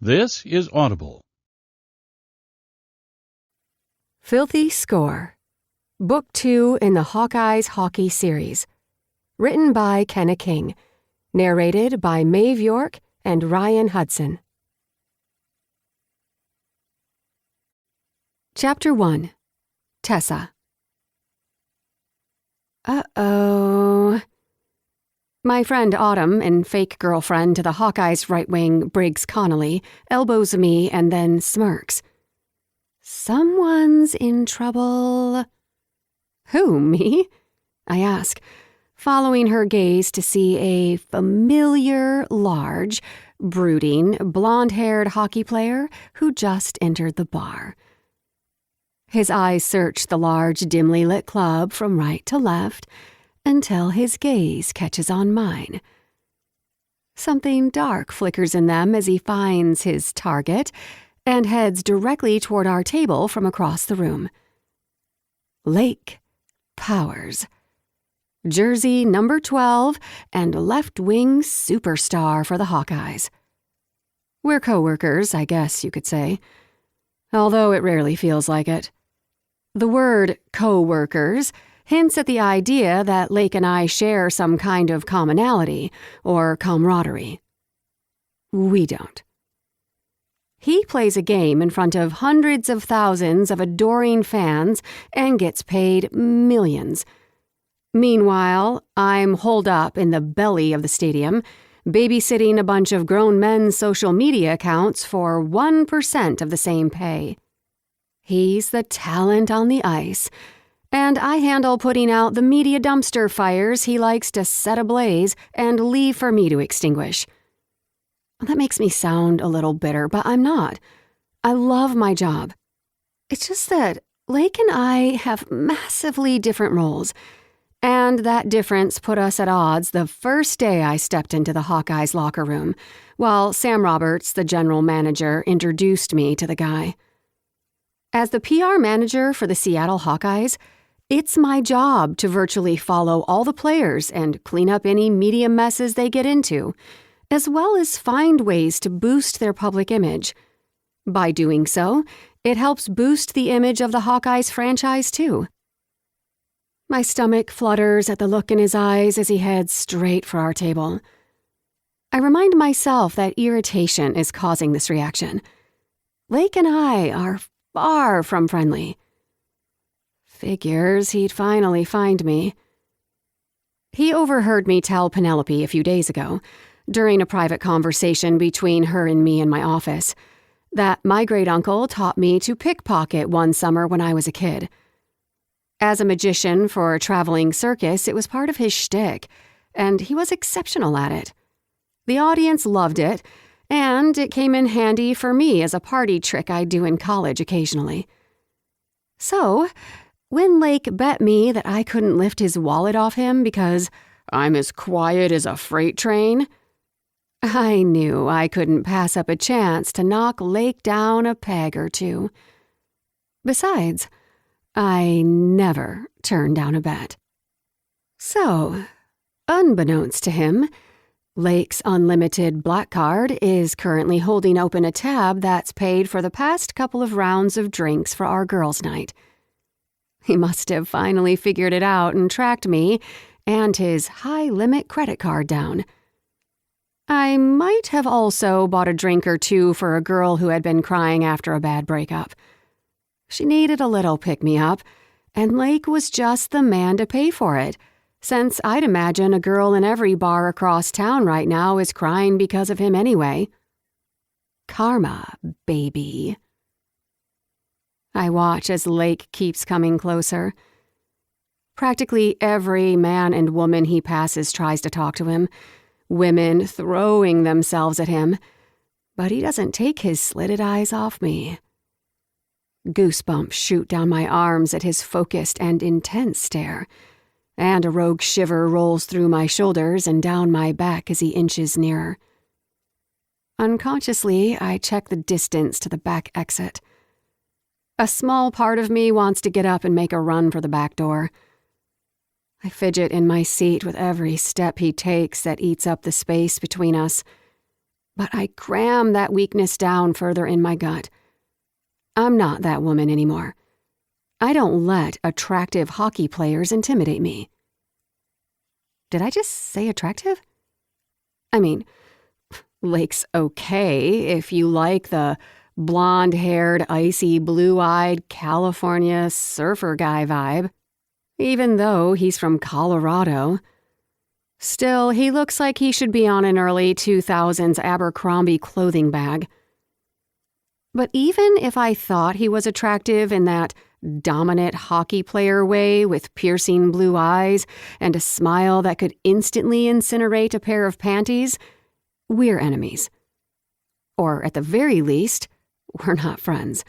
This is Audible. Filthy Score, Book 2 in the Hawkeyes Hockey series. Written by Kenna King. Narrated by Maeve York and Ryan Hudson. Chapter 1. Tessa. Uh-oh. My friend Autumn, and fake girlfriend to the Hawkeyes right-wing Briggs Connolly, elbows me and then smirks. Someone's in trouble. Who, me? I ask, following her gaze to see a familiar, large, brooding, blonde-haired hockey player who just entered the bar. His eyes search the large, dimly lit club from right to left until his gaze catches on mine. Something dark flickers in them as he finds his target and heads directly toward our table from across the room. Lake Powers. Jersey number 12 and left-wing superstar for the Hawkeyes. We're co-workers, I guess you could say, although it rarely feels like it. The word co-workers hints at the idea that Lake and I share some kind of commonality or camaraderie. We don't. He plays a game in front of hundreds of thousands of adoring fans and gets paid millions. Meanwhile, I'm holed up in the belly of the stadium, babysitting a bunch of grown men's social media accounts for 1% of the same pay. He's the talent on the ice, and I handle putting out the media dumpster fires he likes to set ablaze and leave for me to extinguish. That makes me sound a little bitter, but I'm not. I love my job. It's just that Lake and I have massively different roles, and that difference put us at odds the first day I stepped into the Hawkeyes locker room, while Sam Roberts, the general manager, introduced me to the guy. As the PR manager for the Seattle Hawkeyes, it's my job to virtually follow all the players and clean up any media messes they get into, as well as find ways to boost their public image. By doing so, it helps boost the image of the Hawkeyes franchise, too. My stomach flutters at the look in his eyes as he heads straight for our table. I remind myself that irritation is causing this reaction. Lake and I are far from friendly. Figures he'd finally find me. He overheard me tell Penelope a few days ago, during a private conversation between her and me in my office, that my great-uncle taught me to pickpocket one summer when I was a kid. As a magician for a traveling circus, it was part of his shtick, and he was exceptional at it. The audience loved it, and it came in handy for me as a party trick I'd do in college occasionally. So, when Lake bet me that I couldn't lift his wallet off him because I'm as quiet as a freight train, I knew I couldn't pass up a chance to knock Lake down a peg or two. Besides, I never turn down a bet. So, unbeknownst to him, Lake's unlimited black card is currently holding open a tab that's paid for the past couple of rounds of drinks for our girls' night. He must have finally figured it out and tracked me and his high-limit credit card down. I might have also bought a drink or two for a girl who had been crying after a bad breakup. She needed a little pick-me-up, and Lake was just the man to pay for it, since I'd imagine a girl in every bar across town right now is crying because of him anyway. Karma, baby. I watch as Lake keeps coming closer. Practically every man and woman he passes tries to talk to him, women throwing themselves at him, but he doesn't take his slitted eyes off me. Goosebumps shoot down my arms at his focused and intense stare, and a rogue shiver rolls through my shoulders and down my back as he inches nearer. Unconsciously, I check the distance to the back exit. A small part of me wants to get up and make a run for the back door. I fidget in my seat with every step he takes that eats up the space between us, but I cram that weakness down further in my gut. I'm not that woman anymore. I don't let attractive hockey players intimidate me. Did I just say attractive? I mean, Lake's okay if you like the blonde-haired, icy, blue-eyed California surfer guy vibe, even though he's from Colorado. Still, he looks like he should be on an early 2000s Abercrombie clothing bag. But even if I thought he was attractive in that dominant hockey player way with piercing blue eyes and a smile that could instantly incinerate a pair of panties, we're enemies. Or at the very least, we're not friends.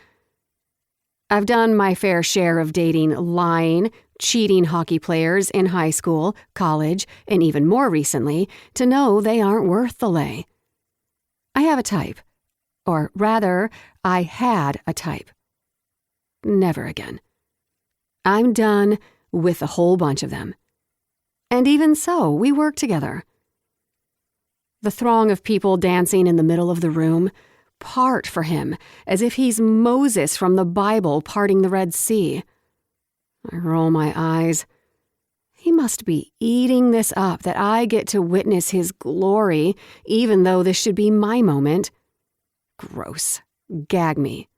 I've done my fair share of dating lying, cheating hockey players in high school, college, and even more recently to know they aren't worth the lay. I have a type. Or rather, I had a type. Never again. I'm done with a whole bunch of them. And even so, we work together. The throng of people dancing in the middle of the room part for him as if he's Moses from the Bible parting the Red Sea. I roll my eyes. He must be eating this up that I get to witness his glory, even though this should be my moment. Gross. Gag me.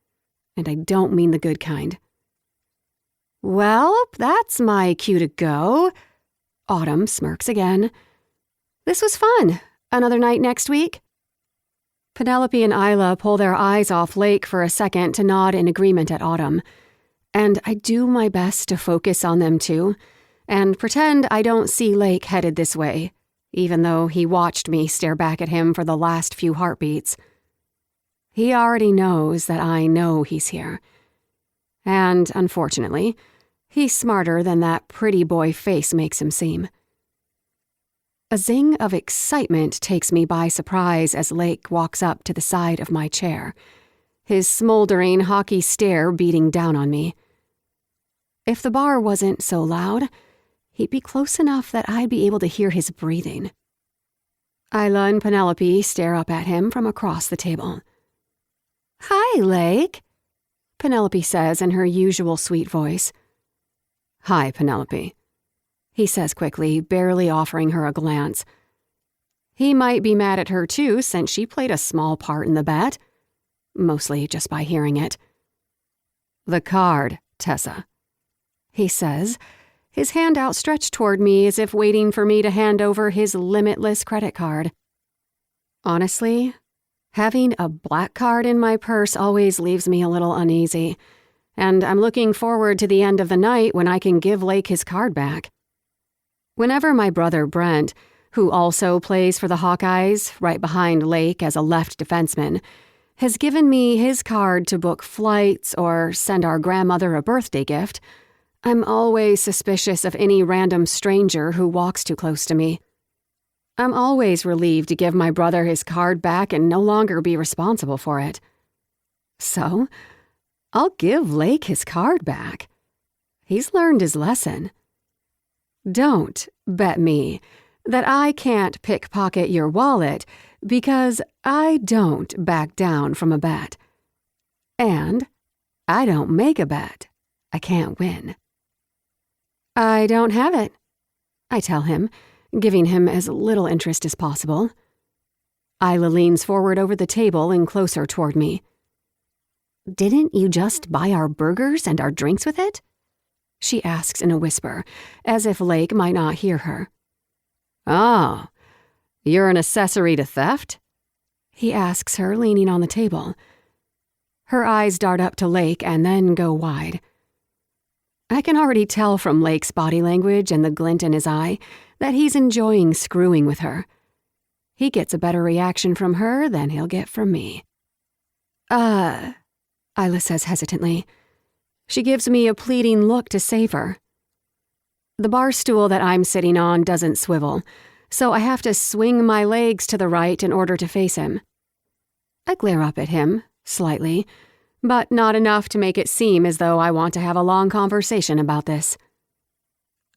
And I don't mean the good kind. Well, that's my cue to go. Autumn smirks again. This was fun. Another night next week? Penelope and Isla pull their eyes off Lake for a second to nod in agreement at Autumn. And I do my best to focus on them too, and pretend I don't see Lake headed this way, even though he watched me stare back at him for the last few heartbeats. He already knows that I know he's here. And, unfortunately, he's smarter than that pretty boy face makes him seem. A zing of excitement takes me by surprise as Lake walks up to the side of my chair, his smoldering hockey stare beating down on me. If the bar wasn't so loud, he'd be close enough that I'd be able to hear his breathing. Isla and Penelope stare up at him from across the table. "Hi, Lake," Penelope says in her usual sweet voice. "Hi, Penelope," he says quickly, barely offering her a glance. He might be mad at her too, since she played a small part in the bet, mostly just by hearing it. "The card, Tessa," he says, his hand outstretched toward me as if waiting for me to hand over his limitless credit card. Honestly, having a black card in my purse always leaves me a little uneasy, and I'm looking forward to the end of the night when I can give Lake his card back. Whenever my brother Brent, who also plays for the Hawkeyes right behind Lake as a left defenseman, has given me his card to book flights or send our grandmother a birthday gift, I'm always suspicious of any random stranger who walks too close to me. I'm always relieved to give my brother his card back and no longer be responsible for it. So, I'll give Lake his card back. He's learned his lesson. Don't bet me that I can't pickpocket your wallet because I don't back down from a bet. And I don't make a bet I can't win. "I don't have it," I tell him, giving him as little interest as possible. Isla leans forward over the table and closer toward me. "Didn't you just buy our burgers and our drinks with it?" she asks in a whisper, as if Lake might not hear her. "Oh, you're an accessory to theft?" he asks her, leaning on the table. Her eyes dart up to Lake and then go wide. I can already tell from Lake's body language and the glint in his eye that he's enjoying screwing with her. He gets a better reaction from her than he'll get from me. Isla says hesitantly. She gives me a pleading look to save her. The bar stool that I'm sitting on doesn't swivel, so I have to swing my legs to the right in order to face him. I glare up at him, slightly, but not enough to make it seem as though I want to have a long conversation about this.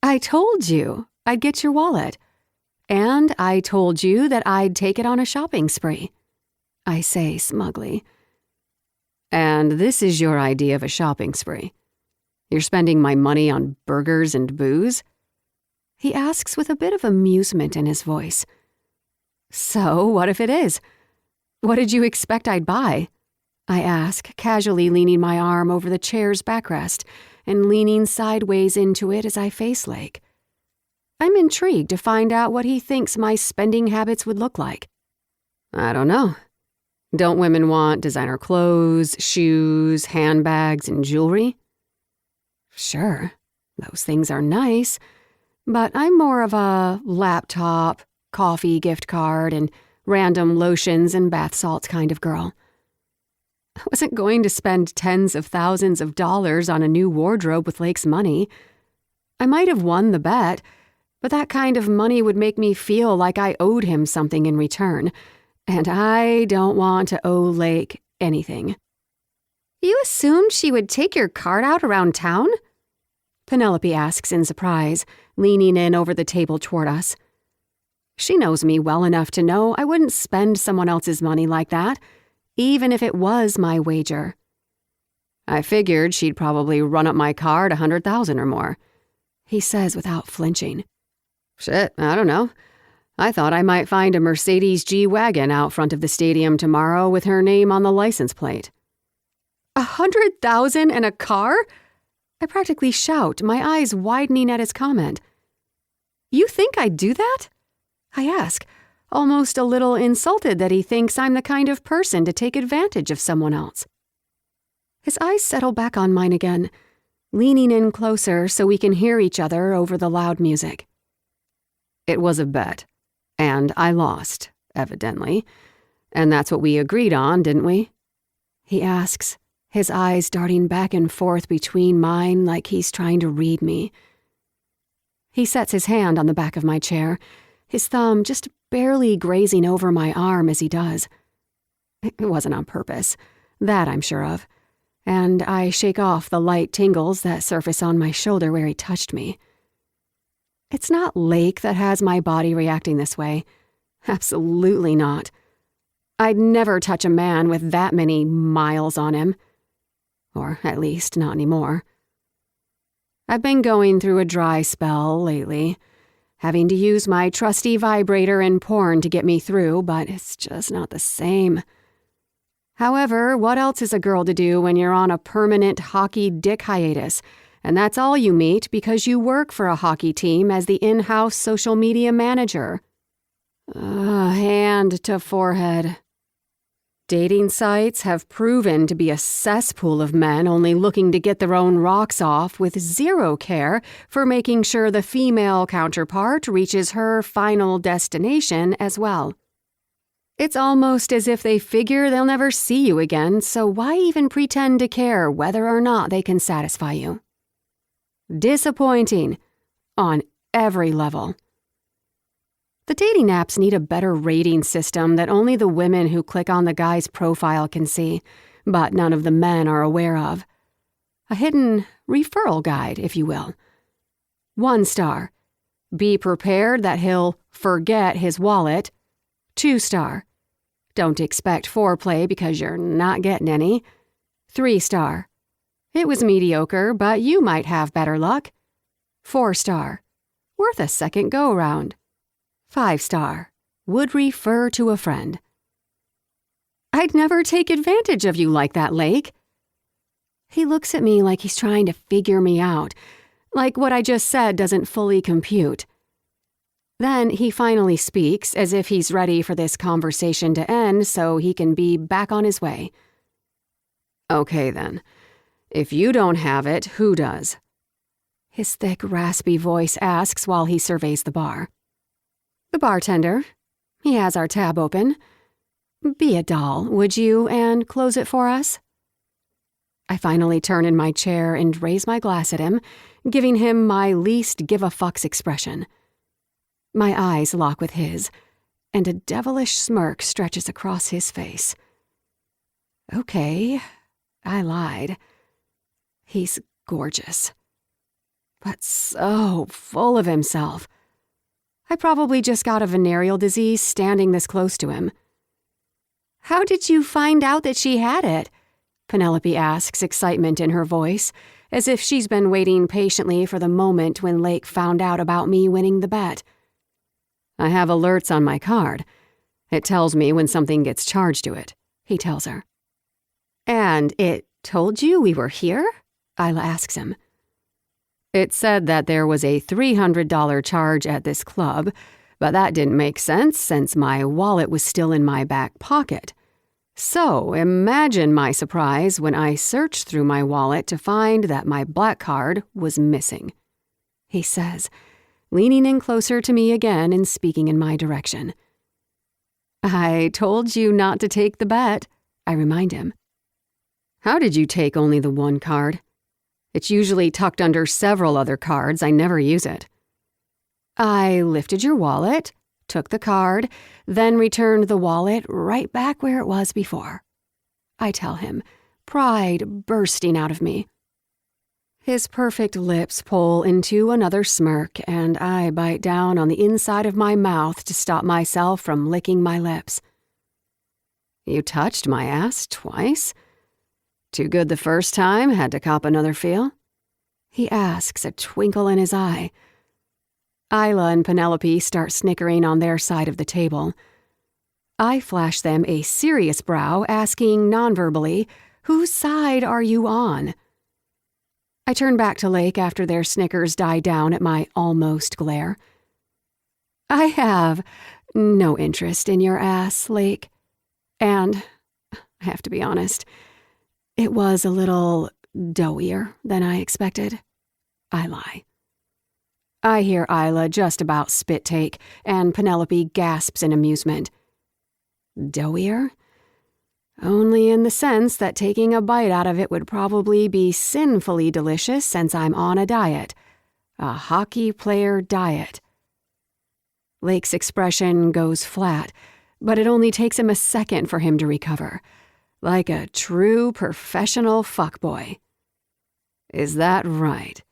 "I told you I'd get your wallet, and I told you that I'd take it on a shopping spree." I say smugly. And this is your idea of a shopping spree? You're spending my money on burgers and booze? He asks with a bit of amusement in his voice. So, what if it is? What did you expect I'd buy? I ask, casually leaning my arm over the chair's backrest and leaning sideways into it as I face Lake. I'm intrigued to find out what he thinks my spending habits would look like. I don't know. Don't women want designer clothes, shoes, handbags, and jewelry? Sure, those things are nice, but I'm more of a laptop, coffee gift card, and random lotions and bath salts kind of girl. I wasn't going to spend tens of thousands of dollars on a new wardrobe with Lake's money. I might have won the bet, but that kind of money would make me feel like I owed him something in return, and I don't want to owe Lake anything. You assumed she would take your card out around town? Penelope asks in surprise, leaning in over the table toward us. She knows me well enough to know I wouldn't spend someone else's money like that, even if it was my wager. I figured she'd probably run up my card $100,000 or more, he says without flinching. Shit, I don't know. I thought I might find a Mercedes G-Wagon out front of the stadium tomorrow with her name on the license plate. $100,000 and a car? I practically shout, my eyes widening at his comment. You think I'd do that? I ask, almost a little insulted that he thinks I'm the kind of person to take advantage of someone else. His eyes settle back on mine again, leaning in closer so we can hear each other over the loud music. It was a bet, and I lost, evidently, and that's what we agreed on, didn't we? He asks, his eyes darting back and forth between mine like he's trying to read me. He sets his hand on the back of my chair, his thumb just barely grazing over my arm as he does. It wasn't on purpose, that I'm sure of, and I shake off the light tingles that surface on my shoulder where he touched me. It's not Lake that has my body reacting this way. Absolutely not. I'd never touch a man with that many miles on him. Or at least not anymore. I've been going through a dry spell lately, having to use my trusty vibrator and porn to get me through, but it's just not the same. However, what else is a girl to do when you're on a permanent hockey dick hiatus, and that's all you meet because you work for a hockey team as the in-house social media manager? Hand to forehead. Dating sites have proven to be a cesspool of men only looking to get their own rocks off with zero care for making sure the female counterpart reaches her final destination as well. It's almost as if they figure they'll never see you again, so why even pretend to care whether or not they can satisfy you? Disappointing on every level. The dating apps need a better rating system that only the women who click on the guy's profile can see, but none of the men are aware of. A hidden referral guide, if you will. 1 star. Be prepared that he'll forget his wallet. 2 star. Don't expect foreplay because you're not getting any. 3 star. It was mediocre, but you might have better luck. 4 star. Worth a second go-around. 5 star. Would refer to a friend. I'd never take advantage of you like that, Lake. He looks at me like he's trying to figure me out, like what I just said doesn't fully compute. Then he finally speaks as if he's ready for this conversation to end so he can be back on his way. Okay then. If you don't have it, who does? His thick, raspy voice asks while he surveys the bar. The bartender. He has our tab open. Be a doll, would you, and close it for us? I finally turn in my chair and raise my glass at him, giving him my least give-a-fucks expression. My eyes lock with his, and a devilish smirk stretches across his face. Okay, I lied. He's gorgeous. But so full of himself. I probably just got a venereal disease standing this close to him. How did you find out that she had it? Penelope asks, excitement in her voice, as if she's been waiting patiently for the moment when Lake found out about me winning the bet. I have alerts on my card. It tells me when something gets charged to it, he tells her. And it told you we were here? Isla asks him. It said that there was a $300 charge at this club, but that didn't make sense since my wallet was still in my back pocket. So imagine my surprise when I searched through my wallet to find that my black card was missing, he says, leaning in closer to me again and speaking in my direction. I told you not to take the bet, I remind him. How did you take only the one card? It's usually tucked under several other cards. I never use it. I lifted your wallet, took the card, then returned the wallet right back where it was before. I tell him, pride bursting out of me. His perfect lips pull into another smirk, and I bite down on the inside of my mouth to stop myself from licking my lips. You touched my ass twice? Too good the first time, had to cop another feel? He asks, a twinkle in his eye. Isla and Penelope start snickering on their side of the table. I flash them a serious brow, asking nonverbally, whose side are you on? I turn back to Lake after their snickers die down at my almost glare. I have no interest in your ass, Lake. And, I have to be honest, it was a little doughier than I expected. I lie. I hear Isla just about spit take, and Penelope gasps in amusement. Doughier? Only in the sense that taking a bite out of it would probably be sinfully delicious since I'm on a diet. A hockey player diet. Lake's expression goes flat, but it only takes him a second for him to recover. Like a true professional fuckboy. Is that right?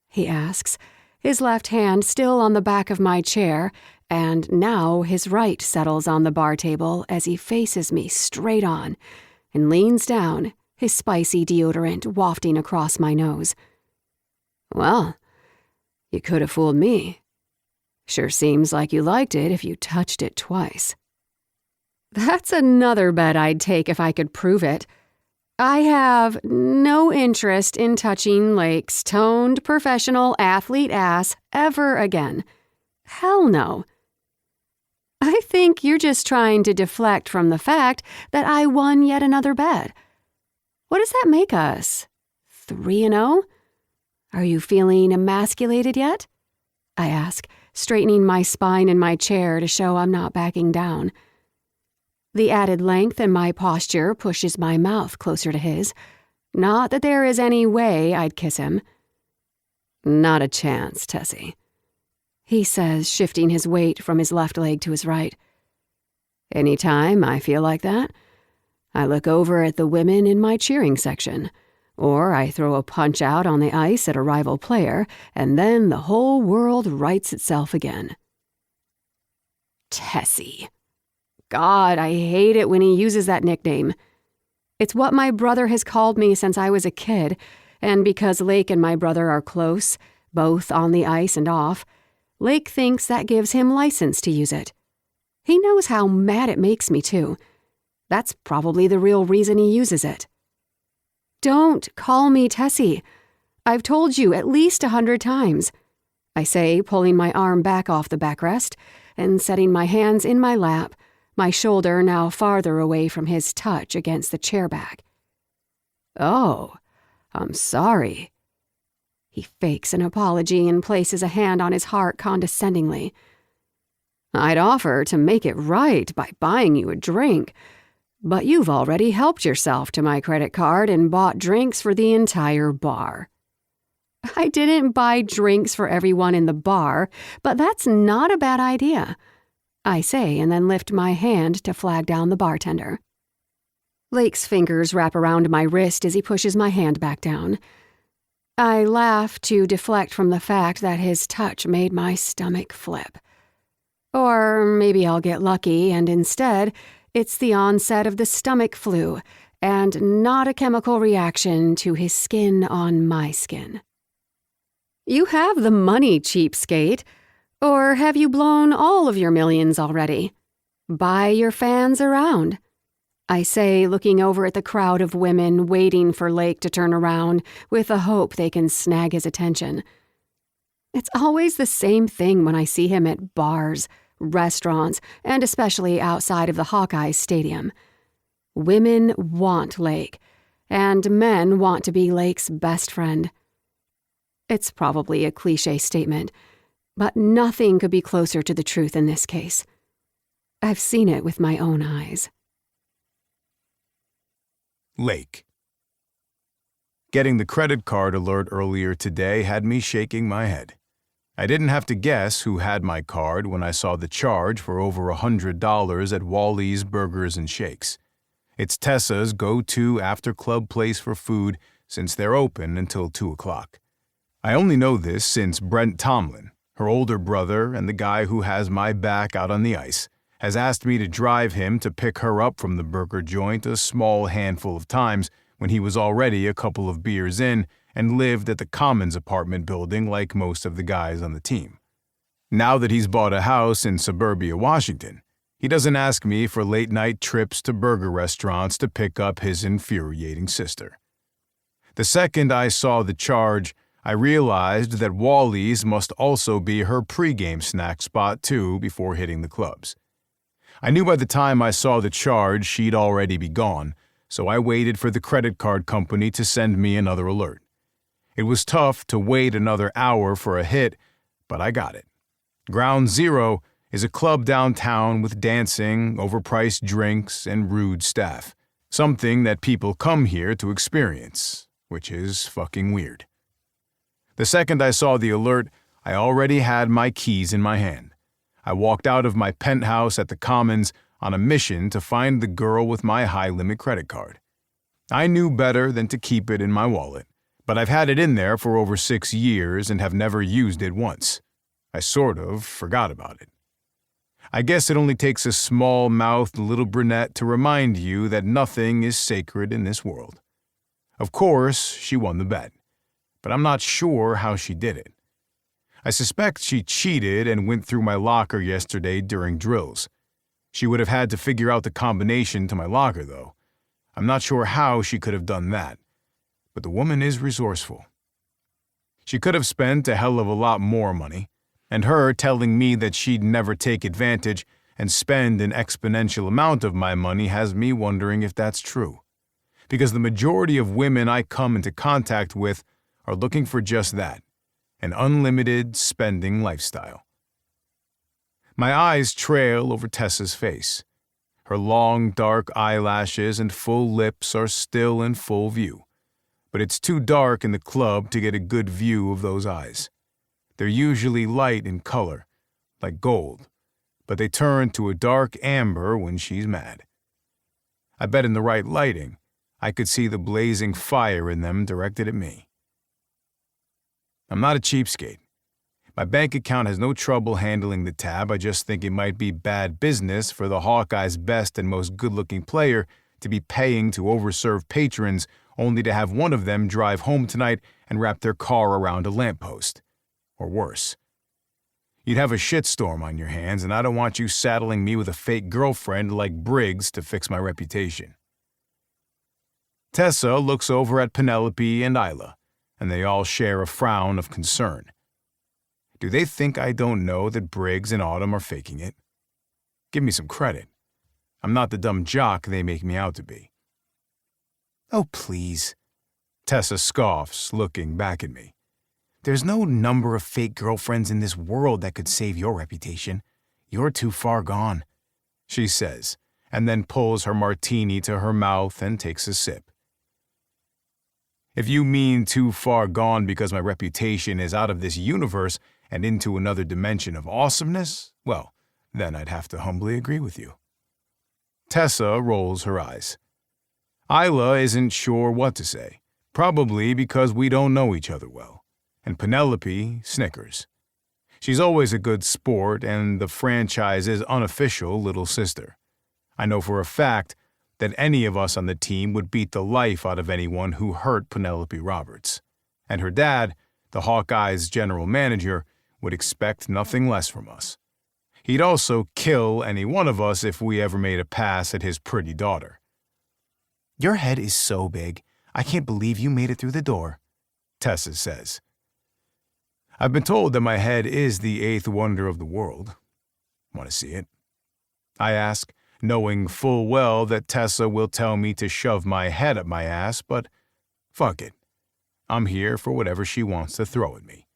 He asks, his left hand still on the back of my chair, and now his right settles on the bar table as he faces me straight on and leans down, his spicy deodorant wafting across my nose. Well, you could have fooled me. Sure seems like you liked it if you touched it twice. That's another bet I'd take if I could prove it. I have no interest in touching Lake's toned professional athlete ass ever again. Hell no. I think you're just trying to deflect from the fact that I won yet another bet. What does that make us? 3-0? Are you feeling emasculated yet? I ask, straightening my spine in my chair to show I'm not backing down. The added length in my posture pushes my mouth closer to his. Not that there is any way I'd kiss him. Not a chance, Tessie, he says, shifting his weight from his left leg to his right. Anytime I feel like that, I look over at the women in my cheering section, or I throw a punch out on the ice at a rival player, and then the whole world rights itself again. Tessie. God, I hate it when he uses that nickname. It's what my brother has called me since I was a kid, and because Lake and my brother are close, both on the ice and off, Lake thinks that gives him license to use it. He knows how mad it makes me, too. That's probably the real reason he uses it. Don't call me Tessie. I've told you at least 100 times, I say, pulling my arm back off the backrest and setting my hands in my lap, my shoulder now farther away from his touch against the chair back. Oh, I'm sorry. He fakes an apology and places a hand on his heart condescendingly. I'd offer to make it right by buying you a drink, but you've already helped yourself to my credit card and bought drinks for the entire bar. I didn't buy drinks for everyone in the bar, but that's not a bad idea, I say, and then lift my hand to flag down the bartender. Lake's fingers wrap around my wrist as he pushes my hand back down. I laugh to deflect from the fact that his touch made my stomach flip. Or maybe I'll get lucky and instead It's the onset of the stomach flu, and not a chemical reaction to his skin on my skin. You have the money, cheapskate. Or have you blown all of your millions already? Buy your fans around, I say, looking over at the crowd of women waiting for Lake to turn around with the hope they can snag his attention. It's always the same thing when I see him at bars, restaurants, and especially outside of the Hawkeyes stadium. Women want Lake, and men want to be Lake's best friend. It's probably a cliché statement, but nothing could be closer to the truth in this case. I've seen it with my own eyes. Lake. Getting the credit card alert earlier today had me shaking my head. I didn't have to guess who had my card when I saw the charge for over $100 at Wally's Burgers and Shakes. It's Tessa's go-to after-club place for food since they're open until 2 o'clock. I only know this since Brent Tomlin, her older brother and the guy who has my back out on the ice, has asked me to drive him to pick her up from the burger joint a small handful of times when he was already a couple of beers in and lived at the Commons apartment building like most of the guys on the team. Now that he's bought a house in suburbia Washington, he doesn't ask me for late-night trips to burger restaurants to pick up his infuriating sister. The second I saw the charge, I realized that Wally's must also be her pregame snack spot too before hitting the clubs. I knew by the time I saw the charge she'd already be gone, so I waited for the credit card company to send me another alert. It was tough to wait another hour for a hit, but I got it. Ground Zero is a club downtown with dancing, overpriced drinks, and rude staff. Something that people come here to experience, which is fucking weird. The second I saw the alert, I already had my keys in my hand. I walked out of my penthouse at the Commons on a mission to find the girl with my high-limit credit card. I knew better than to keep it in my wallet, but I've had it in there for over 6 years and have never used it once. I sort of forgot about it. I guess it only takes a small-mouthed little brunette to remind you that nothing is sacred in this world. Of course, she won the bet, but I'm not sure how she did it. I suspect she cheated and went through my locker yesterday during drills. She would have had to figure out the combination to my locker, though. I'm not sure how she could have done that, but the woman is resourceful. She could have spent a hell of a lot more money, and her telling me that she'd never take advantage and spend an exponential amount of my money has me wondering if that's true. Because the majority of women I come into contact with are looking for just that, an unlimited spending lifestyle. My eyes trail over Tessa's face. Her long, dark eyelashes and full lips are still in full view, but it's too dark in the club to get a good view of those eyes. They're usually light in color, like gold, but they turn to a dark amber when she's mad. I bet in the right lighting, I could see the blazing fire in them directed at me. I'm not a cheapskate. My bank account has no trouble handling the tab. I just think it might be bad business for the Hawkeyes' best and most good-looking player to be paying to overserve patrons only to have one of them drive home tonight and wrap their car around a lamppost. Or worse. You'd have a shitstorm on your hands, and I don't want you saddling me with a fake girlfriend like Briggs to fix my reputation. Tessa looks over at Penelope and Isla, and they all share a frown of concern. Do they think I don't know that Briggs and Autumn are faking it? Give me some credit. I'm not the dumb jock they make me out to be. Oh, please. Tessa scoffs, looking back at me. There's no number of fake girlfriends in this world that could save your reputation. You're too far gone, she says, and then pulls her martini to her mouth and takes a sip. If you mean too far gone because my reputation is out of this universe and into another dimension of awesomeness, well, then I'd have to humbly agree with you. Tessa rolls her eyes. Isla isn't sure what to say, probably because we don't know each other well, and Penelope snickers. She's always a good sport and the franchise's unofficial little sister. I know for a fact that any of us on the team would beat the life out of anyone who hurt Penelope Roberts. And her dad, the Hawkeyes' general manager, would expect nothing less from us. He'd also kill any one of us if we ever made a pass at his pretty daughter. "Your head is so big. I can't believe you made it through the door," Tessa says. I've been told that my head is the eighth wonder of the world. Want to see it? I ask, knowing full well that Tessa will tell me to shove my head up my ass, but fuck it. I'm here for whatever she wants to throw at me.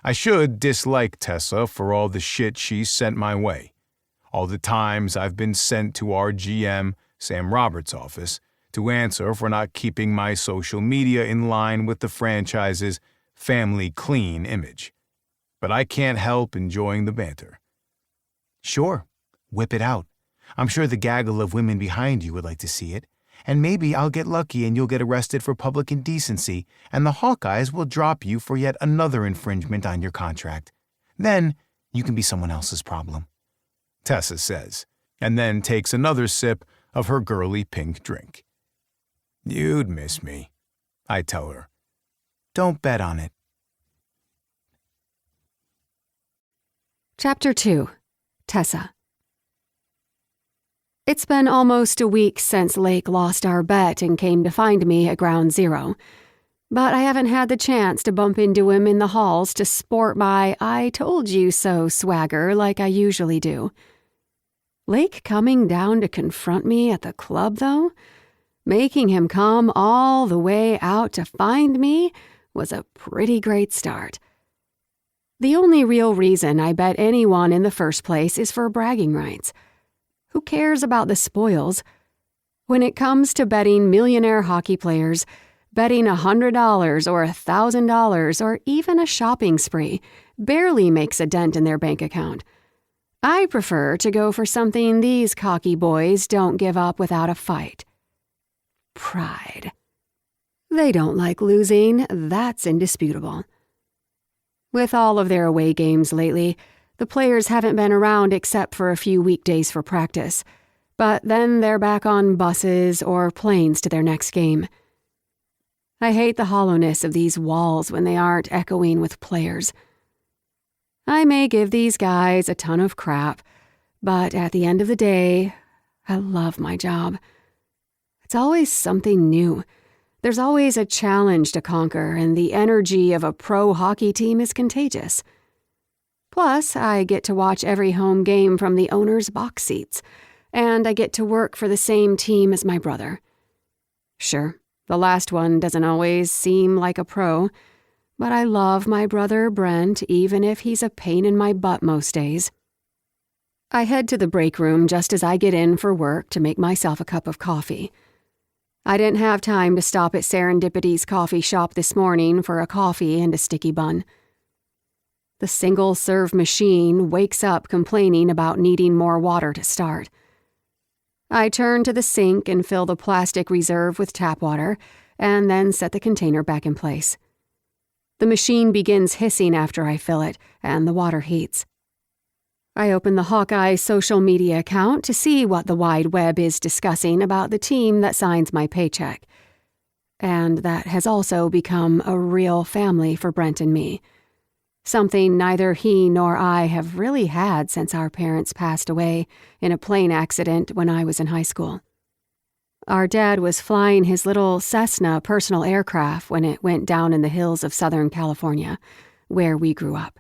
I should dislike Tessa for all the shit she's sent my way. All the times I've been sent to our GM, Sam Roberts' office, to answer for not keeping my social media in line with the franchise's family clean image. But I can't help enjoying the banter. "Sure, whip it out. I'm sure the gaggle of women behind you would like to see it. And maybe I'll get lucky and you'll get arrested for public indecency, and the Hawkeyes will drop you for yet another infringement on your contract. Then you can be someone else's problem," Tessa says, and then takes another sip of her girly pink drink. "You'd miss me," I tell her. "Don't bet on it." Chapter 2. Tessa. It's been almost a week since Lake lost our bet and came to find me at Ground Zero, but I haven't had the chance to bump into him in the halls to sport my "I told you so" swagger like I usually do. Lake coming down to confront me at the club, though, making him come all the way out to find me, was a pretty great start. The only real reason I bet anyone in the first place is for bragging rights. Who cares about the spoils? When it comes to betting millionaire hockey players, betting $100 or $1,000 or even a shopping spree barely makes a dent in their bank account. I prefer to go for something these cocky boys don't give up without a fight. Pride. They don't like losing, that's indisputable. With all of their away games lately, the players haven't been around except for a few weekdays for practice, but then they're back on buses or planes to their next game. I hate the hollowness of these walls when they aren't echoing with players. I may give these guys a ton of crap, but at the end of the day, I love my job. It's always something new. There's always a challenge to conquer, and the energy of a pro hockey team is contagious. Plus, I get to watch every home game from the owner's box seats, and I get to work for the same team as my brother. Sure, the last one doesn't always seem like a pro, but I love my brother Brent even if he's a pain in my butt most days. I head to the break room just as I get in for work to make myself a cup of coffee. I didn't have time to stop at Serendipity's coffee shop this morning for a coffee and a sticky bun. The single-serve machine wakes up complaining about needing more water to start. I turn to the sink and fill the plastic reserve with tap water, and then set the container back in place. The machine begins hissing after I fill it, and the water heats. I open the Hawkeye social media account to see what the wide web is discussing about the team that signs my paycheck. And that has also become a real family for Brent and me. Something neither he nor I have really had since our parents passed away in a plane accident when I was in high school. Our dad was flying his little Cessna personal aircraft when it went down in the hills of Southern California, where we grew up.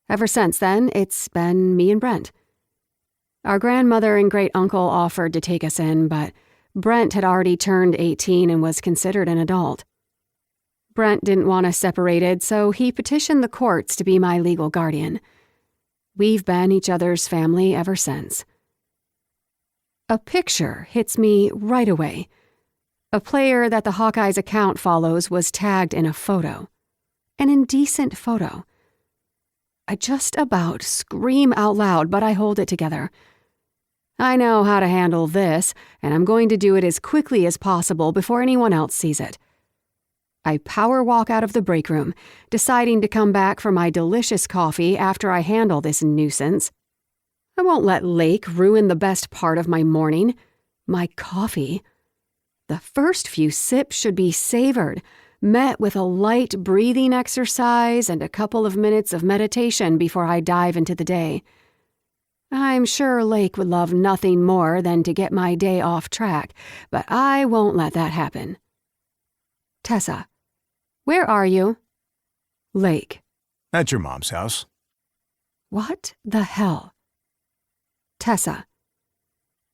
Ever since then, it's been me and Brent. Our grandmother and great-uncle offered to take us in, but Brent had already turned 18 and was considered an adult. Brent didn't want us separated, so he petitioned the courts to be my legal guardian. We've been each other's family ever since. A picture hits me right away. A player that the Hawkeyes account follows was tagged in a photo. An indecent photo. I just about scream out loud, but I hold it together. I know how to handle this, and I'm going to do it as quickly as possible before anyone else sees it. I power walk out of the break room, deciding to come back for my delicious coffee after I handle this nuisance. I won't let Lake ruin the best part of my morning, my coffee. The first few sips should be savored, met with a light breathing exercise and a couple of minutes of meditation before I dive into the day. I'm sure Lake would love nothing more than to get my day off track, but I won't let that happen. Tessa, where are you? Lake. At your mom's house. What the hell? Tessa.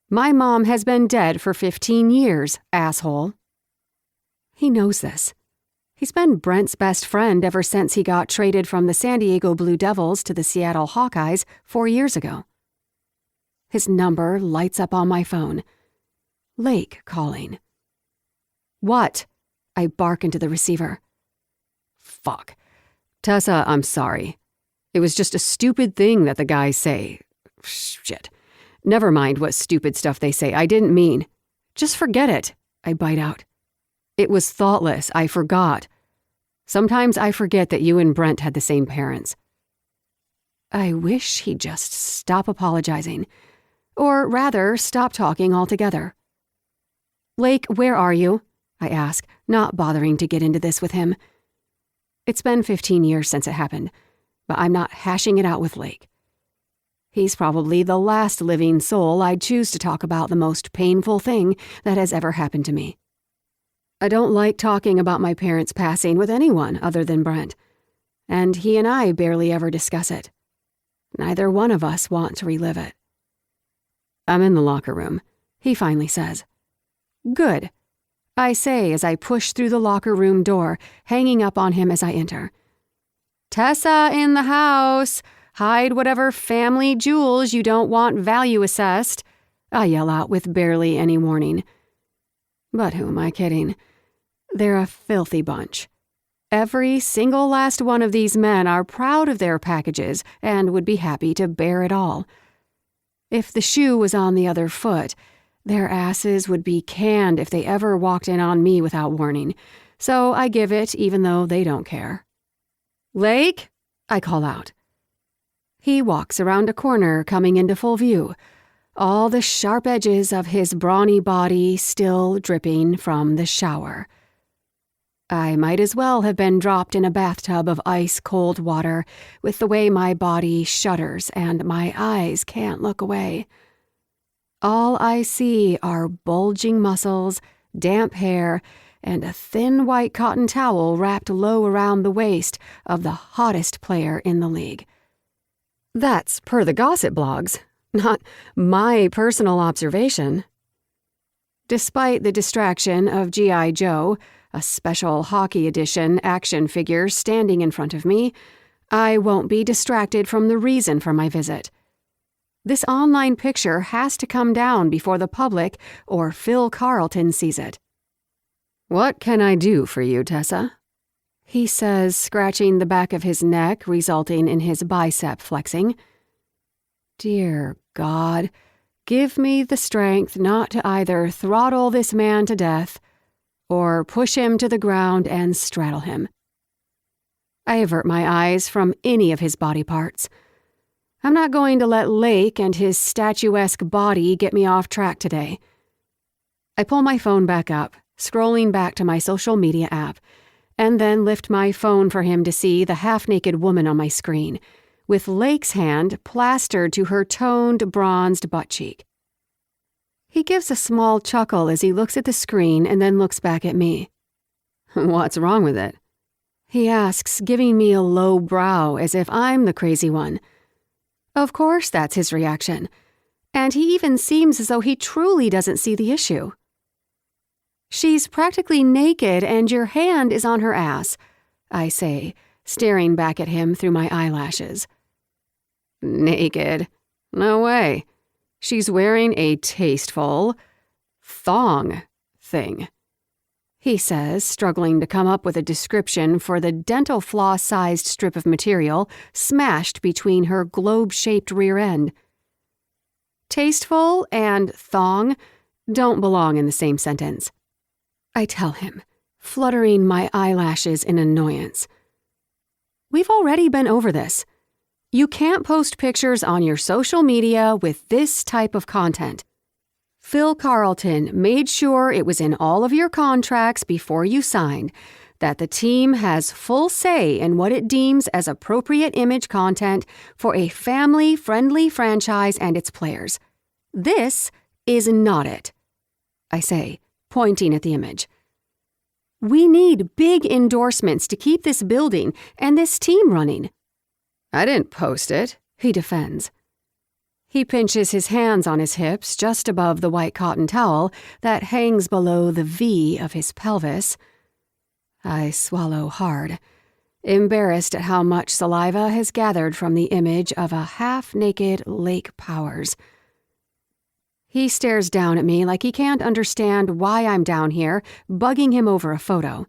My mom has been dead for 15 years, asshole. He knows this. He's been Brent's best friend ever since he got traded from the San Diego Blue Devils to the Seattle Hawkeyes 4 years ago. His number lights up on my phone. Lake calling. What? I bark into the receiver. Fuck. Tessa, I'm sorry. It was just a stupid thing that the guys say. Shit. Never mind what stupid stuff they say. I didn't mean. Just forget it, I bite out. It was thoughtless. I forgot. Sometimes I forget that you and Brent had the same parents. I wish he'd just stop apologizing. Or rather, stop talking altogether. Lake, where are you? I ask, not bothering to get into this with him. It's been 15 years since it happened, but I'm not hashing it out with Lake. He's probably the last living soul I'd choose to talk about the most painful thing that has ever happened to me. I don't like talking about my parents' passing with anyone other than Brent, and he and I barely ever discuss it. Neither one of us want to relive it. I'm in the locker room, he finally says. Good, I say as I push through the locker room door, hanging up on him as I enter. Tessa in the house! Hide whatever family jewels you don't want value assessed, I yell out with barely any warning. But who am I kidding? They're a filthy bunch. Every single last one of these men are proud of their packages and would be happy to bear it all. If the shoe was on the other foot, their asses would be canned if they ever walked in on me without warning, so I give it even though they don't care. Lake? I call out. He walks around a corner coming into full view, all the sharp edges of his brawny body still dripping from the shower. I might as well have been dropped in a bathtub of ice-cold water with the way my body shudders and my eyes can't look away. All I see are bulging muscles, damp hair, and a thin white cotton towel wrapped low around the waist of the hottest player in the league. That's per the gossip blogs, not my personal observation. Despite the distraction of G.I. Joe, a special hockey edition action figure standing in front of me, I won't be distracted from the reason for my visit. This online picture has to come down before the public or Phil Carlton sees it. What can I do for you, Tessa? He says, scratching the back of his neck, resulting in his bicep flexing. Dear God, give me the strength not to either throttle this man to death or push him to the ground and straddle him. I avert my eyes from any of his body parts. I'm not going to let Lake and his statuesque body get me off track today. I pull my phone back up, scrolling back to my social media app, and then lift my phone for him to see the half-naked woman on my screen, with Lake's hand plastered to her toned, bronzed butt cheek. He gives a small chuckle as he looks at the screen and then looks back at me. What's wrong with it? He asks, giving me a low brow as if I'm the crazy one. Of course that's his reaction, and he even seems as though he truly doesn't see the issue. She's practically naked and your hand is on her ass, I say, staring back at him through my eyelashes. Naked? No way. She's wearing a tasteful thong thing, he says, struggling to come up with a description for the dental floss-sized strip of material smashed between her globe-shaped rear end. Tasteful and thong don't belong in the same sentence. I tell him, fluttering my eyelashes in annoyance. We've already been over this. You can't post pictures on your social media with this type of content. Phil Carlton made sure it was in all of your contracts before you signed that the team has full say in what it deems as appropriate image content for a family-friendly franchise and its players. This is not it, I say, pointing at the image. We need big endorsements to keep this building and this team running. I didn't post it, he defends. He pinches his hands on his hips just above the white cotton towel that hangs below the V of his pelvis. I swallow hard, embarrassed at how much saliva has gathered from the image of a half-naked Lake Powers. He stares down at me like he can't understand why I'm down here, bugging him over a photo.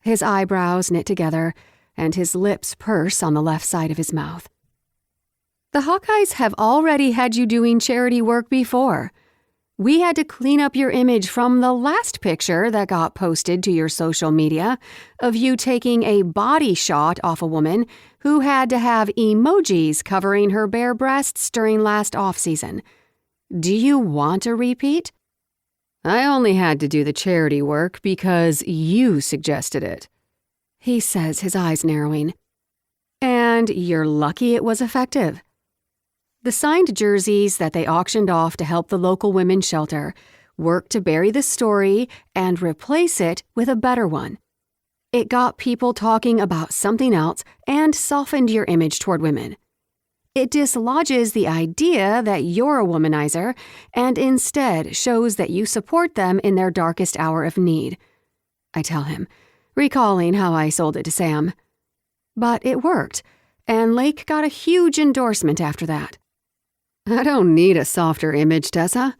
His eyebrows knit together, and his lips purse on the left side of his mouth. The Hawkeyes have already had you doing charity work before. We had to clean up your image from the last picture that got posted to your social media of you taking a body shot off a woman who had to have emojis covering her bare breasts during last off-season. Do you want a repeat? I only had to do the charity work because you suggested it, he says, his eyes narrowing. And you're lucky it was effective. The signed jerseys that they auctioned off to help the local women's shelter worked to bury the story and replace it with a better one. It got people talking about something else and softened your image toward women. It dislodges the idea that you're a womanizer and instead shows that you support them in their darkest hour of need, I tell him, recalling how I sold it to Sam. But it worked, and Lake got a huge endorsement after that. I don't need a softer image, Tessa.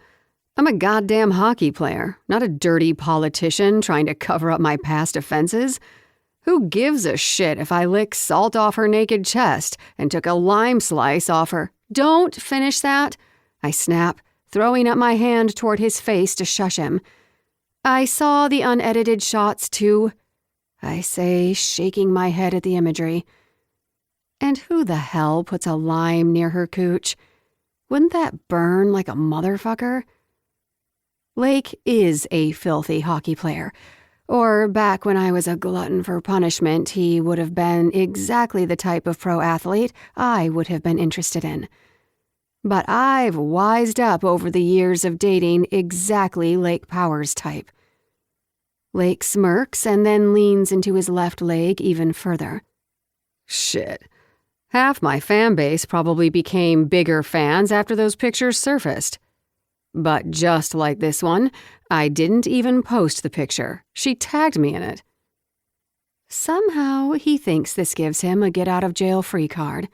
I'm a goddamn hockey player, not a dirty politician trying to cover up my past offenses. Who gives a shit if I licked salt off her naked chest and took a lime slice off her? Don't finish that, I snap, throwing up my hand toward his face to shush him. I saw the unedited shots too, I say, shaking my head at the imagery. And who the hell puts a lime near her cooch? Wouldn't that burn like a motherfucker? Lake is a filthy hockey player. Or back when I was a glutton for punishment, he would have been exactly the type of pro athlete I would have been interested in. But I've wised up over the years of dating exactly Lake Powers' type. Lake smirks and then leans into his left leg even further. Shit. Half my fan base probably became bigger fans after those pictures surfaced. But just like this one, I didn't even post the picture. She tagged me in it. Somehow he thinks this gives him a get-out-of-jail-free card.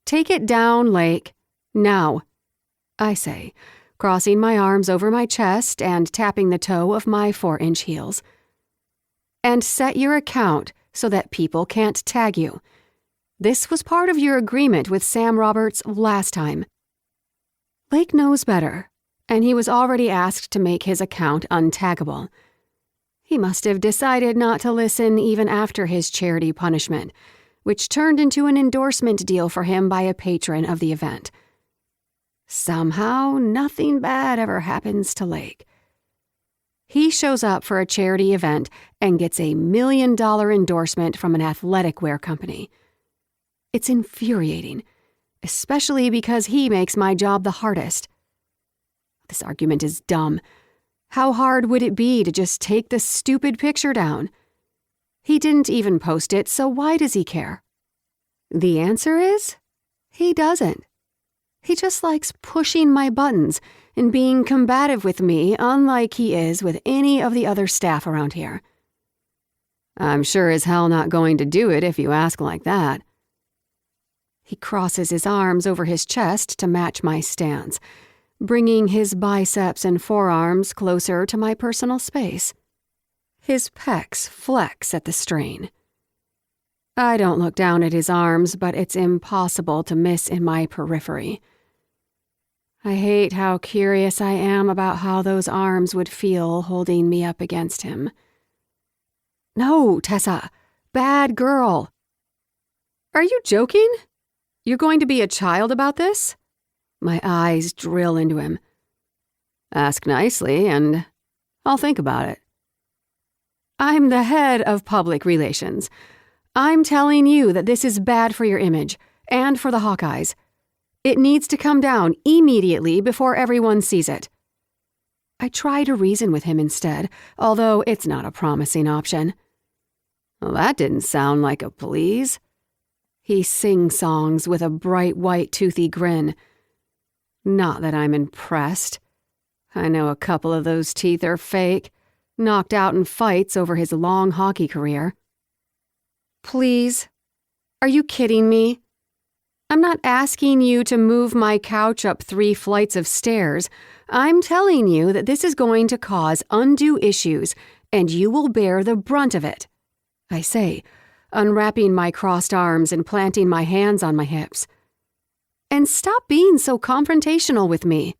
Take it down, Lake. Now, I say, crossing my arms over my chest and tapping the toe of my 4-inch heels. And set your account so that people can't tag you. This was part of your agreement with Sam Roberts last time. Lake knows better, and he was already asked to make his account untaggable. He must have decided not to listen even after his charity punishment, which turned into an endorsement deal for him by a patron of the event. Somehow, nothing bad ever happens to Lake. He shows up for a charity event and gets a $1 million endorsement from an athletic wear company. It's infuriating, especially because he makes my job the hardest. This argument is dumb. How hard would it be to just take the stupid picture down? He didn't even post it, so why does he care? The answer is, he doesn't. He just likes pushing my buttons and being combative with me, unlike he is with any of the other staff around here. I'm sure as hell not going to do it if you ask like that. He crosses his arms over his chest to match my stance, bringing his biceps and forearms closer to my personal space. His pecs flex at the strain. I don't look down at his arms, but it's impossible to miss in my periphery. I hate how curious I am about how those arms would feel holding me up against him. No, Tessa, bad girl. Are you joking? You're going to be a child about this? My eyes drill into him. Ask nicely, and I'll think about it. I'm the head of public relations. I'm telling you that this is bad for your image and for the Hawkeyes. It needs to come down immediately before everyone sees it. I try to reason with him instead, although it's not a promising option. Well, that didn't sound like a please. He sing-songs with a bright white toothy grin. Not that I'm impressed. I know a couple of those teeth are fake, knocked out in fights over his long hockey career. Please? Are you kidding me? I'm not asking you to move my couch up 3 flights of stairs. I'm telling you that this is going to cause undue issues, and you will bear the brunt of it, I say, unwrapping my crossed arms and planting my hands on my hips. And stop being so confrontational with me.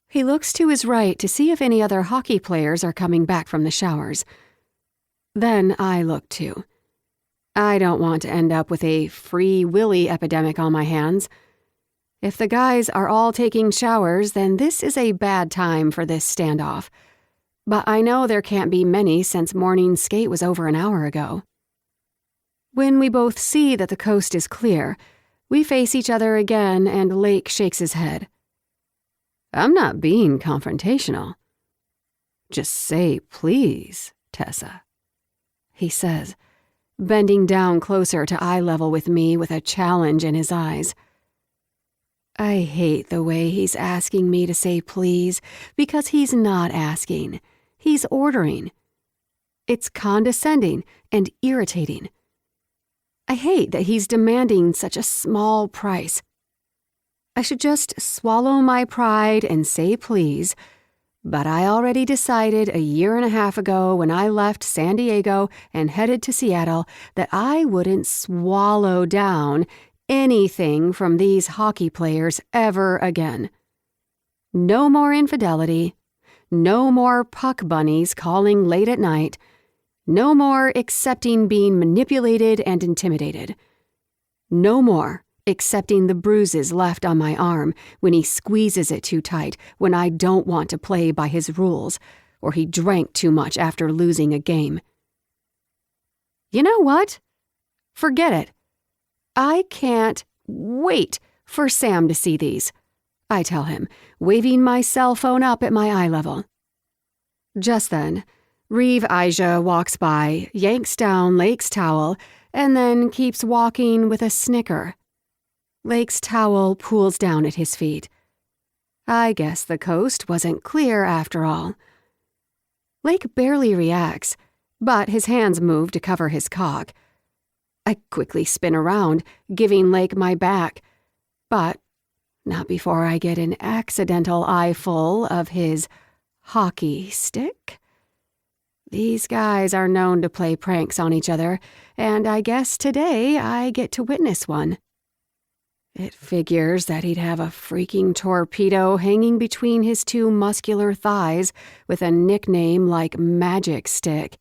He looks to his right to see if any other hockey players are coming back from the showers. Then I look too. I don't want to end up with a Free Willy epidemic on my hands. If the guys are all taking showers, then this is a bad time for this standoff. But I know there can't be many since morning skate was over an hour ago. When we both see that the coast is clear, we face each other again and Lake shakes his head. I'm not being confrontational. Just say please, Tessa, he says, bending down closer to eye level with me with a challenge in his eyes. I hate the way he's asking me to say please because he's not asking. He's ordering. It's condescending and irritating. I hate that he's demanding such a small price. I should just swallow my pride and say please, but I already decided a year and a half ago when I left San Diego and headed to Seattle that I wouldn't swallow down anything from these hockey players ever again. No more infidelity, no more puck bunnies calling late at night, no more accepting being manipulated and intimidated. No more accepting the bruises left on my arm when he squeezes it too tight when I don't want to play by his rules, or he drank too much after losing a game. You know what? Forget it. I can't wait for Sam to see these, I tell him, waving my cell phone up at my eye level. Just then, Reeve Aja walks by, yanks down Lake's towel, and then keeps walking with a snicker. Lake's towel pools down at his feet. I guess the coast wasn't clear after all. Lake barely reacts, but his hands move to cover his cock. I quickly spin around, giving Lake my back, but not before I get an accidental eyeful of his hockey stick. These guys are known to play pranks on each other, and I guess today I get to witness one. It figures that he'd have a freaking torpedo hanging between his 2 muscular thighs with a nickname like Magic Stick.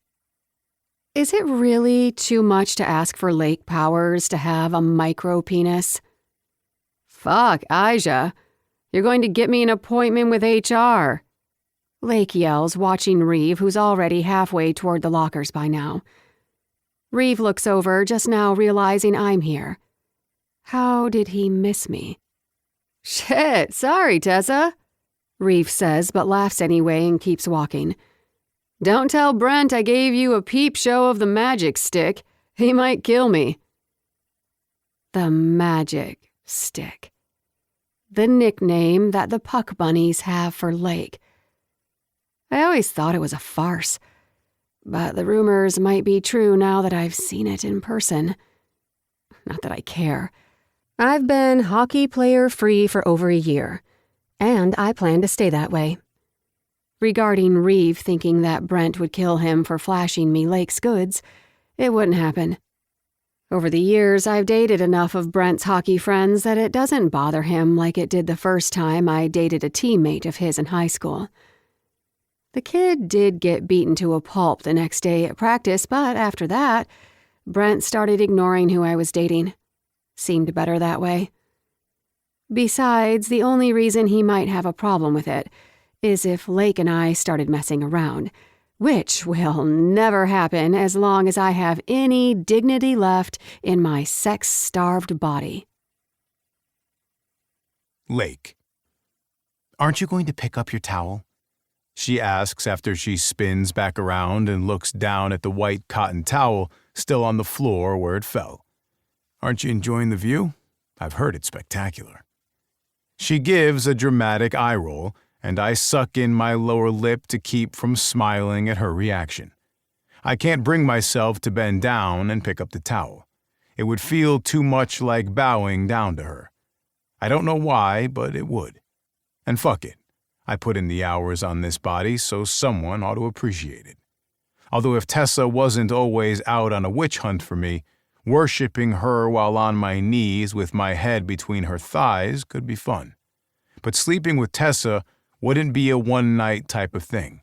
Is it really too much to ask for Lake Powers to have a micro-penis? Fuck, Aja. You're going to get me an appointment with HR. Lake yells, watching Reeve, who's already halfway toward the lockers by now. Reeve looks over, just now realizing I'm here. How did he miss me? Shit, sorry, Tessa, Reeve says, but laughs anyway and keeps walking. Don't tell Brent I gave you a peep show of the Magic Stick. He might kill me. The Magic Stick. The nickname that the Puck Bunnies have for Lake. I always thought it was a farce, but the rumors might be true now that I've seen it in person. Not that I care. I've been hockey player free for over a year, and I plan to stay that way. Regarding Reeve thinking that Brent would kill him for flashing me Lake's goods, it wouldn't happen. Over the years, I've dated enough of Brent's hockey friends that it doesn't bother him like it did the first time I dated a teammate of his in high school. The kid did get beaten to a pulp the next day at practice, but after that, Brent started ignoring who I was dating. Seemed better that way. Besides, the only reason he might have a problem with it is if Lake and I started messing around, which will never happen as long as I have any dignity left in my sex-starved body. Lake. Aren't you going to pick up your towel? She asks after she spins back around and looks down at the white cotton towel still on the floor where it fell. Aren't you enjoying the view? I've heard it's spectacular. She gives a dramatic eye roll, and I suck in my lower lip to keep from smiling at her reaction. I can't bring myself to bend down and pick up the towel. It would feel too much like bowing down to her. I don't know why, but it would. And fuck it. I put in the hours on this body, so someone ought to appreciate it. Although if Tessa wasn't always out on a witch hunt for me, worshipping her while on my knees with my head between her thighs could be fun. But sleeping with Tessa wouldn't be a one-night type of thing.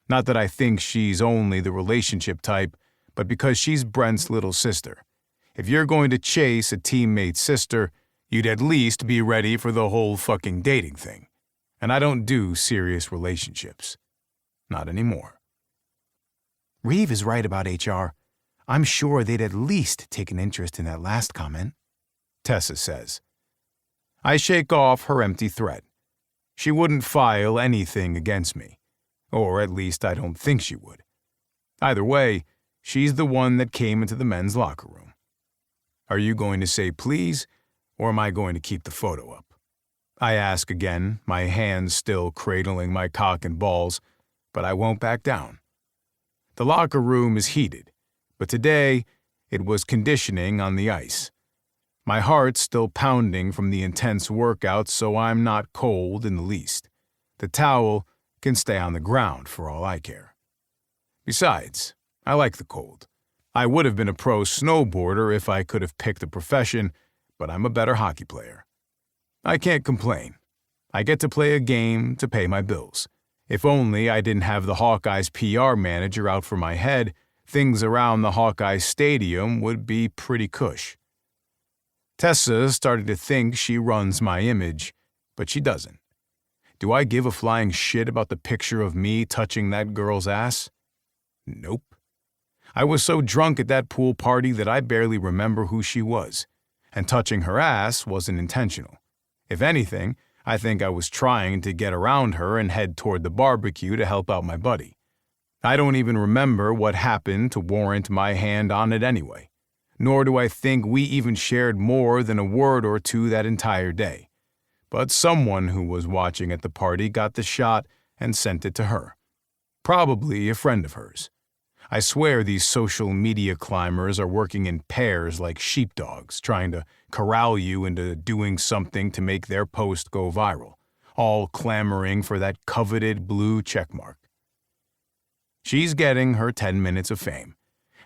Not that I think she's only the relationship type, but because she's Brent's little sister. If you're going to chase a teammate's sister, you'd at least be ready for the whole fucking dating thing. And I don't do serious relationships. Not anymore. Reeve is right about HR. I'm sure they'd at least take an interest in that last comment, Tessa says. I shake off her empty threat. She wouldn't file anything against me. Or at least I don't think she would. Either way, she's the one that came into the men's locker room. Are you going to say please, or am I going to keep the photo up? I ask again, my hands still cradling my cock and balls, but I won't back down. The locker room is heated, but today it was conditioning on the ice. My heart's still pounding from the intense workout, so I'm not cold in the least. The towel can stay on the ground for all I care. Besides, I like the cold. I would have been a pro snowboarder if I could have picked a profession, but I'm a better hockey player. I can't complain. I get to play a game to pay my bills. If only I didn't have the Hawkeyes PR manager out for my head, things around the Hawkeyes stadium would be pretty cush. Tessa started to think she runs my image, but she doesn't. Do I give a flying shit about the picture of me touching that girl's ass? Nope. I was so drunk at that pool party that I barely remember who she was, and touching her ass wasn't intentional. If anything, I think I was trying to get around her and head toward the barbecue to help out my buddy. I don't even remember what happened to warrant my hand on it anyway, nor do I think we even shared more than a word or two that entire day. But someone who was watching at the party got the shot and sent it to her. Probably a friend of hers. I swear these social media climbers are working in pairs like sheepdogs, trying to corral you into doing something to make their post go viral, all clamoring for that coveted blue checkmark. She's getting her 10 minutes of fame,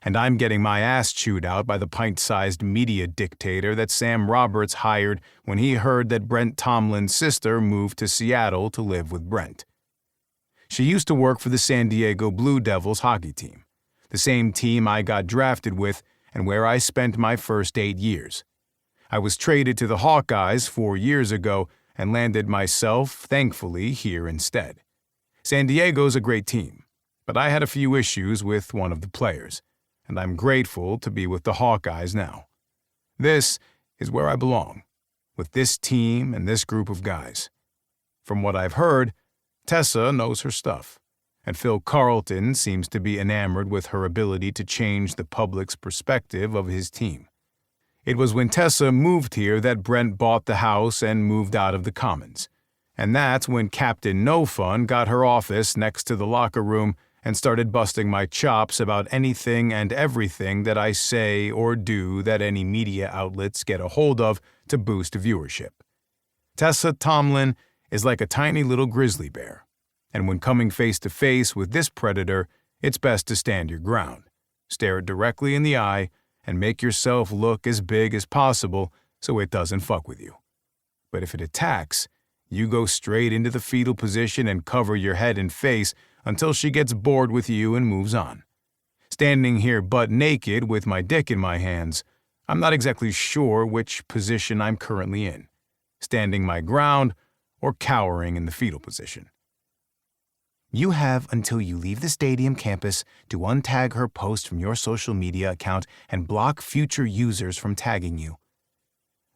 and I'm getting my ass chewed out by the pint-sized media dictator that Sam Roberts hired when he heard that Brent Tomlin's sister moved to Seattle to live with Brent. She used to work for the San Diego Blue Devils hockey team, the same team I got drafted with and where I spent my first 8 years. I was traded to the Hawkeyes 4 years ago and landed myself, thankfully, here instead. San Diego's a great team, but I had a few issues with one of the players, and I'm grateful to be with the Hawkeyes now. This is where I belong, with this team and this group of guys. From what I've heard, Tessa knows her stuff, and Phil Carlton seems to be enamored with her ability to change the public's perspective of his team. It was when Tessa moved here that Brent bought the house and moved out of the Commons, and that's when Captain No Fun got her office next to the locker room and started busting my chops about anything and everything that I say or do that any media outlets get a hold of to boost viewership. Tessa Tomlin is like a tiny little grizzly bear, and when coming face to face with this predator, it's best to stand your ground, stare it directly in the eye, and make yourself look as big as possible so it doesn't fuck with you. But if it attacks, you go straight into the fetal position and cover your head and face until she gets bored with you and moves on. Standing here butt naked with my dick in my hands, I'm not exactly sure which position I'm currently in, standing my ground or cowering in the fetal position. You have until you leave the stadium campus to untag her post from your social media account and block future users from tagging you.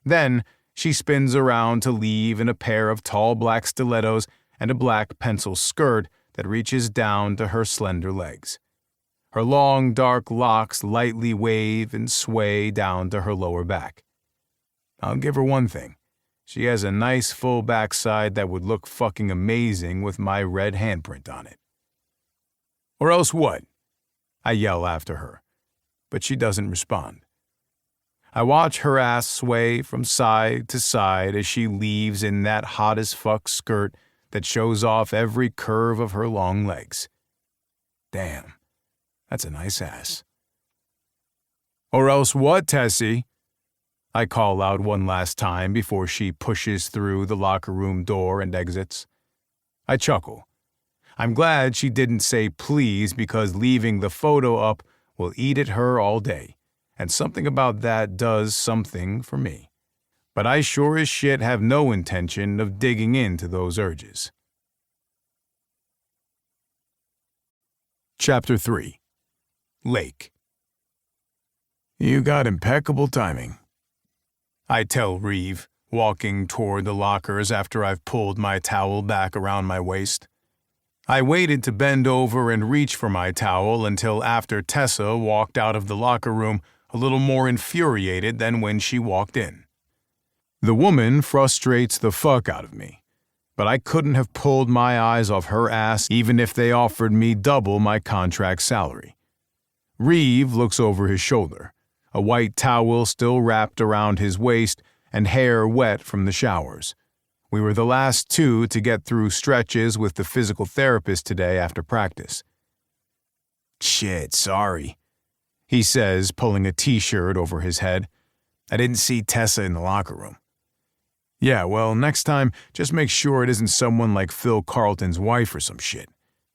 Then she spins around to leave in a pair of tall black stilettos and a black pencil skirt that reaches down to her slender legs. Her long, dark locks lightly wave and sway down to her lower back. I'll give her one thing. She has a nice full backside that would look fucking amazing with my red handprint on it. Or else what? I yell after her, but she doesn't respond. I watch her ass sway from side to side as she leaves in that hot as fuck skirt that shows off every curve of her long legs. Damn, that's a nice ass. Or else what, Tessie? I call out one last time before she pushes through the locker room door and exits. I chuckle. I'm glad she didn't say please because leaving the photo up will eat at her all day, and something about that does something for me. But I sure as shit have no intention of digging into those urges. Chapter 3. Lake. You got impeccable timing, I tell Reeve, walking toward the lockers after I've pulled my towel back around my waist. I waited to bend over and reach for my towel until after Tessa walked out of the locker room a little more infuriated than when she walked in. The woman frustrates the fuck out of me, but I couldn't have pulled my eyes off her ass even if they offered me double my contract salary. Reeve looks over his shoulder, a white towel still wrapped around his waist and hair wet from the showers. We were the last two to get through stretches with the physical therapist today after practice. Shit, sorry, he says, pulling a t-shirt over his head. I didn't see Tessa in the locker room. Yeah, well, next time, just make sure it isn't someone like Phil Carlton's wife or some shit.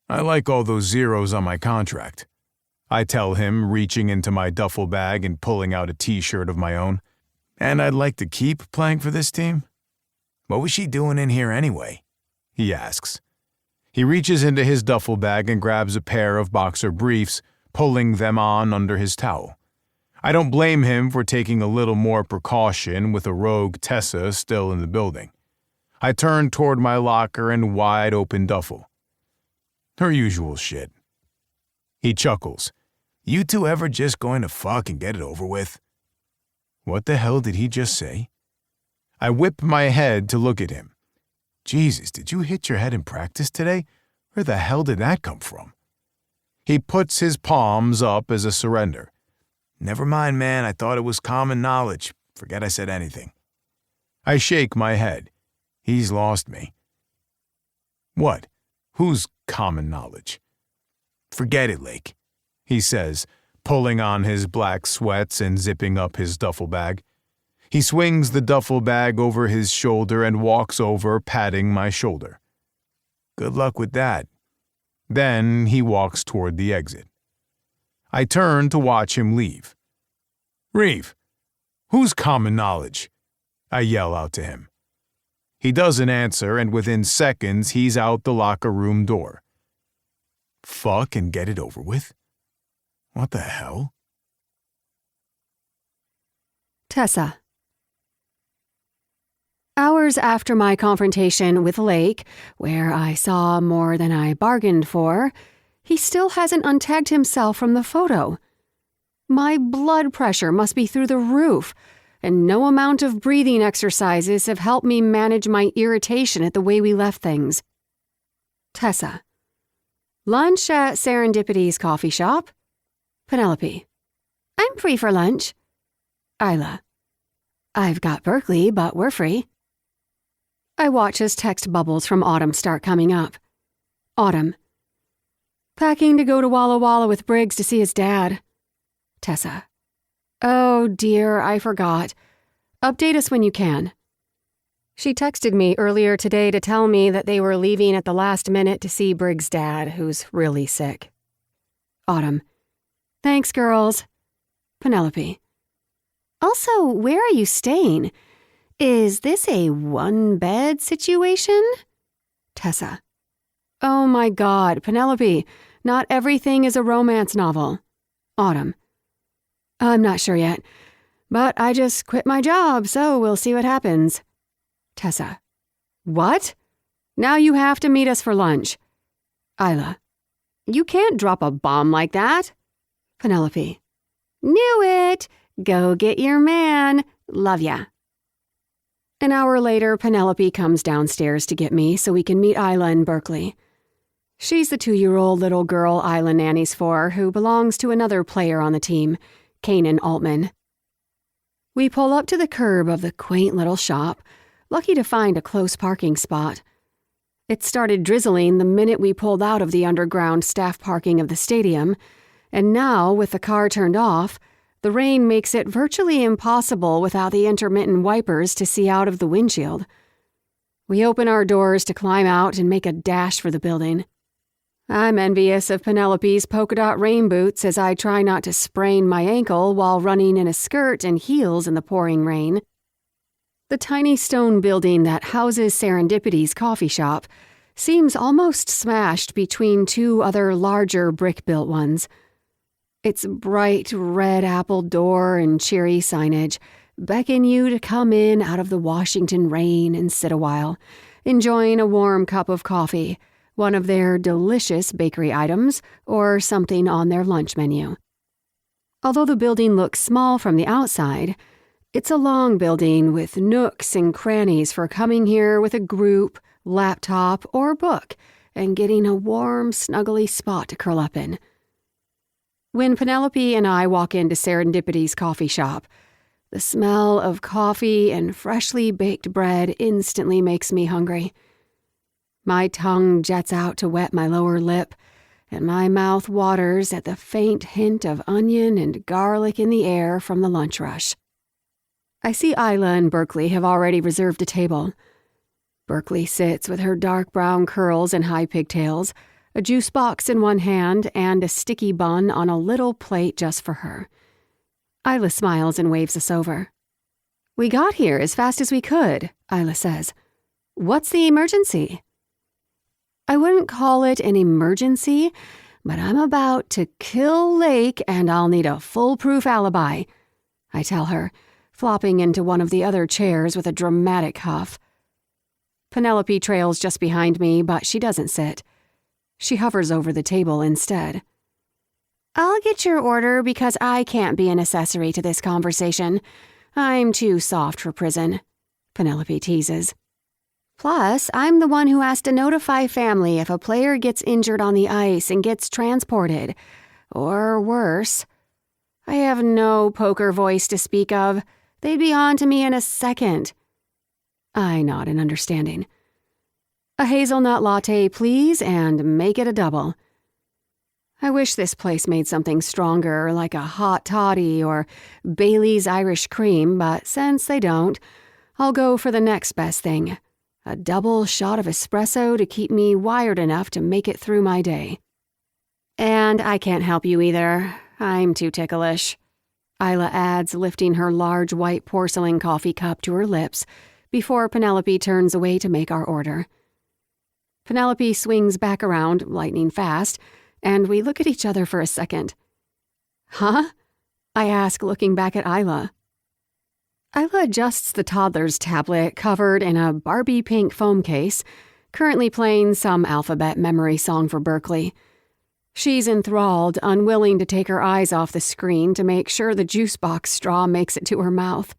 I like all those zeros on my contract, I tell him, reaching into my duffel bag and pulling out a t-shirt of my own. And I'd like to keep playing for this team. What was she doing in here anyway? He asks. He reaches into his duffel bag and grabs a pair of boxer briefs, pulling them on under his towel. I don't blame him for taking a little more precaution with a rogue Tessa still in the building. I turn toward my locker and wide open duffel. Her usual shit. He chuckles. You two ever just going to fuck and get it over with? What the hell did he just say? I whip my head to look at him. Jesus, did you hit your head in practice today? Where the hell did that come from? He puts his palms up as a surrender. Never mind, man, I thought it was common knowledge. Forget I said anything. I shake my head. He's lost me. What? Who's common knowledge? Forget it, Lake, he says, pulling on his black sweats and zipping up his duffel bag. He swings the duffel bag over his shoulder and walks over, patting my shoulder. Good luck with that. Then he walks toward the exit. I turn to watch him leave. Reeve, who's common knowledge? I yell out to him. He doesn't answer, and within seconds he's out the locker room door. Fuck and get it over with? What the hell? Tessa. Hours after my confrontation with Lake, where I saw more than I bargained for, he still hasn't untagged himself from the photo. My blood pressure must be through the roof, and no amount of breathing exercises have helped me manage my irritation at the way we left things. Tessa. Lunch at Serendipity's coffee shop. Penelope. I'm free for lunch. Isla. I've got Berkeley, but we're free. I watch as text bubbles from Autumn start coming up. Autumn. Packing to go to Walla Walla with Briggs to see his dad. Tessa. Oh dear, I forgot. Update us when you can. She texted me earlier today to tell me that they were leaving at the last minute to see Briggs' dad, who's really sick. Autumn. Thanks, girls. Penelope. Also, where are you staying? Is this a one-bed situation? Tessa. Oh my God, Penelope, not everything is a romance novel. Autumn. I'm not sure yet, but I just quit my job, so we'll see what happens. Tessa. What? Now you have to meet us for lunch. Isla. You can't drop a bomb like that. Penelope. Knew it. Go get your man. Love ya. An hour later, Penelope comes downstairs to get me so we can meet Isla in Berkeley. She's the 2-year-old little girl Isla nannies for who belongs to another player on the team, Kanan Altman. We pull up to the curb of the quaint little shop, lucky to find a close parking spot. It started drizzling the minute we pulled out of the underground staff parking of the stadium, and now, with the car turned off, the rain makes it virtually impossible without the intermittent wipers to see out of the windshield. We open our doors to climb out and make a dash for the building. I'm envious of Penelope's polka dot rain boots as I try not to sprain my ankle while running in a skirt and heels in the pouring rain. The tiny stone building that houses Serendipity's coffee shop seems almost smashed between 2 other larger brick-built ones. Its bright red apple door and cheery signage beckon you to come in out of the Washington rain and sit a while, enjoying a warm cup of coffee, one of their delicious bakery items, or something on their lunch menu. Although the building looks small from the outside, it's a long building with nooks and crannies for coming here with a group, laptop, or book and getting a warm, snuggly spot to curl up in. When Penelope and I walk into Serendipity's coffee shop, the smell of coffee and freshly baked bread instantly makes me hungry. My tongue jets out to wet my lower lip, and my mouth waters at the faint hint of onion and garlic in the air from the lunch rush. I see Isla and Berkeley have already reserved a table. Berkeley sits with her dark brown curls and high pigtails, a juice box in one hand and a sticky bun on a little plate just for her. Isla smiles and waves us over. We got here as fast as we could, Isla says. What's the emergency? I wouldn't call it an emergency, but I'm about to kill Lake and I'll need a foolproof alibi, I tell her, flopping into one of the other chairs with a dramatic huff. Penelope trails just behind me, but she doesn't sit. She hovers over the table instead. I'll get your order because I can't be an accessory to this conversation. I'm too soft for prison, Penelope teases. Plus, I'm the one who has to notify family if a player gets injured on the ice and gets transported. Or worse. I have no poker voice to speak of. They'd be on to me in a second. I nod in understanding. A hazelnut latte, please, and make it a double. I wish this place made something stronger, like a hot toddy or Bailey's Irish cream, but since they don't, I'll go for the next best thing, a double shot of espresso to keep me wired enough to make it through my day. And I can't help you either. I'm too ticklish, Isla adds, lifting her large white porcelain coffee cup to her lips before Penelope turns away to make our order. Penelope swings back around, lightning fast, and we look at each other for a second. Huh? I ask, looking back at Isla. Isla adjusts the toddler's tablet covered in a Barbie pink foam case, currently playing some alphabet memory song for Berkeley. She's enthralled, unwilling to take her eyes off the screen to make sure the juice box straw makes it to her mouth.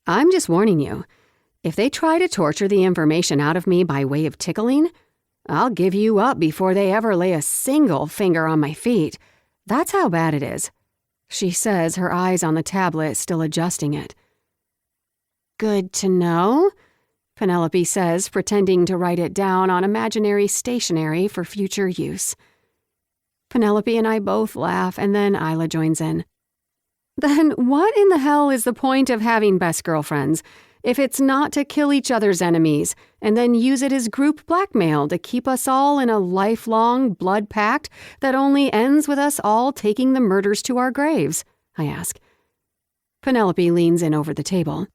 I'm just warning you. If they try to torture the information out of me by way of tickling, I'll give you up before they ever lay a single finger on my feet. That's how bad it is, she says, her eyes on the tablet, still adjusting it. Good to know, Penelope says, pretending to write it down on imaginary stationery for future use. Penelope and I both laugh, and then Isla joins in. Then what in the hell is the point of having best girlfriends? if it's not to kill each other's enemies and then use it as group blackmail to keep us all in a lifelong blood pact that only ends with us all taking the murders to our graves? I ask. Penelope leans in over the table.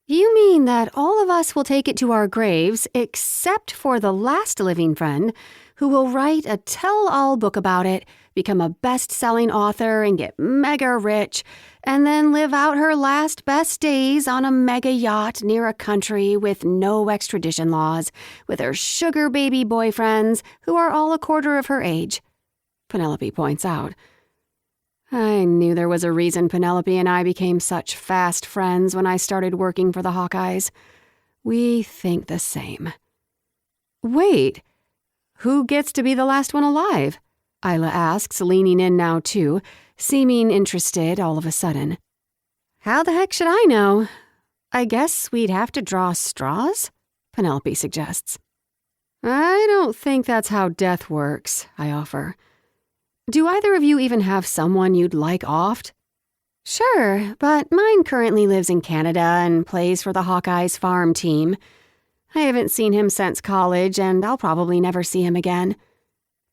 You mean that all of us will take it to our graves except for the last living friend who will write a tell-all book about it, become a best-selling author and get mega rich, and then live out her last best days on a mega yacht near a country with no extradition laws, with her sugar baby boyfriends who are all a quarter of her age? Penelope points out. I knew there was a reason Penelope and I became such fast friends when I started working for the Hawkeyes. We think the same. Wait, who gets to be the last one alive? Isla asks, leaning in now too, seeming interested all of a sudden. How the heck should I know? I guess we'd have to draw straws? Penelope suggests. I don't think that's how death works, I offer. Do either of you even have someone you'd like offed? Sure, but mine currently lives in Canada and plays for the Hawkeyes farm team. I haven't seen him since college, and I'll probably never see him again.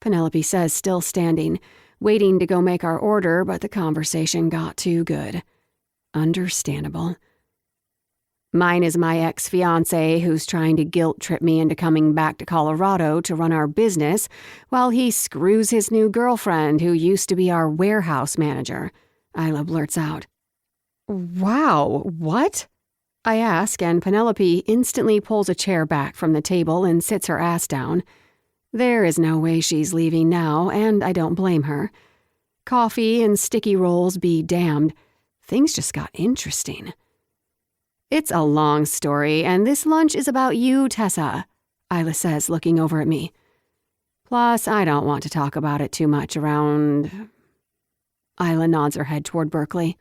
Penelope says, still standing, waiting to go make our order, but the conversation got too good. Understandable. Mine is my ex-fiancé who's trying to guilt-trip me into coming back to Colorado to run our business while he screws his new girlfriend who used to be our warehouse manager. Isla blurts out. Wow, what? I ask, and Penelope instantly pulls a chair back from the table and sits her ass down. There is no way she's leaving now, and I don't blame her. Coffee and sticky rolls be damned. Things just got interesting. It's a long story, and this lunch is about you, Tessa, Isla says, looking over at me. Plus, I don't want to talk about it too much around... Isla nods her head toward Berkeley.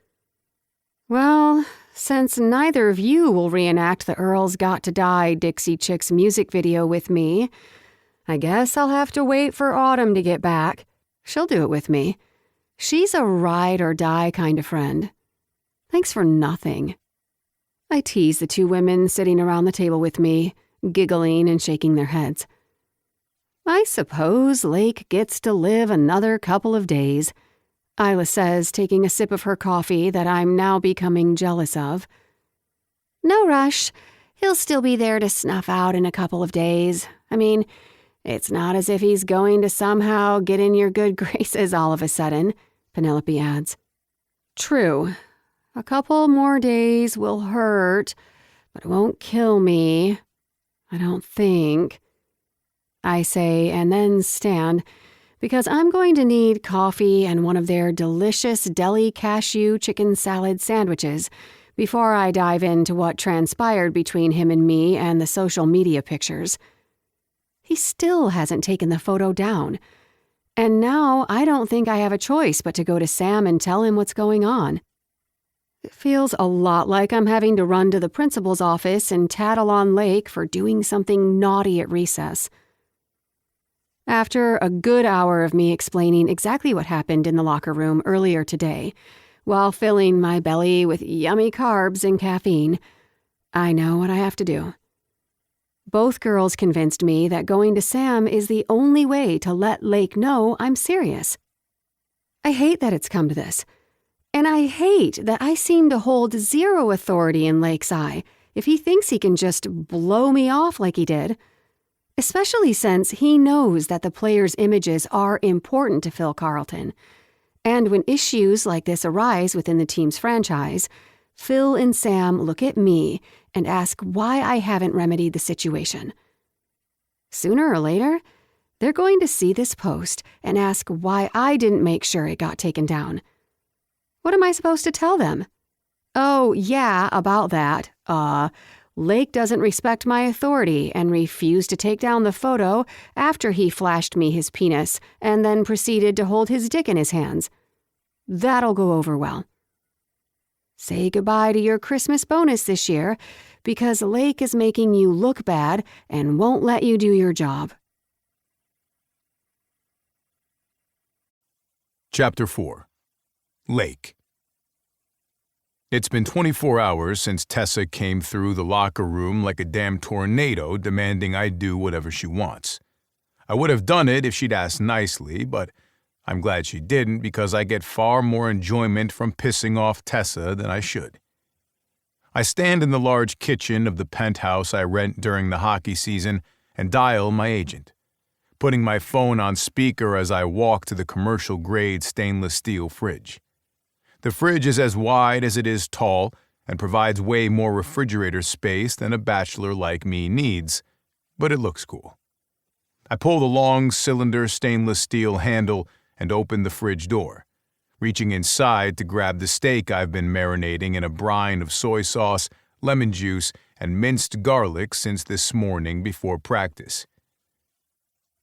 Well, since neither of you will reenact the Earl's Got to Die Dixie Chicks music video with me, I guess I'll have to wait for Autumn to get back. She'll do it with me. She's a ride-or-die kind of friend. Thanks for nothing. I tease the two women sitting around the table with me, giggling and shaking their heads. I suppose Lake gets to live another couple of days, Isla says, taking a sip of her coffee that I'm now becoming jealous of. No rush. He'll still be there to snuff out in a couple of days. I mean, it's not as if he's going to somehow get in your good graces all of a sudden, Penelope adds. True. A couple more days will hurt, but it won't kill me. I don't think. I say, and then stand, because I'm going to need coffee and one of their delicious deli cashew chicken salad sandwiches before I dive into what transpired between him and me and the social media pictures. He still hasn't taken the photo down, and now I don't think I have a choice but to go to Sam and tell him what's going on. It feels a lot like I'm having to run to the principal's office and tattle on Lake for doing something naughty at recess. After a good hour of me explaining exactly what happened in the locker room earlier today, while filling my belly with yummy carbs and caffeine, I know what I have to do. Both girls convinced me that going to Sam is the only way to let Lake know I'm serious. I hate that it's come to this. And I hate that I seem to hold zero authority in Lake's eye if he thinks he can just blow me off like he did. Especially since he knows that the players' images are important to Phil Carlton. And when issues like this arise within the team's franchise, Phil and Sam look at me and ask why I haven't remedied the situation. Sooner or later, they're going to see this post and ask why I didn't make sure it got taken down. What am I supposed to tell them? Oh, yeah, about that. Lake doesn't respect my authority and refused to take down the photo after he flashed me his penis and then proceeded to hold his dick in his hands. That'll go over well. Say goodbye to your Christmas bonus this year because Lake is making you look bad and won't let you do your job. Chapter 4. Lake. It's been 24 hours since Tessa came through the locker room like a damn tornado demanding I do whatever she wants. I would have done it if she'd asked nicely, but I'm glad she didn't because I get far more enjoyment from pissing off Tessa than I should. I stand in the large kitchen of the penthouse I rent during the hockey season and dial my agent, putting my phone on speaker as I walk to the commercial-grade stainless steel fridge. The fridge is as wide as it is tall and provides way more refrigerator space than a bachelor like me needs, but it looks cool. I pull the long cylinder stainless steel handle and open the fridge door, reaching inside to grab the steak I've been marinating in a brine of soy sauce, lemon juice, and minced garlic since this morning before practice.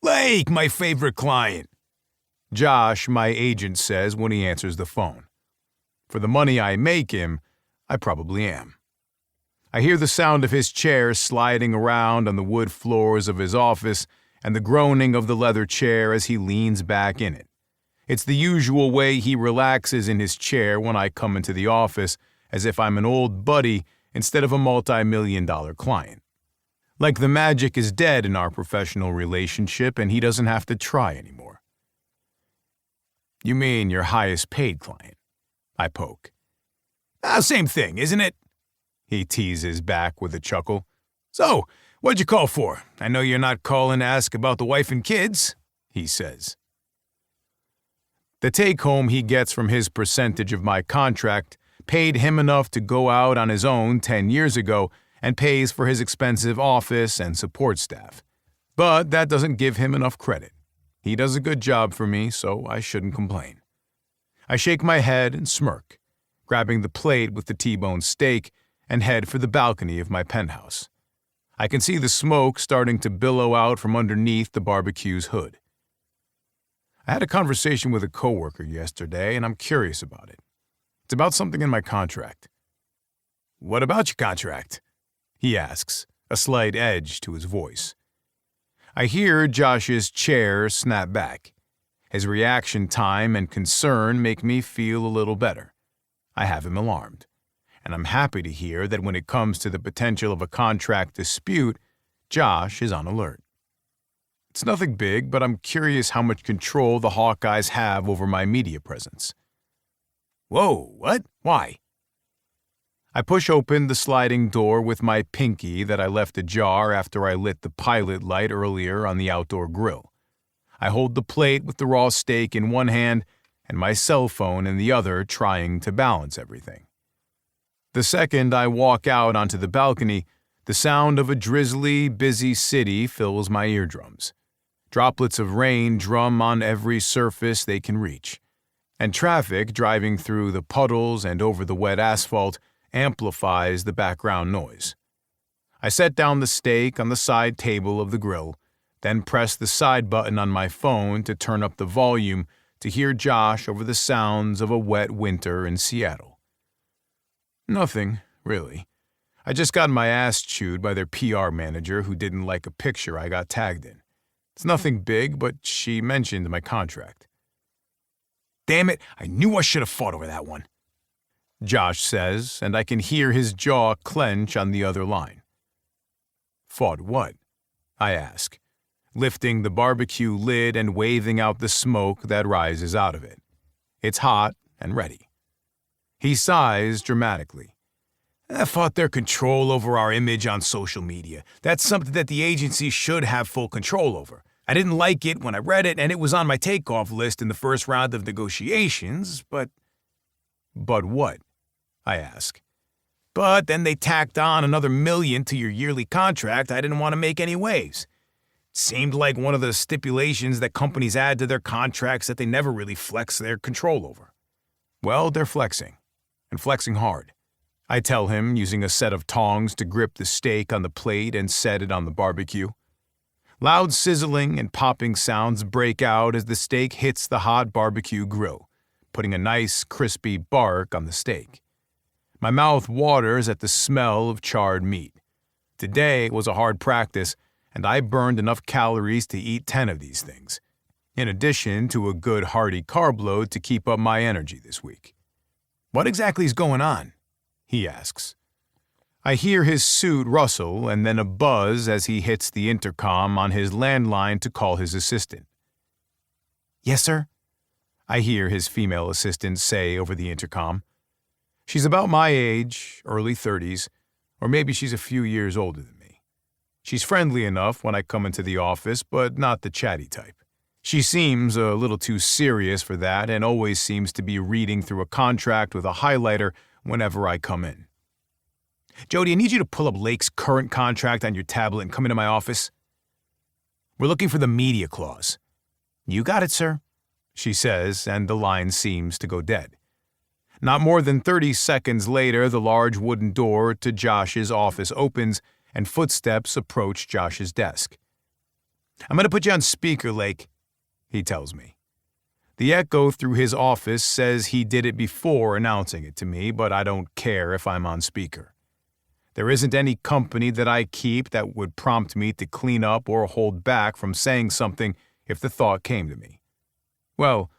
"Lake, my favorite client," Josh, my agent, says when he answers the phone. For the money I make him, I probably am. I hear the sound of his chair sliding around on the wood floors of his office and the groaning of the leather chair as he leans back in it. It's the usual way he relaxes in his chair when I come into the office, as if I'm an old buddy instead of a multi-million-dollar client. Like the magic is dead in our professional relationship and he doesn't have to try anymore. "You mean your highest paid client?" I poke. Same thing, isn't it?" He teases back with a chuckle. "So, what'd you call for? I know you're not calling to ask about the wife and kids," he says. The take-home he gets from his percentage of my contract paid him enough to go out on his own 10 years ago and pays for his expensive office and support staff. But that doesn't give him enough credit. He does a good job for me, so I shouldn't complain. I shake my head and smirk, grabbing the plate with the T-bone steak and head for the balcony of my penthouse. I can see the smoke starting to billow out from underneath the barbecue's hood. I had a conversation with a coworker yesterday, and I'm curious about it. It's about something in my contract. "What about your contract?" he asks, a slight edge to his voice. I hear Josh's chair snap back. His reaction time and concern make me feel a little better. I have him alarmed, and I'm happy to hear that when it comes to the potential of a contract dispute, Josh is on alert. It's nothing big, but I'm curious how much control the Hawkeyes have over my media presence. "Whoa, what? Why?" I push open the sliding door with my pinky that I left ajar after I lit the pilot light earlier on the outdoor grill. I hold the plate with the raw steak in one hand and my cell phone in the other, trying to balance everything. The second I walk out onto the balcony, the sound of a drizzly, busy city fills my eardrums. Droplets of rain drum on every surface they can reach, and traffic driving through the puddles and over the wet asphalt amplifies the background noise. I set down the steak on the side table of the grill, then press the side button on my phone to turn up the volume to hear Josh over the sounds of a wet winter in Seattle. Nothing, really. I just got my ass chewed by their PR manager who didn't like a picture I got tagged in. It's nothing big, but she mentioned my contract. "Damn it, I knew I should have fought over that one," Josh says, and I can hear his jaw clench on the other line. "Fought what?" I ask, lifting the barbecue lid and waving out the smoke that rises out of it. It's hot and ready. He sighs dramatically. "I fought their control over our image on social media. That's something that the agency should have full control over. I didn't like it when I read it, and it was on my takeoff list in the first round of negotiations, but..." "But what?" I ask. "But then they tacked on another $1 million to your yearly contract I didn't want to make any waves. Seemed like one of the stipulations that companies add to their contracts that they never really flex their control over." "Well, they're flexing, and flexing hard," I tell him, using a set of tongs to grip the steak on the plate and set it on the barbecue. Loud sizzling and popping sounds break out as the steak hits the hot barbecue grill, putting a nice, crispy bark on the steak. My mouth waters at the smell of charred meat. Today was a hard practice, and I burned enough calories to eat 10 of these things, in addition to a good hearty carb load to keep up my energy this week. "What exactly is going on?" he asks. I hear his suit rustle and then a buzz as he hits the intercom on his landline to call his assistant. Yes, sir? I hear his female assistant say over the intercom. She's about my age, early 30s, or maybe she's a few years older than me. She's friendly enough when I come into the office, but not the chatty type. She seems a little too serious for that and always seems to be reading through a contract with a highlighter whenever I come in. Jody, I need you to pull up Lake's current contract on your tablet and come into my office. We're looking for the media clause. You got it, sir, she says, and the line seems to go dead. Not more than 30 seconds later, the large wooden door to Josh's office opens and footsteps approach Josh's desk. I'm going to put you on speaker, Lake, he tells me. The echo through his office says he did it before announcing it to me, but I don't care if I'm on speaker. There isn't any company that I keep that would prompt me to clean up or hold back from saying something if the thought came to me. Well,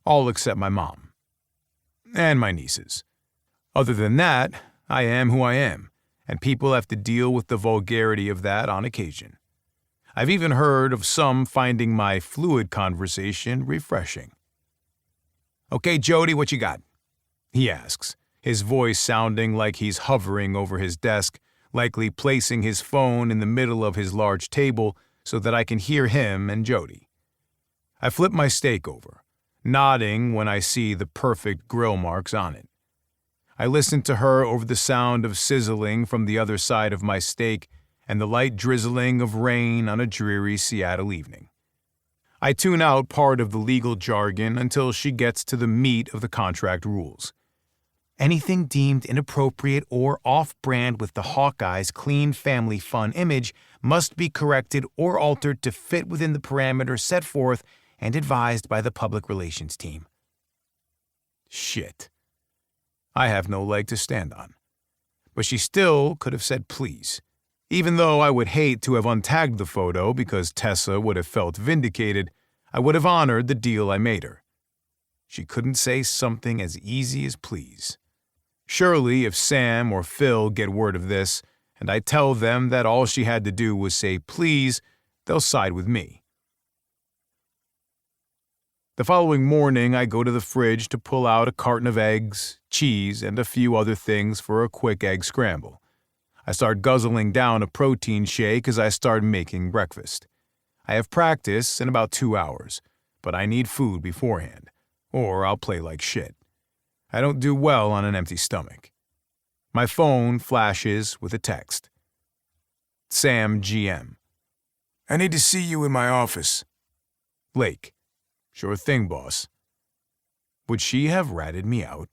all except my mom. And my nieces. Other than that, I am who I am, and people have to deal with the vulgarity of that on occasion. I've even heard of some finding my fluid conversation refreshing. Okay, Jody, what you got? He asks, his voice sounding like he's hovering over his desk, likely placing his phone in the middle of his large table so that I can hear him and Jody. I flip my steak over, nodding when I see the perfect grill marks on it. I listen to her over the sound of sizzling from the other side of my steak and the light drizzling of rain on a dreary Seattle evening. I tune out part of the legal jargon until she gets to the meat of the contract rules. Anything deemed inappropriate or off-brand with the Hawkeyes' clean family fun image must be corrected or altered to fit within the parameters set forth and advised by the public relations team. Shit. I have no leg to stand on. But she still could have said please, even though I would hate to have untagged the photo because Tessa would have felt vindicated. I would have honored the deal I made her. She couldn't say something as easy as please. Surely if Sam or Phil get word of this, and I tell them that all she had to do was say please, they'll side with me. The following morning, I go to the fridge to pull out a carton of eggs, cheese, and a few other things for a quick egg scramble. I start guzzling down a protein shake as I start making breakfast. I have practice in about 2 hours, but I need food beforehand, or I'll play like shit. I don't do well on an empty stomach. My phone flashes with a text. Sam GM. I need to see you in my office. Lake. Sure thing, boss. Would she have ratted me out?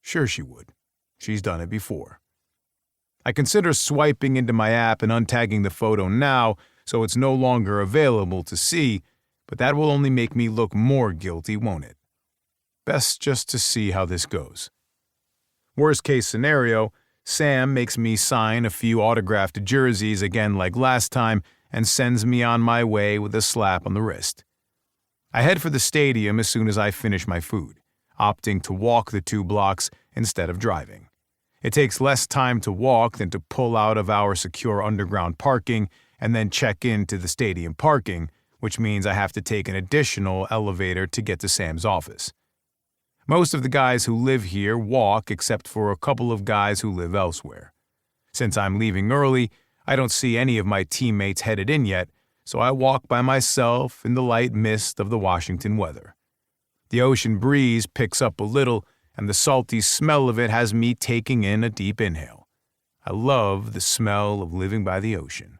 Sure she would. She's done it before. I consider swiping into my app and untagging the photo now so it's no longer available to see, but that will only make me look more guilty, won't it? Best just to see how this goes. Worst case scenario, Sam makes me sign a few autographed jerseys again like last time and sends me on my way with a slap on the wrist. I head for the stadium as soon as I finish my food, opting to walk the 2 blocks instead of driving. It takes less time to walk than to pull out of our secure underground parking and then check into the stadium parking, which means I have to take an additional elevator to get to Sam's office. Most of the guys who live here walk except for a couple of guys who live elsewhere. Since I'm leaving early, I don't see any of my teammates headed in yet, so I walk by myself in the light mist of the Washington weather. The ocean breeze picks up a little, and the salty smell of it has me taking in a deep inhale. I love the smell of living by the ocean.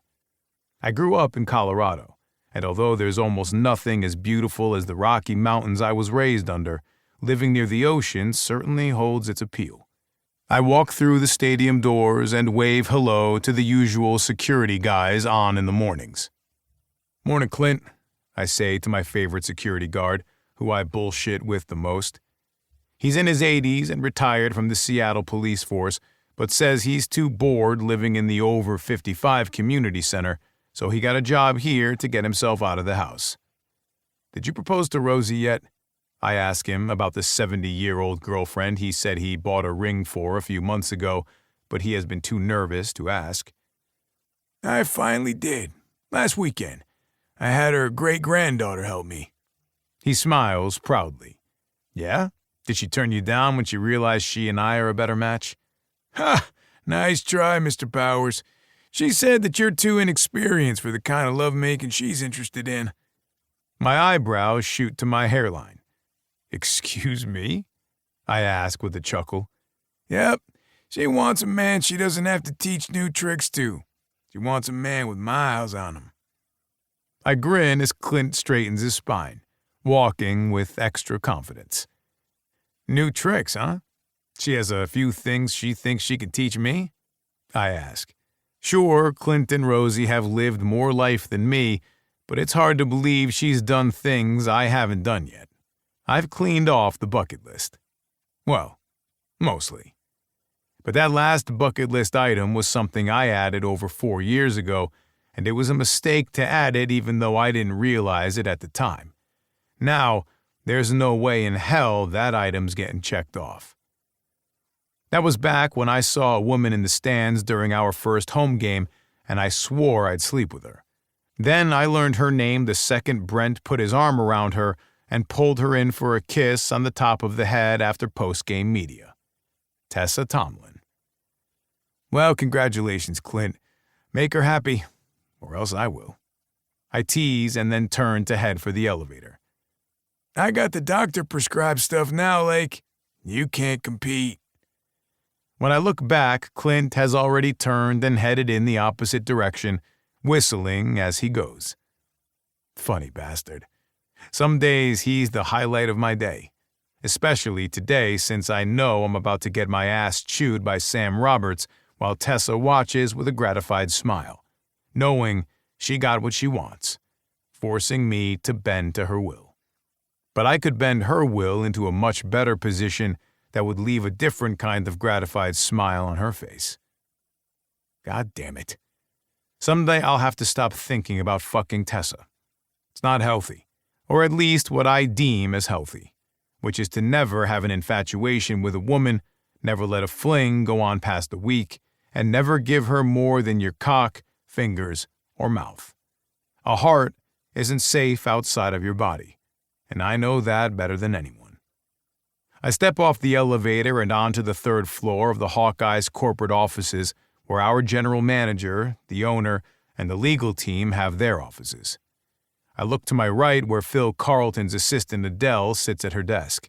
I grew up in Colorado, and although there's almost nothing as beautiful as the Rocky Mountains I was raised under, living near the ocean certainly holds its appeal. I walk through the stadium doors and wave hello to the usual security guys on in the mornings. Morning, Clint, I say to my favorite security guard, who I bullshit with the most. He's in his 80s and retired from the Seattle police force, but says he's too bored living in the over 55 community center, so he got a job here to get himself out of the house. Did you propose to Rosie yet? I ask him about the 70-year-old girlfriend he said he bought a ring for a few months ago, but he has been too nervous to ask. I finally did. Last weekend. I had her great-granddaughter help me. He smiles proudly. Yeah? Did she turn you down when she realized she and I are a better match? Ha! Nice try, Mr. Powers. She said that you're too inexperienced for the kind of lovemaking she's interested in. My eyebrows shoot to my hairline. Excuse me? I ask with a chuckle. Yep. She wants a man she doesn't have to teach new tricks to. She wants a man with miles on him. I grin as Clint straightens his spine, walking with extra confidence. New tricks, huh? She has a few things she thinks she could teach me? I ask. Sure, Clint and Rosie have lived more life than me, but it's hard to believe she's done things I haven't done yet. I've cleaned off the bucket list. Well, mostly. But that last bucket list item was something I added over 4 years ago, and it was a mistake to add it even though I didn't realize it at the time. Now, there's no way in hell that item's getting checked off. That was back when I saw a woman in the stands during our first home game, and I swore I'd sleep with her. Then I learned her name the second Brent put his arm around her and pulled her in for a kiss on the top of the head after post-game media. Tessa Tomlin. Well, congratulations, Clint. Make her happy, or else I will. I tease and then turn to head for the elevator. I got the doctor prescribed stuff now, Lake. You can't compete. When I look back, Clint has already turned and headed in the opposite direction, whistling as he goes. Funny bastard. Some days he's the highlight of my day, especially today since I know I'm about to get my ass chewed by Sam Roberts while Tessa watches with a gratified smile, knowing she got what she wants, forcing me to bend to her will. But I could bend her will into a much better position that would leave a different kind of gratified smile on her face. God damn it. Someday I'll have to stop thinking about fucking Tessa. It's not healthy, or at least what I deem as healthy, which is to never have an infatuation with a woman, never let a fling go on past a week, and never give her more than your cock, fingers, or mouth. A heart isn't safe outside of your body, and I know that better than anyone. I step off the elevator and onto the 3rd floor of the Hawkeyes corporate offices where our general manager, the owner, and the legal team have their offices. I look to my right where Phil Carlton's assistant Adele sits at her desk.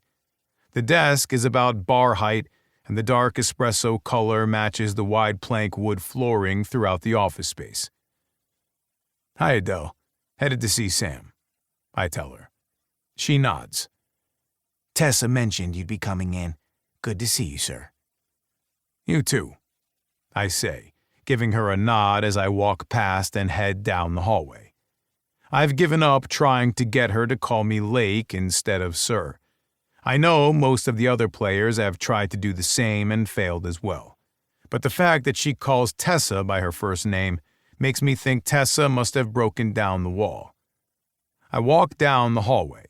The desk is about bar height, and the dark espresso color matches the wide plank wood flooring throughout the office space. Hi, Adele. Headed to see Sam, I tell her. She nods. Tessa mentioned you'd be coming in. Good to see you, sir. You too, I say, giving her a nod as I walk past and head down the hallway. I've given up trying to get her to call me Lake instead of Sir. I know most of the other players have tried to do the same and failed as well. But the fact that she calls Tessa by her first name makes me think Tessa must have broken down the wall. I walk down the hallway.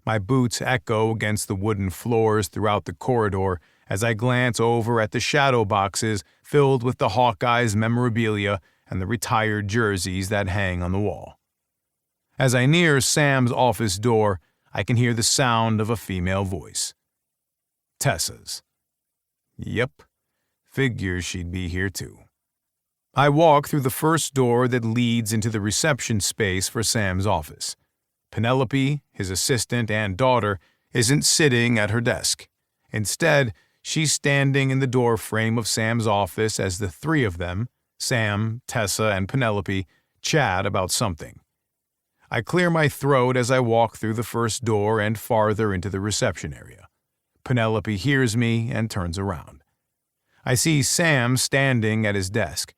My boots echo against the wooden floors throughout the corridor as I glance over at the shadow boxes filled with the Hawkeyes memorabilia and the retired jerseys that hang on the wall. As I near Sam's office door, I can hear the sound of a female voice. Tessa's. Yep, figures she'd be here too. I walk through the first door that leads into the reception space for Sam's office. Penelope, his assistant and daughter, isn't sitting at her desk. Instead, she's standing in the door frame of Sam's office as the 3 of them, Sam, Tessa, and Penelope, chat about something. I clear my throat as I walk through the first door and farther into the reception area. Penelope hears me and turns around. I see Sam standing at his desk,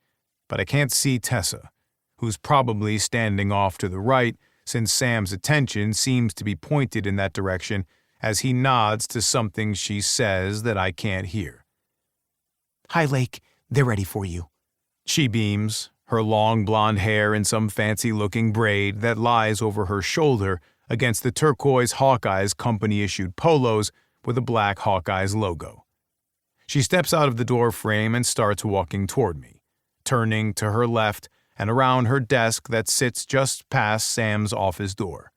but I can't see Tessa, who's probably standing off to the right since Sam's attention seems to be pointed in that direction as he nods to something she says that I can't hear. Hi, Lake. They're ready for you. She beams, her long blonde hair in some fancy-looking braid that lies over her shoulder against the turquoise Hawkeyes company-issued polos with a black Hawkeyes logo. She steps out of the door frame and starts walking toward me, turning to her left and around her desk that sits just past Sam's office door.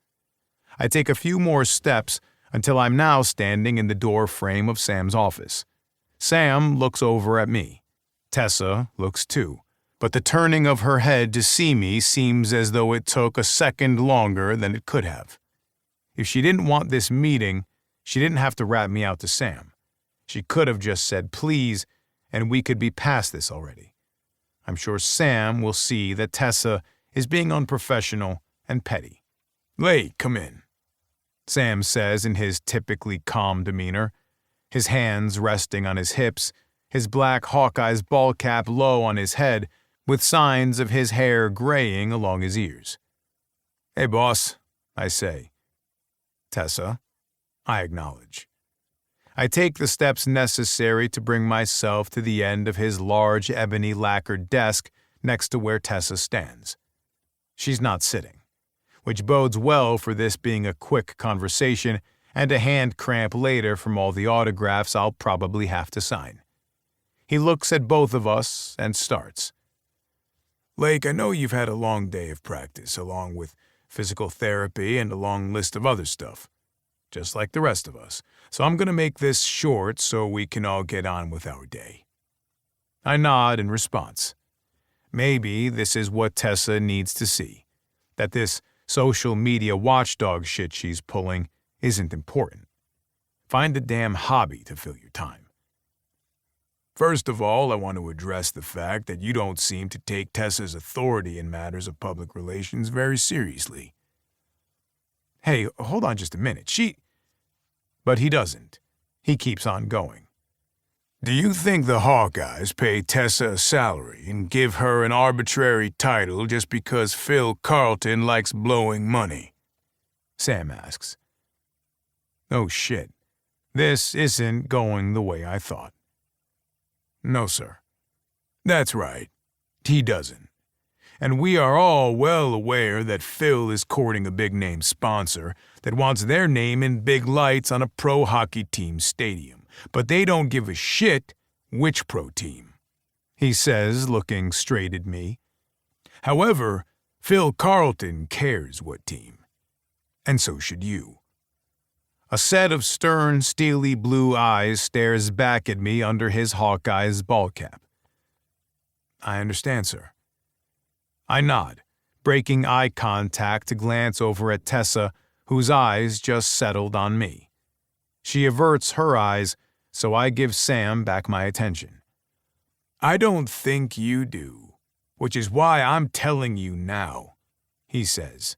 I take a few more steps until I'm now standing in the door frame of Sam's office. Sam looks over at me. Tessa looks too, but the turning of her head to see me seems as though it took a second longer than it could have. If she didn't want this meeting, she didn't have to rat me out to Sam. She could have just said please, and we could be past this already. I'm sure Sam will see that Tessa is being unprofessional and petty. Lay, come in. Sam says in his typically calm demeanor, his hands resting on his hips, his black Hawkeye's ball cap low on his head, with signs of his hair graying along his ears. Hey, boss, I say. Tessa, I acknowledge. I take the steps necessary to bring myself to the end of his large ebony lacquered desk next to where Tessa stands. She's not sitting, which bodes well for this being a quick conversation and a hand cramp later from all the autographs I'll probably have to sign. He looks at both of us and starts. Lake, I know you've had a long day of practice, along with physical therapy and a long list of other stuff, just like the rest of us. So I'm going to make this short so we can all get on with our day. I nod in response. Maybe this is what Tessa needs to see, that this social media watchdog shit she's pulling isn't important. Find a damn hobby to fill your time. First of all, I want to address the fact that you don't seem to take Tessa's authority in matters of public relations very seriously. Hey, hold on just a minute. But he doesn't. He keeps on going. Do you think the Hawkeyes pay Tessa a salary and give her an arbitrary title just because Phil Carlton likes blowing money? Sam asks. Oh shit. This isn't going the way I thought. No, sir. That's right. He doesn't. And we are all well aware that Phil is courting a big-name sponsor that wants their name in big lights on a pro hockey team stadium. But they don't give a shit which pro team, he says, looking straight at me. However, Phil Carlton cares what team. And so should you. A set of stern, steely blue eyes stares back at me under his Hawkeye's ball cap. I understand, sir. I nod, breaking eye contact to glance over at Tessa, whose eyes just settled on me. She averts her eyes, so I give Sam back my attention. I don't think you do, which is why I'm telling you now, he says.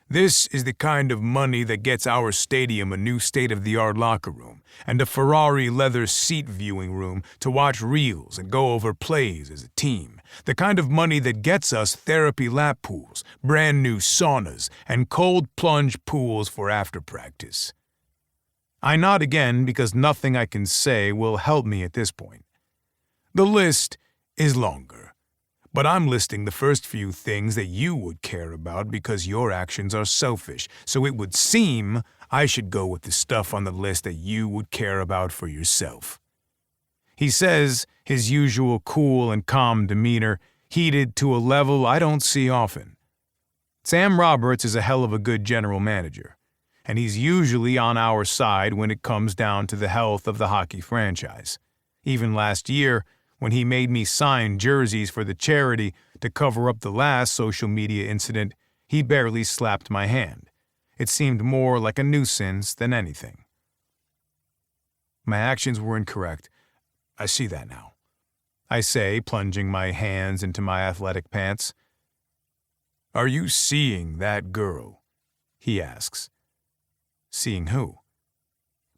This is the kind of money that gets our stadium a new state-of-the-art locker room and a Ferrari leather seat viewing room to watch reels and go over plays as a team. The kind of money that gets us therapy lap pools, brand new saunas, and cold plunge pools for after practice. I nod again because nothing I can say will help me at this point. The list is longer. But I'm listing the first few things that you would care about because your actions are selfish, so it would seem I should go with the stuff on the list that you would care about for yourself. He says, his usual cool and calm demeanor heated to a level I don't see often. Sam Roberts is a hell of a good general manager, and he's usually on our side when it comes down to the health of the hockey franchise. Even last year, when he made me sign jerseys for the charity to cover up the last social media incident, he barely slapped my hand. It seemed more like a nuisance than anything. My actions were incorrect. I see that now, I say, plunging my hands into my athletic pants. Are you seeing that girl? He asks. Seeing who?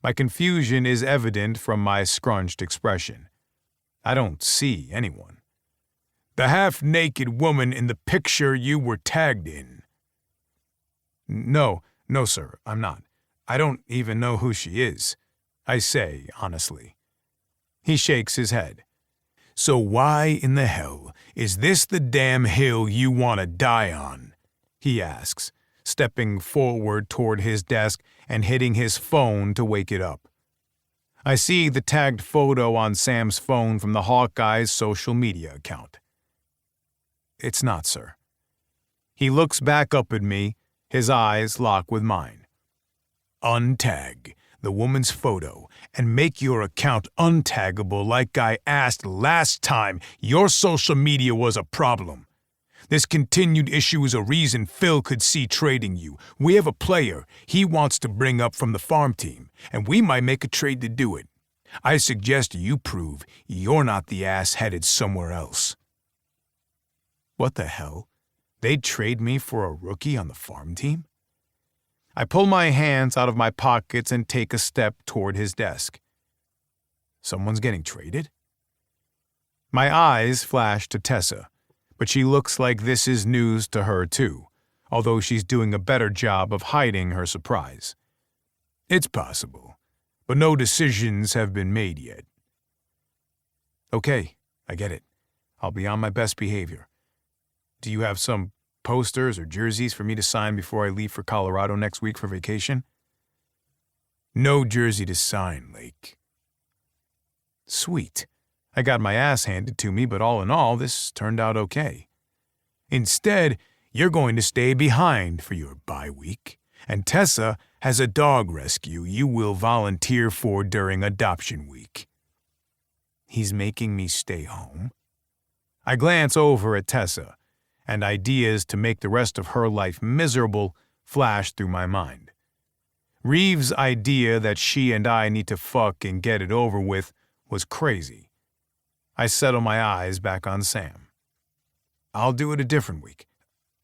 My confusion is evident from my scrunched expression. I don't see anyone. The half-naked woman in the picture you were tagged in. No, sir, I'm not. I don't even know who she is, I say honestly. He shakes his head. So why in the hell is this the damn hill you want to die on? He asks, stepping forward toward his desk and hitting his phone to wake it up. I see the tagged photo on Sam's phone from the Hawkeye's social media account. It's not, sir. He looks back up at me, his eyes lock with mine. Untag the woman's photo and make your account untaggable like I asked last time your social media was a problem. This continued issue is a reason Phil could see trading you. We have a player he wants to bring up from the farm team, and we might make a trade to do it. I suggest you prove you're not the ass headed somewhere else. What the hell? They'd trade me for a rookie on the farm team? I pull my hands out of my pockets and take a step toward his desk. Someone's getting traded? My eyes flash to Tessa, but she looks like this is news to her too, although she's doing a better job of hiding her surprise. It's possible, but no decisions have been made yet. Okay, I get it. I'll be on my best behavior. Do you have some posters or jerseys for me to sign before I leave for Colorado next week for vacation? No jersey to sign, Lake. Sweet. I got my ass handed to me, but all in all, this turned out okay. Instead, you're going to stay behind for your bye week, and Tessa has a dog rescue you will volunteer for during adoption week. He's making me stay home? I glance over at Tessa, and ideas to make the rest of her life miserable flash through my mind. Reeves' idea that she and I need to fuck and get it over with was crazy. I settle my eyes back on Sam. I'll do it a different week.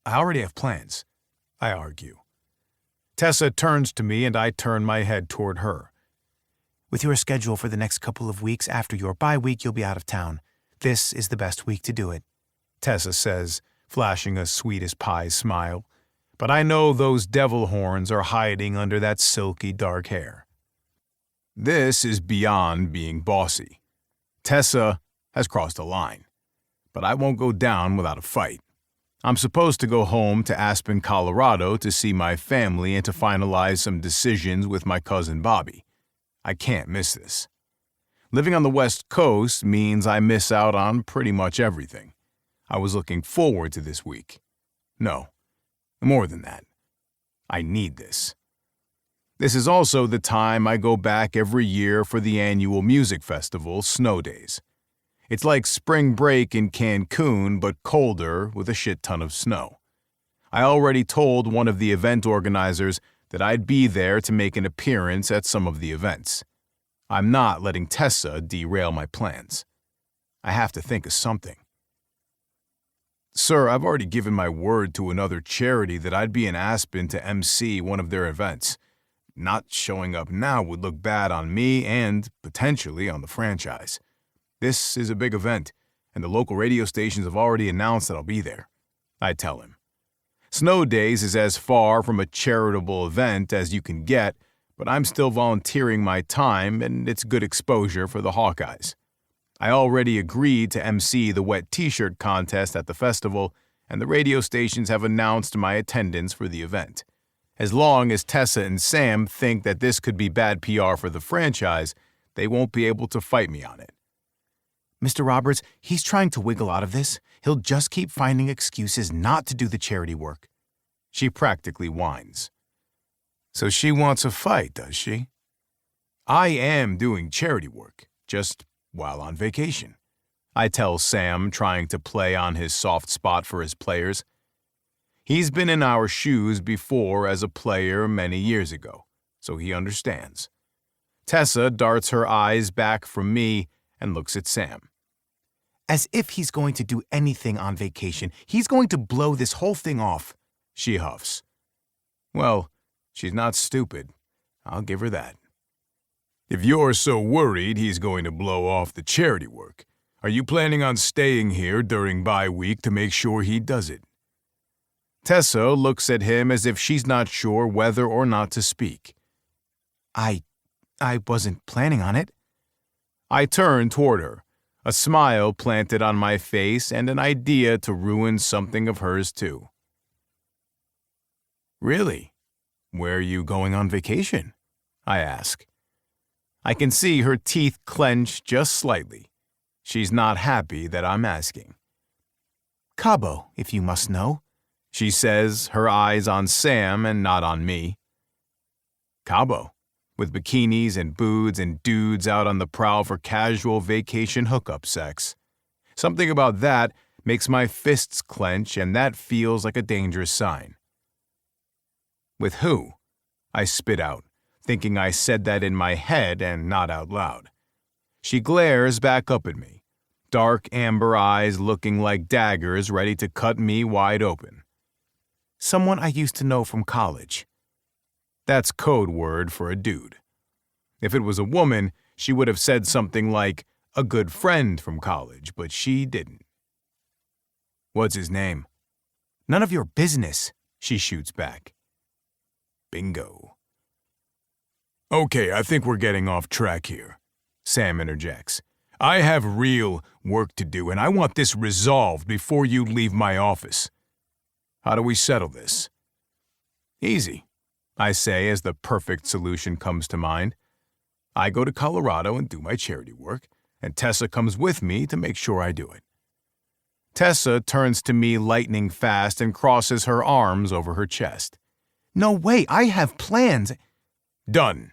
I already have plans, I argue. Tessa turns to me and I turn my head toward her. With your schedule for the next couple of weeks after your bye week, you'll be out of town. This is the best week to do it, Tessa says, flashing a sweet-as-pie smile, but I know those devil horns are hiding under that silky dark hair. This is beyond being bossy. Tessa has crossed a line, but I won't go down without a fight. I'm supposed to go home to Aspen, Colorado to see my family and to finalize some decisions with my cousin Bobby. I can't miss this. Living on the West Coast means I miss out on pretty much everything. I was looking forward to this week. No, more than that. I need this. This is also the time I go back every year for the annual music festival, Snow Days. It's like spring break in Cancun, but colder with a shit ton of snow. I already told one of the event organizers that I'd be there to make an appearance at some of the events. I'm not letting Tessa derail my plans. I have to think of something. Sir, I've already given my word to another charity that I'd be in Aspen to MC one of their events. Not showing up now would look bad on me and, potentially, on the franchise. This is a big event, and the local radio stations have already announced that I'll be there. I tell him. Snow Days is as far from a charitable event as you can get, but I'm still volunteering my time, and it's good exposure for the Hawkeyes. I already agreed to MC the wet t-shirt contest at the festival, and the radio stations have announced my attendance for the event. As long as Tessa and Sam think that this could be bad PR for the franchise, they won't be able to fight me on it. Mr. Roberts, he's trying to wiggle out of this. He'll just keep finding excuses not to do the charity work. She practically whines. So she wants a fight, does she? I am doing charity work, just while on vacation. I tell Sam, trying to play on his soft spot for his players. He's been in our shoes before as a player many years ago, so he understands. Tessa darts her eyes back from me and looks at Sam. As if he's going to do anything on vacation. He's going to blow this whole thing off, she huffs. Well, she's not stupid. I'll give her that. If you're so worried he's going to blow off the charity work, are you planning on staying here during bye week to make sure he does it? Tessa looks at him as if she's not sure whether or not to speak. I wasn't planning on it. I turn toward her, a smile planted on my face and an idea to ruin something of hers too. Really? Where are you going on vacation? I ask. I can see her teeth clench just slightly. She's not happy that I'm asking. Cabo, if you must know, she says, her eyes on Sam and not on me. Cabo, with bikinis and boots and dudes out on the prowl for casual vacation hookup sex. Something about that makes my fists clench, and that feels like a dangerous sign. With who? I spit out, thinking I said that in my head and not out loud. She glares back up at me, dark amber eyes looking like daggers ready to cut me wide open. Someone I used to know from college. That's code word for a dude. If it was a woman, she would have said something like, a good friend from college, but she didn't. What's his name? None of your business, she shoots back. Bingo. Okay, I think we're getting off track here, Sam interjects. I have real work to do, and I want this resolved before you leave my office. How do we settle this? Easy, I say as the perfect solution comes to mind. I go to Colorado and do my charity work, and Tessa comes with me to make sure I do it. Tessa turns to me lightning fast and crosses her arms over her chest. No way, I have plans. Done,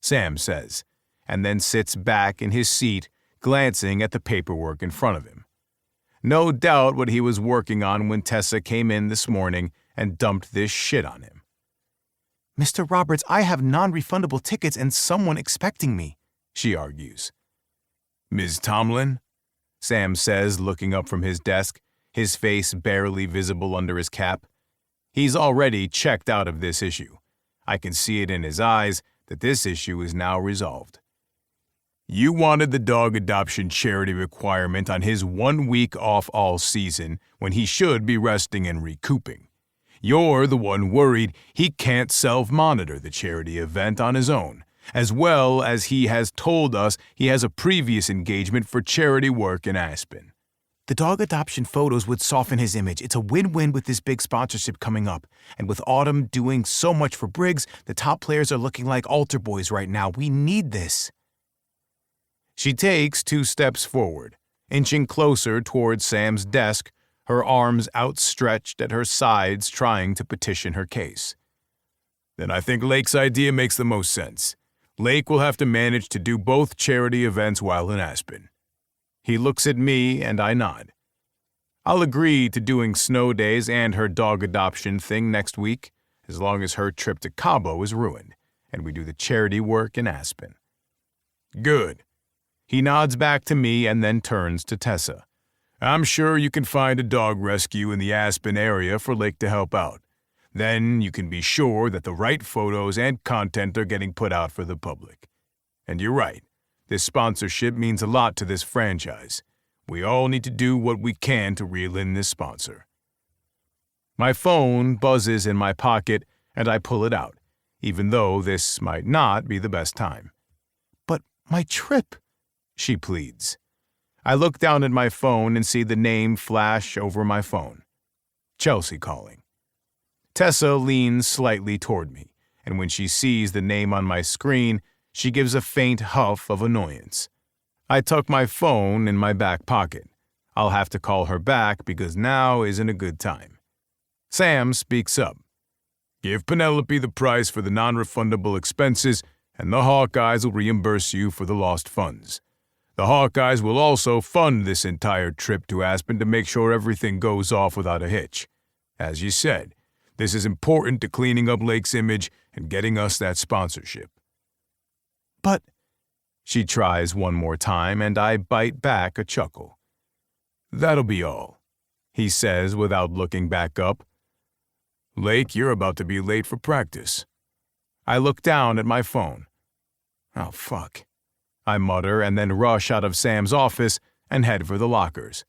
Sam says, and then sits back in his seat, glancing at the paperwork in front of him. No doubt what he was working on when Tessa came in this morning and dumped this shit on him. Mr. Roberts, I have non-refundable tickets and someone expecting me, she argues. Ms. Tomlin? Sam says, looking up from his desk, his face barely visible under his cap. He's already checked out of this issue. I can see it in his eyes that this issue is now resolved. You wanted the dog adoption charity requirement on his 1 week off all season when he should be resting and recouping. You're the one worried he can't self-monitor the charity event on his own, as well as he has told us he has a previous engagement for charity work in Aspen. The dog adoption photos would soften his image. It's a win-win with this big sponsorship coming up. And with Autumn doing so much for Briggs, the top players are looking like altar boys right now. We need this. She takes 2 steps forward, inching closer towards Sam's desk, her arms outstretched at her sides trying to petition her case. Then I think Lake's idea makes the most sense. Lake will have to manage to do both charity events while in Aspen. He looks at me and I nod. I'll agree to doing snow days and her dog adoption thing next week, as long as her trip to Cabo is ruined, and we do the charity work in Aspen. Good. He nods back to me and then turns to Tessa. I'm sure you can find a dog rescue in the Aspen area for Lake to help out. Then you can be sure that the right photos and content are getting put out for the public. And you're right. This sponsorship means a lot to this franchise. We all need to do what we can to reel in this sponsor. My phone buzzes in my pocket and I pull it out, even though this might not be the best time. But my trip, she pleads. I look down at my phone and see the name flash over my phone. Chelsea calling. Tessa leans slightly toward me, and when she sees the name on my screen, she gives a faint huff of annoyance. I tuck my phone in my back pocket. I'll have to call her back because now isn't a good time. Sam speaks up. Give Penelope the price for the non-refundable expenses, and the Hawkeyes will reimburse you for the lost funds. The Hawkeyes will also fund this entire trip to Aspen to make sure everything goes off without a hitch. As you said, this is important to cleaning up Lake's image and getting us that sponsorship. But, she tries one more time, and I bite back a chuckle. That'll be all, he says without looking back up. Lake, you're about to be late for practice. I look down at my phone. Oh, fuck. I mutter and then rush out of Sam's office and head for the lockers.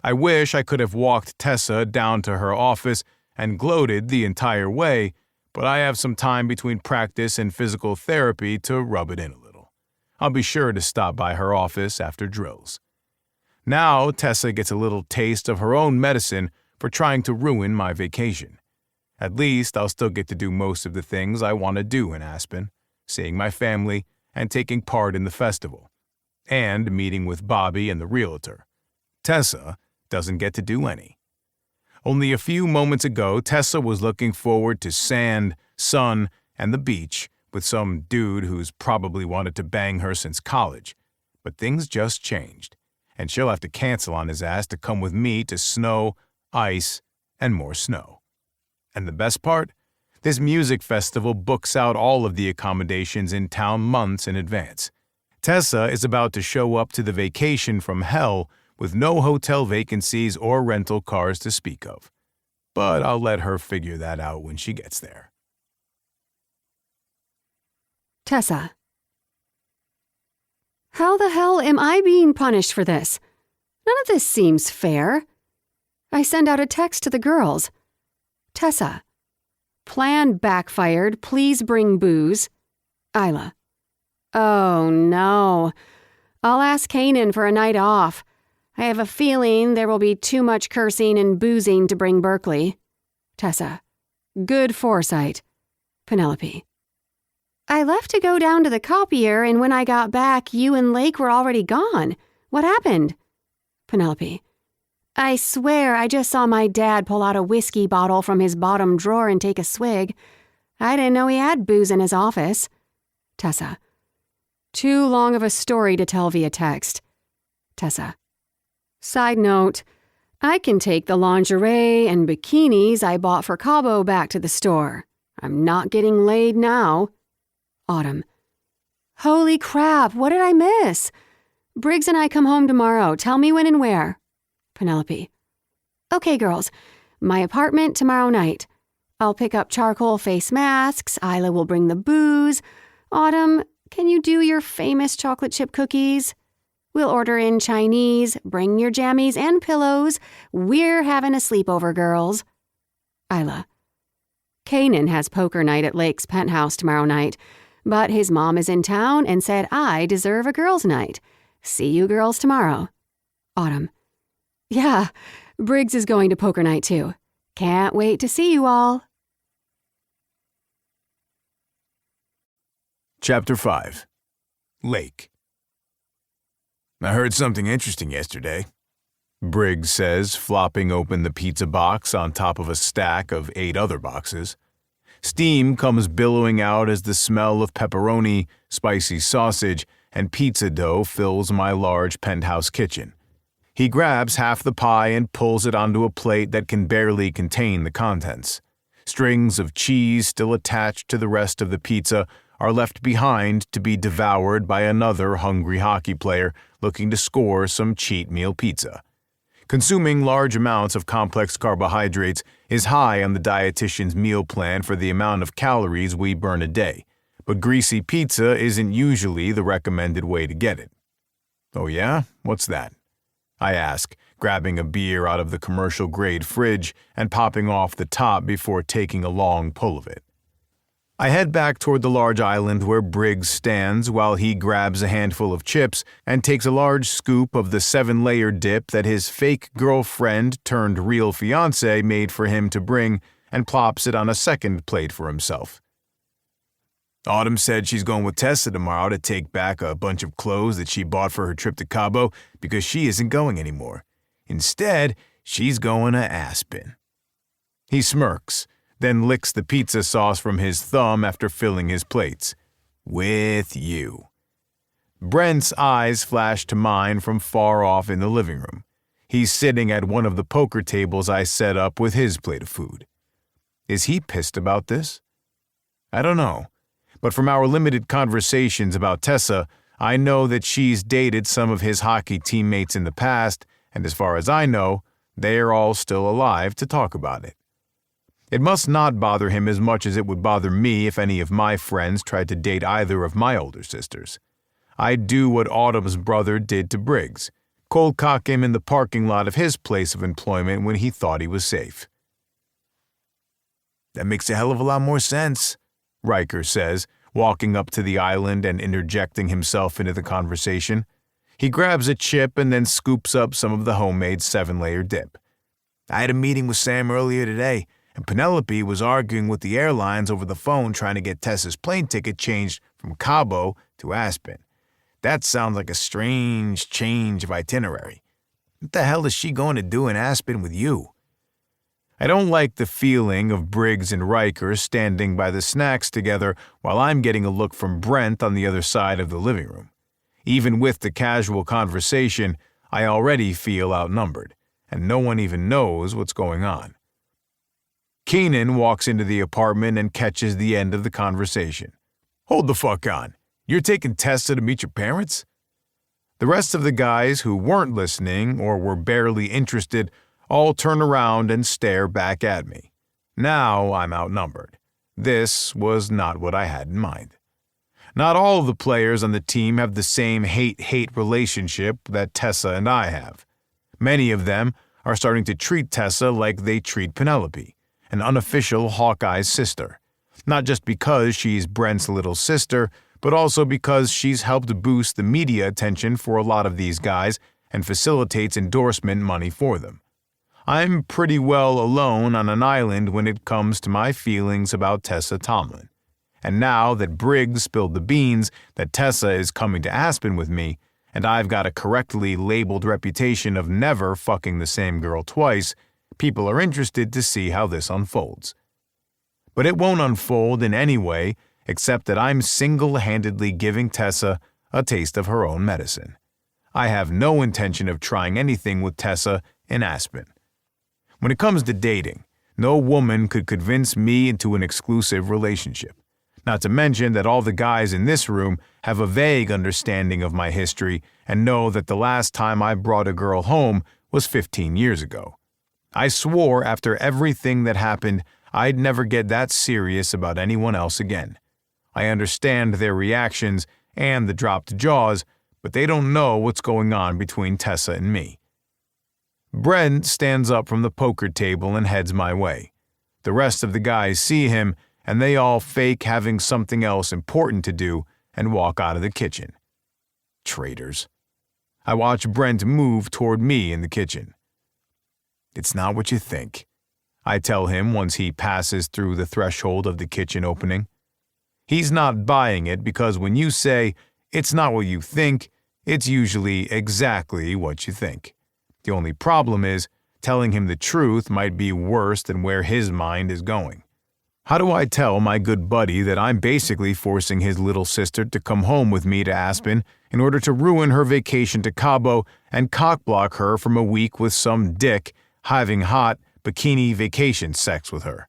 I wish I could have walked Tessa down to her office and gloated the entire way, but I have some time between practice and physical therapy to rub it in a little. I'll be sure to stop by her office after drills. Now Tessa gets a little taste of her own medicine for trying to ruin my vacation. At least I'll still get to do most of the things I want to do in Aspen, seeing my family and taking part in the festival, and meeting with Bobby and the realtor. Tessa doesn't get to do any. Only a few moments ago, Tessa was looking forward to sand, sun, and the beach with some dude who's probably wanted to bang her since college. But things just changed, and she'll have to cancel on his ass to come with me to snow, ice, and more snow. And the best part? This music festival books out all of the accommodations in town months in advance. Tessa is about to show up to the vacation from hell with no hotel vacancies or rental cars to speak of. But I'll let her figure that out when she gets there. Tessa. How the hell am I being punished for this? None of this seems fair. I send out a text to the girls. Tessa. Plan backfired. Please bring booze. Isla. Oh, no. I'll ask Kanan for a night off. I have a feeling there will be too much cursing and boozing to bring Berkeley. Tessa. Good foresight. Penelope. I left to go down to the copier, and when I got back, you and Lake were already gone. What happened? Penelope. I swear I just saw my dad pull out a whiskey bottle from his bottom drawer and take a swig. I didn't know he had booze in his office. Tessa. Too long of a story to tell via text. Tessa. Side note, I can take the lingerie and bikinis I bought for Cabo back to the store. I'm not getting laid now. Autumn. Holy crap, what did I miss? Briggs and I come home tomorrow. Tell me when and where. Penelope. Okay, girls. My apartment tomorrow night. I'll pick up charcoal face masks. Isla will bring the booze. Autumn, can you do your famous chocolate chip cookies? We'll order in Chinese. Bring your jammies and pillows. We're having a sleepover, girls. Isla. Kanan has poker night at Lake's penthouse tomorrow night, but his mom is in town and said I deserve a girls' night. See you girls tomorrow. Autumn. Yeah, Briggs is going to poker night too. Can't wait to see you all. Chapter 5. Lake. I heard something interesting yesterday, Briggs says, flopping open the pizza box on top of a stack of 8 other boxes. Steam comes billowing out as the smell of pepperoni, spicy sausage, and pizza dough fills my large penthouse kitchen. He grabs half the pie and pulls it onto a plate that can barely contain the contents. Strings of cheese still attached to the rest of the pizza are left behind to be devoured by another hungry hockey player looking to score some cheat meal pizza. Consuming large amounts of complex carbohydrates is high on the dietitian's meal plan for the amount of calories we burn a day, but greasy pizza isn't usually the recommended way to get it. Oh yeah? What's that? I ask, grabbing a beer out of the commercial-grade fridge and popping off the top before taking a long pull of it. I head back toward the large island where Briggs stands while he grabs a handful of chips and takes a large scoop of the 7-layer dip that his fake girlfriend turned real fiancé made for him to bring and plops it on a second plate for himself. Autumn said she's going with Tessa tomorrow to take back a bunch of clothes that she bought for her trip to Cabo because she isn't going anymore. Instead, she's going to Aspen. He smirks, then licks the pizza sauce from his thumb after filling his plates. With you. Brent's eyes flash to mine from far off in the living room. He's sitting at one of the poker tables I set up with his plate of food. Is he pissed about this? I don't know. But from our limited conversations about Tessa, I know that she's dated some of his hockey teammates in the past, and as far as I know, they are all still alive to talk about it. It must not bother him as much as it would bother me if any of my friends tried to date either of my older sisters. I'd do what Autumn's brother did to Briggs, cold cock him in the parking lot of his place of employment when he thought he was safe. That makes a hell of a lot more sense, Riker says, walking up to the island and interjecting himself into the conversation. He grabs a chip and then scoops up some of the homemade 7-layer dip. I had a meeting with Sam earlier today, and Penelope was arguing with the airlines over the phone trying to get Tessa's plane ticket changed from Cabo to Aspen. That sounds like a strange change of itinerary. What the hell is she going to do in Aspen with you? I don't like the feeling of Briggs and Riker standing by the snacks together while I'm getting a look from Brent on the other side of the living room. Even with the casual conversation, I already feel outnumbered, and no one even knows what's going on. Keenan walks into the apartment and catches the end of the conversation. Hold the fuck on. You're taking Tessa to meet your parents? The rest of the guys who weren't listening or were barely interested all turn around and stare back at me. Now I'm outnumbered. This was not what I had in mind. Not all of the players on the team have the same hate-hate relationship that Tessa and I have. Many of them are starting to treat Tessa like they treat Penelope, an unofficial Hawkeye's sister. Not just because she's Brent's little sister, but also because she's helped boost the media attention for a lot of these guys and facilitates endorsement money for them. I'm pretty well alone on an island when it comes to my feelings about Tessa Tomlin. And now that Briggs spilled the beans that Tessa is coming to Aspen with me, and I've got a correctly labeled reputation of never fucking the same girl twice, people are interested to see how this unfolds. But it won't unfold in any way except that I'm single-handedly giving Tessa a taste of her own medicine. I have no intention of trying anything with Tessa in Aspen. When it comes to dating, no woman could convince me into an exclusive relationship. Not to mention that all the guys in this room have a vague understanding of my history and know that the last time I brought a girl home was 15 years ago. I swore after everything that happened I'd never get that serious about anyone else again. I understand their reactions and the dropped jaws, but they don't know what's going on between Tessa and me. Brent stands up from the poker table and heads my way. The rest of the guys see him, and they all fake having something else important to do and walk out of the kitchen. Traitors. I watch Brent move toward me in the kitchen. It's not what you think, I tell him once he passes through the threshold of the kitchen opening. He's not buying it because when you say, it's not what you think, it's usually exactly what you think. The only problem is, telling him the truth might be worse than where his mind is going. How do I tell my good buddy that I'm basically forcing his little sister to come home with me to Aspen in order to ruin her vacation to Cabo and cockblock her from a week with some dick having hot bikini vacation sex with her?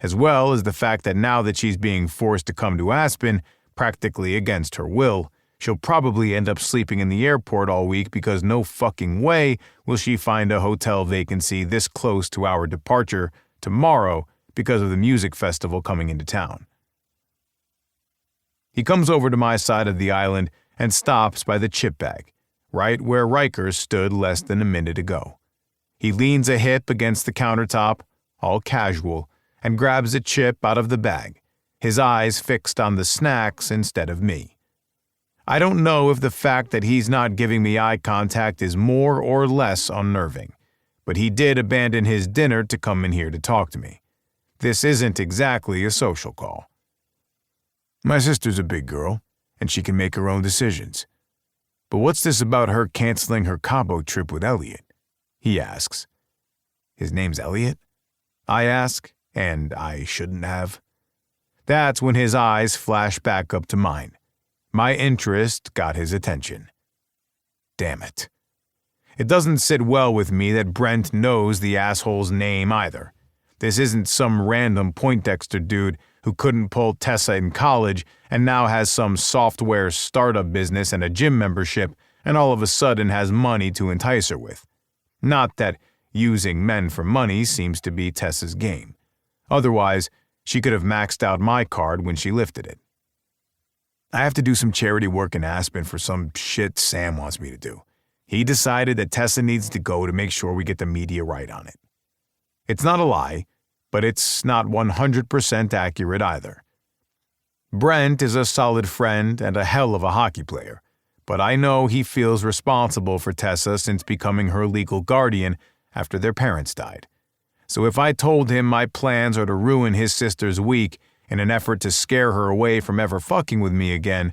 As well as the fact that now that she's being forced to come to Aspen, practically against her will, she'll probably end up sleeping in the airport all week because no fucking way will she find a hotel vacancy this close to our departure tomorrow because of the music festival coming into town. He comes over to my side of the island and stops by the chip bag, right where Riker stood less than a minute ago. He leans a hip against the countertop, all casual, and grabs a chip out of the bag, his eyes fixed on the snacks instead of me. I don't know if the fact that he's not giving me eye contact is more or less unnerving, but he did abandon his dinner to come in here to talk to me. This isn't exactly a social call. My sister's a big girl, and she can make her own decisions. But what's this about her canceling her Cabo trip with Elliot? He asks. His name's Elliot? I ask, and I shouldn't have. That's when his eyes flash back up to mine. My interest got his attention. Damn it. It doesn't sit well with me that Brent knows the asshole's name either. This isn't some random Poindexter dude who couldn't pull Tessa in college and now has some software startup business and a gym membership and all of a sudden has money to entice her with. Not that using men for money seems to be Tessa's game. Otherwise, she could have maxed out my card when she lifted it. I have to do some charity work in Aspen for some shit Sam wants me to do. He decided that Tessa needs to go to make sure we get the media right on it. It's not a lie, but it's not 100% accurate either. Brent is a solid friend and a hell of a hockey player, but I know he feels responsible for Tessa since becoming her legal guardian after their parents died. So if I told him my plans are to ruin his sister's week in an effort to scare her away from ever fucking with me again,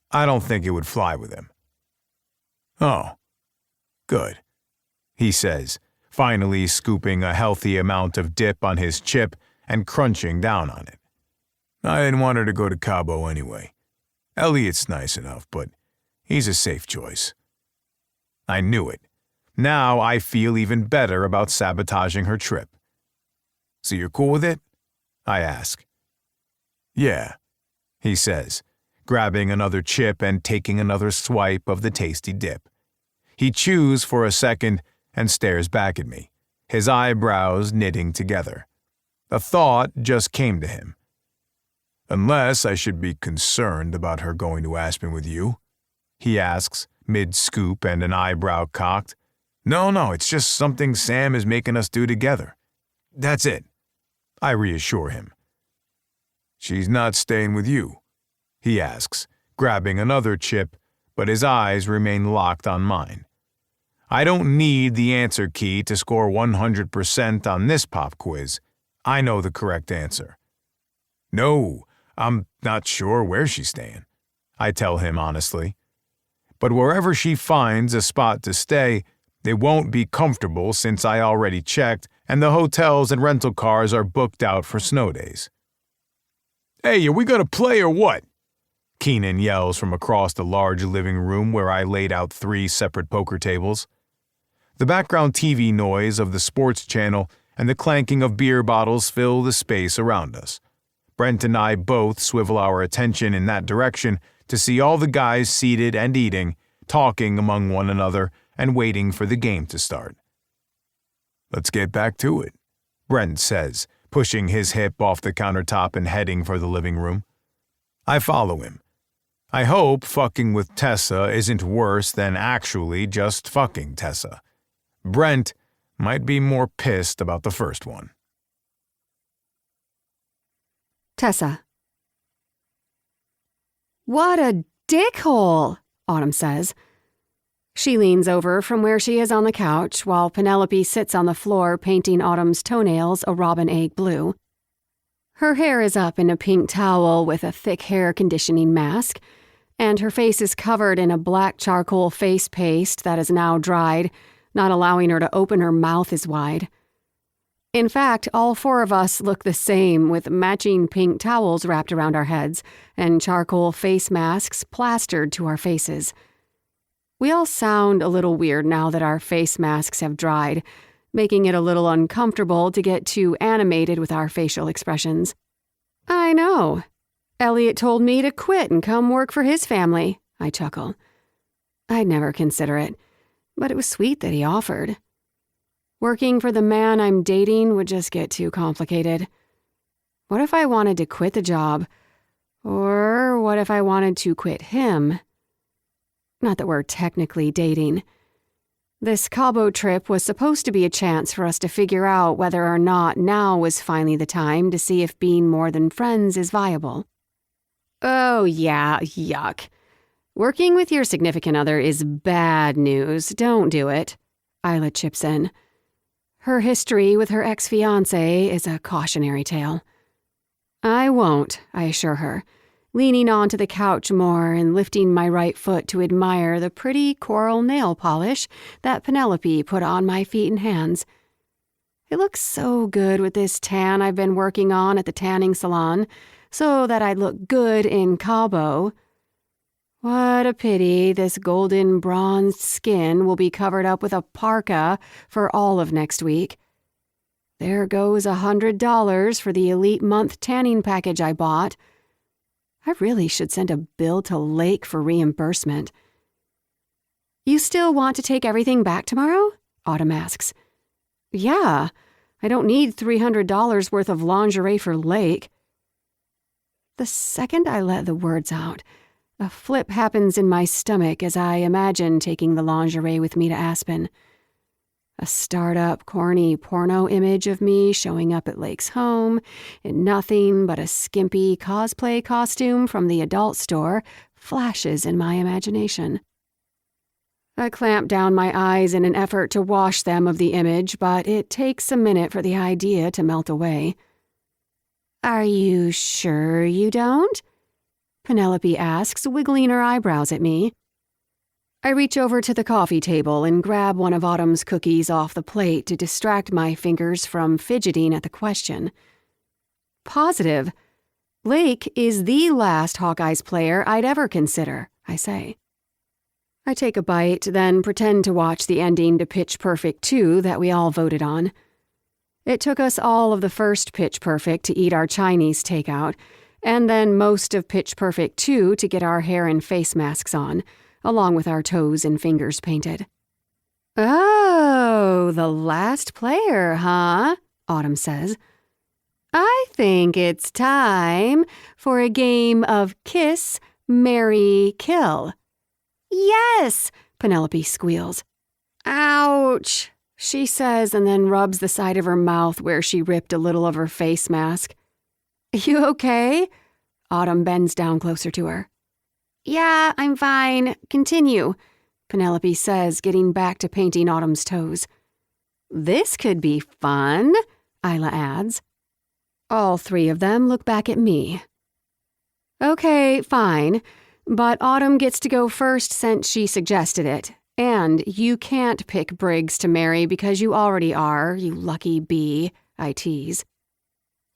I don't think it would fly with him. Oh, good, he says, finally scooping a healthy amount of dip on his chip and crunching down on it. I didn't want her to go to Cabo anyway. Elliot's nice enough, but he's a safe choice. I knew it. Now I feel even better about sabotaging her trip. So you're cool with it? I ask. Yeah, he says, grabbing another chip and taking another swipe of the tasty dip. He chews for a second and stares back at me, his eyebrows knitting together. A thought just came to him. Unless I should be concerned about her going to Aspen with you? He asks, mid-scoop and an eyebrow cocked. No, it's just something Sam is making us do together. That's it, I reassure him. She's not staying with you, he asks, grabbing another chip, but his eyes remain locked on mine. I don't need the answer key to score 100% on this pop quiz. I know the correct answer. No, I'm not sure where she's staying, I tell him honestly. But wherever she finds a spot to stay, it won't be comfortable since I already checked and the hotels and rental cars are booked out for snow days. Hey, are we gonna play or what? Keenan yells from across the large living room where I laid out 3 separate poker tables. The background TV noise of the sports channel and the clanking of beer bottles fill the space around us. Brent and I both swivel our attention in that direction to see all the guys seated and eating, talking among one another, and waiting for the game to start. Let's get back to it, Brent says, pushing his hip off the countertop and heading for the living room. I follow him. I hope fucking with Tessa isn't worse than actually just fucking Tessa. Brent might be more pissed about the first one. Tessa. What a dickhole, Autumn says. She leans over from where she is on the couch while Penelope sits on the floor painting Autumn's toenails a robin egg blue. Her hair is up in a pink towel with a thick hair conditioning mask, and her face is covered in a black charcoal face paste that is now dried, not allowing her to open her mouth as wide. In fact, all 4 of us look the same with matching pink towels wrapped around our heads and charcoal face masks plastered to our faces. We all sound a little weird now that our face masks have dried, making it a little uncomfortable to get too animated with our facial expressions. I know. Elliot told me to quit and come work for his family, I chuckle. I'd never consider it, but it was sweet that he offered. Working for the man I'm dating would just get too complicated. What if I wanted to quit the job? Or what if I wanted to quit him? Not that we're technically dating. This Cabo trip was supposed to be a chance for us to figure out whether or not now was finally the time to see if being more than friends is viable. Oh yeah, yuck. Working with your significant other is bad news. Don't do it. Isla chips in. Her history with her ex-fiancé is a cautionary tale. I won't, I assure her, leaning onto the couch more and lifting my right foot to admire the pretty coral nail polish that Penelope put on my feet and hands. It looks so good with this tan I've been working on at the tanning salon, so that I'd look good in Cabo. What a pity this golden bronzed skin will be covered up with a parka for all of next week. There goes $100 for the elite month tanning package I bought. I really should send a bill to Lake for reimbursement. You still want to take everything back tomorrow? Autumn asks. Yeah, I don't need $300 worth of lingerie for Lake. The second I let the words out, a flip happens in my stomach as I imagine taking the lingerie with me to Aspen. A startup, corny porno image of me showing up at Lake's home in nothing but a skimpy cosplay costume from the adult store flashes in my imagination. I clamp down my eyes in an effort to wash them of the image, but it takes a minute for the idea to melt away. Are you sure you don't? Penelope asks, wiggling her eyebrows at me. I reach over to the coffee table and grab one of Autumn's cookies off the plate to distract my fingers from fidgeting at the question. Positive. Lake is the last Hawkeyes player I'd ever consider, I say. I take a bite, then pretend to watch the ending to Pitch Perfect 2 that we all voted on. It took us all of the first Pitch Perfect to eat our Chinese takeout, and then most of Pitch Perfect 2 to get our hair and face masks on, along with our toes and fingers painted. Oh, the last player, huh? Autumn says. I think it's time for a game of Kiss, Marry, Kill. Yes, Penelope squeals. Ouch, she says and then rubs the side of her mouth where she ripped a little of her face mask. You okay? Autumn bends down closer to her. Yeah, I'm fine. Continue, Penelope says, getting back to painting Autumn's toes. This could be fun, Isla adds. All three of them look back at me. Okay, fine, but Autumn gets to go first since she suggested it, and you can't pick Briggs to marry because you already are, you lucky bee, I tease.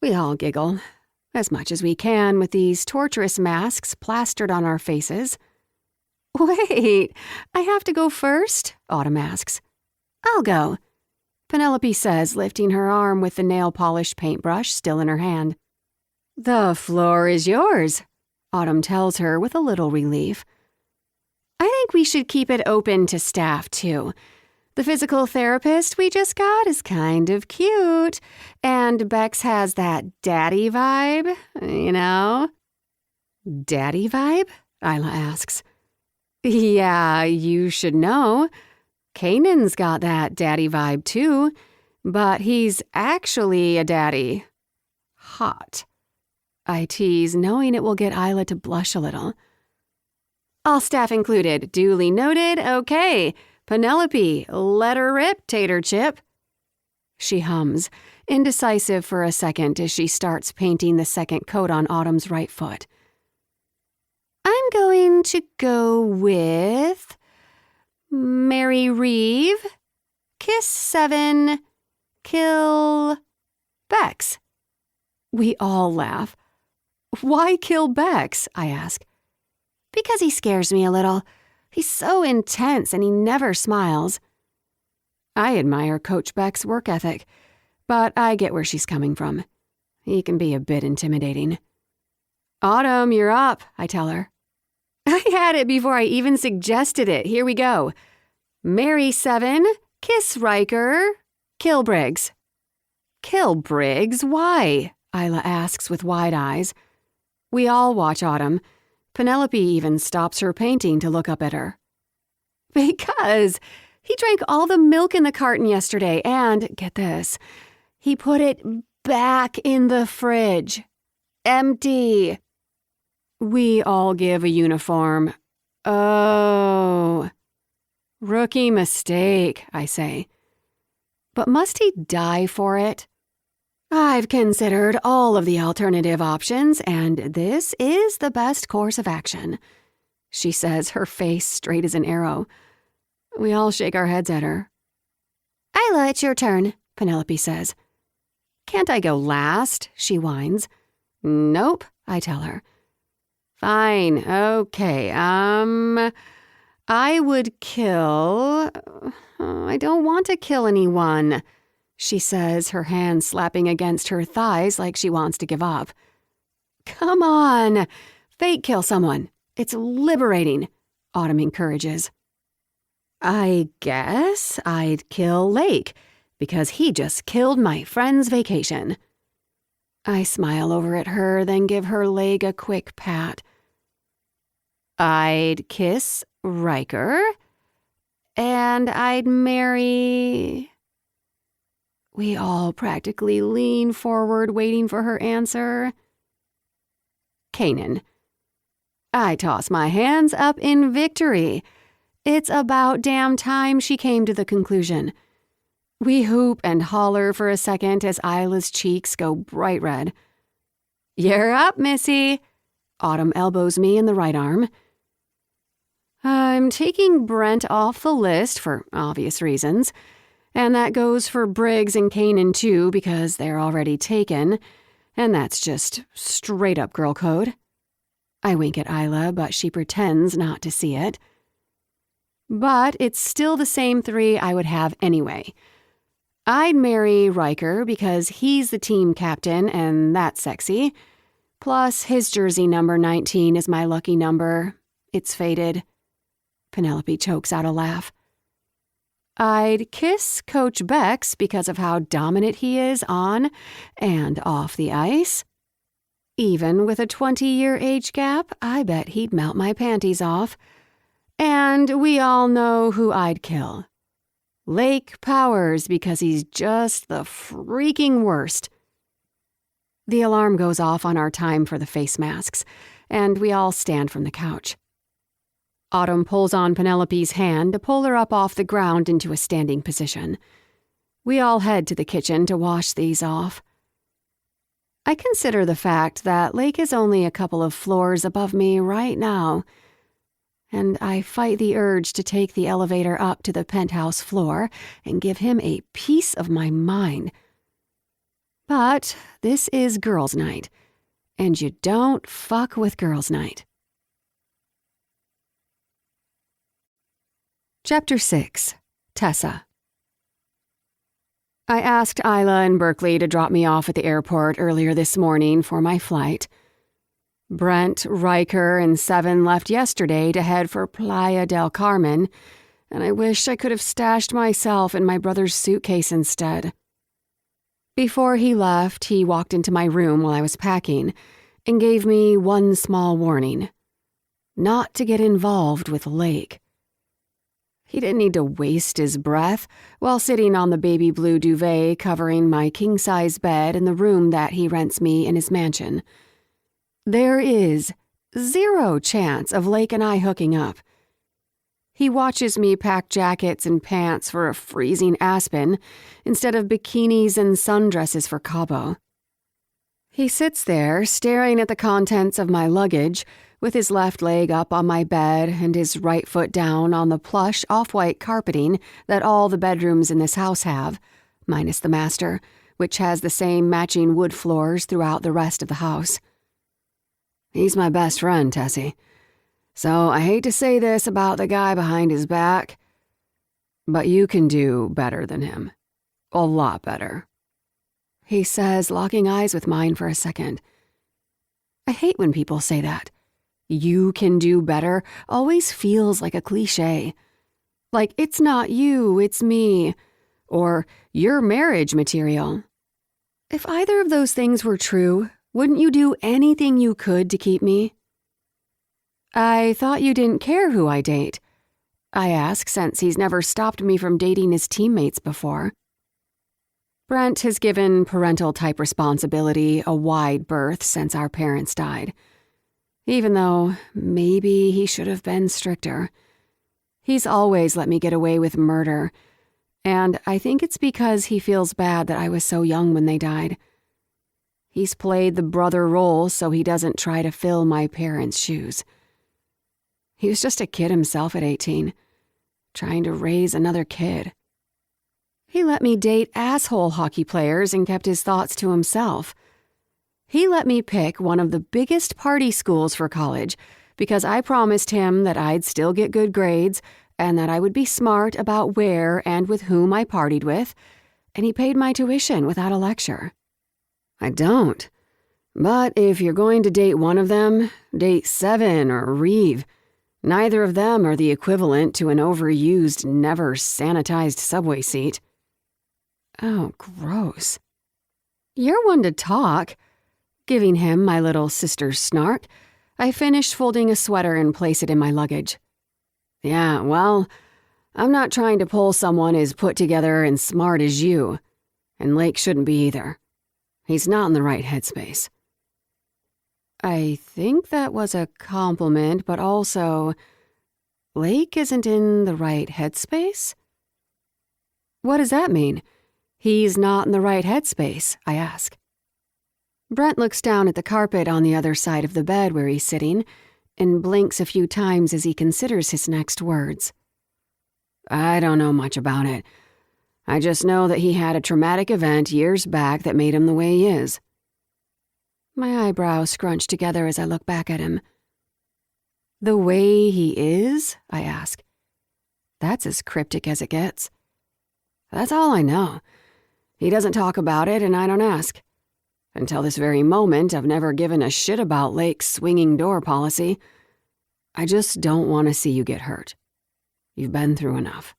We all giggle, as much as we can with these torturous masks plastered on our faces. Wait, I have to go first? Autumn asks. I'll go, Penelope says, lifting her arm with the nail polish paintbrush still in her hand. The floor is yours, Autumn tells her with a little relief. I think we should keep it open to staff, too. The physical therapist we just got is kind of cute, and Bex has that daddy vibe, you know? Daddy vibe? Isla asks. Yeah, you should know. Kanan's got that daddy vibe too, but he's actually a daddy. Hot. I tease, knowing it will get Isla to blush a little. All staff included, duly noted, okay. Penelope, let her rip, tater chip. She hums, indecisive for a second as she starts painting the second coat on Autumn's right foot. I'm going to go with Mary Reeve, Kiss 7, Kill Bex. We all laugh. Why kill Bex? I ask. Because he scares me a little. He's so intense and he never smiles. I admire Coach Beck's work ethic, but I get where she's coming from. He can be a bit intimidating. Autumn, you're up, I tell her. I had it before I even suggested it. Here we go. Marry 7, kiss Riker, kill Briggs. Kill Briggs? Why? Isla asks with wide eyes. We all watch Autumn. Penelope even stops her painting to look up at her. Because he drank all the milk in the carton yesterday and, get this, he put it back in the fridge. Empty. We all give a uniform. Oh. Rookie mistake, I say. But must he die for it? I've considered all of the alternative options, and this is the best course of action, she says, her face straight as an arrow. We all shake our heads at her. Isla, it's your turn, Penelope says. Can't I go last? She whines. Nope, I tell her. Fine, okay, I would kill... I don't want to kill anyone, she says, her hand slapping against her thighs like she wants to give up. Come on, fake kill someone. It's liberating, Autumn encourages. I guess I'd kill Lake, because he just killed my friend's vacation. I smile over at her, then give her leg a quick pat. I'd kiss Riker, and I'd marry... We all practically lean forward, waiting for her answer. Kanan. I toss my hands up in victory. It's about damn time she came to the conclusion. We hoop and holler for a second as Isla's cheeks go bright red. "You're up, Missy." Autumn elbows me in the right arm. "I'm taking Brent off the list for obvious reasons, and that goes for Briggs and Kanan too because they're already taken, and that's just straight up girl code." I wink at Isla, but she pretends not to see it. But it's still the same three I would have anyway. I'd marry Riker because he's the team captain and that's sexy. Plus, his jersey number 19 is my lucky number. It's faded. Penelope chokes out a laugh. I'd kiss Coach Bex because of how dominant he is on and off the ice. Even with a 20-year age gap, I bet he'd melt my panties off. And we all know who I'd kill. Lake Powers, because he's just the freaking worst. The alarm goes off on our time for the face masks, and we all stand from the couch. Autumn pulls on Penelope's hand to pull her up off the ground into a standing position. We all head to the kitchen to wash these off. I consider the fact that Lake is only a couple of floors above me right now, and I fight the urge to take the elevator up to the penthouse floor and give him a piece of my mind. But this is girls' night, and you don't fuck with girls' night. Chapter 6. Tessa. I asked Isla and Berkeley to drop me off at the airport earlier this morning for my flight. Brent, Riker, and Seven left yesterday to head for Playa del Carmen, and I wish I could have stashed myself in my brother's suitcase instead. Before he left, he walked into my room while I was packing and gave me one small warning: not to get involved with Lake. He didn't need to waste his breath while sitting on the baby blue duvet covering my king-size bed in the room that he rents me in his mansion. There is 0 chance of Lake and I hooking up. He watches me pack jackets and pants for a freezing Aspen instead of bikinis and sundresses for Cabo. He sits there staring at the contents of my luggage with his left leg up on my bed and his right foot down on the plush off-white carpeting that all the bedrooms in this house have, minus the master, which has the same matching wood floors throughout the rest of the house. He's my best friend, Tessie. So I hate to say this about the guy behind his back, but you can do better than him. A lot better. He says, locking eyes with mine for a second. I hate when people say that. You can do better always feels like a cliche. Like it's not you, it's me. Or you're marriage material. If either of those things were true, wouldn't you do anything you could to keep me? I thought you didn't care who I date. I ask, since he's never stopped me from dating his teammates before. Brent has given parental-type responsibility a wide berth since our parents died. Even though maybe he should have been stricter. He's always let me get away with murder, and I think it's because he feels bad that I was so young when they died. He's played the brother role so he doesn't try to fill my parents' shoes. He was just a kid himself at 18, trying to raise another kid. He let me date asshole hockey players and kept his thoughts to himself. He let me pick one of the biggest party schools for college because I promised him that I'd still get good grades and that I would be smart about where and with whom I partied with, and he paid my tuition without a lecture. I don't. But if you're going to date one of them, date Seven or Reeve. Neither of them are the equivalent to an overused, never sanitized subway seat. Oh, gross. You're one to talk. Giving him my little sister's snark, I finished folding a sweater and place it in my luggage. Yeah, well, I'm not trying to pull someone as put together and smart as you, and Lake shouldn't be either. He's not in the right headspace. I think that was a compliment, but also, Lake isn't in the right headspace? What does that mean? He's not in the right headspace, I ask. Brent looks down at the carpet on the other side of the bed where he's sitting and blinks a few times as he considers his next words. I don't know much about it. I just know that he had a traumatic event years back that made him the way he is. My eyebrows scrunch together as I look back at him. The way he is? I ask. That's as cryptic as it gets. That's all I know. He doesn't talk about it, and I don't ask. Until this very moment, I've never given a shit about Lake's swinging door policy. I just don't want to see you get hurt. You've been through enough.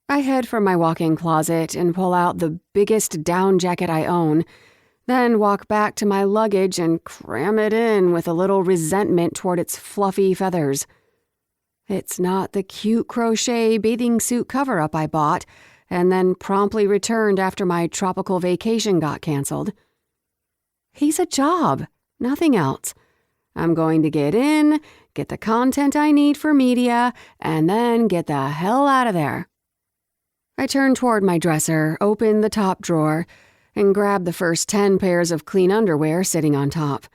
I head for my walk-in closet and pull out the biggest down jacket I own, then walk back to my luggage and cram it in with a little resentment toward its fluffy feathers. It's not the cute crochet bathing suit cover-up I bought and then promptly returned after my tropical vacation got canceled. He's a job, nothing else. I'm going to get in, get the content I need for media, and then get the hell out of there. I turn toward my dresser, open the top drawer, and grab the first 10 pairs of clean underwear sitting on top.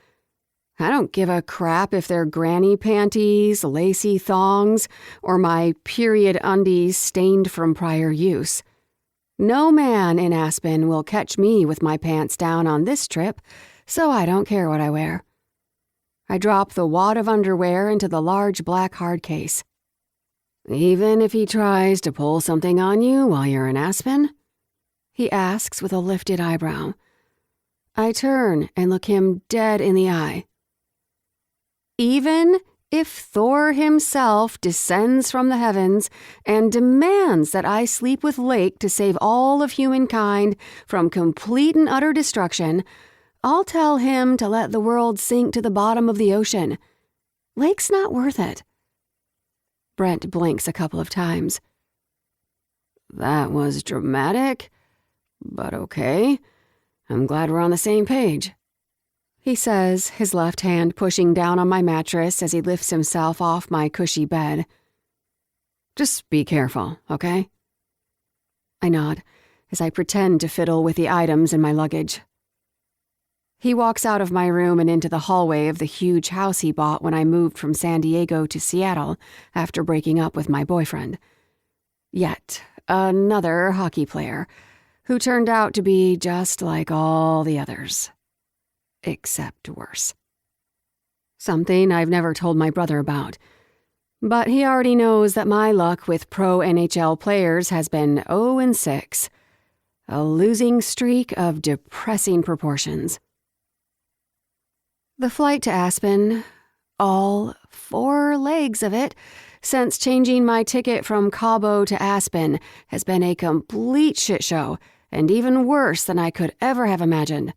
I don't give a crap if they're granny panties, lacy thongs, or my period undies stained from prior use. No man in Aspen will catch me with my pants down on this trip, so I don't care what I wear. I drop the wad of underwear into the large black hard case. Even if he tries to pull something on you while you're in Aspen? He asks with a lifted eyebrow. I turn and look him dead in the eye. Even if Thor himself descends from the heavens and demands that I sleep with Lake to save all of humankind from complete and utter destruction, I'll tell him to let the world sink to the bottom of the ocean. Lake's not worth it. Brent blinks a couple of times. That was dramatic, but okay. I'm glad we're on the same page. He says, his left hand pushing down on my mattress as he lifts himself off my cushy bed. Just be careful, okay? I nod as I pretend to fiddle with the items in my luggage. He walks out of my room and into the hallway of the huge house he bought when I moved from San Diego to Seattle after breaking up with my boyfriend. Yet another hockey player who turned out to be just like all the others. Except worse. Something I've never told my brother about. But he already knows that my luck with pro NHL players has been 0-6. A losing streak of depressing proportions. The flight to Aspen, all 4 legs of it, since changing my ticket from Cabo to Aspen, has been a complete shit show, and even worse than I could ever have imagined.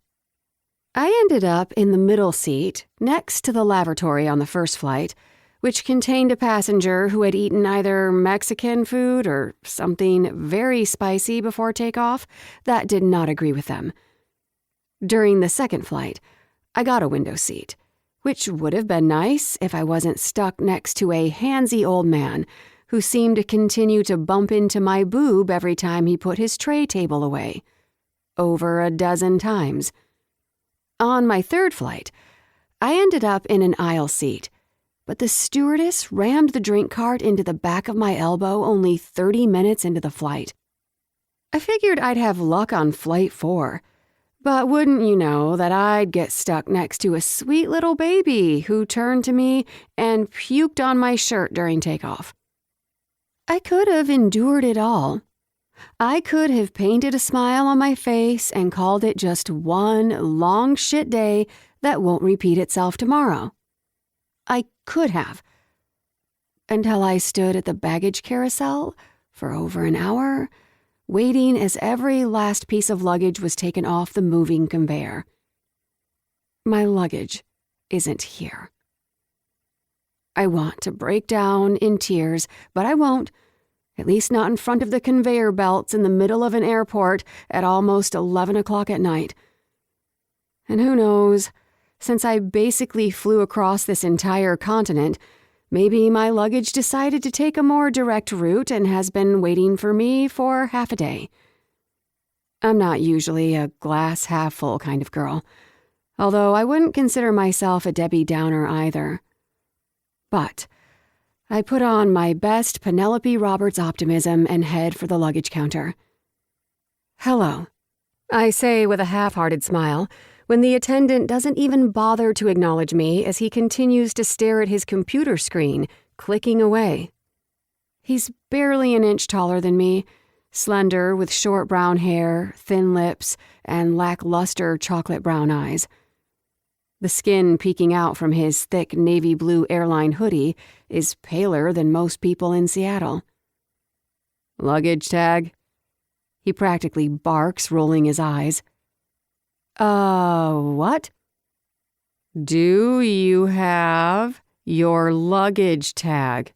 I ended up in the middle seat, next to the lavatory on the first flight, which contained a passenger who had eaten either Mexican food or something very spicy before takeoff that did not agree with them. During the second flight, I got a window seat, which would have been nice if I wasn't stuck next to a handsy old man who seemed to continue to bump into my boob every time he put his tray table away. Over a dozen times. On my third flight, I ended up in an aisle seat, but the stewardess rammed the drink cart into the back of my elbow only 30 minutes into the flight. I figured I'd have luck on flight 4, but wouldn't you know that I'd get stuck next to a sweet little baby who turned to me and puked on my shirt during takeoff. I could have endured it all. I could have painted a smile on my face and called it just one long shit day that won't repeat itself tomorrow. I could have. Until I stood at the baggage carousel for over an hour, waiting as every last piece of luggage was taken off the moving conveyor. My luggage isn't here. I want to break down in tears, but I won't. At least not in front of the conveyor belts in the middle of an airport at almost 11 o'clock at night. And who knows, since I basically flew across this entire continent, Maybe my luggage decided to take a more direct route and has been waiting for me for half a day. I'm not usually a glass half full kind of girl, although I wouldn't consider myself a Debbie Downer either. But I put on my best Penelope Roberts optimism and head for the luggage counter. "Hello," I say with a half-hearted smile, when the attendant doesn't even bother to acknowledge me as he continues to stare at his computer screen, clicking away. He's barely an inch taller than me, slender with short brown hair, thin lips, and lackluster chocolate brown eyes. The skin peeking out from his thick navy blue airline hoodie is paler than most people in Seattle. "Luggage tag?" He practically barks, rolling his eyes. What?" "Do you have your luggage tag?"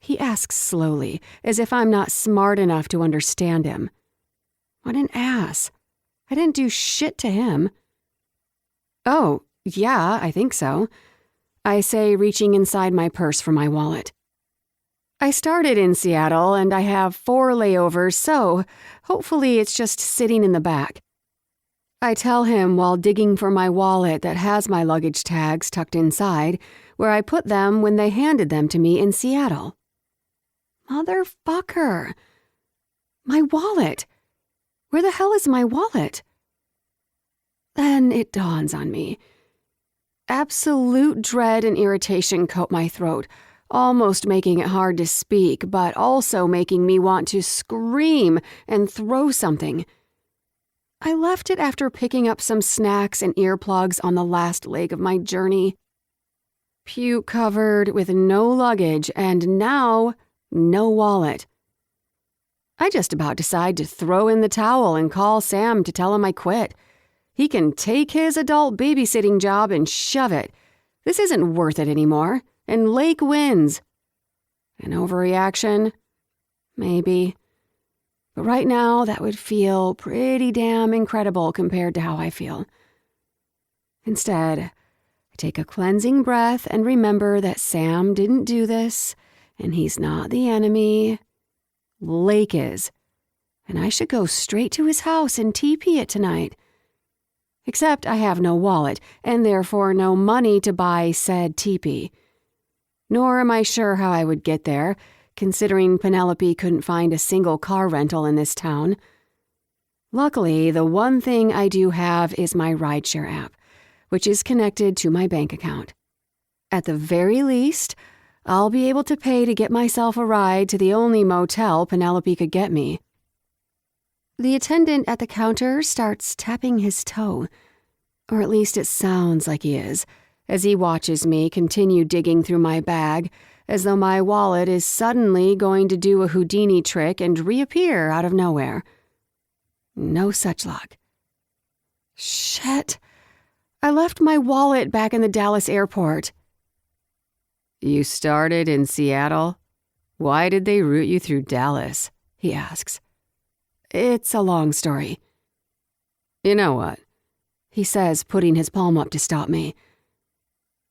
He asks slowly, as if I'm not smart enough to understand him. What an ass. I didn't do shit to him. "Oh, yeah, I think so," I say, reaching inside my purse for my wallet. I started in Seattle and I have 4 layovers, so hopefully it's just sitting in the back. I tell him while digging for my wallet that has my luggage tags tucked inside, where I put them when they handed them to me in Seattle. Motherfucker. My wallet. Where the hell is my wallet? Then it dawns on me. Absolute dread and irritation coat my throat, almost making it hard to speak, but also making me want to scream and throw something. I left it after picking up some snacks and earplugs on the last leg of my journey. Puke-covered with no luggage and now no wallet. I just about decide to throw in the towel and call Sam to tell him I quit. He can take his adult babysitting job and shove it. This isn't worth it anymore, and Lake wins. An overreaction? Maybe. But right now, that would feel pretty damn incredible compared to how I feel. Instead, I take a cleansing breath and remember that Sam didn't do this, and he's not the enemy. Lake is. And I should go straight to his house and TP it tonight. Except I have no wallet, and therefore no money to buy said teepee. Nor am I sure how I would get there, considering Penelope couldn't find a single car rental in this town. Luckily, the one thing I do have is my rideshare app, which is connected to my bank account. At the very least, I'll be able to pay to get myself a ride to the only motel Penelope could get me. The attendant at the counter starts tapping his toe, or at least it sounds like he is, as he watches me continue digging through my bag, as though my wallet is suddenly going to do a Houdini trick and reappear out of nowhere. No such luck. Shit. I left my wallet back in the Dallas airport. "You started in Seattle? Why did they route you through Dallas?" he asks. It's a long story. "You know what?" he says, putting his palm up to stop me.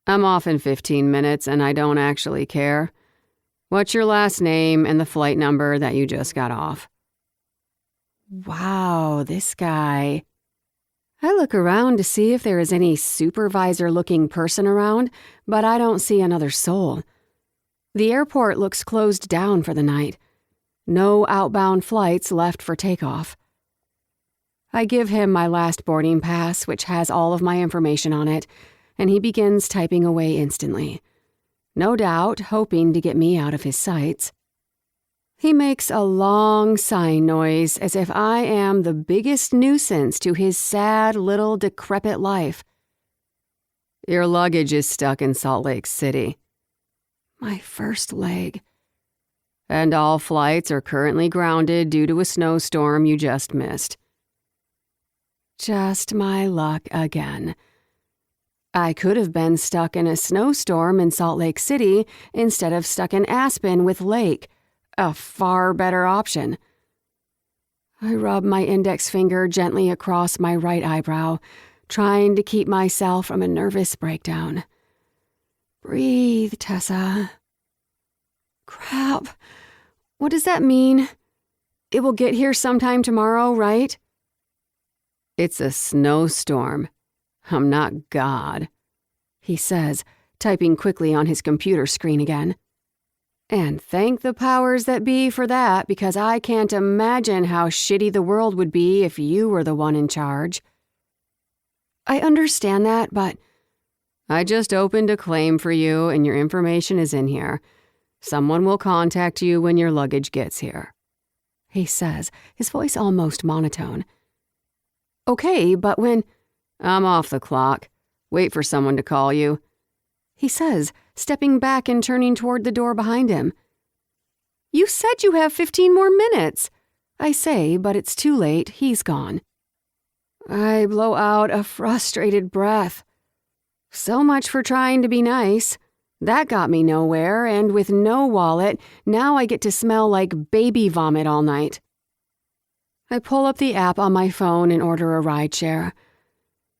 "I'm off in 15 minutes and I don't actually care. What's your last name and the flight number that you just got off?" Wow, this guy. I look around to see if there is any supervisor-looking person around, but I don't see another soul. The airport looks closed down for the night. No outbound flights left for takeoff. I give him my last boarding pass, which has all of my information on it, and he begins typing away instantly. No doubt, hoping to get me out of his sights. He makes a long sighing noise as if I am the biggest nuisance to his sad little decrepit life. "Your luggage is stuck in Salt Lake City." My first leg. "And all flights are currently grounded due to a snowstorm you just missed." Just my luck again. I could have been stuck in a snowstorm in Salt Lake City instead of stuck in Aspen with Lake. A far better option. I rub my index finger gently across my right eyebrow, trying to keep myself from a nervous breakdown. Breathe, Tessa. Crap. What does that mean? It will get here sometime tomorrow, right? It's a snowstorm. I'm not God, he says, typing quickly on his computer screen again. And thank the powers that be for that, because I can't imagine how shitty the world would be if you were the one in charge. I understand that, but I just opened a claim for you and your information is in here. Someone will contact you when your luggage gets here, he says, his voice almost monotone. Okay, but when... I'm off the clock. Wait for someone to call you, he says, stepping back and turning toward the door behind him. You said you have 15 more minutes, I say, but it's too late. He's gone. I blow out a frustrated breath. So much for trying to be nice. That got me nowhere, and with no wallet, now I get to smell like baby vomit all night. I pull up the app on my phone and order a rideshare.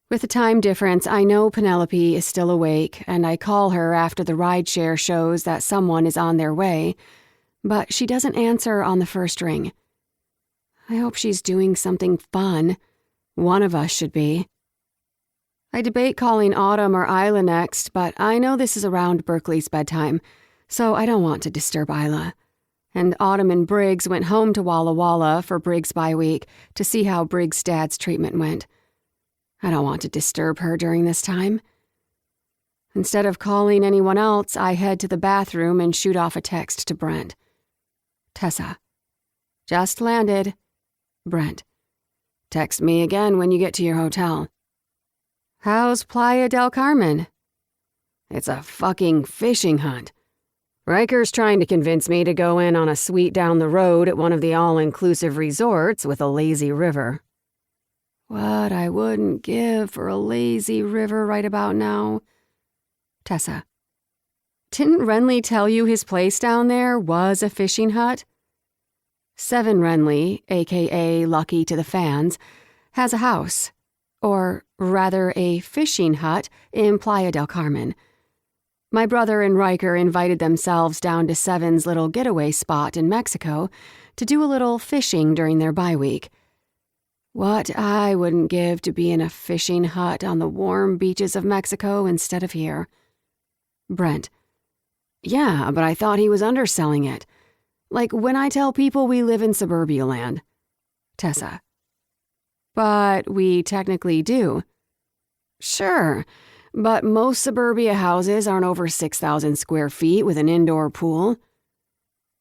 With the time difference, I know Penelope is still awake, and I call her after the rideshare shows that someone is on their way, but she doesn't answer on the first ring. I hope she's doing something fun. One of us should be. I debate calling Autumn or Isla next, but I know this is around Berkeley's bedtime, so I don't want to disturb Isla. And Autumn and Briggs went home to Walla Walla for Briggs' bye-week to see how Briggs' dad's treatment went. I don't want to disturb her during this time. Instead of calling anyone else, I head to the bathroom and shoot off a text to Brent. Tessa. Just landed. Brent. Text me again when you get to your hotel. How's Playa del Carmen? It's a fucking fishing hunt. Riker's trying to convince me to go in on a suite down the road at one of the all-inclusive resorts with a lazy river. What I wouldn't give for a lazy river right about now. Tessa. Didn't Renly tell you his place down there was a fishing hut? Seven Renly, a.k.a. Lucky to the fans, has a house, or rather a fishing hut in Playa del Carmen. My brother and Riker invited themselves down to Seven's little getaway spot in Mexico to do a little fishing during their bye-week. What I wouldn't give to be in a fishing hut on the warm beaches of Mexico instead of here. Brent. Yeah, but I thought he was underselling it. Like when I tell people we live in suburbia land. Tessa. But we technically do. Sure, but most suburbia houses aren't over 6,000 square feet with an indoor pool.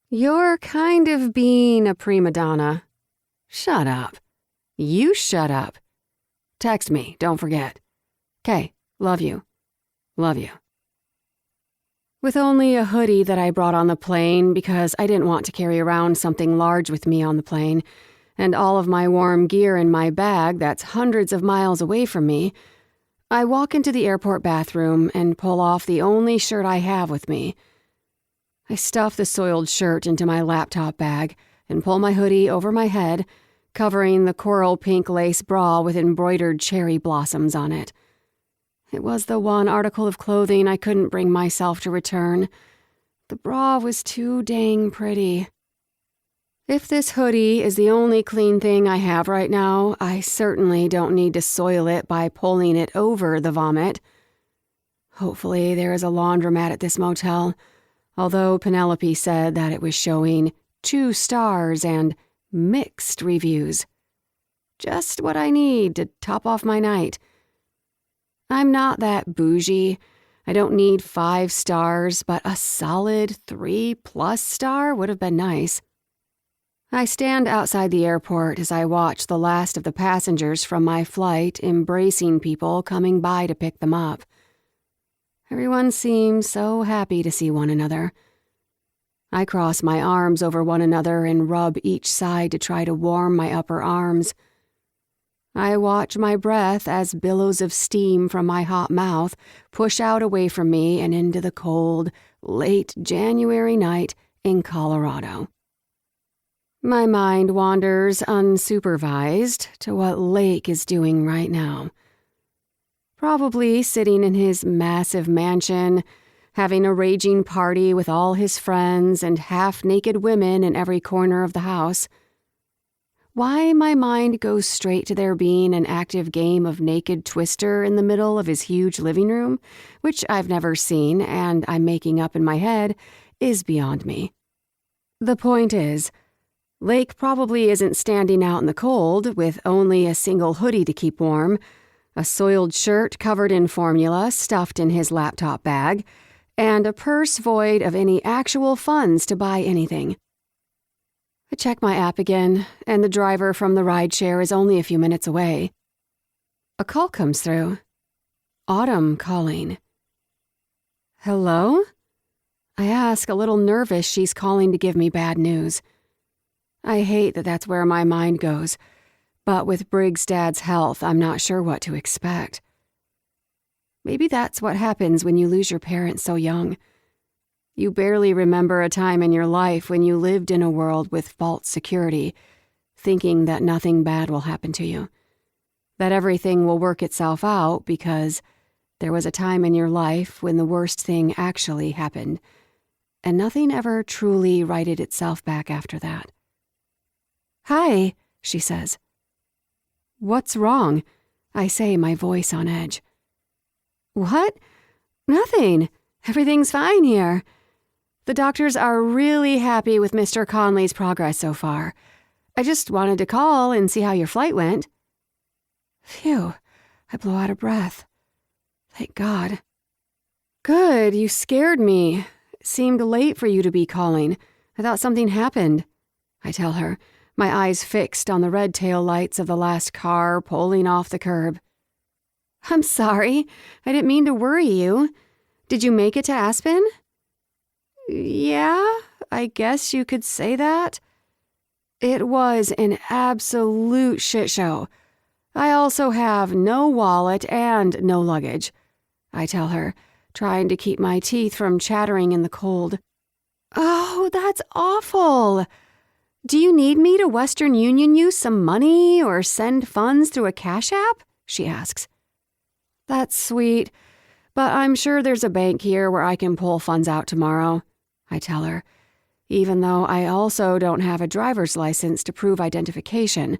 You're kind of being a prima donna. Shut up. You shut up. Text me, don't forget. 'Kay, love you. Love you. With only a hoodie that I brought on the plane because I didn't want to carry around something large with me on the plane, and all of my warm gear in my bag that's hundreds of miles away from me, I walk into the airport bathroom and pull off the only shirt I have with me. I stuff the soiled shirt into my laptop bag and pull my hoodie over my head, covering the coral pink lace bra with embroidered cherry blossoms on it. It was the one article of clothing I couldn't bring myself to return. The bra was too dang pretty. If this hoodie is the only clean thing I have right now, I certainly don't need to soil it by pulling it over the vomit. Hopefully there is a laundromat at this motel, although Penelope said that it was showing 2 stars and mixed reviews. Just what I need to top off my night. I'm not that bougie. I don't need 5 stars, but a solid 3+ star would have been nice. I stand outside the airport as I watch the last of the passengers from my flight embracing people coming by to pick them up. Everyone seems so happy to see one another. I cross my arms over one another and rub each side to try to warm my upper arms. I watch my breath as billows of steam from my hot mouth push out away from me and into the cold, late January night in Colorado. My mind wanders unsupervised to what Lake is doing right now. Probably sitting in his massive mansion, having a raging party with all his friends and half-naked women in every corner of the house. Why my mind goes straight to there being an active game of naked Twister in the middle of his huge living room, which I've never seen and I'm making up in my head, is beyond me. The point is, Lake probably isn't standing out in the cold with only a single hoodie to keep warm, a soiled shirt covered in formula stuffed in his laptop bag, and a purse void of any actual funds to buy anything. I check my app again, and the driver from the rideshare is only a few minutes away. A call comes through. Autumn calling. Hello? I ask, a little nervous she's calling to give me bad news. I hate that that's where my mind goes, but with Briggs' dad's health, I'm not sure what to expect. Maybe that's what happens when you lose your parents so young. You barely remember a time in your life when you lived in a world with false security, thinking that nothing bad will happen to you, that everything will work itself out because there was a time in your life when the worst thing actually happened, and nothing ever truly righted itself back after that. Hi, she says. What's wrong? I say, my voice on edge. What? Nothing. Everything's fine here. The doctors are really happy with Mr. Conley's progress so far. I just wanted to call and see how your flight went. Phew, I blow out of breath. Thank God. Good, you scared me. It seemed late for you to be calling. I thought something happened, I tell her, my eyes fixed on the red tail lights of the last car pulling off the curb. I'm sorry. I didn't mean to worry you. Did you make it to Aspen? Yeah, I guess you could say that. It was an absolute shit show. I also have no wallet and no luggage, I tell her, trying to keep my teeth from chattering in the cold. Oh, that's awful. Do you need me to Western Union you some money or send funds through a Cash App? She asks. That's sweet, but I'm sure there's a bank here where I can pull funds out tomorrow, I tell her, even though I also don't have a driver's license to prove identification,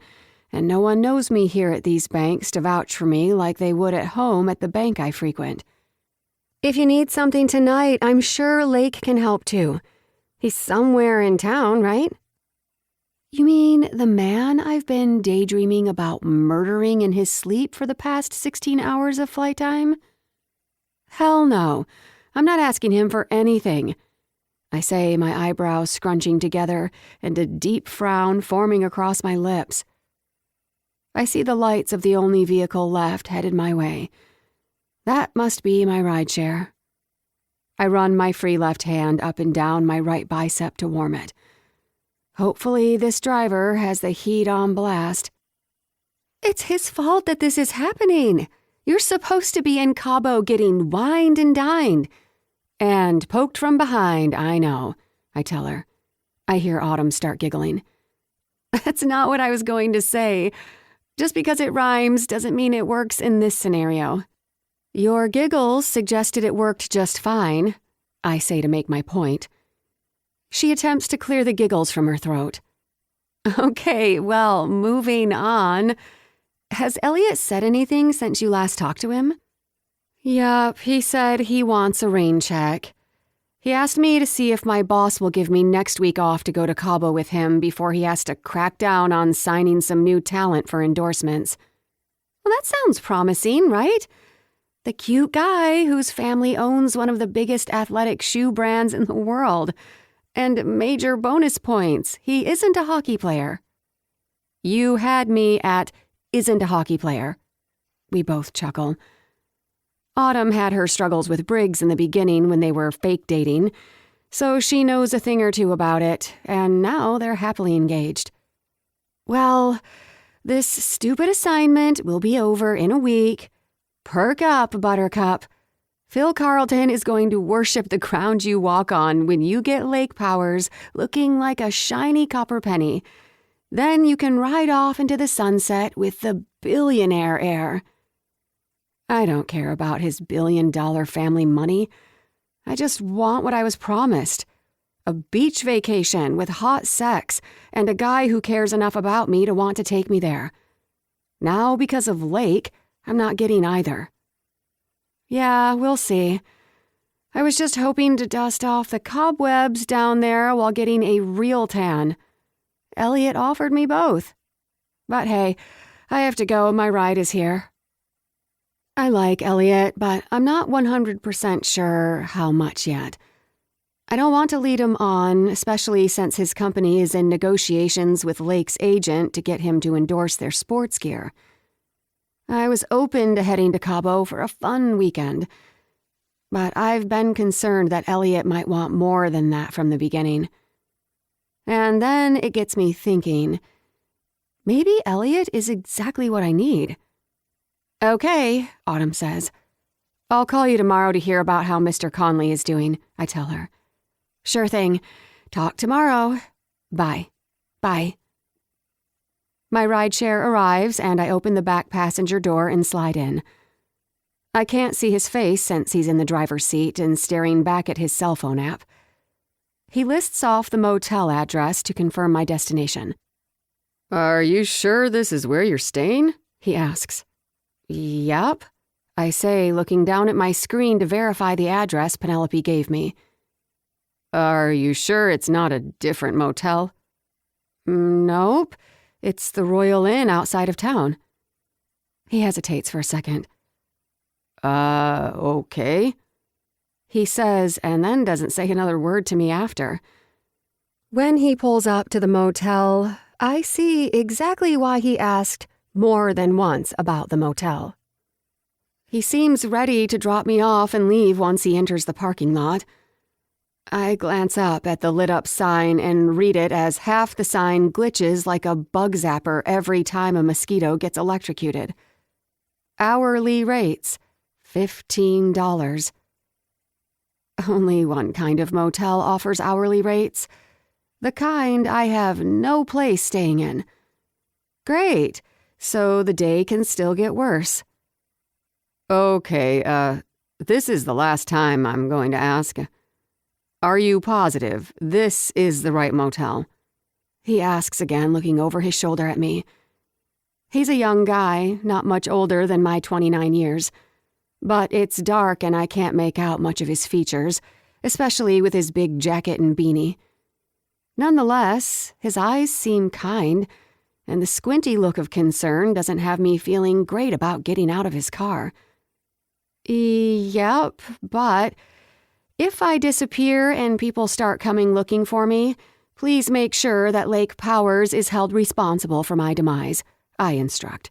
and no one knows me here at these banks to vouch for me like they would at home at the bank I frequent. If you need something tonight, I'm sure Lake can help too. He's somewhere in town, right? You mean the man I've been daydreaming about murdering in his sleep for the past 16 hours of flight time? Hell no. I'm not asking him for anything, I say, my eyebrows scrunching together and a deep frown forming across my lips. I see the lights of the only vehicle left headed my way. That must be my rideshare. I run my free left hand up and down my right bicep to warm it. Hopefully this driver has the heat on blast. It's his fault that this is happening. You're supposed to be in Cabo getting wined and dined. And poked from behind, I know, I tell her. I hear Autumn start giggling. That's not what I was going to say. Just because it rhymes doesn't mean it works in this scenario. Your giggles suggested it worked just fine, I say to make my point. She attempts to clear the giggles from her throat. Okay, well, moving on. Has Elliot said anything since you last talked to him? Yup, he said he wants a rain check. He asked me to see if my boss will give me next week off to go to Cabo with him before he has to crack down on signing some new talent for endorsements. Well, that sounds promising, right? The cute guy whose family owns one of the biggest athletic shoe brands in the world. And major bonus points, he isn't a hockey player. You had me at isn't a hockey player. We both chuckle. Autumn had her struggles with Briggs in the beginning when they were fake dating, so she knows a thing or two about it, and now they're happily engaged. Well, this stupid assignment will be over in a week. Perk up, Buttercup. Phil Carlton is going to worship the ground you walk on when you get lake powers looking like a shiny copper penny. Then you can ride off into the sunset with the billionaire heir. I don't care about his $1 billion family money. I just want what I was promised. A beach vacation with hot sex and a guy who cares enough about me to want to take me there. Now, because of Lake, I'm not getting either. Yeah, we'll see. I was just hoping to dust off the cobwebs down there while getting a real tan. Elliot offered me both. But hey, I have to go. My ride is here. I like Elliot, but I'm not 100% sure how much yet. I don't want to lead him on, especially since his company is in negotiations with Lake's agent to get him to endorse their sports gear. I was open to heading to Cabo for a fun weekend, but I've been concerned that Elliot might want more than that from the beginning. And then it gets me thinking, maybe Elliot is exactly what I need. Okay, Autumn says. I'll call you tomorrow to hear about how Mr. Conley is doing, I tell her. Sure thing. Talk tomorrow. Bye. Bye. My rideshare arrives and I open the back passenger door and slide in. I can't see his face since he's in the driver's seat and staring back at his cell phone app. He lists off the motel address to confirm my destination. Are you sure this is where you're staying? He asks. Yep, I say, looking down at my screen to verify the address Penelope gave me. Are you sure it's not a different motel? Nope, it's the Royal Inn outside of town. He hesitates for a second. Okay. He says, and then doesn't say another word to me after. When he pulls up to the motel, I see exactly why he asked more than once about the motel. He seems ready to drop me off and leave once he enters the parking lot. I glance up at the lit-up sign and read it as half the sign glitches like a bug zapper every time a mosquito gets electrocuted. Hourly rates, $15. Only one kind of motel offers hourly rates. The kind I have no place staying in. Great, so the day can still get worse. Okay, this is the last time I'm going to ask. Are you positive this is the right motel? He asks again, looking over his shoulder at me. He's a young guy, not much older than my 29 years. But it's dark and I can't make out much of his features, especially with his big jacket and beanie. Nonetheless, his eyes seem kind, and the squinty look of concern doesn't have me feeling great about getting out of his car. Yep, but if I disappear and people start coming looking for me, please make sure that Lake Powers is held responsible for my demise, I instruct.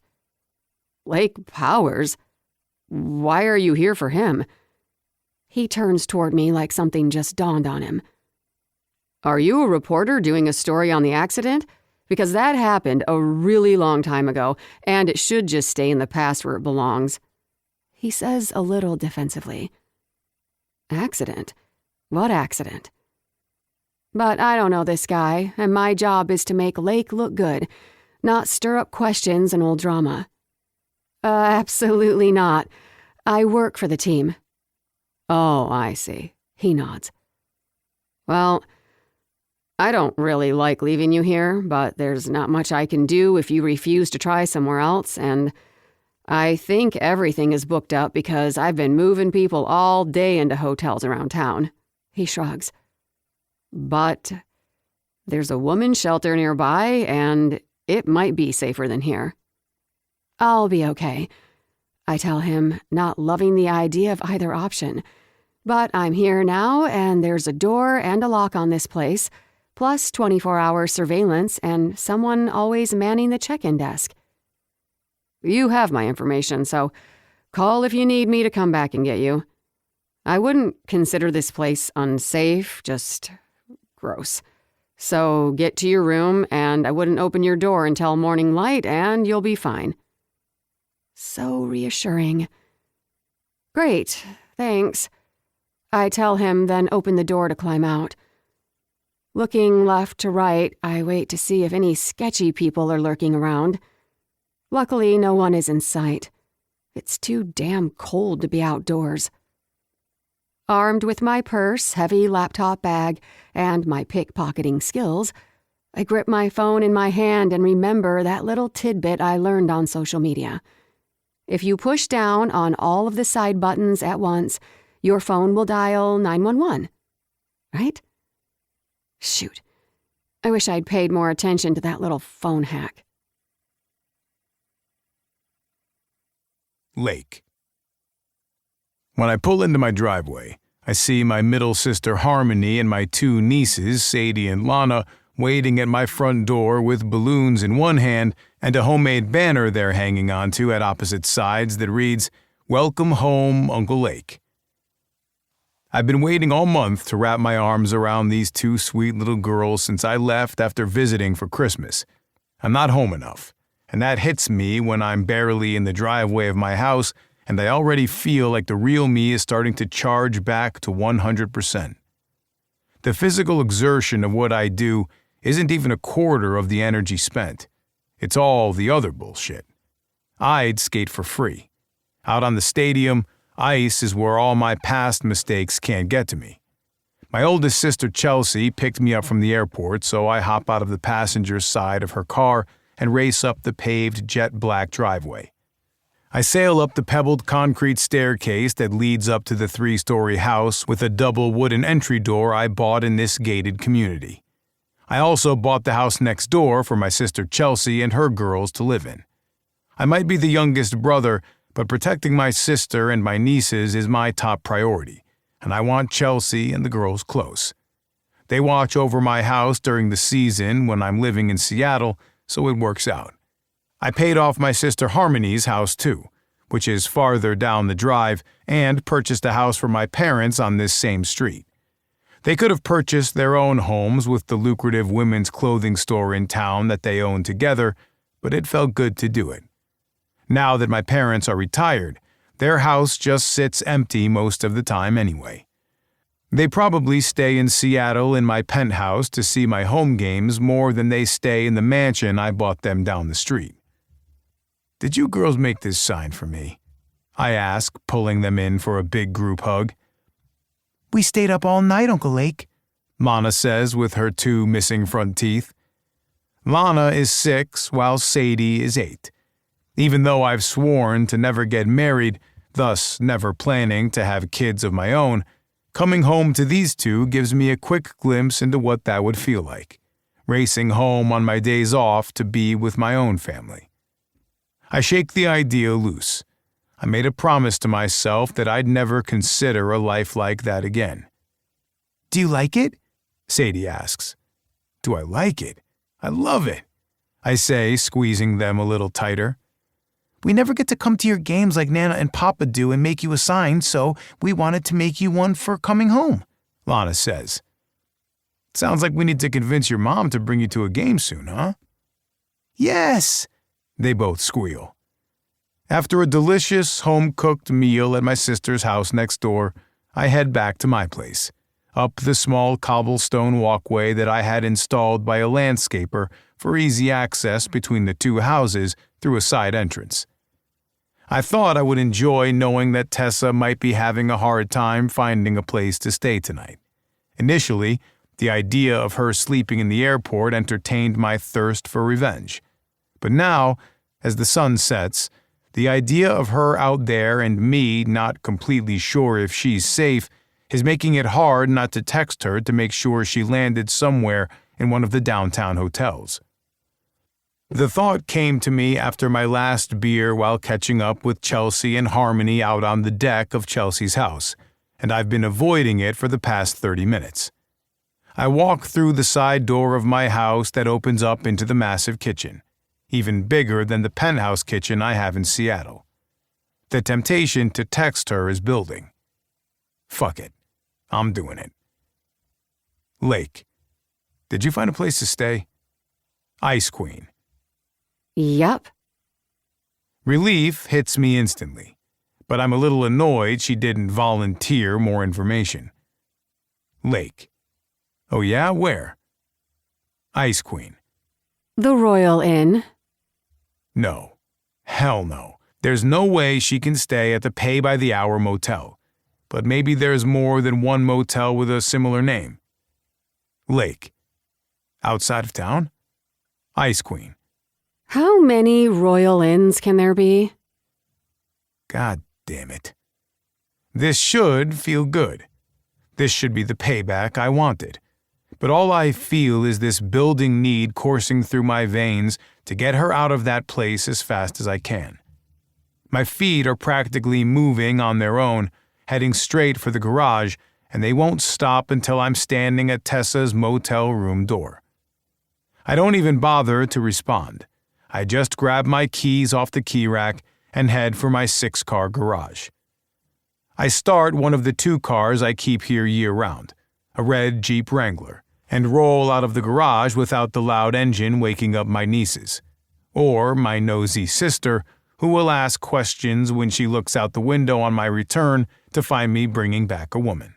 Lake Powers? Why are you here for him? He turns toward me like something just dawned on him. Are you a reporter doing a story on the accident? Because that happened a really long time ago, and it should just stay in the past where it belongs. He says a little defensively. Accident? What accident? But I don't know this guy, and my job is to make Lake look good, not stir up questions and old drama. Absolutely not. I work for the team. Oh, I see. He nods. Well, I don't really like leaving you here, but there's not much I can do if you refuse to try somewhere else, and I think everything is booked up because I've been moving people all day into hotels around town. He shrugs. But there's a women's shelter nearby, and it might be safer than here. I'll be okay, I tell him, not loving the idea of either option. But I'm here now, and there's a door and a lock on this place, plus 24-hour surveillance and someone always manning the check-in desk. You have my information, so call if you need me to come back and get you. I wouldn't consider this place unsafe, just gross. So get to your room, and I wouldn't open your door until morning light, and you'll be fine. So reassuring. Great, thanks. I tell him, then open the door to climb out. Looking left to right, I wait to see if any sketchy people are lurking around. Luckily, no one is in sight. It's too damn cold to be outdoors. Armed with my purse, heavy laptop bag, and my pickpocketing skills, I grip my phone in my hand and remember that little tidbit I learned on social media. If you push down on all of the side buttons at once, your phone will dial 911. Right? Shoot. I wish I'd paid more attention to that little phone hack. Lake. When I pull into my driveway, I see my middle sister Harmony and my two nieces, Sadie and Lana, waiting at my front door with balloons in one hand and a homemade banner they're hanging onto at opposite sides that reads, "Welcome home, Uncle Lake." I've been waiting all month to wrap my arms around these two sweet little girls since I left after visiting for Christmas. I'm not home enough, and that hits me when I'm barely in the driveway of my house and I already feel like the real me is starting to charge back to 100%. The physical exertion of what I do isn't even a quarter of the energy spent. It's all the other bullshit. I'd skate for free. Out on the stadium, ice is where all my past mistakes can't get to me. My oldest sister Chelsea picked me up from the airport, so I hop out of the passenger side of her car and race up the paved jet black driveway. I sail up the pebbled concrete staircase that leads up to the 3-story house with a double wooden entry door I bought in this gated community. I also bought the house next door for my sister Chelsea and her girls to live in. I might be the youngest brother, but protecting my sister and my nieces is my top priority, and I want Chelsea and the girls close. They watch over my house during the season when I'm living in Seattle, so it works out. I paid off my sister Harmony's house too, which is farther down the drive, and purchased a house for my parents on this same street. They could have purchased their own homes with the lucrative women's clothing store in town that they own together, but it felt good to do it. Now that my parents are retired, their house just sits empty most of the time anyway. They probably stay in Seattle in my penthouse to see my home games more than they stay in the mansion I bought them down the street. "Did you girls make this sign for me?" I ask, pulling them in for a big group hug. We stayed up all night, Uncle Lake, Lana says with her 2 missing front teeth. Lana is 6 while Sadie is 8. Even though I've sworn to never get married, thus never planning to have kids of my own, coming home to these two gives me a quick glimpse into what that would feel like, racing home on my days off to be with my own family. I shake the idea loose. I made a promise to myself that I'd never consider a life like that again. Do you like it? Sadie asks. Do I like it? I love it, I say, squeezing them a little tighter. We never get to come to your games like Nana and Papa do and make you a sign, so we wanted to make you one for coming home, Lana says. Sounds like we need to convince your mom to bring you to a game soon, huh? Yes, they both squeal. After a delicious, home-cooked meal at my sister's house next door, I head back to my place, up the small cobblestone walkway that I had installed by a landscaper for easy access between the two houses through a side entrance. I thought I would enjoy knowing that Tessa might be having a hard time finding a place to stay tonight. Initially, the idea of her sleeping in the airport entertained my thirst for revenge. But now, as the sun sets, the idea of her out there and me not completely sure if she's safe is making it hard not to text her to make sure she landed somewhere in one of the downtown hotels. The thought came to me after my last beer while catching up with Chelsea and Harmony out on the deck of Chelsea's house, and I've been avoiding it for the past 30 minutes. I walk through the side door of my house that opens up into the massive kitchen, even bigger than the penthouse kitchen I have in Seattle. The temptation to text her is building. Fuck it. I'm doing it. Lake. Did you find a place to stay? Ice Queen. Yup. Relief hits me instantly, but I'm a little annoyed she didn't volunteer more information. Lake. Oh yeah, where? Ice Queen. The Royal Inn. No. Hell no. There's no way she can stay at the pay-by-the-hour motel. but maybe there's more than one motel with a similar name. Lake. Outside of town? Ice Queen. How many Royal Inns can there be? God damn it. This should feel good. This should be the payback I wanted. But all I feel is this building need coursing through my veins to get her out of that place as fast as I can. My feet are practically moving on their own, heading straight for the garage, and they won't stop until I'm standing at Tessa's motel room door. I don't even bother to respond. I just grab my keys off the key rack and head for my 6-car garage. I start one of the 2 cars I keep here year-round, a red Jeep Wrangler, and roll out of the garage without the loud engine waking up my nieces, or my nosy sister, who will ask questions when she looks out the window on my return to find me bringing back a woman.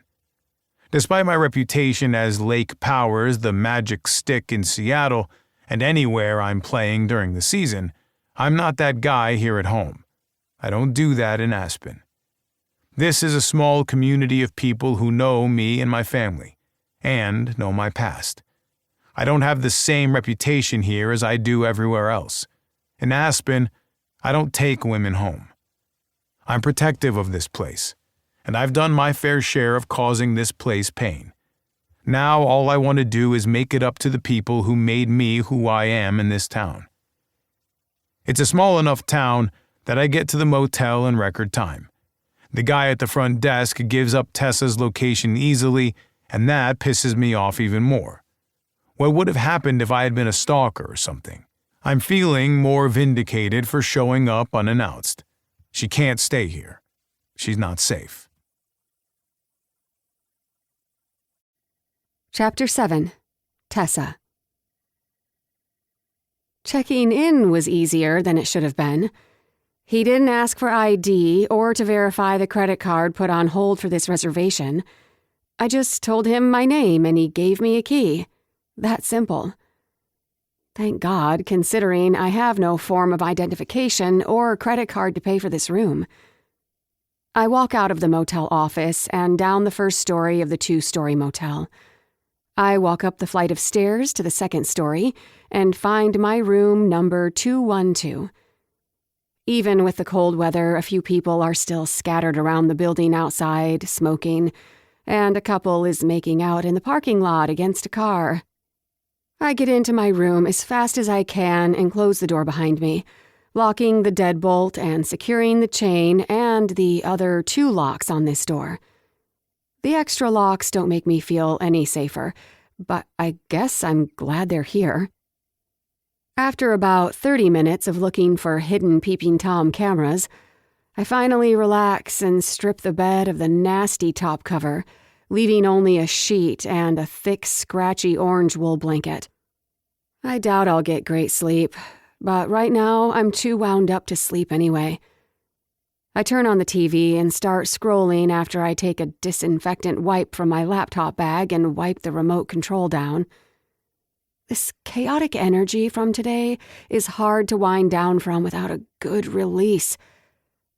Despite my reputation as Lake Powers, the magic stick in Seattle, and anywhere I'm playing during the season, I'm not that guy here at home. I don't do that in Aspen. This is a small community of people who know me and my family, and know my past. I don't have the same reputation here as I do everywhere else. In Aspen, I don't take women home. I'm protective of this place, and I've done my fair share of causing this place pain. Now all I want to do is make it up to the people who made me who I am in this town. It's a small enough town that I get to the motel in record time. The guy at the front desk gives up Tessa's location easily, and that pisses me off even more. What would have happened if I had been a stalker or something? I'm feeling more vindicated for showing up unannounced. She can't stay here. She's not safe. Chapter 7. Tessa. Checking in was easier than it should have been. He didn't ask for ID or to verify the credit card put on hold for this reservation. I just told him my name and he gave me a key. That simple. Thank God, considering I have no form of identification or credit card to pay for this room. I walk out of the motel office and down the first story of the 2-story motel. I walk up the flight of stairs to the 2nd story and find my room number 212. Even with the cold weather, a few people are still scattered around the building outside, smoking, and a couple is making out in the parking lot against a car. I get into my room as fast as I can and close the door behind me, locking the deadbolt and securing the chain and the other 2 locks on this door. The extra locks don't make me feel any safer, but I guess I'm glad they're here. After about 30 minutes of looking for hidden peeping Tom cameras, I finally relax and strip the bed of the nasty top cover, leaving only a sheet and a thick, scratchy orange wool blanket. I doubt I'll get great sleep, but right now I'm too wound up to sleep anyway. I turn on the TV and start scrolling after I take a disinfectant wipe from my laptop bag and wipe the remote control down. This chaotic energy from today is hard to wind down from without a good release,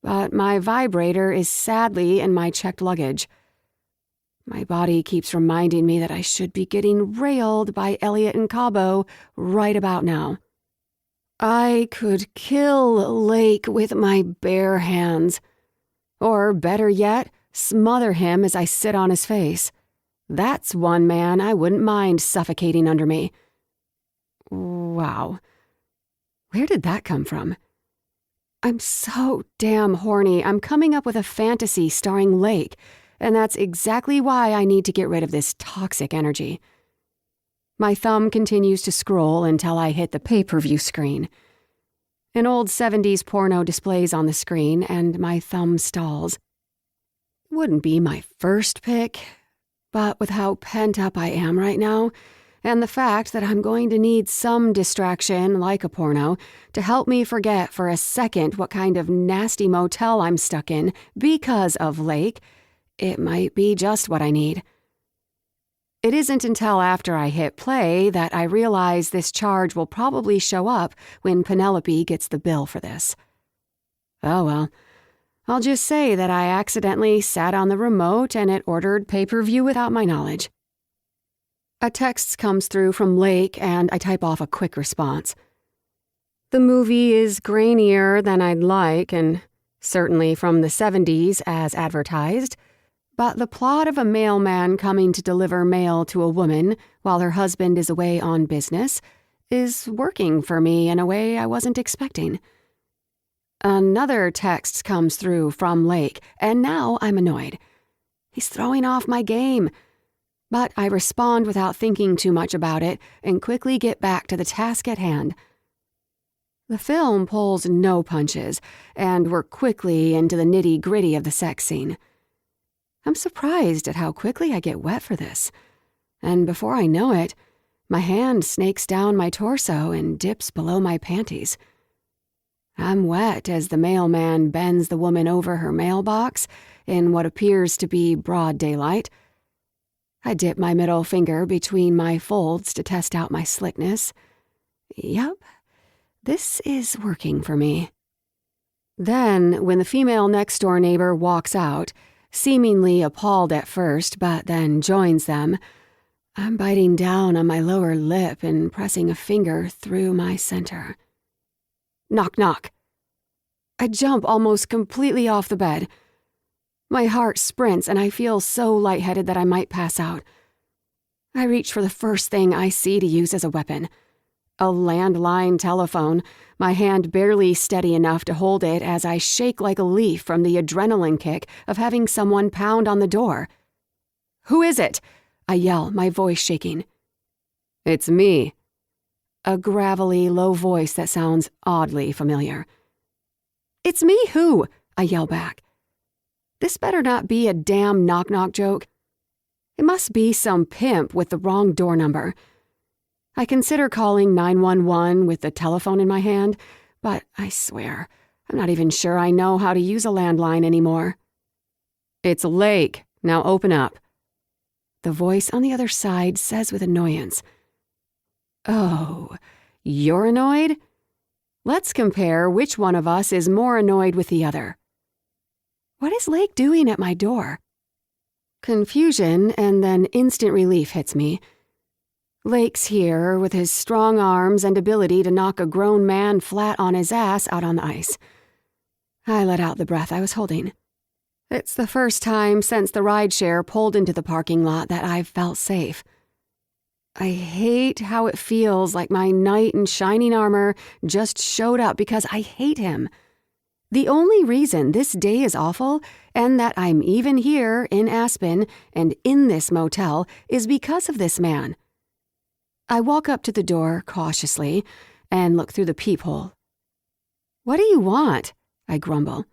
but my vibrator is sadly in my checked luggage. My body keeps reminding me that I should be getting railed by Elliot and Cabo right about now. I could kill Lake with my bare hands. Or, better yet, smother him as I sit on his face. That's one man I wouldn't mind suffocating under me. Wow. Where did that come from? I'm so damn horny, I'm coming up with a fantasy starring Lake, and that's exactly why I need to get rid of this toxic energy. My thumb continues to scroll until I hit the pay-per-view screen. An old 70s porno displays on the screen, and my thumb stalls. Wouldn't be my first pick, but with how pent up I am right now, and the fact that I'm going to need some distraction, like a porno, to help me forget for a second what kind of nasty motel I'm stuck in because of Lake, it might be just what I need. It isn't until after I hit play that I realize this charge will probably show up when Penelope gets the bill for this. Oh well, I'll just say that I accidentally sat on the remote and it ordered pay-per-view without my knowledge. A text comes through from Lake and I type off a quick response. The movie is grainier than I'd like and certainly from the 70s as advertised, but the plot of a mailman coming to deliver mail to a woman while her husband is away on business is working for me in a way I wasn't expecting. Another text comes through from Lake, and now I'm annoyed. He's throwing off my game. But I respond without thinking too much about it and quickly get back to the task at hand. The film pulls no punches, and we're quickly into the nitty-gritty of the sex scene. I'm surprised at how quickly I get wet for this. And before I know it, my hand snakes down my torso and dips below my panties. I'm wet as the mailman bends the woman over her mailbox in what appears to be broad daylight. I dip my middle finger between my folds to test out my slickness. Yup, this is working for me. Then, when the female next-door neighbor walks out, seemingly appalled at first, but then joins them, I'm biting down on my lower lip and pressing a finger through my center. Knock, knock. I jump almost completely off the bed. My heart sprints and I feel so lightheaded that I might pass out. I reach for the first thing I see to use as a weapon. A landline telephone, my hand barely steady enough to hold it as I shake like a leaf from the adrenaline kick of having someone pound on the door. "Who is it?" I yell, my voice shaking. "It's me." A gravelly, low voice that sounds oddly familiar. "It's me who?" I yell back. This better not be a damn knock-knock joke. It must be some pimp with the wrong door number. I consider calling 911 with the telephone in my hand, but I swear, I'm not even sure I know how to use a landline anymore. "It's Lake. Now open up." The voice on the other side says with annoyance. "Oh, you're annoyed? Let's compare which one of us is more annoyed with the other." What is Lake doing at my door? Confusion and then instant relief hits me. Lake's here with his strong arms and ability to knock a grown man flat on his ass out on the ice. I let out the breath I was holding. It's the first time since the rideshare pulled into the parking lot that I've felt safe. I hate how it feels like my knight in shining armor just showed up because I hate him. The only reason this day is awful and that I'm even here in Aspen and in this motel is because of this man. I walk up to the door cautiously and look through the peephole. "What do you want?" I grumble.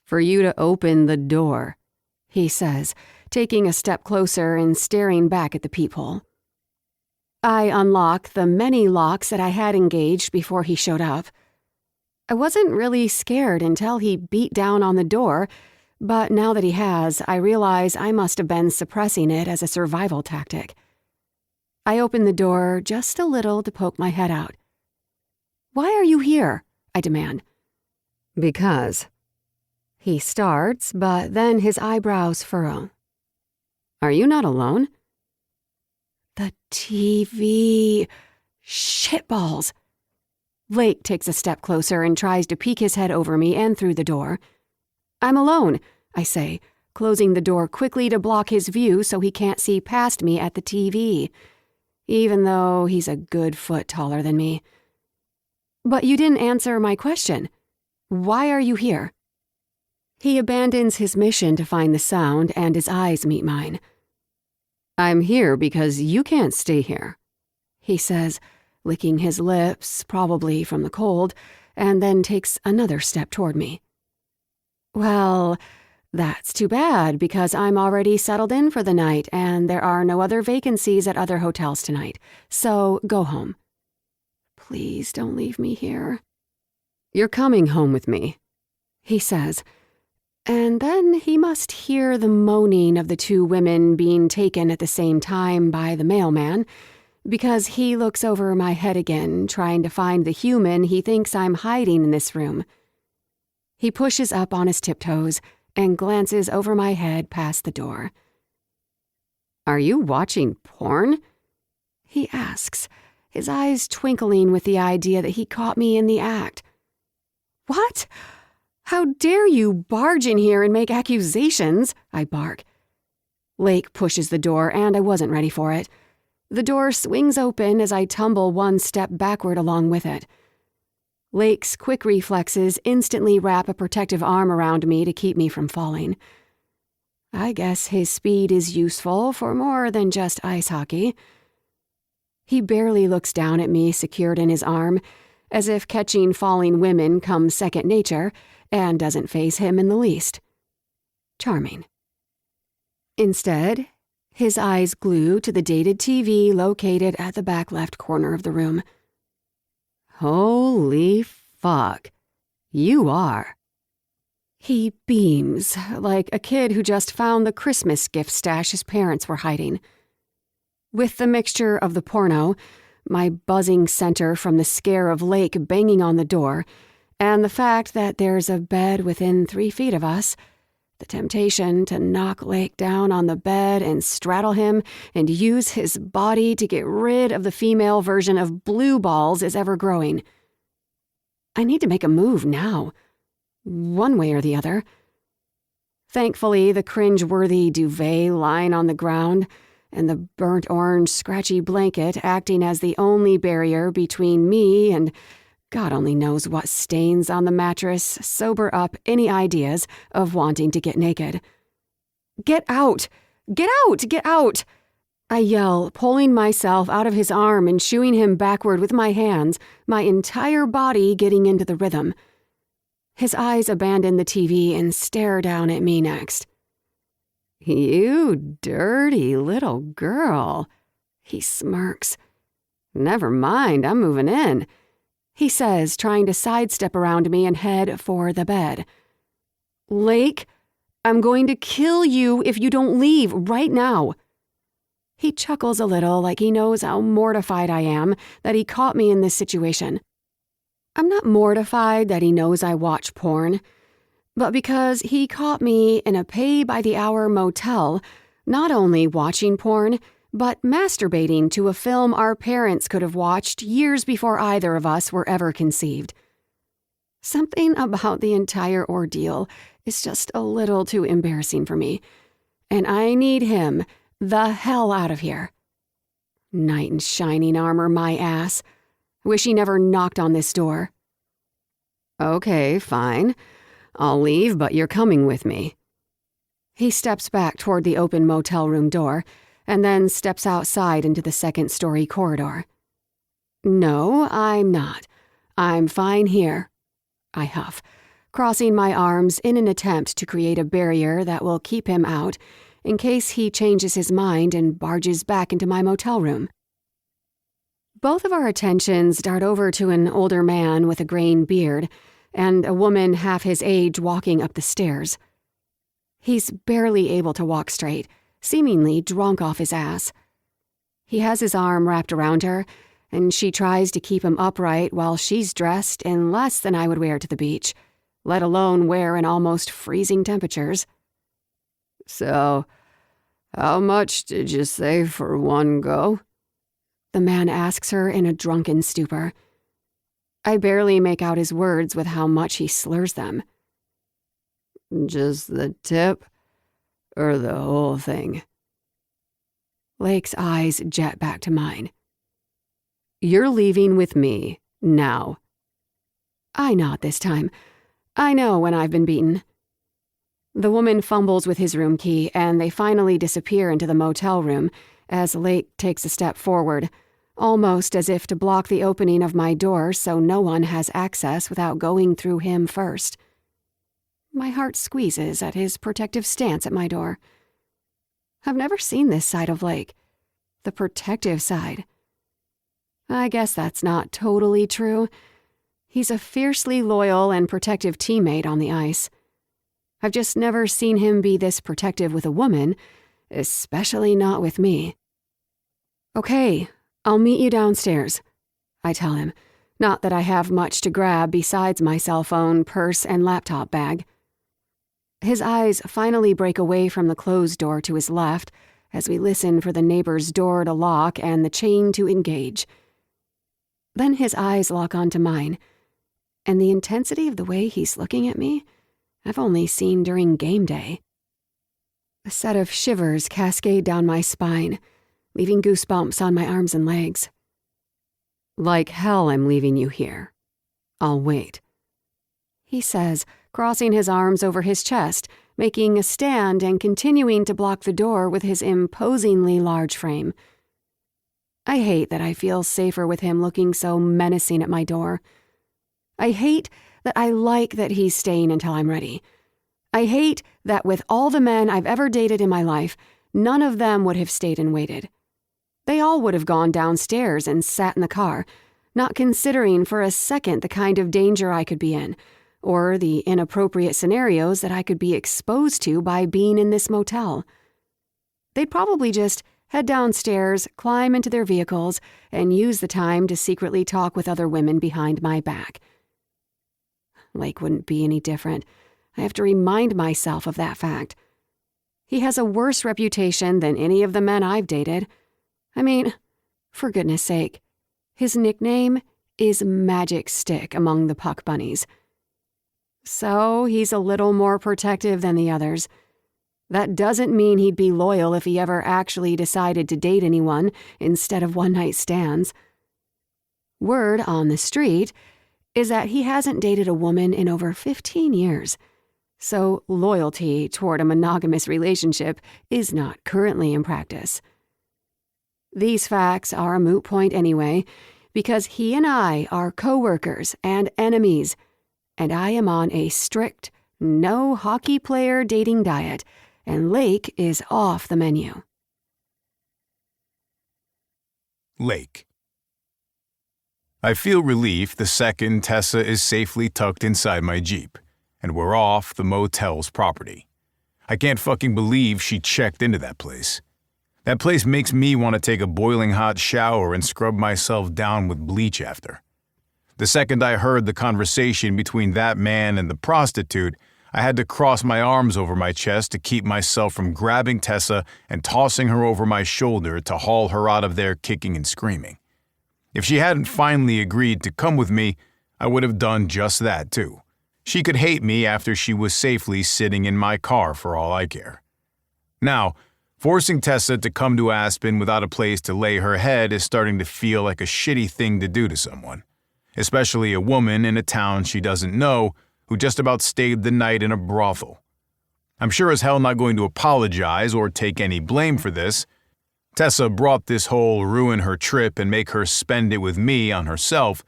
"For you to open the door," he says, taking a step closer and staring back at the peephole. I unlock the many locks that I had engaged before he showed up. I wasn't really scared until he beat down on the door, but now that he has, I realize I must have been suppressing it as a survival tactic. I open the door just a little to poke my head out. "Why are you here?" I demand. "Because." He starts, but then his eyebrows furrow. "Are you not alone?" The TV. Shitballs. Lake takes a step closer and tries to peek his head over me and through the door. "I'm alone," I say, closing the door quickly to block his view so he can't see past me at the TV, even though he's a good foot taller than me. "But you didn't answer my question. Why are you here?" He abandons his mission to find the sound and his eyes meet mine. "I'm here because you can't stay here," he says, licking his lips, probably from the cold, and then takes another step toward me. "Well, that's too bad because I'm already settled in for the night and there are no other vacancies at other hotels tonight, so go home." "Please don't leave me here." "You're coming home with me," he says, and then he must hear the moaning of the two women being taken at the same time by the mailman, because he looks over my head again, trying to find the human he thinks I'm hiding in this room. He pushes up on his tiptoes and glances over my head past the door. "Are you watching porn?" he asks, his eyes twinkling with the idea that he caught me in the act. "What? How dare you barge in here and make accusations?" I bark. Lake pushes the door, and I wasn't ready for it. The door swings open as I tumble one step backward along with it. Lake's quick reflexes instantly wrap a protective arm around me to keep me from falling. I guess his speed is useful for more than just ice hockey. He barely looks down at me secured in his arm, as if catching falling women comes second nature and doesn't faze him in the least. Charming. Instead, his eyes glue to the dated TV located at the back left corner of the room. "Holy fuck. You are." He beams like a kid who just found the Christmas gift stash his parents were hiding. With the mixture of the porno, my buzzing center from the scare of Lake banging on the door, and the fact that there's a bed within 3 feet of us, the temptation to knock Lake down on the bed and straddle him and use his body to get rid of the female version of blue balls is ever growing. I need to make a move now, one way or the other. Thankfully, the cringe-worthy duvet lying on the ground and the burnt orange scratchy blanket acting as the only barrier between me and God only knows what stains on the mattress sober up any ideas of wanting to get naked. "Get out! Get out! Get out!" I yell, pulling myself out of his arm and shooing him backward with my hands, my entire body getting into the rhythm. His eyes abandon the TV and stare down at me next. "You dirty little girl," he smirks. "Never mind, I'm moving in," he says, trying to sidestep around me and head for the bed. "Lake, I'm going to kill you if you don't leave right now." He chuckles a little like he knows how mortified I am that he caught me in this situation. I'm not mortified that he knows I watch porn, but because he caught me in a pay-by-the-hour motel, not only watching porn, but masturbating to a film our parents could have watched years before either of us were ever conceived. Something about the entire ordeal is just a little too embarrassing for me, and I need him the hell out of here. Knight in shining armor, my ass. Wish he never knocked on this door. "Okay, fine. I'll leave, but you're coming with me." He steps back toward the open motel room door, and then steps outside into the second-story corridor. "No, I'm not. I'm fine here," I huff, crossing my arms in an attempt to create a barrier that will keep him out in case he changes his mind and barges back into my motel room. Both of our attentions dart over to an older man with a graying beard and a woman half his age walking up the stairs. He's barely able to walk straight, seemingly drunk off his ass. He has his arm wrapped around her, and she tries to keep him upright while she's dressed in less than I would wear to the beach, let alone wear in almost freezing temperatures. "So, how much did you say for one go?" the man asks her in a drunken stupor. I barely make out his words with how much he slurs them. "Just the tip, or the whole thing?" Lake's eyes jet back to mine. "You're leaving with me, now." I nod this time. I know when I've been beaten. The woman fumbles with his room key, and they finally disappear into the motel room as Lake takes a step forward, almost as if to block the opening of my door so no one has access without going through him first. My heart squeezes at his protective stance at my door. I've never seen this side of Lake, the protective side. I guess that's not totally true. He's a fiercely loyal and protective teammate on the ice. I've just never seen him be this protective with a woman, especially not with me. "Okay, I'll meet you downstairs," I tell him, Not that I have much to grab besides my cell phone, purse, and laptop bag. His eyes finally break away from the closed door to his left as we listen for the neighbor's door to lock and the chain to engage. Then his eyes lock onto mine, and the intensity of the way he's looking at me, I've only seen during game day. A set of shivers cascade down my spine, leaving goosebumps on my arms and legs. Like hell I'm leaving you here. I'll wait, he says, crossing his arms over his chest, making a stand and continuing to block the door with his imposingly large frame. I hate that I feel safer with him looking so menacing at my door. I hate that I like that he's staying until I'm ready. I hate that with all the men I've ever dated in my life, none of them would have stayed and waited. They all would have gone downstairs and sat in the car, not considering for a second the kind of danger I could be in, or the inappropriate scenarios that I could be exposed to by being in this motel. They'd probably just head downstairs, climb into their vehicles, and use the time to secretly talk with other women behind my back. Lake wouldn't be any different. I have to remind myself of that fact. He has a worse reputation than any of the men I've dated. I mean, for goodness sake, his nickname is Magic Stick among the Puck Bunnies. So he's a little more protective than the others. That doesn't mean he'd be loyal if he ever actually decided to date anyone instead of one-night stands. Word on the street is that he hasn't dated a woman in over 15 years, so loyalty toward a monogamous relationship is not currently in practice. These facts are a moot point anyway, because he and I are co-workers and enemies, and I am on a strict, no hockey player dating diet, and Lake is off the menu. Lake. I feel relief the second Tessa is safely tucked inside my Jeep, and we're off the motel's property. I can't fucking believe she checked into that place. That place makes me want to take a boiling hot shower and scrub myself down with bleach after. The second I heard the conversation between that man and the prostitute, I had to cross my arms over my chest to keep myself from grabbing Tessa and tossing her over my shoulder to haul her out of there kicking and screaming. If she hadn't finally agreed to come with me, I would have done just that too. She could hate me after she was safely sitting in my car for all I care. Now, forcing Tessa to come to Aspen without a place to lay her head is starting to feel like a shitty thing to do to someone, especially a woman in a town she doesn't know who just about stayed the night in a brothel. I'm sure as hell not going to apologize or take any blame for this. Tessa brought this whole ruin her trip and make her spend it with me on herself,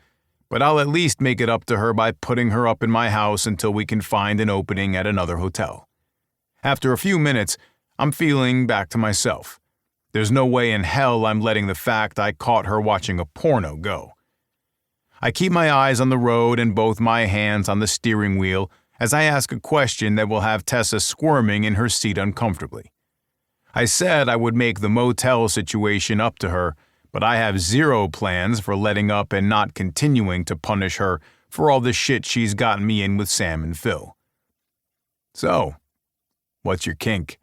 but I'll at least make it up to her by putting her up in my house until we can find an opening at another hotel. After a few minutes, I'm feeling back to myself. There's no way in hell I'm letting the fact I caught her watching a porno go. I keep my eyes on the road and both my hands on the steering wheel as I ask a question that will have Tessa squirming in her seat uncomfortably. I said I would make the motel situation up to her, but I have zero plans for letting up and not continuing to punish her for all the shit she's gotten me in with Sam and Phil. So, what's your kink?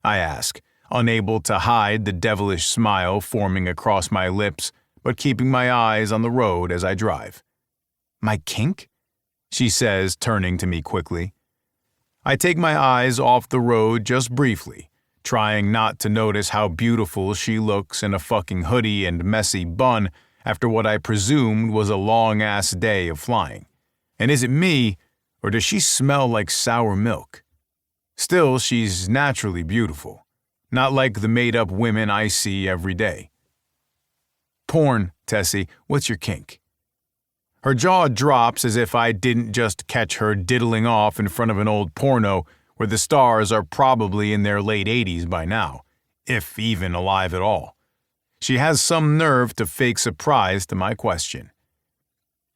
I ask, unable to hide the devilish smile forming across my lips, but keeping my eyes on the road as I drive. My kink? She says, turning to me quickly. I take my eyes off the road just briefly, trying not to notice how beautiful she looks in a fucking hoodie and messy bun after what I presumed was a long-ass day of flying. And is it me, or does she smell like sour milk? Still, she's naturally beautiful, not like the made-up women I see every day. Porn, Tessie, what's your kink? Her jaw drops as if I didn't just catch her diddling off in front of an old porno where the stars are probably in their late 80s by now, if even alive at all. She has some nerve to fake surprise to my question.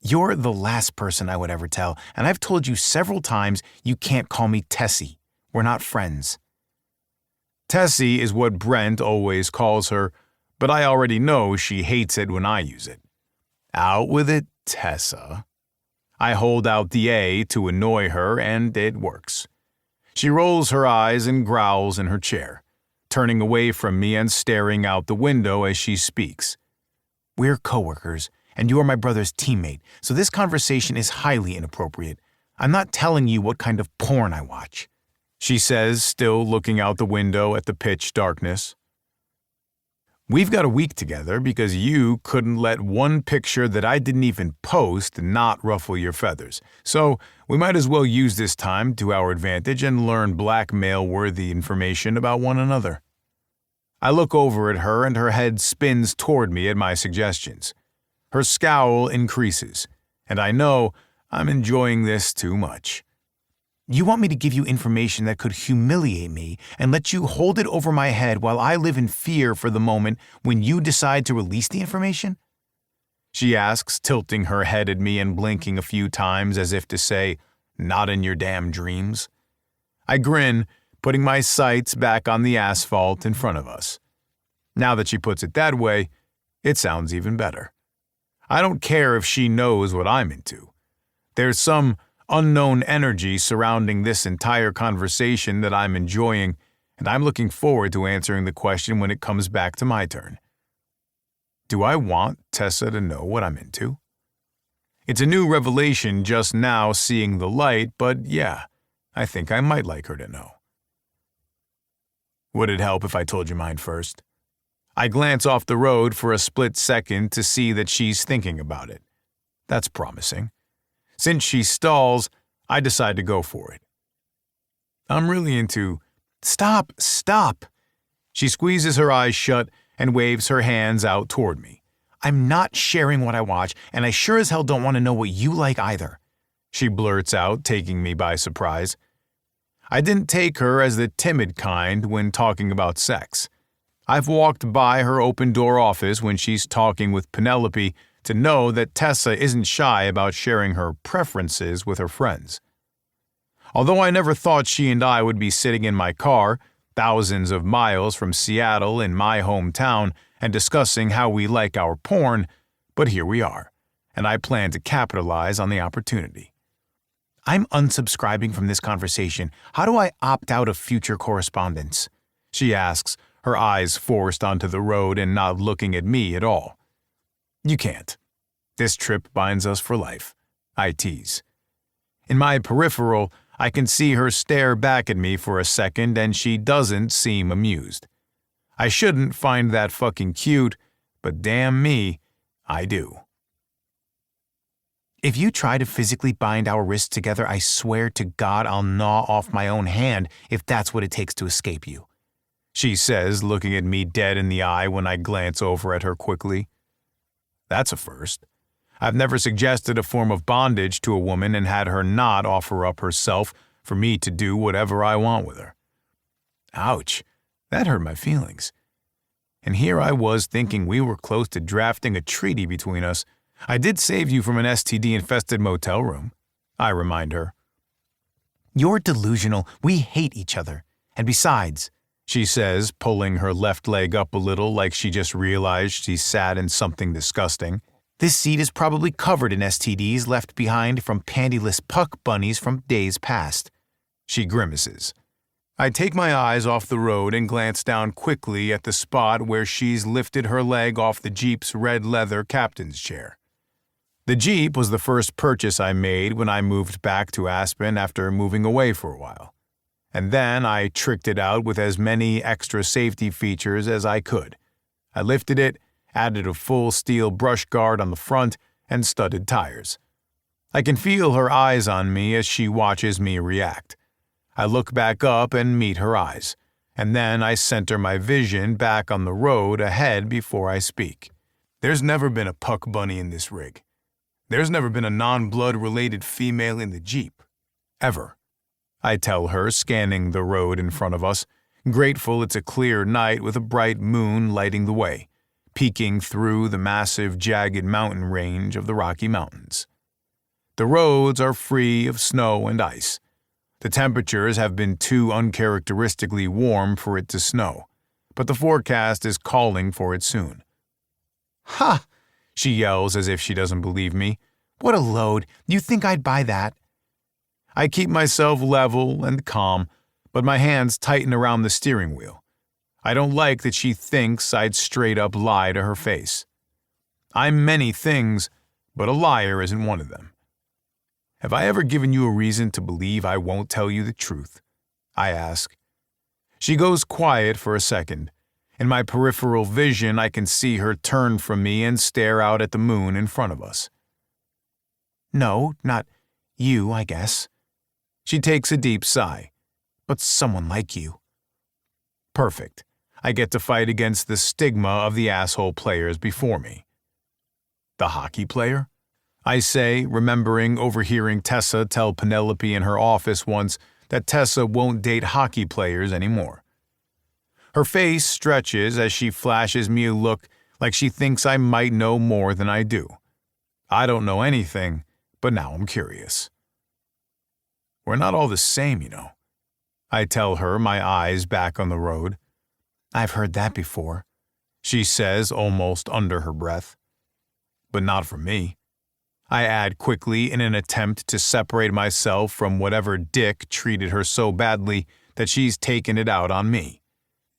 You're the last person I would ever tell, and I've told you several times you can't call me Tessie. We're not friends. Tessie is what Brent always calls her, but I already know she hates it when I use it. Out with it, Tessa. I hold out the A to annoy her, and it works. She rolls her eyes and growls in her chair, turning away from me and staring out the window as she speaks. We're coworkers, and you are my brother's teammate, so this conversation is highly inappropriate. I'm not telling you what kind of porn I watch, she says, still looking out the window at the pitch darkness. We've got a week together because you couldn't let one picture that I didn't even post not ruffle your feathers. So we might as well use this time to our advantage and learn blackmail-worthy information about one another. I look over at her and her head spins toward me at my suggestions. Her scowl increases, and I know I'm enjoying this too much. You want me to give you information that could humiliate me and let you hold it over my head while I live in fear for the moment when you decide to release the information? She asks, tilting her head at me and blinking a few times as if to say, not in your damn dreams. I grin, putting my sights back on the asphalt in front of us. Now that she puts it that way, it sounds even better. I don't care if she knows what I'm into. There's some unknown energy surrounding this entire conversation that I'm enjoying, and I'm looking forward to answering the question when it comes back to my turn. Do I want Tessa to know what I'm into? It's a new revelation just now seeing the light, but yeah, I think I might like her to know. Would it help if I told you mine first? I glance off the road for a split second to see that she's thinking about it. That's promising. Since she stalls, I decide to go for it. I'm really into... Stop! She squeezes her eyes shut and waves her hands out toward me. I'm not sharing what I watch, and I sure as hell don't want to know what you like either, she blurts out, taking me by surprise. I didn't take her as the timid kind when talking about sex. I've walked by her open-door office when she's talking with Penelope to know that Tessa isn't shy about sharing her preferences with her friends. Although I never thought she and I would be sitting in my car, thousands of miles from Seattle in my hometown, and discussing how we like our porn, but here we are, and I plan to capitalize on the opportunity. I'm unsubscribing from this conversation. How do I opt out of future correspondence? She asks, her eyes forced onto the road and not looking at me at all. You can't. This trip binds us for life, I tease. In my peripheral, I can see her stare back at me for a second and she doesn't seem amused. I shouldn't find that fucking cute, but damn me, I do. If you try to physically bind our wrists together, I swear to God I'll gnaw off my own hand if that's what it takes to escape you, she says, looking at me dead in the eye when I glance over at her quickly. That's a first. I've never suggested a form of bondage to a woman and had her not offer up herself for me to do whatever I want with her. Ouch, that hurt my feelings. And here I was thinking we were close to drafting a treaty between us. I did save you from an STD-infested motel room, I remind her. You're delusional. We hate each other. And besides, she says, pulling her left leg up a little like she just realized she sat in something disgusting. This seat is probably covered in STDs left behind from pantyless puck bunnies from days past. She grimaces. I take my eyes off the road and glance down quickly at the spot where she's lifted her leg off the Jeep's red leather captain's chair. The Jeep was the first purchase I made when I moved back to Aspen after moving away for a while. And then I tricked it out with as many extra safety features as I could. I lifted it, added a full steel brush guard on the front, and studded tires. I can feel her eyes on me as she watches me react. I look back up and meet her eyes, and then I center my vision back on the road ahead before I speak. There's never been a puck bunny in this rig. There's never been a non-blood-related female in the Jeep. Ever. I tell her, scanning the road in front of us, grateful it's a clear night with a bright moon lighting the way, peeking through the massive, jagged mountain range of the Rocky Mountains. The roads are free of snow and ice. The temperatures have been too uncharacteristically warm for it to snow, but the forecast is calling for it soon. Ha! She yells as if she doesn't believe me. What a load. You think I'd buy that? I keep myself level and calm, but my hands tighten around the steering wheel. I don't like that she thinks I'd straight up lie to her face. I'm many things, but a liar isn't one of them. Have I ever given you a reason to believe I won't tell you the truth? I ask. She goes quiet for a second. In my peripheral vision, I can see her turn from me and stare out at the moon in front of us. No, not you, I guess. She takes a deep sigh. But someone like you. Perfect. I get to fight against the stigma of the asshole players before me. The hockey player? I say, remembering overhearing Tessa tell Penelope in her office once that Tessa won't date hockey players anymore. Her face stretches as she flashes me a look like she thinks I might know more than I do. I don't know anything, but now I'm curious. We're not all the same, you know. I tell her, my eyes back on the road. I've heard that before, she says, almost under her breath. But not from me. I add quickly in an attempt to separate myself from whatever dick treated her so badly that she's taken it out on me.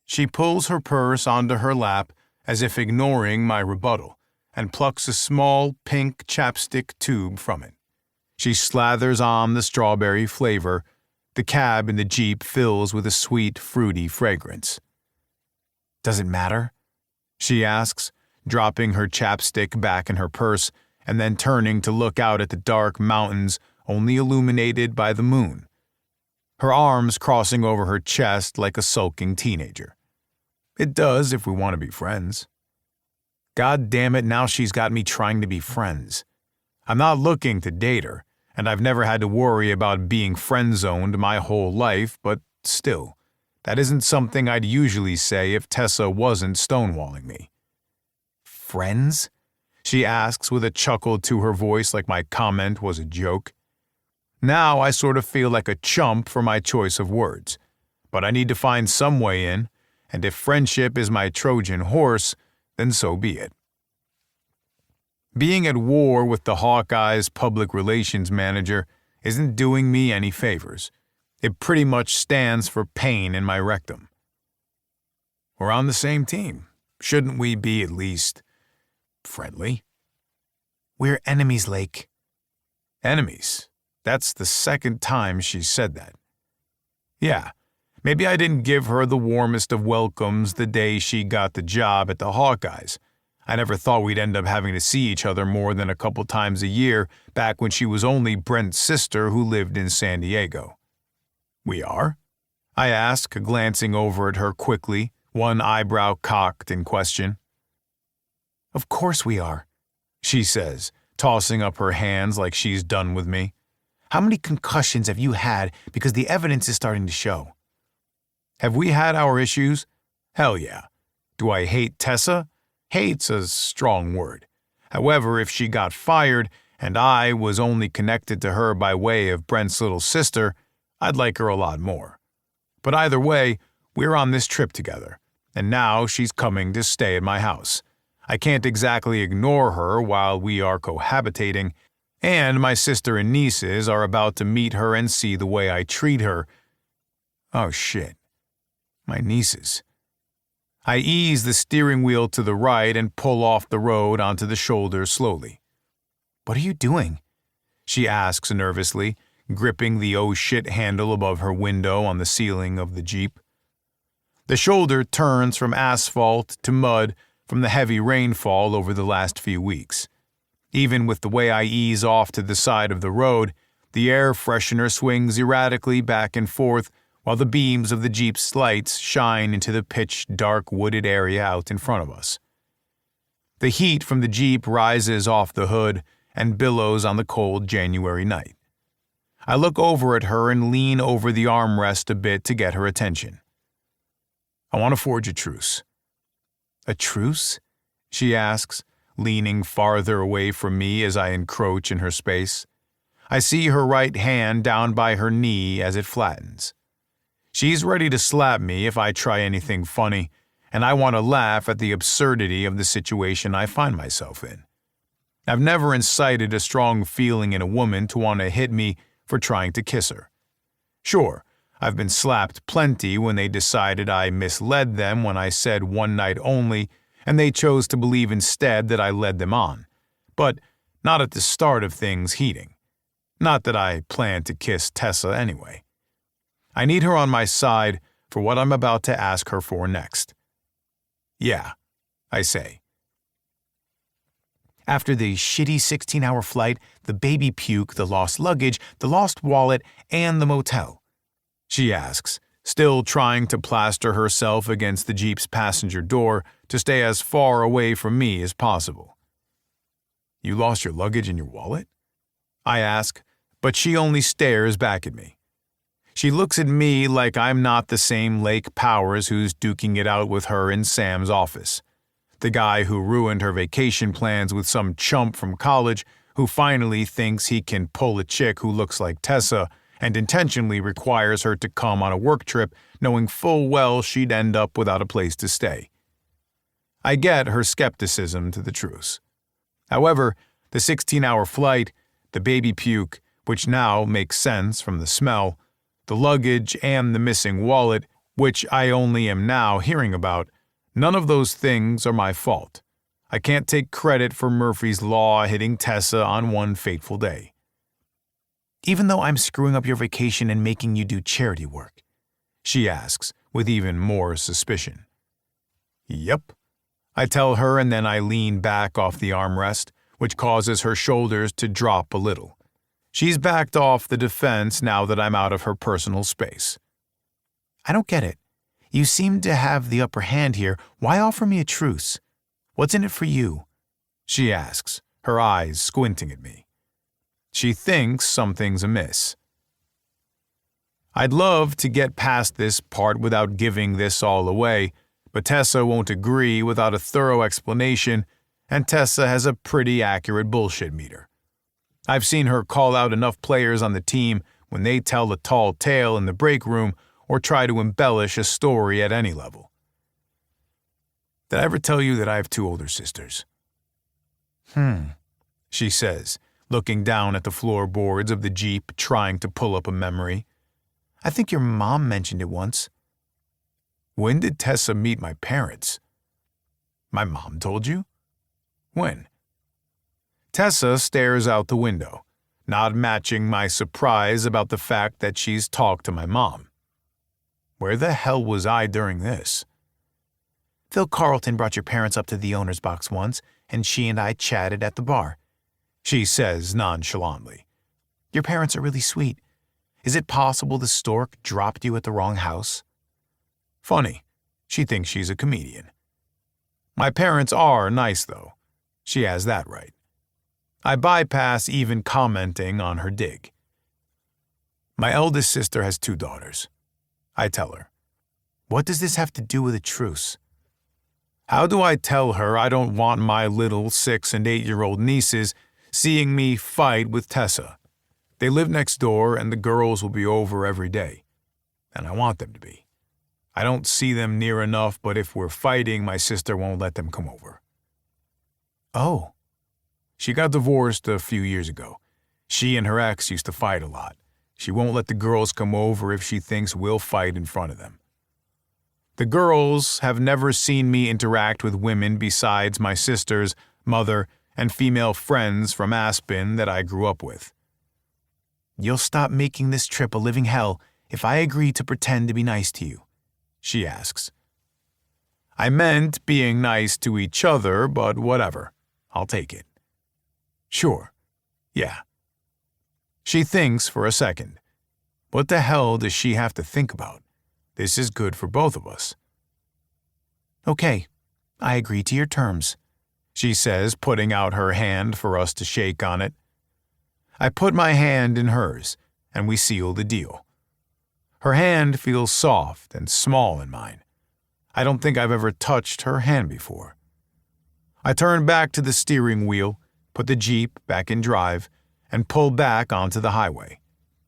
She pulls her purse onto her lap as if ignoring my rebuttal and plucks a small pink chapstick tube from it. She slathers on the strawberry flavor. The cab in the Jeep fills with a sweet, fruity fragrance. Does it matter? She asks, dropping her chapstick back in her purse and then turning to look out at the dark mountains only illuminated by the moon, her arms crossing over her chest like a sulking teenager. It does if we want to be friends. God damn it, now she's got me trying to be friends. I'm not looking to date her, and I've never had to worry about being friend-zoned my whole life, but still, that isn't something I'd usually say if Tessa wasn't stonewalling me. Friends? She asks with a chuckle to her voice like my comment was a joke. Now I sort of feel like a chump for my choice of words, but I need to find some way in, and if friendship is my Trojan horse, then so be it. Being at war with the Hawkeyes public relations manager isn't doing me any favors. It pretty much stands for pain in my rectum. We're on the same team. Shouldn't we be at least friendly? We're enemies, Lake. Enemies? That's the second time she's said that. Yeah, maybe I didn't give her the warmest of welcomes the day she got the job at the Hawkeyes. I never thought we'd end up having to see each other more than a couple times a year back when she was only Brent's sister who lived in San Diego. We are? I ask, glancing over at her quickly, one eyebrow cocked in question. Of course we are, she says, tossing up her hands like she's done with me. How many concussions have you had because the evidence is starting to show? Have we had our issues? Hell yeah. Do I hate Tessa? Hate's a strong word. However, if she got fired and I was only connected to her by way of Brent's little sister, I'd like her a lot more. But either way, we're on this trip together, and now she's coming to stay at my house. I can't exactly ignore her while we are cohabitating, and my sister and nieces are about to meet her and see the way I treat her. Oh shit. My nieces. I ease the steering wheel to the right and pull off the road onto the shoulder slowly. What are you doing? She asks nervously, gripping the oh shit handle above her window on the ceiling of the Jeep. The shoulder turns from asphalt to mud from the heavy rainfall over the last few weeks. Even with the way I ease off to the side of the road, the air freshener swings erratically back and forth while the beams of the Jeep's lights shine into the pitch-dark wooded area out in front of us. The heat from the Jeep rises off the hood and billows on the cold January night. I look over at her and lean over the armrest a bit to get her attention. I want to forge a truce. A truce? She asks, leaning farther away from me as I encroach in her space. I see her right hand down by her knee as it flattens. She's ready to slap me if I try anything funny, and I want to laugh at the absurdity of the situation I find myself in. I've never incited a strong feeling in a woman to want to hit me for trying to kiss her. Sure, I've been slapped plenty when they decided I misled them when I said one night only, and they chose to believe instead that I led them on. But not at the start of things heating. Not that I plan to kiss Tessa anyway. I need her on my side for what I'm about to ask her for next. Yeah, I say. After the shitty 16-hour flight, the baby puke, the lost luggage, the lost wallet, and the motel, she asks, still trying to plaster herself against the Jeep's passenger door to stay as far away from me as possible. You lost your luggage and your wallet? I ask, but she only stares back at me. She looks at me like I'm not the same Lake Powers who's duking it out with her in Sam's office. The guy who ruined her vacation plans with some chump from college who finally thinks he can pull a chick who looks like Tessa and intentionally requires her to come on a work trip knowing full well she'd end up without a place to stay. I get her skepticism to the truce. However, the 16-hour flight, the baby puke, which now makes sense from the smell, the luggage and the missing wallet, which I only am now hearing about, none of those things are my fault. I can't take credit for Murphy's Law hitting Tessa on one fateful day. Even though I'm screwing up your vacation and making you do charity work, she asks with even more suspicion. Yep, I tell her, and then I lean back off the armrest, which causes her shoulders to drop a little. She's backed off the defense now that I'm out of her personal space. I don't get it. You seem to have the upper hand here. Why offer me a truce? What's in it for you? She asks, her eyes squinting at me. She thinks something's amiss. I'd love to get past this part without giving this all away, but Tessa won't agree without a thorough explanation, and Tessa has a pretty accurate bullshit meter. I've seen her call out enough players on the team when they tell a tall tale in the break room or try to embellish a story at any level. Did I ever tell you that I have 2 older sisters? She says, looking down at the floorboards of the Jeep, trying to pull up a memory. I think your mom mentioned it once. When did Tessa meet my parents? My mom told you? When? Tessa stares out the window, not matching my surprise about the fact that she's talked to my mom. Where the hell was I during this? Phil Carlton brought your parents up to the owner's box once, and she and I chatted at the bar. She says nonchalantly. Your parents are really sweet. Is it possible the stork dropped you at the wrong house? Funny. She thinks she's a comedian. My parents are nice, though. She has that right. I bypass even commenting on her dig. My eldest sister has 2 daughters. I tell her. What does this have to do with a truce? How do I tell her I don't want my little 6- and 8-year-old nieces seeing me fight with Tessa? They live next door and the girls will be over every day. And I want them to be. I don't see them near enough, but if we're fighting, my sister won't let them come over. Oh. She got divorced a few years ago. She and her ex used to fight a lot. She won't let the girls come over if she thinks we'll fight in front of them. The girls have never seen me interact with women besides my sisters, mother, and female friends from Aspen that I grew up with. You'll stop making this trip a living hell if I agree to pretend to be nice to you, she asks. I meant being nice to each other, but whatever. I'll take it. Sure. Yeah. She thinks for a second. What the hell does she have to think about? This is good for both of us. Okay, I agree to your terms, she says, putting out her hand for us to shake on it. I put my hand in hers, and we seal the deal. Her hand feels soft and small in mine. I don't think I've ever touched her hand before. I turn back to the steering wheel, put the Jeep back in drive, and pull back onto the highway.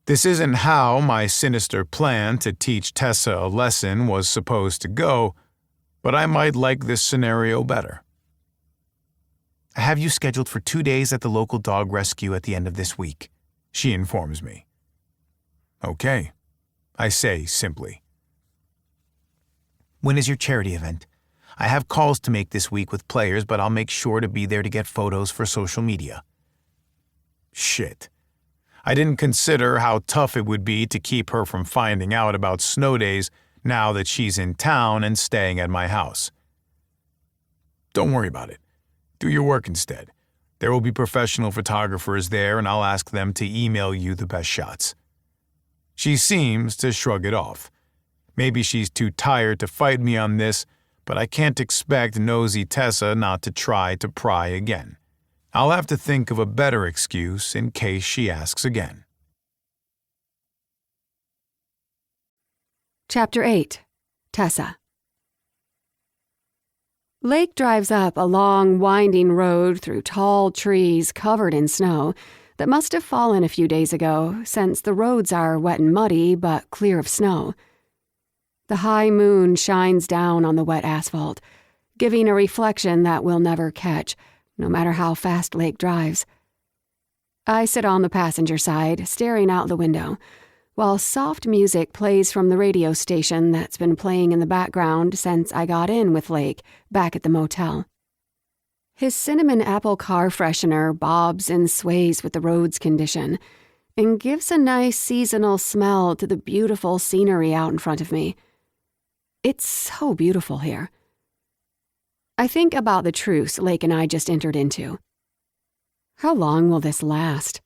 This isn't how my sinister plan to teach Tessa a lesson was supposed to go, but I might like this scenario better. I have you scheduled for 2 days at the local dog rescue at the end of this week," she informs me. "Okay," I say simply. "When is your charity event? I have calls to make this week with players, but I'll make sure to be there to get photos for social media." Shit. I didn't consider how tough it would be to keep her from finding out about snow days now that she's in town and staying at my house. "Don't worry about it. Do your work instead. There will be professional photographers there, and I'll ask them to email you the best shots." She seems to shrug it off. Maybe she's too tired to fight me on this, but I can't expect nosy Tessa not to try to pry again. I'll have to think of a better excuse in case she asks again. Chapter 8. Tessa. Lake drives up a long, winding road through tall trees covered in snow that must have fallen a few days ago, since the roads are wet and muddy but clear of snow. The high moon shines down on the wet asphalt, giving a reflection that we'll never catch, no matter how fast Lake drives. I sit on the passenger side, staring out the window, while soft music plays from the radio station that's been playing in the background since I got in with Lake back at the motel. His cinnamon apple car freshener bobs and sways with the road's condition and gives a nice seasonal smell to the beautiful scenery out in front of me. It's so beautiful here. I think about the truce Lake and I just entered into. How long will this last?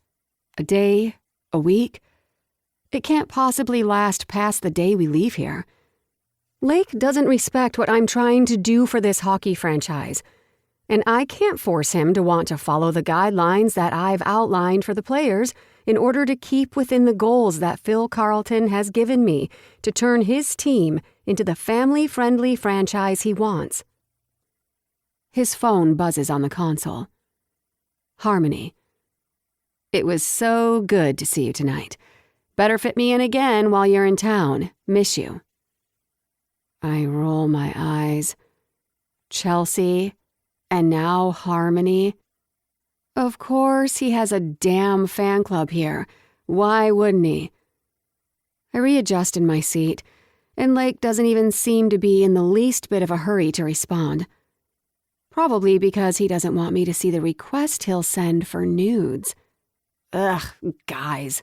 A day? A week? It can't possibly last past the day we leave here. Lake doesn't respect what I'm trying to do for this hockey franchise, and I can't force him to want to follow the guidelines that I've outlined for the players in order to keep within the goals that Phil Carlton has given me to turn his team into the family-friendly franchise he wants. His phone buzzes on the console. Harmony. "It was so good to see you tonight. Better fit me in again while you're in town. Miss you." I roll my eyes. Chelsea, and now Harmony. Of course he has a damn fan club here. Why wouldn't he? I readjust in my seat, and Lake doesn't even seem to be in the least bit of a hurry to respond. Probably because he doesn't want me to see the request he'll send for nudes. Ugh, guys.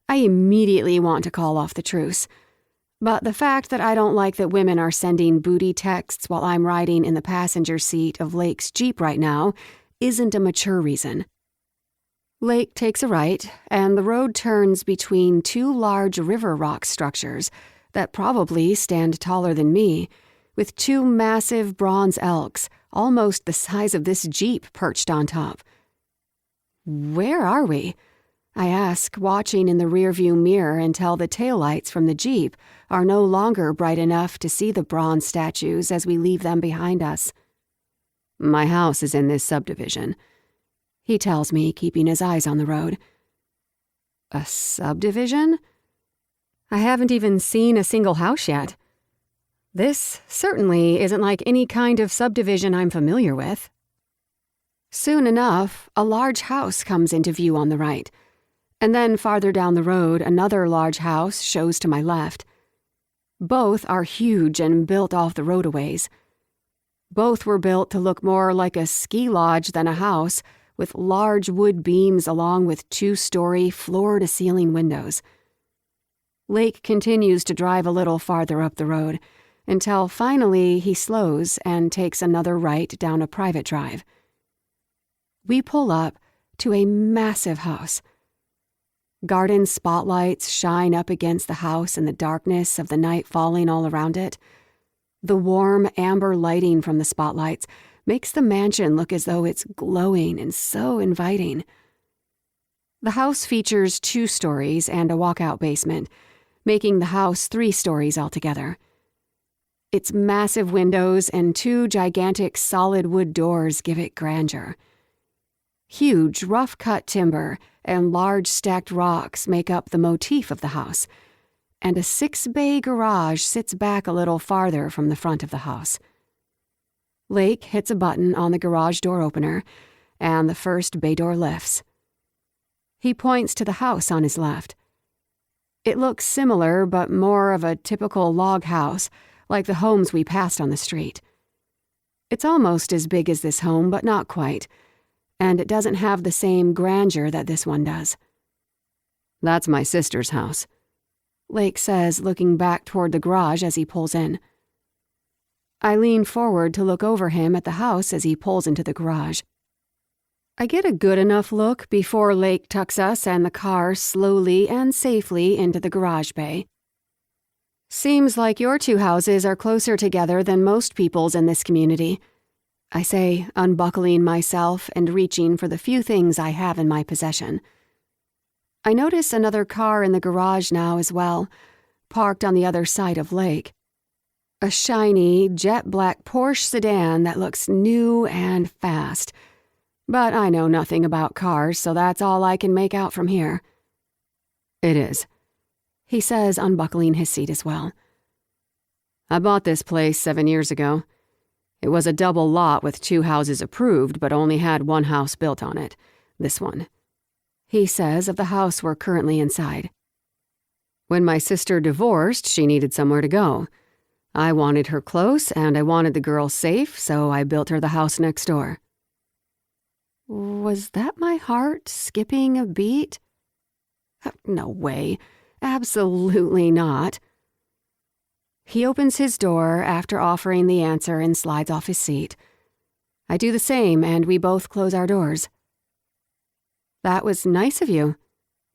I immediately want to call off the truce. But the fact that I don't like that women are sending booty texts while I'm riding in the passenger seat of Lake's Jeep right now isn't a mature reason. Lake takes a right, and the road turns between two large river rock structures that probably stand taller than me, with two massive bronze elks, almost the size of this Jeep, perched on top. Where are we? I ask, watching in the rearview mirror until the taillights from the Jeep are no longer bright enough to see the bronze statues as we leave them behind us. "My house is in this subdivision," he tells me, keeping his eyes on the road. A subdivision? I haven't even seen a single house yet. This certainly isn't like any kind of subdivision I'm familiar with. Soon enough, a large house comes into view on the right, and then farther down the road, another large house shows to my left. Both are huge and built off the roadaways. Both were built to look more like a ski lodge than a house, with large wood beams along with 2-story, floor-to-ceiling windows. Lake continues to drive a little farther up the road, until finally he slows and takes another right down a private drive. We pull up to a massive house. Garden spotlights shine up against the house in the darkness of the night falling all around it. The warm amber lighting from the spotlights makes the mansion look as though it's glowing and so inviting. The house features 2 stories and a walkout basement, making the house 3 stories altogether. Its massive windows and 2 gigantic solid wood doors give it grandeur. Huge, rough-cut timber and large stacked rocks make up the motif of the house, and a 6-bay garage sits back a little farther from the front of the house. Lake hits a button on the garage door opener, and the first bay door lifts. He points to the house on his left. It looks similar, but more of a typical log house, like the homes we passed on the street. It's almost as big as this home, but not quite, and it doesn't have the same grandeur that this one does. "That's my sister's house," Lake says, looking back toward the garage as he pulls in. I lean forward to look over him at the house as he pulls into the garage. I get a good enough look before Lake tucks us and the car slowly and safely into the garage bay. "Seems like your two houses are closer together than most people's in this community," I say, unbuckling myself and reaching for the few things I have in my possession. I notice another car in the garage now as well, parked on the other side of Lake. A shiny, jet-black Porsche sedan that looks new and fast. But I know nothing about cars, so that's all I can make out from here. "It is," he says, unbuckling his seat as well. "I bought this place 7 years ago. It was a double lot with 2 houses approved, but only had 1 house built on it. This one," he says of the house we're currently inside. "When my sister divorced, she needed somewhere to go. I wanted her close, and I wanted the girl safe, so I built her the house next door." Was that my heart skipping a beat? No way. Absolutely not. He opens his door after offering the answer and slides off his seat. I do the same, and we both close our doors. "That was nice of you,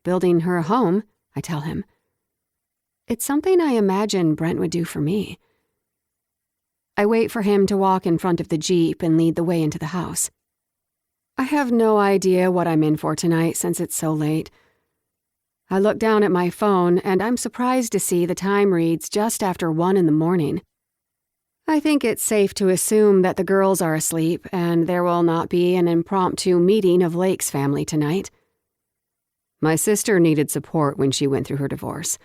building her a home," I tell him. It's something I imagine Brent would do for me. I wait for him to walk in front of the Jeep and lead the way into the house. I have no idea what I'm in for tonight since it's so late. I look down at my phone, and I'm surprised to see the time reads just after 1 in the morning. I think it's safe to assume that the girls are asleep and there will not be an impromptu meeting of Lake's family tonight. My sister needed support when she went through her divorce,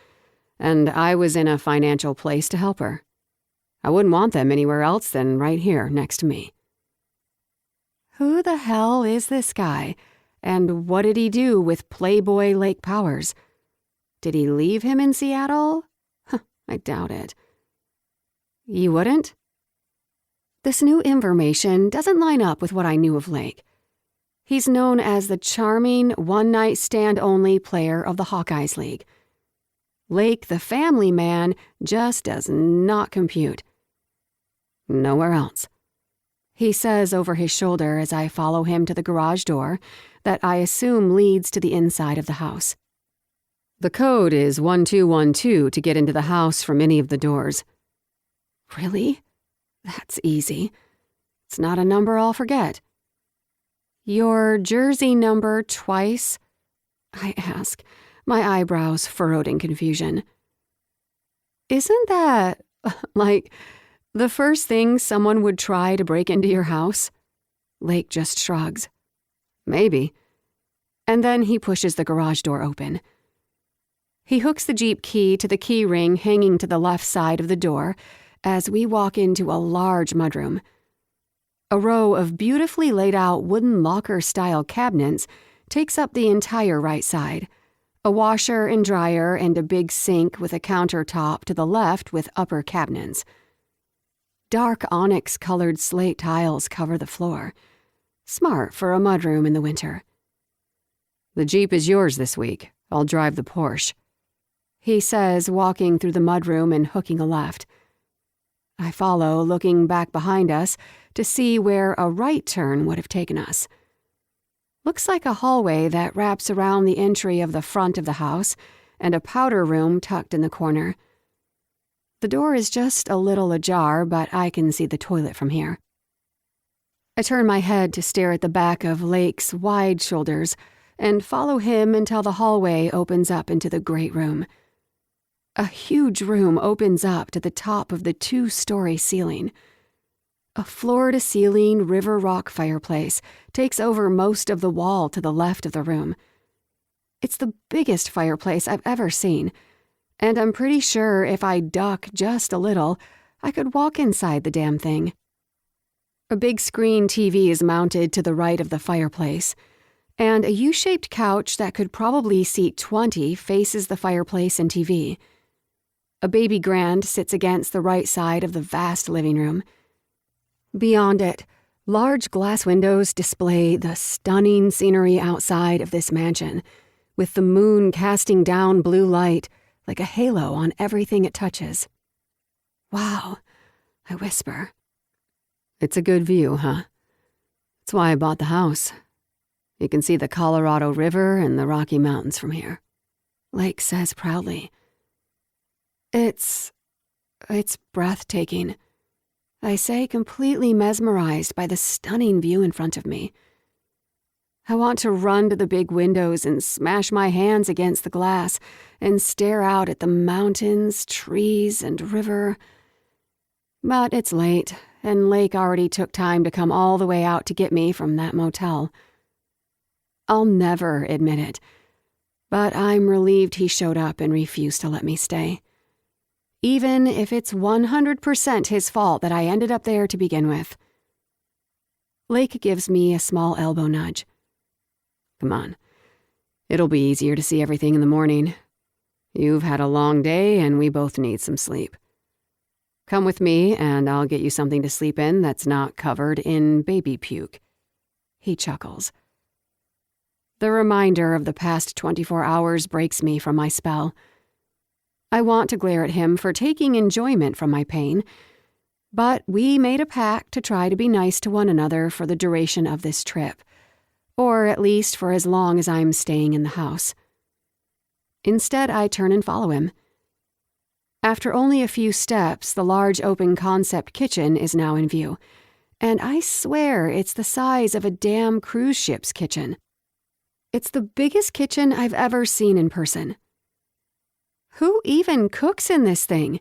and I was in a financial place to help her. I wouldn't want them anywhere else than right here next to me. Who the hell is this guy, and what did he do with Playboy Lake Powers? Did he leave him in Seattle? I doubt it. You wouldn't? This new information doesn't line up with what I knew of Lake. He's known as the charming, one-night stand-only player of the Hawkeyes League. Lake, the family man, just does not compute. Nowhere else. He says over his shoulder as I follow him to the garage door that I assume leads to the inside of the house. The code is 1212 to get into the house from any of the doors. Really? That's easy. It's not a number I'll forget. Your jersey number twice? I ask, my eyebrows furrowed in confusion. Isn't that, like, the first thing someone would try to break into your house? Lake just shrugs. Maybe. And then he pushes the garage door open. He hooks the Jeep key to the key ring hanging to the left side of the door as we walk into a large mudroom. A row of beautifully laid out wooden locker-style cabinets takes up the entire right side. A washer and dryer and a big sink with a countertop to the left with upper cabinets. Dark onyx-colored slate tiles cover the floor. Smart for a mudroom in the winter. The Jeep is yours this week. I'll drive the Porsche, he says, walking through the mudroom and hooking a left. I follow, looking back behind us to see where a right turn would have taken us. Looks like a hallway that wraps around the entry of the front of the house and a powder room tucked in the corner. The door is just a little ajar, but I can see the toilet from here. I turn my head to stare at the back of Lake's wide shoulders and follow him until the hallway opens up into the great room. A huge room opens up to the top of the 2-story ceiling. A floor-to-ceiling river rock fireplace takes over most of the wall to the left of the room. It's the biggest fireplace I've ever seen, and I'm pretty sure if I duck just a little, I could walk inside the damn thing. A big screen TV is mounted to the right of the fireplace, and a U-shaped couch that could probably seat 20 faces the fireplace and TV. A baby grand sits against the right side of the vast living room. Beyond it, large glass windows display the stunning scenery outside of this mansion, with the moon casting down blue light like a halo on everything it touches. Wow, I whisper. It's a good view, huh? That's why I bought the house. You can see the Colorado River and the Rocky Mountains from here. Lake says proudly. It's breathtaking, I say, completely mesmerized by the stunning view in front of me. I want to run to the big windows and smash my hands against the glass and stare out at the mountains, trees, and river. But it's late, and Lake already took time to come all the way out to get me from that motel. I'll never admit it, but I'm relieved he showed up and refused to let me stay. Even if it's 100% his fault that I ended up there to begin with. Lake gives me a small elbow nudge. Come on. It'll be easier to see everything in the morning. You've had a long day and we both need some sleep. Come with me and I'll get you something to sleep in that's not covered in baby puke. He chuckles. The reminder of the past 24 hours breaks me from my spell. I want to glare at him for taking enjoyment from my pain, but we made a pact to try to be nice to one another for the duration of this trip, or at least for as long as I'm staying in the house. Instead, I turn and follow him. After only a few steps, the large open concept kitchen is now in view, and I swear it's the size of a damn cruise ship's kitchen. It's the biggest kitchen I've ever seen in person. Who even cooks in this thing?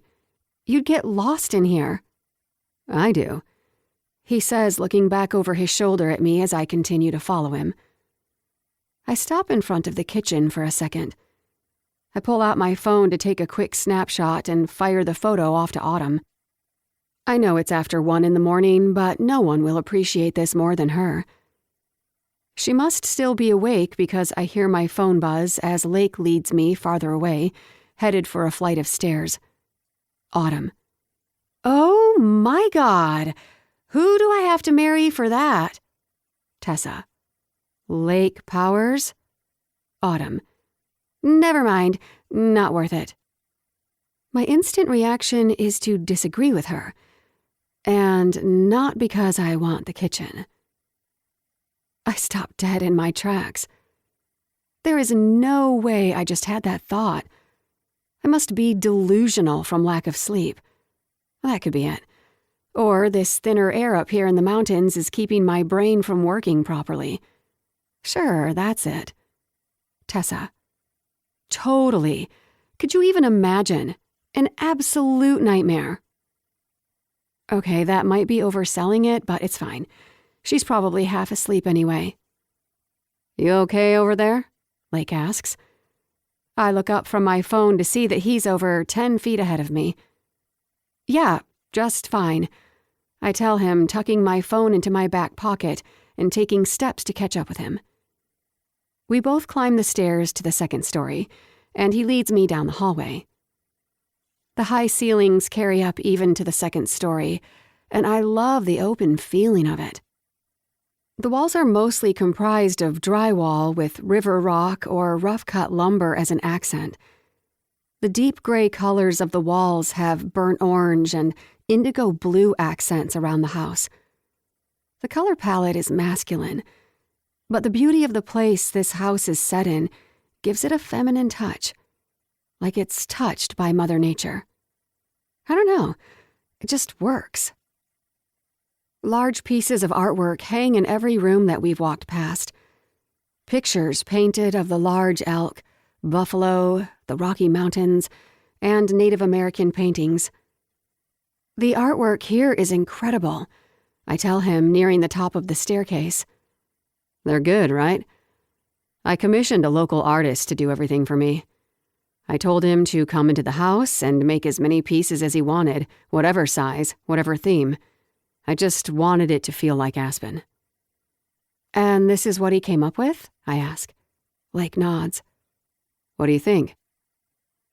You'd get lost in here. I do, he says, looking back over his shoulder at me as I continue to follow him. I stop in front of the kitchen for a second. I pull out my phone to take a quick snapshot and fire the photo off to Autumn. I know it's after 1 a.m, but no one will appreciate this more than her. She must still be awake because I hear my phone buzz as Lake leads me farther away, headed for a flight of stairs. Autumn. Oh my God! Who do I have to marry for that? Tessa. Lake Powers? Autumn. Never mind, not worth it. My instant reaction is to disagree with her, and not because I want the kitchen. I stop dead in my tracks. There is no way I just had that thought. I must be delusional from lack of sleep. That could be it. Or this thinner air up here in the mountains is keeping my brain from working properly. Sure, that's it. Tessa. Totally. Could you even imagine? An absolute nightmare. Okay, that might be overselling it, but it's fine. She's probably half asleep anyway. You okay over there? Lake asks. I look up from my phone to see that he's over 10 feet ahead of me. Yeah, just fine. I tell him, tucking my phone into my back pocket and taking steps to catch up with him. We both climb the stairs to the second story, and he leads me down the hallway. The high ceilings carry up even to the second story, and I love the open feeling of it. The walls are mostly comprised of drywall with river rock or rough-cut lumber as an accent. The deep gray colors of the walls have burnt orange and indigo blue accents around the house. The color palette is masculine, but the beauty of the place this house is set in gives it a feminine touch, like it's touched by Mother Nature. I don't know, it just works. Large pieces of artwork hang in every room that we've walked past. Pictures painted of the large elk, buffalo, the Rocky Mountains, and Native American paintings. The artwork here is incredible, I tell him, nearing the top of the staircase. They're good, right? I commissioned a local artist to do everything for me. I told him to come into the house and make as many pieces as he wanted, whatever size, whatever theme. I just wanted it to feel like Aspen. And this is what he came up with? I ask. Lake nods. What do you think?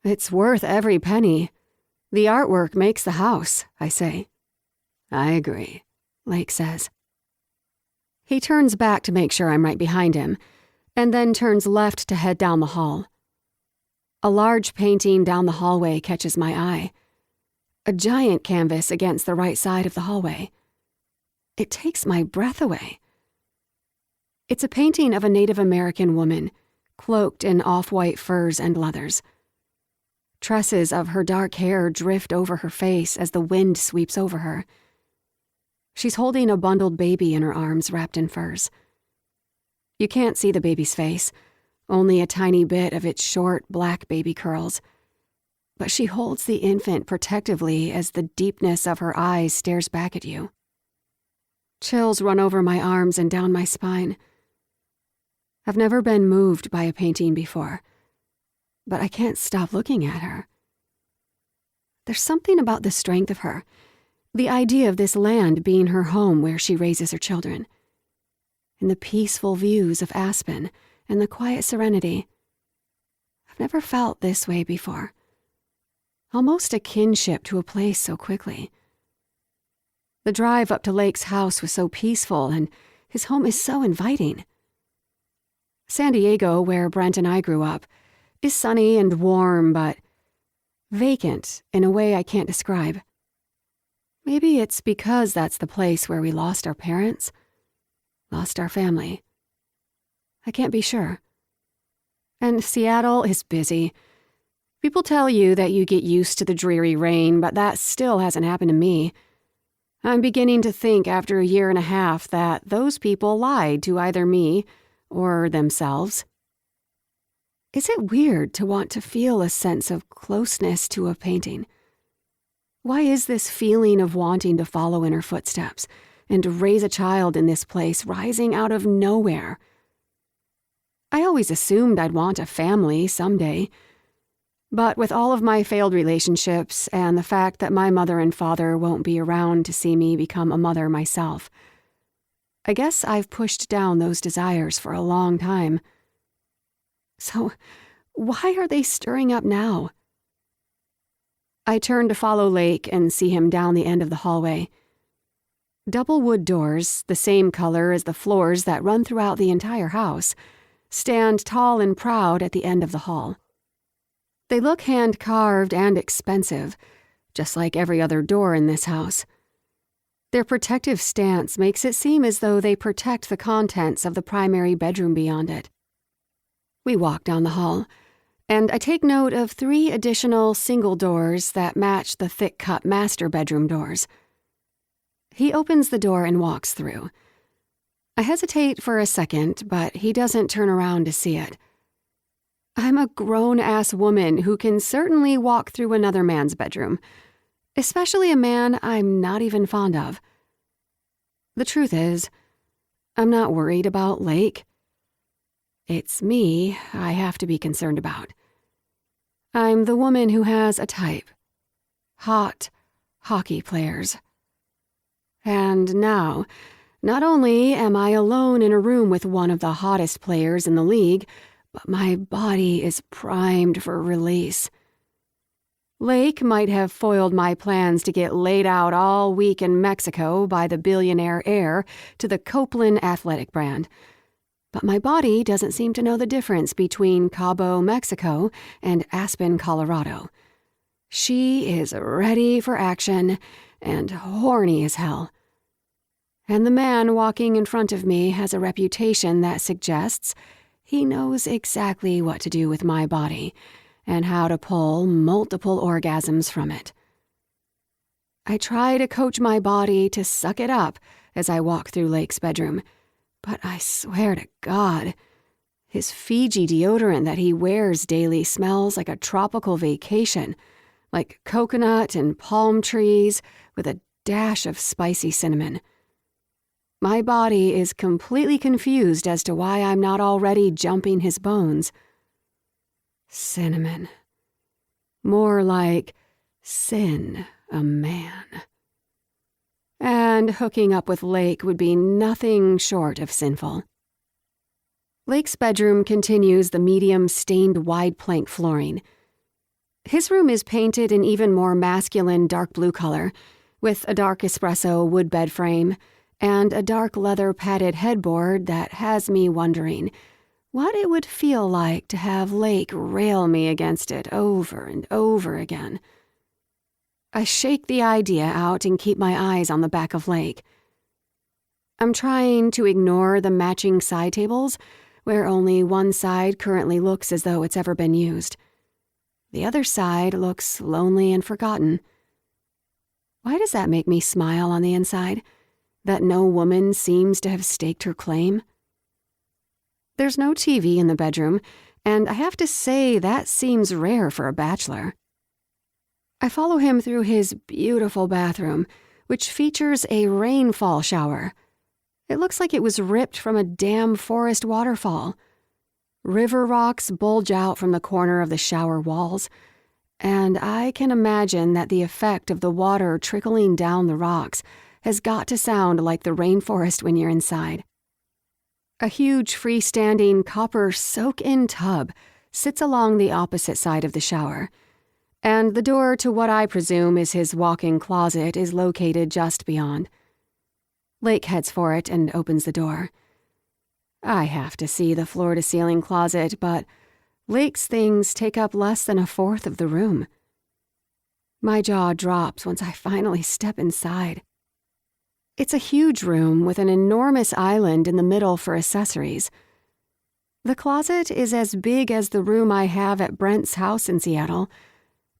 It's worth every penny. The artwork makes the house, I say. I agree, Lake says. He turns back to make sure I'm right behind him, and then turns left to head down the hall. A large painting down the hallway catches my eye. A giant canvas against the right side of the hallway. It takes my breath away. It's a painting of a Native American woman, cloaked in off-white furs and leathers. Tresses of her dark hair drift over her face as the wind sweeps over her. She's holding a bundled baby in her arms wrapped in furs. You can't see the baby's face, only a tiny bit of its short, black baby curls. But she holds the infant protectively as the deepness of her eyes stares back at you. Chills run over my arms and down my spine. I've never been moved by a painting before, but I can't stop looking at her. There's something about the strength of her, the idea of this land being her home where she raises her children, and the peaceful views of Aspen and the quiet serenity. I've never felt this way before. Almost a kinship to a place so quickly. The drive up to Lake's house was so peaceful, and his home is so inviting. San Diego, where Brent and I grew up, is sunny and warm, but vacant in a way I can't describe. Maybe it's because that's the place where we lost our parents, lost our family. I can't be sure. And Seattle is busy. People tell you that you get used to the dreary rain, but that still hasn't happened to me. I'm beginning to think after a year and a half that those people lied to either me or themselves. Is it weird to want to feel a sense of closeness to a painting? Why is this feeling of wanting to follow in her footsteps and raise a child in this place rising out of nowhere? I always assumed I'd want a family someday. But with all of my failed relationships and the fact that my mother and father won't be around to see me become a mother myself, I guess I've pushed down those desires for a long time. So, why are they stirring up now? I turn to follow Lake and see him down the end of the hallway. Double wood doors, the same color as the floors that run throughout the entire house, stand tall and proud at the end of the hall. They look hand-carved and expensive, just like every other door in this house. Their protective stance makes it seem as though they protect the contents of the primary bedroom beyond it. We walk down the hall, and I take note of 3 additional single doors that match the thick-cut master bedroom doors. He opens the door and walks through. I hesitate for a second, but he doesn't turn around to see it. I'm a grown-ass woman who can certainly walk through another man's bedroom, especially a man I'm not even fond of. The truth is, I'm not worried about Lake. It's me I have to be concerned about. I'm the woman who has a type. Hot hockey players. And now, not only am I alone in a room with one of the hottest players in the league, but my body is primed for release. Lake might have foiled my plans to get laid out all week in Mexico by the billionaire heir to the Copeland athletic brand, but my body doesn't seem to know the difference between Cabo, Mexico, and Aspen, Colorado. She is ready for action and horny as hell. And the man walking in front of me has a reputation that suggests he knows exactly what to do with my body and how to pull multiple orgasms from it. I try to coach my body to suck it up as I walk through Lake's bedroom, but I swear to God, his Fiji deodorant that he wears daily smells like a tropical vacation, like coconut and palm trees with a dash of spicy cinnamon. My body is completely confused as to why I'm not already jumping his bones. Cinnamon. More like sin, a man. and hooking up with Lake would be nothing short of sinful. Lake's bedroom continues the medium stained wide plank flooring. His room is painted an even more masculine dark blue color, with a dark espresso wood bed frame and a dark leather padded headboard that has me wondering what it would feel like to have Lake rail me against it over and over again. I shake the idea out and keep my eyes on the back of Lake. I'm trying to ignore the matching side tables, where only one side currently looks as though it's ever been used. The other side looks lonely and forgotten. Why does that make me smile on the inside? That no woman seems to have staked her claim? There's no TV in the bedroom, and I have to say that seems rare for a bachelor. I follow him through his beautiful bathroom, which features a rainfall shower. It looks like it was ripped from a damn forest waterfall. River rocks bulge out from the corner of the shower walls, and I can imagine that the effect of the water trickling down the rocks has got to sound like the rainforest when you're inside. A huge freestanding copper soak-in tub sits along the opposite side of the shower, and the door to what I presume is his walk-in closet is located just beyond. Lake heads for it and opens the door. I have to see the floor-to-ceiling closet, but Lake's things take up less than a fourth of the room. My jaw drops once I finally step inside. It's a huge room with an enormous island in the middle for accessories. The closet is as big as the room I have at Brent's house in Seattle,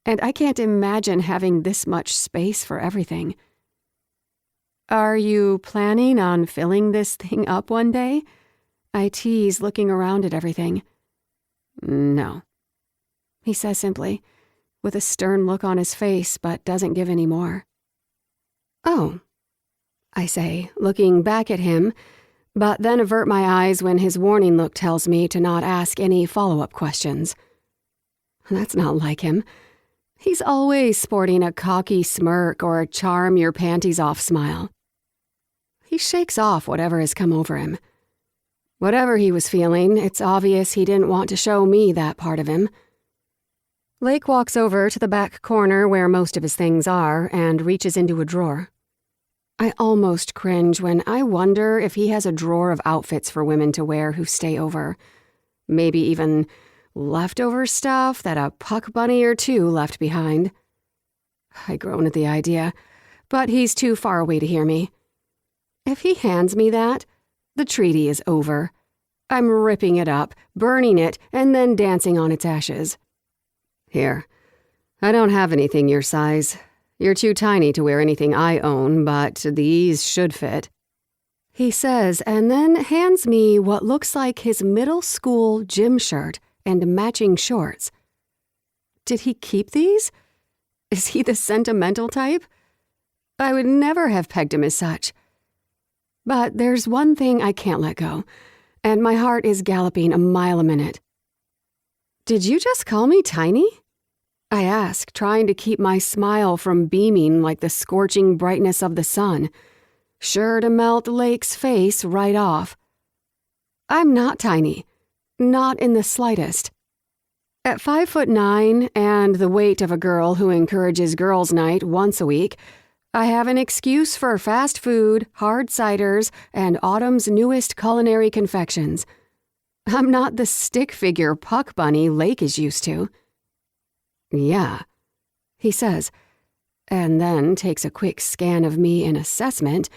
and I can't imagine having this much space for everything. Are you planning on filling this thing up one day? I tease, looking around at everything. No, he says simply, with a stern look on his face, but doesn't give any more. Oh, I say, looking back at him, but then avert my eyes when his warning look tells me to not ask any follow-up questions. That's not like him. He's always sporting a cocky smirk or a charm-your-panties-off smile. He shakes off whatever has come over him. Whatever he was feeling, it's obvious he didn't want to show me that part of him. Lake walks over to the back corner where most of his things are and reaches into a drawer. I almost cringe when I wonder if he has a drawer of outfits for women to wear who stay over. Maybe even leftover stuff that a puck bunny or two left behind. I groan at the idea, but he's too far away to hear me. If he hands me that, the treaty is over. I'm ripping it up, burning it, and then dancing on its ashes. Here, I don't have anything your size. You're too tiny to wear anything I own, but these should fit. He says, and then hands me what looks like his middle school gym shirt and matching shorts. Did he keep these? Is he the sentimental type? I would never have pegged him as such. But there's one thing I can't let go, and my heart is galloping a mile a minute. Did you just call me tiny? I ask, trying to keep my smile from beaming like the scorching brightness of the sun, sure to melt Lake's face right off. I'm not tiny, not in the slightest. At 5'9" and the weight of a girl who encourages girls' night once a week, I have an excuse for fast food, hard ciders, and autumn's newest culinary confections. I'm not the stick figure puck bunny Lake is used to. Yeah, he says, and then takes a quick scan of me in assessment,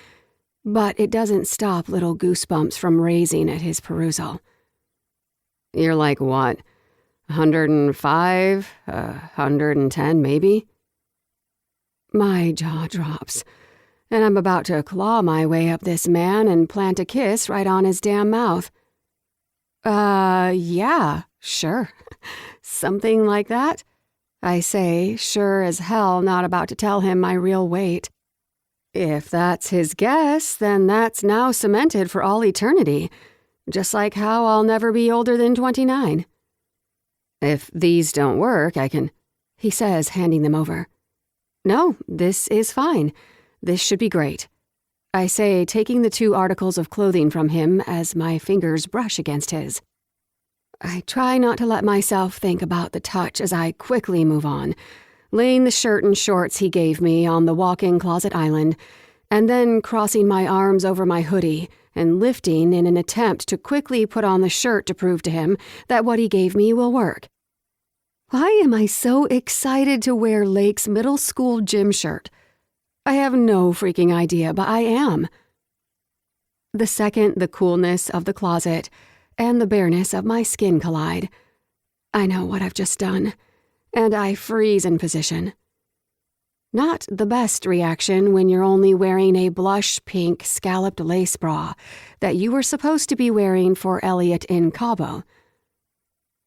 but it doesn't stop little goosebumps from raising at his perusal. You're like what, 105, 110 maybe? My jaw drops, and I'm about to claw my way up this man and plant a kiss right on his damn mouth. Yeah, sure. Something like that, I say, sure as hell not about to tell him my real weight. If that's his guess, then that's now cemented for all eternity, just like how I'll never be older than 29. If these don't work, I can, he says, handing them over. No, this is fine. This should be great. I say, taking the 2 articles of clothing from him as my fingers brush against his. I try not to let myself think about the touch as I quickly move on, laying the shirt and shorts he gave me on the walk-in closet island, and then crossing my arms over my hoodie and lifting in an attempt to quickly put on the shirt to prove to him that what he gave me will work. Why am I so excited to wear Lake's middle school gym shirt? I have no freaking idea, but I am. The second the coolness of the closet and the bareness of my skin collide, I know what I've just done, and I freeze in position. Not the best reaction when you're only wearing a blush pink scalloped lace bra that you were supposed to be wearing for Elliot in Cabo.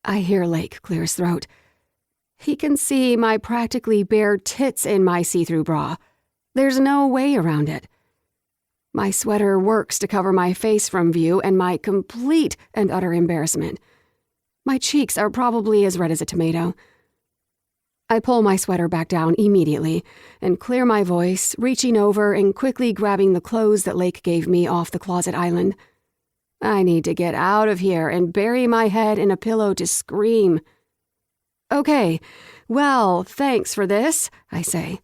I hear Lake clear his throat. He can see my practically bare tits in my see-through bra. There's no way around it. My sweater works to cover my face from view and my complete and utter embarrassment. My cheeks are probably as red as a tomato. I pull my sweater back down immediately and clear my voice, reaching over and quickly grabbing the clothes that Lake gave me off the closet island. I need to get out of here and bury my head in a pillow to scream. Okay, well, thanks for this, I say.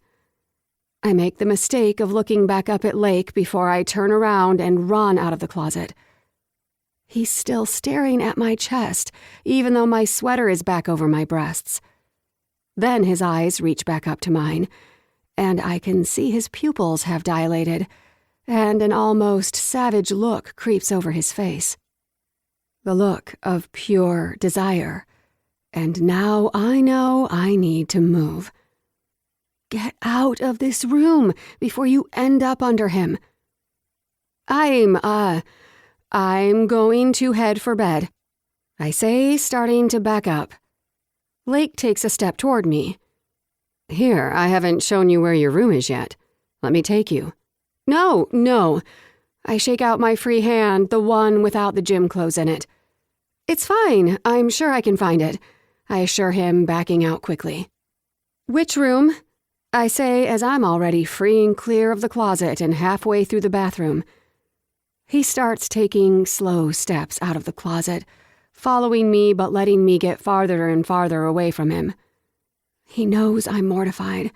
I make the mistake of looking back up at Lake before I turn around and run out of the closet. He's still staring at my chest, even though my sweater is back over my breasts. Then his eyes reach back up to mine, and I can see his pupils have dilated, and an almost savage look creeps over his face. The look of pure desire. And now I know I need to move. Get out of this room before you end up under him. I'm going to head for bed, I say, starting to back up. Lake takes a step toward me. Here, I haven't shown you where your room is yet. Let me take you. No. I shake out my free hand, the one without the gym clothes in it. It's fine. I'm sure I can find it, I assure him, backing out quickly. Which room? I say as I'm already freeing clear of the closet and halfway through the bathroom. He starts taking slow steps out of the closet, following me but letting me get farther and farther away from him. He knows I'm mortified.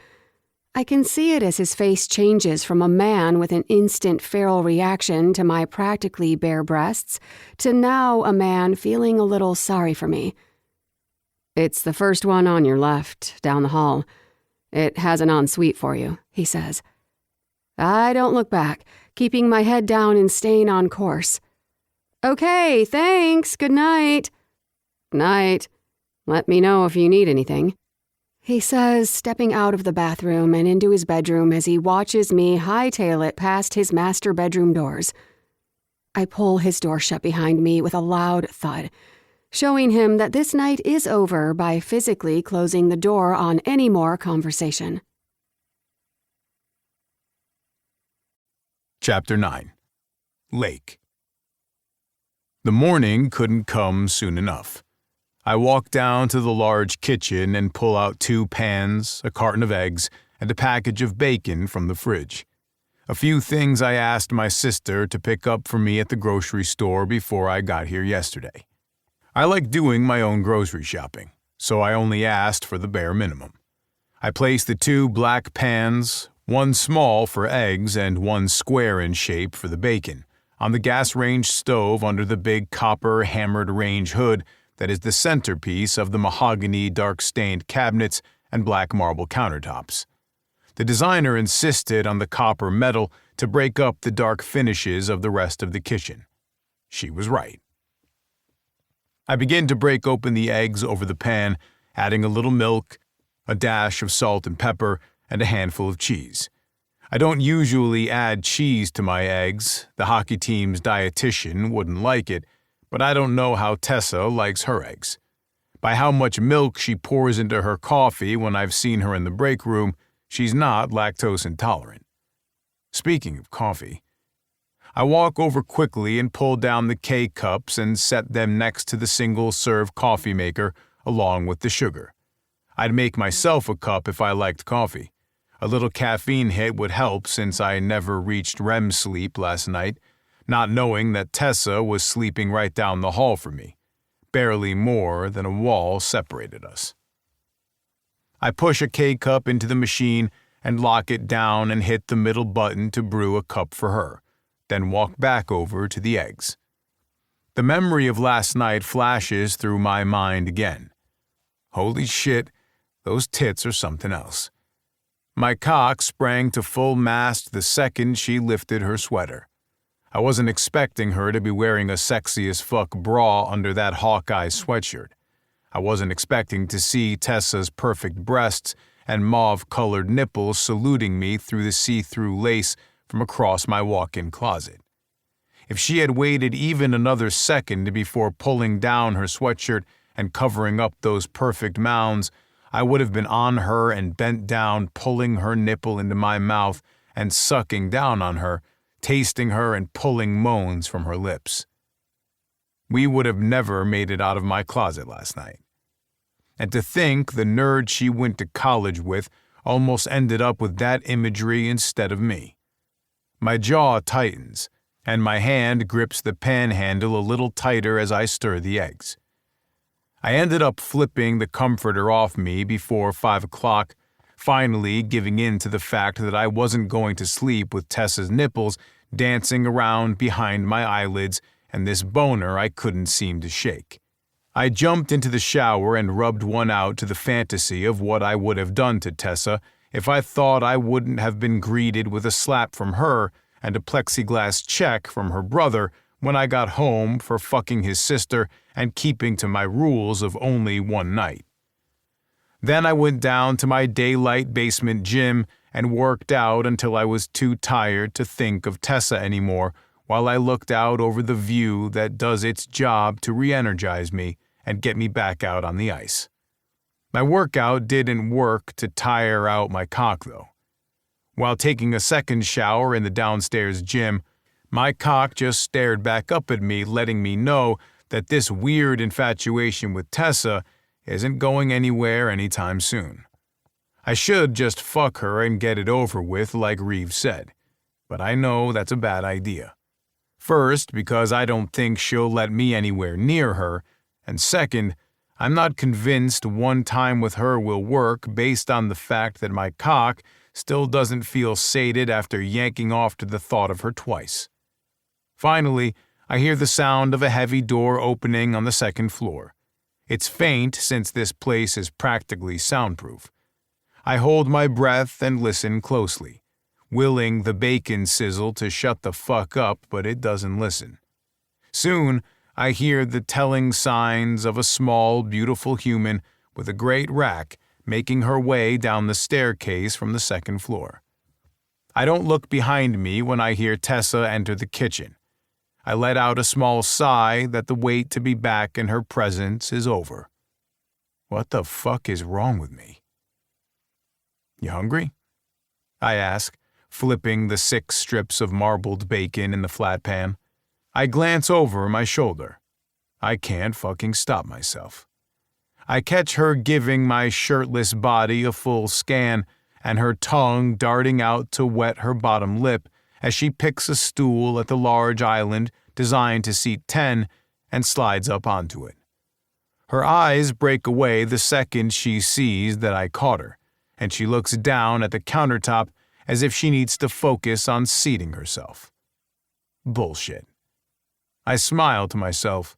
I can see it as his face changes from a man with an instant feral reaction to my practically bare breasts to now a man feeling a little sorry for me. It's the first one on your left, down the hall. It has an ensuite for you, he says. I don't look back, keeping my head down and staying on course. Okay, thanks. Good night. Night. Let me know if you need anything, he says, stepping out of the bathroom and into his bedroom as he watches me hightail it past his master bedroom doors. I pull his door shut behind me with a loud thud, showing him that this night is over by physically closing the door on any more conversation. Chapter 9. Lake. The morning couldn't come soon enough. I walk down to the large kitchen and pull out 2 pans, a carton of eggs, and a package of bacon from the fridge. A few things I asked my sister to pick up for me at the grocery store before I got here yesterday. I like doing my own grocery shopping, so I only asked for the bare minimum. I placed the 2 black pans, one small for eggs and one square in shape for the bacon, on the gas range stove under the big copper hammered range hood that is the centerpiece of the mahogany dark-stained cabinets and black marble countertops. The designer insisted on the copper metal to break up the dark finishes of the rest of the kitchen. She was right. I begin to break open the eggs over the pan, adding a little milk, a dash of salt and pepper, and a handful of cheese. I don't usually add cheese to my eggs. The hockey team's dietitian wouldn't like it, but I don't know how Tessa likes her eggs. By how much milk she pours into her coffee when I've seen her in the break room, she's not lactose intolerant. Speaking of coffee, I walk over quickly and pull down the K-cups and set them next to the single-serve coffee maker along with the sugar. I'd make myself a cup if I liked coffee. A little caffeine hit would help since I never reached REM sleep last night, not knowing that Tessa was sleeping right down the hall from me. Barely more than a wall separated us. I push a K-cup into the machine and lock it down and hit the middle button to brew a cup for her, then walk back over to the eggs. The memory of last night flashes through my mind again. Holy shit, those tits are something else. My cock sprang to full mast the second she lifted her sweater. I wasn't expecting her to be wearing a sexy as fuck bra under that Hawkeye sweatshirt. I wasn't expecting to see Tessa's perfect breasts and mauve-colored nipples saluting me through the see-through lace from across my walk-in closet. If she had waited even another second before pulling down her sweatshirt and covering up those perfect mounds, I would have been on her and bent down, pulling her nipple into my mouth and sucking down on her, tasting her and pulling moans from her lips. We would have never made it out of my closet last night. And to think the nerd she went to college with almost ended up with that imagery instead of me. My jaw tightens, and my hand grips the pan handle a little tighter as I stir the eggs. I ended up flipping the comforter off me before 5 o'clock, finally giving in to the fact that I wasn't going to sleep with Tessa's nipples dancing around behind my eyelids and this boner I couldn't seem to shake. I jumped into the shower and rubbed one out to the fantasy of what I would have done to Tessa if I thought I wouldn't have been greeted with a slap from her and a plexiglass check from her brother when I got home for fucking his sister and keeping to my rules of only one night. Then I went down to my daylight basement gym and worked out until I was too tired to think of Tessa anymore while I looked out over the view that does its job to re-energize me and get me back out on the ice. My workout didn't work to tire out my cock, though. While taking a second shower in the downstairs gym, my cock just stared back up at me, letting me know that this weird infatuation with Tessa isn't going anywhere anytime soon. I should just fuck her and get it over with like Reeves said, but I know that's a bad idea. First, because I don't think she'll let me anywhere near her, and second, I'm not convinced one time with her will work based on the fact that my cock still doesn't feel sated after yanking off to the thought of her twice. Finally, I hear the sound of a heavy door opening on the second floor. It's faint since this place is practically soundproof. I hold my breath and listen closely, willing the bacon sizzle to shut the fuck up, but it doesn't listen. Soon, I hear the telling signs of a small, beautiful human with a great rack making her way down the staircase from the second floor. I don't look behind me when I hear Tessa enter the kitchen. I let out a small sigh that the wait to be back in her presence is over. What the fuck is wrong with me? You hungry? I ask, flipping the 6 strips of marbled bacon in the flat pan. I glance over my shoulder. I can't fucking stop myself. I catch her giving my shirtless body a full scan and her tongue darting out to wet her bottom lip as she picks a stool at the large island designed to seat 10 and slides up onto it. Her eyes break away the second she sees that I caught her, and she looks down at the countertop as if she needs to focus on seating herself. Bullshit. I smile to myself.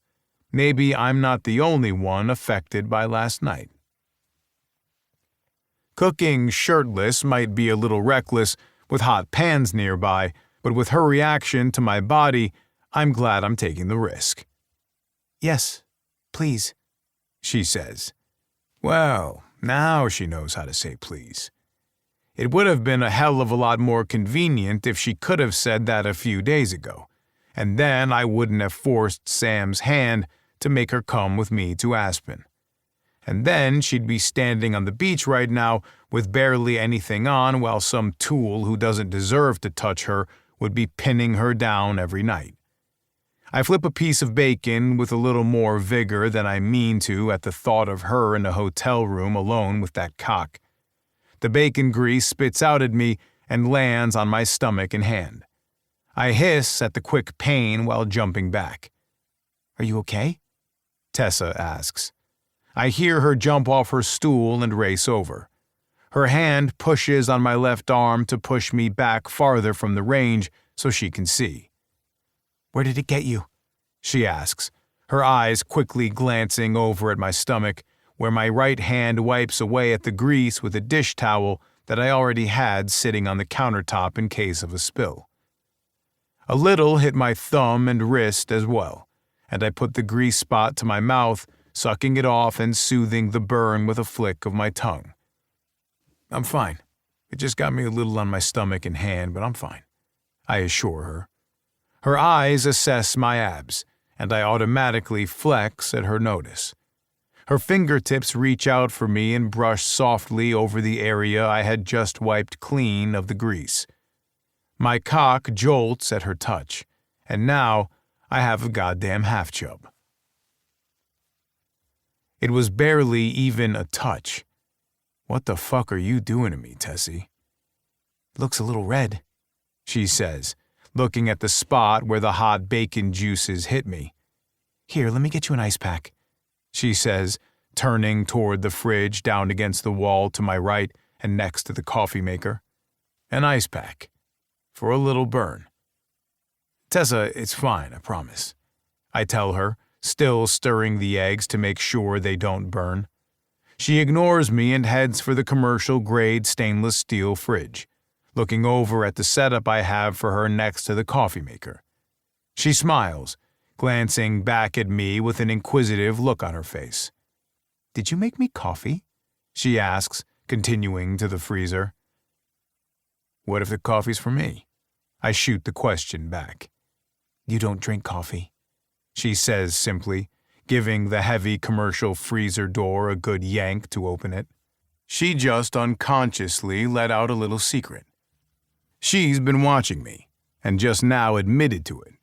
Maybe I'm not the only one affected by last night. Cooking shirtless might be a little reckless with hot pans nearby, but with her reaction to my body, I'm glad I'm taking the risk. Yes, please, she says. Well, now she knows how to say please. It would have been a hell of a lot more convenient if she could have said that a few days ago, and then I wouldn't have forced Sam's hand to make her come with me to Aspen. And then she'd be standing on the beach right now with barely anything on while some tool who doesn't deserve to touch her would be pinning her down every night. I flip a piece of bacon with a little more vigor than I mean to at the thought of her in a hotel room alone with that cock. The bacon grease spits out at me and lands on my stomach and hand. I hiss at the quick pain while jumping back. Are you okay? Tessa asks. I hear her jump off her stool and race over. Her hand pushes on my left arm to push me back farther from the range so she can see. Where did it get you? She asks, her eyes quickly glancing over at my stomach, where my right hand wipes away at the grease with a dish towel that I already had sitting on the countertop in case of a spill. A little hit my thumb and wrist as well, and I put the grease spot to my mouth, sucking it off and soothing the burn with a flick of my tongue. I'm fine. It just got me a little on my stomach and hand, but I'm fine, I assure her. Her eyes assess my abs, and I automatically flex at her notice. Her fingertips reach out for me and brush softly over the area I had just wiped clean of the grease. My cock jolts at her touch, and now I have a goddamn half-chub. It was barely even a touch. What the fuck are you doing to me, Tessie? Looks a little red, she says, looking at the spot where the hot bacon juices hit me. Here, let me get you an ice pack, she says, turning toward the fridge down against the wall to my right and next to the coffee maker. An ice pack. For a little burn. Tessa, it's fine, I promise. I tell her, still stirring the eggs to make sure they don't burn. She ignores me and heads for the commercial-grade stainless steel fridge, looking over at the setup I have for her next to the coffee maker. She smiles, glancing back at me with an inquisitive look on her face. Did you make me coffee? She asks, continuing to the freezer. What if the coffee's for me? I shoot the question back. You don't drink coffee, she says simply, giving the heavy commercial freezer door a good yank to open it. She just unconsciously let out a little secret. She's been watching me, and just now admitted to it,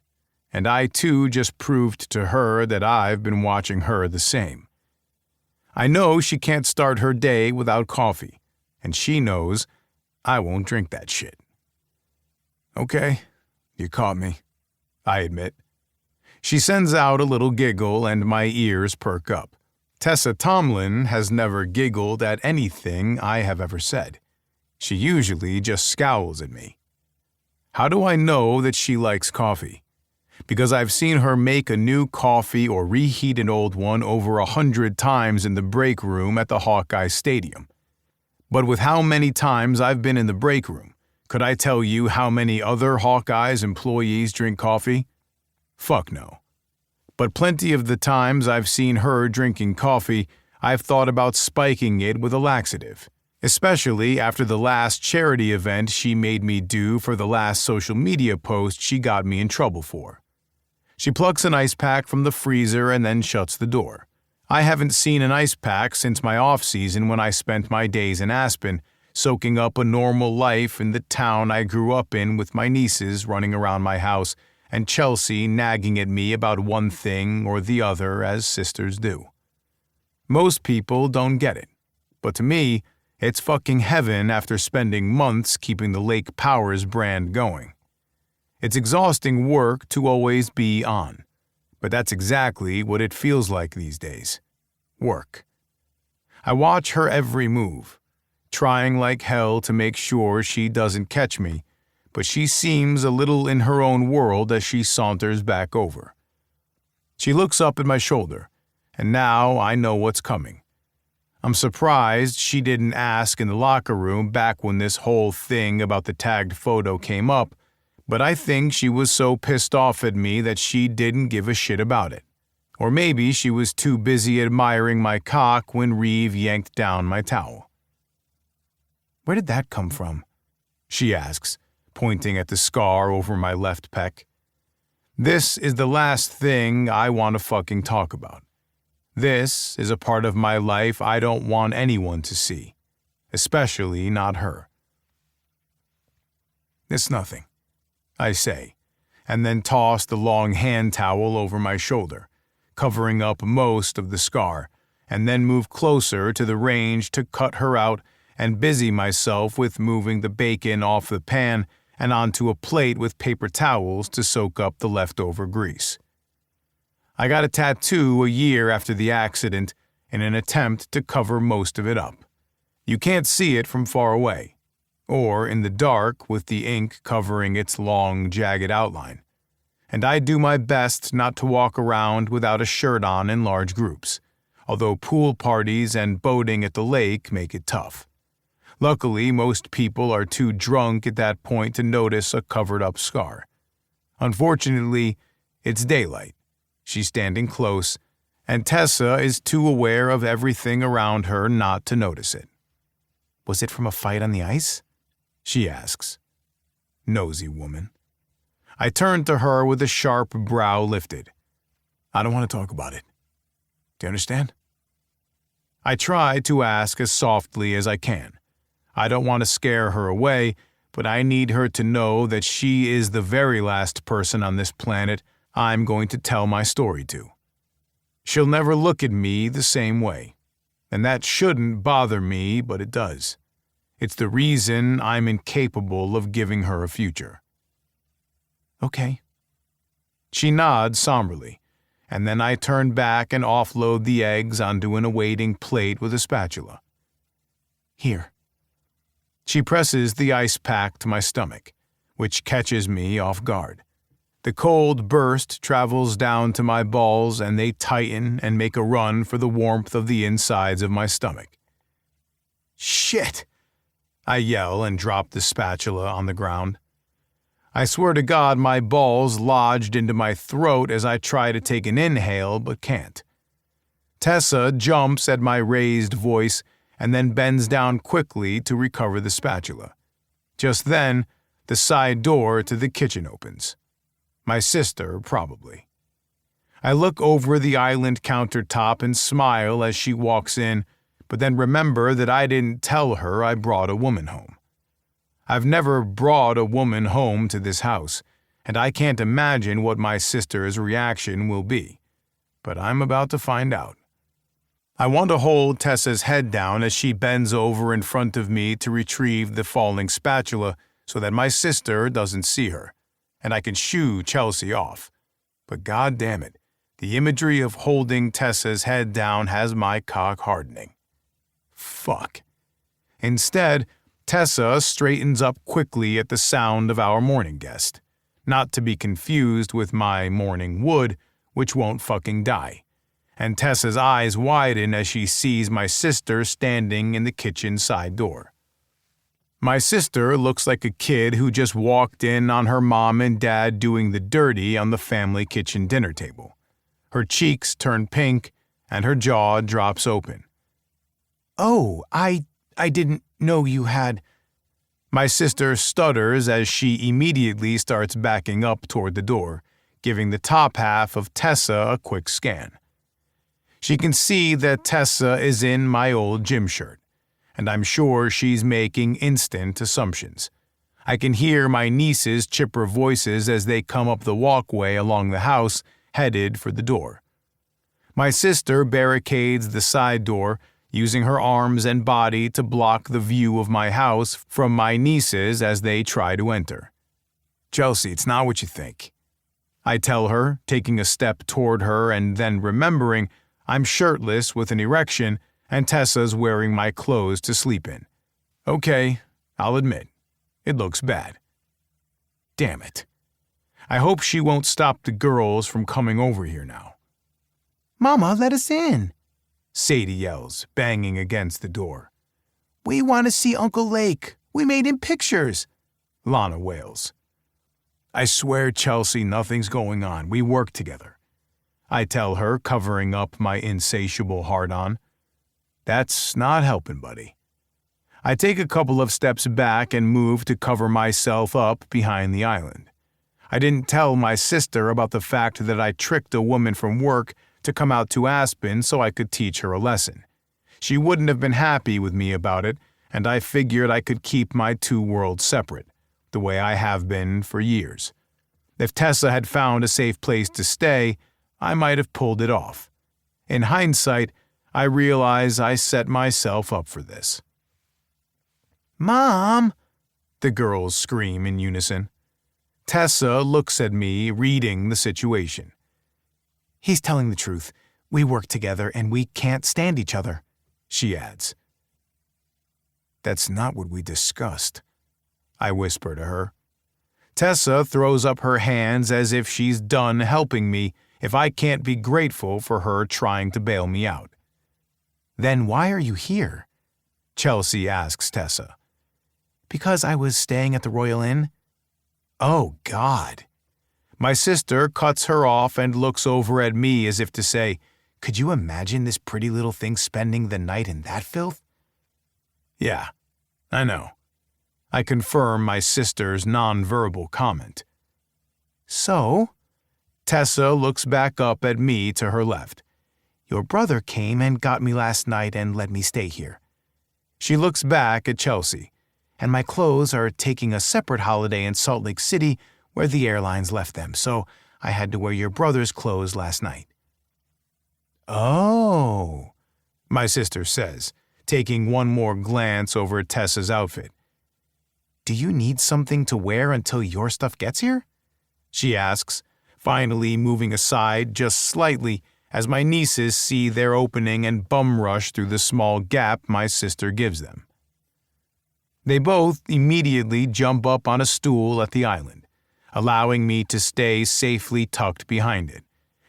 and I too just proved to her that I've been watching her the same. I know she can't start her day without coffee, and she knows I won't drink that shit. Okay, you caught me, I admit. She sends out a little giggle and my ears perk up. Tessa Tomlin has never giggled at anything I have ever said. She usually just scowls at me. How do I know that she likes coffee? Because I've seen her make a new coffee or reheat an old one over 100 times in the break room at the Hawkeye Stadium. But with how many times I've been in the break room, could I tell you how many other Hawkeye's employees drink coffee? Fuck no. But plenty of the times I've seen her drinking coffee, I've thought about spiking it with a laxative, especially after the last charity event she made me do for the last social media post she got me in trouble for. She plucks an ice pack from the freezer and then shuts the door. I haven't seen an ice pack since my off-season when I spent my days in Aspen, soaking up a normal life in the town I grew up in with my nieces running around my house and Chelsea nagging at me about one thing or the other as sisters do. Most people don't get it, but to me, it's fucking heaven after spending months keeping the Lake Powers brand going. It's exhausting work to always be on, but that's exactly what it feels like these days. Work. I watch her every move, trying like hell to make sure she doesn't catch me, but she seems a little in her own world as she saunters back over. She looks up at my shoulder, and now I know what's coming. I'm surprised she didn't ask in the locker room back when this whole thing about the tagged photo came up, but I think she was so pissed off at me that she didn't give a shit about it. Or maybe she was too busy admiring my cock when Reeve yanked down my towel. Where did that come from? She asks, pointing at the scar over my left pec. This is the last thing I want to fucking talk about. This is a part of my life I don't want anyone to see, especially not her. It's nothing, I say, and then toss the long hand towel over my shoulder, covering up most of the scar, and then move closer to the range to cut her out and busy myself with moving the bacon off the pan and onto a plate with paper towels to soak up the leftover grease. I got a tattoo a year after the accident in an attempt to cover most of it up. You can't see it from far away, or in the dark with the ink covering its long, jagged outline. And I do my best not to walk around without a shirt on in large groups, although pool parties and boating at the lake make it tough. Luckily, most people are too drunk at that point to notice a covered-up scar. Unfortunately, it's daylight. She's standing close, and Tessa is too aware of everything around her not to notice it. Was it from a fight on the ice? She asks. Nosy woman. I turn to her with a sharp brow lifted. I don't want to talk about it. Do you understand? I try to ask as softly as I can. I don't want to scare her away, but I need her to know that she is the very last person on this planet I'm going to tell my story to. She'll never look at me the same way, and that shouldn't bother me, but it does. It's the reason I'm incapable of giving her a future. Okay. She nods somberly, and then I turn back and offload the eggs onto an awaiting plate with a spatula. Here. She presses the ice pack to my stomach, which catches me off guard. The cold burst travels down to my balls and they tighten and make a run for the warmth of the insides of my stomach. Shit! I yell and drop the spatula on the ground. I swear to God my balls lodged into my throat as I try to take an inhale but can't. Tessa jumps at my raised voice and then bends down quickly to recover the spatula. Just then, the side door to the kitchen opens. My sister, probably. I look over the island countertop and smile as she walks in, but then remember that I didn't tell her I brought a woman home. I've never brought a woman home to this house, and I can't imagine what my sister's reaction will be. But I'm about to find out. I want to hold Tessa's head down as she bends over in front of me to retrieve the falling spatula so that my sister doesn't see her, and I can shoo Chelsea off. But God damn it, the imagery of holding Tessa's head down has my cock hardening. Fuck. Instead, Tessa straightens up quickly at the sound of our morning guest, not to be confused with my morning wood, which won't fucking die. And Tessa's eyes widen as she sees my sister standing in the kitchen side door. My sister looks like a kid who just walked in on her mom and dad doing the dirty on the family kitchen dinner table. Her cheeks turn pink and her jaw drops open. Oh, I didn't know you had... My sister stutters as she immediately starts backing up toward the door, giving the top half of Tessa a quick scan. She can see that Tessa is in my old gym shirt, and I'm sure she's making instant assumptions. I can hear my niece's chipper voices as they come up the walkway along the house, headed for the door. My sister barricades the side door, using her arms and body to block the view of my house from my nieces as they try to enter. Chelsea, it's not what you think. I tell her, taking a step toward her and then remembering I'm shirtless with an erection and Tessa's wearing my clothes to sleep in. Okay, I'll admit, it looks bad. Damn it. I hope she won't stop the girls from coming over here now. Mama, let us in, Sadie yells, banging against the door. We want to see Uncle Lake. We made him pictures, Lana wails. I swear, Chelsea, nothing's going on. We work together. I tell her, covering up my insatiable hard-on. That's not helping, buddy. I take a couple of steps back and move to cover myself up behind the island. I didn't tell my sister about the fact that I tricked a woman from work to come out to Aspen so I could teach her a lesson. She wouldn't have been happy with me about it, and I figured I could keep my two worlds separate, the way I have been for years. If Tessa had found a safe place to stay, I might have pulled it off. In hindsight, I realize I set myself up for this. Mom! The girls scream in unison. Tessa looks at me, reading the situation. He's telling the truth. We work together and we can't stand each other, she adds. That's not what we discussed, I whisper to her. Tessa throws up her hands as if she's done helping me if I can't be grateful for her trying to bail me out. Then why are you here? Chelsea asks Tessa. Because I was staying at the Royal Inn. Oh, God. My sister cuts her off and looks over at me as if to say, Could you imagine this pretty little thing spending the night in that filth? Yeah, I know. I confirm my sister's nonverbal comment. So? Tessa looks back up at me to her left. Your brother came and got me last night and let me stay here. She looks back at Chelsea. And my clothes are taking a separate holiday in Salt Lake City where the airlines left them, so I had to wear your brother's clothes last night. Oh, my sister says, taking one more glance over Tessa's outfit. Do you need something to wear until your stuff gets here? She asks, finally moving aside just slightly as my nieces see their opening and bum rush through the small gap my sister gives them. They both immediately jump up on a stool at the island, allowing me to stay safely tucked behind it,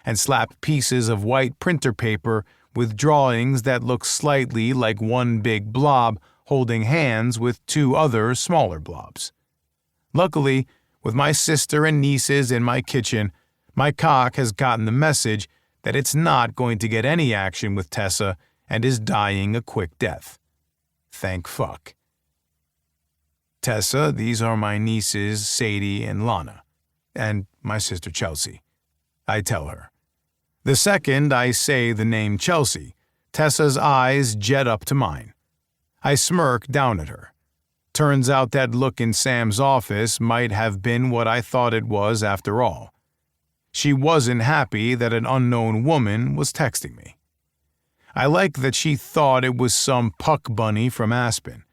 and slap pieces of white printer paper with drawings that look slightly like one big blob holding hands with two other smaller blobs. Luckily, with my sister and nieces in my kitchen, my cock has gotten the message that it's not going to get any action with Tessa and is dying a quick death. Thank fuck. Tessa, these are my nieces, Sadie and Lana, and my sister Chelsea, I tell her. The second I say the name Chelsea, Tessa's eyes jet up to mine. I smirk down at her. Turns out that look in Sam's office might have been what I thought it was after all. She wasn't happy that an unknown woman was texting me. I like that she thought it was some puck bunny from Aspen.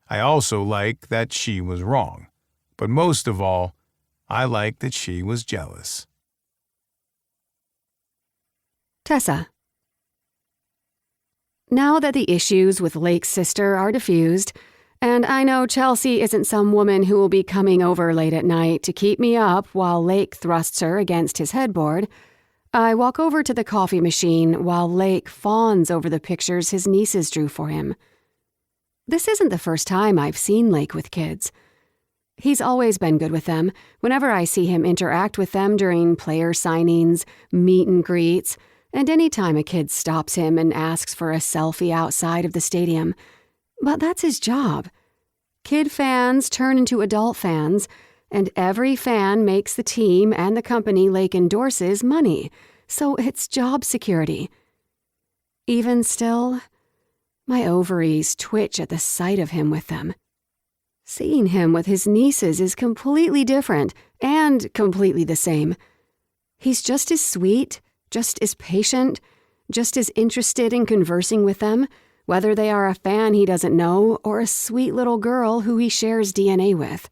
I also like that she was wrong. But most of all, I like that she was jealous. Tessa. Now that the issues with Lake's sister are diffused, and I know Chelsea isn't some woman who will be coming over late at night to keep me up while Lake thrusts her against his headboard, I walk over to the coffee machine while Lake fawns over the pictures his nieces drew for him. This isn't the first time I've seen Lake with kids. He's always been good with them whenever I see him interact with them during player signings, meet and greets, and any time a kid stops him and asks for a selfie outside of the stadium. But that's his job. Kid fans turn into adult fans, and every fan makes the team and the company Lake endorses money, so it's job security. Even still, my ovaries twitch at the sight of him with them. Seeing him with his nieces is completely different and completely the same. He's just as sweet, just as patient, just as interested in conversing with them, whether they are a fan he doesn't know or a sweet little girl who he shares DNA with.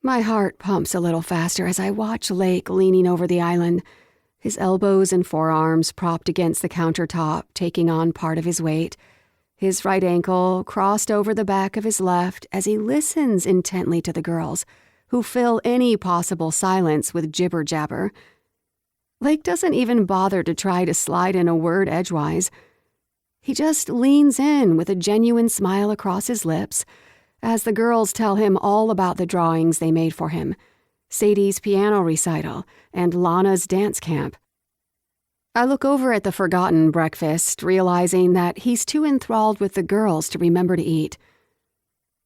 My heart pumps a little faster as I watch Lake leaning over the island, his elbows and forearms propped against the countertop, taking on part of his weight, his right ankle crossed over the back of his left as he listens intently to the girls, who fill any possible silence with jibber-jabber. Lake doesn't even bother to try to slide in a word edgewise. He just leans in with a genuine smile across his lips as the girls tell him all about the drawings they made for him, Sadie's piano recital, and Lana's dance camp. I look over at the forgotten breakfast, realizing that he's too enthralled with the girls to remember to eat.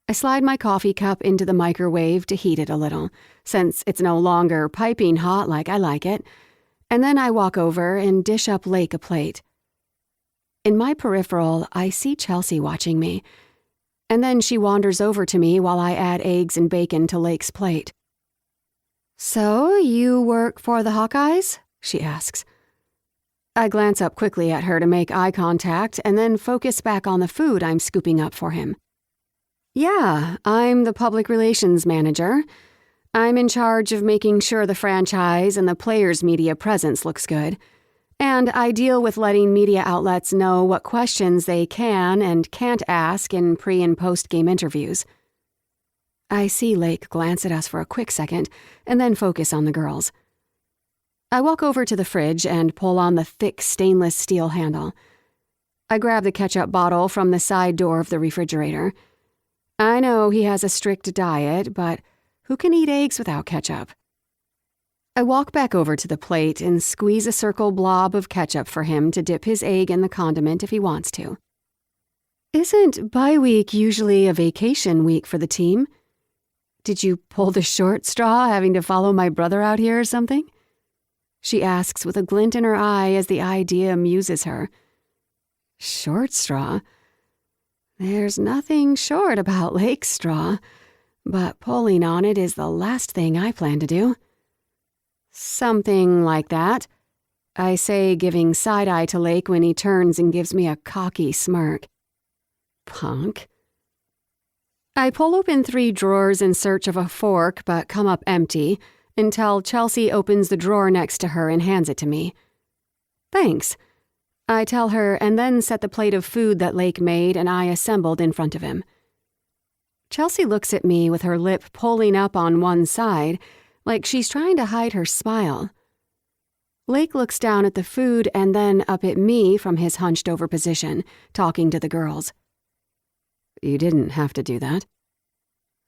I slide my coffee cup into the microwave to heat it a little, since it's no longer piping hot like I like it, and then I walk over and dish up Lake a plate. In my peripheral, I see Chelsea watching me, and then she wanders over to me while I add eggs and bacon to Lake's plate. "So, you work for the Hawkeyes?" she asks. I glance up quickly at her to make eye contact and then focus back on the food I'm scooping up for him. Yeah, I'm the public relations manager. I'm in charge of making sure the franchise and the players' media presence looks good. And I deal with letting media outlets know what questions they can and can't ask in pre- and post-game interviews. I see Lake glance at us for a quick second and then focus on the girls. I walk over to the fridge and pull on the thick stainless steel handle. I grab the ketchup bottle from the side door of the refrigerator. I know he has a strict diet, but who can eat eggs without ketchup? I walk back over to the plate and squeeze a circle blob of ketchup for him to dip his egg in the condiment if he wants to. Isn't bye week usually a vacation week for the team? Did you pull the short straw having to follow my brother out here or something? She asks with a glint in her eye as the idea amuses her. Short straw? There's nothing short about Lake's straw, but pulling on it is the last thing I plan to do. Something like that, I say, giving side-eye to Lake when he turns and gives me a cocky smirk. Punk. I pull open 3 drawers in search of a fork but come up empty until Chelsea opens the drawer next to her and hands it to me. Thanks, I tell her, and then set the plate of food that Lake made and I assembled in front of him. Chelsea looks at me with her lip pulling up on one side, like she's trying to hide her smile. Lake looks down at the food and then up at me from his hunched-over position, talking to the girls. You didn't have to do that,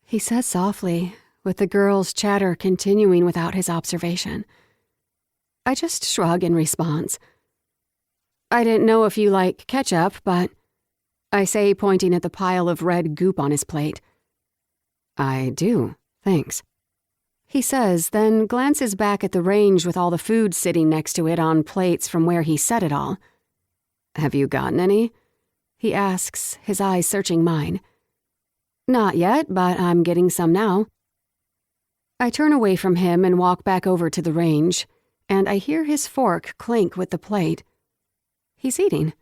he says softly, with the girls' chatter continuing without his observation. I just shrug in response. I didn't know if you like ketchup, but I say, pointing at the pile of red goop on his plate. I do, thanks. He says, then glances back at the range with all the food sitting next to it on plates from where he set it all. Have you gotten any? He asks, his eyes searching mine. Not yet, but I'm getting some now. I turn away from him and walk back over to the range, and I hear his fork clink with the plate. He's eating.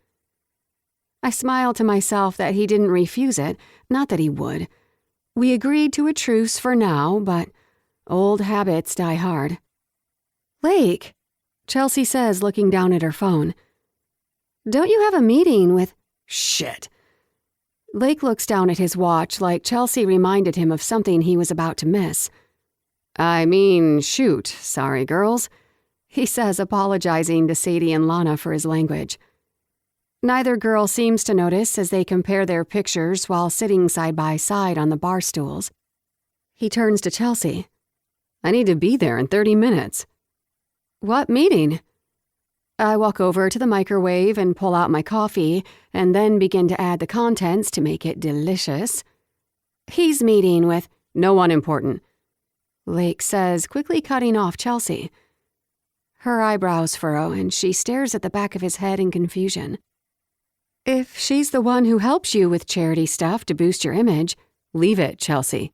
I smile to myself that he didn't refuse it, not that he would. We agreed to a truce for now, but old habits die hard. Lake, Chelsea says, looking down at her phone. Don't you have a meeting with... Shit. Lake looks down at his watch like Chelsea reminded him of something he was about to miss. I mean, shoot, sorry girls, he says, apologizing to Sadie and Lana for his language. Neither girl seems to notice as they compare their pictures while sitting side by side on the bar stools. He turns to Chelsea. I need to be there in 30 minutes. What meeting? I walk over to the microwave and pull out my coffee and then begin to add the contents to make it delicious. He's meeting with no one important, Lake says, quickly cutting off Chelsea. Her eyebrows furrow and she stares at the back of his head in confusion. If she's the one who helps you with charity stuff to boost your image, leave it, Chelsea.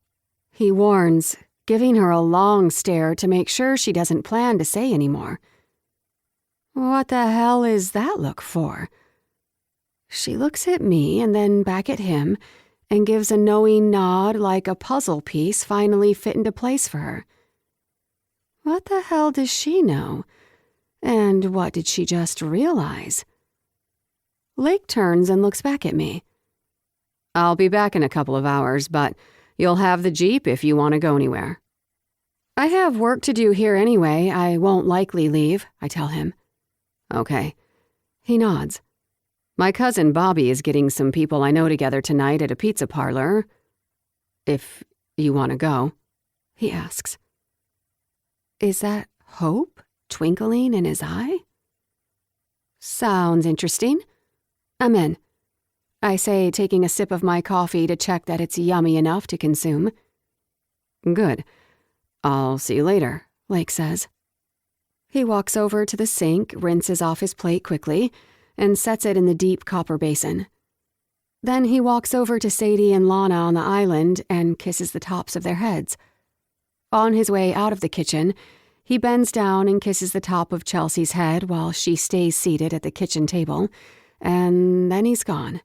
He warns, giving her a long stare to make sure she doesn't plan to say any more. What the hell is that look for? She looks at me and then back at him and gives a knowing nod like a puzzle piece finally fit into place for her. What the hell does she know? And what did she just realize? Lake turns and looks back at me. I'll be back in a couple of hours, but you'll have the Jeep if you want to go anywhere. I have work to do here anyway. I won't likely leave, I tell him. Okay. He nods. My cousin Bobby is getting some people I know together tonight at a pizza parlor. If you want to go, he asks. Is that hope twinkling in his eye? Sounds interesting. I'm in, I say, taking a sip of my coffee to check that it's yummy enough to consume. Good. I'll see you later, Lake says. He walks over to the sink, rinses off his plate quickly, and sets it in the deep copper basin. Then he walks over to Sadie and Lana on the island and kisses the tops of their heads. On his way out of the kitchen, he bends down and kisses the top of Chelsea's head while she stays seated at the kitchen table, and then he's gone.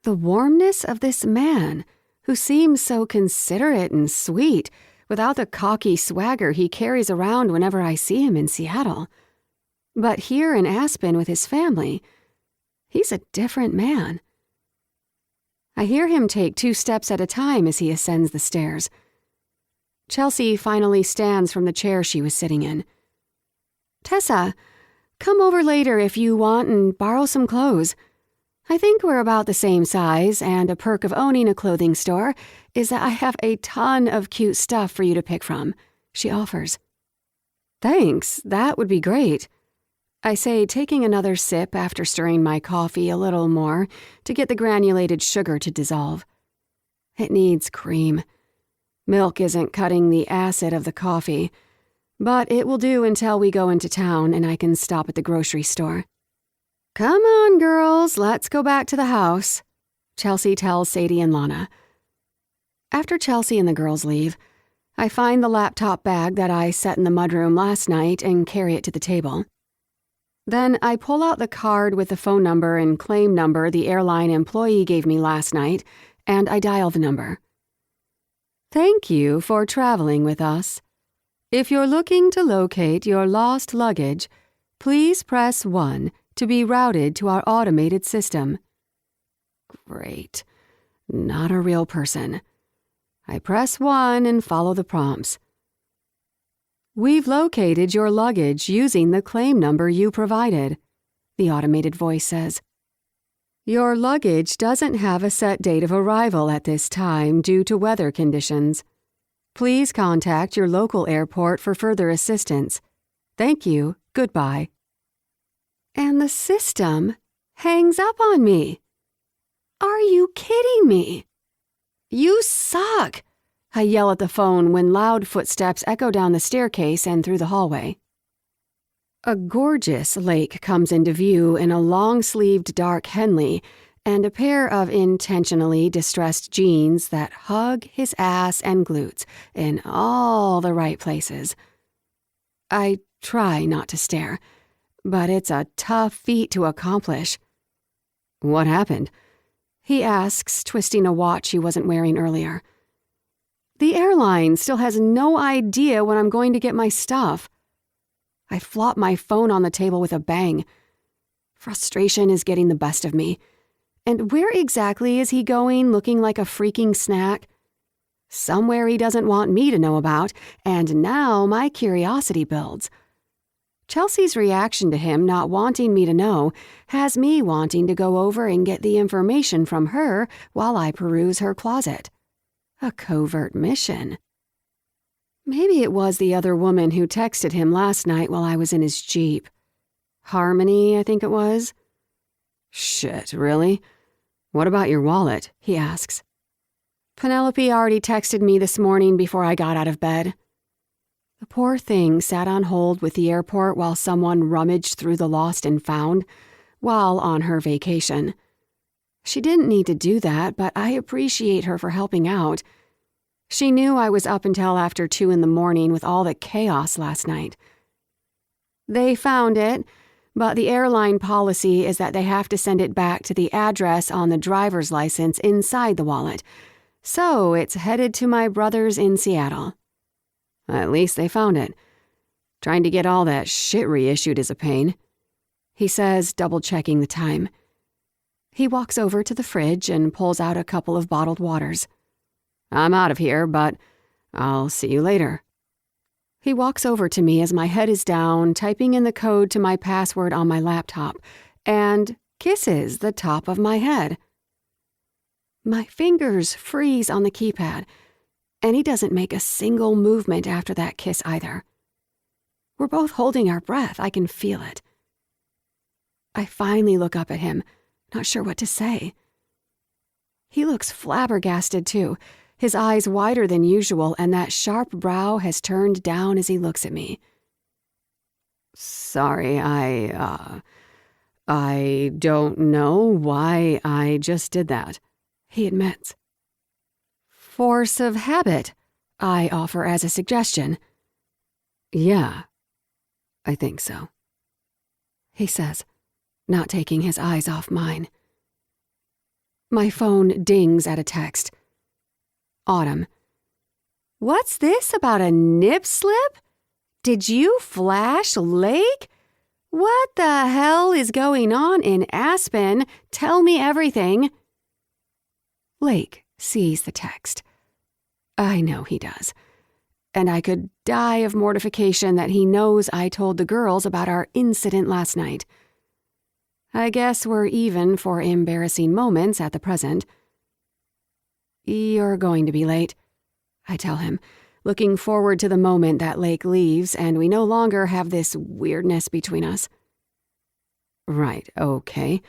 The warmness of this man, who seems so considerate and sweet, without the cocky swagger he carries around whenever I see him in Seattle. But here in Aspen with his family, he's a different man. I hear him take 2 steps at a time as he ascends the stairs. Chelsea finally stands from the chair she was sitting in. "Tessa, come over later if you want and borrow some clothes. I think we're about the same size, and a perk of owning a clothing store is that I have a ton of cute stuff for you to pick from," she offers. "Thanks, that would be great," I say, taking another sip after stirring my coffee a little more to get the granulated sugar to dissolve. It needs cream. Milk isn't cutting the acid of the coffee, but it will do until we go into town and I can stop at the grocery store. "Come on, girls, let's go back to the house," Chelsea tells Sadie and Lana. After Chelsea and the girls leave, I find the laptop bag that I set in the mudroom last night and carry it to the table. Then I pull out the card with the phone number and claim number the airline employee gave me last night, and I dial the number. "Thank you for traveling with us. If you're looking to locate your lost luggage, please press 1 to be routed to our automated system." Great. Not a real person. I press 1 and follow the prompts. "We've located your luggage using the claim number you provided," the automated voice says. "Your luggage doesn't have a set date of arrival at this time due to weather conditions. Please contact your local airport for further assistance. Thank you. Goodbye." And the system hangs up on me. Are you kidding me? "You suck," I yell at the phone when loud footsteps echo down the staircase and through the hallway. A gorgeous lake comes into view in a long-sleeved dark Henley and a pair of intentionally distressed jeans that hug his ass and glutes in all the right places. I try not to stare, but it's a tough feat to accomplish. "What happened?" he asks, twisting a watch he wasn't wearing earlier. The airline still has no idea when I'm going to get my stuff. I flop my phone on the table with a bang. Frustration is getting the best of me. And where exactly is he going looking like a freaking snack? Somewhere he doesn't want me to know about, and now my curiosity builds. Chelsea's reaction to him not wanting me to know has me wanting to go over and get the information from her while I peruse her closet. A covert mission. Maybe it was the other woman who texted him last night while I was in his Jeep. Harmony, I think it was. "Shit, really? What about your wallet?" he asks. "Penelope already texted me this morning before I got out of bed." The poor thing sat on hold with the airport while someone rummaged through the lost and found while on her vacation. She didn't need to do that, but I appreciate her for helping out. She knew I was up until after 2 a.m. with all the chaos last night. They found it, but the airline policy is that they have to send it back to the address on the driver's license inside the wallet. So it's headed to my brother's in Seattle. At least they found it. Trying to get all that shit reissued is a pain, he says, double-checking the time. He walks over to the fridge and pulls out a couple of bottled waters. "I'm out of here, but I'll see you later." He walks over to me as my head is down, typing in the code to my password on my laptop, and kisses the top of my head. My fingers freeze on the keypad, and he doesn't make a single movement after that kiss either. We're both holding our breath. I can feel it. I finally look up at him, not sure what to say. He looks flabbergasted, too, his eyes wider than usual, and that sharp brow has turned down as he looks at me. "Sorry, I don't know why I just did that," he admits. "Force of habit," I offer as a suggestion. "Yeah, I think so," he says, not taking his eyes off mine. My phone dings at a text. Autumn. What's this about a nip slip? Did you flash Lake? What the hell is going on in Aspen? Tell me everything. Lake sees the text. I know he does. And I could die of mortification that he knows I told the girls about our incident last night. I guess we're even for embarrassing moments at the present. You're going to be late, I tell him, looking forward to the moment that Lake leaves and we no longer have this weirdness between us. Right, okay.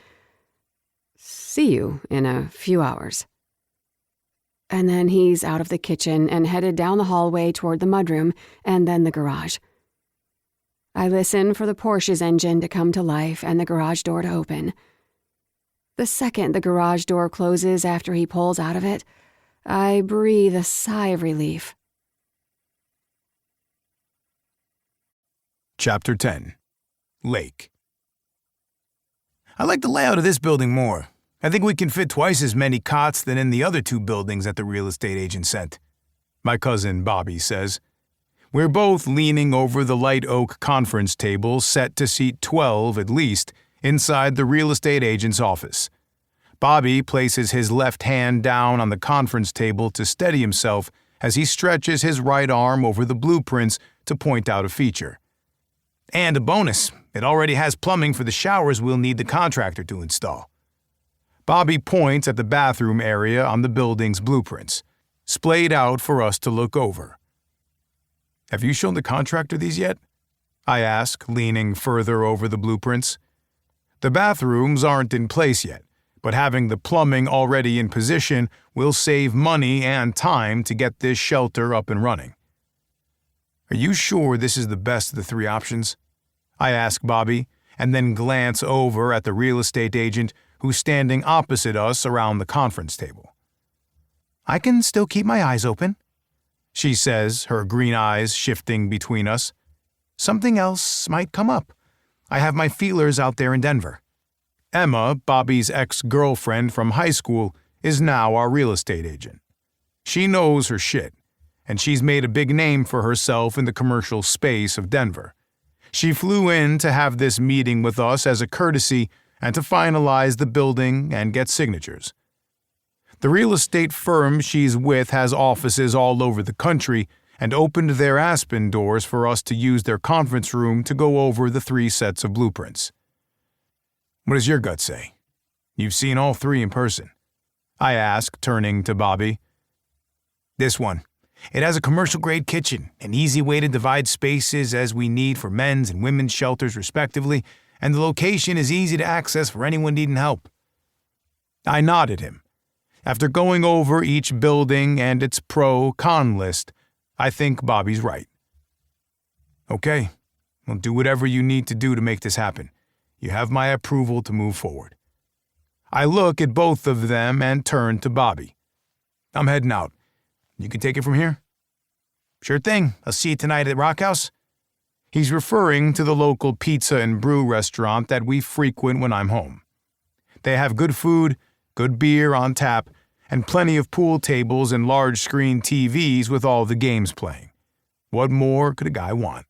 See you in a few hours. And then he's out of the kitchen and headed down the hallway toward the mudroom and then the garage. I listen for the Porsche's engine to come to life and the garage door to open. The second the garage door closes after he pulls out of it, I breathe a sigh of relief. Chapter 10. Lake. I like the layout of this building more. I think we can fit twice as many cots than in the other 2 buildings that the real estate agent sent, my cousin Bobby says. We're both leaning over the light oak conference table set to seat 12 at least inside the real estate agent's office. Bobby places his left hand down on the conference table to steady himself as he stretches his right arm over the blueprints to point out a feature. And a bonus, it already has plumbing for the showers we'll need the contractor to install. Bobby points at the bathroom area on the building's blueprints, splayed out for us to look over. Have you shown the contractor these yet? I ask, leaning further over the blueprints. The bathrooms aren't in place yet, but having the plumbing already in position will save money and time to get this shelter up and running. Are you sure this is the best of the 3 options? I ask Bobby, and then glance over at the real estate agent who's standing opposite us around the conference table. I can still keep my eyes open, she says, her green eyes shifting between us. Something else might come up. I have my feelers out there in Denver. Emma, Bobby's ex-girlfriend from high school, is now our real estate agent. She knows her shit, and she's made a big name for herself in the commercial space of Denver. She flew in to have this meeting with us as a courtesy and to finalize the building and get signatures. The real estate firm she's with has offices all over the country and opened their Aspen doors for us to use their conference room to go over the 3 sets of blueprints. What does your gut say? You've seen all 3 in person. I ask, turning to Bobby. This one. It has a commercial-grade kitchen, an easy way to divide spaces as we need for men's and women's shelters respectively, and the location is easy to access for anyone needing help. I nodded him. After going over each building and its pro-con list, I think Bobby's right. Okay, well, do whatever you need to do to make this happen. You have my approval to move forward. I look at both of them and turn to Bobby. I'm heading out. You can take it from here? Sure thing. I'll see you tonight at Rock House. He's referring to the local pizza and brew restaurant that we frequent when I'm home. They have good food, good beer on tap, and plenty of pool tables and large-screen TVs with all the games playing. What more could a guy want?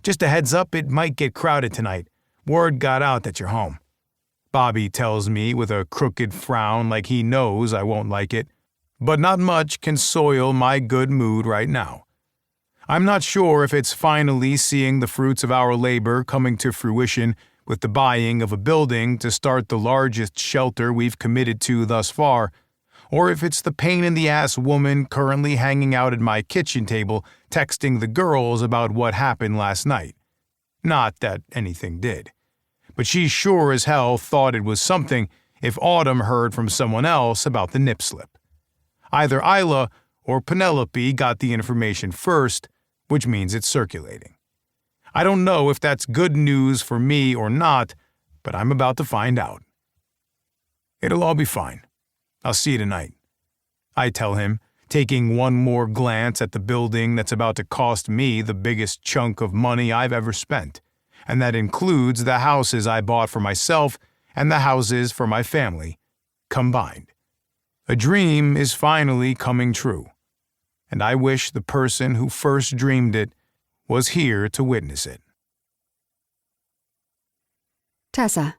Just a heads up, it might get crowded tonight. Word got out that you're home. Bobby tells me with a crooked frown like he knows I won't like it, but not much can soil my good mood right now. I'm not sure if it's finally seeing the fruits of our labor coming to fruition with the buying of a building to start the largest shelter we've committed to thus far, or if it's the pain-in-the-ass woman currently hanging out at my kitchen table texting the girls about what happened last night. Not that anything did. But she sure as hell thought it was something if Autumn heard from someone else about the nip slip. Either Isla or Penelope got the information first, which means it's circulating. I don't know if that's good news for me or not, but I'm about to find out. It'll all be fine. I'll see you tonight, I tell him, taking one more glance at the building that's about to cost me the biggest chunk of money I've ever spent, and that includes the houses I bought for myself and the houses for my family, combined. A dream is finally coming true, and I wish the person who first dreamed it was here to witness it. Tessa.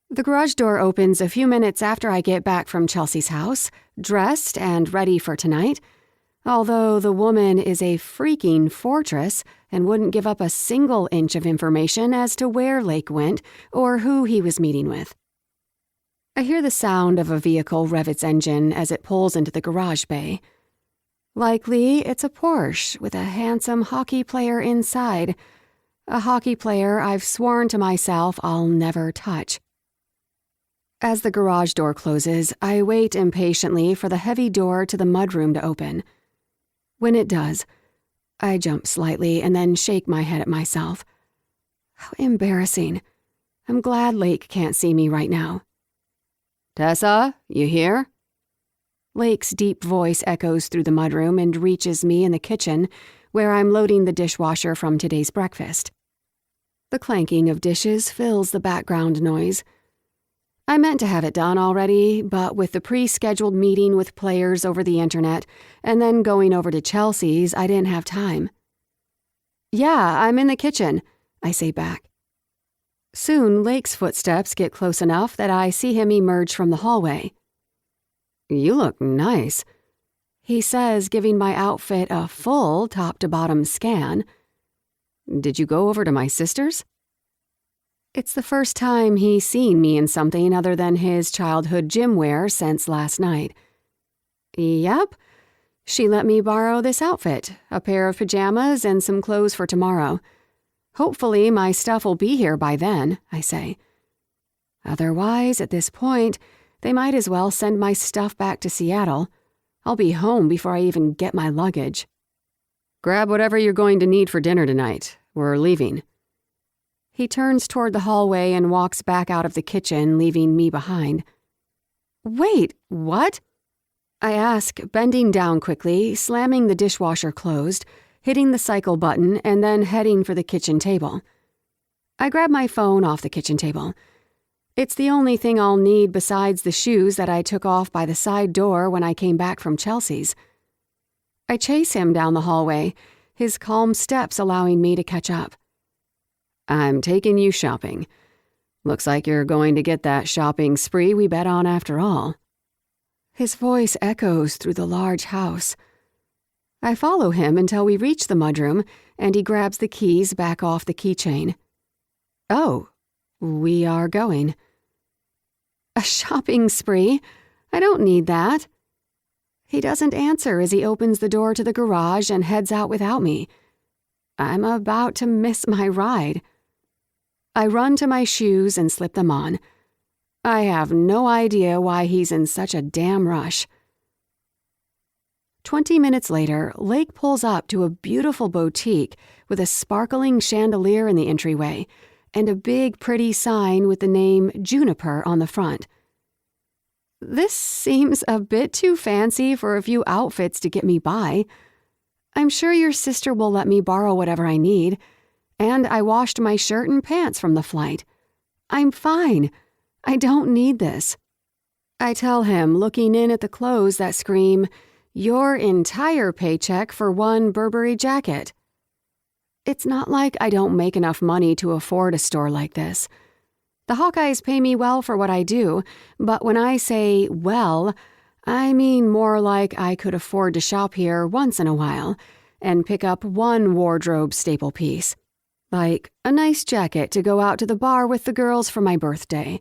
The garage door opens a few minutes after I get back from Chelsea's house, dressed and ready for tonight, although the woman is a freaking fortress and wouldn't give up a single inch of information as to where Lake went or who he was meeting with. I hear the sound of a vehicle rev its engine as it pulls into the garage bay. Likely, it's a Porsche with a handsome hockey player inside, a hockey player I've sworn to myself I'll never touch. As the garage door closes, I wait impatiently for the heavy door to the mudroom to open. When it does, I jump slightly and then shake my head at myself. How embarrassing. I'm glad Lake can't see me right now. "Tessa, you here?" Lake's deep voice echoes through the mudroom and reaches me in the kitchen, where I'm loading the dishwasher from today's breakfast. The clanking of dishes fills the background noise. I meant to have it done already, but with the pre-scheduled meeting with players over the internet and then going over to Chelsea's, I didn't have time. "Yeah, I'm in the kitchen," I say back. Soon, Lake's footsteps get close enough that I see him emerge from the hallway. "You look nice," he says, giving my outfit a full top-to-bottom scan. "Did you go over to my sister's?" It's the first time he's seen me in something other than his childhood gym wear since last night. "Yep. She let me borrow this outfit, a pair of pajamas and some clothes for tomorrow. Hopefully my stuff will be here by then," I say. Otherwise, at this point, they might as well send my stuff back to Seattle. I'll be home before I even get my luggage. "Grab whatever you're going to need for dinner tonight. We're leaving." He turns toward the hallway and walks back out of the kitchen, leaving me behind. "Wait, what?" I ask, bending down quickly, slamming the dishwasher closed, hitting the cycle button, and then heading for the kitchen table. I grab my phone off the kitchen table. It's the only thing I'll need besides the shoes that I took off by the side door when I came back from Chelsea's. I chase him down the hallway, his calm steps allowing me to catch up. "I'm taking you shopping. Looks like you're going to get that shopping spree we bet on after all." His voice echoes through the large house. I follow him until we reach the mudroom, and he grabs the keys back off the keychain. "Oh, we are going." "A shopping spree? I don't need that." He doesn't answer as he opens the door to the garage and heads out without me. I'm about to miss my ride. I run to my shoes and slip them on. I have no idea why he's in such a damn rush. 20 minutes later, Lake pulls up to a beautiful boutique with a sparkling chandelier in the entryway and a big, pretty sign with the name Juniper on the front. This seems a bit too fancy for a few outfits to get me by. I'm sure your sister will let me borrow whatever I need, and I washed my shirt and pants from the flight. I'm fine. I don't need this. I tell him, looking in at the clothes that scream, "Your entire paycheck for one Burberry jacket." It's not like I don't make enough money to afford a store like this. The Hawkeyes pay me well for what I do, but when I say well, I mean more like I could afford to shop here once in a while and pick up one wardrobe staple piece, like a nice jacket to go out to the bar with the girls for my birthday,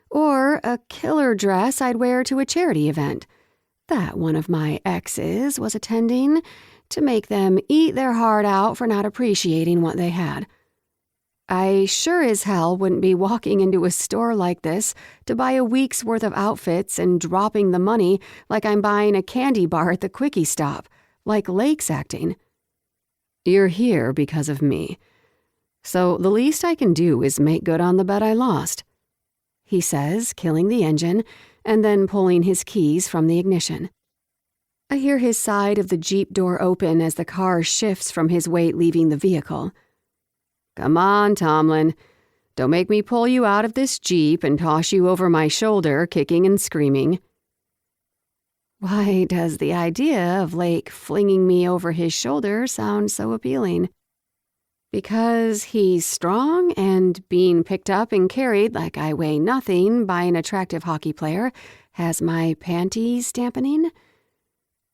or a killer dress I'd wear to a charity event that one of my exes was attending to make them eat their heart out for not appreciating what they had. I sure as hell wouldn't be walking into a store like this to buy a week's worth of outfits and dropping the money like I'm buying a candy bar at the Quickie Stop, like Lake's acting. "You're here because of me. So the least I can do is make good on the bet I lost," he says, killing the engine and then pulling his keys from the ignition. I hear his side of the Jeep door open as the car shifts from his weight leaving the vehicle. "Come on, Tomlin. Don't make me pull you out of this Jeep and toss you over my shoulder, kicking and screaming." Why does the idea of Lake flinging me over his shoulder sound so appealing? Because he's strong and being picked up and carried like I weigh nothing by an attractive hockey player has my panties dampening?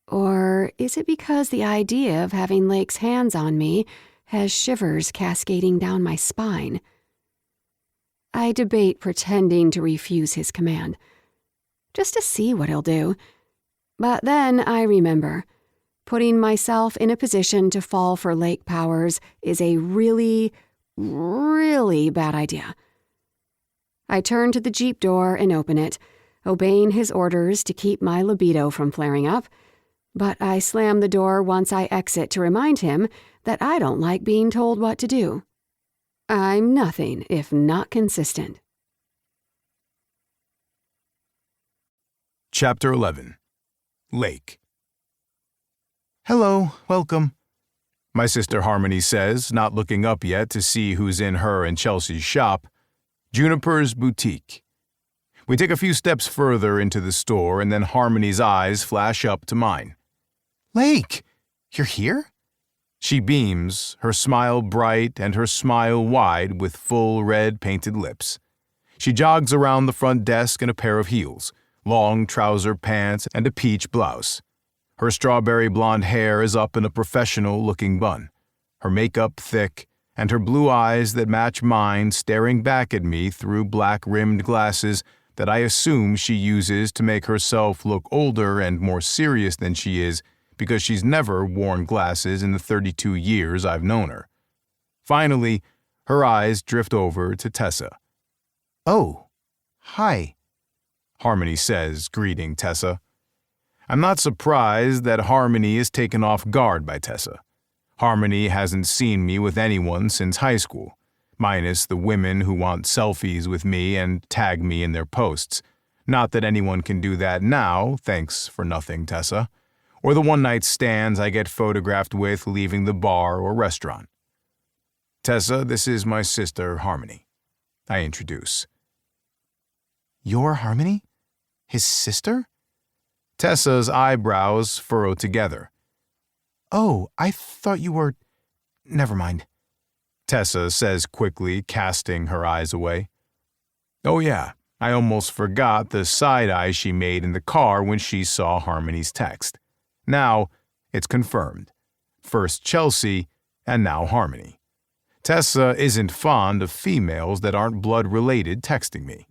Or is it because the idea of having Lake's hands on me has shivers cascading down my spine? I debate pretending to refuse his command, just to see what he'll do. But then I remember, putting myself in a position to fall for Lake Powers is a really, really bad idea. I turn to the Jeep door and open it, obeying his orders to keep my libido from flaring up, but I slam the door once I exit to remind him that I don't like being told what to do. I'm nothing if not consistent. Chapter 11. Lake. "Hello, welcome." My sister Harmony says, not looking up yet to see who's in her and Chelsea's shop. Juniper's Boutique. We take a few steps further into the store, and then Harmony's eyes flash up to mine. "Lake, you're here?" She beams, her smile bright and her smile wide with full red painted lips. She jogs around the front desk in a pair of heels, long trouser pants, and a peach blouse. Her strawberry blonde hair is up in a professional-looking bun, her makeup thick, and her blue eyes that match mine staring back at me through black-rimmed glasses that I assume she uses to make herself look older and more serious than she is, because she's never worn glasses in the 32 years I've known her. Finally, her eyes drift over to Tessa. "Oh, hi." Harmony says, greeting Tessa. I'm not surprised that Harmony is taken off guard by Tessa. Harmony hasn't seen me with anyone since high school, minus the women who want selfies with me and tag me in their posts. Not that anyone can do that now, thanks for nothing, Tessa. Or the one-night stands I get photographed with leaving the bar or restaurant. Tessa, this is my sister, Harmony. I introduce. "You're Harmony? His sister?" Tessa's eyebrows furrow together. "Oh, I thought you were... Never mind." Tessa says quickly, casting her eyes away. Oh yeah, I almost forgot the side eye she made in the car when she saw Harmony's text. Now, it's confirmed. First Chelsea, and now Harmony. Tessa isn't fond of females that aren't blood-related texting me.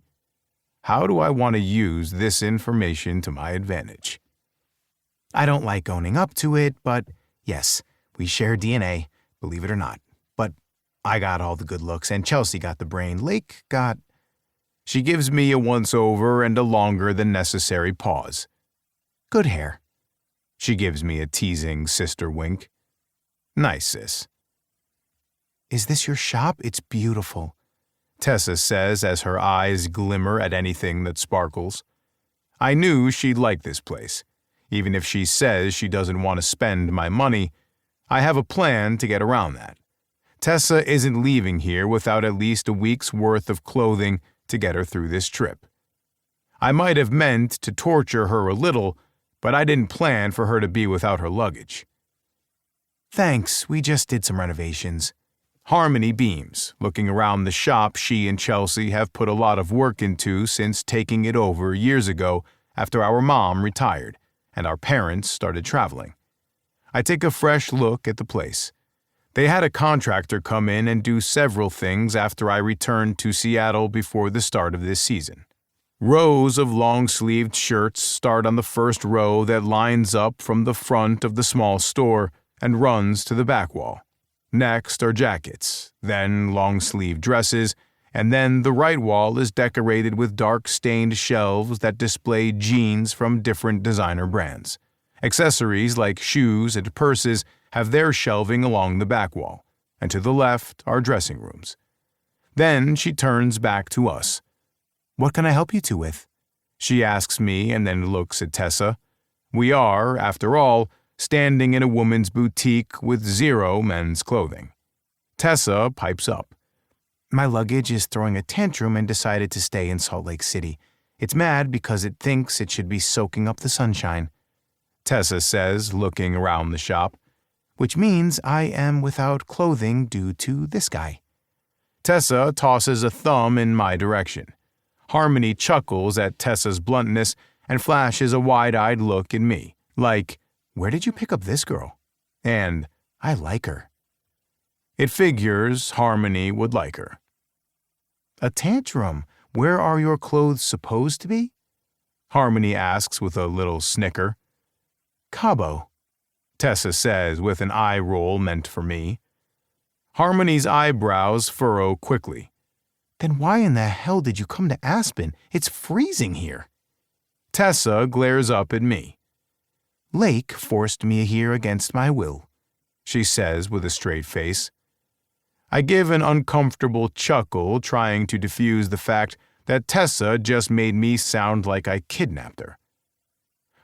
How do I want to use this information to my advantage? "I don't like owning up to it, but yes, we share DNA, believe it or not. But I got all the good looks, and Chelsea got the brain. Lake got..." She gives me a once-over and a longer than necessary pause. "Good hair." She gives me a teasing sister wink. Nice, sis. "Is this your shop? It's beautiful," Tessa says as her eyes glimmer at anything that sparkles. I knew she'd like this place. Even if she says she doesn't want to spend my money, I have a plan to get around that. Tessa isn't leaving here without at least a week's worth of clothing to get her through this trip. I might have meant to torture her a little, but I didn't plan for her to be without her luggage. "Thanks, we just did some renovations." Harmony beams, looking around the shop she and Chelsea have put a lot of work into since taking it over years ago after our mom retired and our parents started traveling. I take a fresh look at the place. They had a contractor come in and do several things after I returned to Seattle before the start of this season. Rows of long-sleeved shirts start on the first row that lines up from the front of the small store and runs to the back wall. Next are jackets, then long-sleeve dresses, and then the right wall is decorated with dark-stained shelves that display jeans from different designer brands. Accessories like shoes and purses have their shelving along the back wall, and to the left are dressing rooms. Then she turns back to us. "What can I help you two with?" She asks me and then looks at Tessa. We are, after all, standing in a woman's boutique with zero men's clothing. Tessa pipes up. My luggage is throwing a tantrum and decided to stay in Salt Lake City. It's mad because it thinks it should be soaking up the sunshine," Tessa says, looking around the shop. "which means I am without clothing due to this guy." Tessa tosses a thumb in my direction. Harmony chuckles at Tessa's bluntness and flashes a wide-eyed look at me, like, "Where did you pick up this girl?" and "I like her." it figures Harmony would like her. "A tantrum? Where are your clothes supposed to be?" Harmony asks with a little snicker. "Cabo," Tessa says with an eye roll meant for me. Harmony's eyebrows furrow quickly. "Then why in the hell did you come to Aspen? It's freezing here." Tessa glares up at me. "Lake forced me here against my will," she says with a straight face. I give an uncomfortable chuckle, trying to diffuse the fact that Tessa just made me sound like I kidnapped her.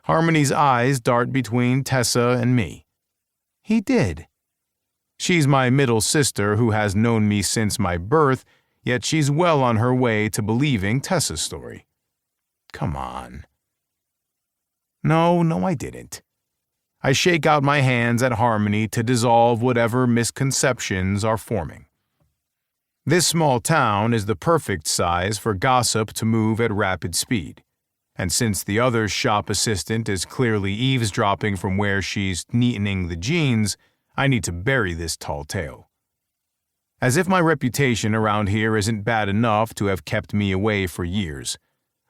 Harmony's eyes dart between Tessa and me. "He did." She's my middle sister who has known me since my birth, yet she's well on her way to believing Tessa's story. "Come on." No, I didn't. I shake out my hands at Harmony to dissolve whatever misconceptions are forming. This small town is the perfect size for gossip to move at rapid speed, and since the other shop assistant is clearly eavesdropping from where she's neatening the jeans, I need to bury this tall tale. As if my reputation around here isn't bad enough to have kept me away for years.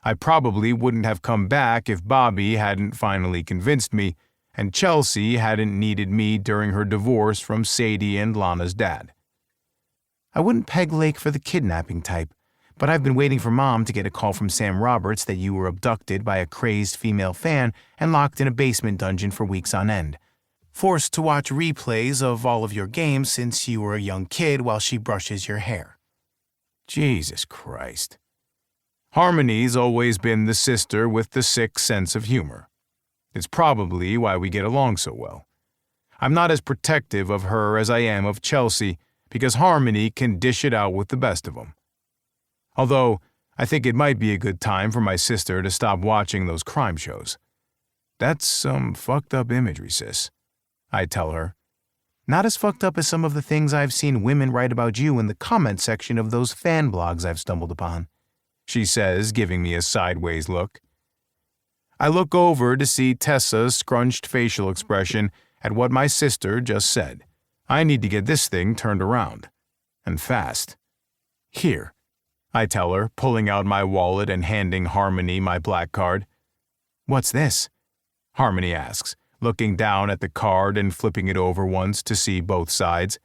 I probably wouldn't have come back if Bobby hadn't finally convinced me, and Chelsea hadn't needed me during her divorce from Sadie and Lana's dad. "I wouldn't peg Lake for the kidnapping type, but I've been waiting for Mom to get a call from Sam Roberts that you were abducted by a crazed female fan and locked in a basement dungeon for weeks on end. Forced to watch replays of all of your games since you were a young kid while she brushes your hair." Jesus Christ. Harmony's always been the sister with the sick sense of humor. It's probably why we get along so well. I'm not as protective of her as I am of Chelsea, because Harmony can dish it out with the best of them. Although, I think it might be a good time for my sister to stop watching those crime shows. That's some fucked up imagery, sis, I tell her. "Not as fucked up as some of the things I've seen women write about you in the comment section of those fan blogs I've stumbled upon," she says, giving me a sideways look. I look over to see Tessa's scrunched facial expression at what my sister just said. I need to get this thing turned around. And fast. Here, I tell her, pulling out my wallet and handing Harmony my black card. "What's this?" Harmony asks, looking down at the card and flipping it over once to see both sides.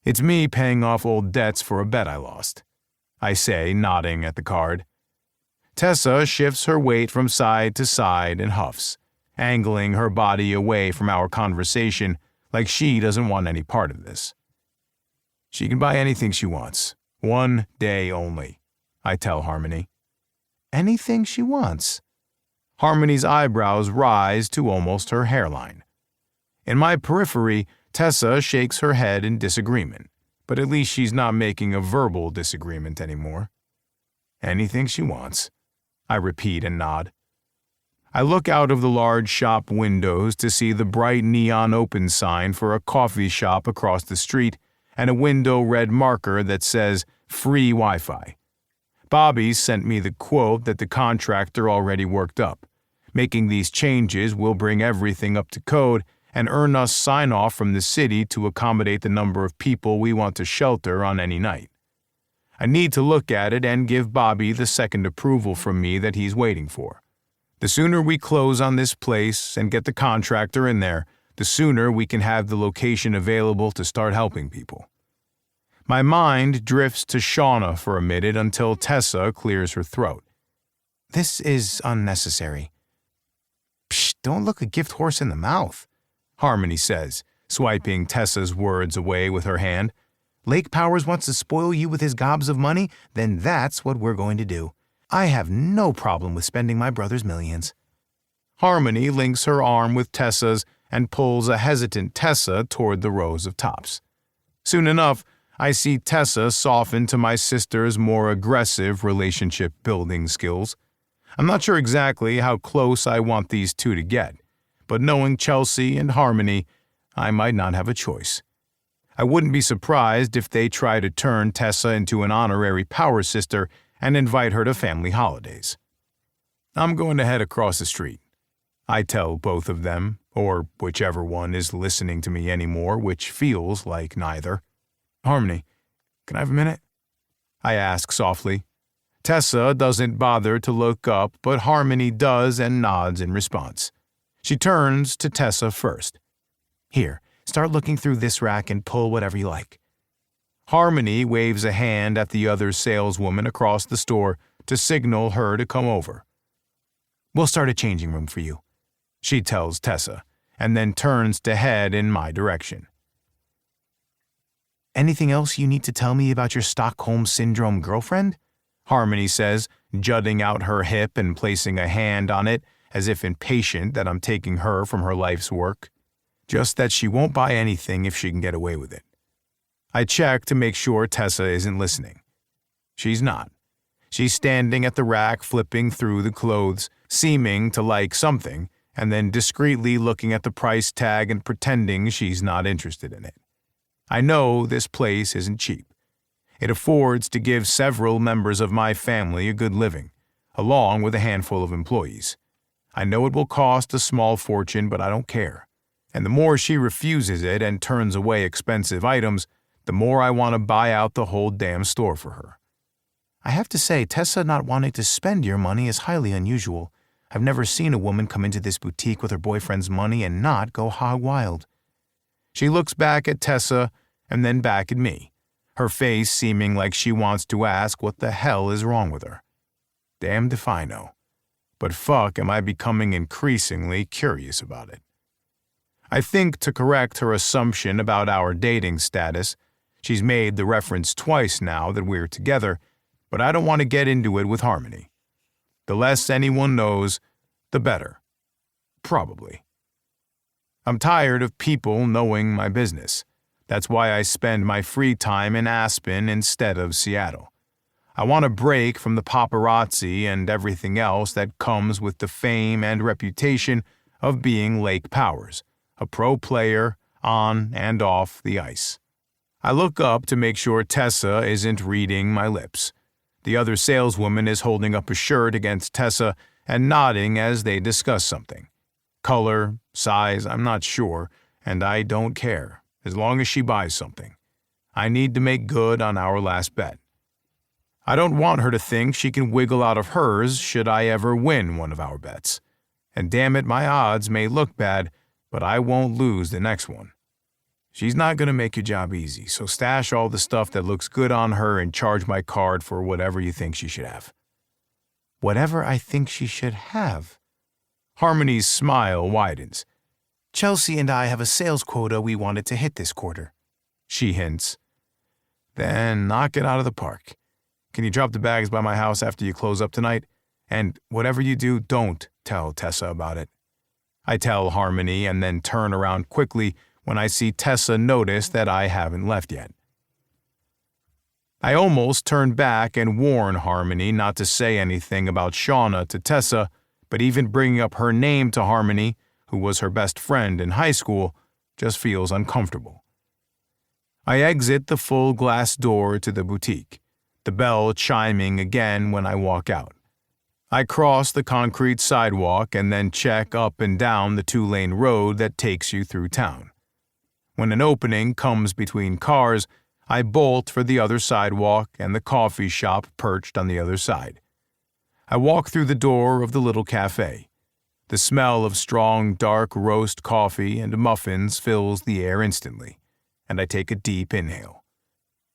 It's me paying off old debts for a bet I lost, I say, nodding at the card. Tessa shifts her weight from side to side and huffs, angling her body away from our conversation like she doesn't want any part of this. She can buy anything she wants, one day only, I tell Harmony. "Anything she wants?" Harmony's eyebrows rise to almost her hairline. In my periphery, Tessa shakes her head in disagreement, but at least she's not making a verbal disagreement anymore. Anything she wants, I repeat and nod. I look out of the large shop windows to see the bright neon open sign for a coffee shop across the street and a window red marker that says free Wi-Fi. Bobby sent me the quote that the contractor already worked up. Making these changes will bring everything up to code and earn us sign-off from the city to accommodate the number of people we want to shelter on any night. I need to look at it and give Bobby the second approval from me that he's waiting for. The sooner we close on this place and get the contractor in there, the sooner we can have the location available to start helping people. My mind drifts to Shauna for a minute until Tessa clears her throat. "This is unnecessary." "Psh, don't look a gift horse in the mouth," Harmony says, swiping Tessa's words away with her hand. "Lake Powers wants to spoil you with his gobs of money? Then that's what we're going to do. I have no problem with spending my brother's millions." Harmony links her arm with Tessa's and pulls a hesitant Tessa toward the rows of tops. Soon enough, I see Tessa soften to my sister's more aggressive relationship-building skills. I'm not sure exactly how close I want these two to get, but knowing Chelsea and Harmony, I might not have a choice. I wouldn't be surprised if they try to turn Tessa into an honorary power sister and invite her to family holidays. I'm going to head across the street. I tell both of them, or whichever one is listening to me anymore, which feels like neither. Harmony, can I have a minute? I ask softly. Tessa doesn't bother to look up, but Harmony does and nods in response. She turns to Tessa first. Here, start looking through this rack and pull whatever you like. Harmony waves a hand at the other saleswoman across the store to signal her to come over. We'll start a changing room for you, she tells Tessa, and then turns to head in my direction. Anything else you need to tell me about your Stockholm Syndrome girlfriend? Harmony says, jutting out her hip and placing a hand on it as if impatient that I'm taking her from her life's work. Just that she won't buy anything if she can get away with it. I check to make sure Tessa isn't listening. She's not. She's standing at the rack flipping through the clothes, seeming to like something, and then discreetly looking at the price tag and pretending she's not interested in it. I know this place isn't cheap. It affords to give several members of my family a good living, along with a handful of employees. I know it will cost a small fortune, but I don't care. And the more she refuses it and turns away expensive items, the more I want to buy out the whole damn store for her. I have to say, Tessa not wanting to spend your money is highly unusual. I've never seen a woman come into this boutique with her boyfriend's money and not go hog wild. She looks back at Tessa and then back at me, her face seeming like she wants to ask what the hell is wrong with her. Damned if I know. But fuck am I becoming increasingly curious about it. I think to correct her assumption about our dating status, she's made the reference twice now that we're together, but I don't want to get into it with Harmony. The less anyone knows, the better. Probably. I'm tired of people knowing my business. That's why I spend my free time in Aspen instead of Seattle. I want a break from the paparazzi and everything else that comes with the fame and reputation of being Lake Powers, a pro player on and off the ice. I look up to make sure Tessa isn't reading my lips. The other saleswoman is holding up a shirt against Tessa and nodding as they discuss something. Color, size, I'm not sure, and I don't care, as long as she buys something. I need to make good on our last bet. I don't want her to think she can wiggle out of hers should I ever win one of our bets. And damn it, my odds may look bad, but I won't lose the next one. She's not going to make your job easy, so stash all the stuff that looks good on her and charge my card for whatever you think she should have. Whatever I think she should have? Harmony's smile widens. Chelsea and I have a sales quota we wanted to hit this quarter, she hints. Then knock it out of the park. Can you drop the bags by my house after you close up tonight? And whatever you do, don't tell Tessa about it. I tell Harmony and then turn around quickly when I see Tessa notice that I haven't left yet. I almost turn back and warn Harmony not to say anything about Shauna to Tessa, but even bringing up her name to Harmony, who was her best friend in high school, just feels uncomfortable. I exit the full glass door to the boutique, the bell chiming again when I walk out. I cross the concrete sidewalk and then check up and down the 2-lane road that takes you through town. When an opening comes between cars, I bolt for the other sidewalk and the coffee shop perched on the other side. I walk through the door of the little cafe. The smell of strong, dark roast coffee and muffins fills the air instantly, and I take a deep inhale.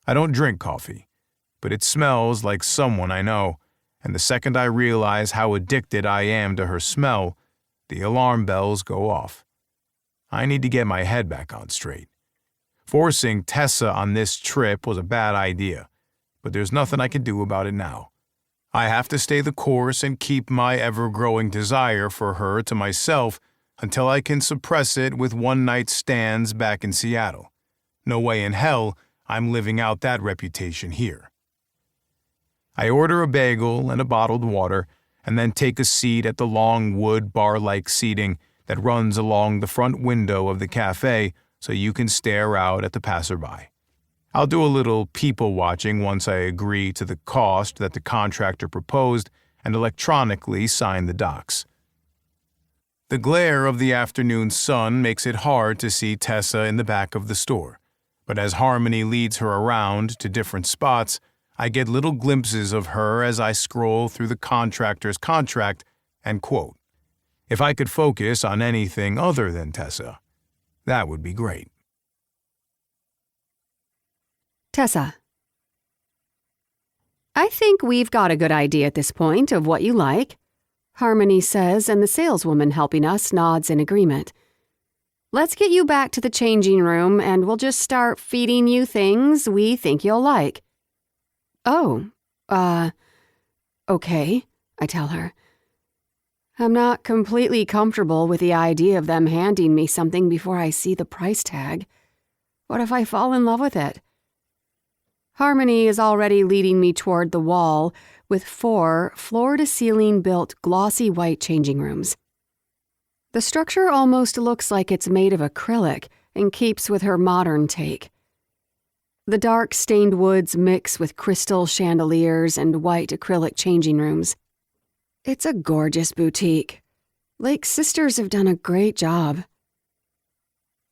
I don't drink coffee, but it smells like someone I know, and the second I realize how addicted I am to her smell, the alarm bells go off. I need to get my head back on straight. Forcing Tessa on this trip was a bad idea, but there's nothing I can do about it now. I have to stay the course and keep my ever-growing desire for her to myself until I can suppress it with one-night stands back in Seattle. No way in hell I'm living out that reputation here. I order a bagel and a bottled water, and then take a seat at the long wood bar-like seating that runs along the front window of the cafe so you can stare out at the passerby. I'll do a little people-watching once I agree to the cost that the contractor proposed and electronically sign the docs. The glare of the afternoon sun makes it hard to see Tessa in the back of the store, but as Harmony leads her around to different spots, I get little glimpses of her as I scroll through the contractor's contract and quote, "If I could focus on anything other than Tessa, that would be great." Tessa. I think we've got a good idea at this point of what you like, Harmony says, and the saleswoman helping us nods in agreement. Let's get you back to the changing room and we'll just start feeding you things we think you'll like. Oh, okay, I tell her. I'm not completely comfortable with the idea of them handing me something before I see the price tag. What if I fall in love with it? Harmony is already leading me toward the wall with 4 floor-to-ceiling built glossy white changing rooms. The structure almost looks like it's made of acrylic and keeps with her modern take. The dark stained woods mix with crystal chandeliers and white acrylic changing rooms. It's a gorgeous boutique. Lake's sisters have done a great job.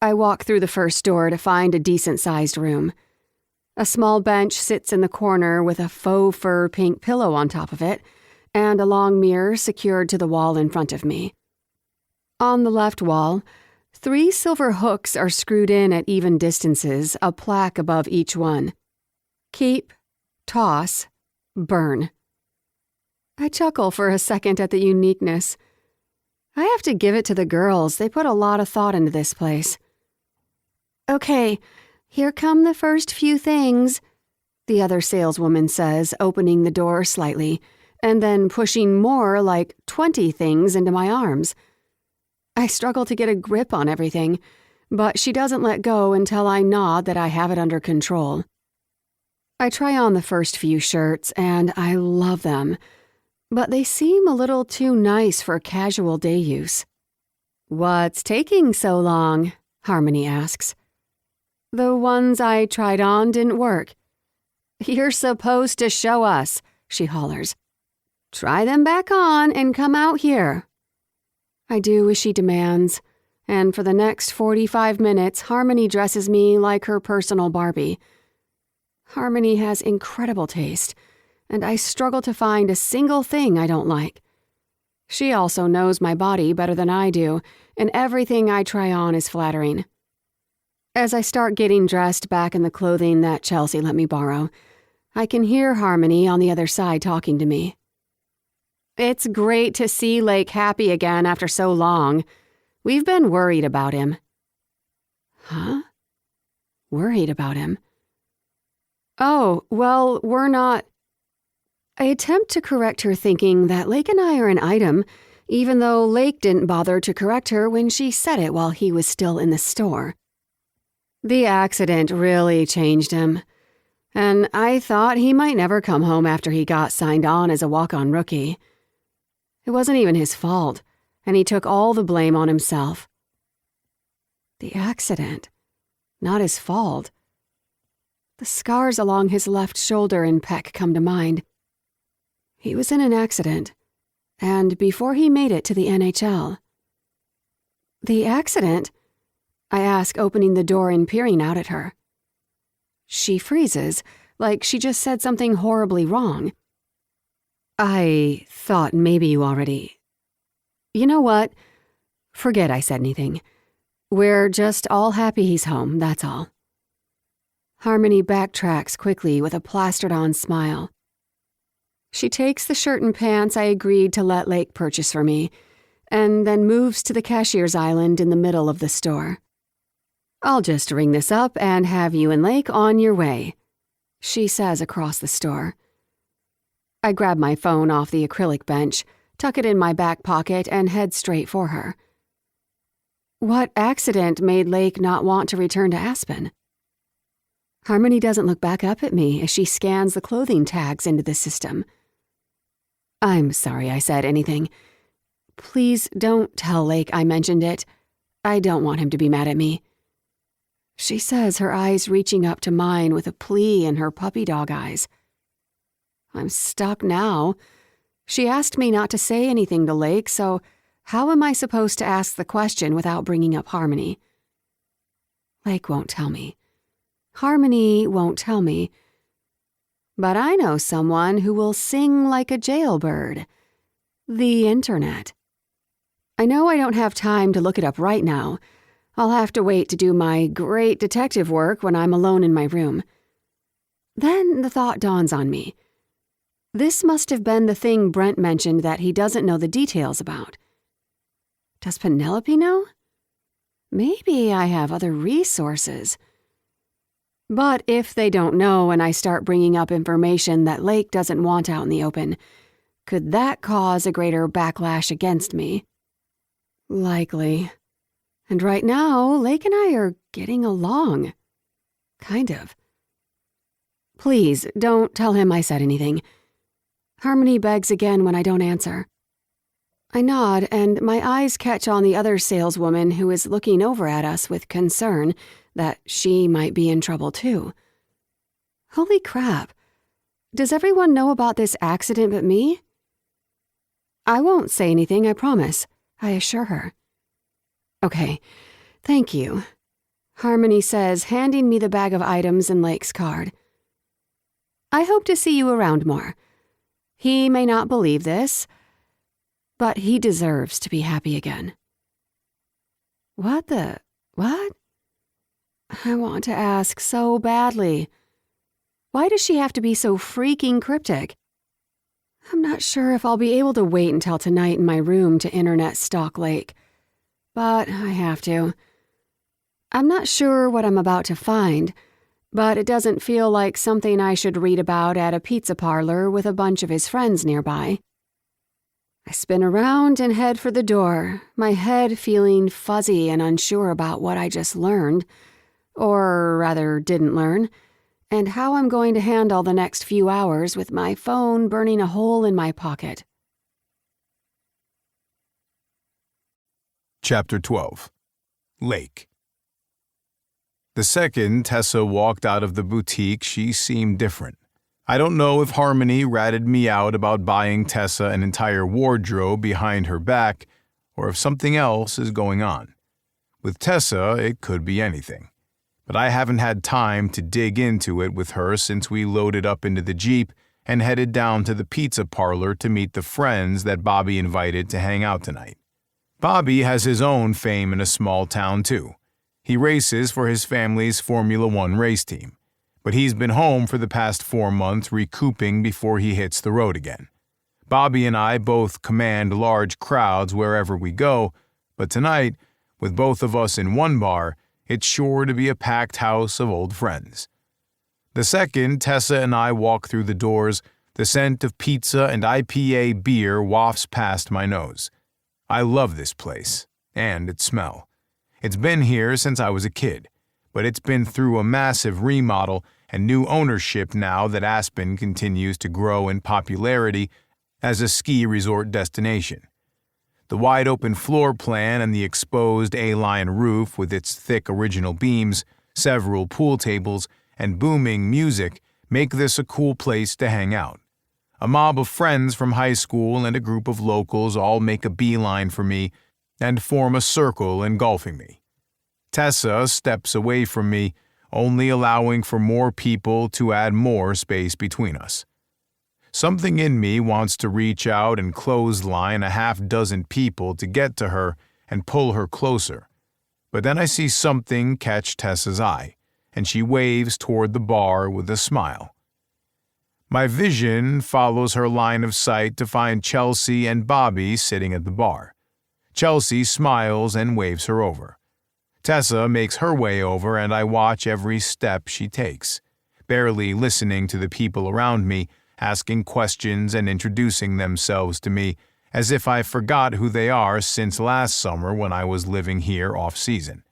I walk through the first door to find a decent-sized room. A small bench sits in the corner with a faux fur pink pillow on top of it, and a long mirror secured to the wall in front of me. On the left wall, 3 silver hooks are screwed in at even distances, a plaque above each one. Keep, toss, burn. I chuckle for a second at the uniqueness. I have to give it to the girls. They put a lot of thought into this place. Okay, here come the first few things, the other saleswoman says, opening the door slightly, and then pushing more like 20 things into my arms. I struggle to get a grip on everything, but she doesn't let go until I nod that I have it under control. I try on the first few shirts, and I love them, but they seem a little too nice for casual day use. "What's taking so long?" Harmony asks. "The ones I tried on didn't work." "You're supposed to show us," she hollers. "Try them back on and come out here." I do as she demands, and for the next 45 minutes, Harmony dresses me like her personal Barbie. Harmony has incredible taste, and I struggle to find a single thing I don't like. She also knows my body better than I do, and everything I try on is flattering. As I start getting dressed back in the clothing that Chelsea let me borrow, I can hear Harmony on the other side talking to me. "It's great to see Lake happy again after so long. We've been worried about him." Huh? Worried about him? "Oh, well, we're not..." I attempt to correct her, thinking that Lake and I are an item, even though Lake didn't bother to correct her when she said it while he was still in the store. The accident really changed him, and I thought he might never come home after he got signed on as a walk-on rookie. It wasn't even his fault, and he took all the blame on himself. The accident. Not his fault. The scars along his left shoulder and pec come to mind. He was in an accident, and before he made it to the NHL. "The accident?" I ask, opening the door and peering out at her. She freezes, like she just said something horribly wrong. "I thought maybe you already..." "You know what? Forget I said anything. We're just all happy he's home, that's all." Harmony backtracks quickly with a plastered-on smile. She takes the shirt and pants I agreed to let Lake purchase for me, and then moves to the cashier's island in the middle of the store. "I'll just ring this up and have you and Lake on your way," she says across the store. I grab my phone off the acrylic bench, tuck it in my back pocket, and head straight for her. What accident made Lake not want to return to Aspen? Harmony doesn't look back up at me as she scans the clothing tags into the system. I'm sorry I said anything. Please don't tell Lake I mentioned it. I don't want him to be mad at me. She says, her eyes reaching up to mine with a plea in her puppy dog eyes. I'm stuck now. She asked me not to say anything to Lake, so how am I supposed to ask the question without bringing up Harmony? Lake won't tell me. Harmony won't tell me. But I know someone who will sing like a jailbird. The internet. I know I don't have time to look it up right now. I'll have to wait to do my great detective work when I'm alone in my room. Then the thought dawns on me. This must have been the thing Brent mentioned that he doesn't know the details about. Does Penelope know? Maybe I have other resources. But if they don't know and I start bringing up information that Lake doesn't want out in the open, could that cause a greater backlash against me? Likely. And right now, Lake and I are getting along. Kind of. Please, don't tell him I said anything. Harmony begs again when I don't answer. I nod, and my eyes catch on the other saleswoman who is looking over at us with concern that she might be in trouble too. Holy crap. Does everyone know about this accident but me? I won't say anything, I promise, I assure her. Okay, thank you, Harmony says, handing me the bag of items and Lake's card. I hope to see you around more. He may not believe this, but he deserves to be happy again. What? I want to ask so badly. Why does she have to be so freaking cryptic? I'm not sure if I'll be able to wait until tonight in my room to internet stalk Lake, but I have to. I'm not sure what I'm about to find, but it doesn't feel like something I should read about at a pizza parlor with a bunch of his friends nearby. I spin around and head for the door, my head feeling fuzzy and unsure about what I just learned, or rather didn't learn, and how I'm going to handle the next few hours with my phone burning a hole in my pocket. Chapter 12. Lake. The second Tessa walked out of the boutique, she seemed different. I don't know if Harmony ratted me out about buying Tessa an entire wardrobe behind her back, or if something else is going on. With Tessa, it could be anything. But I haven't had time to dig into it with her since we loaded up into the Jeep and headed down to the pizza parlor to meet the friends that Bobby invited to hang out tonight. Bobby has his own fame in a small town, too. He races for his family's Formula One race team, but he's been home for the past 4 months recouping before he hits the road again. Bobby and I both command large crowds wherever we go, but tonight, with both of us in one bar, it's sure to be a packed house of old friends. The second Tessa and I walk through the doors, the scent of pizza and IPA beer wafts past my nose. I love this place, and its smell. It's been here since I was a kid, but it's been through a massive remodel and new ownership now that Aspen continues to grow in popularity as a ski resort destination. The wide-open floor plan and the exposed A-line roof with its thick original beams, several pool tables, and booming music make this a cool place to hang out. A mob of friends from high school and a group of locals all make a beeline for me and form a circle engulfing me. Tessa steps away from me, only allowing for more people to add more space between us. Something in me wants to reach out and clothesline a half-dozen people to get to her and pull her closer. But then I see something catch Tessa's eye, and she waves toward the bar with a smile. My vision follows her line of sight to find Chelsea and Bobby sitting at the bar. Chelsea smiles and waves her over. Tessa makes her way over, and I watch every step she takes, barely listening to the people around me, asking questions and introducing themselves to me as if I forgot who they are since last summer when I was living here off-season.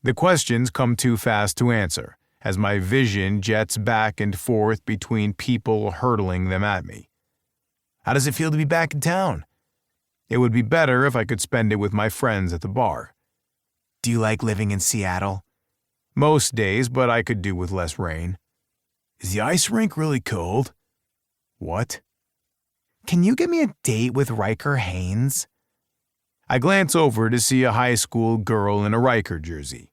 The questions come too fast to answer, as my vision jets back and forth between people hurtling them at me. How does it feel to be back in town? It would be better if I could spend it with my friends at the bar. Do you like living in Seattle? Most days, but I could do with less rain. Is the ice rink really cold? What? Can you get me a date with Riker Haynes? I glance over to see a high school girl in a Riker jersey.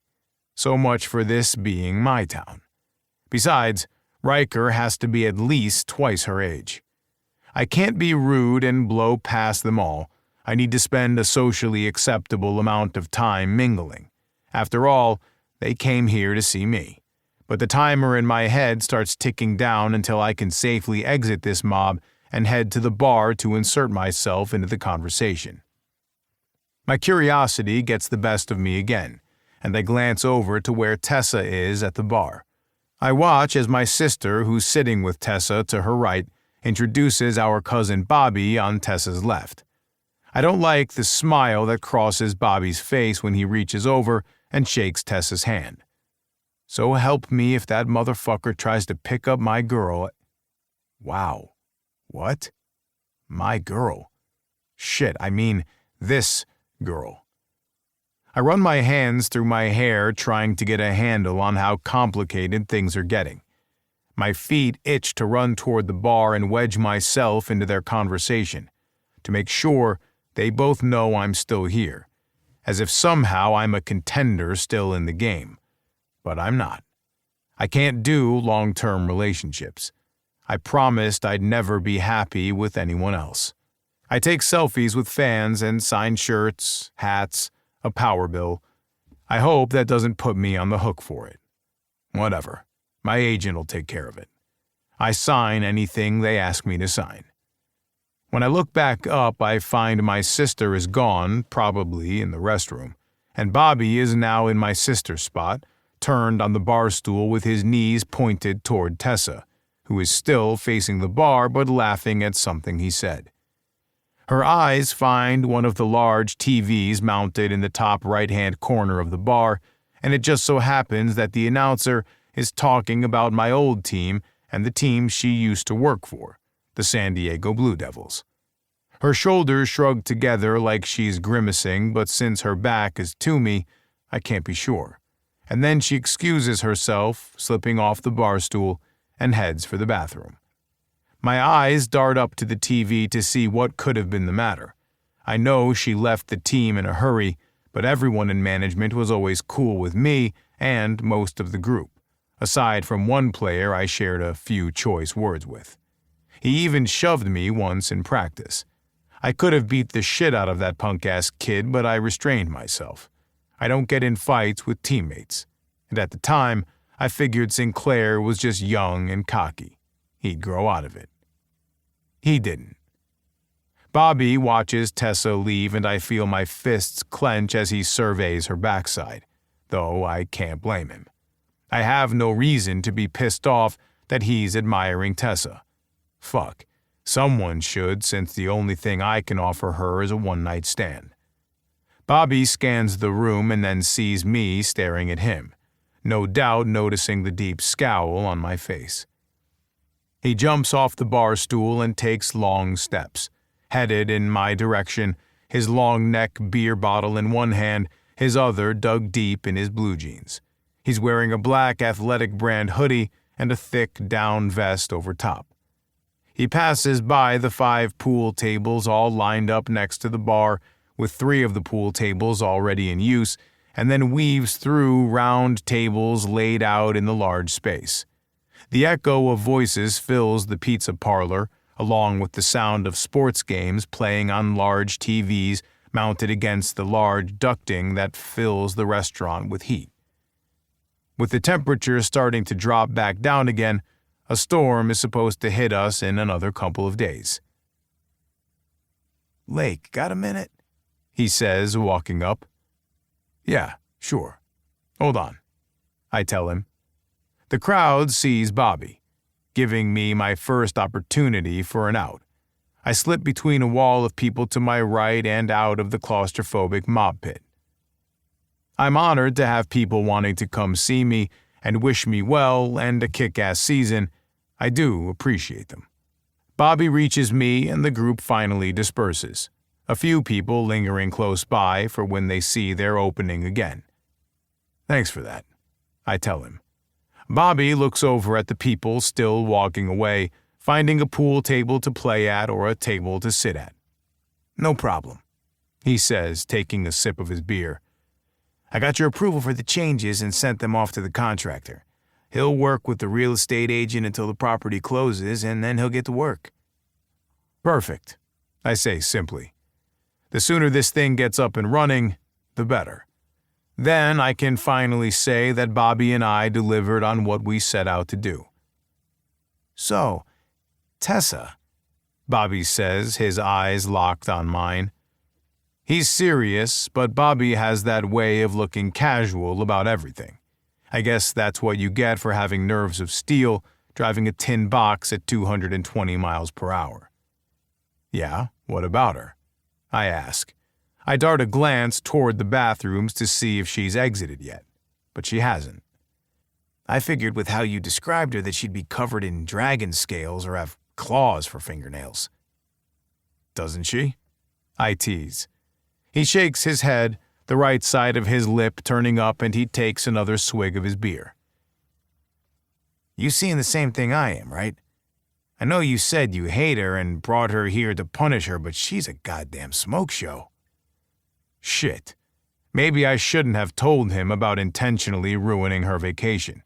So much for this being my town. Besides, Riker has to be at least twice her age. I can't be rude and blow past them all. I need to spend a socially acceptable amount of time mingling. After all, they came here to see me. But the timer in my head starts ticking down until I can safely exit this mob and head to the bar to insert myself into the conversation. My curiosity gets the best of me again, and I glance over to where Tessa is at the bar. I watch as my sister, who's sitting with Tessa to her right, introduces our cousin Bobby on Tessa's left. I don't like the smile that crosses Bobby's face when he reaches over and shakes Tessa's hand. So help me if that motherfucker tries to pick up my girl. Wow. What? My girl. Shit, I mean, this girl. I run my hands through my hair trying to get a handle on how complicated things are getting. My feet itch to run toward the bar and wedge myself into their conversation, to make sure they both know I'm still here, as if somehow I'm a contender still in the game. But I'm not. I can't do long-term relationships. I promised I'd never be happy with anyone else. I take selfies with fans and sign shirts, hats, a power bill. I hope that doesn't put me on the hook for it. Whatever. My agent will take care of it. I sign anything they ask me to sign. When I look back up, I find my sister is gone, probably in the restroom, and Bobby is now in my sister's spot, turned on the bar stool with his knees pointed toward Tessa, who is still facing the bar but laughing at something he said. Her eyes find one of the large TVs mounted in the top right-hand corner of the bar, and it just so happens that the announcer is talking about my old team and the team she used to work for, the San Diego Blue Devils. Her shoulders shrug together like she's grimacing, but since her back is to me, I can't be sure. And then she excuses herself, slipping off the bar stool, and heads for the bathroom. My eyes dart up to the TV to see what could have been the matter. I know she left the team in a hurry, but everyone in management was always cool with me and most of the group, aside from one player I shared a few choice words with. He even shoved me once in practice. I could have beat the shit out of that punk-ass kid, but I restrained myself. I don't get in fights with teammates. And at the time, I figured Sinclair was just young and cocky. He'd grow out of it. He didn't. Bobby watches Tessa leave, and I feel my fists clench as he surveys her backside, though I can't blame him. I have no reason to be pissed off that he's admiring Tessa. Fuck. Someone should, since the only thing I can offer her is a one-night stand. Bobby scans the room and then sees me staring at him, no doubt noticing the deep scowl on my face. He jumps off the bar stool and takes long steps, headed in my direction, his long neck beer bottle in one hand, his other dug deep in his blue jeans. He's wearing a black athletic brand hoodie and a thick down vest over top. He passes by the 5 pool tables all lined up next to the bar, with 3 of the pool tables already in use, and then weaves through round tables laid out in the large space. The echo of voices fills the pizza parlor, along with the sound of sports games playing on large TVs mounted against the large ducting that fills the restaurant with heat. With the temperature starting to drop back down again, a storm is supposed to hit us in another couple of days. Lake, got a minute? He says, walking up. Yeah, sure. Hold on, I tell him. The crowd sees Bobby, giving me my first opportunity for an out. I slip between a wall of people to my right and out of the claustrophobic mob pit. I'm honored to have people wanting to come see me, and wish me well and a kick-ass season, I do appreciate them. Bobby reaches me and the group finally disperses, a few people lingering close by for when they see their opening again. Thanks for that, I tell him. Bobby looks over at the people still walking away, finding a pool table to play at or a table to sit at. No problem, he says, taking a sip of his beer. I got your approval for the changes and sent them off to the contractor. He'll work with the real estate agent until the property closes, and then he'll get to work. Perfect, I say simply. The sooner this thing gets up and running, the better. Then I can finally say that Bobby and I delivered on what we set out to do. So, Tessa, Bobby says, his eyes locked on mine. He's serious, but Bobby has that way of looking casual about everything. I guess that's what you get for having nerves of steel, driving a tin box at 220 miles per hour. Yeah, what about her? I ask. I dart a glance toward the bathrooms to see if she's exited yet, but she hasn't. I figured with how you described her that she'd be covered in dragon scales or have claws for fingernails. Doesn't she? I tease. He shakes his head, the right side of his lip turning up, and he takes another swig of his beer. You seeing the same thing I am, right? I know you said you hate her and brought her here to punish her, but she's a goddamn smoke show. Shit. Maybe I shouldn't have told him about intentionally ruining her vacation.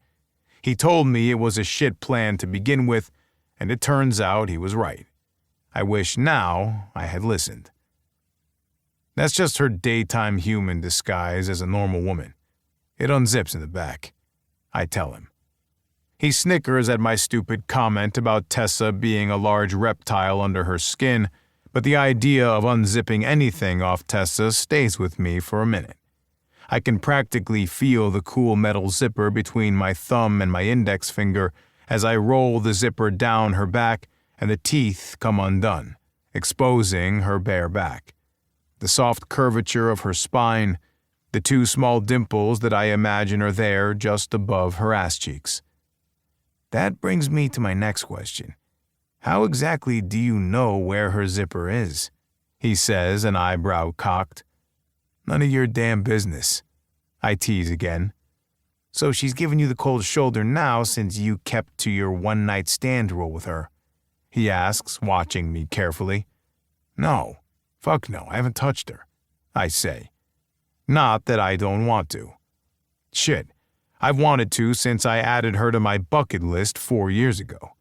He told me it was a shit plan to begin with, and it turns out he was right. I wish now I had listened. That's just her daytime human disguise as a normal woman. It unzips in the back, I tell him. He snickers at my stupid comment about Tessa being a large reptile under her skin, but the idea of unzipping anything off Tessa stays with me for a minute. I can practically feel the cool metal zipper between my thumb and my index finger as I roll the zipper down her back and the teeth come undone, exposing her bare back. The soft curvature of her spine, the two small dimples that I imagine are there just above her ass cheeks. That brings me to my next question. How exactly do you know where her zipper is? He says, an eyebrow cocked. None of your damn business, I tease again. So she's giving you the cold shoulder now since you kept to your one-night stand rule with her? He asks, watching me carefully. No. Fuck no, I haven't touched her, I say. Not that I don't want to. Shit, I've wanted to since I added her to my bucket list 4 years ago.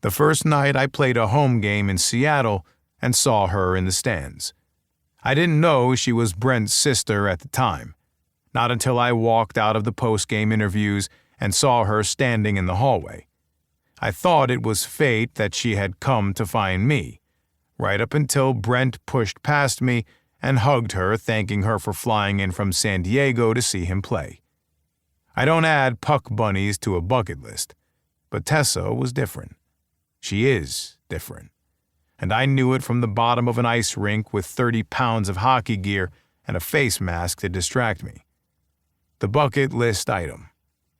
The first night I played a home game in Seattle and saw her in the stands. I didn't know she was Brent's sister at the time, not until I walked out of the post-game interviews and saw her standing in the hallway. I thought it was fate that she had come to find me, right up until Brent pushed past me and hugged her, thanking her for flying in from San Diego to see him play. I don't add puck bunnies to a bucket list, but Tessa was different. She is different. And I knew it from the bottom of an ice rink with 30 pounds of hockey gear and a face mask to distract me. The bucket list item.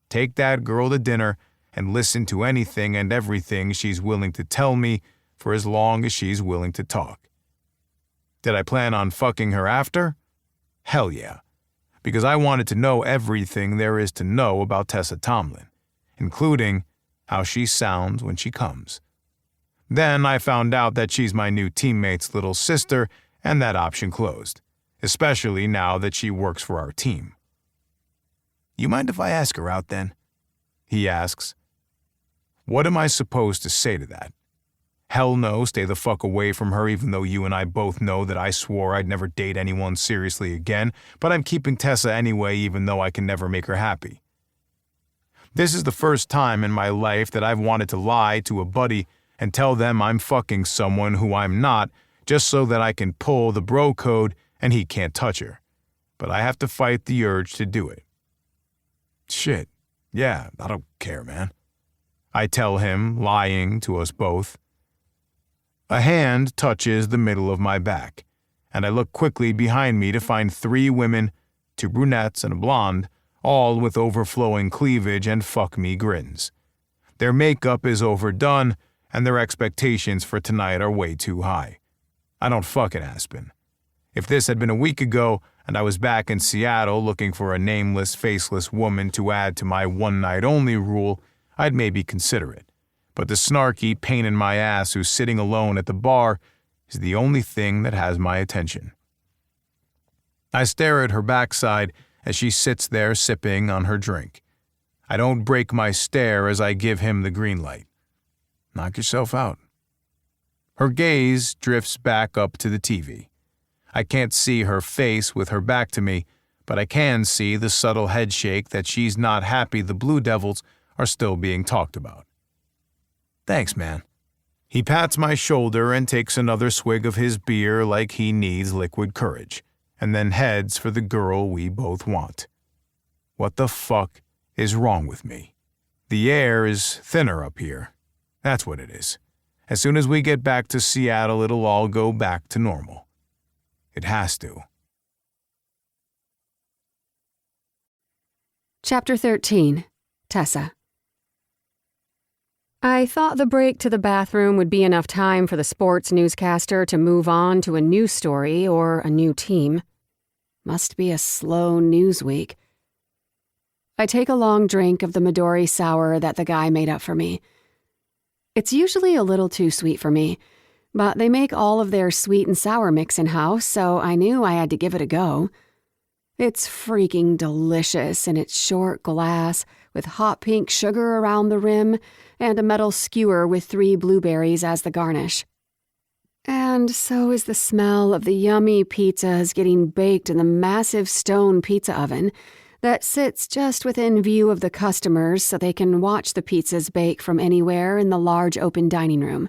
Take that girl to dinner and listen to anything and everything she's willing to tell me for as long as she's willing to talk. Did I plan on fucking her after? Hell yeah. Because I wanted to know everything there is to know about Tessa Tomlin, including how she sounds when she comes. Then I found out that she's my new teammate's little sister, and that option closed, especially now that she works for our team. You mind if I ask her out then? He asks. What am I supposed to say to that? Hell no, stay the fuck away from her even though you and I both know that I swore I'd never date anyone seriously again, but I'm keeping Tessa anyway even though I can never make her happy. This is the first time in my life that I've wanted to lie to a buddy and tell them I'm fucking someone who I'm not just so that I can pull the bro code and he can't touch her. But I have to fight the urge to do it. Shit, yeah, I don't care, man. I tell him, lying to us both. A hand touches the middle of my back, and I look quickly behind me to find 3 women, 2 brunettes and a blonde, all with overflowing cleavage and fuck-me grins. Their makeup is overdone, and their expectations for tonight are way too high. I don't fuck in Aspen. If this had been a week ago and I was back in Seattle looking for a nameless, faceless woman to add to my one-night-only rule, I'd maybe consider it. But the snarky pain in my ass who's sitting alone at the bar is the only thing that has my attention. I stare at her backside as she sits there sipping on her drink. I don't break my stare as I give him the green light. Knock yourself out. Her gaze drifts back up to the TV. I can't see her face with her back to me, but I can see the subtle headshake that she's not happy the Blue Devils are still being talked about. Thanks, man. He pats my shoulder and takes another swig of his beer like he needs liquid courage, and then heads for the girl we both want. What the fuck is wrong with me? The air is thinner up here. That's what it is. As soon as we get back to Seattle, it'll all go back to normal. It has to. Chapter 13. Tessa. I thought the break to the bathroom would be enough time for the sports newscaster to move on to a new story or a new team. Must be a slow news week. I take a long drink of the Midori sour that the guy made up for me. It's usually a little too sweet for me, but they make all of their sweet and sour mix in-house, so I knew I had to give it a go. It's freaking delicious in its short glass with hot pink sugar around the rim and a metal skewer with 3 blueberries as the garnish. And so is the smell of the yummy pizzas getting baked in the massive stone pizza oven that sits just within view of the customers so they can watch the pizzas bake from anywhere in the large open dining room.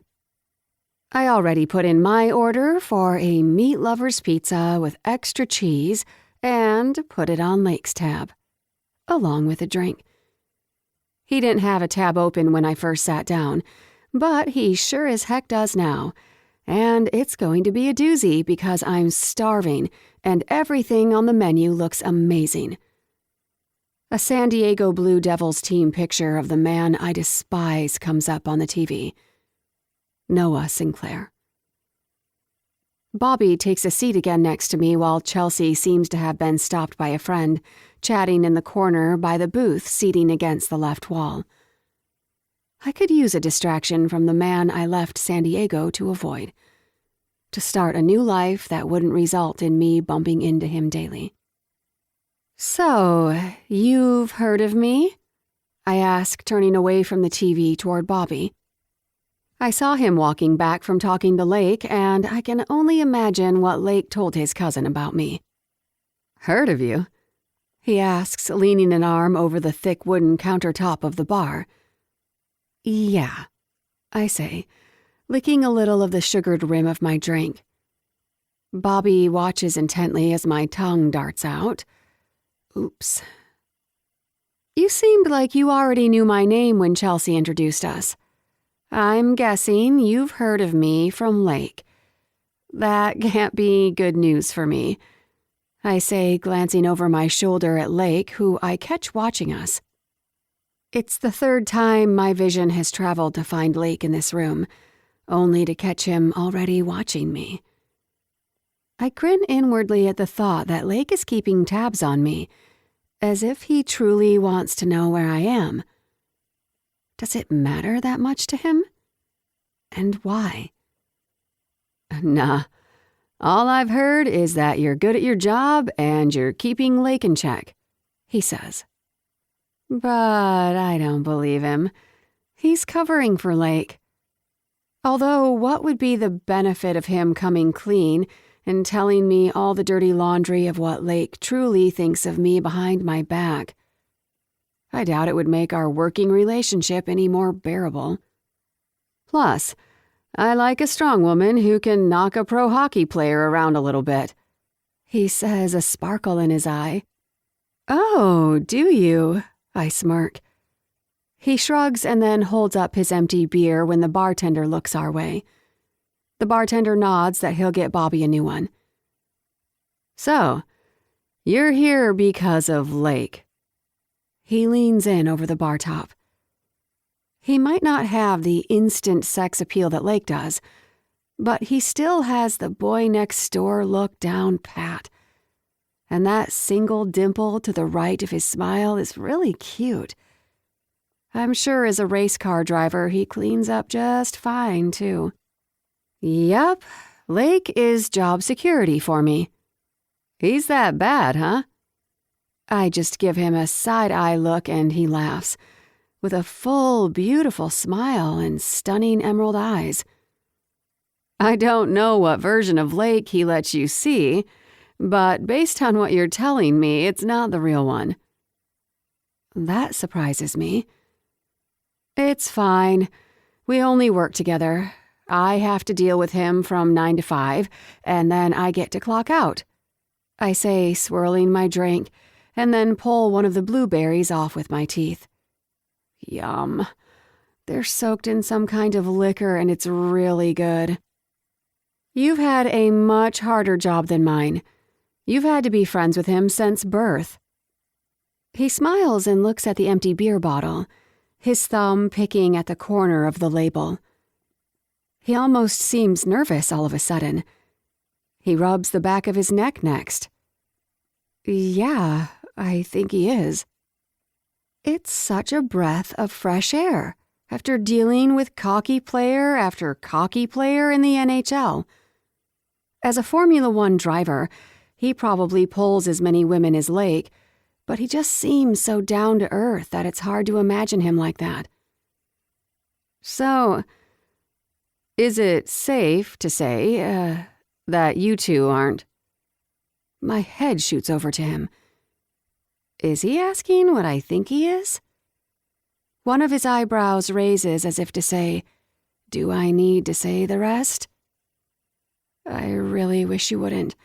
I already put in my order for a meat lover's pizza with extra cheese and put it on Lake's tab, along with a drink. He didn't have a tab open when I first sat down, but he sure as heck does now, and it's going to be a doozy because I'm starving and everything on the menu looks amazing. A San Diego Blue Devils team picture of the man I despise comes up on the TV. Noah Sinclair. Bobby takes a seat again next to me while Chelsea seems to have been stopped by a friend, chatting in the corner by the booth seating against the left wall. I could use a distraction from the man I left San Diego to avoid, to start a new life that wouldn't result in me bumping into him daily. So, you've heard of me? I ask, turning away from the TV toward Bobby. I saw him walking back from talking to Lake, and I can only imagine what Lake told his cousin about me. Heard of you? He asks, leaning an arm over the thick wooden countertop of the bar. Yeah, I say, licking a little of the sugared rim of my drink. Bobby watches intently as my tongue darts out. Oops. You seemed like you already knew my name when Chelsea introduced us. I'm guessing you've heard of me from Lake. That can't be good news for me, I say, glancing over my shoulder at Lake, who I catch watching us. It's the 3rd time my vision has traveled to find Lake in this room, only to catch him already watching me. I grin inwardly at the thought that Lake is keeping tabs on me, as if he truly wants to know where I am. Does it matter that much to him? And why? Nah. All I've heard is that you're good at your job and you're keeping Lake in check, he says. But I don't believe him. He's covering for Lake. Although, what would be the benefit of him coming clean and telling me all the dirty laundry of what Lake truly thinks of me behind my back? I doubt it would make our working relationship any more bearable. Plus, I like a strong woman who can knock a pro hockey player around a little bit, he says, a sparkle in his eye. Oh, do you? I smirk. He shrugs and then holds up his empty beer when the bartender looks our way. The bartender nods that he'll get Bobby a new one. So, you're here because of Lake, He leans in over the bar top. He might not have the instant sex appeal that Lake does, but he still has the boy next door look down pat. And that single dimple to the right of his smile is really cute. I'm sure as a race car driver, he cleans up just fine, too. Yep, Lake is job security for me. He's that bad, huh? I just give him a side-eye look and he laughs, with a full, beautiful smile and stunning emerald eyes. I don't know what version of Lake he lets you see, but based on what you're telling me, it's not the real one. That surprises me. It's fine. We only work together. I have to deal with him from 9 to 5, and then I get to clock out. I say, swirling my drink, and then pull one of the blueberries off with my teeth. Yum. They're soaked in some kind of liquor, and it's really good. You've had a much harder job than mine. You've had to be friends with him since birth. He smiles and looks at the empty beer bottle, his thumb picking at the corner of the label. He almost seems nervous all of a sudden. He rubs the back of his neck next. Yeah, I think he is. It's such a breath of fresh air after dealing with cocky player after cocky player in the NHL. As a Formula One driver, he probably pulls as many women as Lake, but he just seems so down to earth that it's hard to imagine him like that. So, is it safe to say that you two aren't? My head shoots over to him. Is he asking what I think he is? One of his eyebrows raises as if to say, do I need to say the rest? I really wish you wouldn't.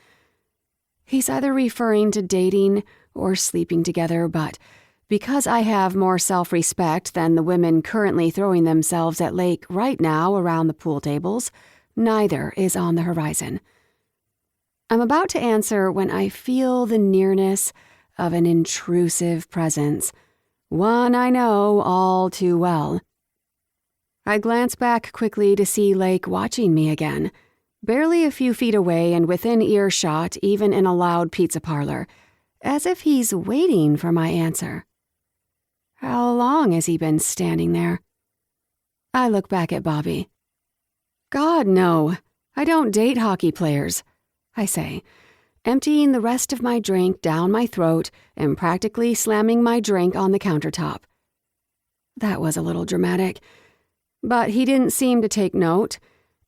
He's either referring to dating or sleeping together, but because I have more self-respect than the women currently throwing themselves at Lake right now around the pool tables, neither is on the horizon. I'm about to answer when I feel the nearness of an intrusive presence, one I know all too well. I glance back quickly to see Lake watching me again, barely a few feet away and within earshot even in a loud pizza parlor, as if he's waiting for my answer. How long has he been standing there? I look back at Bobby. God, no. I don't date hockey players, I say, emptying the rest of my drink down my throat and practically slamming my drink on the countertop. That was a little dramatic, but he didn't seem to take note,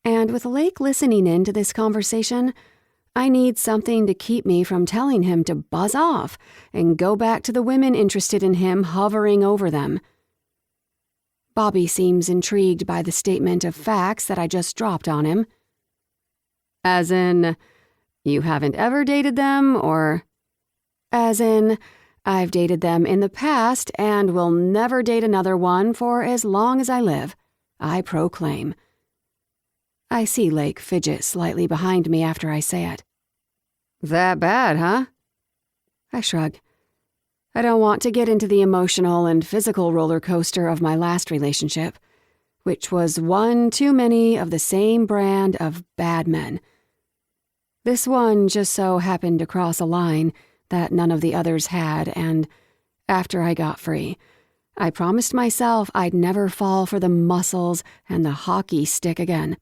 and with Lake listening in to this conversation, I need something to keep me from telling him to buzz off and go back to the women interested in him hovering over them. Bobby seems intrigued by the statement of facts that I just dropped on him. As in, you haven't ever dated them, or? As in, I've dated them in the past and will never date another one for as long as I live, I proclaim. I see Lake fidget slightly behind me after I say it. That bad, huh? I shrug. I don't want to get into the emotional and physical roller coaster of my last relationship, which was one too many of the same brand of bad men. This one just so happened to cross a line that none of the others had, and after I got free, I promised myself I'd never fall for the muscles and the hockey stick again.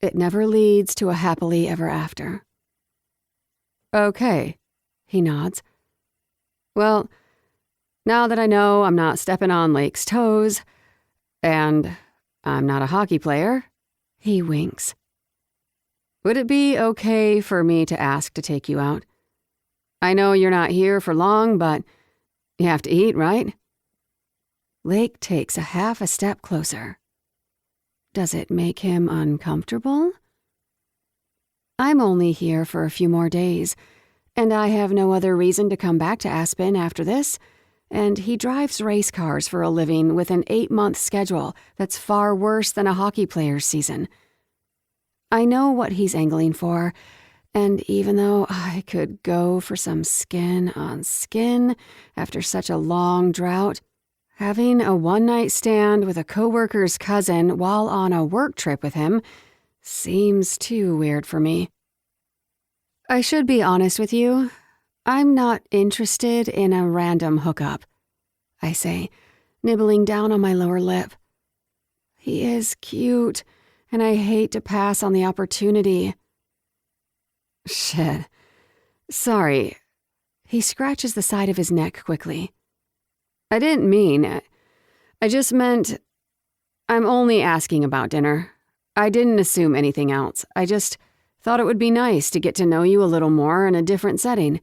It never leads to a happily ever after. Okay, he nods. Well, now that I know I'm not stepping on Lake's toes, and I'm not a hockey player, he winks. Would it be okay for me to ask to take you out? I know you're not here for long, but you have to eat, right? Lake takes a half a step closer. Does it make him uncomfortable? I'm only here for a few more days, and I have no other reason to come back to Aspen after this, and he drives race cars for a living with an 8-month schedule that's far worse than a hockey player's season. I know what he's angling for, And even though I could go for some skin on skin after such a long drought, having a one-night stand with a coworker's cousin while on a work trip with him seems too weird for me. I should be honest with you. I'm not interested in a random hookup, I say, nibbling down on my lower lip. He is cute, and I hate to pass on the opportunity. Shit. Sorry. He scratches the side of his neck quickly. I didn't mean. I just meant I'm only asking about dinner. I didn't assume anything else. I just thought it would be nice to get to know you a little more in a different setting.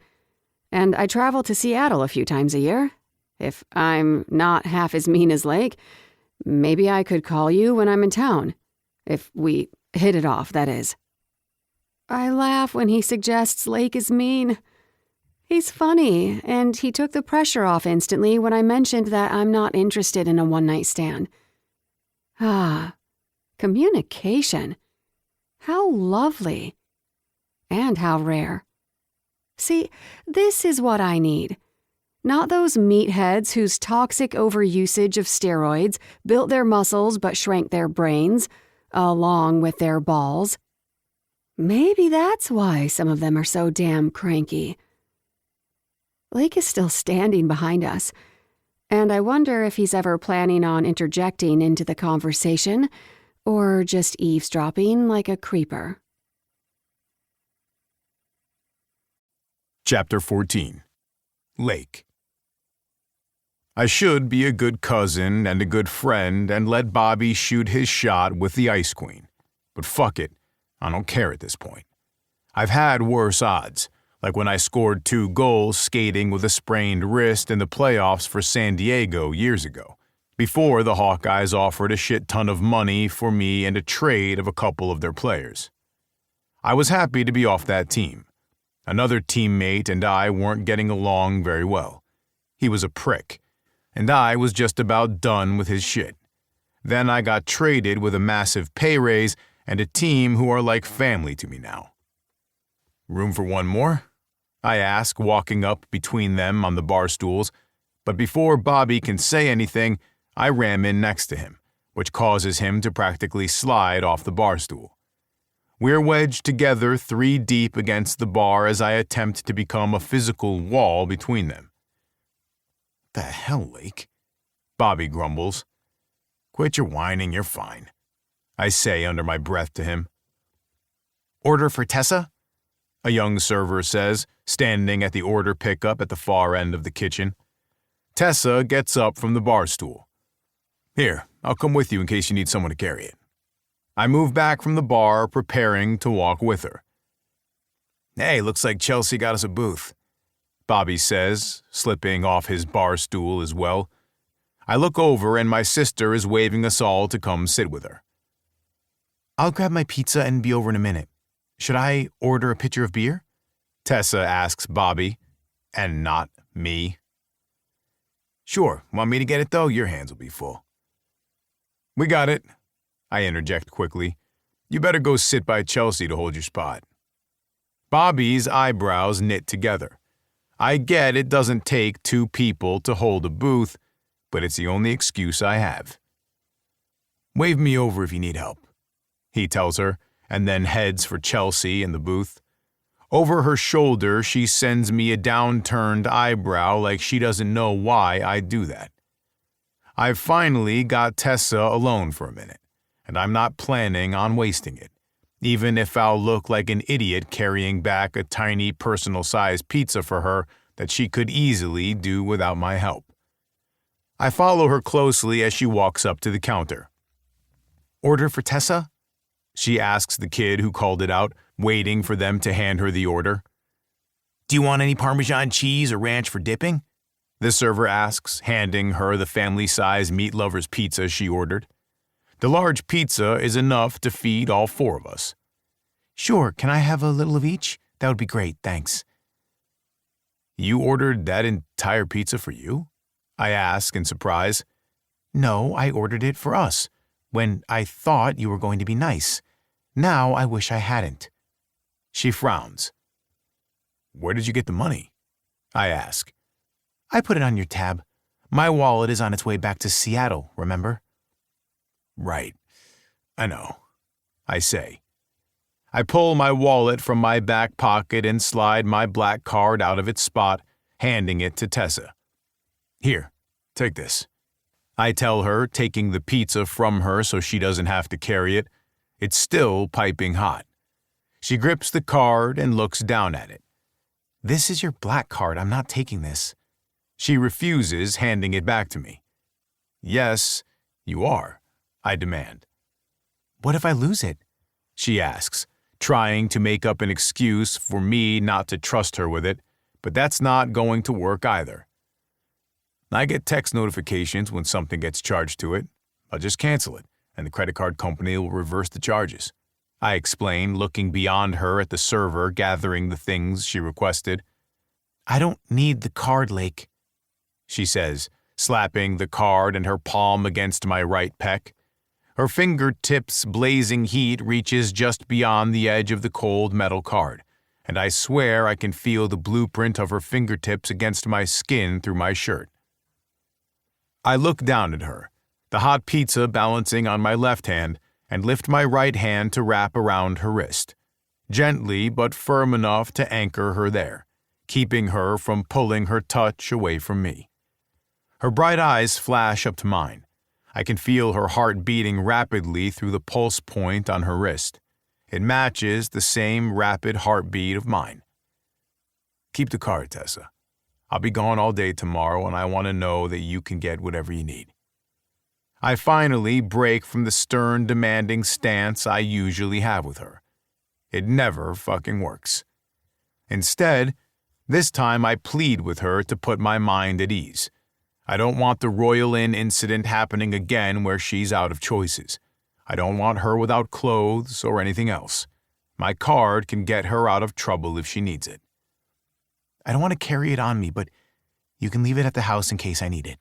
And I travel to Seattle a few times a year. If I'm not half as mean as Lake, maybe I could call you when I'm in town. If we hit it off, that is. I laugh when he suggests Lake is mean. He's funny, and he took the pressure off instantly when I mentioned that I'm not interested in a one-night stand. Ah, communication. How lovely. And how rare. See, this is what I need. Not those meatheads whose toxic overusage of steroids built their muscles but shrank their brains, along with their balls. Maybe that's why some of them are so damn cranky. Lake is still standing behind us, and I wonder if he's ever planning on interjecting into the conversation or just eavesdropping like a creeper. Chapter 14. Lake. I should be a good cousin and a good friend and let Bobby shoot his shot with the Ice Queen. But fuck it, I don't care at this point. I've had worse odds, like when I scored 2 goals skating with a sprained wrist in the playoffs for San Diego years ago, before the Hawkeyes offered a shit ton of money for me and a trade of a couple of their players. I was happy to be off that team. Another teammate and I weren't getting along very well. He was a prick, and I was just about done with his shit. Then I got traded with a massive pay raise and a team who are like family to me now. Room for one more? I ask, walking up between them on the bar stools, but before Bobby can say anything, I ram in next to him, which causes him to practically slide off the bar stool. We're wedged together 3 deep against the bar as I attempt to become a physical wall between them. The hell, Lake? Bobby grumbles. Quit your whining, you're fine, I say under my breath to him. Order for Tessa? A young server says, standing at the order pickup at the far end of the kitchen. Tessa gets up from the bar stool. Here, I'll come with you in case you need someone to carry it. I move back from the bar, preparing to walk with her. Hey, looks like Chelsea got us a booth, Bobby says, slipping off his bar stool as well. I look over and my sister is waving us all to come sit with her. I'll grab my pizza and be over in a minute. Should I order a pitcher of beer? Tessa asks Bobby, and not me. Sure, want me to get it though? Your hands will be full. We got it, I interject quickly. You better go sit by Chelsea to hold your spot. Bobby's eyebrows knit together. I get it doesn't take 2 people to hold a booth, but it's the only excuse I have. Wave me over if you need help, he tells her, and then heads for Chelsea in the booth. Over her shoulder, she sends me a downturned eyebrow like she doesn't know why I do that. I've finally got Tessa alone for a minute, and I'm not planning on wasting it, even if I'll look like an idiot carrying back a tiny personal-sized pizza for her that she could easily do without my help. I follow her closely as she walks up to the counter. Order for Tessa? She asks the kid who called it out, waiting for them to hand her the order. Do you want any Parmesan cheese or ranch for dipping? The server asks, handing her the family-size meat lover's pizza she ordered. The large pizza is enough to feed all 4 of us. Sure, can I have a little of each? That would be great, thanks. You ordered that entire pizza for you? I ask in surprise. No, I ordered it for us, when I thought you were going to be nice. Now I wish I hadn't. She frowns. Where did you get the money? I ask. I put it on your tab. My wallet is on its way back to Seattle, remember? Right. I know. I say. I pull my wallet from my back pocket and slide my black card out of its spot, handing it to Tessa. Here, take this. I tell her, taking the pizza from her so she doesn't have to carry it. It's still piping hot. She grips the card and looks down at it. This is your black card. I'm not taking this. She refuses, handing it back to me. Yes, you are, I demand. What if I lose it? She asks, trying to make up an excuse for me not to trust her with it, but that's not going to work either. I get text notifications when something gets charged to it. I'll just cancel it, and the credit card company will reverse the charges. I explain, looking beyond her at the server gathering the things she requested. I don't need the card, Lake, she says, slapping the card and her palm against my right pec. Her fingertips' blazing heat reaches just beyond the edge of the cold metal card, and I swear I can feel the blueprint of her fingertips against my skin through my shirt. I look down at her, the hot pizza balancing on my left hand, and lift my right hand to wrap around her wrist, gently but firm enough to anchor her there, keeping her from pulling her touch away from me. Her bright eyes flash up to mine. I can feel her heart beating rapidly through the pulse point on her wrist. It matches the same rapid heartbeat of mine. Keep the card, Tessa. I'll be gone all day tomorrow, and I want to know that you can get whatever you need. I finally break from the stern, demanding stance I usually have with her. It never fucking works. Instead, this time I plead with her to put my mind at ease. I don't want the Royal Inn incident happening again where she's out of choices. I don't want her without clothes or anything else. My card can get her out of trouble if she needs it. I don't want to carry it on me, but you can leave it at the house in case I need it.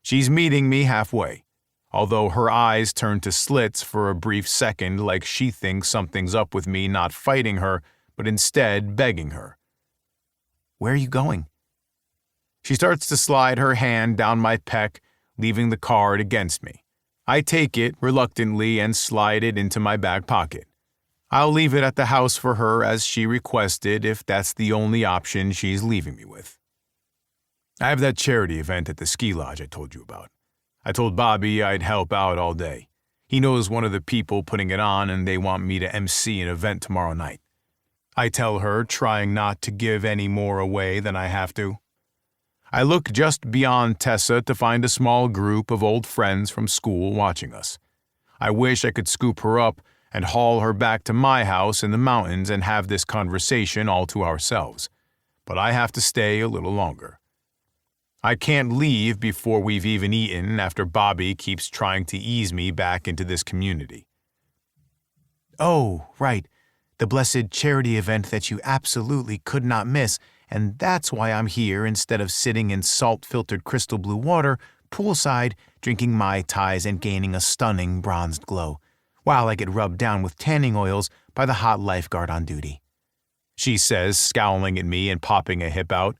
She's meeting me halfway, although her eyes turn to slits for a brief second like she thinks something's up with me not fighting her, but instead begging her. Where are you going? She starts to slide her hand down my pec, leaving the card against me. I take it reluctantly and slide it into my back pocket. I'll leave it at the house for her as she requested if that's the only option she's leaving me with. I have that charity event at the ski lodge I told you about. I told Bobby I'd help out all day. He knows one of the people putting it on and they want me to MC an event tomorrow night. I tell her, trying not to give any more away than I have to. I look just beyond Tessa to find a small group of old friends from school watching us. I wish I could scoop her up and haul her back to my house in the mountains and have this conversation all to ourselves. But I have to stay a little longer. I can't leave before we've even eaten after Bobby keeps trying to ease me back into this community. Oh, right. The blessed charity event that you absolutely could not miss, and that's why I'm here instead of sitting in salt-filtered crystal blue water, poolside, drinking Mai Tais and gaining a stunning bronzed glow, while I get rubbed down with tanning oils by the hot lifeguard on duty. She says, scowling at me and popping a hip out.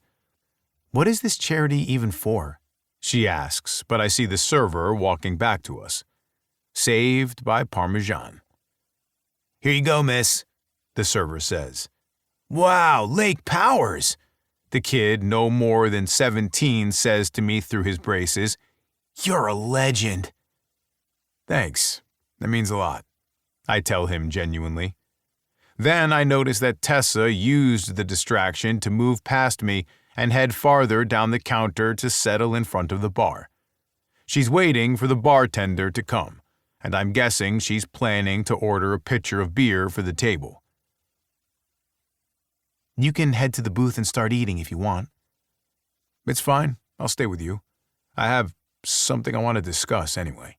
What is this charity even for? She asks, but I see the server walking back to us. Saved by Parmesan. Here you go, miss, the server says. Wow, Lake Powers! The kid, no more than 17, says to me through his braces. You're a legend. Thanks. That means a lot, I tell him genuinely. Then I notice that Tessa used the distraction to move past me and head farther down the counter to settle in front of the bar. She's waiting for the bartender to come, and I'm guessing she's planning to order a pitcher of beer for the table. You can head to the booth and start eating if you want. It's fine. I'll stay with you. I have something I want to discuss anyway.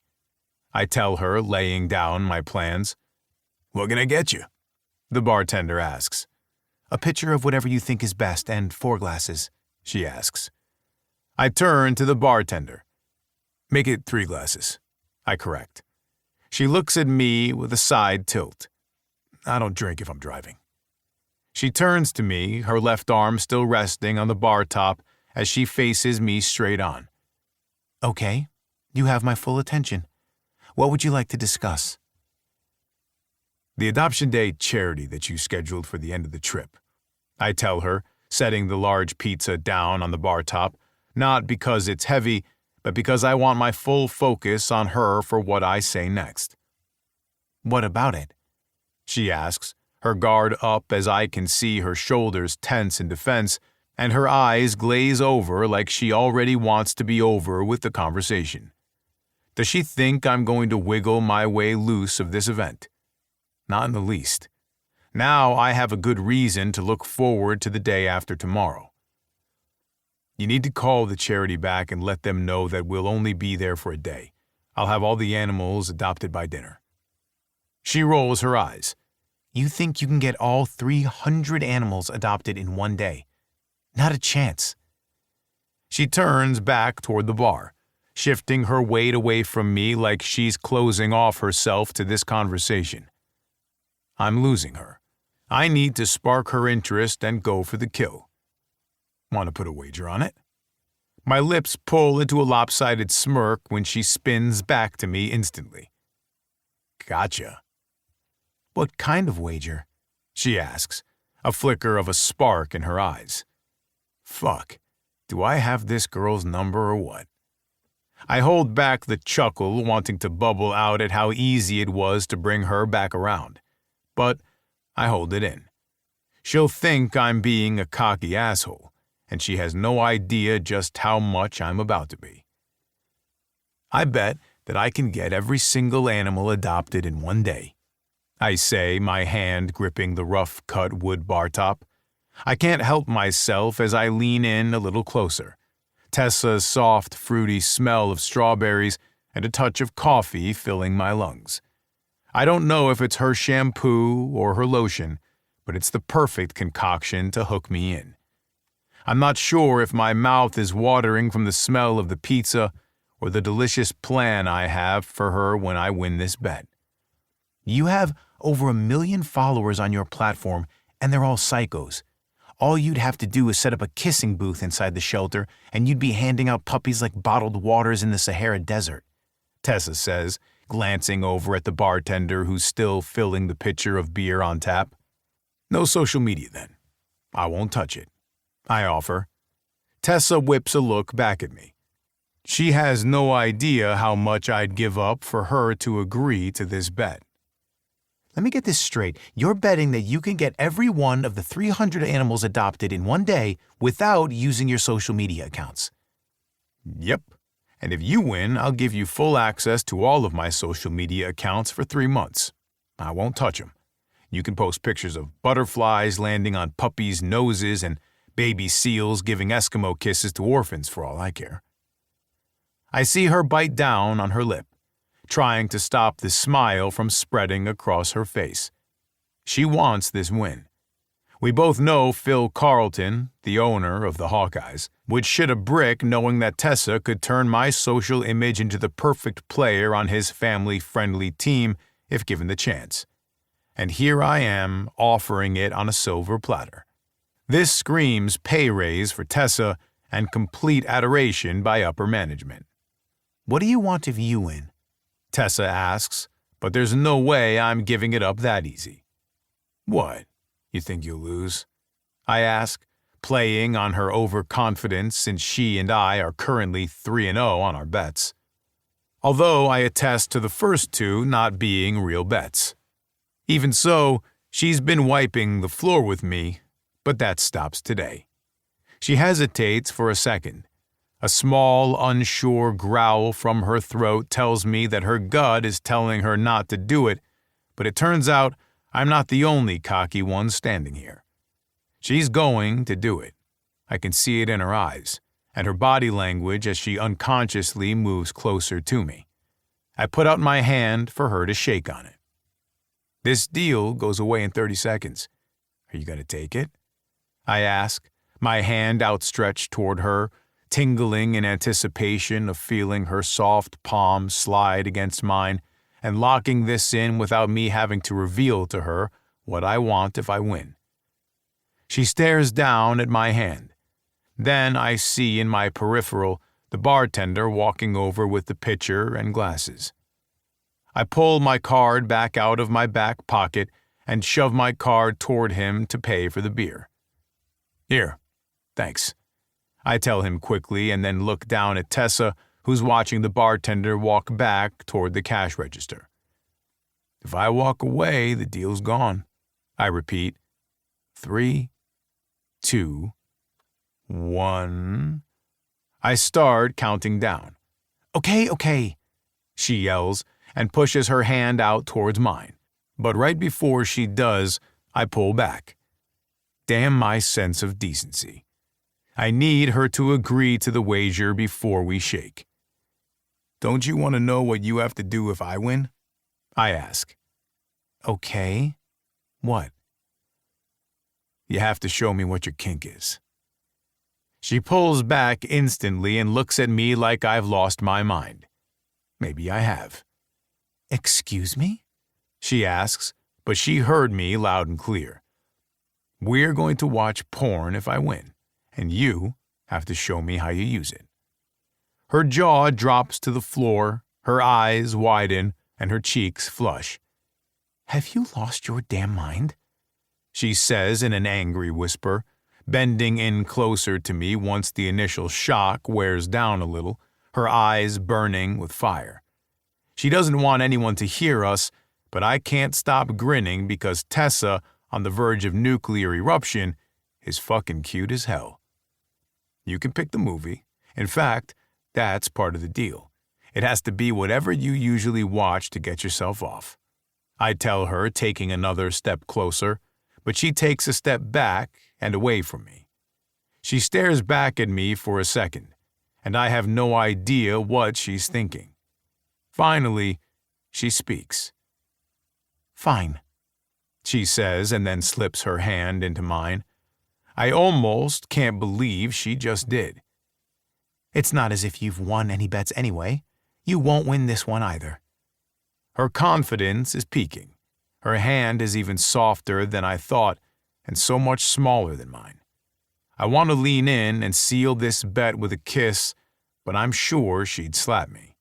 I tell her, laying down my plans. What can I get you? The bartender asks. A pitcher of whatever you think is best and 4 glasses, she asks. I turn to the bartender. Make it 3 glasses, I correct. She looks at me with a side tilt. I don't drink if I'm driving. She turns to me, her left arm still resting on the bar top as she faces me straight on. Okay, you have my full attention. What would you like to discuss? The Adoption Day charity that you scheduled for the end of the trip. I tell her, setting the large pizza down on the bar top, not because it's heavy, but because I want my full focus on her for what I say next. What about it? She asks, her guard up as I can see her shoulders tense in defense, and her eyes glaze over like she already wants to be over with the conversation. Does she think I'm going to wiggle my way loose of this event? Not in the least. Now I have a good reason to look forward to the day after tomorrow. You need to call the charity back and let them know that we'll only be there for a day. I'll have all the animals adopted by dinner. She rolls her eyes. You think you can get all 300 animals adopted in one day? Not a chance. She turns back toward the bar, shifting her weight away from me like she's closing off herself to this conversation. I'm losing her. I need to spark her interest and go for the kill. Want to put a wager on it? My lips pull into a lopsided smirk when she spins back to me instantly. Gotcha. What kind of wager? She asks, a flicker of a spark in her eyes. Fuck, do I have this girl's number or what? I hold back the chuckle, wanting to bubble out at how easy it was to bring her back around. But I hold it in. She'll think I'm being a cocky asshole, and she has no idea just how much I'm about to be. I bet that I can get every single animal adopted in one day. I say, my hand gripping the rough-cut wood bar top. I can't help myself as I lean in a little closer. Tessa's soft, fruity smell of strawberries and a touch of coffee filling my lungs. I don't know if it's her shampoo or her lotion, but it's the perfect concoction to hook me in. I'm not sure if my mouth is watering from the smell of the pizza or the delicious plan I have for her when I win this bet. You have over 1 million followers on your platform, and they're all psychos. All you'd have to do is set up a kissing booth inside the shelter, and you'd be handing out puppies like bottled waters in the Sahara Desert, Tessa says, glancing over at the bartender who's still filling the pitcher of beer on tap. No social media, then. I won't touch it, I offer. Tessa whips a look back at me. She has no idea how much I'd give up for her to agree to this bet. Let me get this straight. You're betting that you can get every one of the 300 animals adopted in one day without using your social media accounts. Yep. And if you win, I'll give you full access to all of my social media accounts for 3 months. I won't touch them. You can post pictures of butterflies landing on puppies' noses and baby seals giving Eskimo kisses to orphans for all I care. I see her bite down on her lip, trying to stop the smile from spreading across her face. She wants this win. We both know Phil Carlton, the owner of the Hawkeyes, would shit a brick knowing that Tessa could turn my social image into the perfect player on his family-friendly team if given the chance. And here I am offering it on a silver platter. This screams pay raise for Tessa and complete adoration by upper management. What do you want if you win? Tessa asks, but there's no way I'm giving it up that easy. What? You think you'll lose? I ask, playing on her overconfidence since she and I are currently 3-0 on our bets. Although I attest to the first two not being real bets. Even so, she's been wiping the floor with me, but that stops today. She hesitates for a second. A small, unsure growl from her throat tells me that her gut is telling her not to do it, but it turns out I'm not the only cocky one standing here. She's going to do it. I can see it in her eyes, and her body language as she unconsciously moves closer to me. I put out my hand for her to shake on it. This deal goes away in 30 seconds. Are you going to take it? I ask, my hand outstretched toward her, tingling in anticipation of feeling her soft palm slide against mine and locking this in without me having to reveal to her what I want if I win. She stares down at my hand. Then I see in my peripheral the bartender walking over with the pitcher and glasses. I pull my card back out of my back pocket and shove my card toward him to pay for the beer. Here, thanks. I tell him quickly and then look down at Tessa, who's watching the bartender walk back toward the cash register. If I walk away, the deal's gone. I repeat. 3, 2, 1. I start counting down. Okay, she yells and pushes her hand out towards mine. But right before she does, I pull back. Damn my sense of decency. I need her to agree to the wager before we shake. Don't you want to know what you have to do if I win? I ask. Okay. What? You have to show me what your kink is. She pulls back instantly and looks at me like I've lost my mind. Maybe I have. Excuse me? She asks, but she heard me loud and clear. We're going to watch porn if I win, and you have to show me how you use it. Her jaw drops to the floor, her eyes widen, and her cheeks flush. Have you lost your damn mind? She says in an angry whisper, bending in closer to me once the initial shock wears down a little, her eyes burning with fire. She doesn't want anyone to hear us, but I can't stop grinning because Tessa, on the verge of nuclear eruption, is fucking cute as hell. You can pick the movie. In fact, that's part of the deal. It has to be whatever you usually watch to get yourself off. I tell her, taking another step closer, but she takes a step back and away from me. She stares back at me for a second, and I have no idea what she's thinking. Finally, she speaks. Fine, she says, and then slips her hand into mine. I almost can't believe she just did. It's not as if you've won any bets anyway. You won't win this one either. Her confidence is peaking. Her hand is even softer than I thought and so much smaller than mine. I want to lean in and seal this bet with a kiss, but I'm sure she'd slap me.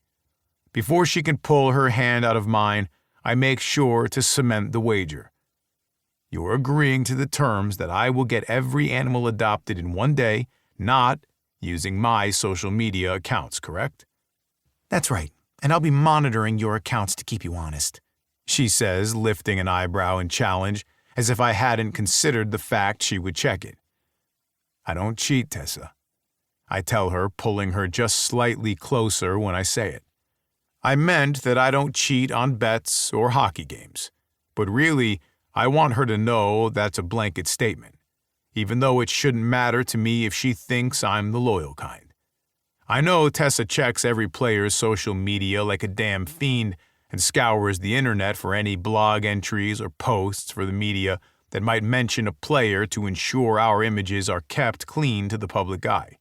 Before she can pull her hand out of mine, I make sure to cement the wager. You're agreeing to the terms that I will get every animal adopted in one day, not using my social media accounts, correct? That's right, and I'll be monitoring your accounts to keep you honest, she says, lifting an eyebrow in challenge, as if I hadn't considered the fact she would check it. I don't cheat, Tessa. I tell her, pulling her just slightly closer when I say it. I meant that I don't cheat on bets or hockey games, but really, I want her to know that's a blanket statement, even though it shouldn't matter to me if she thinks I'm the loyal kind. I know Tessa checks every player's social media like a damn fiend and scours the internet for any blog entries or posts for the media that might mention a player to ensure our images are kept clean to the public eye.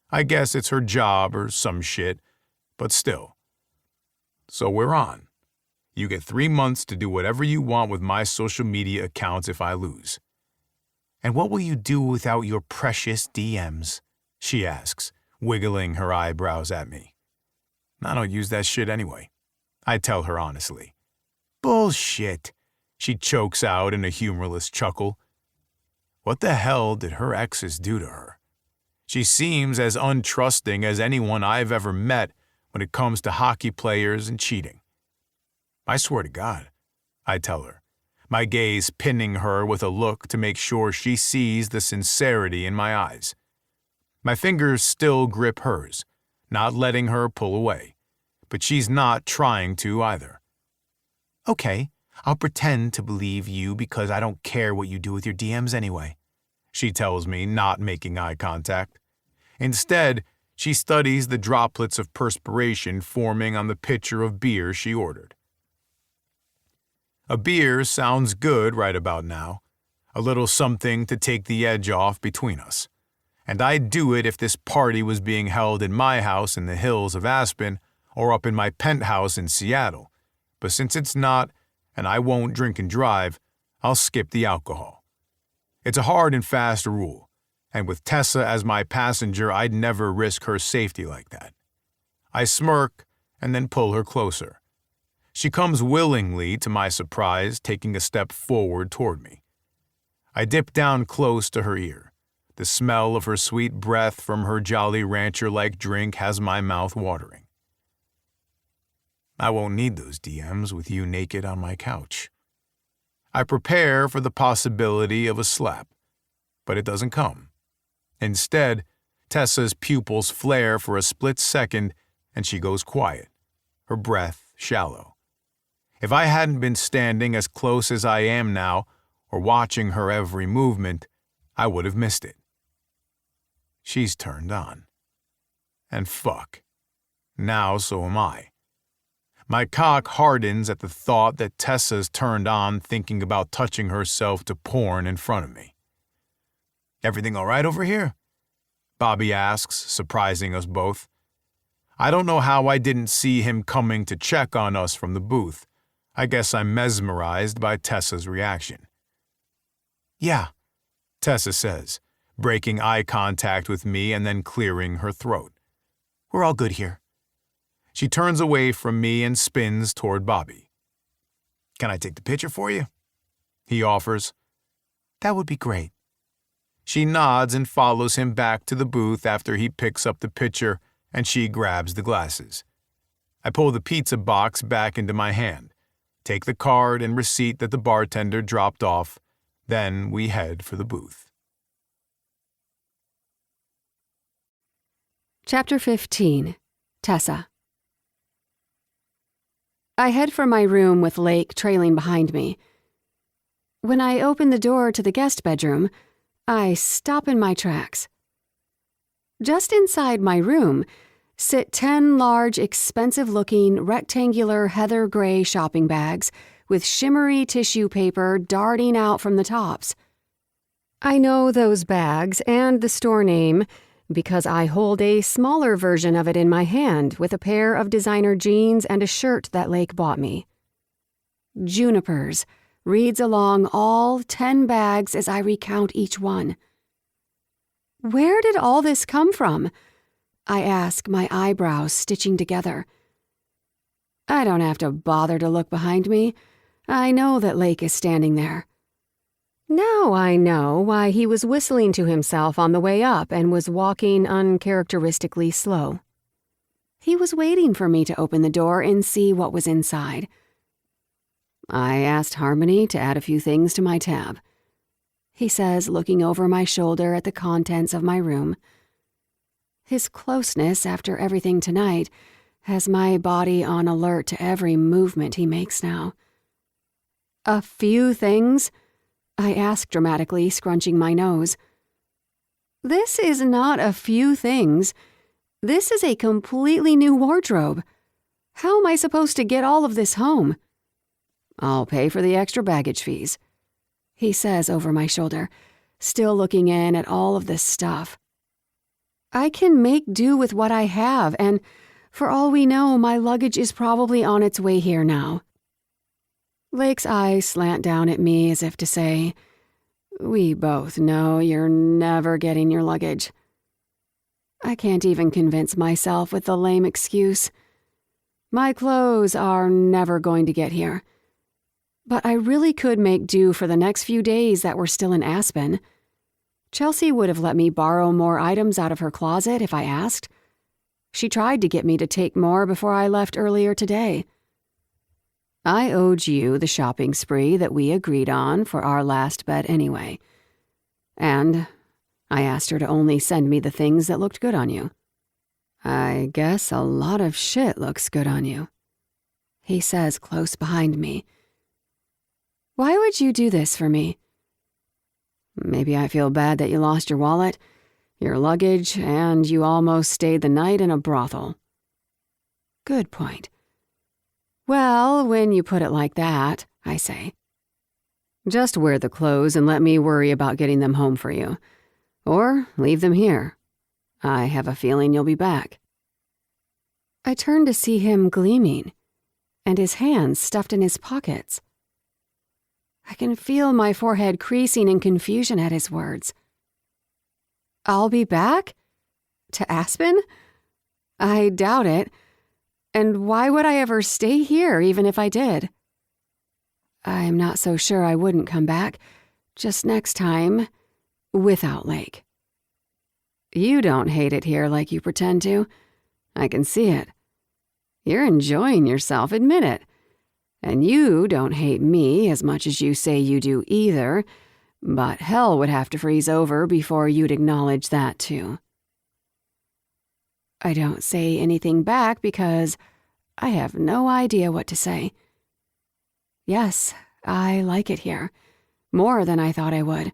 I guess it's her job or some shit, but still. So we're on. You get 3 months to do whatever you want with my social media accounts if I lose. And what will you do without your precious DMs? She asks, wiggling her eyebrows at me. I don't use that shit anyway. I tell her honestly. Bullshit, she chokes out in a humorless chuckle. What the hell did her exes do to her? She seems as untrusting as anyone I've ever met when it comes to hockey players and cheating. I swear to God, I tell her, my gaze pinning her with a look to make sure she sees the sincerity in my eyes. My fingers still grip hers, not letting her pull away, but she's not trying to either. Okay, I'll pretend to believe you because I don't care what you do with your DMs anyway, she tells me, not making eye contact. Instead, she studies the droplets of perspiration forming on the pitcher of beer she ordered. A beer sounds good right about now, a little something to take the edge off between us. And I'd do it if this party was being held in my house in the hills of Aspen or up in my penthouse in Seattle. But since it's not, and I won't drink and drive, I'll skip the alcohol. It's a hard and fast rule, and with Tessa as my passenger, I'd never risk her safety like that. I smirk and then pull her closer. She comes willingly, to my surprise, taking a step forward toward me. I dip down close to her ear. The smell of her sweet breath from her Jolly Rancher-like drink has my mouth watering. I won't need those DMs with you naked on my couch. I prepare for the possibility of a slap, but it doesn't come. Instead, Tessa's pupils flare for a split second and she goes quiet, her breath shallow. If I hadn't been standing as close as I am now, or watching her every movement, I would have missed it. She's turned on. And fuck. Now so am I. My cock hardens at the thought that Tessa's turned on thinking about touching herself to porn in front of me. Everything all right over here? Bobby asks, surprising us both. I don't know how I didn't see him coming to check on us from the booth. I guess I'm mesmerized by Tessa's reaction. Yeah, Tessa says, breaking eye contact with me and then clearing her throat. We're all good here. She turns away from me and spins toward Bobby. Can I take the picture for you? He offers. That would be great. She nods and follows him back to the booth after he picks up the pitcher and she grabs the glasses. I pull the pizza box back into my hand, take the card and receipt that the bartender dropped off, then we head for the booth. Chapter 15. Tessa. I head for my room with Lake trailing behind me. When I open the door to the guest bedroom, I stop in my tracks. Just inside my room sit 10 large, expensive-looking, rectangular heather gray shopping bags with shimmery tissue paper darting out from the tops. I know those bags and the store name because I hold a smaller version of it in my hand with a pair of designer jeans and a shirt that Lake bought me. Junipers reads along all 10 bags as I recount each one. Where did all this come from? I ask, my eyebrows stitching together. I don't have to bother to look behind me. I know that Lake is standing there. Now I know why he was whistling to himself on the way up and was walking uncharacteristically slow. He was waiting for me to open the door and see what was inside. I asked Harmony to add a few things to my tab. He says, looking over my shoulder at the contents of my room. His closeness after everything tonight has my body on alert to every movement he makes now. A few things? I ask dramatically, scrunching my nose. This is not a few things. This is a completely new wardrobe. How am I supposed to get all of this home? I'll pay for the extra baggage fees, he says over my shoulder, still looking in at all of this stuff. I can make do with what I have, and for all we know, my luggage is probably on its way here now. Lake's eyes slant down at me as if to say, we both know you're never getting your luggage. I can't even convince myself with the lame excuse. My clothes are never going to get here. But I really could make do for the next few days that were still in Aspen. Chelsea would have let me borrow more items out of her closet if I asked. She tried to get me to take more before I left earlier today. I owed you the shopping spree that we agreed on for our last bet anyway. And I asked her to only send me the things that looked good on you. I guess a lot of shit looks good on you, he says close behind me. Why would you do this for me? Maybe I feel bad that you lost your wallet, your luggage, and you almost stayed the night in a brothel. Good point. Well, when you put it like that, I say. Just wear the clothes and let me worry about getting them home for you. Or leave them here. I have a feeling you'll be back. I turn to see him gleaming, and his hands stuffed in his pockets. I can feel my forehead creasing in confusion at his words. I'll be back? To Aspen? I doubt it. And why would I ever stay here, even if I did? I'm not so sure I wouldn't come back, just next time, without Lake. You don't hate it here like you pretend to. I can see it. You're enjoying yourself, admit it. And you don't hate me as much as you say you do either, but hell would have to freeze over before you'd acknowledge that too. I don't say anything back because I have no idea what to say. Yes, I like it here, more than I thought I would.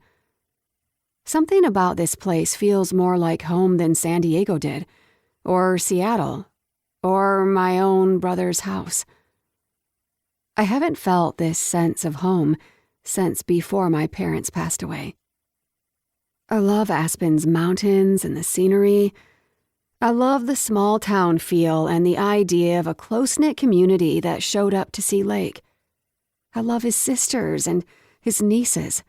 Something about this place feels more like home than San Diego did, or Seattle, or my own brother's house. I haven't felt this sense of home since before my parents passed away. I love Aspen's mountains and the scenery. I love the small town feel and the idea of a close-knit community that showed up to see Lake. I love his sisters and his nieces.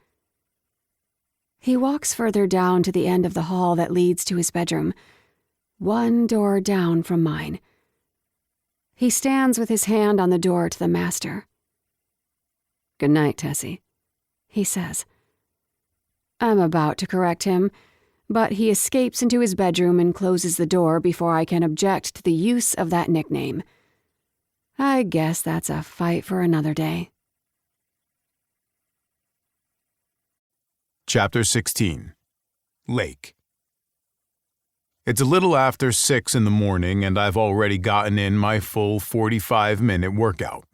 He walks further down to the end of the hall that leads to his bedroom, one door down from mine. He stands with his hand on the door to the master. "Good night, Tessie," he says. I'm about to correct him, but he escapes into his bedroom and closes the door before I can object to the use of that nickname. I guess that's a fight for another day. Chapter 16. Lake. It's a little after 6 in the morning, and I've already gotten in my full 45-minute workout.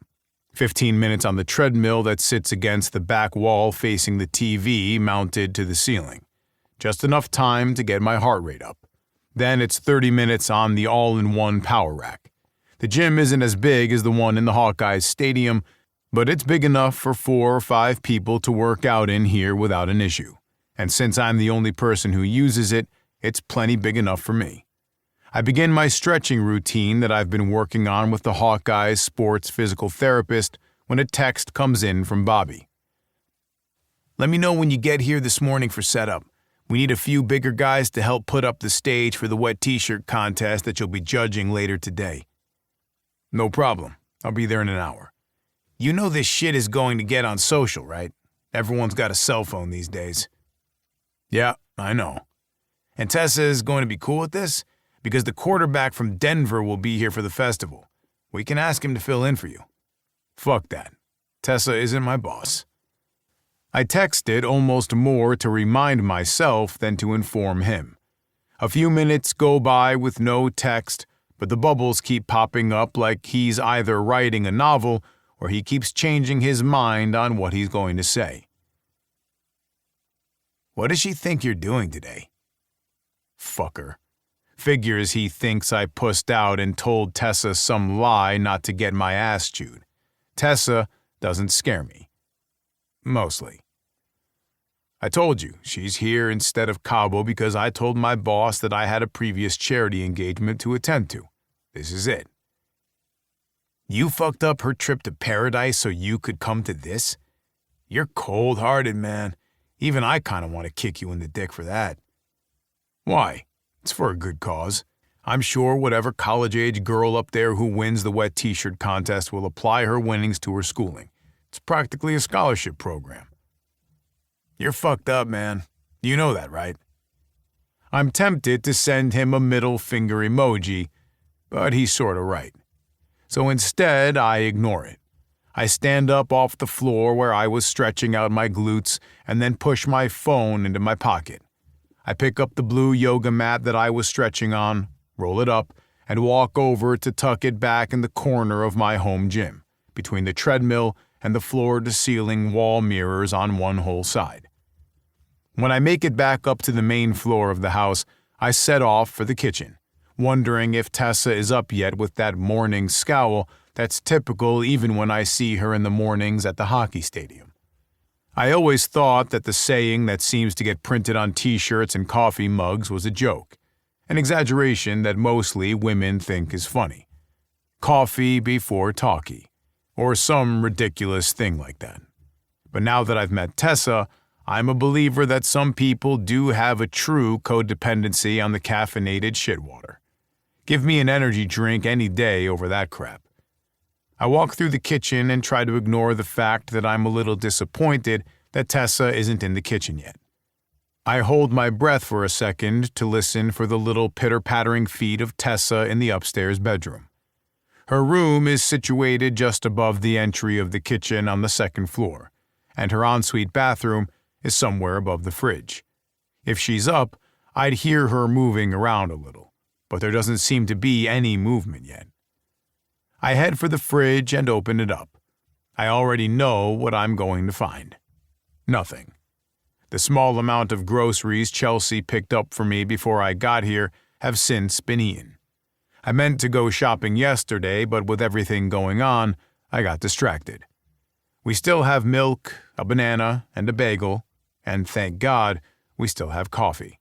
15 minutes on the treadmill that sits against the back wall facing the TV mounted to the ceiling. Just enough time to get my heart rate up. Then it's 30 minutes on the all-in-one power rack. The gym isn't as big as the one in the Hawkeyes stadium, but it's big enough for 4 or 5 people to work out in here without an issue. And since I'm the only person who uses it, it's plenty big enough for me. I begin my stretching routine that I've been working on with the Hawkeyes sports physical therapist when a text comes in from Bobby. "Let me know when you get here this morning for setup. We need a few bigger guys to help put up the stage for the wet t-shirt contest that you'll be judging later today." "No problem. I'll be there in an hour." "You know this shit is going to get on social, right? Everyone's got a cell phone these days." "Yeah, I know." "And Tessa is going to be cool with this? Because the quarterback from Denver will be here for the festival. We can ask him to fill in for you." "Fuck that. Tessa isn't my boss." I texted almost more to remind myself than to inform him. A few minutes go by with no text, but the bubbles keep popping up like he's either writing a novel or he keeps changing his mind on what he's going to say. "What does she think you're doing today?" Fucker. Figures he thinks I pussed out and told Tessa some lie not to get my ass chewed. Tessa doesn't scare me. Mostly. "I told you, she's here instead of Cabo because I told my boss that I had a previous charity engagement to attend to. This is it." "You fucked up her trip to paradise so you could come to this? You're cold-hearted, man. Even I kind of want to kick you in the dick for that." "Why? It's for a good cause. I'm sure whatever college-age girl up there who wins the wet t-shirt contest will apply her winnings to her schooling. It's practically a scholarship program." "You're fucked up, man. You know that, right?" I'm tempted to send him a middle finger emoji, but he's sort of right. So instead, I ignore it. I stand up off the floor where I was stretching out my glutes and then push my phone into my pocket. I pick up the blue yoga mat that I was stretching on, roll it up, and walk over to tuck it back in the corner of my home gym, between the treadmill and the floor-to-ceiling wall mirrors on one whole side. When I make it back up to the main floor of the house, I set off for the kitchen, wondering if Tessa is up yet with that morning scowl that's typical even when I see her in the mornings at the hockey stadium. I always thought that the saying that seems to get printed on t-shirts and coffee mugs was a joke, an exaggeration that mostly women think is funny. Coffee before talkie, or some ridiculous thing like that. But now that I've met Tessa, I'm a believer that some people do have a true codependency on the caffeinated shitwater. Give me an energy drink any day over that crap. I walk through the kitchen and try to ignore the fact that I'm a little disappointed that Tessa isn't in the kitchen yet. I hold my breath for a second to listen for the little pitter-pattering feet of Tessa in the upstairs bedroom. Her room is situated just above the entry of the kitchen on the second floor, and her ensuite bathroom is somewhere above the fridge. If she's up, I'd hear her moving around a little, but there doesn't seem to be any movement yet. I head for the fridge and open it up. I already know what I'm going to find. Nothing. The small amount of groceries Chelsea picked up for me before I got here have since been eaten. I meant to go shopping yesterday, but with everything going on, I got distracted. We still have milk, a banana, and a bagel, and thank God, we still have coffee.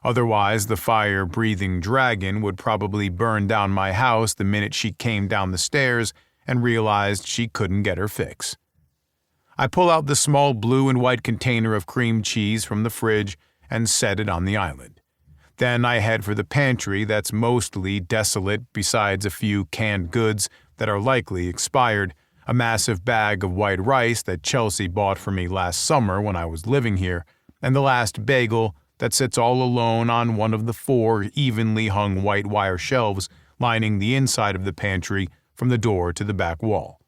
Otherwise, the fire-breathing dragon would probably burn down my house the minute she came down the stairs and realized she couldn't get her fix. I pull out the small blue and white container of cream cheese from the fridge and set it on the island. Then I head for the pantry that's mostly desolate besides a few canned goods that are likely expired, a massive bag of white rice that Chelsea bought for me last summer when I was living here, and the last bagel that sits all alone on one of the 4 evenly hung white wire shelves lining the inside of the pantry from the door to the back wall.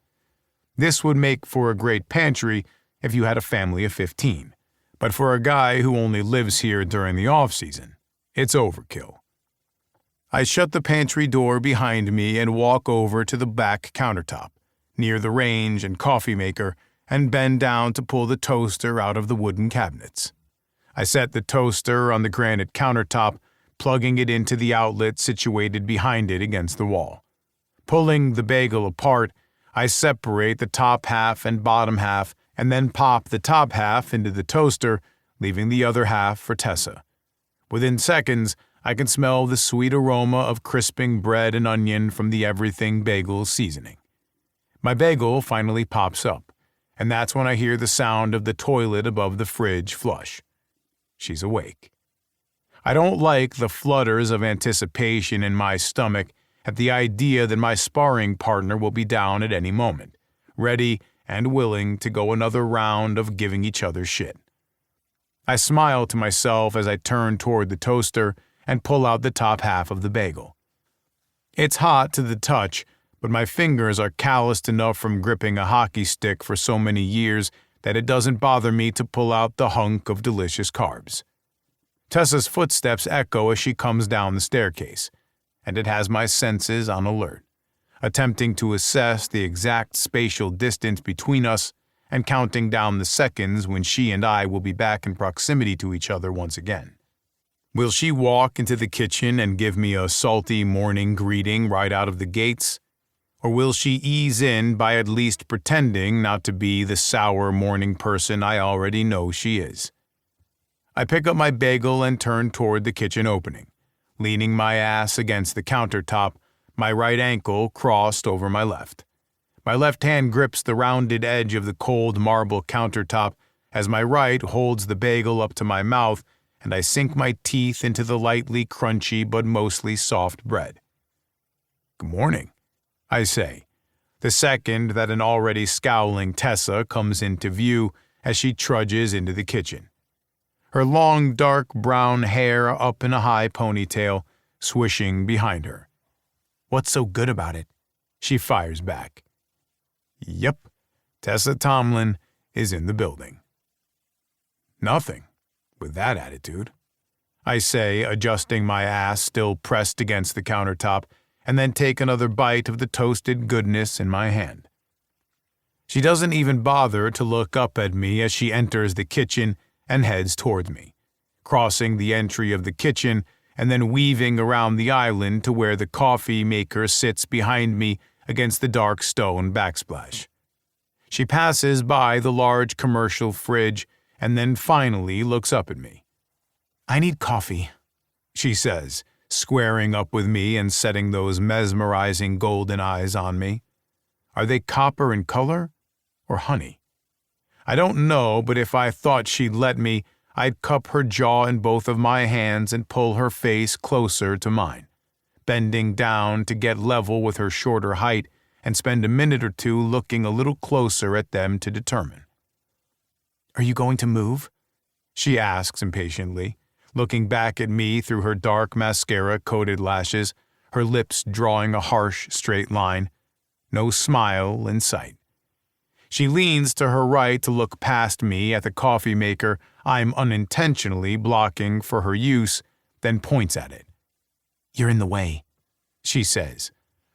This would make for a great pantry if you had a family of 15, but for a guy who only lives here during the off-season, it's overkill. I shut the pantry door behind me and walk over to the back countertop, near the range and coffee maker, and bend down to pull the toaster out of the wooden cabinets. I set the toaster on the granite countertop, plugging it into the outlet situated behind it against the wall. Pulling the bagel apart, I separate the top half and bottom half and then pop the top half into the toaster, leaving the other half for Tessa. Within seconds, I can smell the sweet aroma of crisping bread and onion from the everything bagel seasoning. My bagel finally pops up, and that's when I hear the sound of the toilet above the fridge flush. She's awake. I don't like the flutters of anticipation in my stomach at the idea that my sparring partner will be down at any moment, ready and willing to go another round of giving each other shit. I smile to myself as I turn toward the toaster and pull out the top half of the bagel. It's hot to the touch, but my fingers are calloused enough from gripping a hockey stick for so many years that it doesn't bother me to pull out the hunk of delicious carbs. Tessa's footsteps echo as she comes down the staircase, and it has my senses on alert, attempting to assess the exact spatial distance between us and counting down the seconds when she and I will be back in proximity to each other once again. Will she walk into the kitchen and give me a salty morning greeting right out of the gates? Or will she ease in by at least pretending not to be the sour morning person I already know she is? I pick up my bagel and turn toward the kitchen opening, leaning my ass against the countertop, my right ankle crossed over my left. My left hand grips the rounded edge of the cold marble countertop as my right holds the bagel up to my mouth and I sink my teeth into the lightly crunchy but mostly soft bread. "Good morning," I say, the second that an already scowling Tessa comes into view as she trudges into the kitchen. Her long dark brown hair up in a high ponytail, swishing behind her. "What's so good about it?" she fires back. Yep, Tessa Tomlin is in the building. "Nothing, with that attitude," I say, adjusting my ass still pressed against the countertop, and then take another bite of the toasted goodness in my hand. She doesn't even bother to look up at me as she enters the kitchen and heads towards me, crossing the entry of the kitchen and then weaving around the island to where the coffee maker sits behind me against the dark stone backsplash. She passes by the large commercial fridge and then finally looks up at me. "I need coffee," she says, squaring up with me and setting those mesmerizing golden eyes on me. Are they copper in color or honey? I don't know, but if I thought she'd let me, I'd cup her jaw in both of my hands and pull her face closer to mine, bending down to get level with her shorter height and spend a minute or two looking a little closer at them to determine. Are you going to move? She asks impatiently, looking back at me through her dark mascara-coated lashes, her lips drawing a harsh, straight line. No smile in sight. She leans to her right to look past me at the coffee maker I'm unintentionally blocking for her use, then points at it. You're in the way, she says,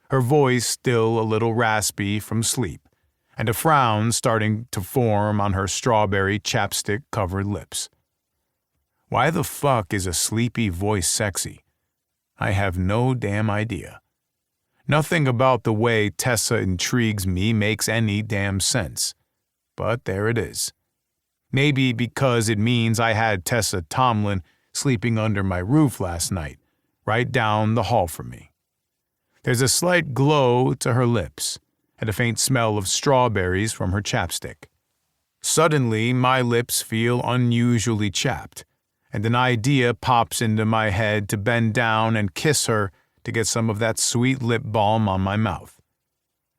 her voice still a little raspy from sleep, and a frown starting to form on her strawberry chapstick-covered lips. Why the fuck is a sleepy voice sexy? I have no damn idea. Nothing about the way Tessa intrigues me makes any damn sense. But there it is. Maybe because it means I had Tessa Tomlin sleeping under my roof last night, right down the hall from me. There's a slight glow to her lips, and a faint smell of strawberries from her chapstick. Suddenly, my lips feel unusually chapped, and an idea pops into my head to bend down and kiss her to get some of that sweet lip balm on my mouth.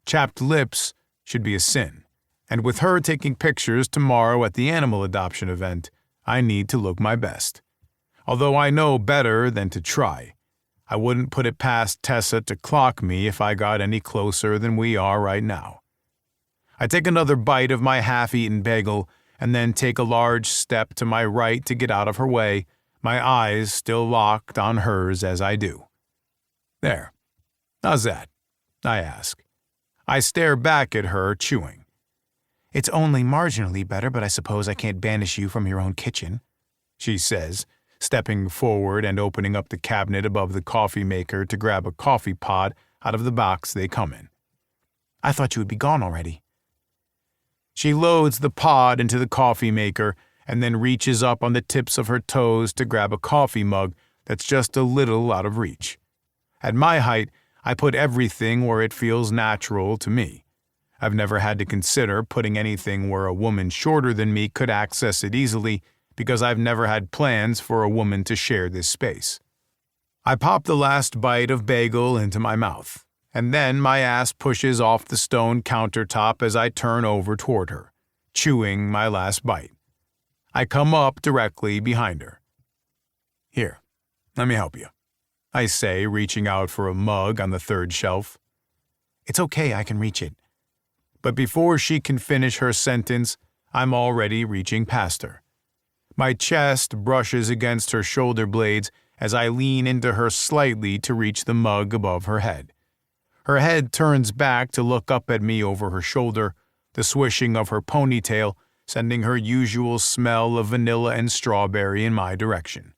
Chapped lips should be a sin, and with her taking pictures tomorrow at the animal adoption event, I need to look my best. Although I know better than to try, I wouldn't put it past Tessa to clock me if I got any closer than we are right now. I take another bite of my half-eaten bagel and then take a large step to my right to get out of her way, my eyes still locked on hers as I do. There. How's that? I ask. I stare back at her, chewing. It's only marginally better, but I suppose I can't banish you from your own kitchen, she says, stepping forward and opening up the cabinet above the coffee maker to grab a coffee pod out of the box they come in. I thought you would be gone already. She loads the pod into the coffee maker and then reaches up on the tips of her toes to grab a coffee mug that's just a little out of reach. At my height, I put everything where it feels natural to me. I've never had to consider putting anything where a woman shorter than me could access it easily because I've never had plans for a woman to share this space. I pop the last bite of bagel into my mouth, and then my ass pushes off the stone countertop as I turn over toward her, chewing my last bite. I come up directly behind her. Here, let me help you, I say, reaching out for a mug on the third shelf. It's okay, I can reach it. But before she can finish her sentence, I'm already reaching past her. My chest brushes against her shoulder blades as I lean into her slightly to reach the mug above her head. Her head turns back to look up at me over her shoulder, the swishing of her ponytail sending her usual smell of vanilla and strawberry in my direction.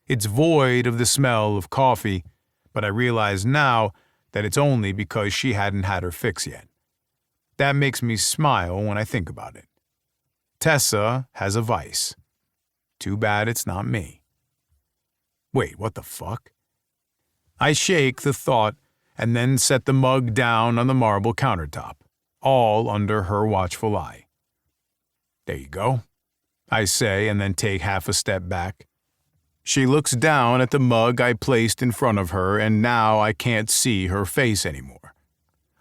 It's void of the smell of coffee, but I realize now that it's only because she hadn't had her fix yet. That makes me smile when I think about it. Tessa has a vice. Too bad it's not me. Wait, what the fuck? I shake the thought and then set the mug down on the marble countertop, all under her watchful eye. There you go, I say, and then take half a step back. She looks down at the mug I placed in front of her, and now I can't see her face anymore.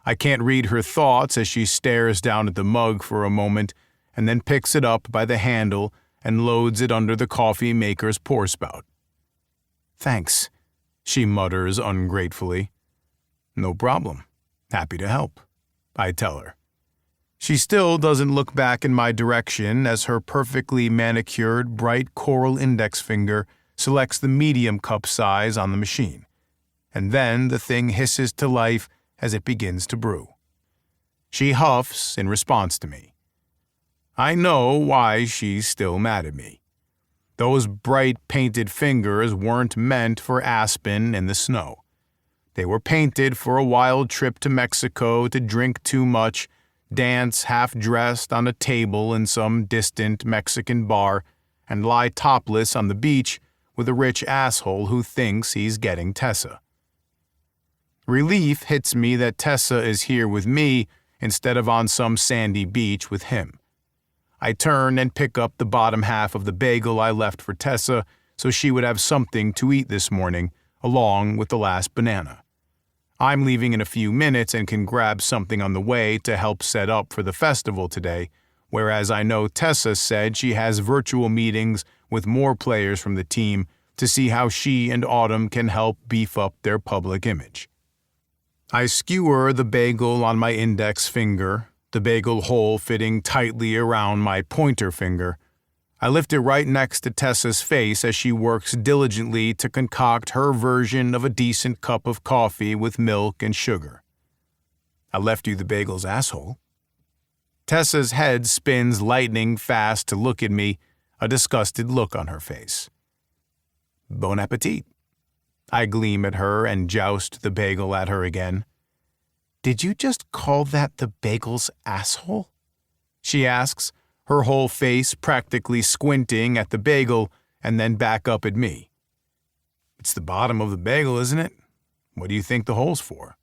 I can't read her thoughts as she stares down at the mug for a moment and then picks it up by the handle and loads it under the coffee maker's pour spout. Thanks, she mutters ungratefully. No problem. Happy to help, I tell her. She still doesn't look back in my direction as her perfectly manicured, bright coral index finger selects the medium cup size on the machine. And then the thing hisses to life as it begins to brew. She huffs in response to me. I know why she's still mad at me. Those bright painted fingers weren't meant for Aspen in the snow. They were painted for a wild trip to Mexico to drink too much, dance half-dressed on a table in some distant Mexican bar, and lie topless on the beach with a rich asshole who thinks he's getting Tessa. Relief hits me that Tessa is here with me instead of on some sandy beach with him. I turn and pick up the bottom half of the bagel I left for Tessa so she would have something to eat this morning, along with the last banana. I'm leaving in a few minutes and can grab something on the way to help set up for the festival today, whereas I know Tessa said she has virtual meetings with more players from the team to see how she and Autumn can help beef up their public image. I skewer the bagel on my index finger, the bagel hole fitting tightly around my pointer finger. I lift it right next to Tessa's face as she works diligently to concoct her version of a decent cup of coffee with milk and sugar. I left you the bagel's asshole. Tessa's head spins lightning fast to look at me, a disgusted look on her face. Bon appetit. I gleam at her and joust the bagel at her again. Did you just call that the bagel's asshole? She asks, her whole face practically squinting at the bagel and then back up at me. It's the bottom of the bagel, isn't it? What do you think the hole's for?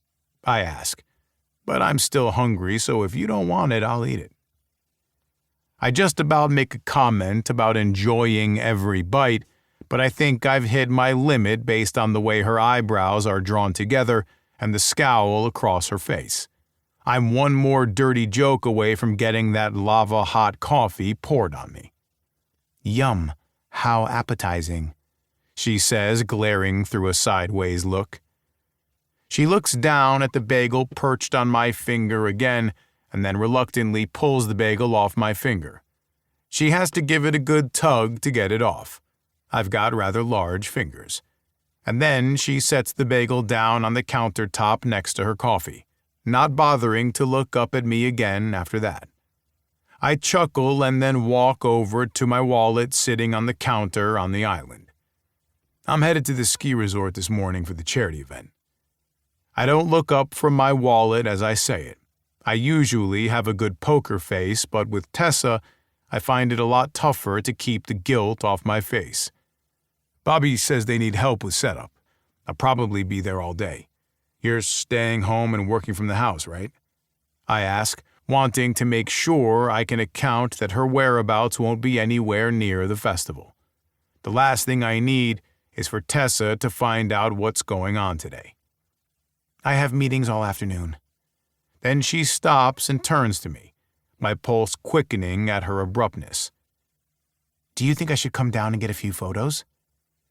I ask. But I'm still hungry, so if you don't want it, I'll eat it. I just about make a comment about enjoying every bite, but I think I've hit my limit based on the way her eyebrows are drawn together and the scowl across her face. I'm one more dirty joke away from getting that lava-hot coffee poured on me. Yum, how appetizing, she says, glaring through a sideways look. She looks down at the bagel perched on my finger again, and then reluctantly pulls the bagel off my finger. She has to give it a good tug to get it off. I've got rather large fingers. And then she sets the bagel down on the countertop next to her coffee, not bothering to look up at me again after that. I chuckle and then walk over to my wallet sitting on the counter on the island. I'm headed to the ski resort this morning for the charity event. I don't look up from my wallet as I say it. I usually have a good poker face, but with Tessa, I find it a lot tougher to keep the guilt off my face. Bobby says they need help with setup. I'll probably be there all day. You're staying home and working from the house, right? I ask, wanting to make sure I can account that her whereabouts won't be anywhere near the festival. The last thing I need is for Tessa to find out what's going on today. I have meetings all afternoon. Then she stops and turns to me, my pulse quickening at her abruptness. Do you think I should come down and get a few photos?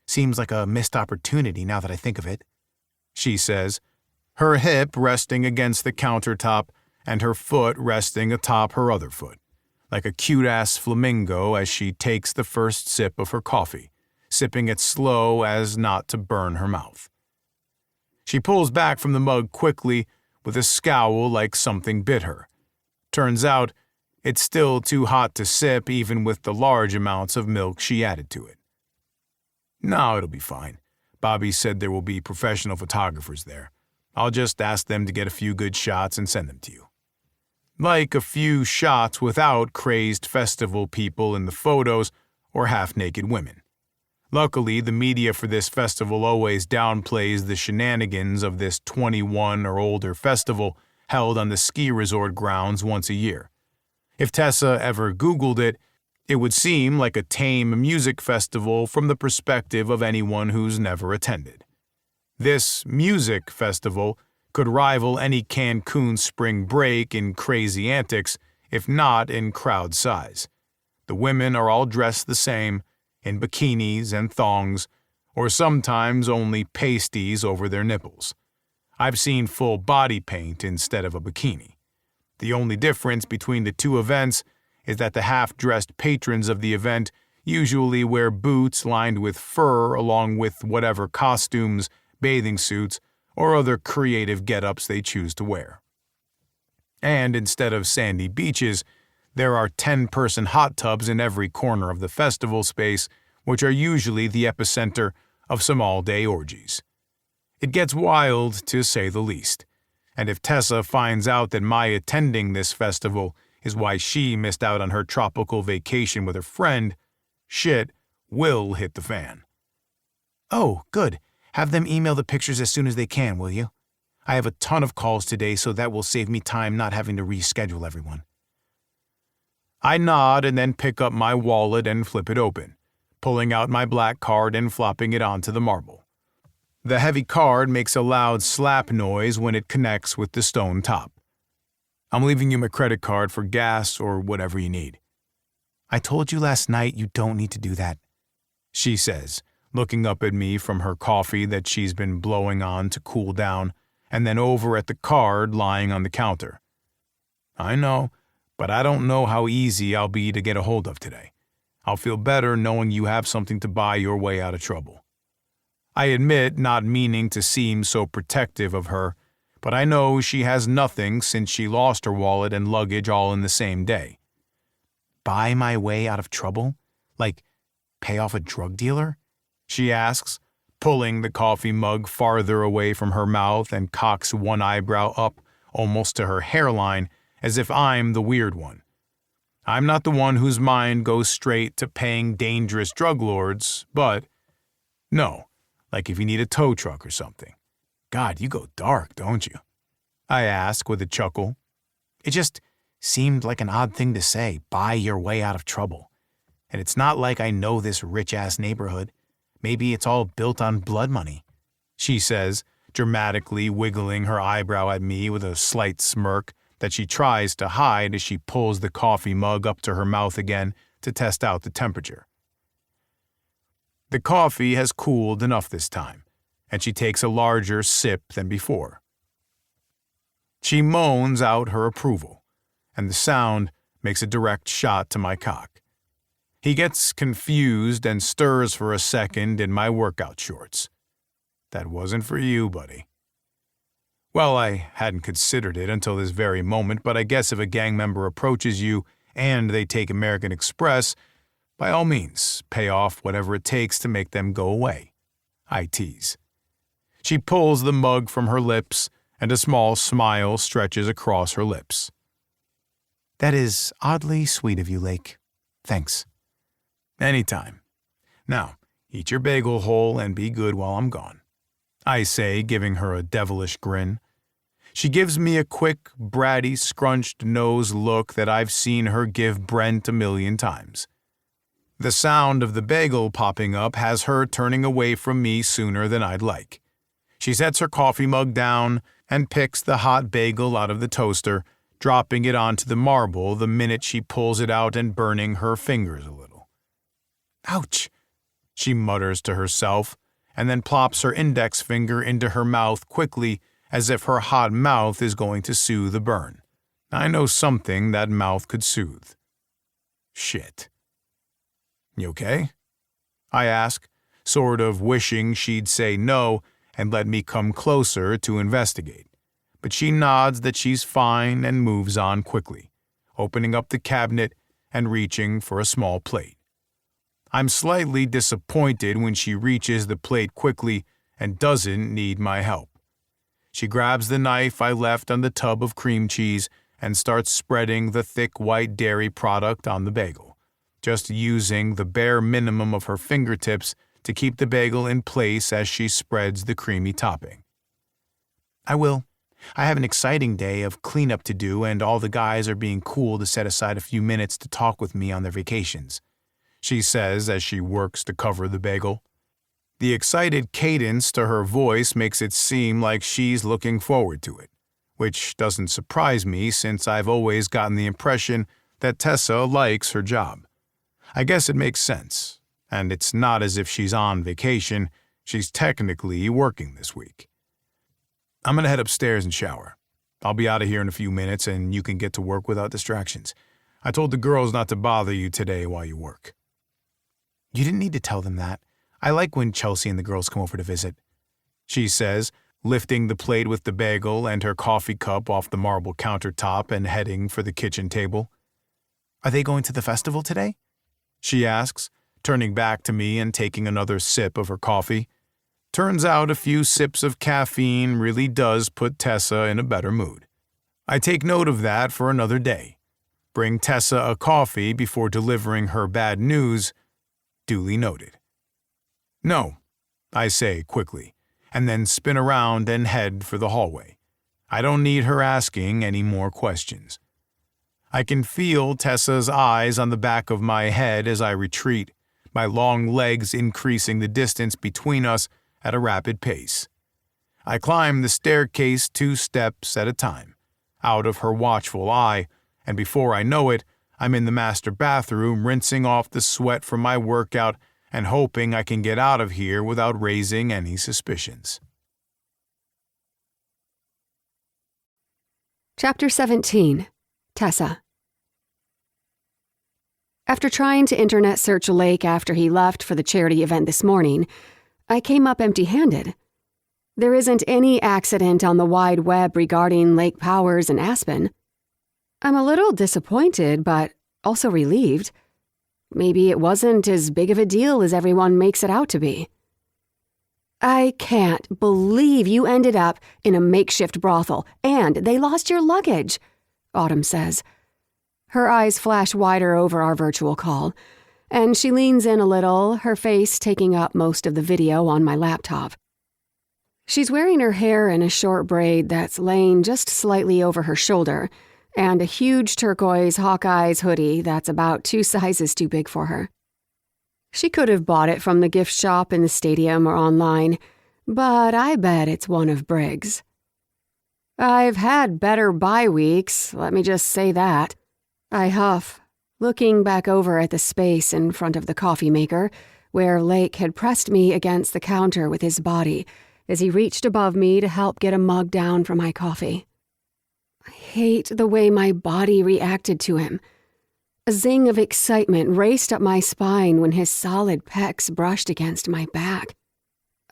Seems like a missed opportunity now that I think of it, she says, her hip resting against the countertop and her foot resting atop her other foot, like a cute-ass flamingo as she takes the first sip of her coffee, sipping it slow as not to burn her mouth. She pulls back from the mug quickly with a scowl like something bit her. Turns out, it's still too hot to sip even with the large amounts of milk she added to it. No, it'll be fine. Bobby said there will be professional photographers there. I'll just ask them to get a few good shots and send them to you. Like a few shots without crazed festival people in the photos or half-naked women. Luckily, the media for this festival always downplays the shenanigans of this 21 or older festival held on the ski resort grounds once a year. If Tessa ever Googled it, it would seem like a tame music festival from the perspective of anyone who's never attended. This music festival could rival any Cancun spring break in crazy antics, if not in crowd size. The women are all dressed the same, in bikinis and thongs, or sometimes only pasties over their nipples. I've seen full body paint instead of a bikini. The only difference between the two events is that the half-dressed patrons of the event usually wear boots lined with fur along with whatever costumes, bathing suits, or other creative get-ups they choose to wear. And instead of sandy beaches, there are 10-person hot tubs in every corner of the festival space, which are usually the epicenter of some all-day orgies. It gets wild, to say the least. And if Tessa finds out that my attending this festival is why she missed out on her tropical vacation with her friend, shit will hit the fan. Oh, good. Have them email the pictures as soon as they can, will you? I have a ton of calls today, so that will save me time not having to reschedule everyone. I nod and then pick up my wallet and flip it open, pulling out my black card and flopping it onto the marble. The heavy card makes a loud slap noise when it connects with the stone top. I'm leaving you my credit card for gas or whatever you need. I told you last night you don't need to do that, she says, looking up at me from her coffee that she's been blowing on to cool down, and then over at the card lying on the counter. I know, but I don't know how easy I'll be to get a hold of today. I'll feel better knowing you have something to buy your way out of trouble. I admit not meaning to seem so protective of her, but I know she has nothing since she lost her wallet and luggage all in the same day. buy my way out of trouble? Like, pay off a drug dealer? She asks, pulling the coffee mug farther away from her mouth and cocks one eyebrow up almost to her hairline as if I'm the weird one. I'm not the one whose mind goes straight to paying dangerous drug lords, but no, like if you need a tow truck or something. God, you go dark, don't you? I ask with a chuckle. It just seemed like an odd thing to say, buy your way out of trouble. And it's not like I know this rich-ass neighborhood. Maybe it's all built on blood money, she says, dramatically wiggling her eyebrow at me with a slight smirk that she tries to hide as she pulls the coffee mug up to her mouth again to test out the temperature. The coffee has cooled enough this time, and she takes a larger sip than before. She moans out her approval, and the sound makes a direct shot to my cock. He gets confused and stirs for a second in my workout shorts. That wasn't for you, buddy. Well, I hadn't considered it until this very moment, but I guess if a gang member approaches you and they take American Express, by all means, pay off whatever it takes to make them go away. I tease. She pulls the mug from her lips, and a small smile stretches across her lips. That is oddly sweet of you, Lake. Thanks. Anytime. Now, eat your bagel whole and be good while I'm gone, I say, giving her a devilish grin. She gives me a quick, bratty, scrunched nose look that I've seen her give Brent 1,000,000 times. The sound of the bagel popping up has her turning away from me sooner than I'd like. She sets her coffee mug down and picks the hot bagel out of the toaster, dropping it onto the marble the minute she pulls it out and burning her fingers a little. Ouch, she mutters to herself, and then plops her index finger into her mouth quickly as if her hot mouth is going to soothe the burn. I know something that mouth could soothe. Shit. You okay? I ask, sort of wishing she'd say no and let me come closer to investigate. But she nods that she's fine and moves on quickly, opening up the cabinet and reaching for a small plate. I'm slightly disappointed when she reaches the plate quickly and doesn't need my help. She grabs the knife I left on the tub of cream cheese and starts spreading the thick white dairy product on the bagel, just using the bare minimum of her fingertips to keep the bagel in place as she spreads the creamy topping. I will. I have an exciting day of cleanup to do, and all the guys are being cool to set aside a few minutes to talk with me on their vacations, she says as she works to cover the bagel. The excited cadence to her voice makes it seem like she's looking forward to it, which doesn't surprise me since I've always gotten the impression that Tessa likes her job. I guess it makes sense, and it's not as if she's on vacation, she's technically working this week. I'm gonna head upstairs and shower. I'll be out of here in a few minutes and you can get to work without distractions. I told the girls not to bother you today while you work. You didn't need to tell them that. I like when Chelsea and the girls come over to visit, she says, lifting the plate with the bagel and her coffee cup off the marble countertop and heading for the kitchen table. Are they going to the festival today? She asks, turning back to me and taking another sip of her coffee. Turns out a few sips of caffeine really does put Tessa in a better mood. I take note of that for another day. Bring Tessa a coffee before delivering her bad news. Duly noted. No, I say quickly, and then spin around and head for the hallway. I don't need her asking any more questions. I can feel Tessa's eyes on the back of my head as I retreat, my long legs increasing the distance between us at a rapid pace. I climb the staircase 2 steps at a time, out of her watchful eye, and before I know it, I'm in the master bathroom rinsing off the sweat from my workout and hoping I can get out of here without raising any suspicions. Chapter 17. Tessa. After trying to internet search Lake after he left for the charity event this morning, I came up empty-handed. There isn't any accident on the wide web regarding Lake Powers and Aspen. I'm a little disappointed, but also relieved. Maybe it wasn't as big of a deal as everyone makes it out to be. I can't believe you ended up in a makeshift brothel and they lost your luggage, Autumn says. Her eyes flash wider over our virtual call, and she leans in a little, her face taking up most of the video on my laptop. She's wearing her hair in a short braid that's laying just slightly over her shoulder, and a huge turquoise Hawkeyes hoodie that's about 2 sizes too big for her. She could have bought it from the gift shop in the stadium or online, but I bet it's one of Briggs. I've had better bye weeks, let me just say that. I huff, looking back over at the space in front of the coffee maker, where Lake had pressed me against the counter with his body as he reached above me to help get a mug down for my coffee. I hate the way my body reacted to him. A zing of excitement raced up my spine when his solid pecs brushed against my back.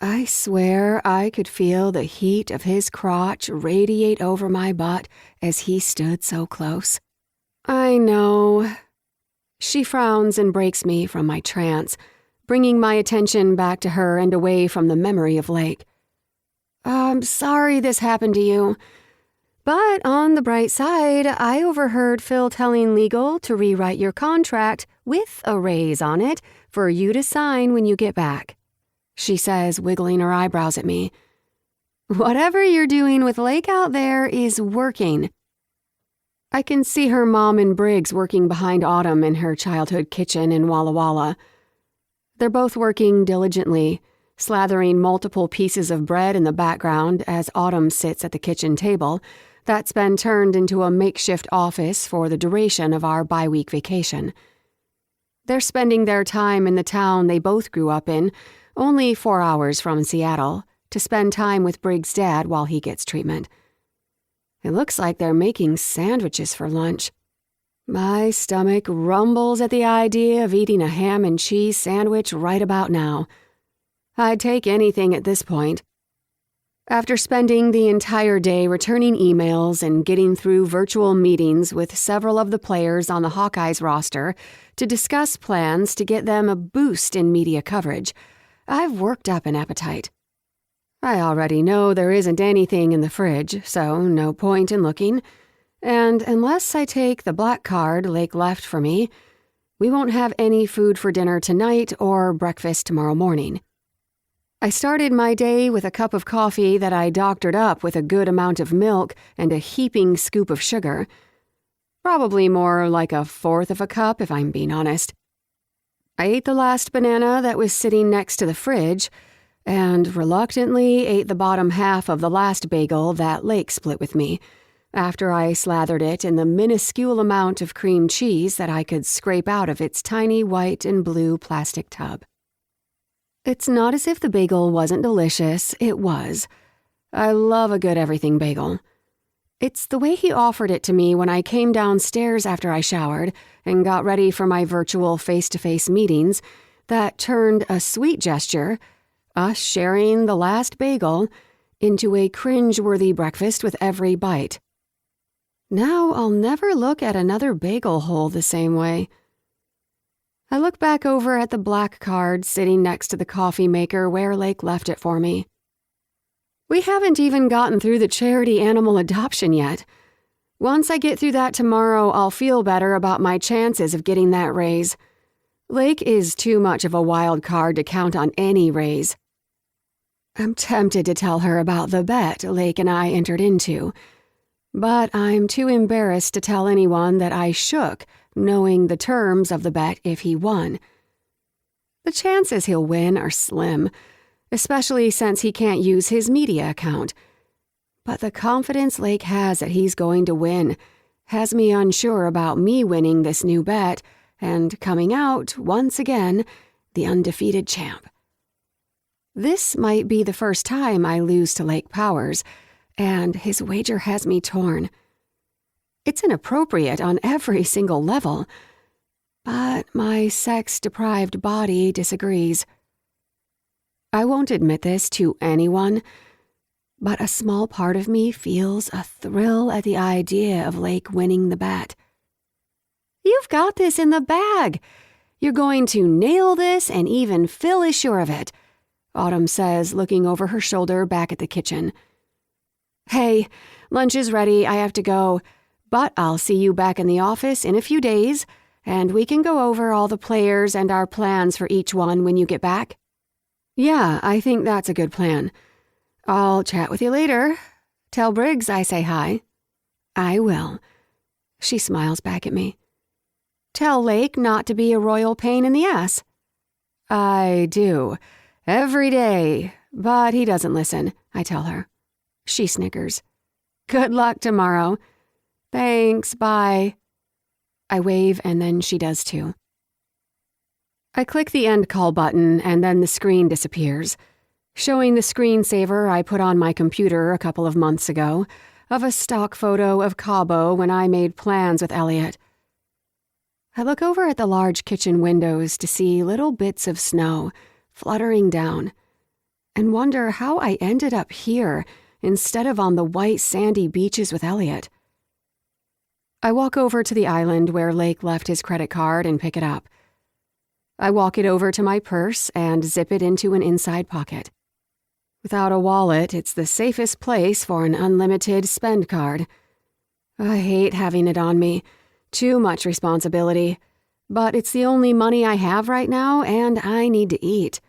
I swear I could feel the heat of his crotch radiate over my butt as he stood so close. I know. She frowns and breaks me from my trance, bringing my attention back to her and away from the memory of Lake. I'm sorry this happened to you. But on the bright side, I overheard Phil telling legal to rewrite your contract with a raise on it for you to sign when you get back, she says, wiggling her eyebrows at me. Whatever you're doing with Lake out there is working. I can see her mom and Briggs working behind Autumn in her childhood kitchen in Walla Walla. They're both working diligently, slathering multiple pieces of bread in the background as Autumn sits at the kitchen table that's been turned into a makeshift office for the duration of our bi-week vacation. They're spending their time in the town they both grew up in, only 4 hours from Seattle, to spend time with Briggs' dad while he gets treatment. It looks like they're making sandwiches for lunch. My stomach rumbles at the idea of eating a ham and cheese sandwich right about now. I'd take anything at this point. After spending the entire day returning emails and getting through virtual meetings with several of the players on the Hawkeyes roster to discuss plans to get them a boost in media coverage, I've worked up an appetite. I already know there isn't anything in the fridge, so no point in looking. And unless I take the black card Lake left for me, we won't have any food for dinner tonight or breakfast tomorrow morning. I started my day with a cup of coffee that I doctored up with a good amount of milk and a heaping scoop of sugar. Probably more like 1/4 of a cup, if I'm being honest. I ate the last banana that was sitting next to the fridge, and reluctantly ate the bottom half of the last bagel that Lake split with me, after I slathered it in the minuscule amount of cream cheese that I could scrape out of its tiny white and blue plastic tub. It's not as if the bagel wasn't delicious, it was. I love a good everything bagel. It's the way he offered it to me when I came downstairs after I showered and got ready for my virtual face-to-face meetings that turned a sweet gesture, us sharing the last bagel, into a cringe-worthy breakfast with every bite. Now I'll never look at another bagel hole the same way. I look back over at the black card sitting next to the coffee maker where Lake left it for me. We haven't even gotten through the charity animal adoption yet. Once I get through that tomorrow, I'll feel better about my chances of getting that raise. Lake is too much of a wild card to count on any raise. I'm tempted to tell her about the bet Lake and I entered into. But I'm too embarrassed to tell anyone that I shook, knowing the terms of the bet if he won. The chances he'll win are slim, especially since he can't use his media account. But the confidence Lake has that he's going to win has me unsure about me winning this new bet and coming out, once again, the undefeated champ. This might be the first time I lose to Lake Powers, and his wager has me torn. It's inappropriate on every single level, but my sex-deprived body disagrees. I won't admit this to anyone, but a small part of me feels a thrill at the idea of Lake winning the bet. "You've got this in the bag. You're going to nail this, and even Phil is sure of it," Autumn says, looking over her shoulder back at the kitchen. "Hey, lunch is ready. I have to go, but I'll see you back in the office in a few days, and we can go over all the players and our plans for each one when you get back." "Yeah, I think that's a good plan. I'll chat with you later. Tell Briggs I say hi." "I will." She smiles back at me. "Tell Lake not to be a royal pain in the ass." "I do. Every day. But he doesn't listen," I tell her. She snickers. "Good luck tomorrow." "Thanks, bye." I wave and then she does too. I click the end call button and then the screen disappears, showing the screensaver I put on my computer a couple of months ago of a stock photo of Cabo when I made plans with Elliot. I look over at the large kitchen windows to see little bits of snow fluttering down and wonder how I ended up here instead of on the white sandy beaches with Elliot. I walk over to the island where Lake left his credit card and pick it up. I walk it over to my purse and zip it into an inside pocket. Without a wallet, it's the safest place for an unlimited spend card. I hate having it on me. Too much responsibility. But it's the only money I have right now, and I need to eat.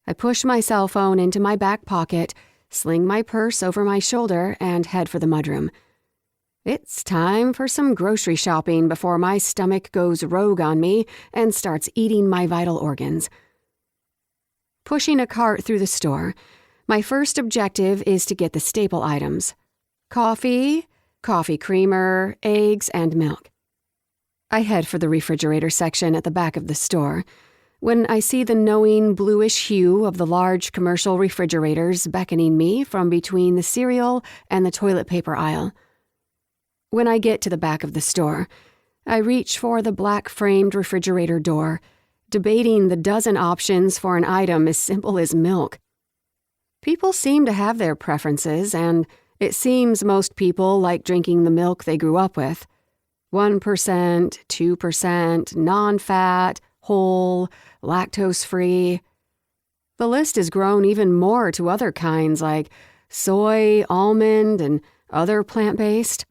I push my cell phone into my back pocket, sling my purse over my shoulder, and head for the mudroom. It's time for some grocery shopping before my stomach goes rogue on me and starts eating my vital organs. Pushing a cart through the store, my first objective is to get the staple items: coffee, coffee creamer, eggs, and milk. I head for the refrigerator section at the back of the store when I see the knowing bluish hue of the large commercial refrigerators beckoning me from between the cereal and the toilet paper aisle. When I get to the back of the store, I reach for the black-framed refrigerator door, debating the dozen options for an item as simple as milk. People seem to have their preferences, and it seems most people like drinking the milk they grew up with. 1%, 2%, non-fat, whole, lactose-free. The list has grown even more to other kinds like soy, almond, and other plant-based.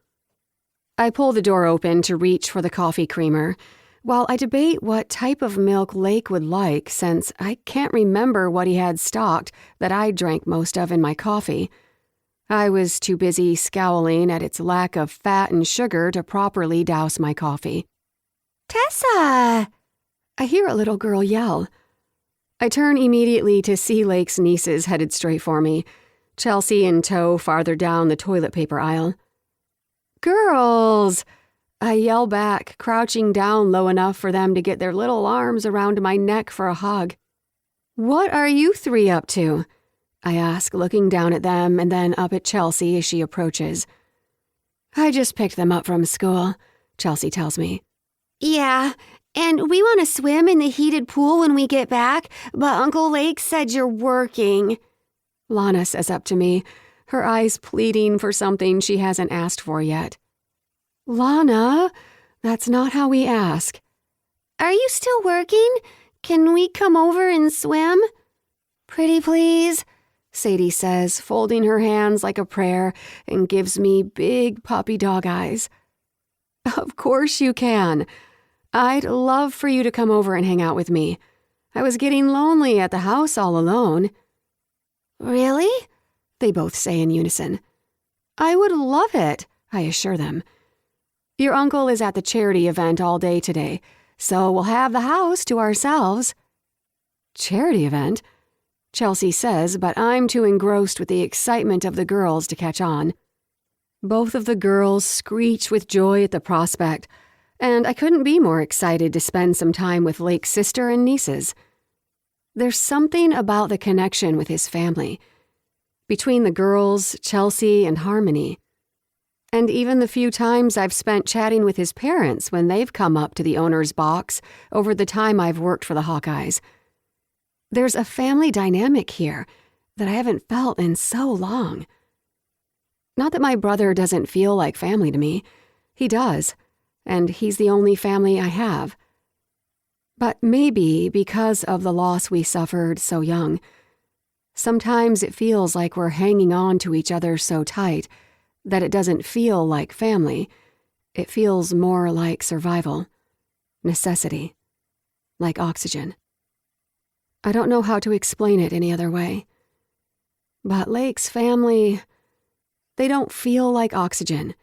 I pull the door open to reach for the coffee creamer, while I debate what type of milk Lake would like since I can't remember what he had stocked that I drank most of in my coffee. I was too busy scowling at its lack of fat and sugar to properly douse my coffee. "Tessa!" I hear a little girl yell. I turn immediately to see Lake's nieces headed straight for me, Chelsea in tow farther down the toilet paper aisle. "Girls!" I yell back, crouching down low enough for them to get their little arms around my neck for a hug. "What are you three up to?" I ask, looking down at them and then up at Chelsea as she approaches. "I just picked them up from school," Chelsea tells me. "Yeah, and we want to swim in the heated pool when we get back, but Uncle Lake said you're working," Lana says up to me, her eyes pleading for something she hasn't asked for yet. "Lana, that's not how we ask." "Are you still working? Can we come over and swim?" "Pretty please," Sadie says, folding her hands like a prayer and gives me big puppy dog eyes. "Of course you can. I'd love for you to come over and hang out with me. I was getting lonely at the house all alone." "Really?" they both say in unison. I would love it, I assure them. Your uncle is at the charity event all day today, so we'll have the house to ourselves. Charity event? Chelsea says, but I'm too engrossed with the excitement of the girls to catch on. Both of the girls screech with joy at the prospect, and I couldn't be more excited to spend some time with Lake's sister and nieces. There's something about the connection with his family, between the girls, Chelsea, and Harmony. And even the few times I've spent chatting with his parents when they've come up to the owner's box over the time I've worked for the Hawkeyes. There's a family dynamic here that I haven't felt in so long. Not that my brother doesn't feel like family to me. He does, and he's the only family I have. But maybe because of the loss we suffered so young, sometimes it feels like we're hanging on to each other so tight that it doesn't feel like family. It feels more like survival, necessity, like oxygen. I don't know how to explain it any other way. But Lake's family, they don't feel like oxygen.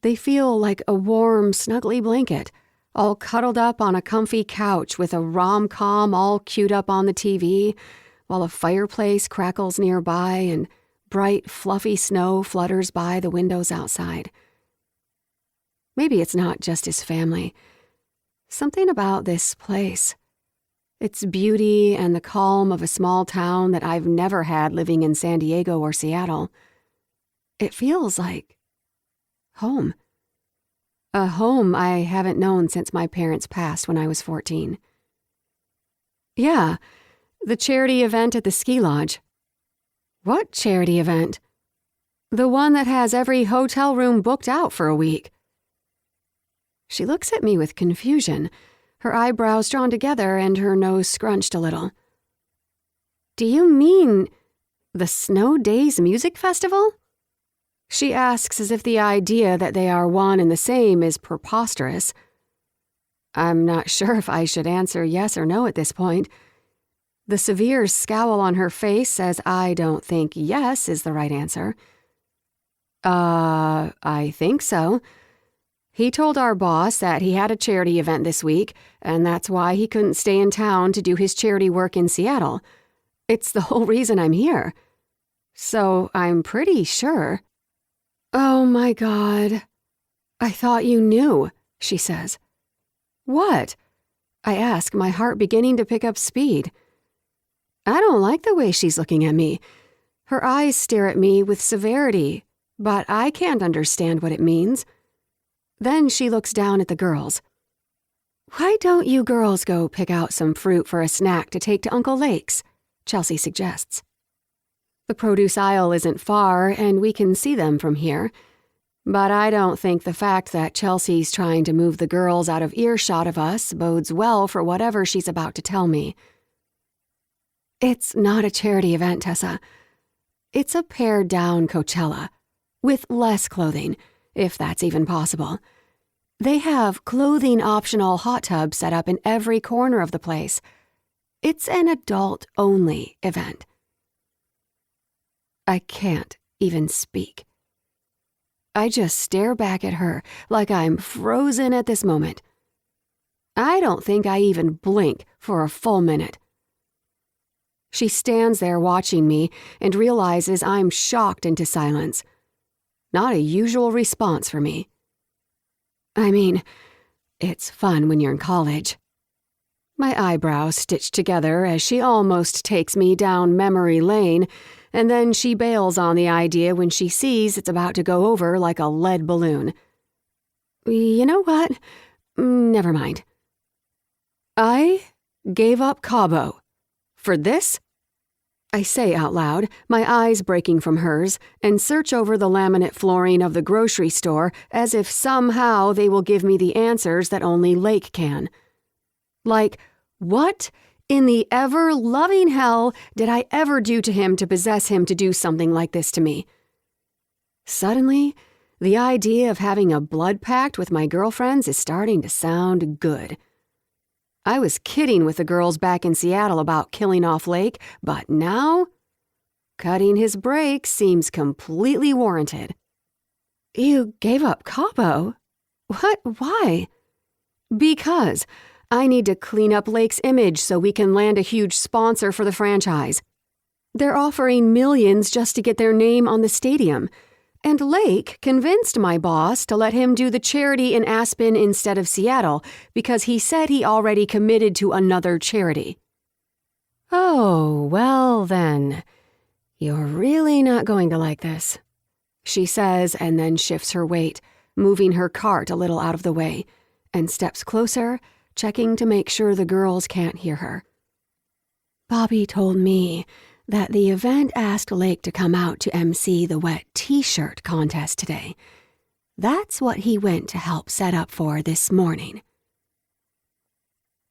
They feel like a warm, snuggly blanket, all cuddled up on a comfy couch with a rom-com all queued up on the TV, while a fireplace crackles nearby and bright, fluffy snow flutters by the windows outside. Maybe it's not just his family. Something about this place. Its beauty and the calm of a small town that I've never had living in San Diego or Seattle. It feels like home. A home I haven't known since my parents passed when I was 14. Yeah, the charity event at the ski lodge. What charity event? The one that has every hotel room booked out for a week. She looks at me with confusion, her eyebrows drawn together and her nose scrunched a little. Do you mean the Snow Days Music Festival? She asks as if the idea that they are one and the same is preposterous. I'm not sure if I should answer yes or no at this point. The severe scowl on her face says I don't think yes is the right answer. I think so. He told our boss that he had a charity event this week, and that's why he couldn't stay in town to do his charity work in Seattle. It's the whole reason I'm here. So I'm pretty sure. Oh my God. I thought you knew, she says. What? I ask, my heart beginning to pick up speed. I don't like the way she's looking at me. Her eyes stare at me with severity, but I can't understand what it means. Then she looks down at the girls. Why don't you girls go pick out some fruit for a snack to take to Uncle Lake's? Chelsea suggests. The produce aisle isn't far, and we can see them from here. But I don't think the fact that Chelsea's trying to move the girls out of earshot of us bodes well for whatever she's about to tell me. It's not a charity event, Tessa. It's a pared-down Coachella, with less clothing, if that's even possible. They have clothing-optional hot tubs set up in every corner of the place. It's an adult-only event. I can't even speak. I just stare back at her like I'm frozen at this moment. I don't think I even blink for a full minute. She stands there watching me and realizes I'm shocked into silence. Not a usual response for me. I mean, it's fun when you're in college. My eyebrows stitch together as she almost takes me down memory lane, and then she bails on the idea when she sees it's about to go over like a lead balloon. You know what? Never mind. I gave up Cabo. For this? I say out loud, my eyes breaking from hers, and search over the laminate flooring of the grocery store as if somehow they will give me the answers that only Lake can. Like, what in the ever-loving hell did I ever do to him to possess him to do something like this to me? Suddenly, the idea of having a blood pact with my girlfriends is starting to sound good. I was kidding with the girls back in Seattle about killing off Lake, but now? cutting his brakes seems completely warranted. You gave up Cabo? What? Why? Because I need to clean up Lake's image so we can land a huge sponsor for the franchise. They're offering millions just to get their name on the stadium. And Lake convinced my boss to let him do the charity in Aspen instead of Seattle because he said he already committed to another charity. Oh, well then. You're really not going to like this, she says and then shifts her weight, moving her cart a little out of the way, and steps closer, checking to make sure the girls can't hear her. Bobby told me that the event asked Lake to come out to MC the wet t-shirt contest today. That's what he went to help set up for this morning.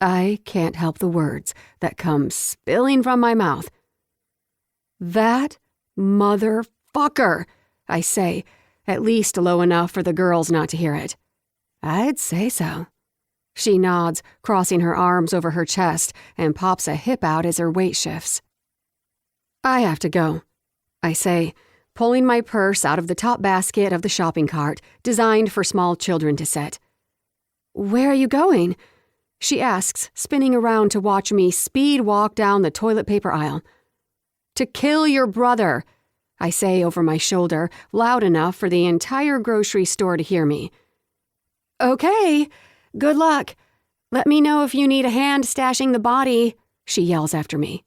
I can't help the words that come spilling from my mouth. That motherfucker, I say, at least low enough for the girls not to hear it. I'd say so. She nods, crossing her arms over her chest, and pops a hip out as her weight shifts. I have to go, I say, pulling my purse out of the top basket of the shopping cart designed for small children to sit. Where are you going? She asks, spinning around to watch me speed walk down the toilet paper aisle. To kill your brother, I say over my shoulder, loud enough for the entire grocery store to hear me. Okay, good luck. Let me know if you need a hand stashing the body, she yells after me.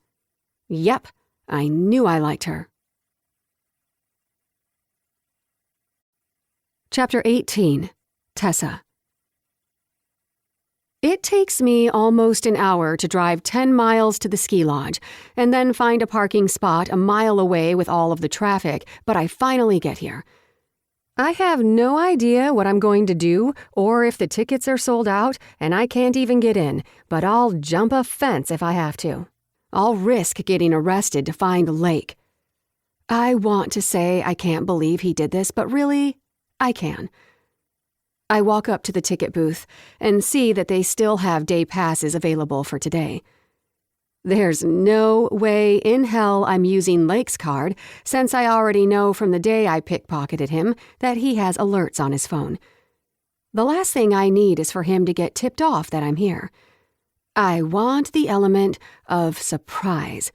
Yep. I knew I liked her. Chapter 18. Tessa. It takes me almost an hour to drive 10 miles to the ski lodge and then find a parking spot a mile away with all of the traffic, but I finally get here. I have no idea what I'm going to do or if the tickets are sold out and I can't even get in, but I'll jump a fence if I have to. I'll risk getting arrested to find Lake. I want to say I can't believe he did this, but really, I can. I walk up to the ticket booth and see that they still have day passes available for today. There's no way in hell I'm using Lake's card, since I already know from the day I pickpocketed him that he has alerts on his phone. The last thing I need is for him to get tipped off that I'm here. I want the element of surprise.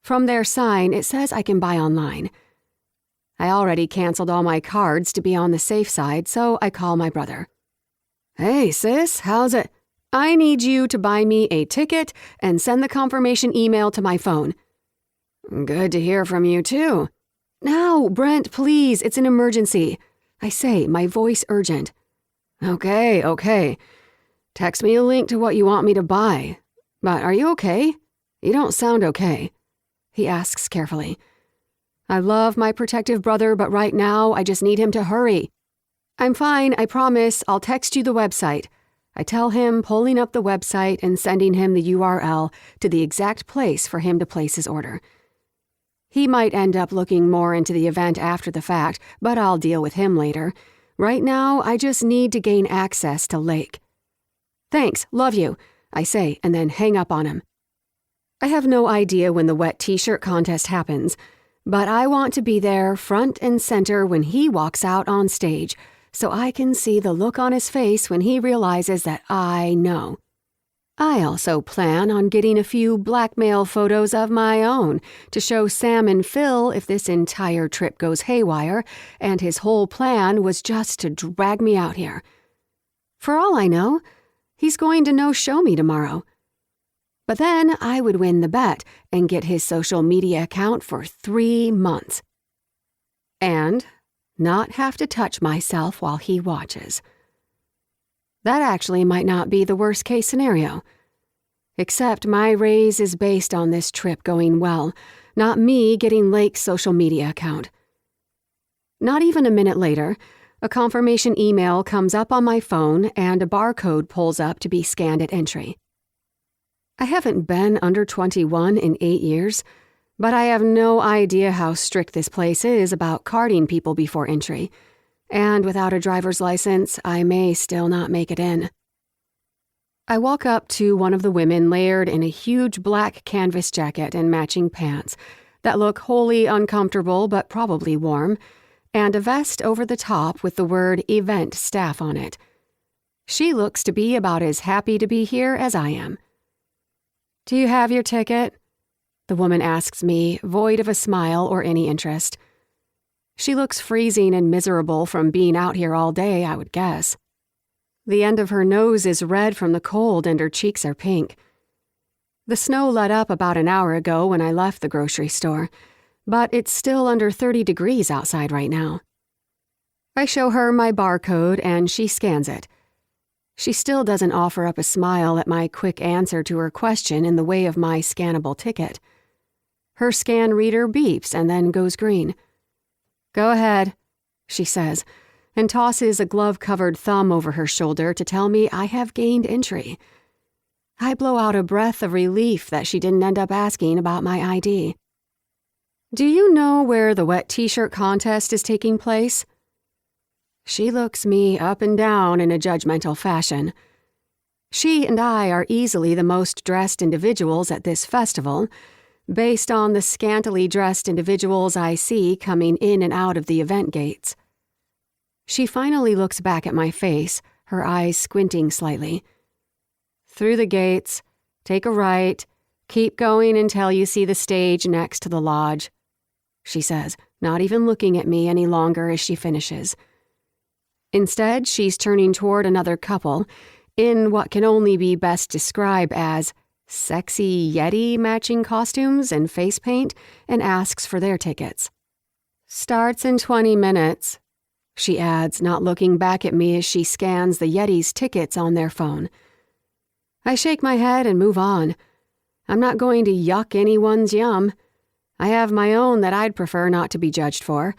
From their sign, it says I can buy online. I already canceled all my cards to be on the safe side, so I call my brother. Hey, sis, how's it? I need you to buy me a ticket and send the confirmation email to my phone. Good to hear from you, too. Now, Brent, please, it's an emergency. I say, my voice urgent. Okay. Text me a link to what you want me to buy. But are you okay? You don't sound okay. He asks carefully. I love my protective brother, but right now I just need him to hurry. I'm fine, I promise. I'll text you the website. I tell him, pulling up the website and sending him the URL to the exact place for him to place his order. He might end up looking more into the event after the fact, but I'll deal with him later. Right now, I just need to gain access to Lake. Thanks, love you, I say, and then hang up on him. I have no idea when the wet t-shirt contest happens, but I want to be there front and center when he walks out on stage, so I can see the look on his face when he realizes that I know. I also plan on getting a few blackmail photos of my own to show Sam and Phil if this entire trip goes haywire and his whole plan was just to drag me out here. For all I know, he's going to no-show me tomorrow. But then I would win the bet and get his social media account for 3 months. And not have to touch myself while he watches. That actually might not be the worst-case scenario. Except my raise is based on this trip going well, not me getting Lake's social media account. Not even a minute later, a confirmation email comes up on my phone and a barcode pulls up to be scanned at entry. I haven't been under 21 in 8 years, but I have no idea how strict this place is about carding people before entry, and without a driver's license, I may still not make it in. I walk up to one of the women layered in a huge black canvas jacket and matching pants, that look wholly uncomfortable but probably warm, and a vest over the top with the word event staff on it. She looks to be about as happy to be here as I am. "Do you have your ticket?" the woman asks me, void of a smile or any interest. She looks freezing and miserable from being out here all day, I would guess. The end of her nose is red from the cold and her cheeks are pink. The snow let up about an hour ago when I left the grocery store, but it's still under 30 degrees outside right now. I show her my barcode and she scans it. She still doesn't offer up a smile at my quick answer to her question in the way of my scannable ticket. Her scan reader beeps and then goes green. "Go ahead," she says, and tosses a glove-covered thumb over her shoulder to tell me I have gained entry. I blow out a breath of relief that she didn't end up asking about my ID. "Do you know where the wet t-shirt contest is taking place?" She looks me up and down in a judgmental fashion. She and I are easily the most dressed individuals at this festival, based on the scantily dressed individuals I see coming in and out of the event gates. She finally looks back at my face, her eyes squinting slightly. "Through the gates, take a right, keep going until you see the stage next to the lodge," she says, not even looking at me any longer as she finishes. Instead, she's turning toward another couple, in what can only be best described as sexy Yeti matching costumes and face paint, and asks for their tickets. "Starts in 20 minutes, she adds, not looking back at me as she scans the Yeti's tickets on their phone. I shake my head and move on. I'm not going to yuck anyone's yum. I have my own that I'd prefer not to be judged for,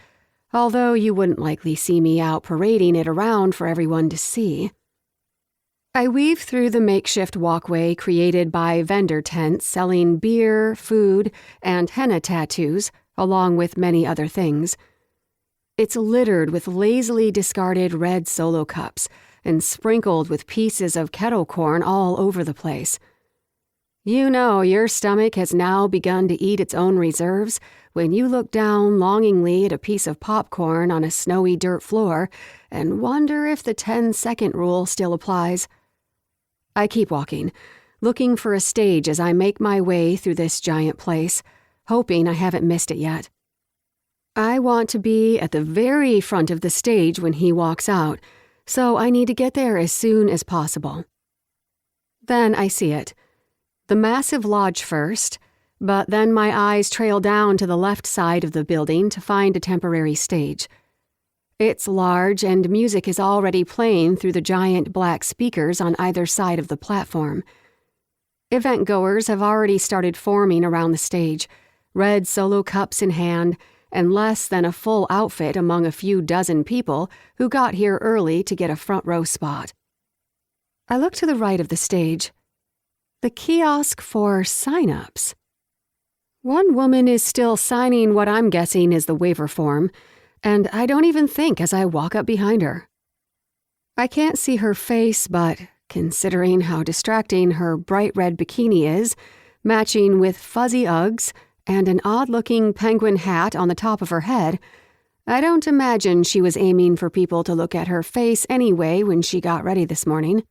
although you wouldn't likely see me out parading it around for everyone to see. I weave through the makeshift walkway created by vendor tents selling beer, food, and henna tattoos, along with many other things. It's littered with lazily discarded red Solo cups and sprinkled with pieces of kettle corn all over the place. You know your stomach has now begun to eat its own reserves when you look down longingly at a piece of popcorn on a snowy dirt floor and wonder if the 10-second rule still applies. I keep walking, looking for a stage as I make my way through this giant place, hoping I haven't missed it yet. I want to be at the very front of the stage when he walks out, so I need to get there as soon as possible. Then I see it. The massive lodge first, but then my eyes trail down to the left side of the building to find a temporary stage. It's large and music is already playing through the giant black speakers on either side of the platform. Event goers have already started forming around the stage, red Solo cups in hand, and less than a full outfit among a few dozen people who got here early to get a front row spot. I look to the right of the stage. The kiosk for sign-ups. One woman is still signing what I'm guessing is the waiver form, and I don't even think as I walk up behind her. I can't see her face, but considering how distracting her bright red bikini is, matching with fuzzy Uggs and an odd-looking penguin hat on the top of her head, I don't imagine she was aiming for people to look at her face anyway when she got ready this morning.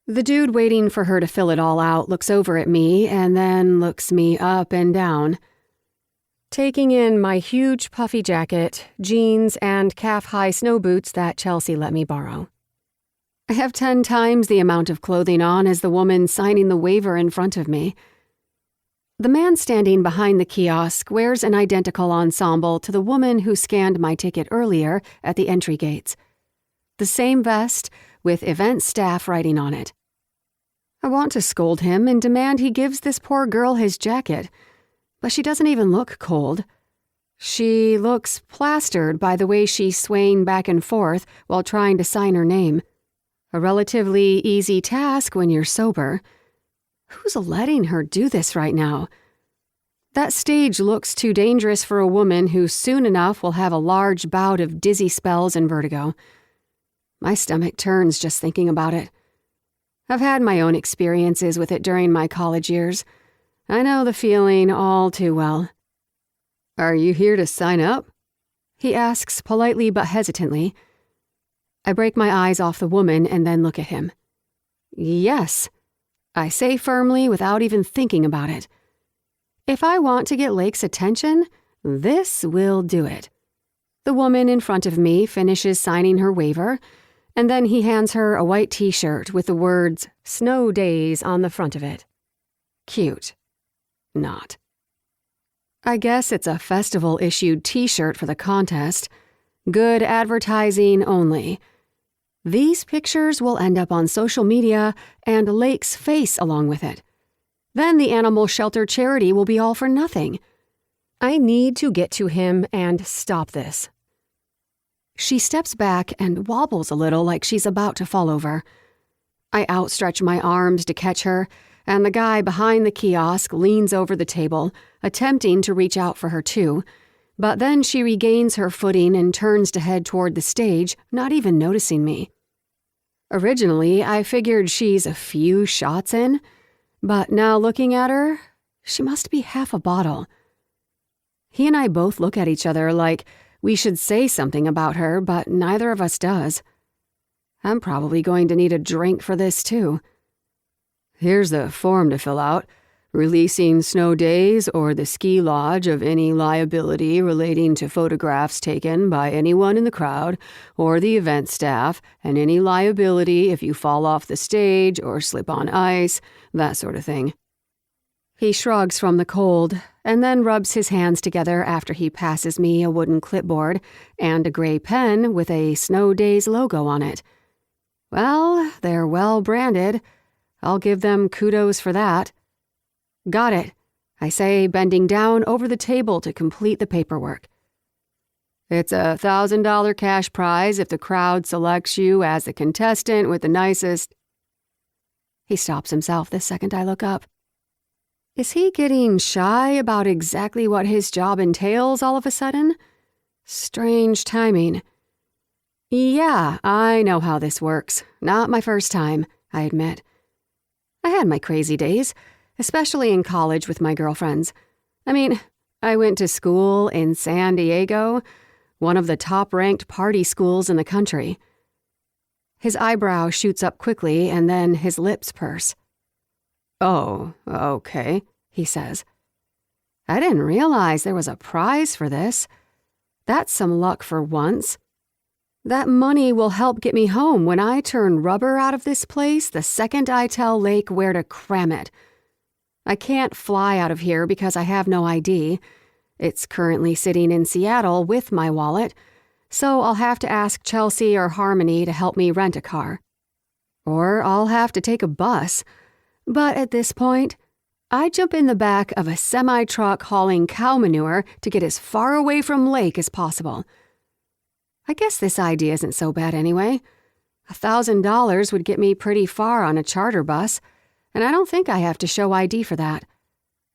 The dude waiting for her to fill it all out looks over at me and then looks me up and down. Taking in my huge puffy jacket, jeans, and calf-high snow boots that Chelsea let me borrow. I have 10 times the amount of clothing on as the woman signing the waiver in front of me. The man standing behind the kiosk wears an identical ensemble to the woman who scanned my ticket earlier at the entry gates. The same vest with event staff writing on it. I want to scold him and demand he gives this poor girl his jacket, but she doesn't even look cold. She looks plastered by the way she's swaying back and forth while trying to sign her name. A relatively easy task when you're sober. Who's letting her do this right now? That stage looks too dangerous for a woman who soon enough will have a large bout of dizzy spells and vertigo. My stomach turns just thinking about it. I've had my own experiences with it during my college years. I know the feeling all too well. Are you here to sign up? He asks politely but hesitantly. I break my eyes off the woman and then look at him. Yes, I say firmly without even thinking about it. If I want to get Lake's attention, this will do it. The woman in front of me finishes signing her waiver, and then he hands her a white t-shirt with the words "Snow Days" on the front of it. Cute. Not. I guess it's a festival-issued t-shirt for the contest. Good advertising only. These pictures will end up on social media and Lake's face along with it. Then the animal shelter charity will be all for nothing. I need to get to him and stop this. She steps back and wobbles a little like she's about to fall over. I outstretch my arms to catch her, and the guy behind the kiosk leans over the table, attempting to reach out for her too, but then she regains her footing and turns to head toward the stage, not even noticing me. Originally, I figured she's a few shots in, but now looking at her, she must be half a bottle. He and I both look at each other like we should say something about her, but neither of us does. I'm probably going to need a drink for this too. Here's the form to fill out. Releasing Snow Days or the ski lodge of any liability relating to photographs taken by anyone in the crowd or the event staff, and any liability if you fall off the stage or slip on ice, that sort of thing. He shrugs from the cold and then rubs his hands together after he passes me a wooden clipboard and a gray pen with a Snow Days logo on it. Well, they're well branded. I'll give them kudos for that. Got it, I say, bending down over the table to complete the paperwork. It's a $1,000 cash prize if the crowd selects you as the contestant with the nicest... He stops himself the second I look up. Is he getting shy about exactly what his job entails all of a sudden? Strange timing. Yeah, I know how this works. Not my first time, I admit. I had my crazy days, especially in college with my girlfriends. I mean, I went to school in San Diego, one of the top-ranked party schools in the country. His eyebrow shoots up quickly and then his lips purse. Oh, okay, he says. I didn't realize there was a prize for this. That's some luck for once. That money will help get me home when I turn rubber out of this place the second I tell Lake where to cram it. I can't fly out of here because I have no ID. It's currently sitting in Seattle with my wallet, so I'll have to ask Chelsea or Harmony to help me rent a car. Or I'll have to take a bus. But at this point, I jump in the back of a semi-truck hauling cow manure to get as far away from Lake as possible. I guess this idea isn't so bad anyway. $1,000 would get me pretty far on a charter bus, and I don't think I have to show ID for that.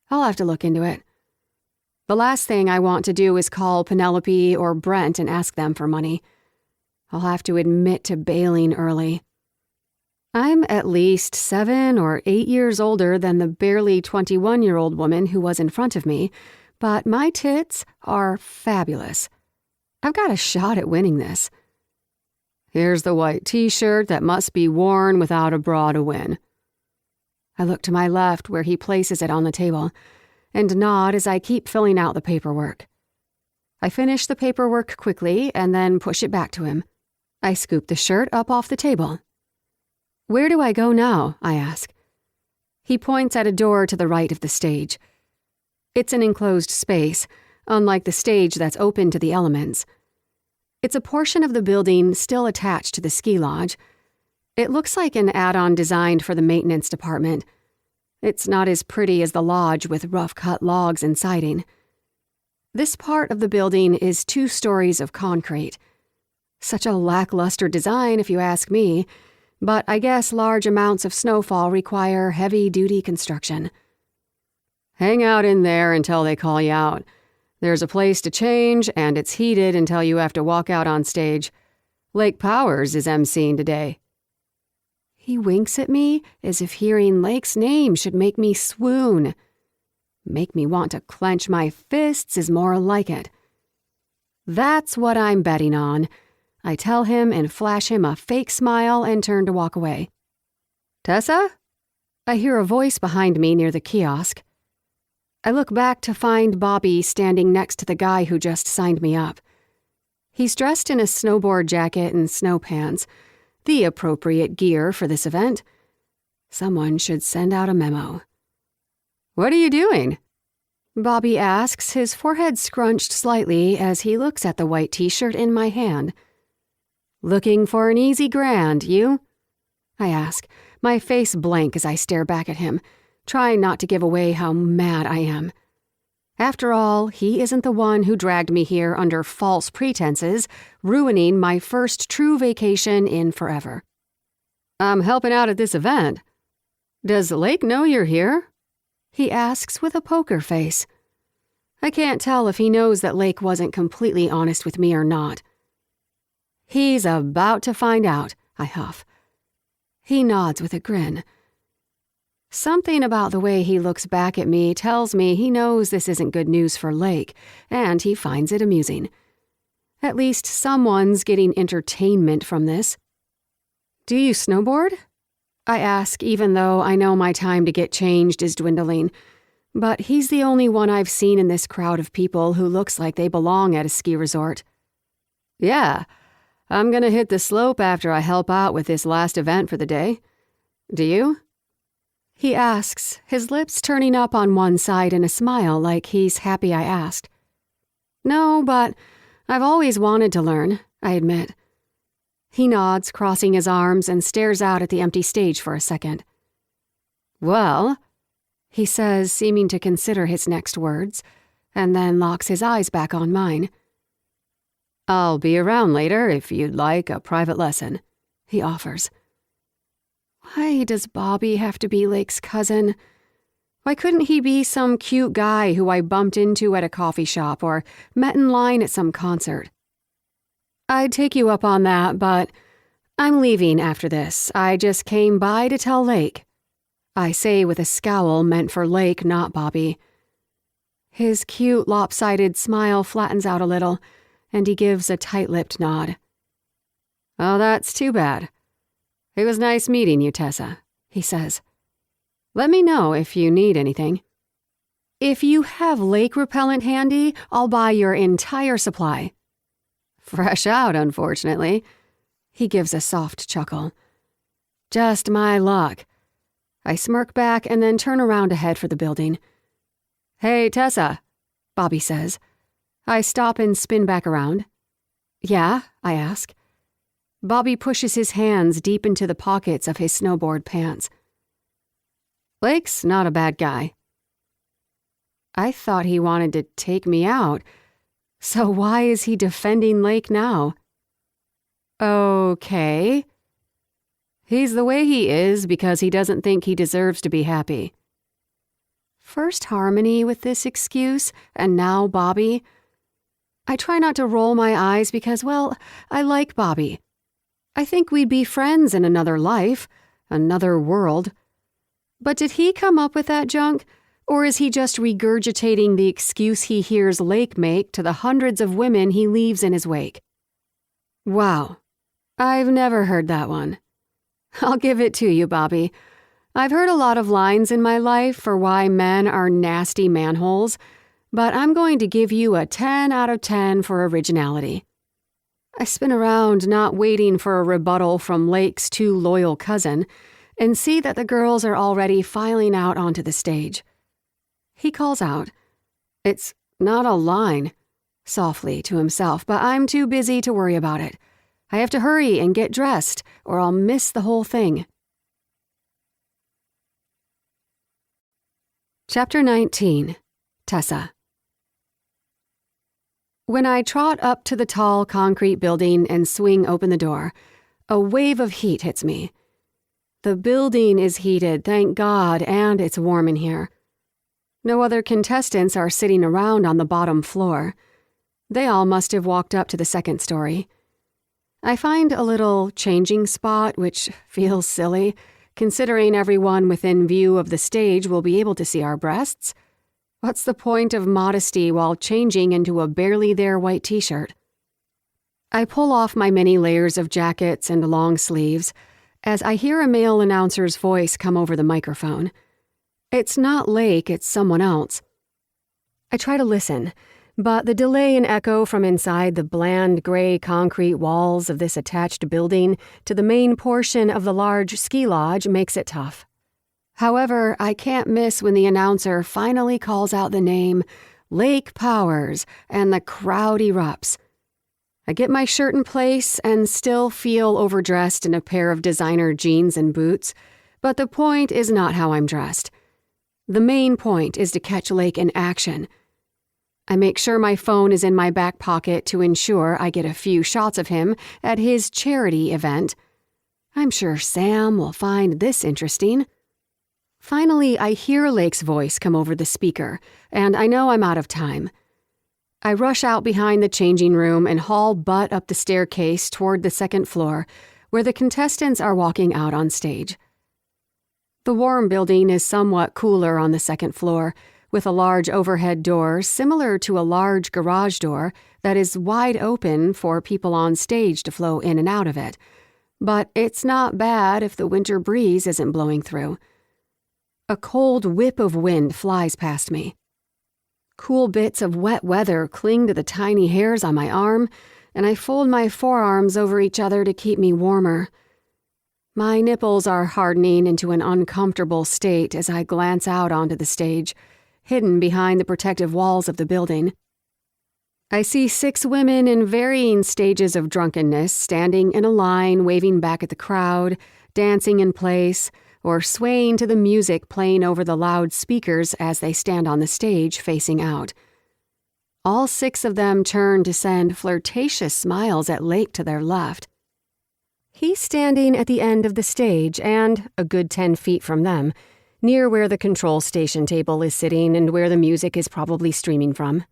I'll have to look into it. The last thing I want to do is call Penelope or Brent and ask them for money. I'll have to admit to bailing early. I'm at least 7 or 8 years older than the barely 21-year-old woman who was in front of me, but my tits are fabulous. I've got a shot at winning this. Here's the white t-shirt that must be worn without a bra to win. I look to my left where he places it on the table and nod as I keep filling out the paperwork. I finish the paperwork quickly and then push it back to him. I scoop the shirt up off the table. Where do I go now? I ask. He points at a door to the right of the stage. It's an enclosed space, unlike the stage that's open to the elements. It's a portion of the building still attached to the ski lodge. It looks like an add-on designed for the maintenance department. It's not as pretty as the lodge with rough-cut logs and siding. This part of the building is 2 stories of concrete. Such a lackluster design, if you ask me, but I guess large amounts of snowfall require heavy-duty construction. Hang out in there until they call you out. There's a place to change, and it's heated until you have to walk out on stage. Lake Powers is emceeing today. He winks at me as if hearing Lake's name should make me swoon. Make me want to clench my fists is more like it. That's what I'm betting on. I tell him and flash him a fake smile and turn to walk away. Tessa? I hear a voice behind me near the kiosk. I look back to find Bobby standing next to the guy who just signed me up. He's dressed in a snowboard jacket and snow pants, the appropriate gear for this event. Someone should send out a memo. What are you doing? Bobby asks, his forehead scrunched slightly as he looks at the white t-shirt in my hand. Looking for an easy grand, you? I ask, my face blank as I stare back at him, trying not to give away how mad I am. After all, he isn't the one who dragged me here under false pretenses, ruining my first true vacation in forever. I'm helping out at this event. Does Lake know you're here? He asks with a poker face. I can't tell if he knows that Lake wasn't completely honest with me or not. He's about to find out, I huff. He nods with a grin. Something about the way he looks back at me tells me he knows this isn't good news for Lake, and he finds it amusing. At least someone's getting entertainment from this. Do you snowboard? I ask, even though I know my time to get changed is dwindling. But he's the only one I've seen in this crowd of people who looks like they belong at a ski resort. Yeah, I'm gonna hit the slope after I help out with this last event for the day. Do you? He asks, his lips turning up on one side in a smile like he's happy I asked. No, but I've always wanted to learn, I admit. He nods, crossing his arms, and stares out at the empty stage for a second. Well, he says, seeming to consider his next words, and then locks his eyes back on mine. I'll be around later if you'd like a private lesson, he offers. Why does Bobby have to be Lake's cousin? Why couldn't he be some cute guy who I bumped into at a coffee shop or met in line at some concert? I'd take you up on that, but I'm leaving after this. I just came by to tell Lake. I say with a scowl meant for Lake, not Bobby. His cute, lopsided smile flattens out a little, and he gives a tight-lipped nod. Oh, that's too bad. It was nice meeting you, Tessa, he says. Let me know if you need anything. If you have lake repellent handy, I'll buy your entire supply. Fresh out, unfortunately. He gives a soft chuckle. Just my luck. I smirk back and then turn around to head for the building. Hey, Tessa, Bobby says. I stop and spin back around. Yeah, I ask. Bobby pushes his hands deep into the pockets of his snowboard pants. Lake's not a bad guy. I thought he wanted to take me out. So why is he defending Lake now? Okay. He's the way he is because he doesn't think he deserves to be happy. First Harmony with this excuse, and now Bobby. I try not to roll my eyes because, well, I like Bobby. I think we'd be friends in another life, another world. But did he come up with that junk? Or is he just regurgitating the excuse he hears Lake make to the hundreds of women he leaves in his wake? Wow, I've never heard that one. I'll give it to you, Bobby. I've heard a lot of lines in my life for why men are nasty manholes, but I'm going to give you a 10 out of 10 for originality. I spin around, not waiting for a rebuttal from Lake's too loyal cousin, and see that the girls are already filing out onto the stage. He calls out, "It's not a line," softly to himself, but I'm too busy to worry about it. I have to hurry and get dressed, or I'll miss the whole thing. Chapter 19. Tessa. When I trot up to the tall concrete building and swing open the door, a wave of heat hits me. The building is heated, thank God, and it's warm in here. No other contestants are sitting around on the bottom floor. They all must have walked up to the second story. I find a little changing spot, which feels silly, considering everyone within view of the stage will be able to see our breasts. What's the point of modesty while changing into a barely there white t-shirt? I pull off my many layers of jackets and long sleeves as I hear a male announcer's voice come over the microphone. It's not Lake, it's someone else. I try to listen, but the delay and echo from inside the bland gray concrete walls of this attached building to the main portion of the large ski lodge makes it tough. However, I can't miss when the announcer finally calls out the name Lake Powers and the crowd erupts. I get my shirt in place and still feel overdressed in a pair of designer jeans and boots, but the point is not how I'm dressed. The main point is to catch Lake in action. I make sure my phone is in my back pocket to ensure I get a few shots of him at his charity event. I'm sure Sam will find this interesting. Finally, I hear Lake's voice come over the speaker, and I know I'm out of time. I rush out behind the changing room and haul butt up the staircase toward the second floor, where the contestants are walking out on stage. The warm building is somewhat cooler on the second floor, with a large overhead door similar to a large garage door that is wide open for people on stage to flow in and out of it. But it's not bad if the winter breeze isn't blowing through. A cold whip of wind flies past me. Cool bits of wet weather cling to the tiny hairs on my arm, and I fold my forearms over each other to keep me warmer. My nipples are hardening into an uncomfortable state as I glance out onto the stage, hidden behind the protective walls of the building. I see 6 women in varying stages of drunkenness standing in a line, waving back at the crowd, dancing in place, or swaying to the music playing over the loud speakers as they stand on the stage facing out. All 6 of them turn to send flirtatious smiles at Lake to their left. He's standing at the end of the stage and, a good 10 feet from them, near where the control station table is sitting and where the music is probably streaming from.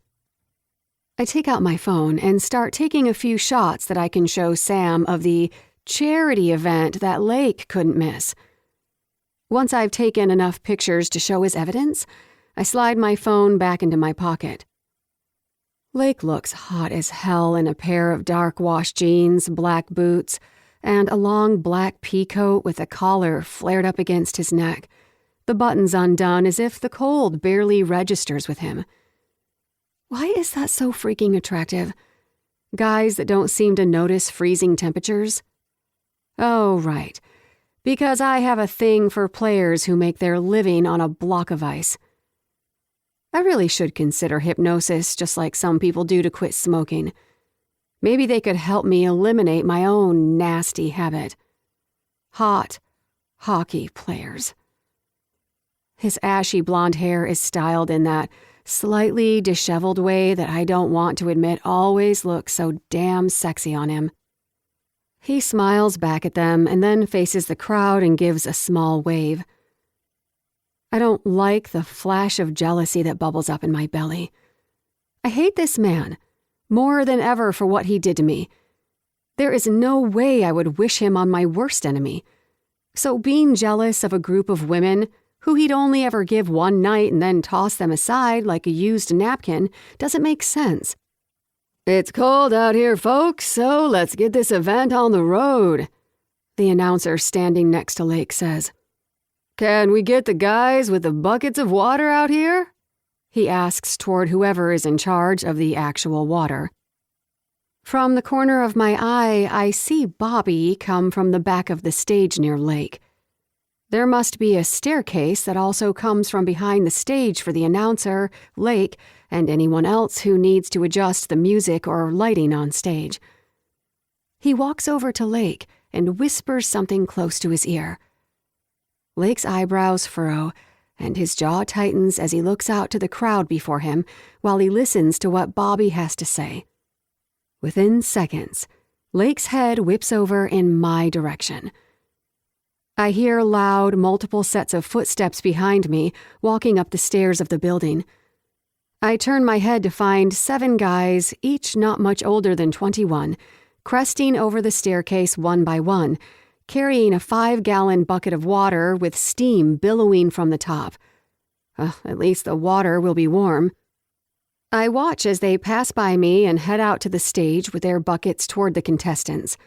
I take out my phone and start taking a few shots that I can show Sam of the charity event that Lake couldn't miss. Once I've taken enough pictures to show as evidence, I slide my phone back into my pocket. Lake looks hot as hell in a pair of dark wash jeans, black boots, and a long black pea coat with a collar flared up against his neck, the buttons undone as if the cold barely registers with him. Why is that so freaking attractive? Guys that don't seem to notice freezing temperatures? Oh, right. Because I have a thing for players who make their living on a block of ice. I really should consider hypnosis just like some people do to quit smoking. Maybe they could help me eliminate my own nasty habit. Hot hockey players. His ashy blonde hair is styled in that slightly disheveled way that I don't want to admit always looks so damn sexy on him. He smiles back at them and then faces the crowd and gives a small wave. I don't like the flash of jealousy that bubbles up in my belly. I hate this man, more than ever for what he did to me. There is no way I would wish him on my worst enemy. So being jealous of a group of women who he'd only ever give one night and then toss them aside like a used napkin doesn't make sense. It's cold out here, folks, so let's get this event on the road, the announcer standing next to Lake says. Can we get the guys with the buckets of water out here? He asks toward whoever is in charge of the actual water. From the corner of my eye, I see Bobby come from the back of the stage near Lake. There must be a staircase that also comes from behind the stage for the announcer, Lake, and anyone else who needs to adjust the music or lighting on stage. He walks over to Lake and whispers something close to his ear. Lake's eyebrows furrow, and his jaw tightens as he looks out to the crowd before him while he listens to what Bobby has to say. Within seconds, Lake's head whips over in my direction. I hear loud, multiple sets of footsteps behind me walking up the stairs of the building. I turn my head to find 7 guys, each not much older than 21, cresting over the staircase one by one, carrying a 5-gallon bucket of water with steam billowing from the top. At least the water will be warm. I watch as they pass by me and head out to the stage with their buckets toward the contestants.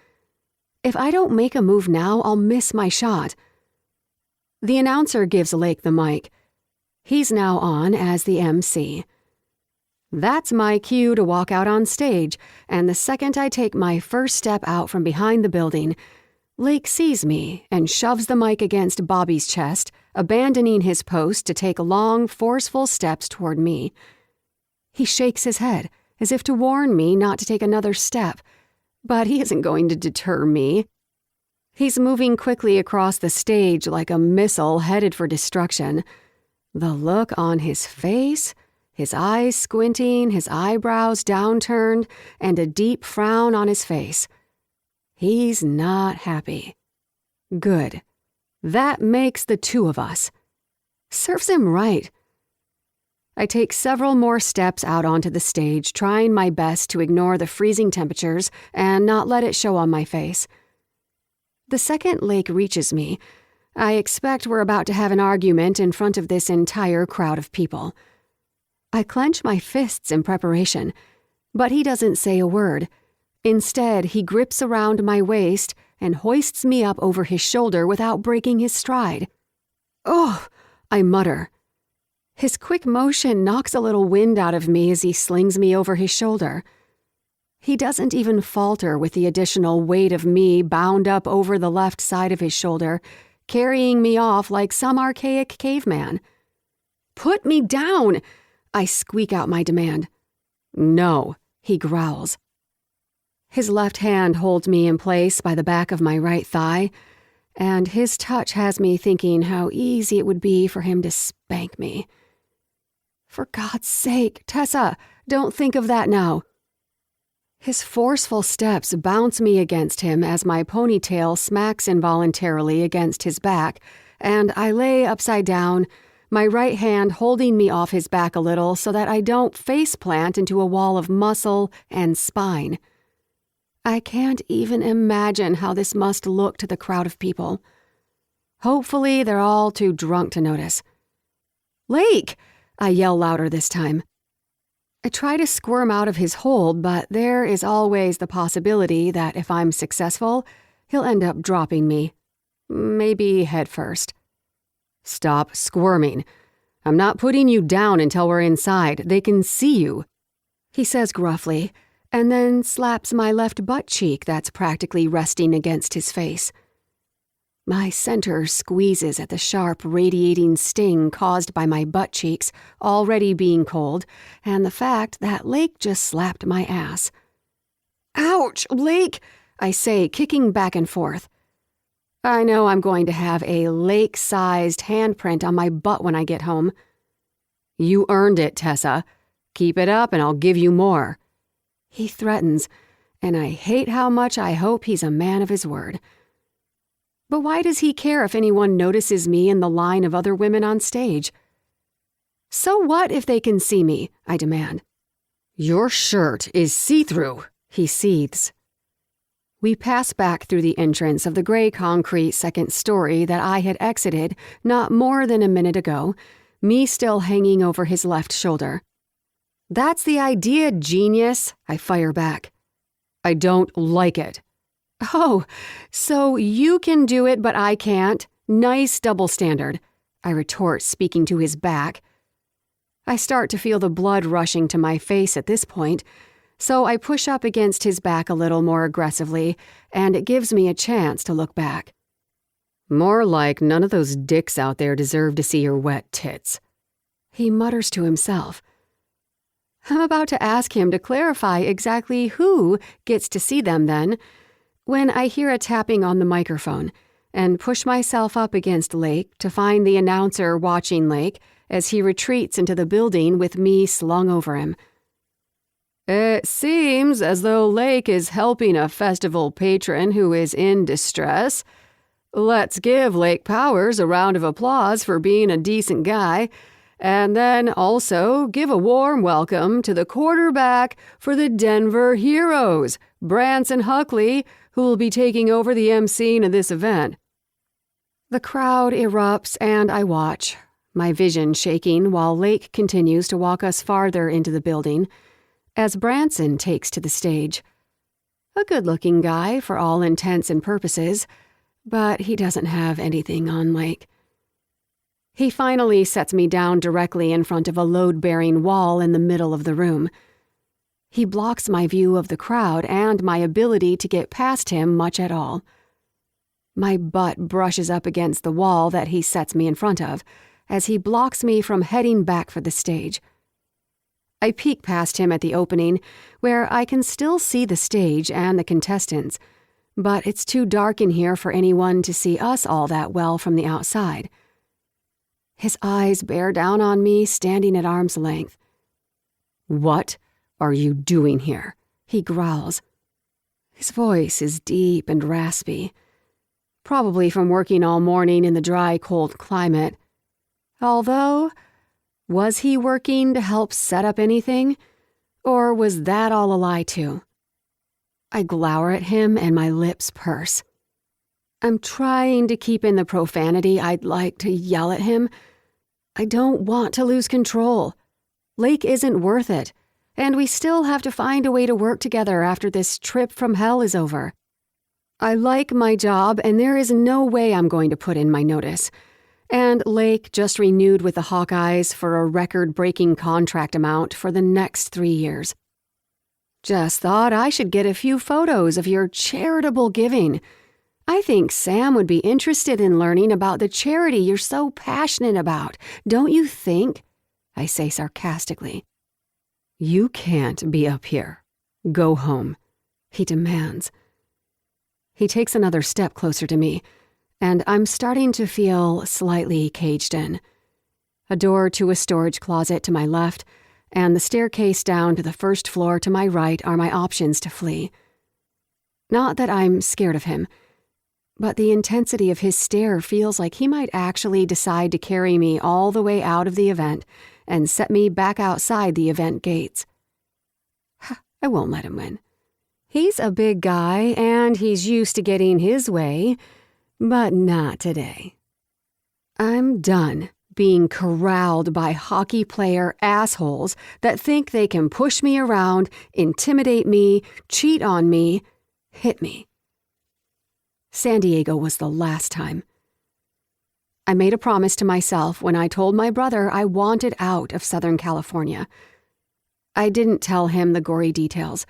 If I don't make a move now, I'll miss my shot. The announcer gives Lake the mic. He's now on as the MC. That's my cue to walk out on stage, and the second I take my first step out from behind the building, Lake sees me and shoves the mic against Bobby's chest, abandoning his post to take long, forceful steps toward me. He shakes his head, as if to warn me not to take another step, but he isn't going to deter me. He's moving quickly across the stage like a missile headed for destruction. The look on his face, his eyes squinting, his eyebrows downturned, and a deep frown on his face. He's not happy. Good. That makes the two of us. Serves him right. I take several more steps out onto the stage, trying my best to ignore the freezing temperatures and not let it show on my face. The second Lake reaches me, I expect we're about to have an argument in front of this entire crowd of people. I clench my fists in preparation, but he doesn't say a word. Instead, he grips around my waist and hoists me up over his shoulder without breaking his stride. "Oh," I mutter. His quick motion knocks a little wind out of me as he slings me over his shoulder. He doesn't even falter with the additional weight of me bound up over the left side of his shoulder, carrying me off like some archaic caveman. "Put me down!" I squeak out my demand. "No," he growls. His left hand holds me in place by the back of my right thigh, and his touch has me thinking how easy it would be for him to spank me. For God's sake, Tessa, don't think of that now. His forceful steps bounce me against him as my ponytail smacks involuntarily against his back, and I lay upside down, my right hand holding me off his back a little so that I don't face-plant into a wall of muscle and spine. I can't even imagine how this must look to the crowd of people. Hopefully, they're all too drunk to notice. "Lake!" I yell louder this time. I try to squirm out of his hold, but there is always the possibility that if I'm successful, he'll end up dropping me. Maybe head first. "Stop squirming. I'm not putting you down until we're inside. They can see you," he says gruffly, and then slaps my left butt cheek that's practically resting against his face. My center squeezes at the sharp, radiating sting caused by my butt cheeks already being cold, and the fact that Lake just slapped my ass. "Ouch, Lake!" I say, kicking back and forth. I know I'm going to have a Lake-sized handprint on my butt when I get home. "You earned it, Tessa. Keep it up and I'll give you more," he threatens, and I hate how much I hope he's a man of his word. But why does he care if anyone notices me in the line of other women on stage? "So what if they can see me?" I demand. "Your shirt is see-through," he seethes. We pass back through the entrance of the gray concrete second story that I had exited not more than a minute ago, me still hanging over his left shoulder. "That's the idea, genius," I fire back. "I don't like it." "Oh, so you can do it, but I can't? Nice double standard," I retort, speaking to his back. I start to feel the blood rushing to my face at this point, so I push up against his back a little more aggressively, and it gives me a chance to look back. "More like none of those dicks out there deserve to see your wet tits," he mutters to himself. I'm about to ask him to clarify exactly who gets to see them then, when I hear a tapping on the microphone and push myself up against Lake to find the announcer watching Lake as he retreats into the building with me slung over him. "It seems as though Lake is helping a festival patron who is in distress. Let's give Lake Powers a round of applause for being a decent guy, and then also give a warm welcome to the quarterback for the Denver Heroes, Branson Huckley, who will be taking over the emceeing of this event." The crowd erupts and I watch. my vision shaking while Lake continues to walk us farther into the building as Branson takes to the stage. A good-looking guy for all intents and purposes, but he doesn't have anything on Lake. He finally sets me down directly in front of a load-bearing wall in the middle of the room. He blocks my view of the crowd and my ability to get past him much at all. My butt brushes up against the wall that he sets me in front of as he blocks me from heading back for the stage. I peek past him at the opening, where I can still see the stage and the contestants, but it's too dark in here for anyone to see us all that well from the outside. His eyes bear down on me, standing at arm's length. "What are you doing here?" he growls. His voice is deep and raspy, probably from working all morning in the dry, cold climate. Although, was he working to help set up anything? Or was that all a lie too? I glower at him and my lips purse. I'm trying to keep in the profanity I'd like to yell at him. I don't want to lose control. Lake isn't worth it, and we still have to find a way to work together after this trip from hell is over. I like my job, and there is no way I'm going to put in my notice. And Lake just renewed with the Hawkeyes for a record-breaking contract amount for the next 3 years. Just thought I should get a few photos of your charitable giving. I think Sam would be interested in learning about the charity you're so passionate about, don't you think? I say sarcastically. You can't be up here. Go home, he demands. He takes another step closer to me, and I'm starting to feel slightly caged in. A door to a storage closet to my left, and the staircase down to the first floor to my right are my options to flee. Not that I'm scared of him, but the intensity of his stare feels like he might actually decide to carry me all the way out of the event and set me back outside the event gates. I won't let him win. He's a big guy, and he's used to getting his way, but not today. I'm done being corralled by hockey player assholes that think they can push me around, intimidate me, cheat on me, hit me. San Diego was the last time. I made a promise to myself when I told my brother I wanted out of Southern California. I didn't tell him the gory details,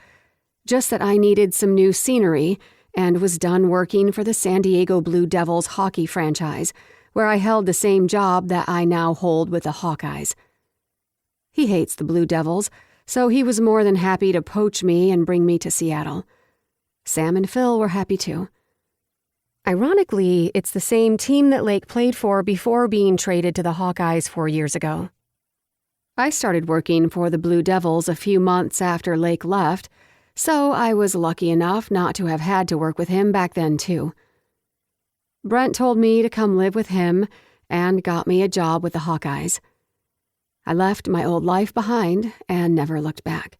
just that I needed some new scenery and was done working for the San Diego Blue Devils hockey franchise, where I held the same job that I now hold with the Hawkeyes. He hates the Blue Devils, so he was more than happy to poach me and bring me to Seattle. Sam and Phil were happy too. Ironically, it's the same team that Lake played for before being traded to the Hawkeyes 4 years ago. I started working for the Blue Devils a few months after Lake left, so I was lucky enough not to have had to work with him back then, too. Brent told me to come live with him and got me a job with the Hawkeyes. I left my old life behind and never looked back.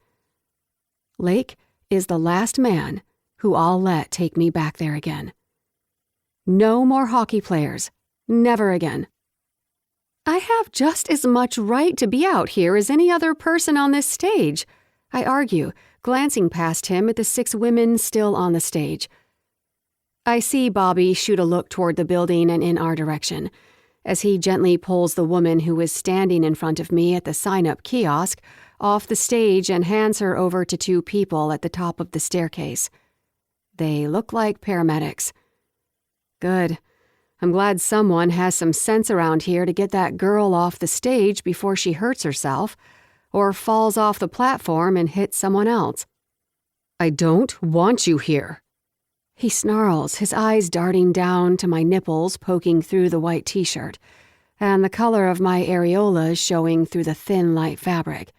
Lake is the last man who I'll let take me back there again. No more hockey players. Never again. I have just as much right to be out here as any other person on this stage, I argue, glancing past him at the 6 women still on the stage. I see Bobby shoot a look toward the building and in our direction, as he gently pulls the woman who was standing in front of me at the sign-up kiosk off the stage and hands her over to 2 people at the top of the staircase. They look like paramedics. Good. I'm glad someone has some sense around here to get that girl off the stage before she hurts herself or falls off the platform and hits someone else. I don't want you here. He snarls, his eyes darting down to my nipples poking through the white t-shirt, and the color of my areolas showing through the thin, light fabric.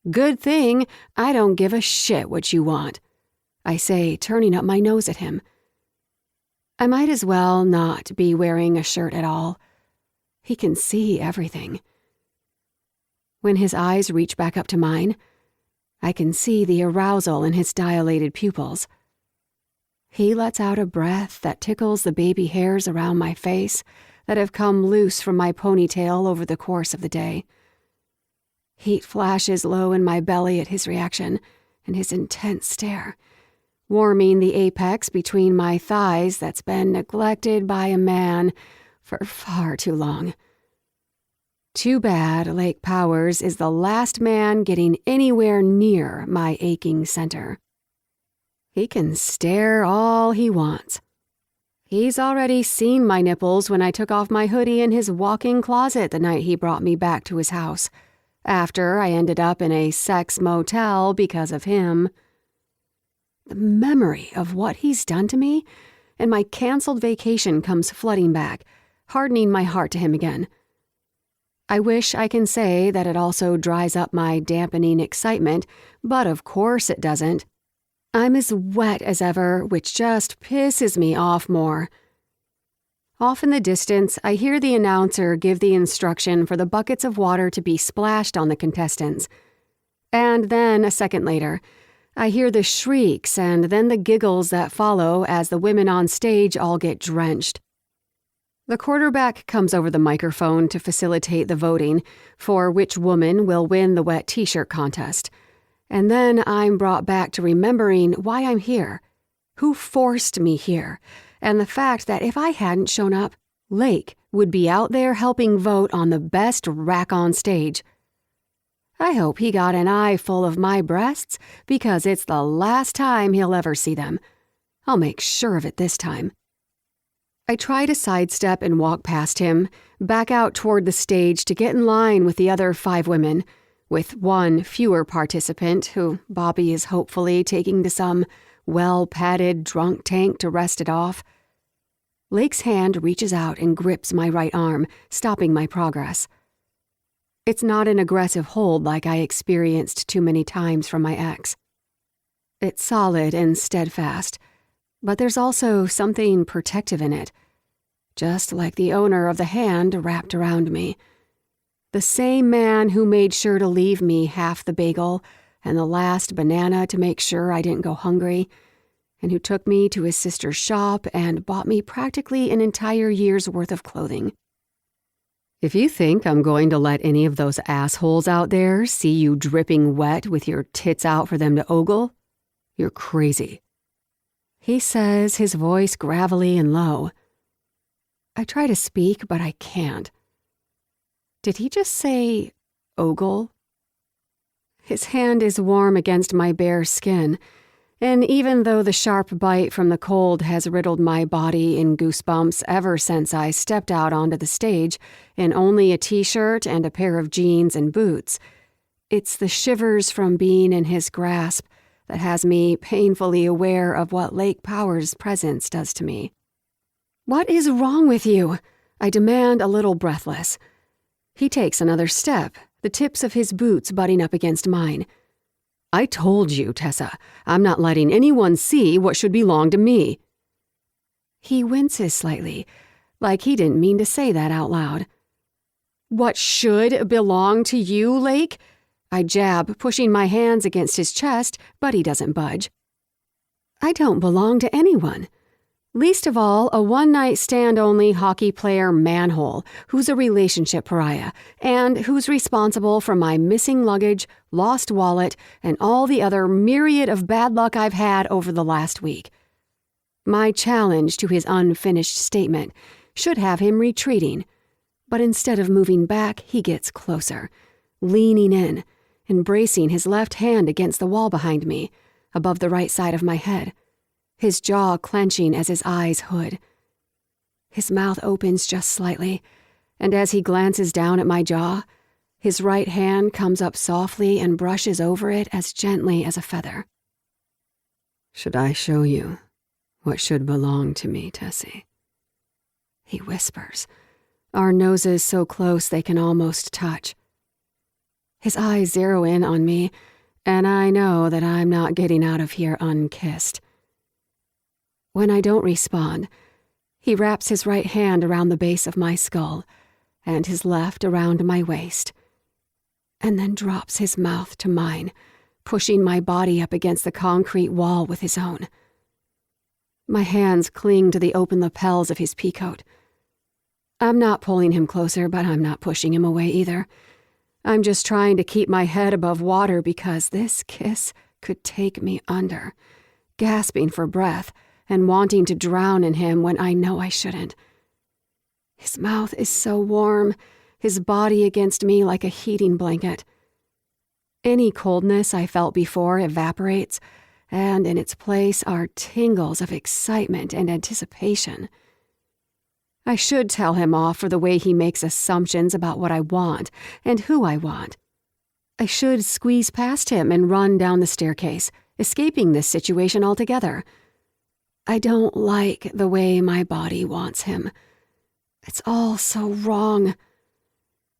Good thing I don't give a shit what you want, I say, turning up my nose at him. I might as well not be wearing a shirt at all. He can see everything. When his eyes reach back up to mine, I can see the arousal in his dilated pupils. He lets out a breath that tickles the baby hairs around my face that have come loose from my ponytail over the course of the day. Heat flashes low in my belly at his reaction and his intense stare, warming the apex between my thighs that's been neglected by a man for far too long. Too bad Lake Powers is the last man getting anywhere near my aching center. He can stare all he wants. He's already seen my nipples when I took off my hoodie in his walk-in closet the night he brought me back to his house, after I ended up in a sex motel because of him. The memory of what he's done to me and my canceled vacation comes flooding back, hardening my heart to him again. I wish I can say that it also dries up my dampening excitement, but of course it doesn't. I'm as wet as ever, which just pisses me off more. Off in the distance, I hear the announcer give the instruction for the buckets of water to be splashed on the contestants. And then, a second later, I hear the shrieks and then the giggles that follow as the women on stage all get drenched. The quarterback comes over the microphone to facilitate the voting for which woman will win the wet t-shirt contest. And then I'm brought back to remembering why I'm here, who forced me here, and the fact that if I hadn't shown up, Lake would be out there helping vote on the best rack on stage. I hope he got an eye full of my breasts because it's the last time he'll ever see them. I'll make sure of it this time. I try to sidestep and walk past him, back out toward the stage to get in line with the other 5 women, with one fewer participant who Bobby is hopefully taking to some well-padded drunk tank to rest it off. Lake's hand reaches out and grips my right arm, stopping my progress. It's not an aggressive hold like I experienced too many times from my ex. It's solid and steadfast, but there's also something protective in it, just like the owner of the hand wrapped around me. The same man who made sure to leave me half the bagel and the last banana to make sure I didn't go hungry, and who took me to his sister's shop and bought me practically an entire year's worth of clothing. If you think I'm going to let any of those assholes out there see you dripping wet with your tits out for them to ogle, you're crazy. He says, his voice gravelly and low. I try to speak, but I can't. Did he just say ogle? His hand is warm against my bare skin, and even though the sharp bite from the cold has riddled my body in goosebumps ever since I stepped out onto the stage in only a t-shirt and a pair of jeans and boots, it's the shivers from being in his grasp that has me painfully aware of what Lake Powers' presence does to me. What is wrong with you? I demand, a little breathless. He takes another step, the tips of his boots butting up against mine. I told you, Tessa, I'm not letting anyone see what should belong to me. He winces slightly, like he didn't mean to say that out loud. What should belong to you, Lake? I jab, pushing my hands against his chest, but he doesn't budge. I don't belong to anyone. Least of all, a one-night-stand-only hockey player manhole who's a relationship pariah and who's responsible for my missing luggage, lost wallet, and all the other myriad of bad luck I've had over the last week. My challenge to his unfinished statement should have him retreating, but instead of moving back, he gets closer, leaning in, embracing his left hand against the wall behind me, above the right side of my head, his jaw clenching as his eyes hood. His mouth opens just slightly, and as he glances down at my jaw, his right hand comes up softly and brushes over it as gently as a feather. Should I show you what should belong to me, Tessie? He whispers, our noses so close they can almost touch. His eyes zero in on me, and I know that I'm not getting out of here unkissed. When I don't respond, he wraps his right hand around the base of my skull and his left around my waist, and then drops his mouth to mine, pushing my body up against the concrete wall with his own. My hands cling to the open lapels of his peacoat. I'm not pulling him closer, but I'm not pushing him away either. I'm just trying to keep my head above water because this kiss could take me under, gasping for breath and wanting to drown in him when I know I shouldn't. His mouth is so warm, his body against me like a heating blanket. Any coldness I felt before evaporates, and in its place are tingles of excitement and anticipation. I should tell him off for the way he makes assumptions about what I want and who I want. I should squeeze past him and run down the staircase, escaping this situation altogether. I don't like the way my body wants him. It's all so wrong.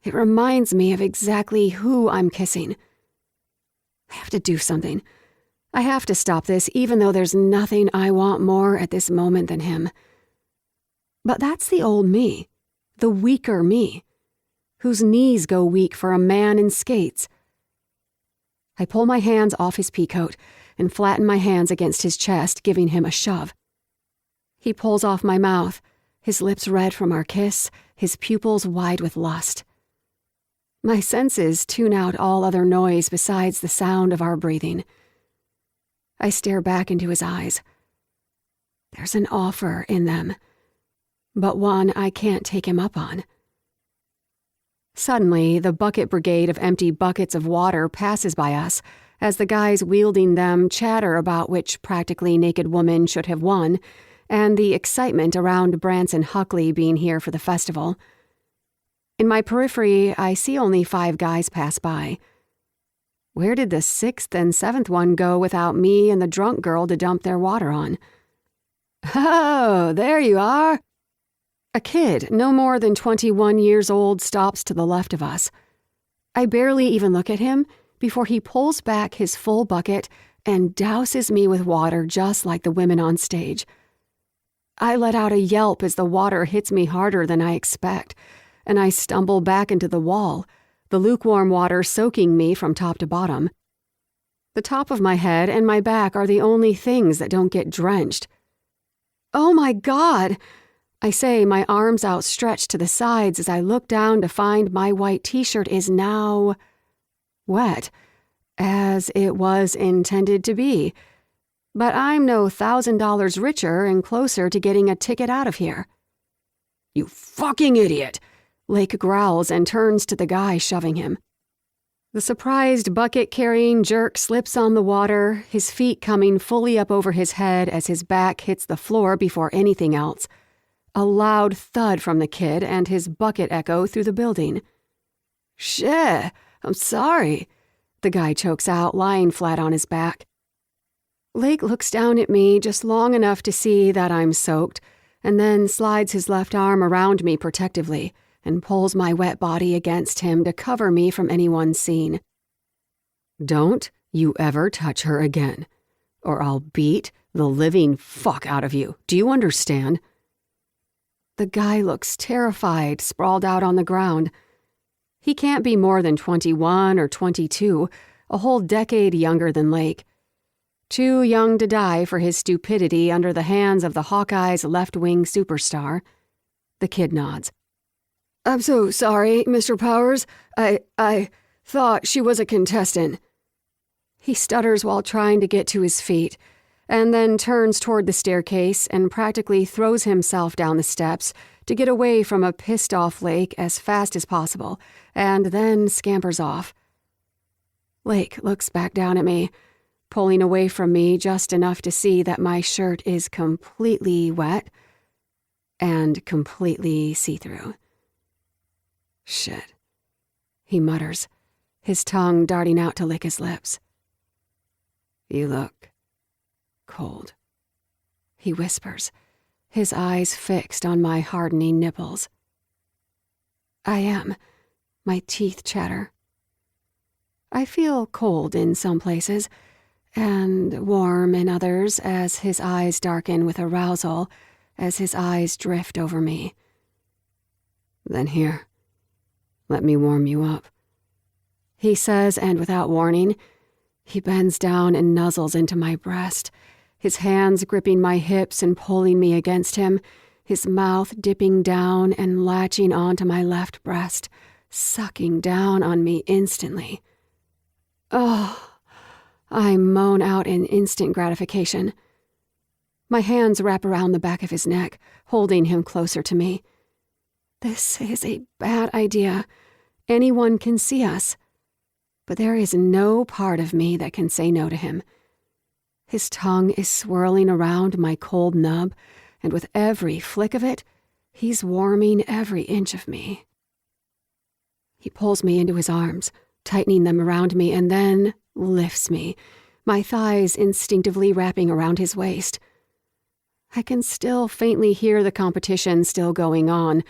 It reminds me of exactly who I'm kissing. I have to do something. I have to stop this, even though there's nothing I want more at this moment than him. But that's the old me, the weaker me, whose knees go weak for a man in skates. I pull my hands off his peacoat and flatten my hands against his chest, giving him a shove. He pulls off my mouth, his lips red from our kiss, his pupils wide with lust. My senses tune out all other noise besides the sound of our breathing. I stare back into his eyes. There's an offer in them, but one I can't take him up on. Suddenly, the bucket brigade of empty buckets of water passes by us as the guys wielding them chatter about which practically naked woman should have won, and the excitement around Branson Huckley being here for the festival. In my periphery, I see only 5 guys pass by. Where did the 6th and 7th one go without me and the drunk girl to dump their water on? Oh, there you are. A kid, no more than 21 years old, stops to the left of us. I barely even look at him before he pulls back his full bucket and douses me with water just like the women on stage. I let out a yelp as the water hits me harder than I expect, and I stumble back into the wall, the lukewarm water soaking me from top to bottom. The top of my head and my back are the only things that don't get drenched. Oh my God! I say, my arms outstretched to the sides as I look down to find my white t-shirt is now wet, as it was intended to be. But I'm no $1,000 richer and closer to getting a ticket out of here. You fucking idiot! Lake growls and turns to the guy shoving him. The surprised bucket-carrying jerk slips on the water, his feet coming fully up over his head as his back hits the floor before anything else. A loud thud from the kid and his bucket echo through the building. Shit, I'm sorry, the guy chokes out, lying flat on his back. Lake looks down at me just long enough to see that I'm soaked, and then slides his left arm around me protectively and pulls my wet body against him to cover me from anyone seeing. Don't you ever touch her again, or I'll beat the living fuck out of you. Do you understand? The guy looks terrified, sprawled out on the ground. He can't be more than 21 or 22, a whole decade younger than Lake. Too young to die for his stupidity under the hands of the Hawkeyes' left-wing superstar. The kid nods. I'm so sorry, Mr. Powers. I thought she was a contestant. He stutters while trying to get to his feet, and then turns toward the staircase and practically throws himself down the steps to get away from a pissed-off Lake as fast as possible, and then scampers off. Lake looks back down at me, pulling away from me just enough to see that my shirt is completely wet and completely see-through. Shit, he mutters, his tongue darting out to lick his lips. You look cold, he whispers, his eyes fixed on my hardening nipples. I am. My teeth chatter. I feel cold in some places, and warm in others as his eyes darken with arousal, as his eyes drift over me. Then here, let me warm you up, he says, and without warning, he bends down and nuzzles into my breast, his hands gripping my hips and pulling me against him, his mouth dipping down and latching onto my left breast, sucking down on me instantly. Oh, I moan out in instant gratification. My hands wrap around the back of his neck, holding him closer to me. This is a bad idea. Anyone can see us. But there is no part of me that can say no to him. His tongue is swirling around my cold nub, and with every flick of it, he's warming every inch of me. He pulls me into his arms, tightening them around me, and then lifts me, my thighs instinctively wrapping around his waist. I can still faintly hear the competition still going on,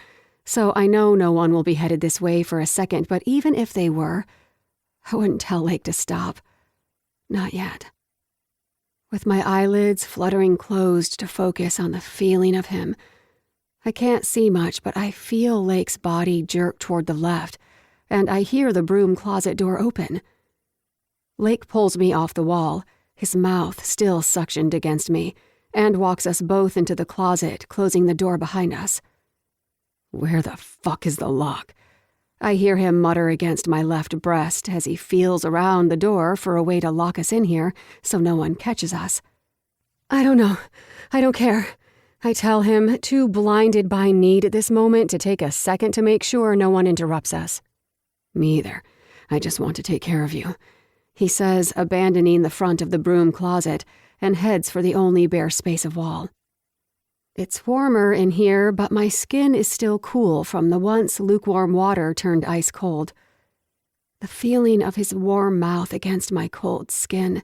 so I know no one will be headed this way for a second, but even if they were, I wouldn't tell Lake to stop. Not yet. With my eyelids fluttering closed to focus on the feeling of him, I can't see much, but I feel Lake's body jerk toward the left, and I hear the broom closet door open. Lake pulls me off the wall, his mouth still suctioned against me, and walks us both into the closet, closing the door behind us. Where the fuck is the lock? I hear him mutter against my left breast as he feels around the door for a way to lock us in here so no one catches us. I don't know. I don't care. I tell him, too blinded by need at this moment to take a second to make sure no one interrupts us. Me either. I just want to take care of you, he says, abandoning the front of the broom closet and heads for the only bare space of wall. It's warmer in here, but my skin is still cool from the once lukewarm water turned ice cold. The feeling of his warm mouth against my cold skin,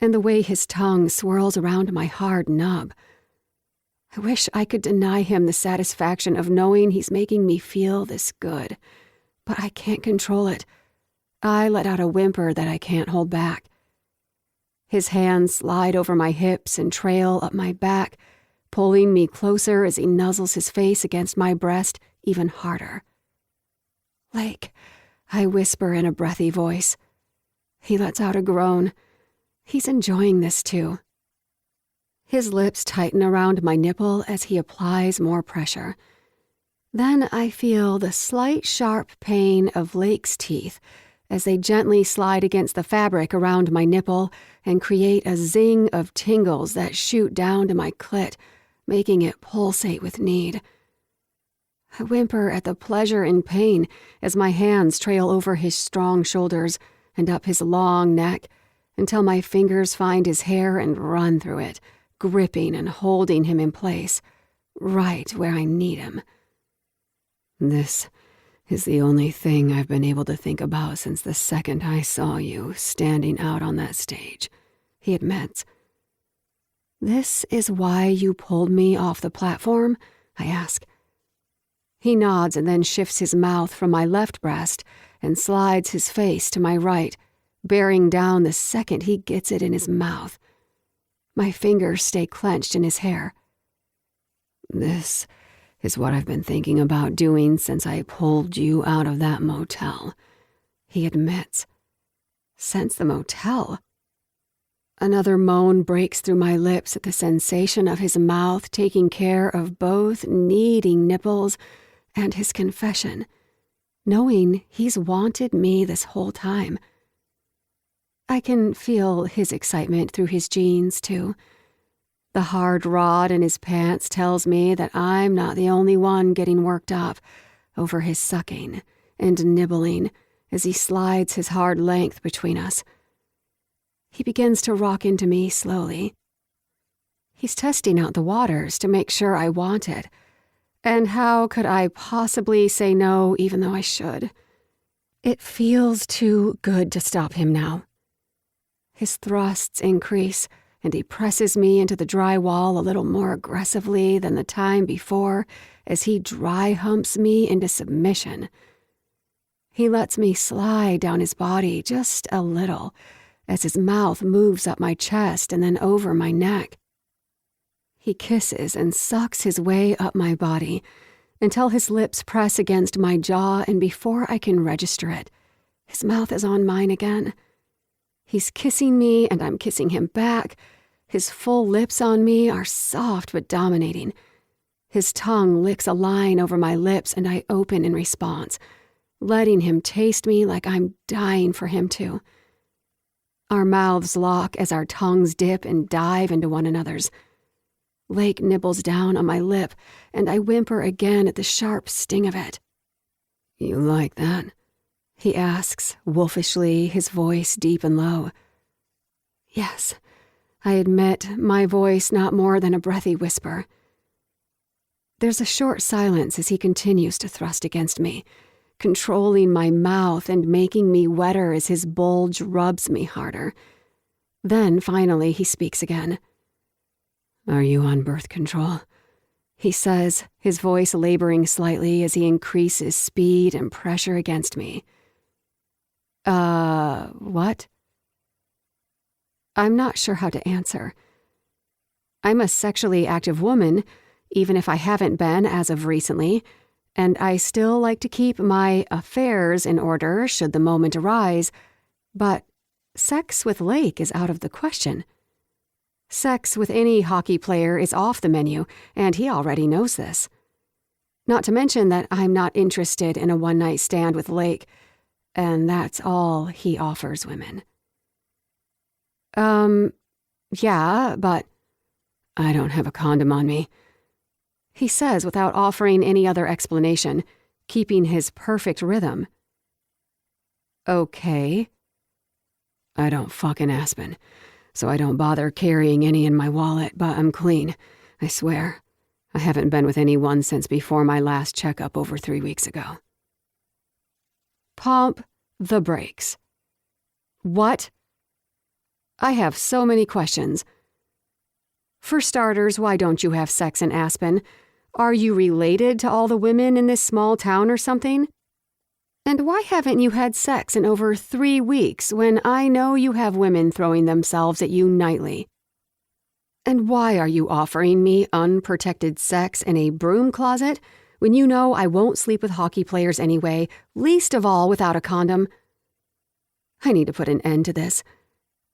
and the way his tongue swirls around my hard nub. I wish I could deny him the satisfaction of knowing he's making me feel this good, but I can't control it. I let out a whimper that I can't hold back. His hands slide over my hips and trail up my back, pulling me closer as he nuzzles his face against my breast even harder. Lake, I whisper in a breathy voice. He lets out a groan. He's enjoying this too. His lips tighten around my nipple as he applies more pressure. Then I feel the slight sharp pain of Lake's teeth as they gently slide against the fabric around my nipple and create a zing of tingles that shoot down to my clit, making it pulsate with need. I whimper at the pleasure and pain as my hands trail over his strong shoulders and up his long neck until my fingers find his hair and run through it, gripping and holding him in place, right where I need him. This is the only thing I've been able to think about since the second I saw you standing out on that stage, he admits. This is why you pulled me off the platform? I ask. He nods and then shifts his mouth from my left breast and slides his face to my right, bearing down the second he gets it in his mouth. My fingers stay clenched in his hair. This is what I've been thinking about doing since I pulled you out of that motel, he admits. Since the motel? Another moan breaks through my lips at the sensation of his mouth taking care of both needing nipples and his confession, knowing he's wanted me this whole time. I can feel his excitement through his jeans, too. The hard rod in his pants tells me that I'm not the only one getting worked up over his sucking and nibbling as he slides his hard length between us. He begins to rock into me slowly. He's testing out the waters to make sure I want it. And how could I possibly say no even though I should? It feels too good to stop him now. His thrusts increase, and he presses me into the dry wall a little more aggressively than the time before as he dry humps me into submission. He lets me slide down his body just a little as his mouth moves up my chest and then over my neck. He kisses and sucks his way up my body until his lips press against my jaw, and before I can register it, his mouth is on mine again. He's kissing me and I'm kissing him back. His full lips on me are soft but dominating. His tongue licks a line over my lips and I open in response, letting him taste me like I'm dying for him to. Our mouths lock as our tongues dip and dive into one another's. Lake nibbles down on my lip, and I whimper again at the sharp sting of it. "You like that?" he asks, wolfishly, his voice deep and low. "Yes," I admit, my voice not more than a breathy whisper. There's a short silence as he continues to thrust against me, controlling my mouth and making me wetter as his bulge rubs me harder. Then, finally, he speaks again. "Are you on birth control?" he says, his voice laboring slightly as he increases speed and pressure against me. What?" I'm not sure how to answer. I'm a sexually active woman, even if I haven't been as of recently, and I still like to keep my affairs in order should the moment arise, but sex with Lake is out of the question. Sex with any hockey player is off the menu, and he already knows this. Not to mention that I'm not interested in a one-night stand with Lake, and that's all he offers women. Yeah, but I don't have a condom on me," he says without offering any other explanation, keeping his perfect rhythm. "Okay." "I don't fuck in Aspen, so I don't bother carrying any in my wallet, but I'm clean, I swear. I haven't been with anyone since before my last checkup over 3 weeks ago." Pump the brakes. What? I have so many questions. For starters, why don't you have sex in Aspen? Are you related to all the women in this small town or something? And why haven't you had sex in over 3 weeks when I know you have women throwing themselves at you nightly? And why are you offering me unprotected sex in a broom closet when you know I won't sleep with hockey players anyway, least of all without a condom? I need to put an end to this.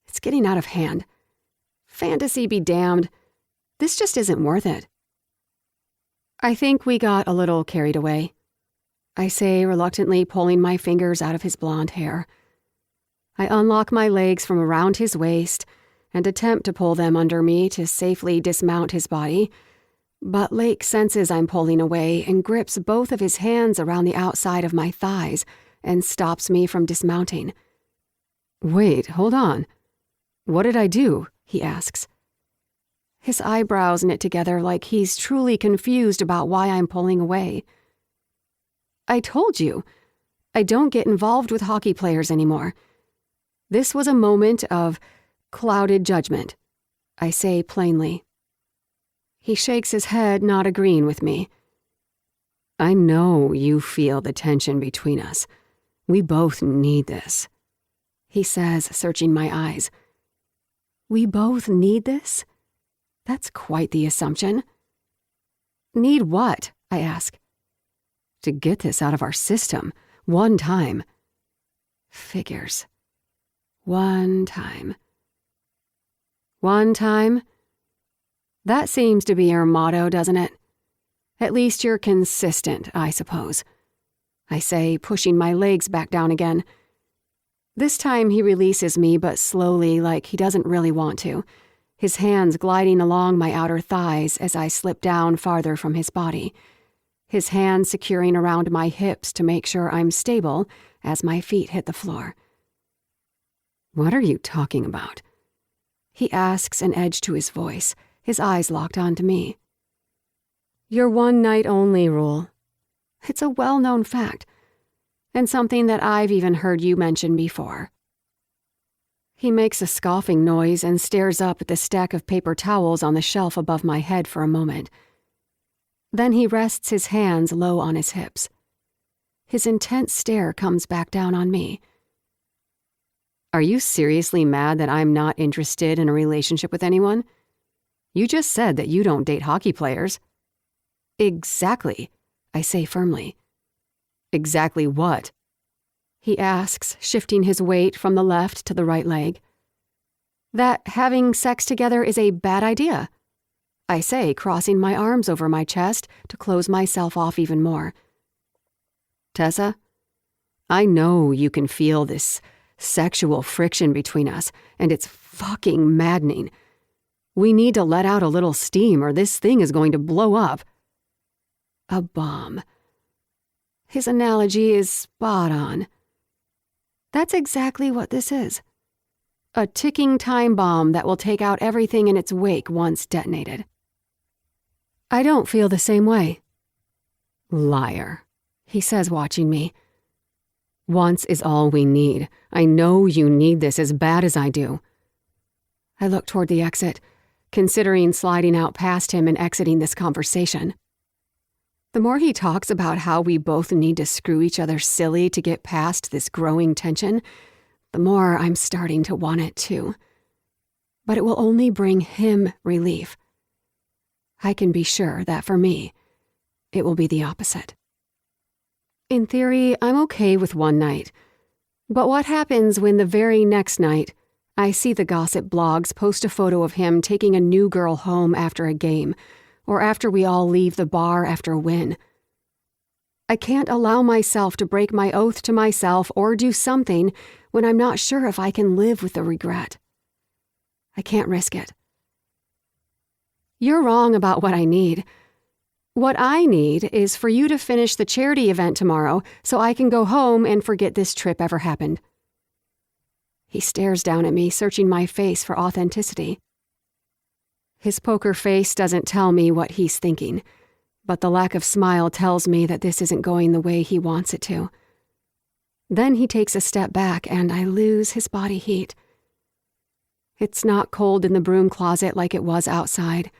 It's getting out of hand. Fantasy be damned. This just isn't worth it. I think we got a little carried away, I say, reluctantly pulling my fingers out of his blonde hair. I unlock my legs from around his waist and attempt to pull them under me to safely dismount his body, but Lake senses I'm pulling away and grips both of his hands around the outside of my thighs and stops me from dismounting. "Wait, hold on. What did I do?" he asks. His eyebrows knit together like he's truly confused about why I'm pulling away. "I told you, I don't get involved with hockey players anymore. This was a moment of clouded judgment," I say plainly. He shakes his head, not agreeing with me. "I know you feel the tension between us. We both need this," he says, searching my eyes. "We both need this?" That's quite the assumption. "Need what?" I ask. "To get this out of our system, one time." Figures. One time. One time? That seems to be your motto, doesn't it? At least you're consistent, I suppose, I say, pushing my legs back down again. This time he releases me, but slowly, like he doesn't really want to, his hands gliding along my outer thighs as I slip down farther from his body, his hands securing around my hips to make sure I'm stable as my feet hit the floor. "What are you talking about?" he asks, an edge to his voice, his eyes locked onto me. "Your one-night-only rule. It's a well-known fact, and something that I've even heard you mention before." He makes a scoffing noise and stares up at the stack of paper towels on the shelf above my head for a moment. Then he rests his hands low on his hips. His intense stare comes back down on me. "Are you seriously mad that I'm not interested in a relationship with anyone? You just said that you don't date hockey players." "Exactly," I say firmly. "Exactly what?" he asks, shifting his weight from the left to the right leg. "That having sex together is a bad idea. I say, crossing my arms over my chest to close myself off even more. Tessa, I know you can feel this sexual friction between us, and it's fucking maddening. We need to let out a little steam or this thing is going to blow up. A bomb. His analogy is spot on. That's exactly what this is. A ticking time bomb that will take out everything in its wake once detonated. I don't feel the same way. Liar, he says, watching me. Once is all we need. I know you need this as bad as I do. I look toward the exit, considering sliding out past him and exiting this conversation. The more he talks about how we both need to screw each other silly to get past this growing tension, the more I'm starting to want it too. But it will only bring him relief. I can be sure that for me, it will be the opposite. In theory, I'm okay with one night. But what happens when the very next night, I see the gossip blogs post a photo of him taking a new girl home after a game, or after we all leave the bar after a win? I can't allow myself to break my oath to myself or do something when I'm not sure if I can live with the regret. I can't risk it. You're wrong about what I need. What I need is for you to finish the charity event tomorrow so I can go home and forget this trip ever happened. He stares down at me, searching my face for authenticity. His poker face doesn't tell me what he's thinking, but the lack of smile tells me that this isn't going the way he wants it to. Then he takes a step back and I lose his body heat. It's not cold in the broom closet like it was outside,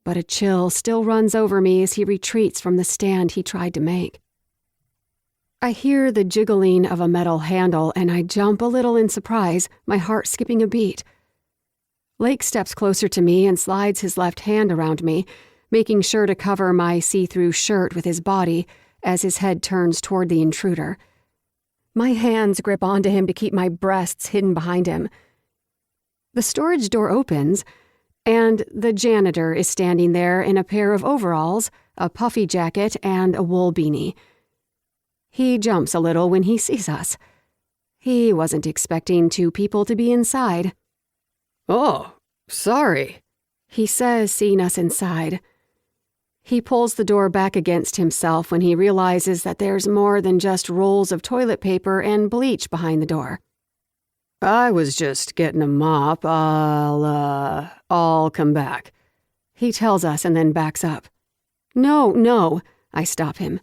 but a chill still runs over me as he retreats from the stand he tried to make. I hear the jiggling of a metal handle and I jump a little in surprise, my heart skipping a beat. Lake steps closer to me and slides his left hand around me, making sure to cover my see-through shirt with his body as his head turns toward the intruder. My hands grip onto him to keep my breasts hidden behind him. The storage door opens, and the janitor is standing there in a pair of overalls, a puffy jacket, and a wool beanie. He jumps a little when he sees us. He wasn't expecting two people to be inside. "Oh, sorry," he says, seeing us inside. He pulls the door back against himself when he realizes that there's more than just rolls of toilet paper and bleach behind the door. "I was just getting a mop. I'll come back," he tells us and then backs up. No, I stop him.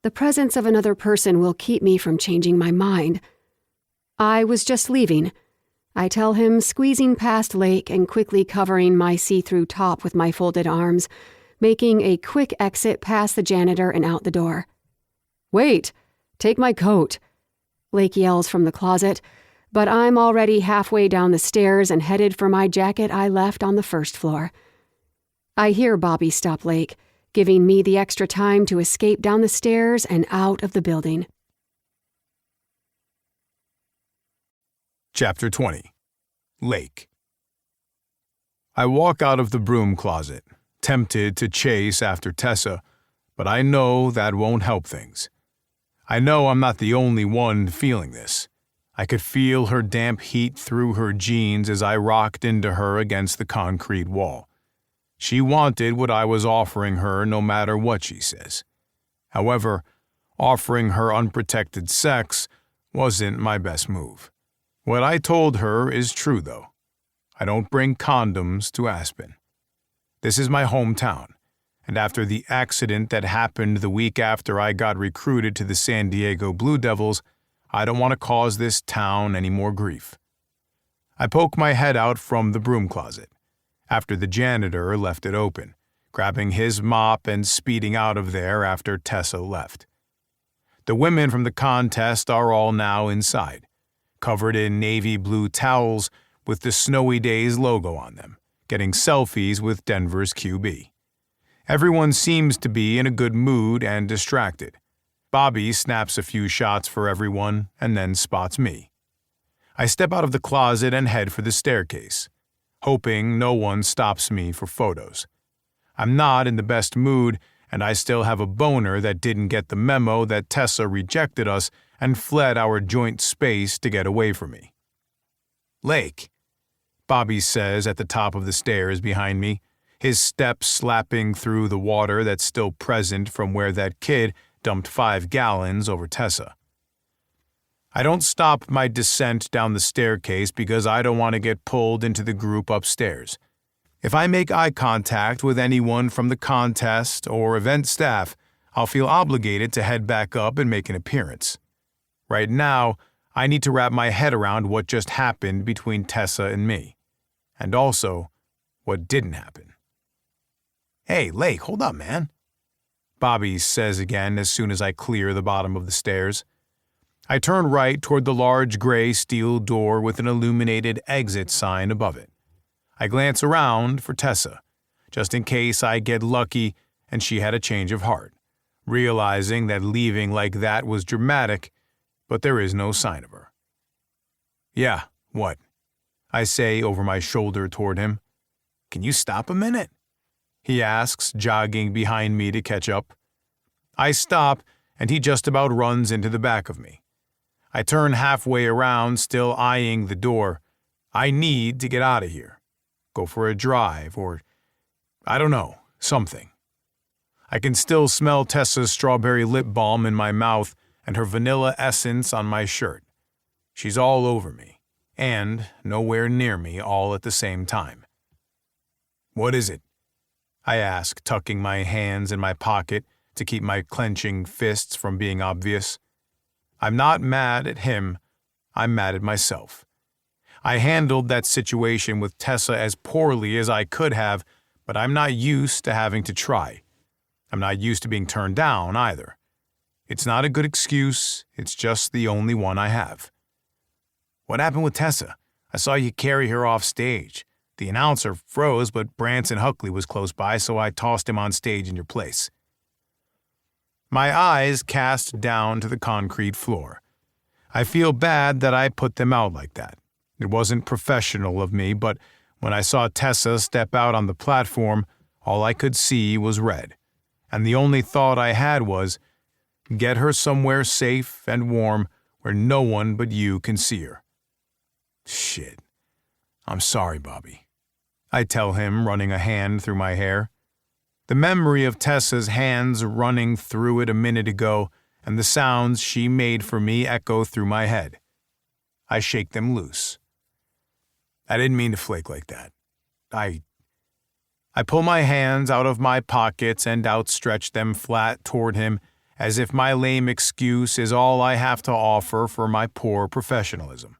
The presence of another person will keep me from changing my mind. "I was just leaving," I tell him, squeezing past Lake and quickly covering my see-through top with my folded arms, making a quick exit past the janitor and out the door. "Wait, take my coat," Lake yells from the closet, but I'm already halfway down the stairs and headed for my jacket I left on the first floor. I hear Bobby stop Lake, giving me the extra time to escape down the stairs and out of the building. Chapter 20. Lake. I walk out of the broom closet, tempted to chase after Tessa, but I know that won't help things. I know I'm not the only one feeling this. I could feel her damp heat through her jeans as I rocked into her against the concrete wall. She wanted what I was offering her no matter what she says. However, offering her unprotected sex wasn't my best move. What I told her is true, though. I don't bring condoms to Aspen. This is my hometown, and after the accident that happened the week after I got recruited to the San Diego Blue Devils, I don't want to cause this town any more grief. I poke my head out from the broom closet, after the janitor left it open, grabbing his mop and speeding out of there after Tessa left. The women from the contest are all now inside, covered in navy blue towels with the Snowy Days logo on them, getting selfies with Denver's QB. Everyone seems to be in a good mood and distracted. Bobby snaps a few shots for everyone and then spots me. I step out of the closet and head for the staircase. hoping no one stops me for photos. I'm not in the best mood, and I still have a boner that didn't get the memo that Tessa rejected us and fled our joint space to get away from me. "Lake," Bobby says at the top of the stairs behind me, his steps slapping through the water that's still present from where that kid dumped 5 gallons over Tessa. I don't stop my descent down the staircase because I don't want to get pulled into the group upstairs. If I make eye contact with anyone from the contest or event staff, I'll feel obligated to head back up and make an appearance. Right now, I need to wrap my head around what just happened between Tessa and me, and also what didn't happen. "Hey, Lake, hold up, man," Bobby says again as soon as I clear the bottom of the stairs. I turn right toward the large gray steel door with an illuminated exit sign above it. I glance around for Tessa, just in case I get lucky and she had a change of heart, realizing that leaving like that was dramatic, but there is no sign of her. "Yeah, what?" I say over my shoulder toward him. "Can you stop a minute?" he asks, jogging behind me to catch up. I stop, and he just about runs into the back of me. I turn halfway around, still eyeing the door. I need to get out of here. Go for a drive, or, I don't know, something. I can still smell Tessa's strawberry lip balm in my mouth and her vanilla essence on my shirt. She's all over me, and nowhere near me all at the same time. "What is it?" I ask, tucking my hands in my pocket to keep my clenching fists from being obvious. I'm not mad at him, I'm mad at myself. I handled that situation with Tessa as poorly as I could have, but I'm not used to having to try. I'm not used to being turned down either. It's not a good excuse, it's just the only one I have. "What happened with Tessa? I saw you carry her off stage. The announcer froze, but Branson Huckley was close by, so I tossed him on stage in your place." My eyes cast down to the concrete floor. I feel bad that I put them out like that. It wasn't professional of me, but when I saw Tessa step out on the platform, all I could see was red. And the only thought I had was, get her somewhere safe and warm where no one but you can see her. "Shit. I'm sorry, Bobby," I tell him, running a hand through my hair. The memory of Tessa's hands running through it a minute ago and the sounds she made for me echo through my head. I shake them loose. "I didn't mean to flake like that. I pull my hands out of my pockets and outstretch them flat toward him as if my lame excuse is all I have to offer for my poor professionalism.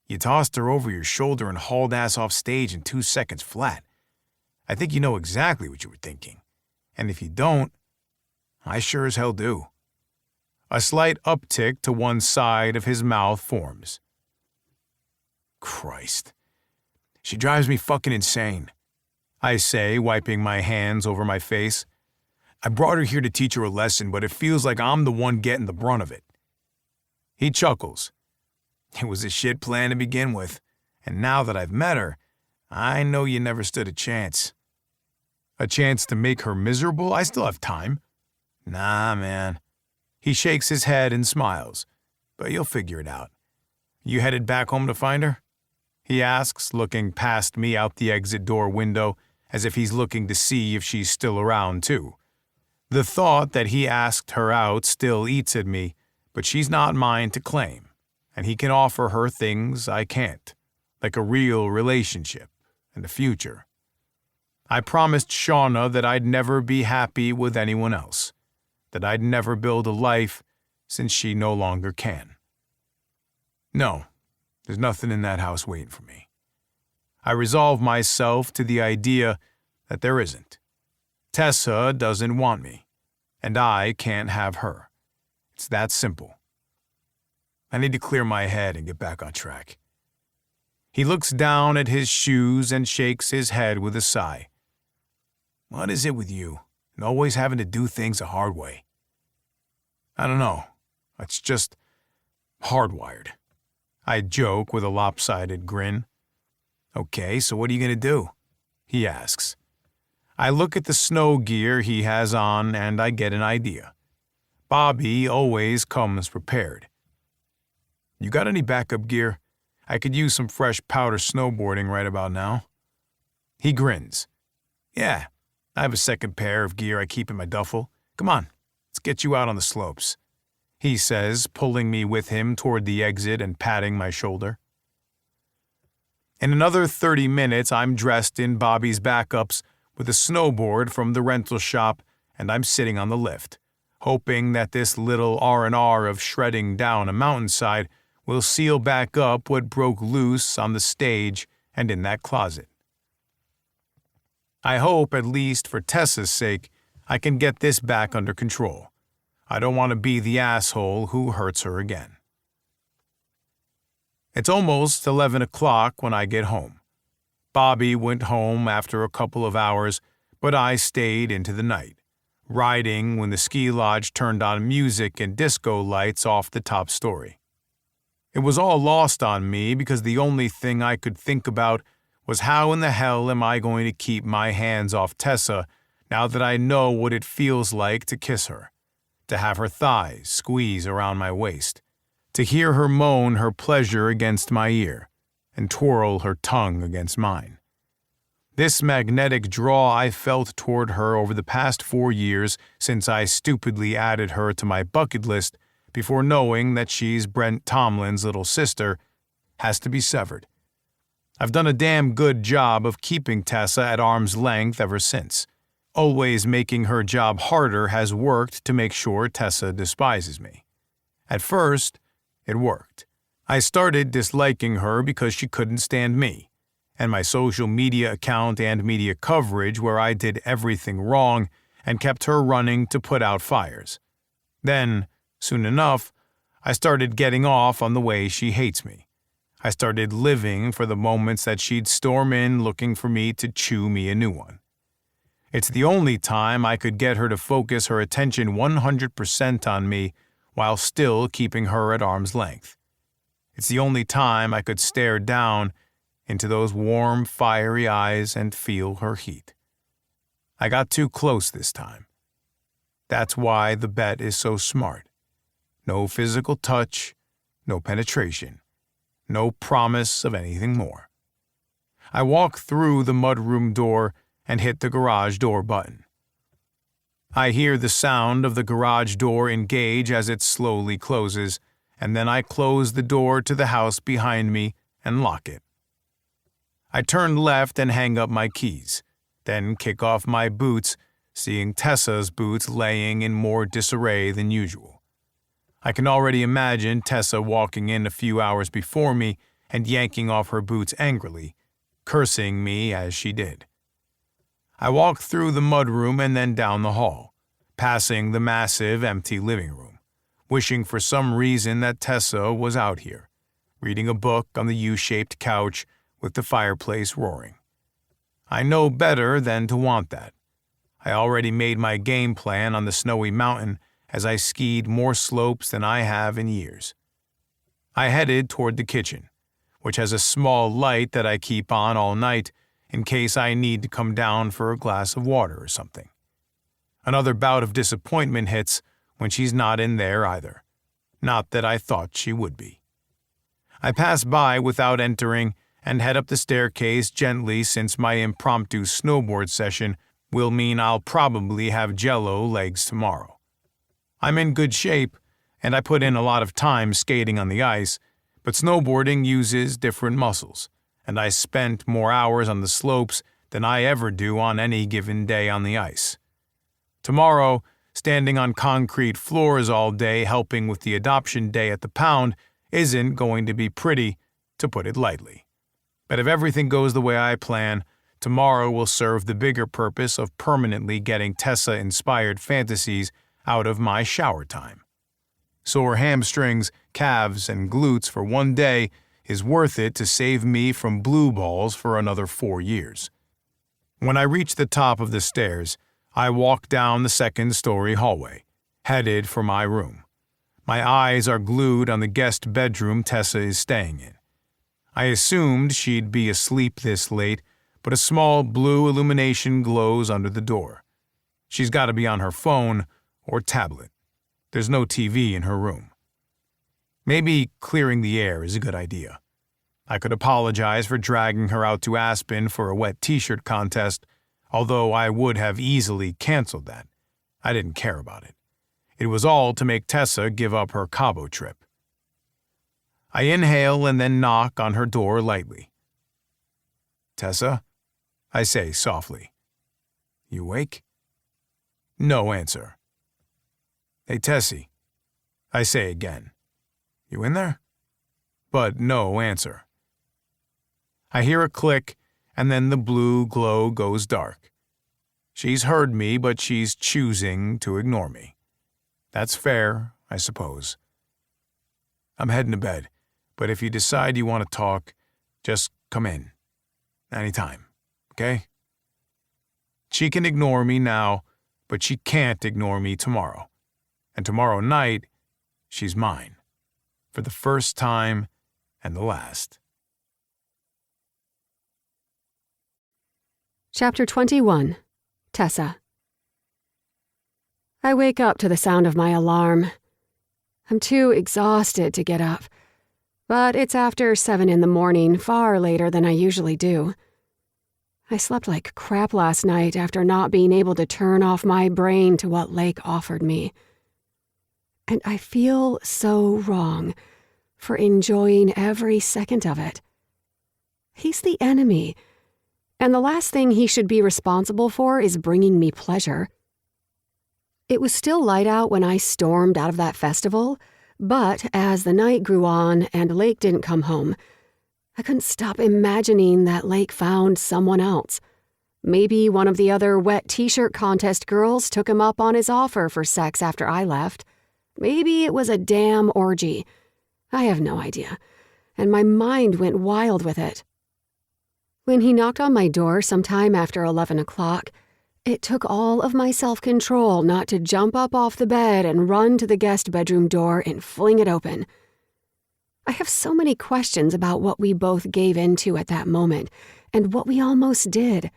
"You tossed her over your shoulder and hauled ass off stage in 2 seconds flat. I think you know exactly what you were thinking. And if you don't, I sure as hell do." A slight uptick to one side of his mouth forms. "Christ. She drives me fucking insane," I say, wiping my hands over my face. "I brought her here to teach her a lesson, but it feels like I'm the one getting the brunt of it." He chuckles. "It was a shit plan to begin with, and now that I've met her, I know you never stood a chance." "A chance to make her miserable? I still have time." "Nah, man." He shakes his head and smiles. "But you'll figure it out. You headed back home to find her?" he asks, looking past me out the exit door window as if he's looking to see if she's still around, too. The thought that he asked her out still eats at me, but she's not mine to claim, and he can offer her things I can't, like a real relationship and a future. I promised Shauna that I'd never be happy with anyone else, that I'd never build a life since she no longer can. No, there's nothing in that house waiting for me. I resolve myself to the idea that there isn't. Tessa doesn't want me, and I can't have her. It's that simple. I need to clear my head and get back on track. He looks down at his shoes and shakes his head with a sigh. What is it with you, and always having to do things the hard way? I don't know. It's just hardwired. I joke with a lopsided grin. Okay, so what are you going to do? He asks. I look at the snow gear he has on and I get an idea. Bobby always comes prepared. You got any backup gear? I could use some fresh powder snowboarding right about now. He grins. Yeah, I have a second pair of gear I keep in my duffel. Come on, let's get you out on the slopes, he says, pulling me with him toward the exit and patting my shoulder. In another 30 minutes, I'm dressed in Bobby's backups with a snowboard from the rental shop, and I'm sitting on the lift, hoping that this little R&R of shredding down a mountainside will seal back up what broke loose on the stage and in that closet. I hope, at least for Tessa's sake, I can get this back under control. I don't want to be the asshole who hurts her again. It's almost 11 o'clock when I get home. Bobby went home after a couple of hours, but I stayed into the night, riding when the ski lodge turned on music and disco lights off the top story. It was all lost on me because the only thing I could think about was how in the hell am I going to keep my hands off Tessa now that I know what it feels like to kiss her, to have her thighs squeeze around my waist, to hear her moan her pleasure against my ear, and twirl her tongue against mine. This magnetic draw I felt toward her over the past 4 years since I stupidly added her to my bucket list before knowing that she's Brent Tomlin's little sister has to be severed. I've done a damn good job of keeping Tessa at arm's length ever since. Always making her job harder has worked to make sure Tessa despises me. At first, it worked. I started disliking her because she couldn't stand me, and my social media account and media coverage where I did everything wrong and kept her running to put out fires. Then, soon enough, I started getting off on the way she hates me. I started living for the moments that she'd storm in looking for me to chew me a new one. It's the only time I could get her to focus her attention 100% on me while still keeping her at arm's length. It's the only time I could stare down into those warm, fiery eyes and feel her heat. I got too close this time. That's why the bet is so smart. No physical touch, no penetration, no promise of anything more. I walk through the mudroom door and hit the garage door button. I hear the sound of the garage door engage as it slowly closes, and then I close the door to the house behind me and lock it. I turn left and hang up my keys, then kick off my boots, seeing Tessa's boots laying in more disarray than usual. I can already imagine Tessa walking in a few hours before me and yanking off her boots angrily, cursing me as she did. I walk through the mudroom and then down the hall, passing the massive, empty living room, wishing for some reason that Tessa was out here, reading a book on the U-shaped couch with the fireplace roaring. I know better than to want that. I already made my game plan on the snowy mountain as I skied more slopes than I have in years. I headed toward the kitchen, which has a small light that I keep on all night in case I need to come down for a glass of water or something. Another bout of disappointment hits when she's not in there either. Not that I thought she would be. I pass by without entering and head up the staircase gently since my impromptu snowboard session will mean I'll probably have jello legs tomorrow. I'm in good shape, and I put in a lot of time skating on the ice, but snowboarding uses different muscles, and I spent more hours on the slopes than I ever do on any given day on the ice. Tomorrow, standing on concrete floors all day helping with the adoption day at the pound isn't going to be pretty, to put it lightly. But if everything goes the way I plan, tomorrow will serve the bigger purpose of permanently getting Tessa-inspired fantasies out of my shower time. Sore hamstrings, calves, and glutes for one day is worth it to save me from blue balls for another 4 years. When I reach the top of the stairs, I walk down the second-story hallway, headed for my room. My eyes are glued on the guest bedroom Tessa is staying in. I assumed she'd be asleep this late, but a small blue illumination glows under the door. She's got to be on her phone or tablet. There's no TV in her room. Maybe clearing the air is a good idea. I could apologize for dragging her out to Aspen for a wet t-shirt contest, although I would have easily canceled that. I didn't care about it. It was all to make Tessa give up her Cabo trip. I inhale and then knock on her door lightly. "Tessa?" I say softly. "You awake?" No answer. "Hey, Tessie," I say again. "You in there?" But no answer. I hear a click, and then the blue glow goes dark. She's heard me, but she's choosing to ignore me. That's fair, I suppose. "I'm heading to bed, but if you decide you want to talk, just come in. Anytime, okay?" She can ignore me now, but she can't ignore me tomorrow. And tomorrow night, she's mine. For the first time and the last. Chapter 21. Tessa. I wake up to the sound of my alarm. I'm too exhausted to get up, but it's after 7 in the morning, far later than I usually do. I slept like crap last night after not being able to turn off my brain to what Lake offered me. And I feel so wrong for enjoying every second of it. He's the enemy, and the last thing he should be responsible for is bringing me pleasure. It was still light out when I stormed out of that festival, but as the night grew on and Lake didn't come home, I couldn't stop imagining that Lake found someone else. Maybe one of the other wet t-shirt contest girls took him up on his offer for sex after I left. Maybe it was a damn orgy. I have no idea, and my mind went wild with it. When he knocked on my door sometime after 11 o'clock, it took all of my self-control not to jump up off the bed and run to the guest bedroom door and fling it open. I have so many questions about what we both gave into at that moment and what we almost did.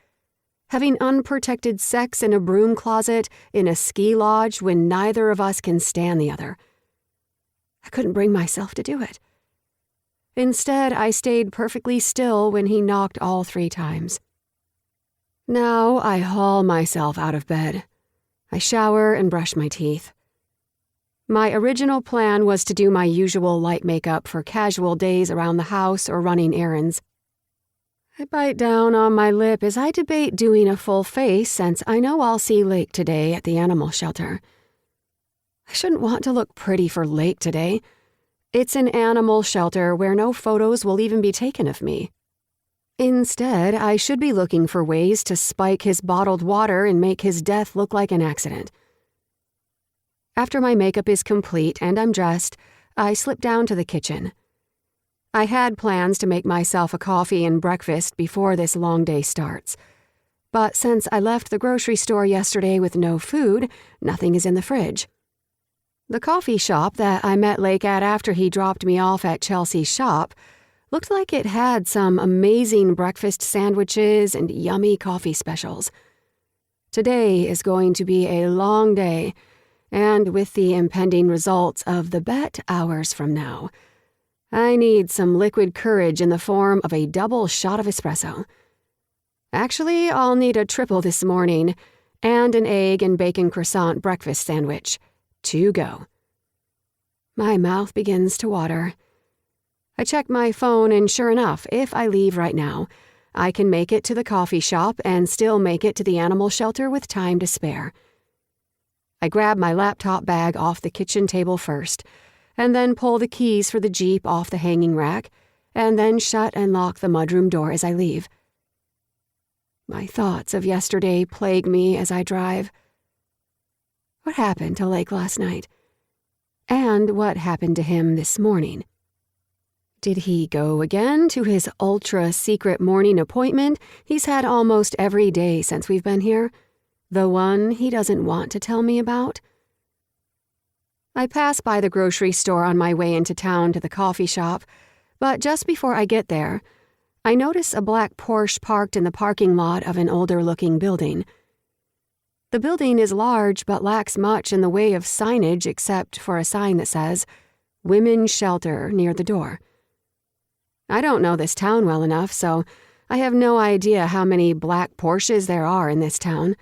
Having unprotected sex in a broom closet in a ski lodge when neither of us can stand the other. I couldn't bring myself to do it. Instead, I stayed perfectly still when he knocked all 3 times. Now I haul myself out of bed. I shower and brush my teeth. My original plan was to do my usual light makeup for casual days around the house or running errands. I bite down on my lip as I debate doing a full face since I know I'll see Lake today at the animal shelter. I shouldn't want to look pretty for Lake today. It's an animal shelter where no photos will even be taken of me. Instead, I should be looking for ways to spike his bottled water and make his death look like an accident. After my makeup is complete and I'm dressed, I slip down to the kitchen. I had plans to make myself a coffee and breakfast before this long day starts. But since I left the grocery store yesterday with no food, nothing is in the fridge. The coffee shop that I met Lake at after he dropped me off at Chelsea's shop looked like it had some amazing breakfast sandwiches and yummy coffee specials. Today is going to be a long day, and with the impending results of the bet hours from now, I need some liquid courage in the form of a double shot of espresso. Actually, I'll need a triple this morning, and an egg and bacon croissant breakfast sandwich. To go. My mouth begins to water. I check my phone, and sure enough, if I leave right now, I can make it to the coffee shop and still make it to the animal shelter with time to spare. I grab my laptop bag off the kitchen table first, and then pull the keys for the Jeep off the hanging rack, and then shut and lock the mudroom door as I leave. My thoughts of yesterday plague me as I drive. What happened to Lake last night? And what happened to him this morning? Did he go again to his ultra-secret morning appointment he's had almost every day since we've been here? The one he doesn't want to tell me about? I pass by the grocery store on my way into town to the coffee shop, But just before I get there, I notice a black Porsche parked in the parking lot of an older-looking building. The building is large but lacks much in the way of signage except for a sign that says, Women's Shelter near the door. I don't know this town well enough, so I have no idea how many black Porsches there are in this town.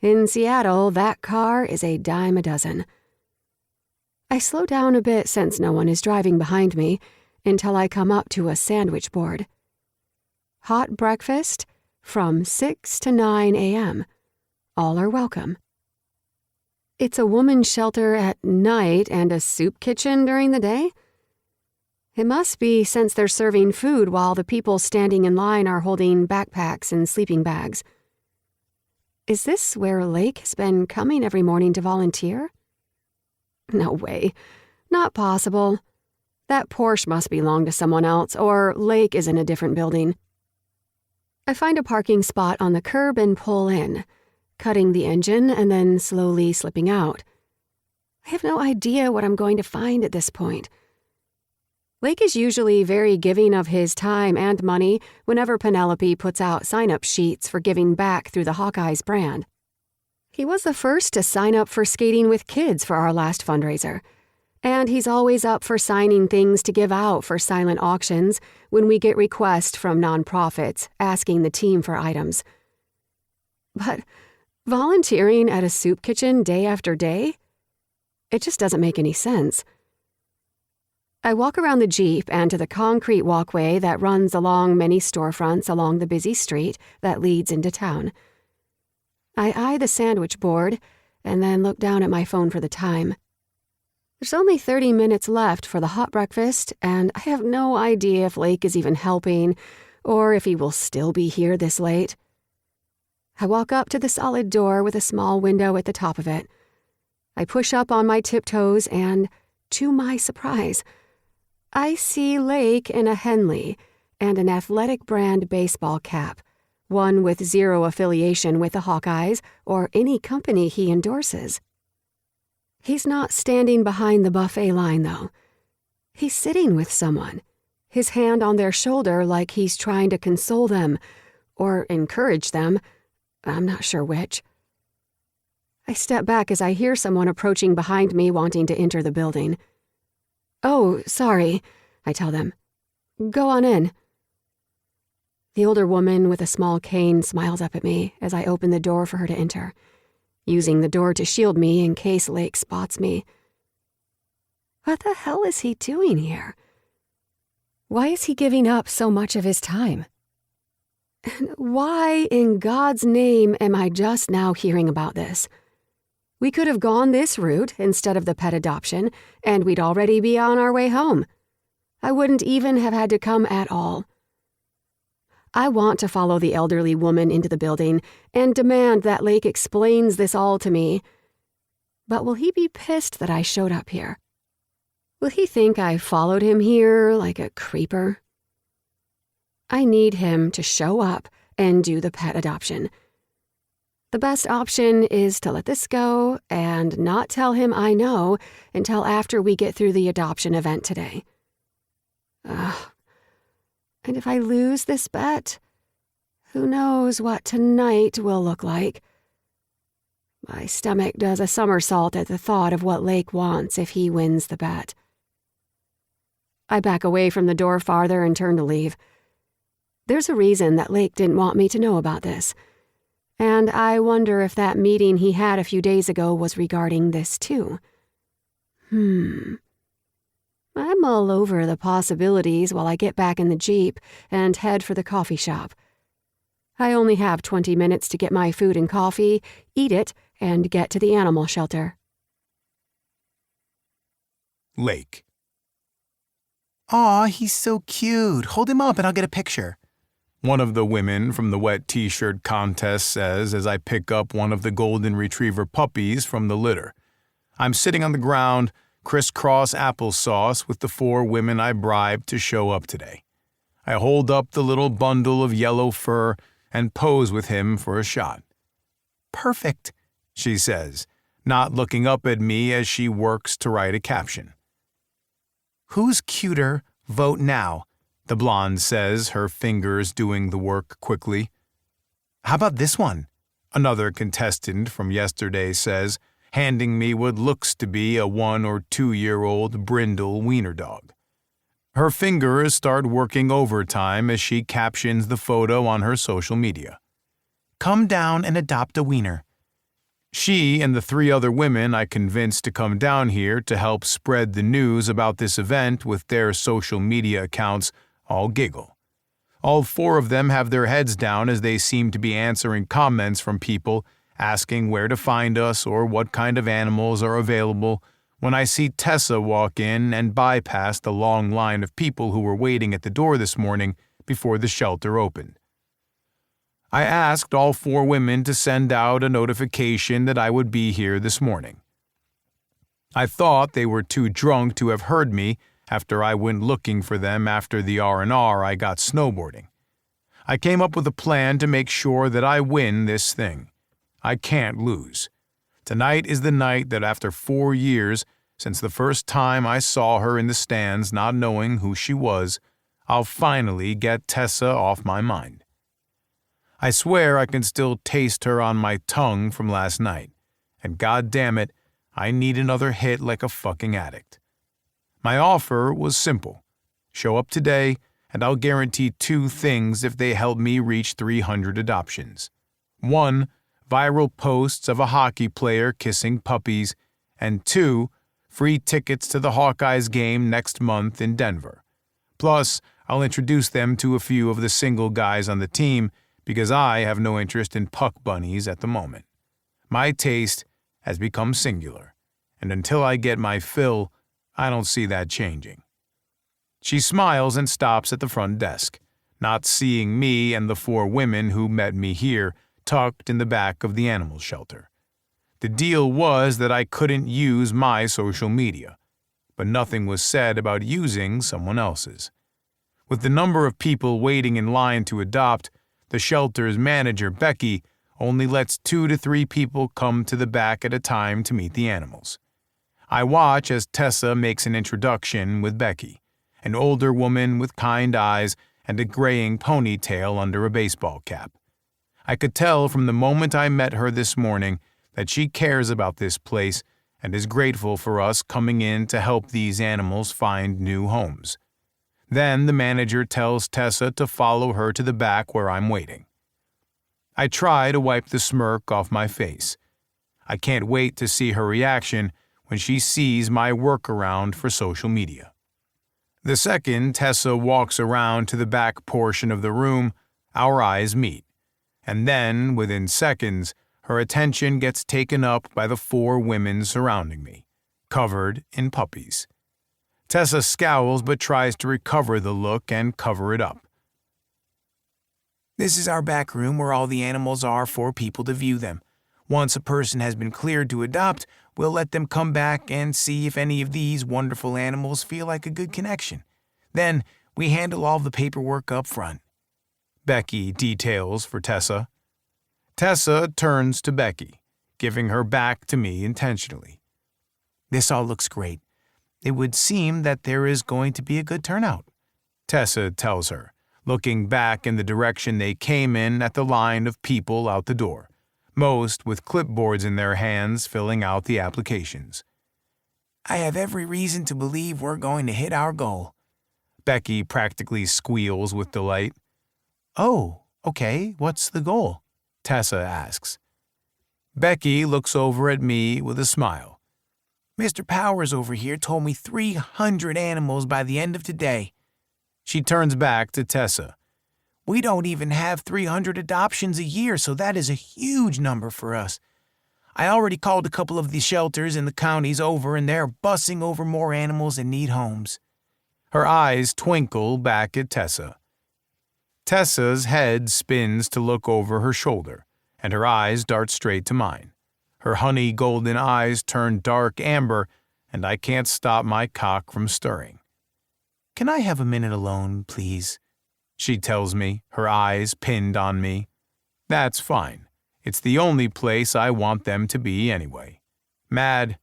In Seattle, that car is a dime a dozen. I slow down a bit since no one is driving behind me until I come up to a sandwich board. Hot breakfast from 6 to 9 a.m. All are welcome. It's a woman's shelter at night and a soup kitchen during the day? It must be since they're serving food while the people standing in line are holding backpacks and sleeping bags. Is this where Lake has been coming every morning to volunteer? No way. Not possible. That Porsche must belong to someone else, or Lake is in a different building. I find a parking spot on the curb and pull in, cutting the engine and then slowly slipping out. I have no idea what I'm going to find at this point. Lake is usually very giving of his time and money whenever Penelope puts out sign-up sheets for giving back through the Hawkeyes brand. He was the first to sign up for Skating with Kids for our last fundraiser, and he's always up for signing things to give out for silent auctions when we get requests from nonprofits asking the team for items. But volunteering at a soup kitchen day after day? It just doesn't make any sense. I walk around the Jeep and to the concrete walkway that runs along many storefronts along the busy street that leads into town. I eye the sandwich board and then look down at my phone for the time. There's only 30 minutes left for the hot breakfast, and I have no idea if Lake is even helping or if he will still be here this late. I walk up to the solid door with a small window at the top of it. I push up on my tiptoes and, to my surprise, I see Lake in a Henley and an athletic brand baseball cap, one with zero affiliation with the Hawkeyes or any company he endorses. He's not standing behind the buffet line, though. He's sitting with someone, his hand on their shoulder like he's trying to console them or encourage them. I'm not sure which. I step back as I hear someone approaching behind me wanting to enter the building. "Oh, sorry," I tell them. "Go on in." The older woman with a small cane smiles up at me as I open the door for her to enter, using the door to shield me in case Lake spots me. What the hell is he doing here? Why is he giving up so much of his time? And why in God's name am I just now hearing about this? We could have gone this route instead of the pet adoption, and we'd already be on our way home. I wouldn't even have had to come at all. I want to follow the elderly woman into the building and demand that Lake explains this all to me. But will he be pissed that I showed up here? Will he think I followed him here like a creeper? I need him to show up and do the pet adoption. The best option is to let this go and not tell him I know until after we get through the adoption event today. And if I lose this bet, who knows what tonight will look like. My stomach does a somersault at the thought of what Lake wants if he wins the bet. I back away from the door farther and turn to leave. There's a reason that Lake didn't want me to know about this, and I wonder if that meeting he had a few days ago was regarding this too. I'm all over the possibilities while I get back in the Jeep and head for the coffee shop. I only have 20 minutes to get my food and coffee, eat it, and get to the animal shelter. Lake. Aw, he's so cute. Hold him up and I'll get a picture. One of the women from the wet t-shirt contest says as I pick up one of the golden retriever puppies from the litter. I'm sitting on the ground, crisscross applesauce with the 4 women I bribed to show up today. I hold up the little bundle of yellow fur and pose with him for a shot. Perfect, she says, not looking up at me as she works to write a caption. Who's cuter, Vote now, the blonde says, her fingers doing the work quickly. How about this one? Another contestant from yesterday says, handing me what looks to be a 1 or 2 year old brindle wiener dog. Her fingers start working overtime as she captions the photo on her social media. Come down and adopt a wiener. She and the 3 other women I convinced to come down here to help spread the news about this event with their social media accounts all giggle. All 4 of them have their heads down as they seem to be answering comments from people asking where to find us or what kind of animals are available when I see Tessa walk in and bypass the long line of people who were waiting at the door this morning before the shelter opened. I asked all 4 women to send out a notification that I would be here this morning. I thought they were too drunk to have heard me after I went looking for them after the R&R I got snowboarding. I came up with a plan to make sure that I win this thing. I can't lose. Tonight is the night that after 4 years, since the first time I saw her in the stands not knowing who she was, I'll finally get Tessa off my mind. I swear I can still taste her on my tongue from last night, and God damn it, I need another hit like a fucking addict. My offer was simple. Show up today, and I'll guarantee 2 things if they help me reach 300 adoptions. 1, viral posts of a hockey player kissing puppies, and 2, free tickets to the Hawkeyes game next month in Denver. Plus, I'll introduce them to a few of the single guys on the team because I have no interest in puck bunnies at the moment. My taste has become singular, and until I get my fill, I don't see that changing. She smiles and stops at the front desk, not seeing me and the 4 women who met me here tucked in the back of the animal shelter. The deal was that I couldn't use my social media, but nothing was said about using someone else's. With the number of people waiting in line to adopt, the shelter's manager, Becky, only lets 2 to 3 people come to the back at a time to meet the animals. I watch as Tessa makes an introduction with Becky, an older woman with kind eyes and a graying ponytail under a baseball cap. I could tell from the moment I met her this morning that she cares about this place and is grateful for us coming in to help these animals find new homes. Then the manager tells Tessa to follow her to the back where I'm waiting. I try to wipe the smirk off my face. I can't wait to see her reaction when she sees my workaround for social media. The second Tessa walks around to the back portion of the room, our eyes meet, and then, within seconds, her attention gets taken up by the 4 women surrounding me, covered in puppies. Tessa scowls but tries to recover the look and cover it up. This is our back room where all the animals are for people to view them. Once a person has been cleared to adopt, we'll let them come back and see if any of these wonderful animals feel like a good connection. Then we handle all the paperwork up front. Becky details for Tessa. Tessa turns to Becky, giving her back to me intentionally. This all looks great. It would seem that there is going to be a good turnout, Tessa tells her, looking back in the direction they came in at the line of people out the door, most with clipboards in their hands filling out the applications. I have every reason to believe we're going to hit our goal. Becky practically squeals with delight. Oh, okay, what's the goal? Tessa asks. Becky looks over at me with a smile. Mr. Powers over here told me 300 animals by the end of today. She turns back to Tessa. We don't even have 300 adoptions a year, so that is a huge number for us. I already called a couple of the shelters in the counties over, and they're bussing over more animals that need homes. Her eyes twinkle back at Tessa. Tessa's head spins to look over her shoulder, and her eyes dart straight to mine. Her honey golden eyes turn dark amber, and I can't stop my cock from stirring. Can I have a minute alone, please? She tells me, her eyes pinned on me. That's fine. It's the only place I want them to be anyway. Mad,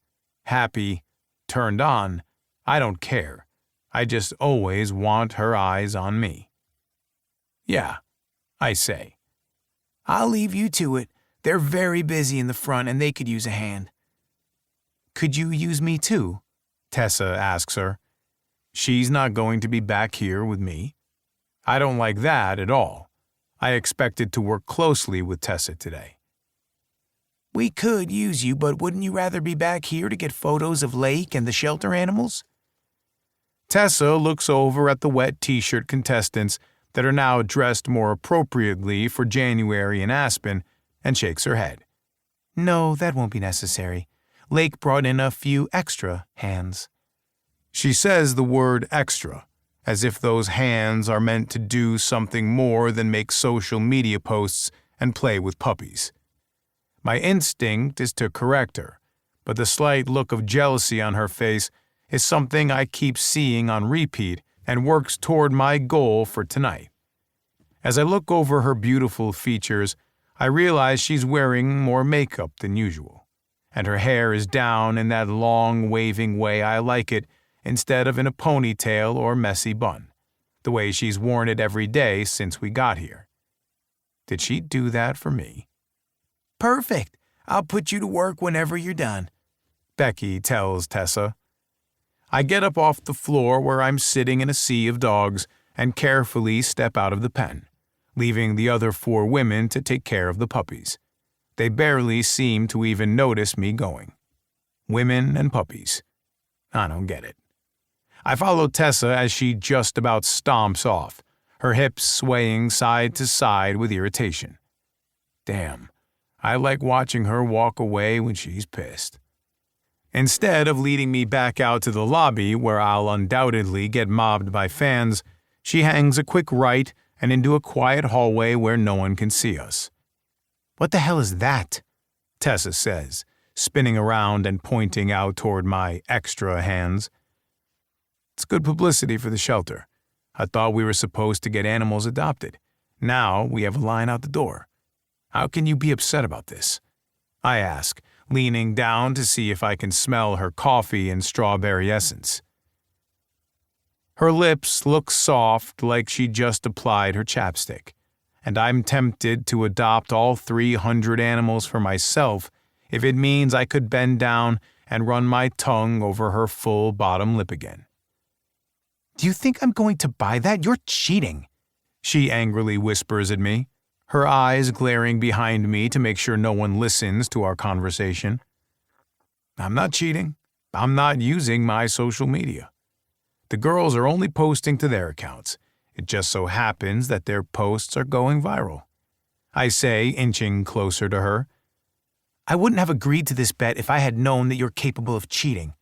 happy, turned on, I don't care. I just always want her eyes on me. Yeah, I say. I'll leave you to it. They're very busy in the front and they could use a hand. Could you use me too? Tessa asks her. She's not going to be back here with me. I don't like that at all. I expected to work closely with Tessa today. We could use you, but wouldn't you rather be back here to get photos of Lake and the shelter animals? Tessa looks over at the wet t-shirt contestants that are now dressed more appropriately for January in Aspen and shakes her head. No, that won't be necessary. Lake brought in a few extra hands. She says the word extra, as if those hands are meant to do something more than make social media posts and play with puppies. My instinct is to correct her, but the slight look of jealousy on her face is something I keep seeing on repeat and works toward my goal for tonight. As I look over her beautiful features, I realize she's wearing more makeup than usual, and her hair is down in that long, waving way I like it instead of in a ponytail or messy bun, the way she's worn it every day since we got here. Did she do that for me? Perfect. I'll put you to work whenever you're done, Becky tells Tessa. I get up off the floor where I'm sitting in a sea of dogs and carefully step out of the pen, leaving the other 4 women to take care of the puppies. They barely seem to even notice me going. Women and puppies. I don't get it. I follow Tessa as she just about stomps off, her hips swaying side to side with irritation. Damn, I like watching her walk away when she's pissed. Instead of leading me back out to the lobby where I'll undoubtedly get mobbed by fans, she hangs a quick right and into a quiet hallway where no one can see us. What the hell is that? Tessa says, spinning around and pointing out toward my extra hands. It's good publicity for the shelter. I thought we were supposed to get animals adopted. Now we have a line out the door. How can you be upset about this? I ask, leaning down to see if I can smell her coffee and strawberry essence. Her lips look soft like she just applied her chapstick, and I'm tempted to adopt all 300 animals for myself if it means I could bend down and run my tongue over her full bottom lip again. Do you think I'm going to buy that? You're cheating, she angrily whispers at me, her eyes glaring behind me to make sure no one listens to our conversation. I'm not cheating. I'm not using my social media. The girls are only posting to their accounts. It just so happens that their posts are going viral. I say, inching closer to her. I wouldn't have agreed to this bet if I had known that you're capable of cheating.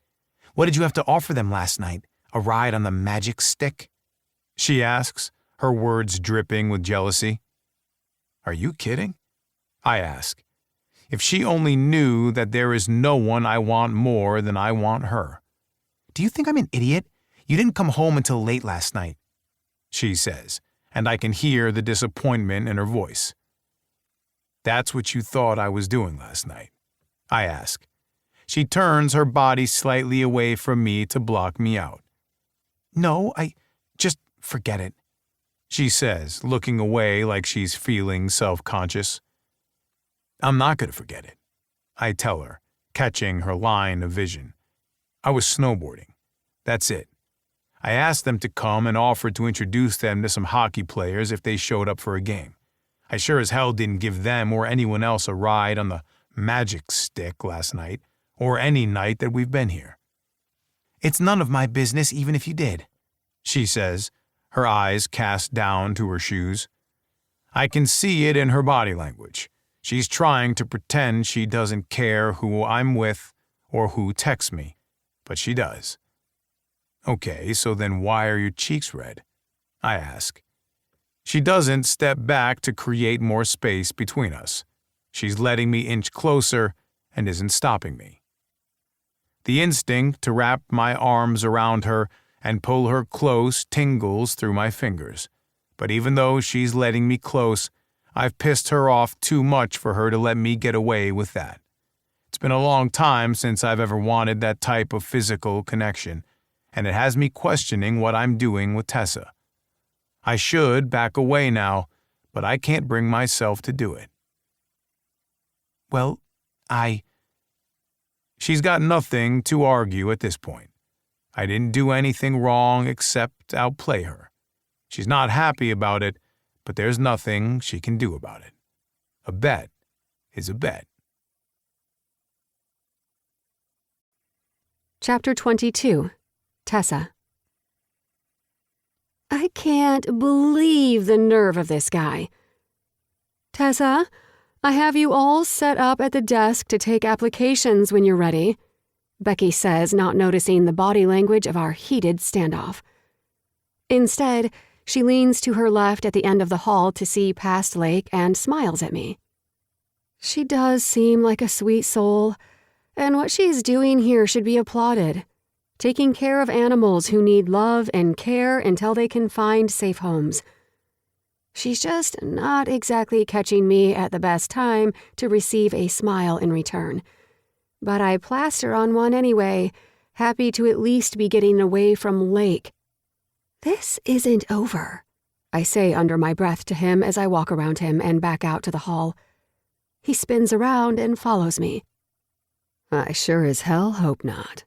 What did you have to offer them last night? A ride on the magic stick? She asks, her words dripping with jealousy. Are you kidding? I ask. If she only knew that there is no one I want more than I want her. Do you think I'm an idiot? You didn't come home until late last night, she says, and I can hear the disappointment in her voice. That's what you thought I was doing last night? I ask. She turns her body slightly away from me to block me out. No, just forget it, she says, looking away like she's feeling self-conscious. I'm not going to forget it, I tell her, catching her line of vision. I was snowboarding. That's it. I asked them to come and offered to introduce them to some hockey players if they showed up for a game. I sure as hell didn't give them or anyone else a ride on the magic stick last night, or any night that we've been here. It's none of my business even if you did, she says, her eyes cast down to her shoes. I can see it in her body language. She's trying to pretend she doesn't care who I'm with or who texts me, but she does. Okay, so then why are your cheeks red? I ask. She doesn't step back to create more space between us. She's letting me inch closer and isn't stopping me. The instinct to wrap my arms around her and pull her close tingles through my fingers. But even though she's letting me close, I've pissed her off too much for her to let me get away with that. It's been a long time since I've ever wanted that type of physical connection, and it has me questioning what I'm doing with Tessa. I should back away now, but I can't bring myself to do it. Well, She's got nothing to argue at this point. I didn't do anything wrong except outplay her. She's not happy about it, but there's nothing she can do about it. A bet is a bet. Chapter 22. Tessa. I can't believe the nerve of this guy. Tessa, I have you all set up at the desk to take applications when you're ready, Becky says, not noticing the body language of our heated standoff. Instead, she leans to her left at the end of the hall to see past Lake and smiles at me. She does seem like a sweet soul, and what she's doing here should be applauded. Taking care of animals who need love and care until they can find safe homes. She's just not exactly catching me at the best time to receive a smile in return. But I plaster on one anyway, happy to at least be getting away from Lake. This isn't over, I say under my breath to him as I walk around him and back out to the hall. He spins around and follows me. I sure as hell hope not.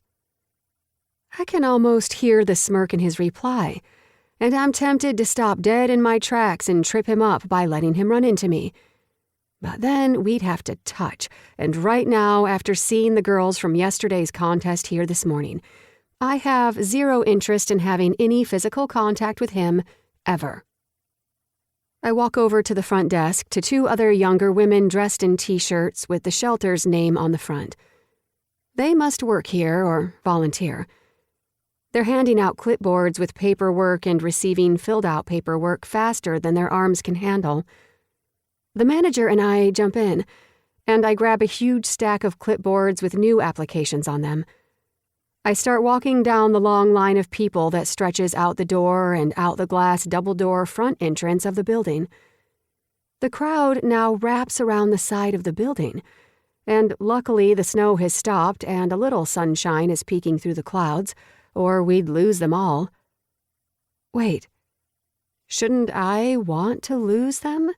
I can almost hear the smirk in his reply, and I'm tempted to stop dead in my tracks and trip him up by letting him run into me. But then we'd have to touch, and right now, after seeing the girls from yesterday's contest here this morning, I have zero interest in having any physical contact with him, ever. I walk over to the front desk to two other younger women dressed in t-shirts with the shelter's name on the front. They must work here or volunteer. They're handing out clipboards with paperwork and receiving filled-out paperwork faster than their arms can handle. The manager and I jump in, and I grab a huge stack of clipboards with new applications on them. I start walking down the long line of people that stretches out the door and out the glass double-door front entrance of the building. The crowd now wraps around the side of the building, and luckily the snow has stopped and a little sunshine is peeking through the clouds, or we'd lose them all. Wait, shouldn't I want to lose them?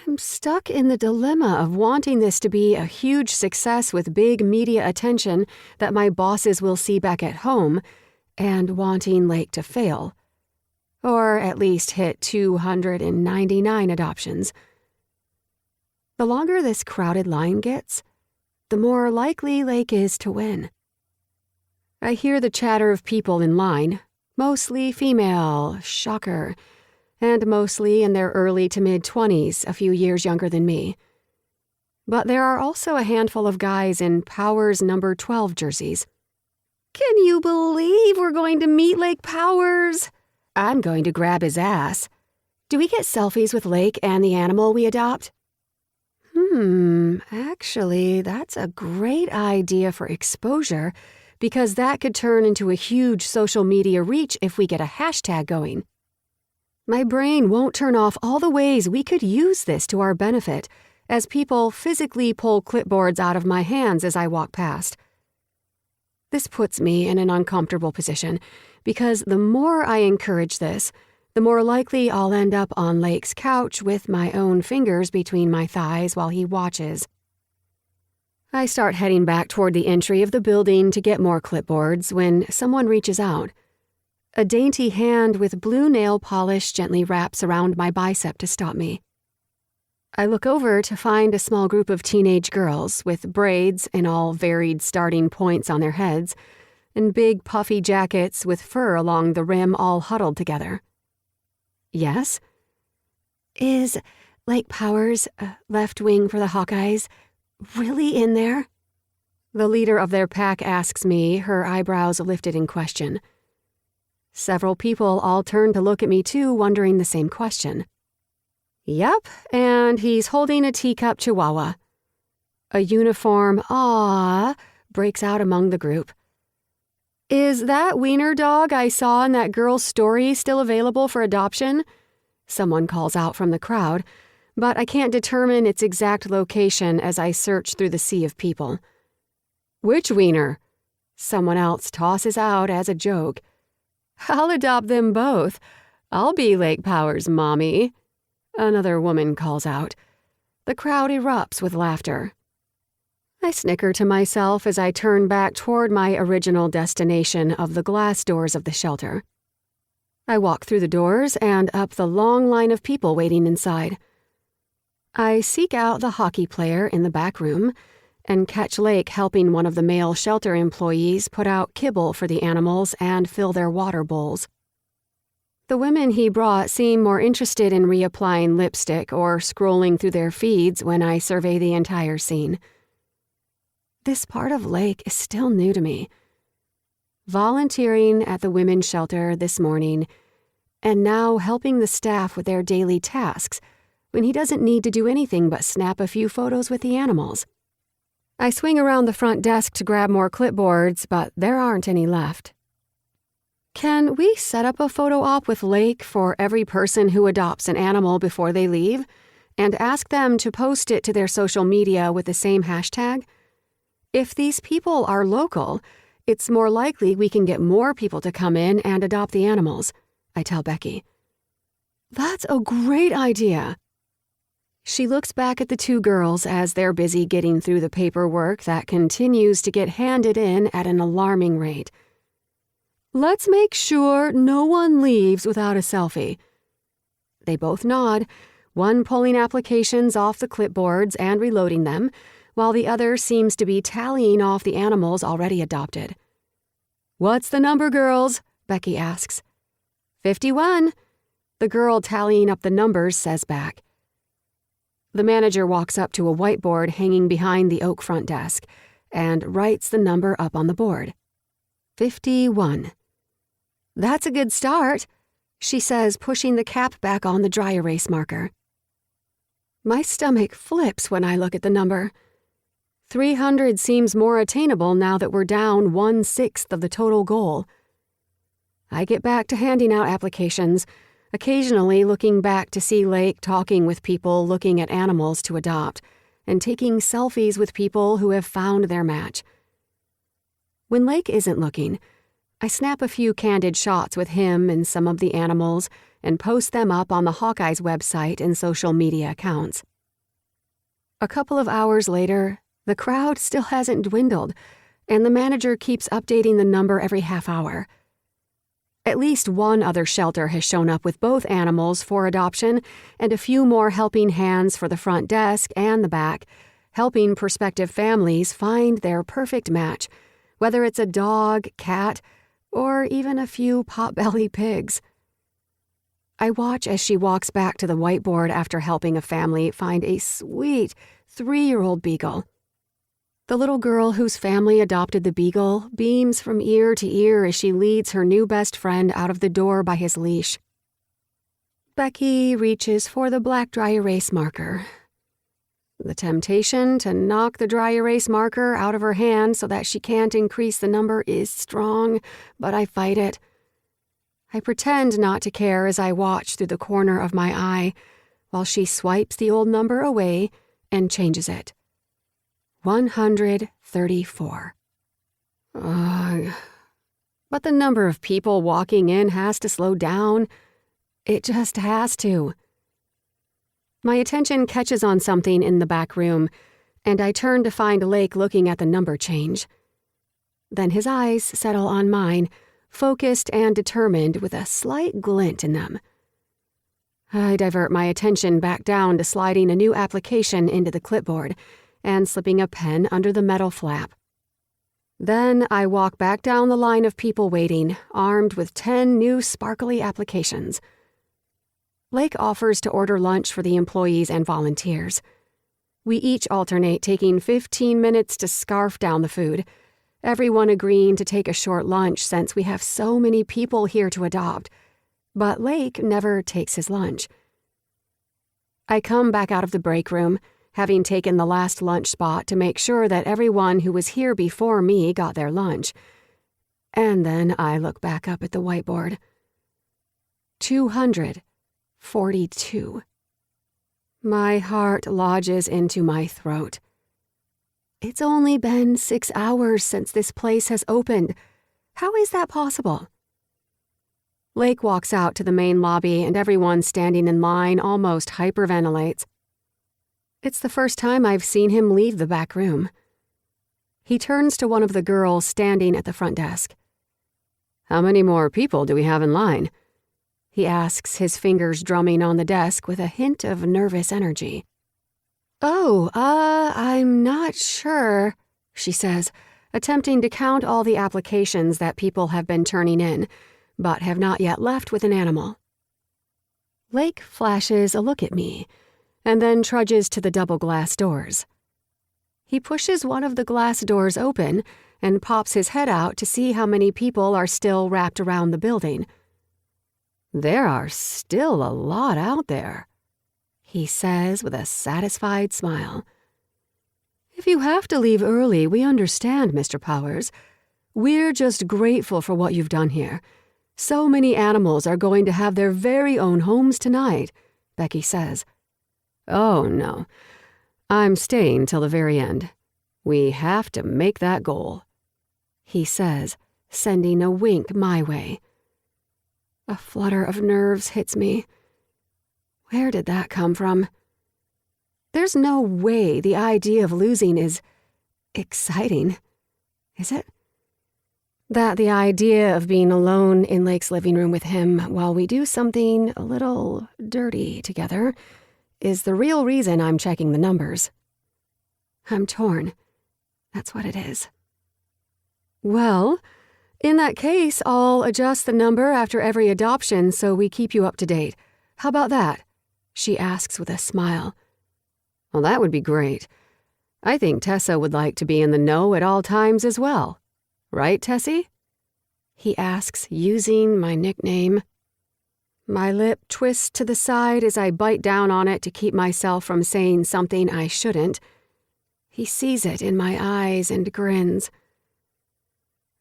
I'm stuck in the dilemma of wanting this to be a huge success with big media attention that my bosses will see back at home, and wanting Lake to fail. Or at least hit 299 adoptions. The longer this crowded line gets, the more likely Lake is to win. I hear the chatter of people in line, mostly female, shocker, and mostly in their early to mid-20s, a few years younger than me. But there are also a handful of guys in Powers number 12 jerseys. Can you believe we're going to meet Lake Powers? I'm going to grab his ass. Do we get selfies with Lake and the animal we adopt? Actually, that's a great idea for exposure, because that could turn into a huge social media reach if we get a hashtag going. My brain won't turn off all the ways we could use this to our benefit, as people physically pull clipboards out of my hands as I walk past. This puts me in an uncomfortable position, because the more I encourage this, the more likely I'll end up on Lake's couch with my own fingers between my thighs while he watches. I start heading back toward the entry of the building to get more clipboards when someone reaches out. A dainty hand with blue nail polish gently wraps around my bicep to stop me. I look over to find a small group of teenage girls with braids in all varied starting points on their heads and big puffy jackets with fur along the rim all huddled together. Yes? Is Lake Powers, left wing for the Hawkeyes, really in there? The leader of their pack asks me, her eyebrows lifted in question. Several people all turn to look at me too, wondering the same question. Yep, and he's holding a teacup chihuahua. A uniform "aww" breaks out among the group. Is that wiener dog I saw in that girl's story still available for adoption? Someone calls out from the crowd, but I can't determine its exact location as I search through the sea of people. Which wiener? Someone else tosses out as a joke. I'll adopt them both. I'll be Lake Power's mommy. Another woman calls out. The crowd erupts with laughter. I snicker to myself as I turn back toward my original destination of the glass doors of the shelter. I walk through the doors and up the long line of people waiting inside. I seek out the hockey player in the back room and catch Lake helping one of the male shelter employees put out kibble for the animals and fill their water bowls. The women he brought seem more interested in reapplying lipstick or scrolling through their feeds when I survey the entire scene. This part of Lake is still new to me. Volunteering at the women's shelter this morning, and now helping the staff with their daily tasks when he doesn't need to do anything but snap a few photos with the animals. I swing around the front desk to grab more clipboards, but there aren't any left. Can we set up a photo op with Lake for every person who adopts an animal before they leave, and ask them to post it to their social media with the same hashtag? If these people are local, it's more likely we can get more people to come in and adopt the animals, I tell Becky. That's a great idea. She looks back at the two girls as they're busy getting through the paperwork that continues to get handed in at an alarming rate. Let's make sure no one leaves without a selfie. They both nod, one pulling applications off the clipboards and reloading them, while the other seems to be tallying off the animals already adopted. What's the number, girls? Becky asks. 51. The girl tallying up the numbers says back. The manager walks up to a whiteboard hanging behind the oak front desk and writes the number up on the board. 51. That's a good start, she says, pushing the cap back on the dry erase marker. My stomach flips when I look at the number. 300 seems more attainable now that we're down 1/6 of the total goal. I get back to handing out applications, occasionally looking back to see Lake talking with people looking at animals to adopt, and taking selfies with people who have found their match. When Lake isn't looking, I snap a few candid shots with him and some of the animals and post them up on the Hawkeyes website and social media accounts. A couple of hours later, the crowd still hasn't dwindled, and the manager keeps updating the number every half hour. At least one other shelter has shown up with both animals for adoption, and a few more helping hands for the front desk and the back, helping prospective families find their perfect match, whether it's a dog, cat, or even a few potbelly pigs. I watch as she walks back to the whiteboard after helping a family find a sweet 3-year-old beagle. The little girl whose family adopted the beagle beams from ear to ear as she leads her new best friend out of the door by his leash. Becky reaches for the black dry erase marker. The temptation to knock the dry erase marker out of her hand so that she can't increase the number is strong, but I fight it. I pretend not to care as I watch through the corner of my eye while she swipes the old number away and changes it. 134. Ugh. But the number of people walking in has to slow down. It just has to. My attention catches on something in the back room, and I turn to find Lake looking at the number change. Then his eyes settle on mine, focused and determined with a slight glint in them. I divert my attention back down to sliding a new application into the clipboard and slipping a pen under the metal flap. Then I walk back down the line of people waiting, armed with 10 new sparkly applications. Lake offers to order lunch for the employees and volunteers. We each alternate taking 15 minutes to scarf down the food, everyone agreeing to take a short lunch since we have so many people here to adopt. But Lake never takes his lunch. I come back out of the break room, having taken the last lunch spot to make sure that everyone who was here before me got their lunch. And then I look back up at the whiteboard. 242. My heart lodges into my throat. It's only been 6 hours since this place has opened. How is that possible? Lake walks out to the main lobby and everyone standing in line almost hyperventilates. It's the first time I've seen him leave the back room. He turns to one of the girls standing at the front desk. "How many more people do we have in line?" He asks, his fingers drumming on the desk with a hint of nervous energy. I'm not sure," she says, attempting to count all the applications that people have been turning in, but have not yet left with an animal. Lake flashes a look at me, and then trudges to the double glass doors. He pushes one of the glass doors open and pops his head out to see how many people are still wrapped around the building. "There are still a lot out there," he says with a satisfied smile. "If you have to leave early, we understand, Mr. Powers. We're just grateful for what you've done here. So many animals are going to have their very own homes tonight," Becky says. "Oh, no. I'm staying till the very end. We have to make that goal," he says, sending a wink my way. A flutter of nerves hits me. Where did that come from? There's no way the idea of losing is exciting, is it? That the idea of being alone in Lake's living room with him while we do something a little dirty together is the real reason I'm checking the numbers. I'm torn. That's what it is. "Well, in that case, I'll adjust the number after every adoption so we keep you up to date. How about that?" she asks with a smile. "Well, that would be great. I think Tessa would like to be in the know at all times as well. Right, Tessie?" he asks, using my nickname. My lip twists to the side as I bite down on it to keep myself from saying something I shouldn't. He sees it in my eyes and grins.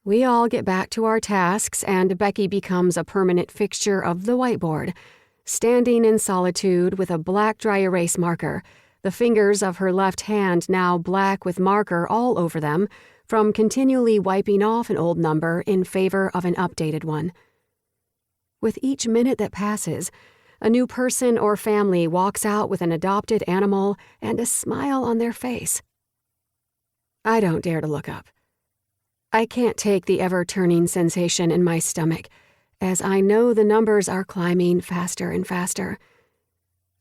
We all get back to our tasks, and Becky becomes a permanent fixture of the whiteboard, standing in solitude with a black dry erase marker, the fingers of her left hand now black with marker all over them from continually wiping off an old number in favor of an updated one. With each minute that passes, a new person or family walks out with an adopted animal and a smile on their face. I don't dare to look up. I can't take the ever-turning sensation in my stomach, as I know the numbers are climbing faster and faster.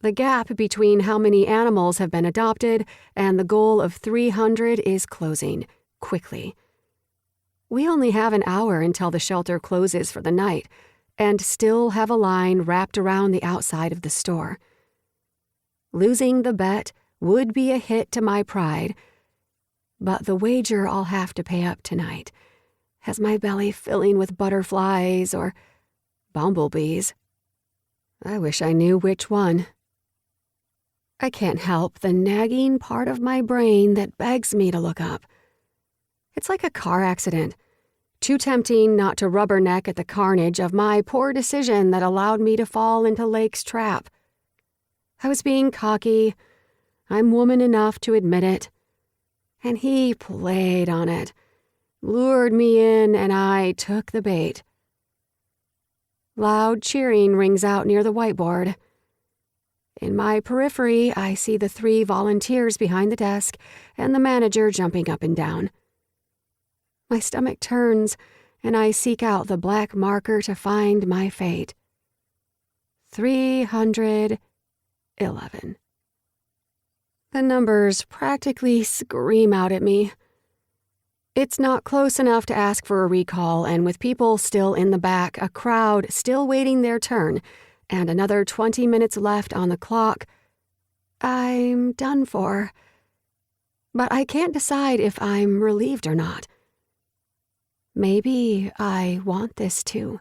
The gap between how many animals have been adopted and the goal of 300 is closing, quickly. We only have an hour until the shelter closes for the night, and still have a line wrapped around the outside of the store. Losing the bet would be a hit to my pride, but the wager I'll have to pay up tonight has my belly filling with butterflies or bumblebees. I wish I knew which one. I can't help the nagging part of my brain that begs me to look up. It's like a car accident. Too tempting not to rubberneck at the carnage of my poor decision that allowed me to fall into Lake's trap. I was being cocky. I'm woman enough to admit it. And he played on it, lured me in, and I took the bait. Loud cheering rings out near the whiteboard. In my periphery, I see the 3 volunteers behind the desk and the manager jumping up and down. My stomach turns, and I seek out the black marker to find my fate. 311. The numbers practically scream out at me. It's not close enough to ask for a recall, and with people still in the back, a crowd still waiting their turn, and another 20 minutes left on the clock, I'm done for. But I can't decide if I'm relieved or not. Maybe I want this too.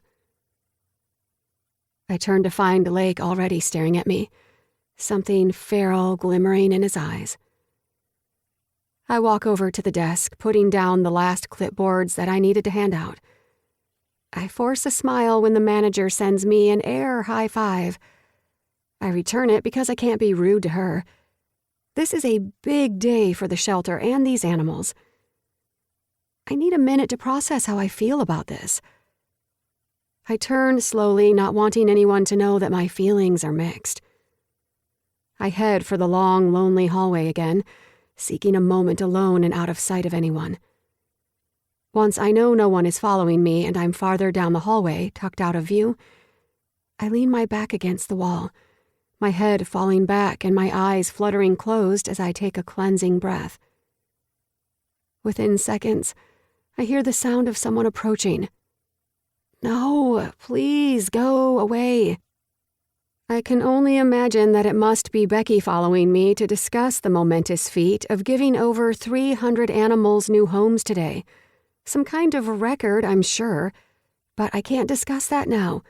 I turn to find Lake already staring at me, something feral glimmering in his eyes. I walk over to the desk, putting down the last clipboards that I needed to hand out. I force a smile when the manager sends me an air high five. I return it because I can't be rude to her. This is a big day for the shelter and these animals. I need a minute to process how I feel about this. I turn slowly, not wanting anyone to know that my feelings are mixed. I head for the long, lonely hallway again, seeking a moment alone and out of sight of anyone. Once I know no one is following me and I'm farther down the hallway, tucked out of view, I lean my back against the wall, my head falling back and my eyes fluttering closed as I take a cleansing breath. Within seconds, I hear the sound of someone approaching. No, please go away. I can only imagine that it must be Becky following me to discuss the momentous feat of giving over 300 animals new homes today. Some kind of record, I'm sure, but I can't discuss that now.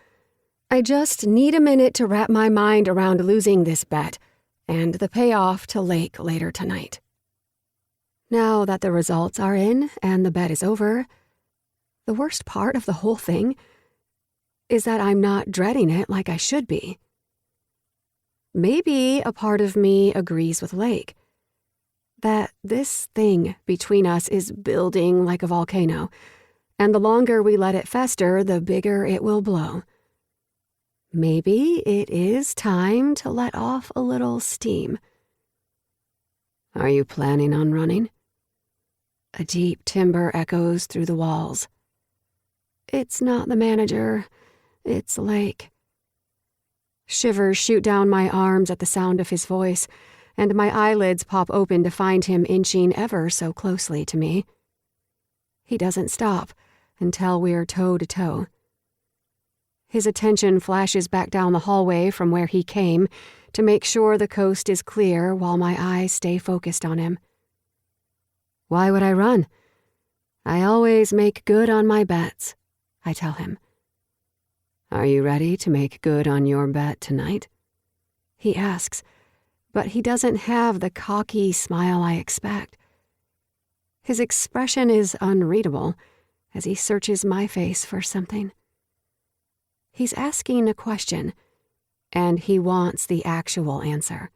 I just need a minute to wrap my mind around losing this bet and the payoff to Lake later tonight. Now that the results are in and the bet is over, the worst part of the whole thing is that I'm not dreading it like I should be. Maybe a part of me agrees with Lake that this thing between us is building like a volcano, and the longer we let it fester, the bigger it will blow. Maybe it is time to let off a little steam. Are you planning on running? A deep timbre echoes through the walls. It's not the manager, it's Lake. Shivers shoot down my arms at the sound of his voice, and my eyelids pop open to find him inching ever so closely to me. He doesn't stop until we're toe to toe. His attention flashes back down the hallway from where he came to make sure the coast is clear while my eyes stay focused on him. Why would I run? I always make good on my bets, I tell him. Are you ready to make good on your bet tonight? He asks, but he doesn't have the cocky smile I expect. His expression is unreadable as he searches my face for something. He's asking a question, and he wants the actual answer.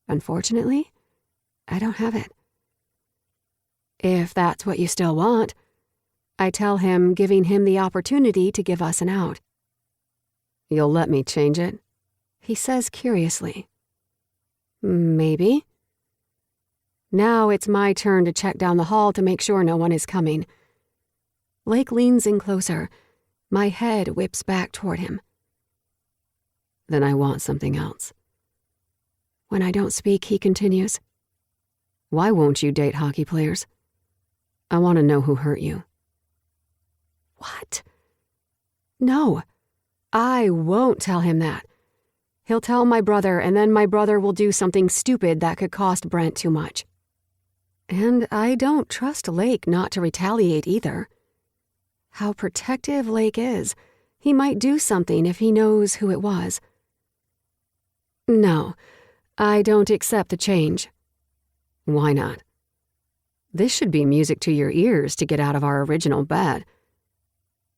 Unfortunately, I don't have it. If that's what you still want, I tell him, giving him the opportunity to give us an out. You'll let me change it? He says curiously. Maybe. Now it's my turn to check down the hall to make sure no one is coming. Lake leans in closer. My head whips back toward him. Then I want something else. When I don't speak, he continues. Why won't you date hockey players? I want to know who hurt you. What? No, I won't tell him that. He'll tell my brother, and then my brother will do something stupid that could cost Brent too much. And I don't trust Lake not to retaliate either. How protective Lake is. He might do something if he knows who it was. No, I don't accept the change. Why not? This should be music to your ears to get out of our original bet.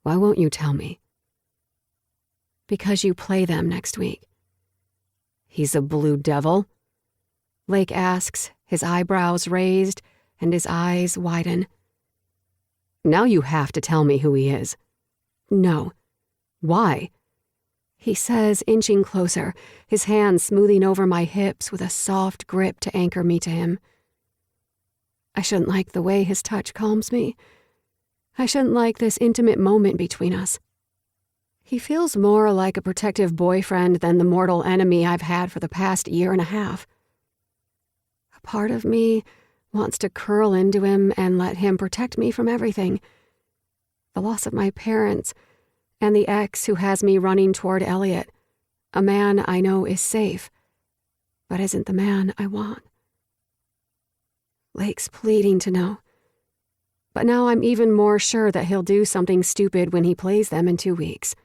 Why won't you tell me? Because you play them next week. He's a blue devil? Lake asks, his eyebrows raised and his eyes widen. Now you have to tell me who he is. No. Why? He says, inching closer, his hand smoothing over my hips with a soft grip to anchor me to him. I shouldn't like the way his touch calms me. I shouldn't like this intimate moment between us. He feels more like a protective boyfriend than the mortal enemy I've had for the past year and a half. A part of me wants to curl into him and let him protect me from everything. The loss of my parents, and the ex who has me running toward Elliot, a man I know is safe, but isn't the man I want. Lake's pleading to know. But now I'm even more sure that he'll do something stupid when he plays them in 2 weeks.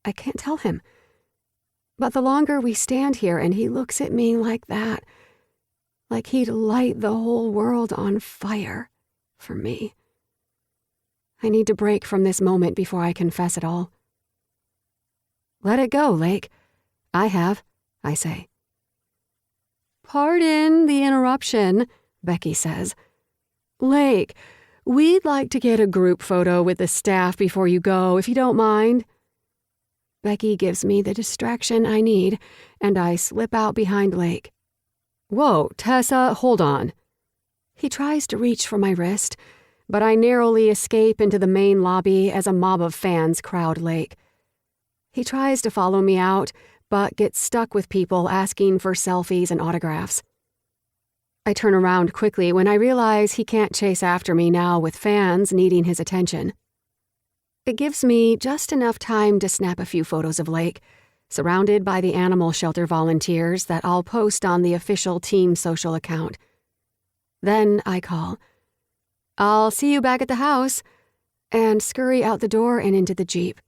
I can't tell him. But the longer we stand here and he looks at me like that, like he'd light the whole world on fire for me. I need to break from this moment before I confess it all. Let it go, Lake. I have, I say. Pardon the interruption, Becky says. Lake, we'd like to get a group photo with the staff before you go, if you don't mind. Becky gives me the distraction I need, and I slip out behind Lake. Whoa, Tessa, hold on. He tries to reach for my wrist, but I narrowly escape into the main lobby as a mob of fans crowd Lake. He tries to follow me out, but gets stuck with people asking for selfies and autographs. I turn around quickly when I realize he can't chase after me now with fans needing his attention. It gives me just enough time to snap a few photos of Lake, surrounded by the animal shelter volunteers that I'll post on the official team social account. Then I call, I'll see you back at the house, and scurry out the door and into the Jeep.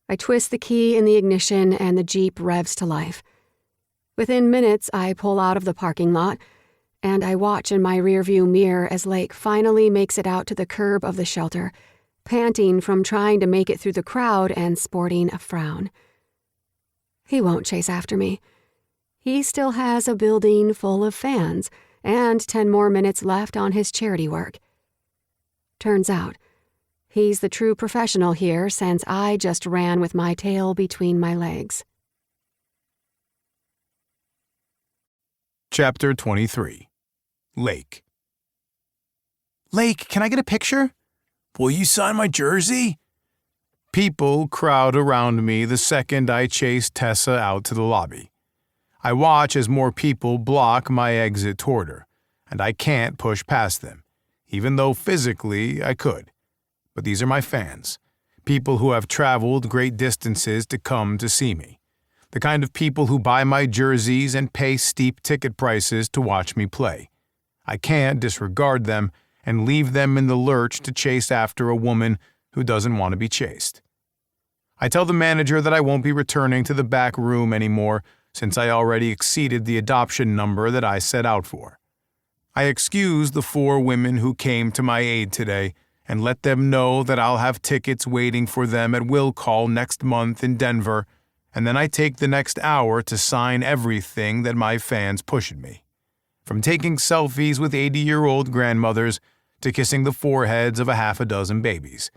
I twist the key in the ignition and the Jeep revs to life. Within minutes, I pull out of the parking lot, and I watch in my rearview mirror as Lake finally makes it out to the curb of the shelter, panting from trying to make it through the crowd and sporting a frown. He won't chase after me. He still has a building full of fans and 10 more minutes left on his charity work. Turns out, he's the true professional here since I just ran with my tail between my legs. Chapter 23. Lake. Lake, can I get a picture? Will you sign my jersey? People crowd around me the second I chase Tessa out to the lobby. I watch as more people block my exit toward her, and I can't push past them, even though physically I could. But these are my fans, people who have traveled great distances to come to see me, the kind of people who buy my jerseys and pay steep ticket prices to watch me play. I can't disregard them and leave them in the lurch to chase after a woman who doesn't want to be chased. I tell the manager that I won't be returning to the back room anymore since I already exceeded the adoption number that I set out for. I excuse the 4 women who came to my aid today and let them know that I'll have tickets waiting for them at Will Call next month in Denver, and then I take the next hour to sign everything that my fans push at me. From taking selfies with 80-year-old grandmothers to kissing the foreheads of a half a dozen babies.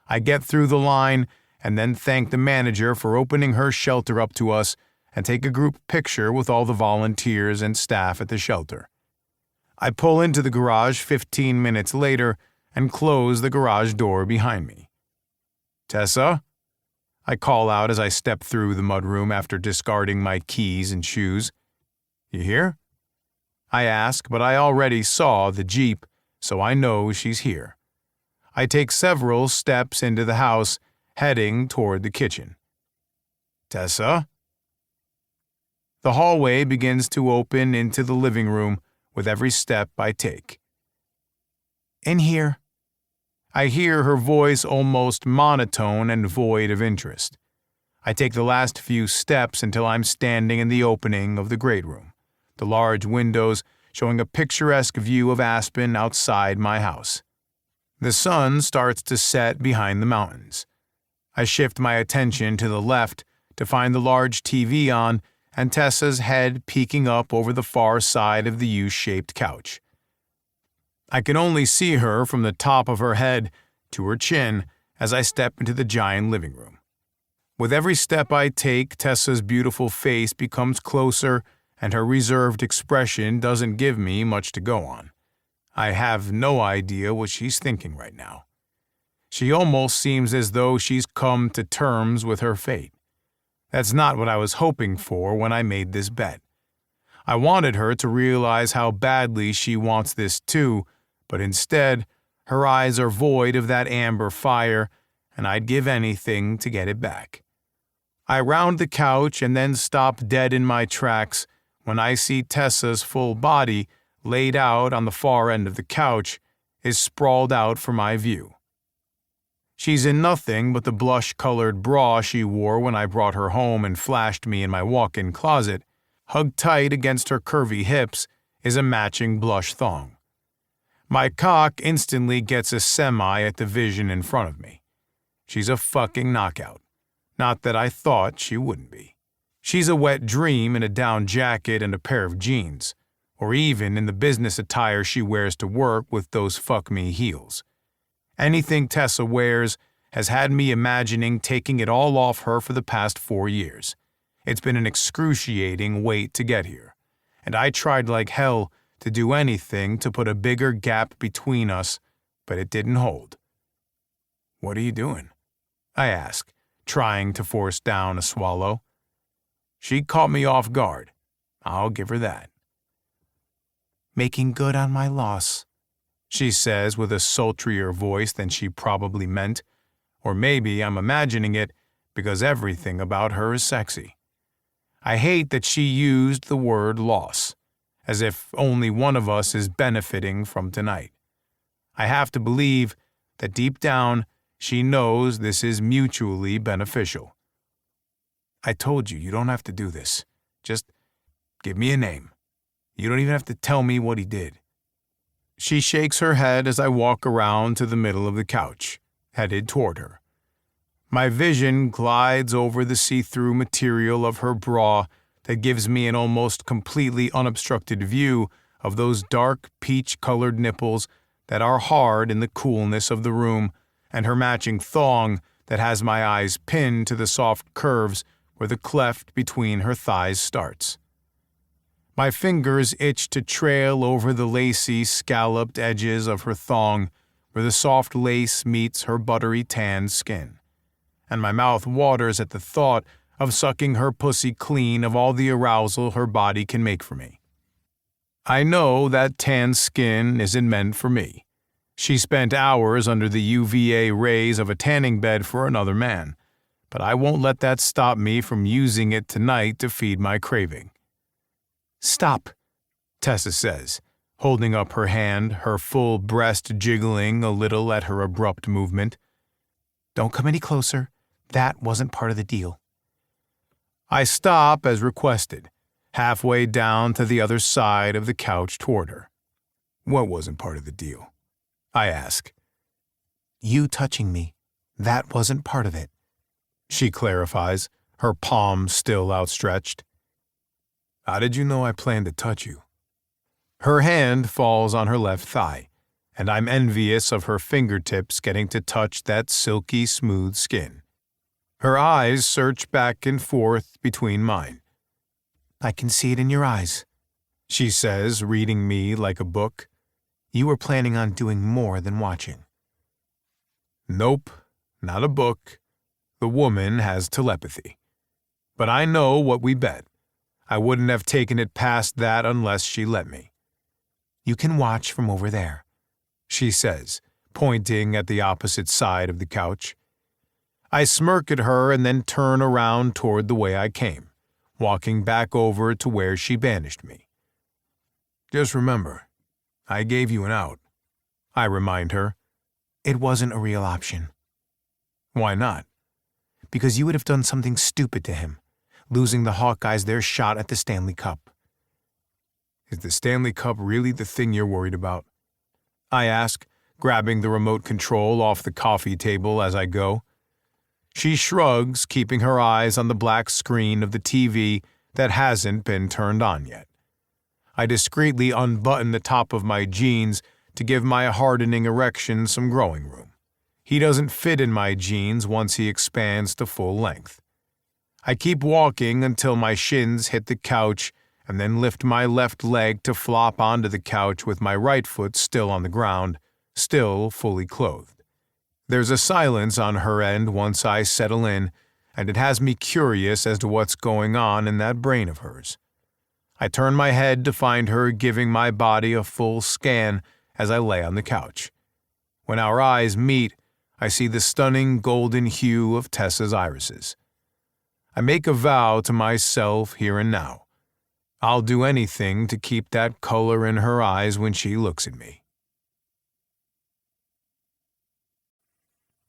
I get through the line and then thank the manager for opening her shelter up to us and take a group picture with all the volunteers and staff at the shelter. I pull into the garage 15 minutes later and close the garage door behind me. Tessa? I call out as I step through the mudroom after discarding my keys and shoes. You here? I ask, but I already saw the Jeep, so I know she's here. I take several steps into the house, heading toward the kitchen. Tessa? The hallway begins to open into the living room with every step I take. In here. I hear her voice almost monotone and void of interest. I take the last few steps until I'm standing in the opening of the great room, the large windows showing a picturesque view of Aspen outside my house. The sun starts to set behind the mountains. I shift my attention to the left to find the large TV on and Tessa's head peeking up over the far side of the U-shaped couch. I can only see her from the top of her head to her chin as I step into the giant living room. With every step I take, Tessa's beautiful face becomes closer and her reserved expression doesn't give me much to go on. I have no idea what she's thinking right now. She almost seems as though she's come to terms with her fate. That's not what I was hoping for when I made this bet. I wanted her to realize how badly she wants this too, but instead, her eyes are void of that amber fire, and I'd give anything to get it back. I round the couch and then stop dead in my tracks when I see Tessa's full body, laid out on the far end of the couch, is sprawled out for my view. She's in nothing but the blush-colored bra she wore when I brought her home and flashed me in my walk-in closet. Hugged tight against her curvy hips is a matching blush thong. My cock instantly gets a semi at the vision in front of me. She's a fucking knockout. Not that I thought she wouldn't be. She's a wet dream in a down jacket and a pair of jeans, or even in the business attire she wears to work with those fuck-me heels. Anything Tessa wears has had me imagining taking it all off her for the past 4 years. It's been an excruciating wait to get here, and I tried like hell to do anything to put a bigger gap between us, but it didn't hold. "What are you doing?" I ask, trying to force down a swallow. She caught me off guard. I'll give her that. "Making good on my loss," she says with a sultrier voice than she probably meant. Or maybe I'm imagining it because everything about her is sexy. I hate that she used the word loss, as if only one of us is benefiting from tonight. I have to believe that deep down she knows this is mutually beneficial. "I told you, you don't have to do this. Just give me a name. You don't even have to tell me what he did." She shakes her head as I walk around to the middle of the couch, headed toward her. My vision glides over the see-through material of her bra that gives me an almost completely unobstructed view of those dark peach-colored nipples that are hard in the coolness of the room, and her matching thong that has my eyes pinned to the soft curves where the cleft between her thighs starts. My fingers itch to trail over the lacy, scalloped edges of her thong where the soft lace meets her buttery tan skin, and my mouth waters at the thought of sucking her pussy clean of all the arousal her body can make for me. I know that tan skin isn't meant for me. She spent hours under the UVA rays of a tanning bed for another man, but I won't let that stop me from using it tonight to feed my craving. "Stop," Tessa says, holding up her hand, her full breast jiggling a little at her abrupt movement. "Don't come any closer. That wasn't part of the deal." I stop as requested, halfway down to the other side of the couch toward her. "What wasn't part of the deal?" I ask. "You touching me. That wasn't part of it," she clarifies, her palm still outstretched. "How did you know I planned to touch you?" Her hand falls on her left thigh, and I'm envious of her fingertips getting to touch that silky smooth skin. Her eyes search back and forth between mine. "I can see it in your eyes," she says, reading me like a book. "You were planning on doing more than watching." Nope, not a book. The woman has telepathy. But I know what we bet. I wouldn't have taken it past that unless she let me. "You can watch from over there," she says, pointing at the opposite side of the couch. I smirk at her and then turn around toward the way I came, walking back over to where she banished me. "Just remember, I gave you an out," I remind her. "It wasn't a real option." "Why not?" "Because you would have done something stupid to him, losing the Hawkeyes their shot at the Stanley Cup." "Is the Stanley Cup really the thing you're worried about?" I ask, grabbing the remote control off the coffee table as I go. She shrugs, keeping her eyes on the black screen of the TV that hasn't been turned on yet. I discreetly unbutton the top of my jeans to give my hardening erection some growing room. He doesn't fit in my jeans once he expands to full length. I keep walking until my shins hit the couch and then lift my left leg to flop onto the couch with my right foot still on the ground, still fully clothed. There's a silence on her end once I settle in, and it has me curious as to what's going on in that brain of hers. I turn my head to find her giving my body a full scan as I lay on the couch. When our eyes meet, I see the stunning golden hue of Tessa's irises. I make a vow to myself here and now. I'll do anything to keep that color in her eyes when she looks at me.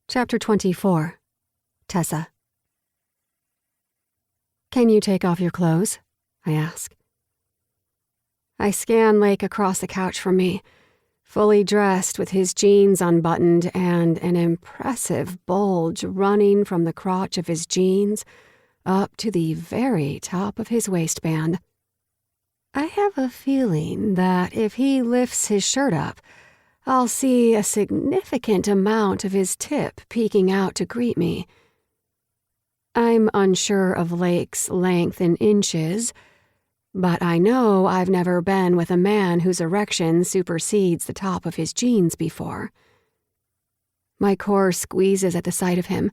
Chapter 24. Tessa. "Can you take off your clothes?" I ask. I scan Lake across the couch from me, fully dressed with his jeans unbuttoned and an impressive bulge running from the crotch of his jeans up to the very top of his waistband. I have a feeling that if he lifts his shirt up, I'll see a significant amount of his tip peeking out to greet me. I'm unsure of Lake's length in inches, but I know I've never been with a man whose erection supersedes the top of his jeans before. My core squeezes at the sight of him,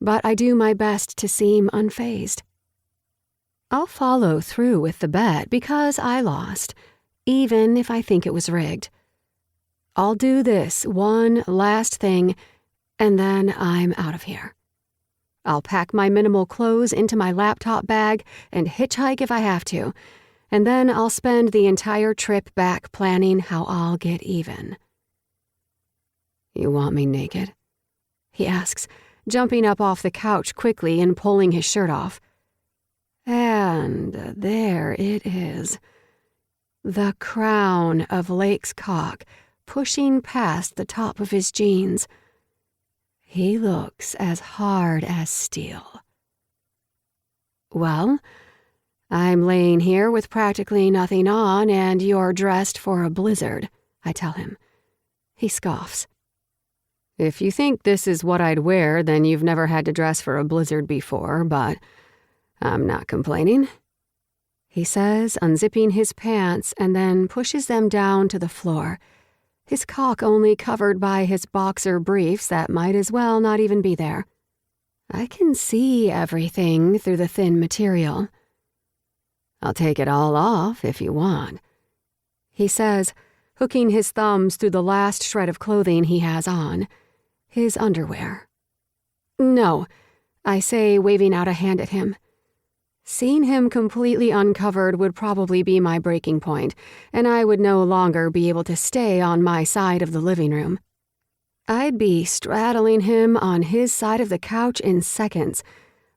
but I do my best to seem unfazed. I'll follow through with the bet because I lost, even if I think it was rigged. I'll do this one last thing, and then I'm out of here. I'll pack my minimal clothes into my laptop bag and hitchhike if I have to, and then I'll spend the entire trip back planning how I'll get even. You want me naked? He asks, jumping up off the couch quickly and pulling his shirt off. And there it is. The crown of Lake's cock pushing past the top of his jeans. He looks as hard as steel. Well, I'm laying here with practically nothing on and you're dressed for a blizzard, I tell him. He scoffs. If you think this is what I'd wear, then you've never had to dress for a blizzard before, but I'm not complaining. He says, unzipping his pants and then pushes them down to the floor, his cock only covered by his boxer briefs that might as well not even be there. I can see everything through the thin material. I'll take it all off if you want, he says, hooking his thumbs through the last shred of clothing he has on, his underwear. No, I say, waving out a hand at him. Seeing him completely uncovered would probably be my breaking point, and I would no longer be able to stay on my side of the living room. I'd be straddling him on his side of the couch in seconds,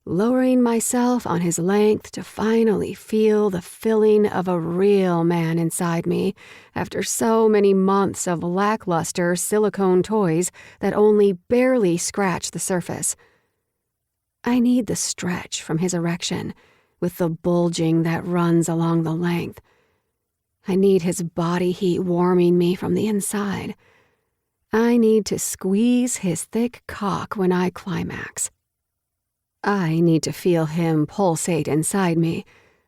lowering myself on his length to finally feel the filling of a real man inside me after so many months of lackluster silicone toys that only barely scratch the surface. I need the stretch from his erection, with the bulging that runs along the length. I need his body heat warming me from the inside. I need to squeeze his thick cock when I climax. I need to feel him pulsate inside me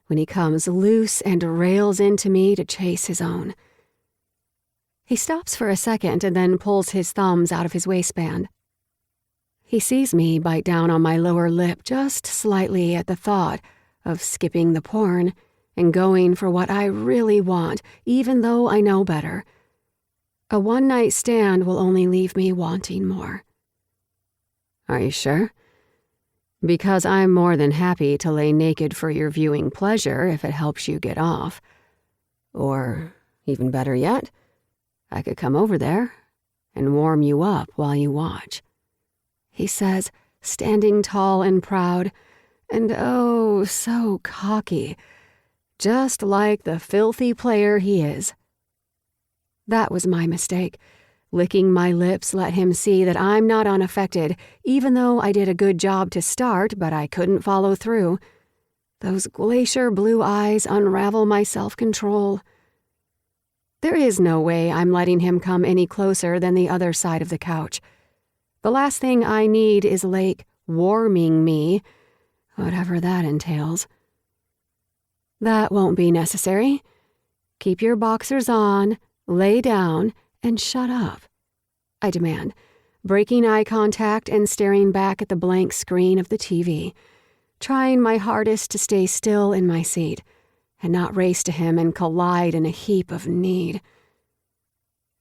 when he comes loose and rails into me to chase his own. He stops for a second and then pulls his thumbs out of his waistband. He sees me bite down on my lower lip just slightly at the thought of skipping the porn and going for what I really want, even though I know better. A one-night stand will only leave me wanting more. Are you sure? Because I'm more than happy to lay naked for your viewing pleasure if it helps you get off. Or, even better yet, I could come over there and warm you up while you watch, he says, standing tall and proud, and oh, so cocky, just like the filthy player he is. That was my mistake. Licking my lips let him see that I'm not unaffected, even though I did a good job to start, but I couldn't follow through. Those glacier blue eyes unravel my self-control. There is no way I'm letting him come any closer than the other side of the couch. The last thing I need is Lake warming me, whatever that entails. That won't be necessary. Keep your boxers on, lay down, and shut up, I demand, breaking eye contact and staring back at the blank screen of the TV, trying my hardest to stay still in my seat and not race to him and collide in a heap of need.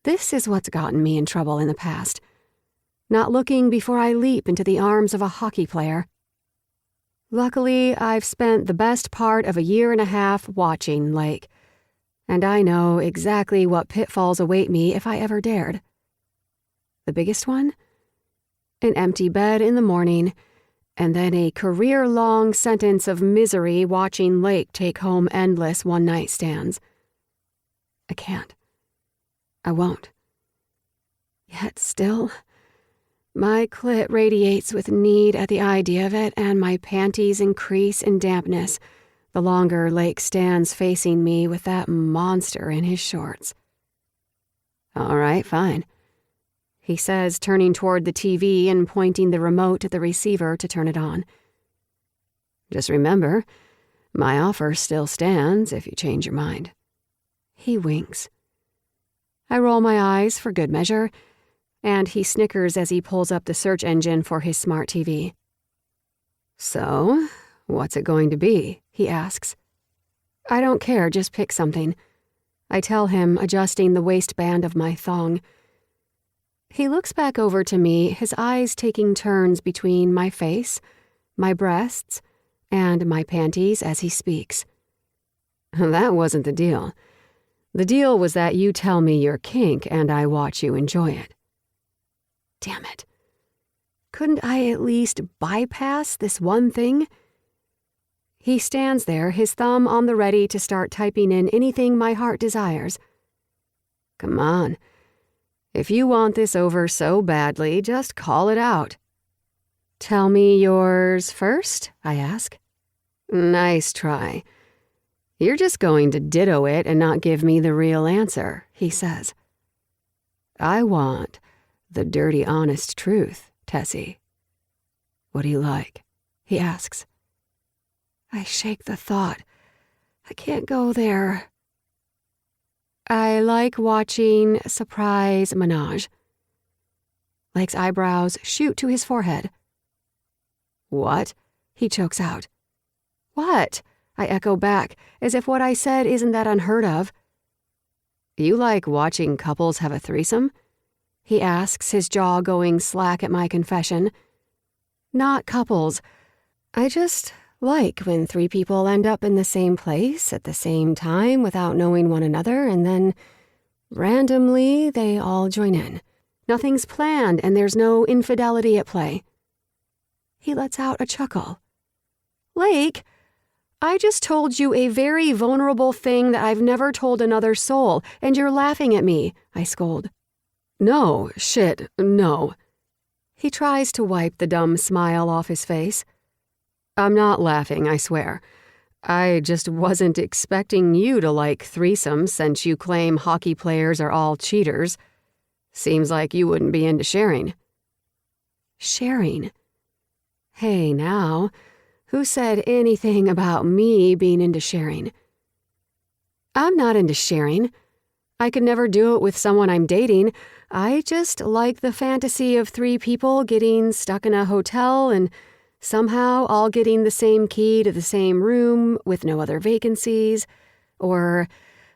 This is what's gotten me in trouble in the past. Not looking before I leap into the arms of a hockey player. Luckily, I've spent the best part of a year and a half watching Lake, and I know exactly what pitfalls await me if I ever dared. The biggest one? An empty bed in the morning, and then a career-long sentence of misery watching Lake take home endless one-night stands. I can't. I won't. Yet still, My clit radiates with need at the idea of it, and my panties increase in dampness the longer Lake stands facing me with that monster in his shorts. All right, fine, he says, turning toward the TV and pointing the remote at the receiver to turn it on. Just remember, my offer still stands if you change your mind. He winks. I roll my eyes for good measure, and he snickers as he pulls up the search engine for his smart TV. So, what's it going to be? He asks. I don't care, just pick something. I tell him, adjusting the waistband of my thong. He looks back over to me, his eyes taking turns between my face, my breasts, and my panties as he speaks. That wasn't the deal. The deal was that you tell me your kink and I watch you enjoy it. Damn it. Couldn't I at least bypass this one thing? He stands there, his thumb on the ready to start typing in anything my heart desires. Come on. If you want this over so badly, just call it out. Tell me yours first, I ask. Nice try. You're just going to ditto it and not give me the real answer, he says. I want the dirty, honest truth, Tessie. What do you like? He asks. I shake the thought. I can't go there. I like watching Surprise Menage. Lake's eyebrows shoot to his forehead. What? He chokes out. What? I echo back, as if what I said isn't that unheard of. You like watching couples have a threesome? He asks, his jaw going slack at my confession. Not couples. I just like when 3 people end up in the same place at the same time without knowing one another, and then, randomly, they all join in. Nothing's planned, and there's no infidelity at play. He lets out a chuckle. Lake, I just told you a very vulnerable thing that I've never told another soul, and you're laughing at me, I scold. No, shit, no. He tries to wipe the dumb smile off his face. I'm not laughing, I swear. I just wasn't expecting you to like threesomes since you claim hockey players are all cheaters. Seems like you wouldn't be into sharing. Sharing? Hey, now, who said anything about me being into sharing? I'm not into sharing. I could never do it with someone I'm dating. I just like the fantasy of 3 people getting stuck in a hotel and somehow all getting the same key to the same room with no other vacancies, or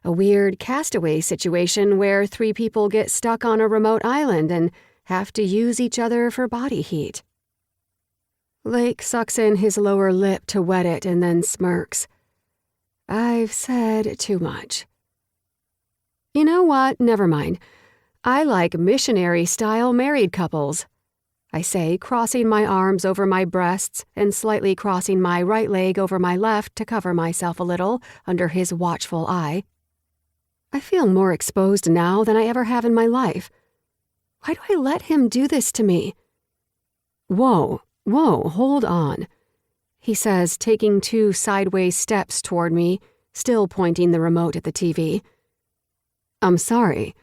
a weird castaway situation where 3 people get stuck on a remote island and have to use each other for body heat. Lake sucks in his lower lip to wet it and then smirks. I've said too much. You know what? Never mind. I like missionary-style married couples, I say, crossing my arms over my breasts and slightly crossing my right leg over my left to cover myself a little under his watchful eye. I feel more exposed now than I ever have in my life. Why do I let him do this to me? Whoa, hold on, he says, taking 2 sideways steps toward me, still pointing the remote at the TV. I'm sorry.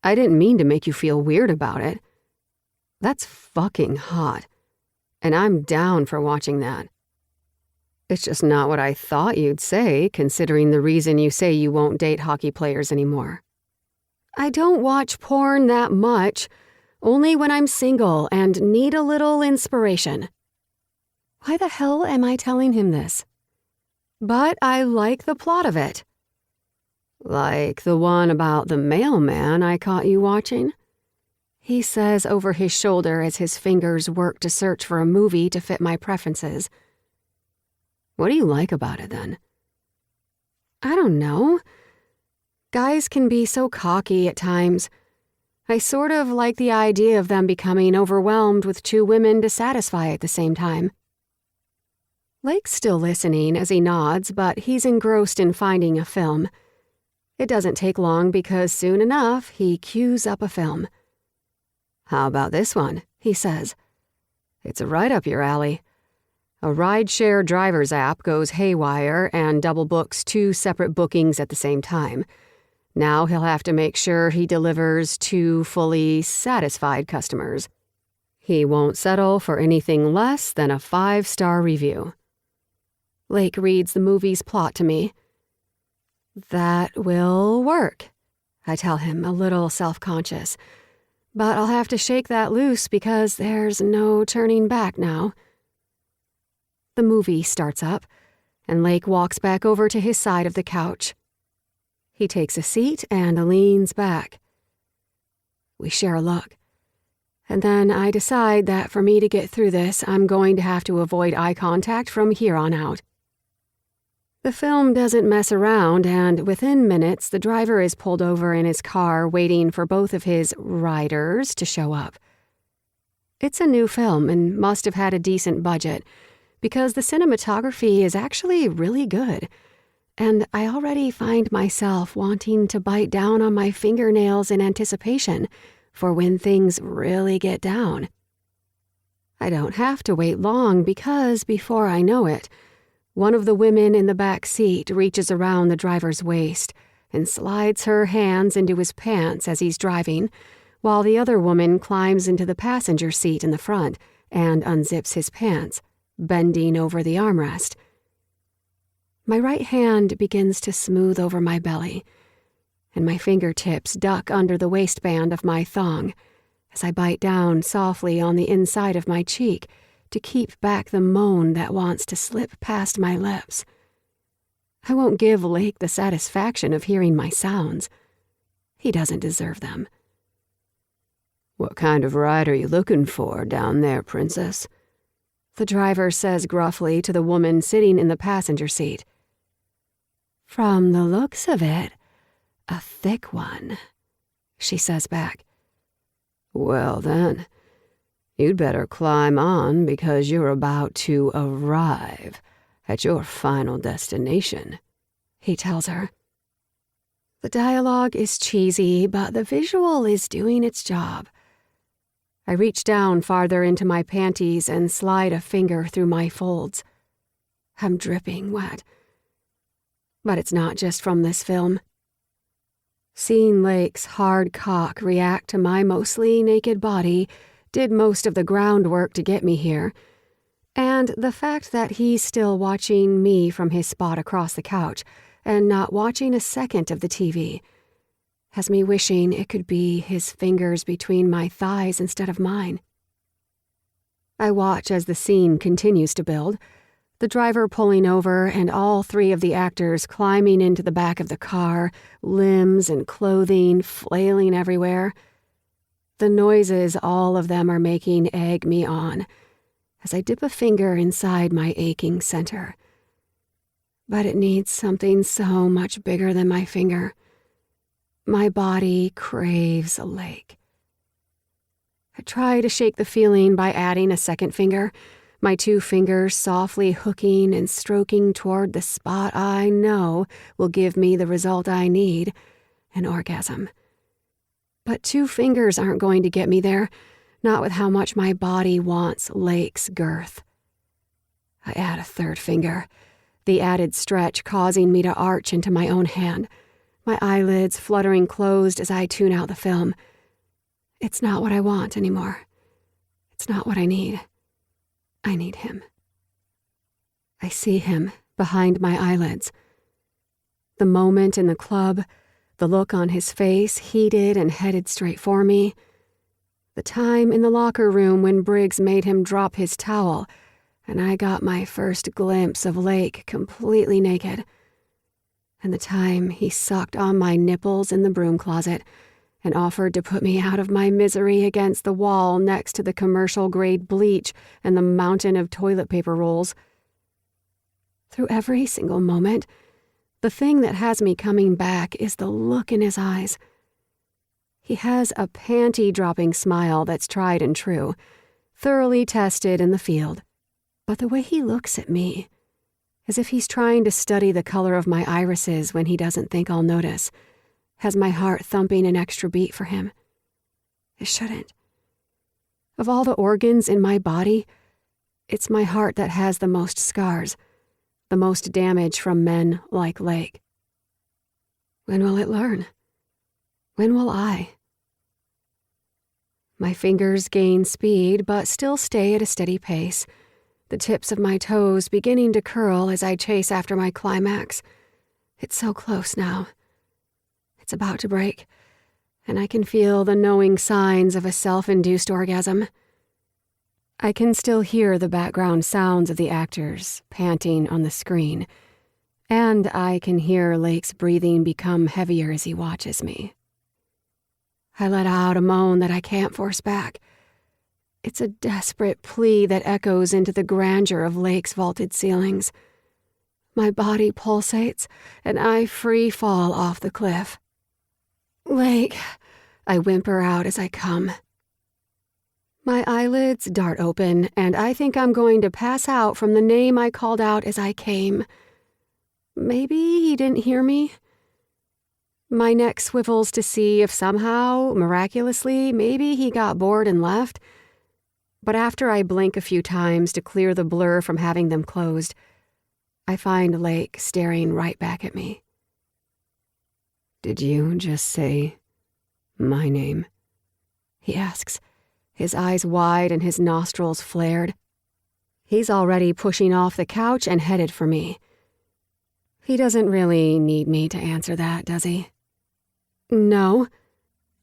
I didn't mean to make you feel weird about it. That's fucking hot, and I'm down for watching that. It's just not what I thought you'd say, considering the reason you say you won't date hockey players anymore. I don't watch porn that much, only when I'm single and need a little inspiration. Why the hell am I telling him this? But I like the plot of it. Like the one about the mailman I caught you watching? He says over his shoulder as his fingers work to search for a movie to fit my preferences. What do you like about it, then? I don't know. Guys can be so cocky at times. I sort of like the idea of them becoming overwhelmed with 2 women to satisfy at the same time. Lake's still listening as he nods, but he's engrossed in finding a film. It doesn't take long because soon enough he cues up a film. How about this one? he says. It's right up your alley. A rideshare driver's app goes haywire and double books 2 separate bookings at the same time. Now he'll have to make sure he delivers 2 fully satisfied customers. He won't settle for anything less than a 5-star review. Lake reads the movie's plot to me. That will work, I tell him, a little self-conscious. But I'll have to shake that loose because there's no turning back now. The movie starts up, and Lake walks back over to his side of the couch. He takes a seat and leans back. We share a look. And then I decide that for me to get through this, I'm going to have to avoid eye contact from here on out. The film doesn't mess around, and within minutes, the driver is pulled over in his car waiting for both of his riders to show up. It's a new film and must have had a decent budget, because the cinematography is actually really good, and I already find myself wanting to bite down on my fingernails in anticipation for when things really get down. I don't have to wait long because before I know it, one of the women in the back seat reaches around the driver's waist and slides her hands into his pants as he's driving, while the other woman climbs into the passenger seat in the front and unzips his pants, bending over the armrest. My right hand begins to smooth over my belly, and my fingertips duck under the waistband of my thong as I bite down softly on the inside of my cheek to keep back the moan that wants to slip past my lips. I won't give Lake the satisfaction of hearing my sounds. He doesn't deserve them. "What kind of ride are you looking for down there, Princess?" the driver says gruffly to the woman sitting in the passenger seat. "From the looks of it, a thick one," she says back. "Well then, you'd better climb on because you're about to arrive at your final destination," he tells her. The dialogue is cheesy, but the visual is doing its job. I reach down farther into my panties and slide a finger through my folds. I'm dripping wet. But it's not just from this film. Seeing Lake's hard cock react to my mostly naked body did most of the groundwork to get me here, and the fact that he's still watching me from his spot across the couch and not watching a second of the TV has me wishing it could be his fingers between my thighs instead of mine. I watch as the scene continues to build, the driver pulling over and all 3 of the actors climbing into the back of the car, limbs and clothing flailing everywhere. The noises all of them are making egg me on as I dip a finger inside my aching center. But it needs something so much bigger than my finger. My body craves a Lake. I try to shake the feeling by adding a second finger, my 2 fingers softly hooking and stroking toward the spot I know will give me the result I need, an orgasm. But 2 fingers aren't going to get me there, not with how much my body wants Lake's girth. I add a 3rd finger, the added stretch causing me to arch into my own hand, my eyelids fluttering closed as I tune out the film. It's not what I want anymore. It's not what I need. I need him. I see him behind my eyelids. The moment in the club, the look on his face heated and headed straight for me. The time in the locker room when Briggs made him drop his towel, and I got my first glimpse of Lake completely naked. And the time he sucked on my nipples in the broom closet and offered to put me out of my misery against the wall next to the commercial-grade bleach and the mountain of toilet paper rolls. Through every single moment, the thing that has me coming back is the look in his eyes. He has a panty-dropping smile that's tried and true, thoroughly tested in the field. But the way he looks at me, as if he's trying to study the color of my irises when he doesn't think I'll notice, has my heart thumping an extra beat for him. It shouldn't. Of all the organs in my body, it's my heart that has the most scars, the most damage from men like Lake. When will it learn? When will I? My fingers gain speed, but still stay at a steady pace, the tips of my toes beginning to curl as I chase after my climax. It's so close now. It's about to break, and I can feel the knowing signs of a self-induced orgasm. I can still hear the background sounds of the actors panting on the screen, and I can hear Lake's breathing become heavier as he watches me. I let out a moan that I can't force back. It's a desperate plea that echoes into the grandeur of Lake's vaulted ceilings. My body pulsates, and I free fall off the cliff. Lake, I whimper out as I come. My eyelids dart open, and I think I'm going to pass out from the name I called out as I came. Maybe he didn't hear me. My neck swivels to see if somehow, miraculously, maybe he got bored and left. But after I blink a few times to clear the blur from having them closed, I find Lake staring right back at me. "Did you just say my name?" he asks, his eyes wide and his nostrils flared. He's already pushing off the couch and headed for me. He doesn't really need me to answer that, does he? No.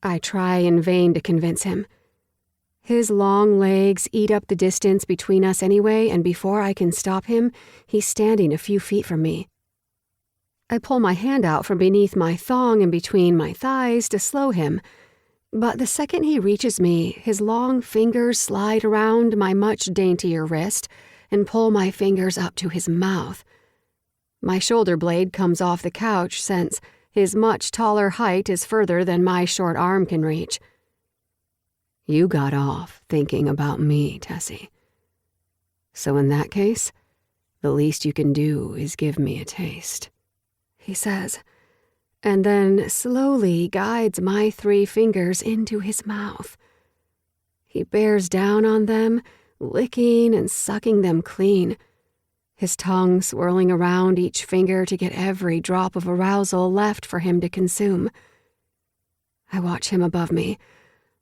I try in vain to convince him. His long legs eat up the distance between us anyway, and before I can stop him, he's standing a few feet from me. I pull my hand out from beneath my thong and between my thighs to slow him, but the second he reaches me, his long fingers slide around my much daintier wrist and pull my fingers up to his mouth. My shoulder blade comes off the couch since his much taller height is further than my short arm can reach. "You got off thinking about me, Tessie. So in that case, the least you can do is give me a taste," he says, and then slowly guides my 3 fingers into his mouth. He bears down on them, licking and sucking them clean, his tongue swirling around each finger to get every drop of arousal left for him to consume. I watch him above me,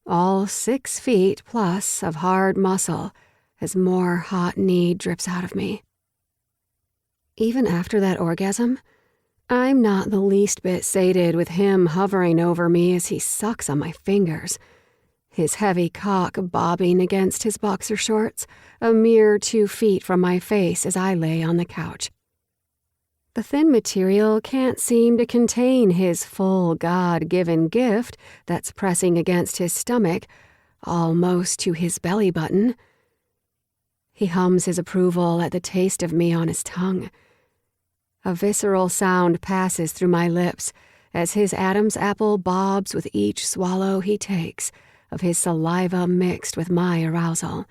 all 6 feet plus of hard muscle, as more hot need drips out of me. Even after that orgasm, I'm not the least bit sated with him hovering over me as he sucks on my fingers, his heavy cock bobbing against his boxer shorts, a mere 2 feet from my face as I lay on the couch. The thin material can't seem to contain his full God-given gift that's pressing against his stomach, almost to his belly button. He hums his approval at the taste of me on his tongue. A visceral sound passes through my lips as his Adam's apple bobs with each swallow he takes of his saliva mixed with my arousal.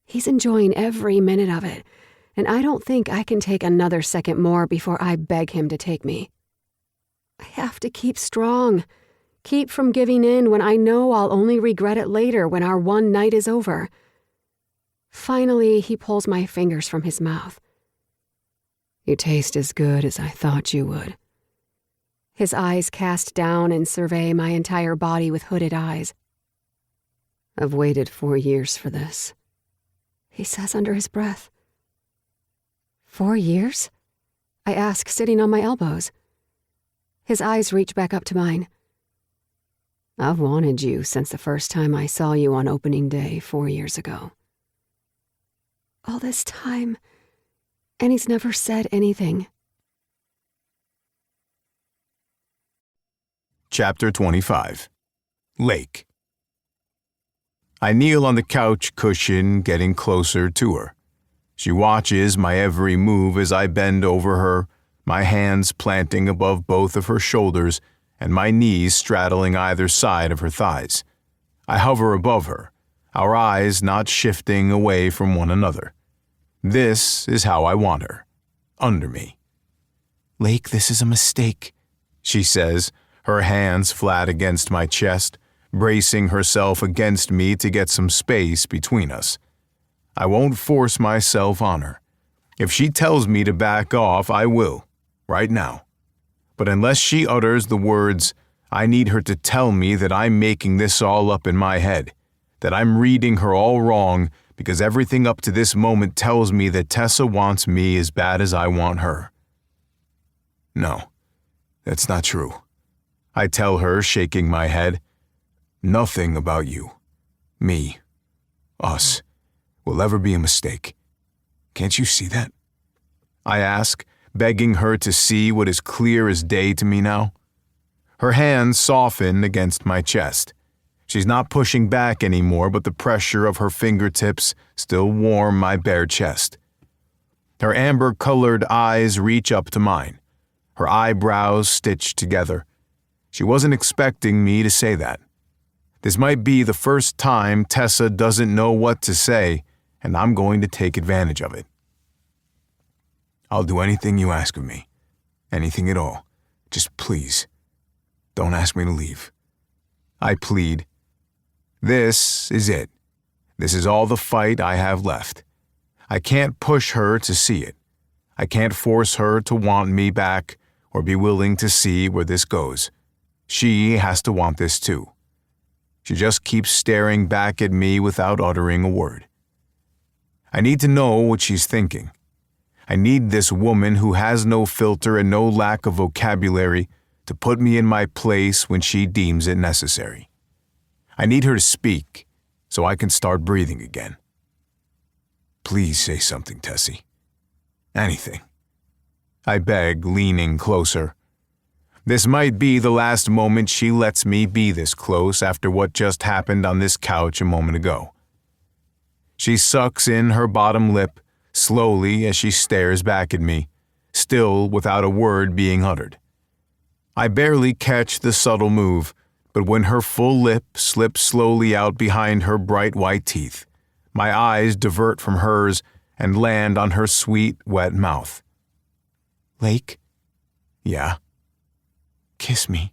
He's enjoying every minute of it, and I don't think I can take another second more before I beg him to take me. I have to keep strong, keep from giving in when I know I'll only regret it later when our one night is over. Finally, he pulls my fingers from his mouth. "You taste as good as I thought you would." His eyes cast down and survey my entire body with hooded eyes. "I've waited 4 years for this," he says under his breath. 4 years? I ask, sitting on my elbows. His eyes reach back up to mine. "I've wanted you since the first time I saw you on opening day 4 years ago." All this time, and he's never said anything. Chapter 25. Lake. I kneel on the couch cushion, getting closer to her. She watches my every move as I bend over her, my hands planting above both of her shoulders and my knees straddling either side of her thighs. I hover above her, our eyes not shifting away from one another. This is how I want her, under me. "Lake, this is a mistake," she says, her hands flat against my chest, bracing herself against me to get some space between us. I won't force myself on her. If she tells me to back off, I will, right now. But unless she utters the words, I need her to tell me that I'm making this all up in my head, that I'm reading her all wrong because everything up to this moment tells me that Tessa wants me as bad as I want her. No, that's not true. I tell her, shaking my head. Nothing about you, me, us, will ever be a mistake. Can't you see that? I ask, begging her to see what is clear as day to me now. Her hands soften against my chest. She's not pushing back anymore, but the pressure of her fingertips still warm my bare chest. Her amber-colored eyes reach up to mine, her eyebrows stitched together. She wasn't expecting me to say that. This might be the first time Tessa doesn't know what to say, and I'm going to take advantage of it. I'll do anything you ask of me. Anything at all. Just please, don't ask me to leave. I plead. This is it. This is all the fight I have left. I can't push her to see it. I can't force her to want me back or be willing to see where this goes. She has to want this too. She just keeps staring back at me without uttering a word. I need to know what she's thinking. I need this woman who has no filter and no lack of vocabulary to put me in my place when she deems it necessary. I need her to speak so I can start breathing again. Please say something, Tessie. Anything. I beg, leaning closer. This might be the last moment she lets me be this close after what just happened on this couch a moment ago. She sucks in her bottom lip slowly as she stares back at me, still without a word being uttered. I barely catch the subtle move, but when her full lip slips slowly out behind her bright white teeth, my eyes divert from hers and land on her sweet, wet mouth. Lake? Yeah. Kiss me.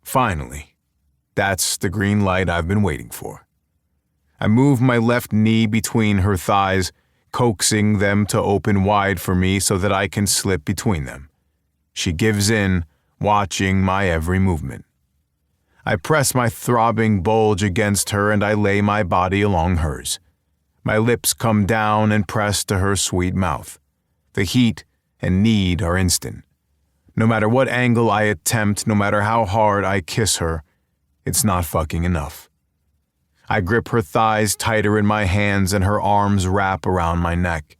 Finally. That's the green light I've been waiting for. I move my left knee between her thighs, coaxing them to open wide for me so that I can slip between them. She gives in, watching my every movement. I press my throbbing bulge against her and I lay my body along hers. My lips come down and press to her sweet mouth. The heat and need are instant. No matter what angle I attempt, no matter how hard I kiss her, it's not fucking enough. I grip her thighs tighter in my hands and her arms wrap around my neck.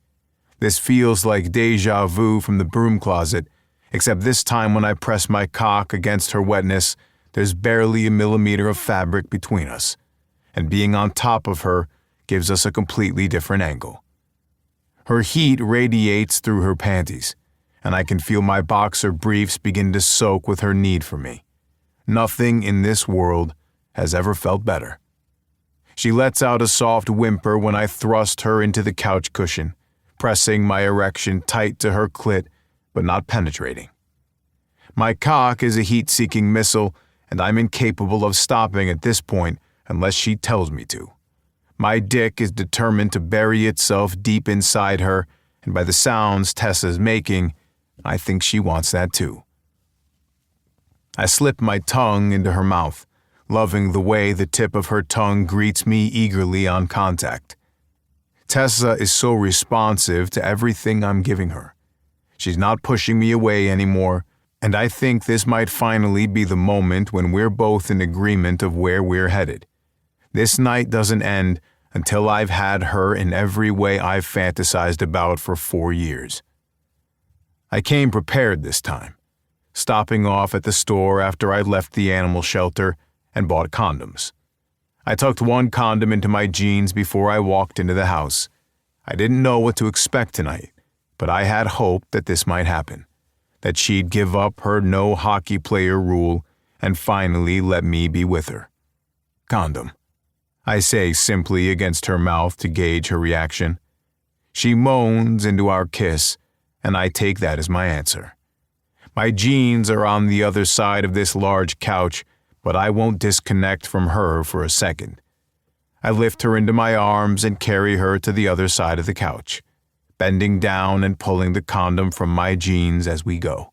This feels like deja vu from the broom closet, except this time when I press my cock against her wetness, there's barely a millimeter of fabric between us, and being on top of her gives us a completely different angle. Her heat radiates through her panties, and I can feel my boxer briefs begin to soak with her need for me. Nothing in this world has ever felt better. She lets out a soft whimper when I thrust her into the couch cushion, pressing my erection tight to her clit, but not penetrating. My cock is a heat-seeking missile, and I'm incapable of stopping at this point unless she tells me to. My dick is determined to bury itself deep inside her, and by the sounds Tessa's making, I think she wants that too. I slip my tongue into her mouth, loving the way the tip of her tongue greets me eagerly on contact. Tessa is so responsive to everything I'm giving her. She's not pushing me away anymore, and I think this might finally be the moment when we're both in agreement of where we're headed. This night doesn't end until I've had her in every way I've fantasized about for 4 years. I came prepared this time, stopping off at the store after I left the animal shelter and bought condoms. I tucked one condom into my jeans before I walked into the house. I didn't know what to expect tonight, but I had hope that this might happen, that she'd give up her no hockey player rule and finally let me be with her. Condom, I say simply against her mouth to gauge her reaction. She moans into our kiss, and I take that as my answer. My jeans are on the other side of this large couch, but I won't disconnect from her for a second. I lift her into my arms and carry her to the other side of the couch, bending down and pulling the condom from my jeans as we go.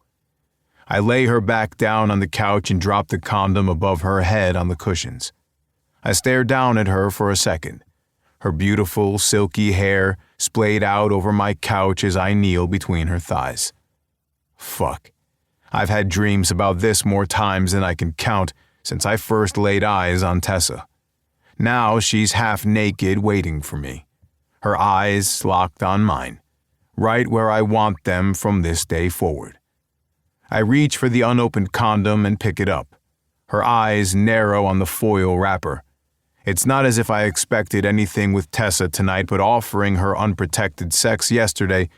I lay her back down on the couch and drop the condom above her head on the cushions. I stare down at her for a second, her beautiful, silky hair splayed out over my couch as I kneel between her thighs. Fuck. I've had dreams about this more times than I can count since I first laid eyes on Tessa. Now she's half naked waiting for me, her eyes locked on mine, right where I want them from this day forward. I reach for the unopened condom and pick it up, her eyes narrow on the foil wrapper. It's not as if I expected anything with Tessa tonight, but offering her unprotected sex yesterday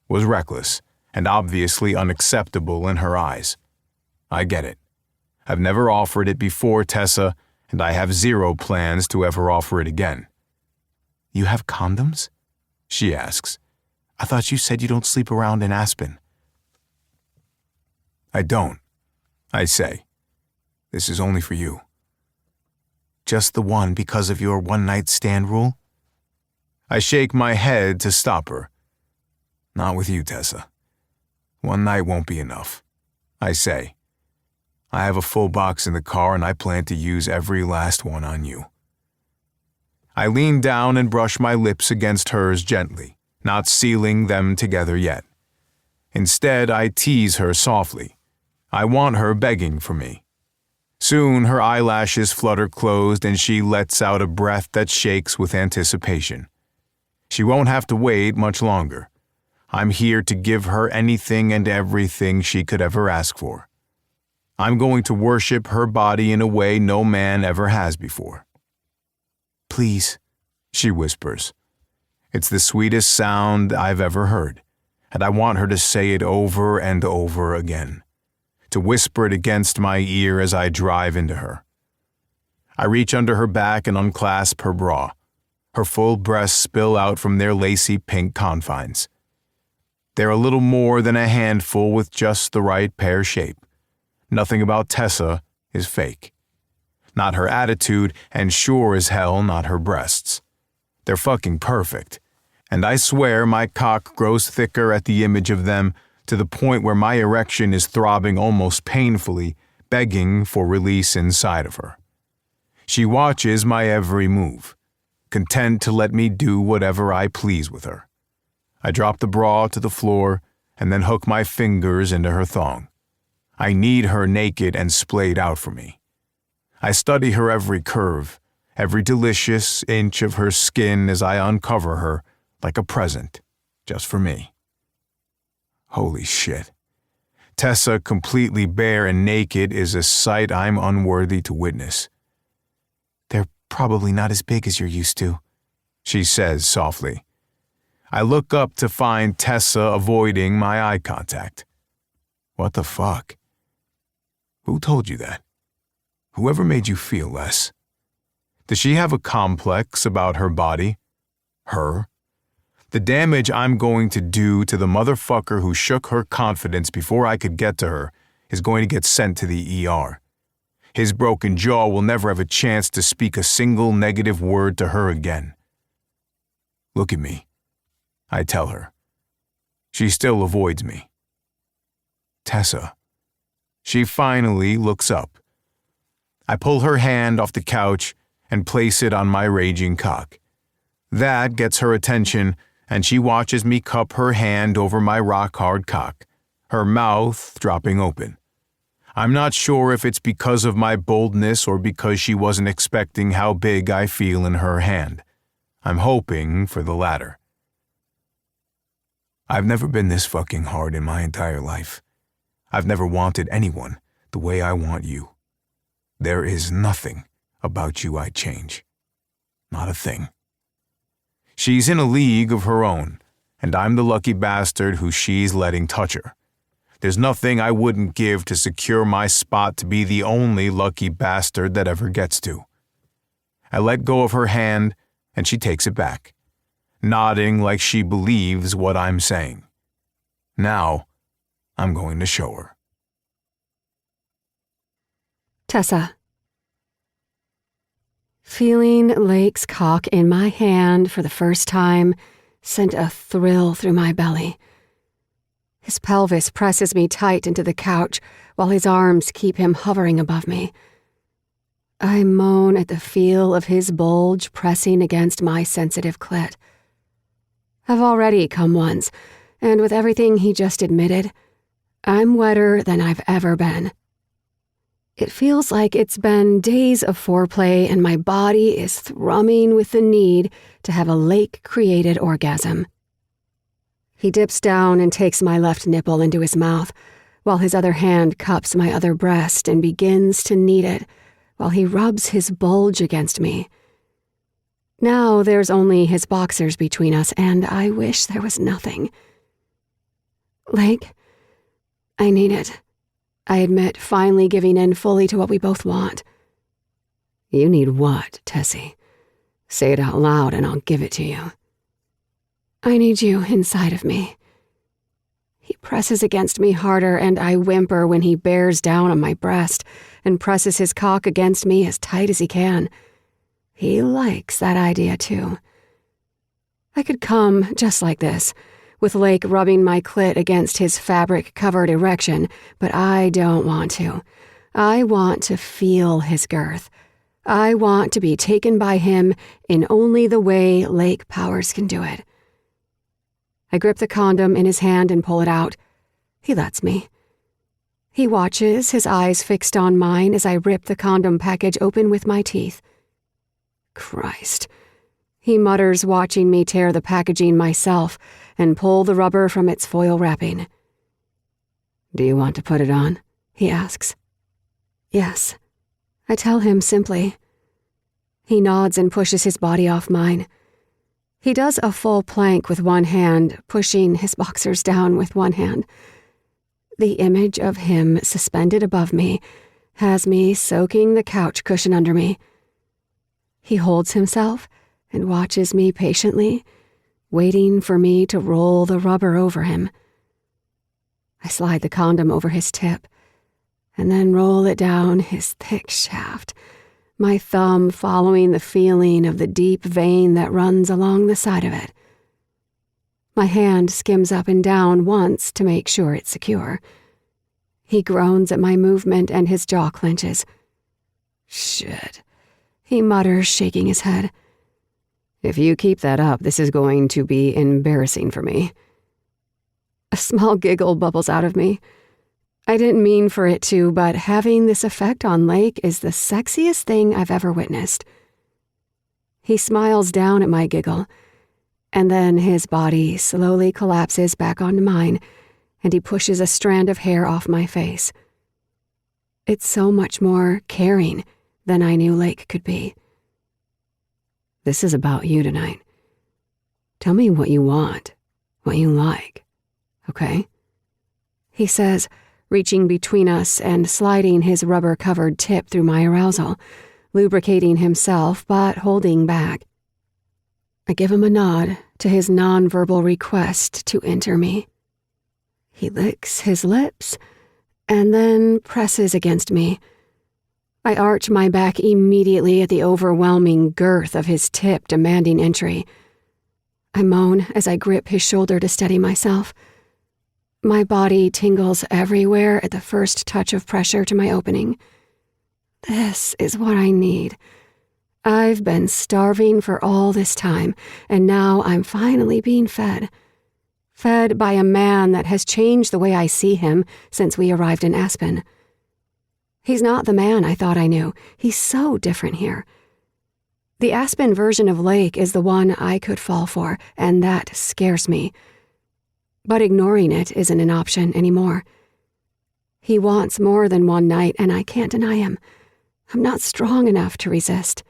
was reckless and obviously unacceptable in her eyes. I get it. I've never offered it before, Tessa, and I have zero plans to ever offer it again. You have condoms? She asks. I thought you said you don't sleep around in Aspen. I don't, I say. This is only for you. Just the one because of your one-night stand rule? I shake my head to stop her. Not with you, Tessa. One night won't be enough, I say. I have a full box in the car and I plan to use every last one on you. I lean down and brush my lips against hers gently, not sealing them together yet. Instead, I tease her softly. I want her begging for me. Soon her eyelashes flutter closed and she lets out a breath that shakes with anticipation. She won't have to wait much longer. I'm here to give her anything and everything she could ever ask for. I'm going to worship her body in a way no man ever has before. Please, she whispers. It's the sweetest sound I've ever heard, and I want her to say it over and over again, to whisper it against my ear as I drive into her. I reach under her back and unclasp her bra. Her full breasts spill out from their lacy pink confines. They're a little more than a handful with just the right pear shape. Nothing about Tessa is fake. Not her attitude, and sure as hell not her breasts. They're fucking perfect, and I swear my cock grows thicker at the image of them to the point where my erection is throbbing almost painfully, begging for release inside of her. She watches my every move, content to let me do whatever I please with her. I drop the bra to the floor and then hook my fingers into her thong. I need her naked and splayed out for me. I study her every curve, every delicious inch of her skin as I uncover her like a present, just for me. Holy shit. Tessa completely bare and naked is a sight I'm unworthy to witness. They're probably not as big as you're used to, she says softly. I look up to find Tessa avoiding my eye contact. What the fuck? Who told you that? Whoever made you feel less? Does she have a complex about her body? Her? The damage I'm going to do to the motherfucker who shook her confidence before I could get to her is going to get sent to the ER. His broken jaw will never have a chance to speak a single negative word to her again. Look at me, I tell her. She still avoids me. Tessa. She finally looks up. I pull her hand off the couch and place it on my raging cock. That gets her attention, and she watches me cup her hand over my rock-hard cock, her mouth dropping open. I'm not sure if it's because of my boldness or because she wasn't expecting how big I feel in her hand. I'm hoping for the latter. I've never been this fucking hard in my entire life. I've never wanted anyone the way I want you. There is nothing about you I'd change. Not a thing. She's in a league of her own, and I'm the lucky bastard who she's letting touch her. There's nothing I wouldn't give to secure my spot to be the only lucky bastard that ever gets to. I let go of her hand, and she takes it back, nodding like she believes what I'm saying. Now, I'm going to show her. Tessa, Feeling Lake's cock in my hand for the first time sent a thrill through my belly. His pelvis presses me tight into the couch while his arms keep him hovering above me. I moan at the feel of his bulge pressing against my sensitive clit. I've already come once, and with everything he just admitted, I'm wetter than I've ever been. It feels like it's been days of foreplay and my body is thrumming with the need to have a Lake-created orgasm. He dips down and takes my left nipple into his mouth, while his other hand cups my other breast and begins to knead it, while he rubs his bulge against me. Now there's only his boxers between us, and I wish there was nothing. Lake, I need it. I admit, finally giving in fully to what we both want. You need what, Tessie? Say it out loud and I'll give it to you. I need you inside of me. He presses against me harder, and I whimper when he bears down on my breast and presses his cock against me as tight as he can. He likes that idea, too. I could come just like this, with Lake rubbing my clit against his fabric-covered erection, but I don't want to. I want to feel his girth. I want to be taken by him in only the way Lake Powers can do it. I grip the condom in his hand and pull it out. He lets me. He watches, his eyes fixed on mine as I rip the condom package open with my teeth. Christ. He mutters, watching me tear the packaging myself and pull the rubber from its foil wrapping. Do you want to put it on? He asks. Yes. I tell him simply. He nods and pushes his body off mine. He does a full plank with one hand, pushing his boxers down with one hand. The image of him suspended above me has me soaking the couch cushion under me. He holds himself and watches me patiently, waiting for me to roll the rubber over him. I slide the condom over his tip and then roll it down his thick shaft, my thumb following the feeling of the deep vein that runs along the side of it. My hand skims up and down once to make sure it's secure. He groans at my movement and his jaw clenches. Shit, he mutters, shaking his head. If you keep that up, this is going to be embarrassing for me. A small giggle bubbles out of me. I didn't mean for it to, but having this effect on Lake is the sexiest thing I've ever witnessed. He smiles down at my giggle, and then his body slowly collapses back onto mine, and he pushes a strand of hair off my face. It's so much more caring than I knew Lake could be. This is about you tonight. Tell me what you want, what you like, okay? He says, reaching between us and sliding his rubber-covered tip through my arousal, lubricating himself but holding back. I give him a nod to his nonverbal request to enter me. He licks his lips and then presses against me. I arch my back immediately at the overwhelming girth of his tip demanding entry. I moan as I grip his shoulder to steady myself. My body tingles everywhere at the first touch of pressure to my opening. This is what I need. I've been starving for all this time, and now I'm finally being fed. Fed by a man that has changed the way I see him since we arrived in Aspen. He's not the man I thought I knew. He's so different here. The Aspen version of Lake is the one I could fall for, and that scares me. But ignoring it isn't an option anymore. He wants more than one night, and I can't deny him. I'm not strong enough to resist.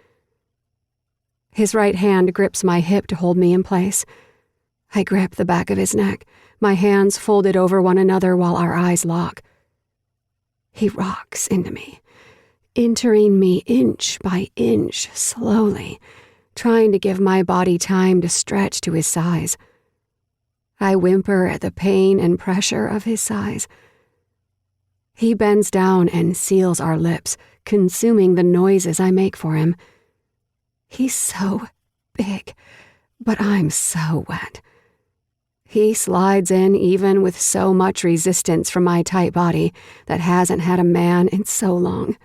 His right hand grips my hip to hold me in place. I grip the back of his neck, my hands folded over one another while our eyes lock. He rocks into me, entering me inch by inch, slowly, trying to give my body time to stretch to his size. I whimper at the pain and pressure of his size. He bends down and seals our lips, consuming the noises I make for him. He's so big, but I'm so wet. He slides in even with so much resistance from my tight body that hasn't had a man in so long.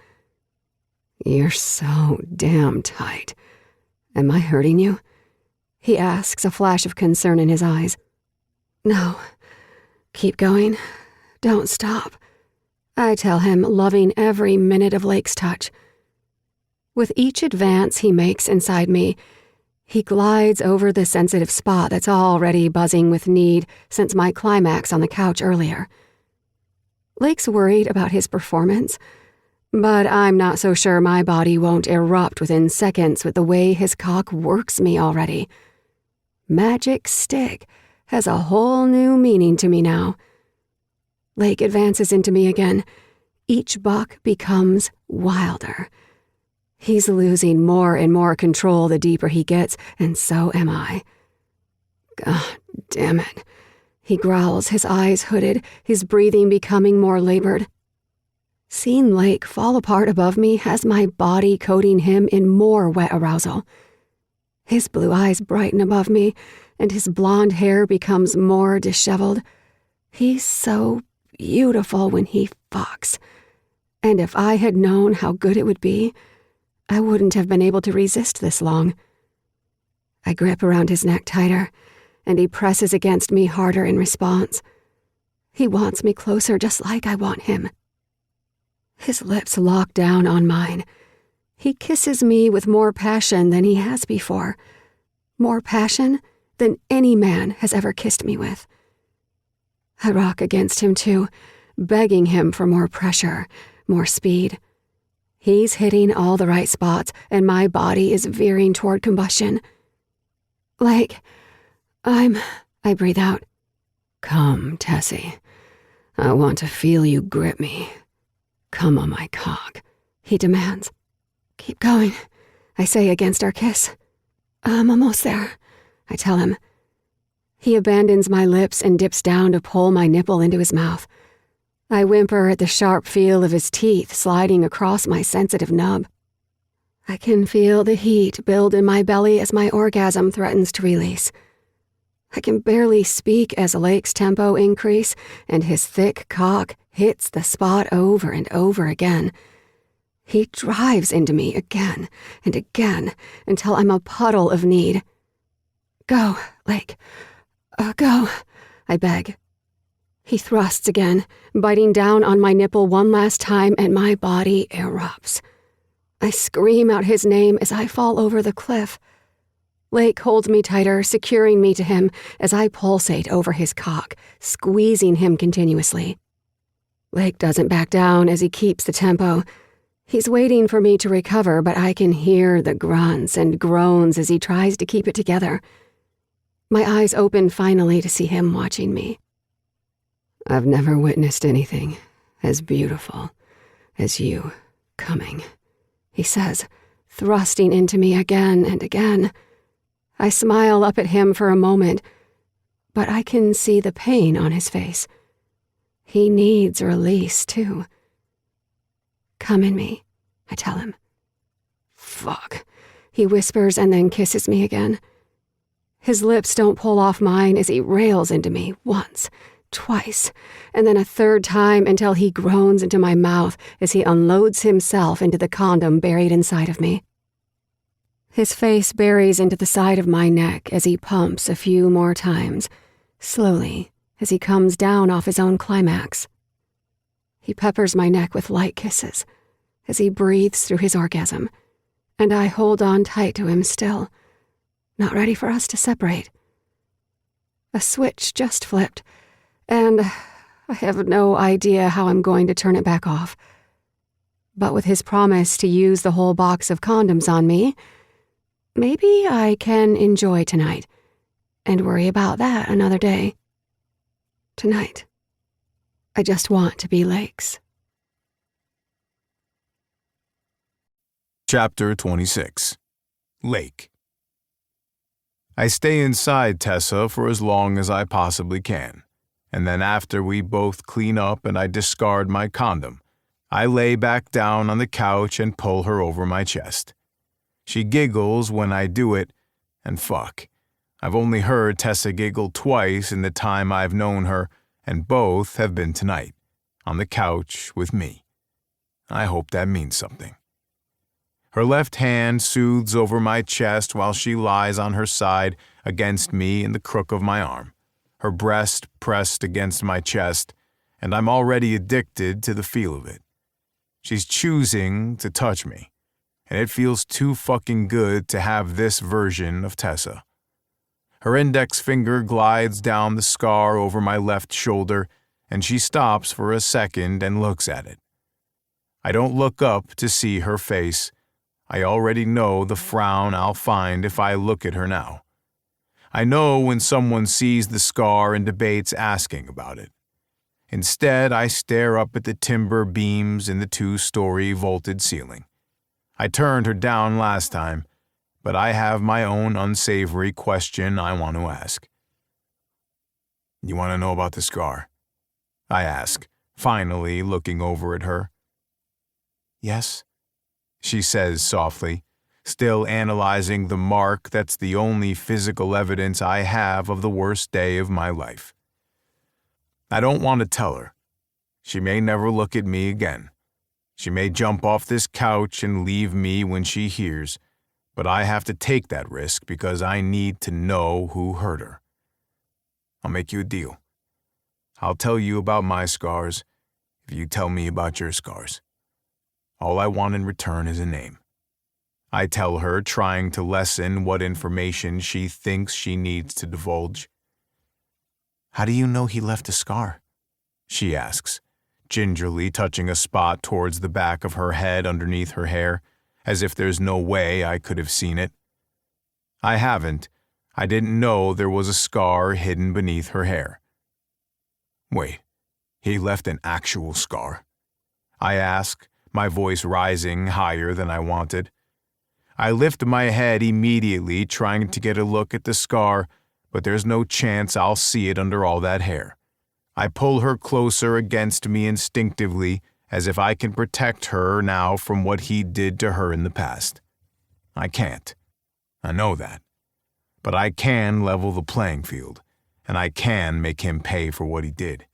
You're so damn tight. Am I hurting you? He asks, a flash of concern in his eyes. No. Keep going. Don't stop. I tell him, loving every minute of Lake's touch. With each advance he makes inside me, he glides over the sensitive spot that's already buzzing with need since my climax on the couch earlier. Lake's worried about his performance, but I'm not so sure my body won't erupt within seconds with the way his cock works me already. Magic stick has a whole new meaning to me now. Lake advances into me again. Each buck becomes wilder. He's losing more and more control the deeper he gets, and so am I. God damn it. He growls, his eyes hooded, his breathing becoming more labored. Seeing Lake fall apart above me has my body coating him in more wet arousal. His blue eyes brighten above me, and his blonde hair becomes more disheveled. He's so beautiful when he fucks. And if I had known how good it would be, I wouldn't have been able to resist this long. I grip around his neck tighter, and he presses against me harder in response. He wants me closer just like I want him. His lips lock down on mine. He kisses me with more passion than he has before. More passion than any man has ever kissed me with. I rock against him too, begging him for more pressure, more speed. He's hitting all the right spots, and my body is veering toward combustion. Like, I breathe out. Come, Tessie. I want to feel you grip me. Come on my cock, he demands. Keep going, I say against our kiss. I'm almost there, I tell him. He abandons my lips and dips down to pull my nipple into his mouth. I whimper at the sharp feel of his teeth sliding across my sensitive nub. I can feel the heat build in my belly as my orgasm threatens to release. I can barely speak as Lake's tempo increase and his thick cock hits the spot over and over again. He drives into me again and again until I'm a puddle of need. Go, Lake. Go, I beg. He thrusts again, biting down on my nipple one last time, and my body erupts. I scream out his name as I fall over the cliff. Lake holds me tighter, securing me to him as I pulsate over his cock, squeezing him continuously. Lake doesn't back down as he keeps the tempo. He's waiting for me to recover, but I can hear the grunts and groans as he tries to keep it together. My eyes open finally to see him watching me. I've never witnessed anything as beautiful as you coming, he says, thrusting into me again and again. I smile up at him for a moment, but I can see the pain on his face. He needs release, too. Come in me, I tell him. Fuck, he whispers and then kisses me again. His lips don't pull off mine as he rails into me once, twice, and then a third time until he groans into my mouth as he unloads himself into the condom buried inside of me. His face buries into the side of my neck as he pumps a few more times, slowly, as he comes down off his own climax. He peppers my neck with light kisses as he breathes through his orgasm, and I hold on tight to him still, not ready for us to separate. A switch just flipped, and I have no idea how I'm going to turn it back off. But with his promise to use the whole box of condoms on me, maybe I can enjoy tonight and worry about that another day. Tonight, I just want to be Lake's. Chapter 26. Lake. I stay inside Tessa for as long as I possibly can, and then after we both clean up and I discard my condom, I lay back down on the couch and pull her over my chest. She giggles when I do it, and fuck. I've only heard Tessa giggle twice in the time I've known her, and both have been tonight, on the couch with me. I hope that means something. Her left hand soothes over my chest while she lies on her side against me in the crook of my arm, her breast pressed against my chest, and I'm already addicted to the feel of it. She's choosing to touch me, and it feels too fucking good to have this version of Tessa. Her index finger glides down the scar over my left shoulder, and she stops for a second and looks at it. I don't look up to see her face. I already know the frown I'll find if I look at her now. I know when someone sees the scar and debates asking about it. Instead, I stare up at the timber beams in the 2-story vaulted ceiling. I turned her down last time, but I have my own unsavory question I want to ask. You want to know about the scar? I ask, finally looking over at her. Yes, she says softly, still analyzing the mark that's the only physical evidence I have of the worst day of my life. I don't want to tell her. She may never look at me again. She may jump off this couch and leave me when she hears, but I have to take that risk because I need to know who hurt her. I'll make you a deal. I'll tell you about my scars if you tell me about your scars. All I want in return is a name. I tell her, trying to lessen what information she thinks she needs to divulge. How do you know he left a scar? She asks, gingerly touching a spot towards the back of her head underneath her hair, as if there's no way I could have seen it. I haven't. I didn't know there was a scar hidden beneath her hair. Wait, he left an actual scar? I ask, my voice rising higher than I wanted. I lift my head immediately, trying to get a look at the scar, but there's no chance I'll see it under all that hair. I pull her closer against me instinctively, as if I can protect her now from what he did to her in the past. I can't. I know that. But I can level the playing field, and I can make him pay for what he did.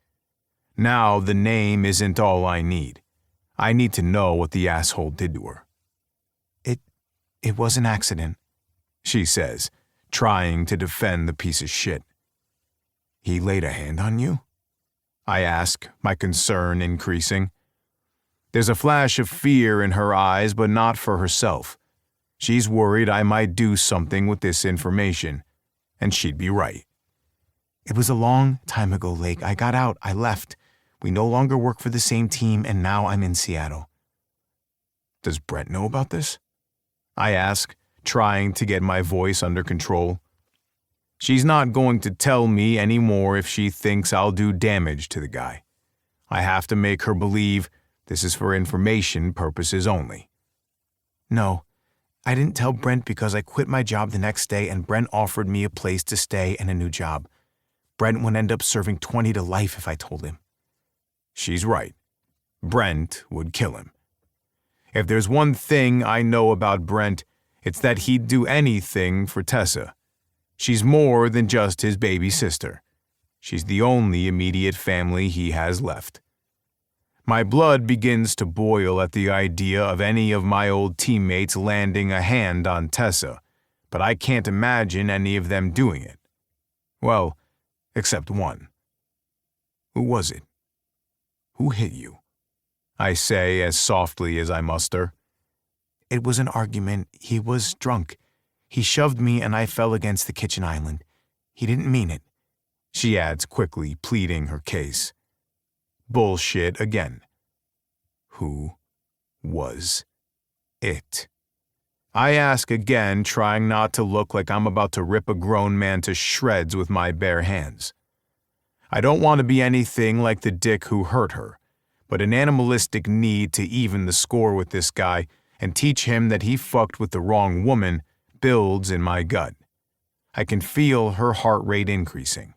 Now the name isn't all I need. I need to know what the asshole did to her. It was an accident, she says, trying to defend the piece of shit. He laid a hand on you? I ask, my concern increasing. There's a flash of fear in her eyes, but not for herself. She's worried I might do something with this information, and she'd be right. It was a long time ago, Lake. I got out. I left. We no longer work for the same team, and now I'm in Seattle. Does Brent know about this? I ask, trying to get my voice under control. She's not going to tell me anymore if she thinks I'll do damage to the guy. I have to make her believe this is for information purposes only. No, I didn't tell Brent because I quit my job the next day and Brent offered me a place to stay and a new job. Brent would end up serving 20 to life if I told him. She's right. Brent would kill him. If there's one thing I know about Brent, it's that he'd do anything for Tessa. She's more than just his baby sister. She's the only immediate family he has left. My blood begins to boil at the idea of any of my old teammates landing a hand on Tessa, but I can't imagine any of them doing it. Well, except one. Who was it? Who hit you? I say as softly as I muster. It was an argument. He was drunk. He shoved me and I fell against the kitchen island. He didn't mean it. She adds quickly, pleading her case. Bullshit again. Who was it? I ask again, trying not to look like I'm about to rip a grown man to shreds with my bare hands. I don't want to be anything like the dick who hurt her, but an animalistic need to even the score with this guy and teach him that he fucked with the wrong woman builds in my gut. I can feel her heart rate increasing.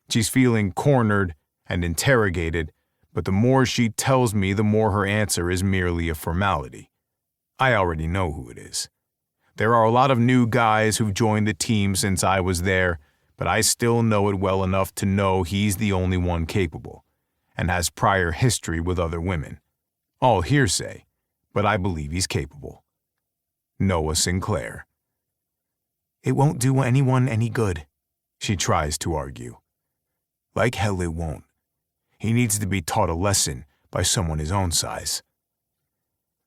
She's feeling cornered and interrogated, but the more she tells me, the more her answer is merely a formality. I already know who it is. There are a lot of new guys who've joined the team since I was there, but I still know it well enough to know he's the only one capable, and has prior history with other women. All hearsay, but I believe he's capable. Noah Sinclair. It won't do anyone any good, She tries to argue. Like hell it won't. He needs to be taught a lesson by someone his own size.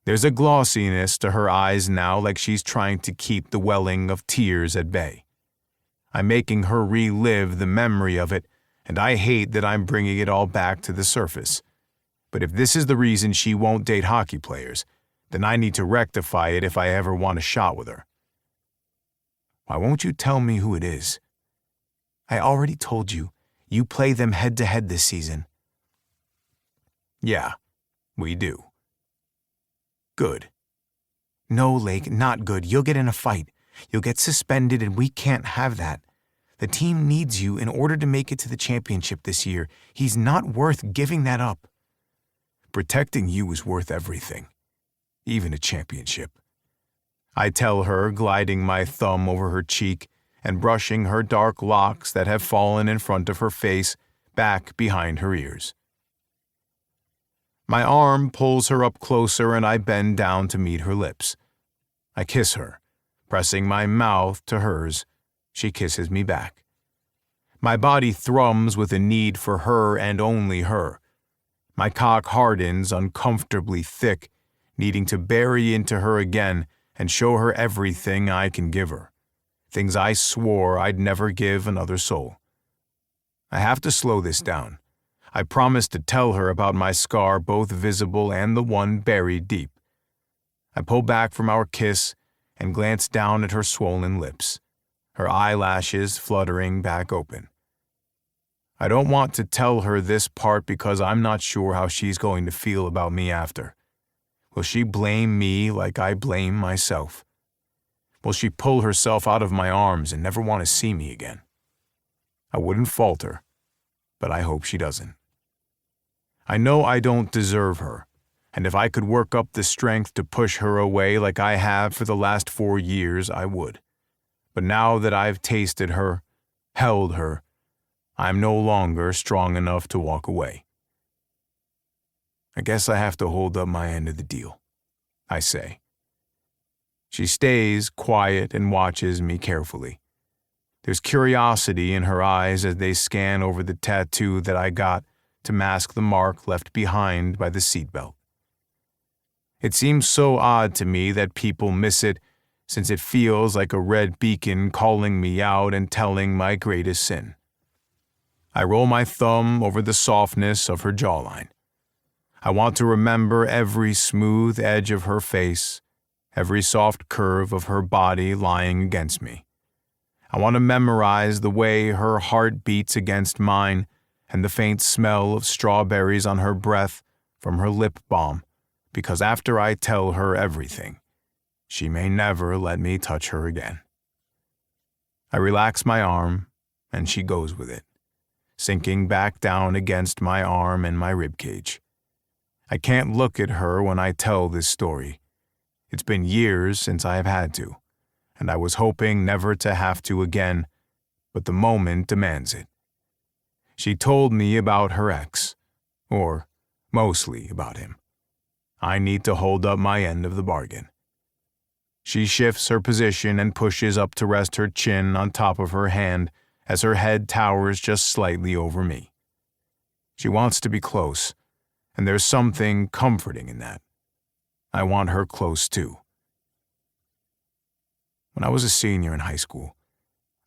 There's a glossiness to her eyes now, like she's trying to keep the welling of tears at bay. I'm making her relive the memory of it, and I hate that I'm bringing it all back to the surface. But if this is the reason she won't date hockey players, then I need to rectify it if I ever want a shot with her. Why won't you tell me who it is? I already told you. You play them head-to-head this season. Yeah, we do. Good. No, Lake, not good. You'll get in a fight. You'll get suspended, and we can't have that. The team needs you in order to make it to the championship this year. He's not worth giving that up. Protecting you is worth everything, even a championship. I tell her, gliding my thumb over her cheek and brushing her dark locks that have fallen in front of her face back behind her ears. My arm pulls her up closer and I bend down to meet her lips. I kiss her, pressing my mouth to hers. She kisses me back. My body thrums with a need for her and only her. My cock hardens uncomfortably thick, needing to bury into her again and show her everything I can give her. Things I swore I'd never give another soul. I have to slow this down. I promised to tell her about my scar, both visible and the one buried deep. I pull back from our kiss and glance down at her swollen lips, her eyelashes fluttering back open. I don't want to tell her this part because I'm not sure how she's going to feel about me after. Will she blame me like I blame myself? Will she pull herself out of my arms and never want to see me again? I wouldn't fault her, but I hope she doesn't. I know I don't deserve her, and if I could work up the strength to push her away like I have for the last 4 years, I would. But now that I've tasted her, held her, I'm no longer strong enough to walk away. I guess I have to hold up my end of the deal, I say. She stays quiet and watches me carefully. There's curiosity in her eyes as they scan over the tattoo that I got to mask the mark left behind by the seatbelt. It seems so odd to me that people miss it, since it feels like a red beacon calling me out and telling my greatest sin. I roll my thumb over the softness of her jawline. I want to remember every smooth edge of her face, every soft curve of her body lying against me. I want to memorize the way her heart beats against mine and the faint smell of strawberries on her breath from her lip balm, because after I tell her everything, she may never let me touch her again. I relax my arm, and she goes with it, sinking back down against my arm and my ribcage. I can't look at her when I tell this story. It's been years since I have had to, and I was hoping never to have to again, but the moment demands it. She told me about her ex, or mostly about him. I need to hold up my end of the bargain. She shifts her position and pushes up to rest her chin on top of her hand as her head towers just slightly over me. She wants to be close, and there's something comforting in that. I want her close too. When I was a senior in high school,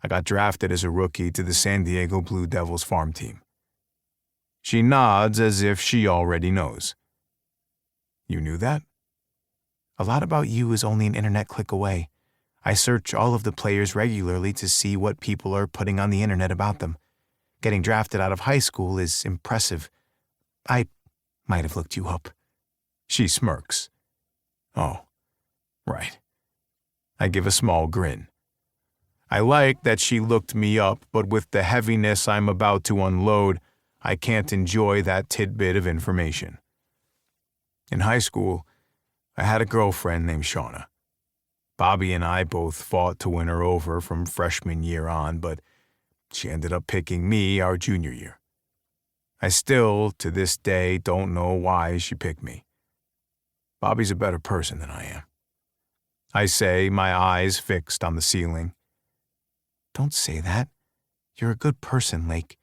I got drafted as a rookie to the San Diego Blue Devils farm team. She nods as if she already knows. You knew that? A lot about you is only an internet click away. I search all of the players regularly to see what people are putting on the internet about them. Getting drafted out of high school is impressive. I might have looked you up. She smirks. Oh, right. I give a small grin. I like that she looked me up, but with the heaviness I'm about to unload, I can't enjoy that tidbit of information. In high school, I had a girlfriend named Shauna. Bobby and I both fought to win her over from freshman year on, but she ended up picking me our junior year. I still, to this day, don't know why she picked me. Bobby's a better person than I am. I say, my eyes fixed on the ceiling. Don't say that. You're a good person, Lake.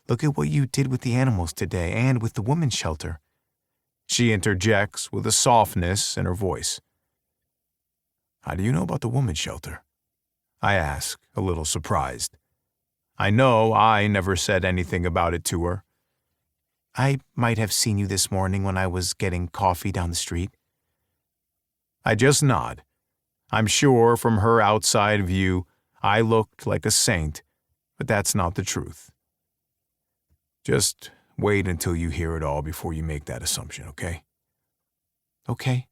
Look at what you did with the animals today and with the women's shelter. She interjects with a softness in her voice. How do you know about the women's shelter? I ask, a little surprised. I know I never said anything about it to her. I might have seen you this morning when I was getting coffee down the street. I just nod. I'm sure from her outside view, I looked like a saint, but that's not the truth. Just wait until you hear it all before you make that assumption, okay? Okay.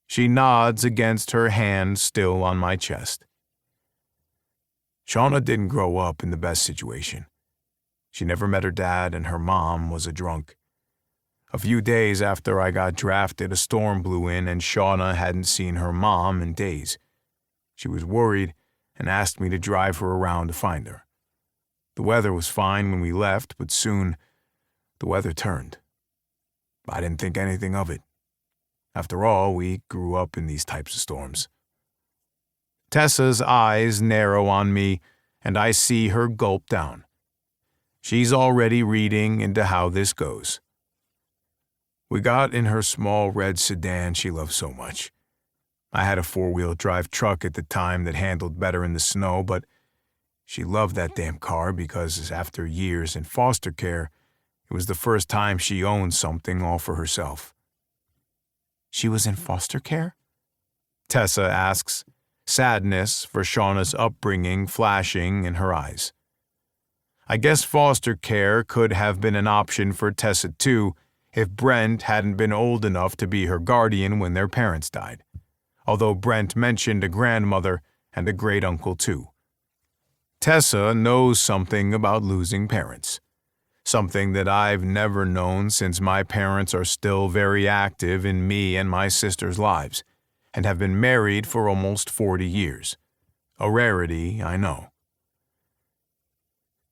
She nods against her hand still on my chest. Shauna didn't grow up in the best situation. She never met her dad, and her mom was a drunk. A few days after I got drafted, a storm blew in, and Shauna hadn't seen her mom in days. She was worried and asked me to drive her around to find her. The weather was fine when we left, but soon the weather turned. I didn't think anything of it. After all, we grew up in these types of storms. Tessa's eyes narrow on me, and I see her gulp down. She's already reading into how this goes. We got in her small red sedan she loved so much. I had a four-wheel drive truck at the time that handled better in the snow, but she loved that damn car because after years in foster care, it was the first time she owned something all for herself. She was in foster care? Tessa asks, sadness for Shauna's upbringing flashing in her eyes. I guess foster care could have been an option for Tessa too if Brent hadn't been old enough to be her guardian when their parents died, although Brent mentioned a grandmother and a great-uncle too. Tessa knows something about losing parents, something that I've never known since my parents are still very active in me and my sister's lives, and have been married for almost 40 years. A rarity, I know.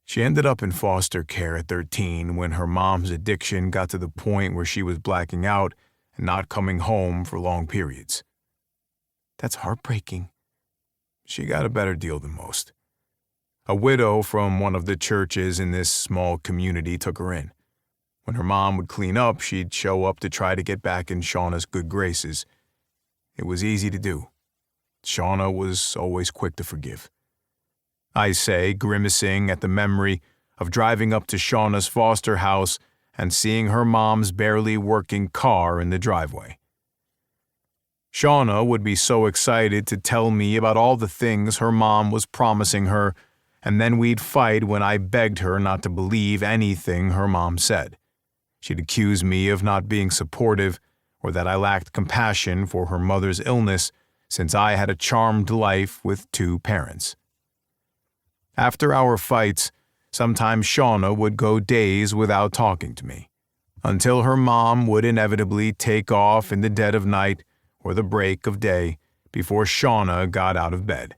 She ended up in foster care at 13 when her mom's addiction got to the point where she was blacking out and not coming home for long periods. That's heartbreaking. She got a better deal than most. A widow from one of the churches in this small community took her in. When her mom would clean up, she'd show up to try to get back in Shauna's good graces. It was easy to do. Shauna was always quick to forgive. I say, grimacing at the memory of driving up to Shauna's foster house and seeing her mom's barely working car in the driveway. Shauna would be so excited to tell me about all the things her mom was promising her, and then we'd fight when I begged her not to believe anything her mom said. She'd accuse me of not being supportive or that I lacked compassion for her mother's illness since I had a charmed life with two parents. After our fights, sometimes Shauna would go days without talking to me, until her mom would inevitably take off in the dead of night or the break of day before Shauna got out of bed,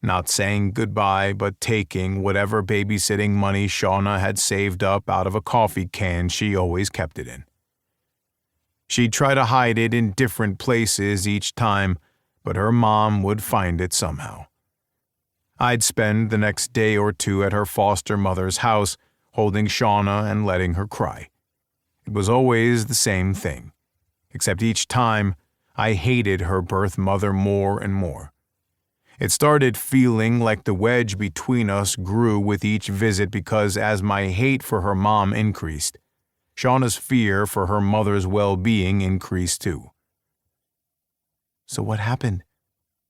not saying goodbye but taking whatever babysitting money Shauna had saved up out of a coffee can she always kept it in. She'd try to hide it in different places each time, but her mom would find it somehow. I'd spend the next day or two at her foster mother's house, holding Shauna and letting her cry. It was always the same thing, except each time I hated her birth mother more and more. It started feeling like the wedge between us grew with each visit because as my hate for her mom increased, Shauna's fear for her mother's well-being increased too. So what happened?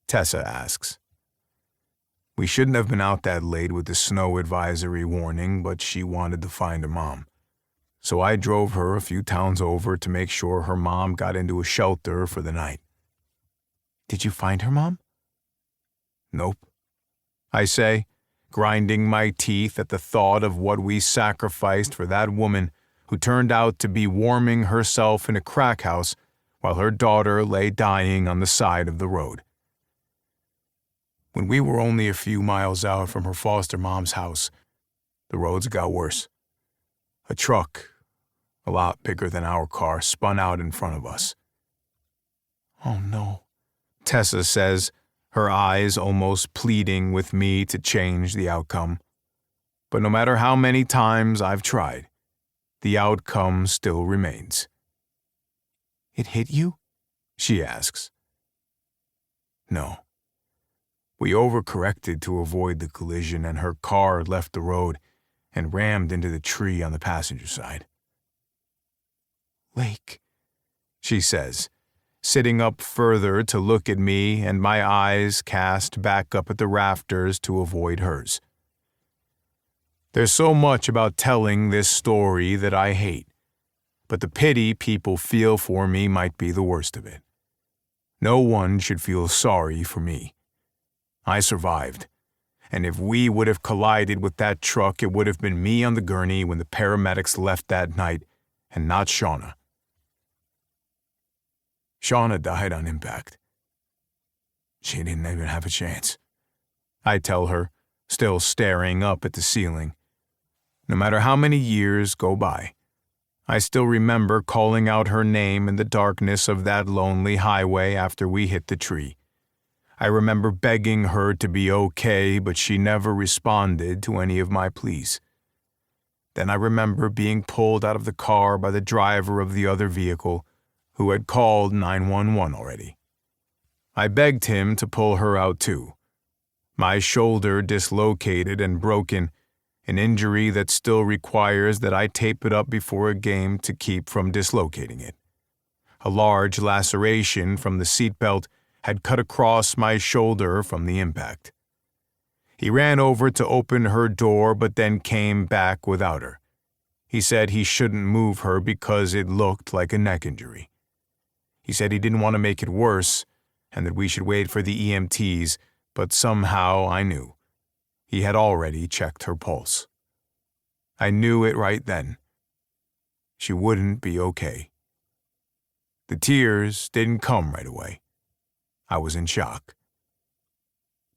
Tessa asks. We shouldn't have been out that late with the snow advisory warning, but she wanted to find her mom. So I drove her a few towns over to make sure her mom got into a shelter for the night. Did you find her mom? Nope, I say, grinding my teeth at the thought of what we sacrificed for that woman who turned out to be warming herself in a crack house while her daughter lay dying on the side of the road. When we were only a few miles out from her foster mom's house, the roads got worse. A truck, a lot bigger than our car, spun out in front of us. Oh no, Tessa says, her eyes almost pleading with me to change the outcome. But no matter how many times I've tried, the outcome still remains. it hit you? She asks. No. We overcorrected to avoid the collision, and her car left the road and rammed into the tree on the passenger side. Lake, She says, sitting up further to look at me, and my eyes cast back up at the rafters to avoid hers. There's so much about telling this story that I hate, but the pity people feel for me might be the worst of it. No one should feel sorry for me. I survived, and if we would have collided with that truck, it would have been me on the gurney when the paramedics left that night, and not Shauna. Shauna died on impact. She didn't even have a chance. I tell her, still staring up at the ceiling. No matter how many years go by, I still remember calling out her name in the darkness of that lonely highway after we hit the tree. I remember begging her to be okay, but she never responded to any of my pleas. Then I remember being pulled out of the car by the driver of the other vehicle, who had called 911 already. I begged him to pull her out too. My shoulder dislocated and broken, an injury that still requires that I tape it up before a game to keep from dislocating it. A large laceration from the seatbelt had cut across my shoulder from the impact. He ran over to open her door but then came back without her. He said he shouldn't move her because it looked like a neck injury. He said he didn't want to make it worse and that we should wait for the EMTs, but somehow I knew. He had already checked her pulse. I knew it right then. She wouldn't be okay. The tears didn't come right away. I was in shock.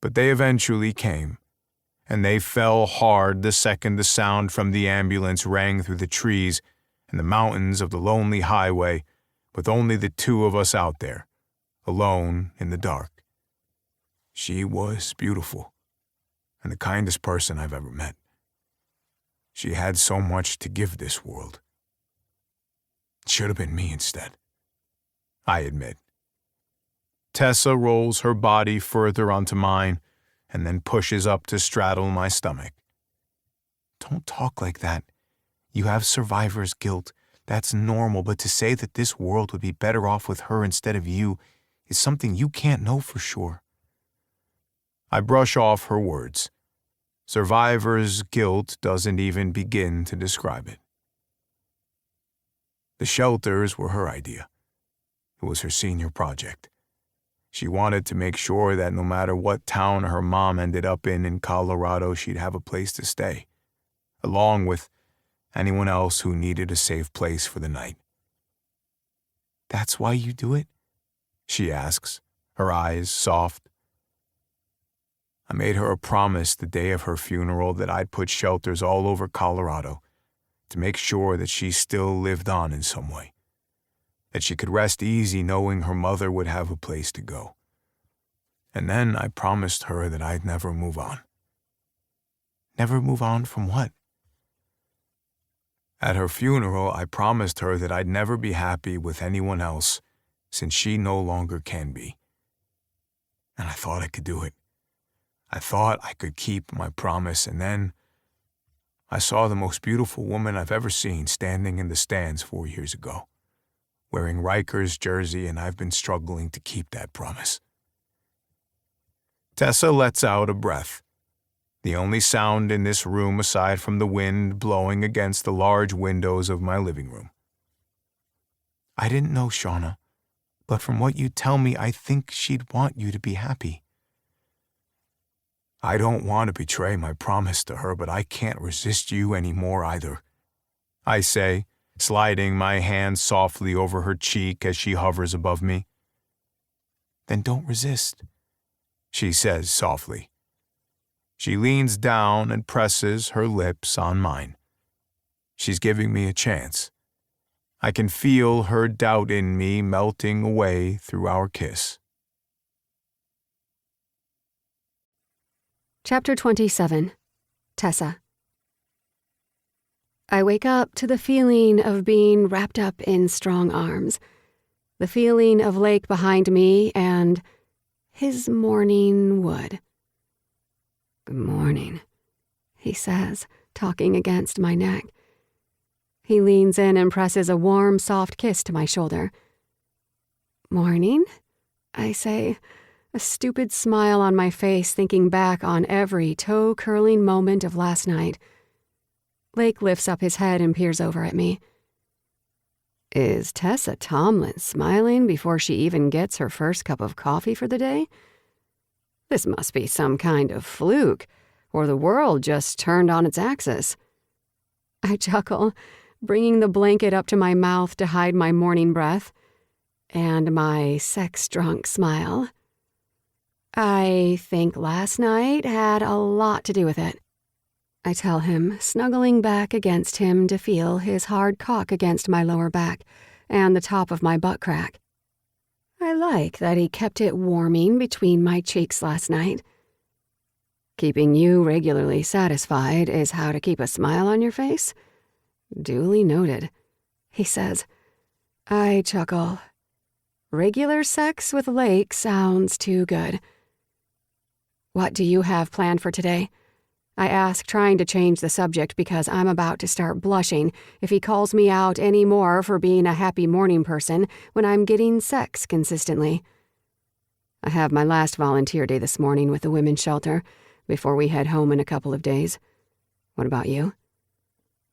But they eventually came, and they fell hard the second the sound from the ambulance rang through the trees and the mountains of the lonely highway, with only the two of us out there, alone in the dark. She was beautiful, and the kindest person I've ever met. She had so much to give this world. It should have been me instead, I admit. Tessa rolls her body further onto mine and then pushes up to straddle my stomach. Don't talk like that. You have survivor's guilt. That's normal, but to say that this world would be better off with her instead of you is something you can't know for sure. I brush off her words. Survivor's guilt doesn't even begin to describe it. The shelters were her idea. It was her senior project. She wanted to make sure that no matter what town her mom ended up in Colorado, she'd have a place to stay, along with anyone else who needed a safe place for the night. That's why you do it? She asks, her eyes soft. I made her a promise the day of her funeral that I'd put shelters all over Colorado to make sure that she still lived on in some way, that she could rest easy knowing her mother would have a place to go. And then I promised her that I'd never move on. Never move on from what? At her funeral, I promised her that I'd never be happy with anyone else since she no longer can be. And I thought I could do it. I thought I could keep my promise, and then I saw the most beautiful woman I've ever seen standing in the stands 4 years ago, wearing Riker's jersey, and I've been struggling to keep that promise. Tessa lets out a breath, the only sound in this room aside from the wind blowing against the large windows of my living room. I didn't know, Shauna, but from what you tell me, I think she'd want you to be happy. I don't want to betray my promise to her, but I can't resist you anymore either, I say, sliding my hand softly over her cheek as she hovers above me. Then don't resist. she says softly. She leans down and presses her lips on mine. She's giving me a chance. I can feel her doubt in me melting away through our kiss. Chapter 27. Tessa. I wake up to the feeling of being wrapped up in strong arms, the feeling of Lake behind me and his morning wood. "Good morning," he says, talking against my neck. He leans in and presses a warm, soft kiss to my shoulder. "Morning?" I say, a stupid smile on my face, thinking back on every toe-curling moment of last night. Lake lifts up his head and peers over at me. Is Tessa Tomlin smiling before she even gets her first cup of coffee for the day? This must be some kind of fluke, or the world just turned on its axis. I chuckle, bringing the blanket up to my mouth to hide my morning breath, and my sex-drunk smile. I think last night had a lot to do with it. I tell him, snuggling back against him to feel his hard cock against my lower back and the top of my butt crack. I like that he kept it warming between my cheeks last night. Keeping you regularly satisfied is how to keep a smile on your face? Duly noted, he says. I chuckle. Regular sex with Lake sounds too good. What do you have planned for today? I ask, trying to change the subject because I'm about to start blushing if he calls me out any more for being a happy morning person when I'm getting sex consistently. I have my last volunteer day this morning with the women's shelter before we head home in a couple of days. What about you?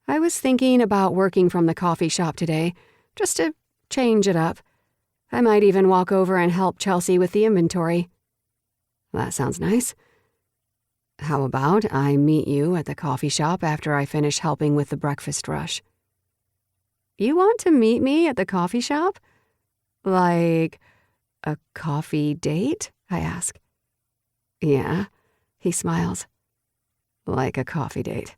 I was thinking about working from the coffee shop today, just to change it up. I might even walk over and help Chelsea with the inventory. That sounds nice. How about I meet you at the coffee shop after I finish helping with the breakfast rush? You want to meet me at the coffee shop? Like a coffee date? I ask. Yeah, he smiles. Like a coffee date.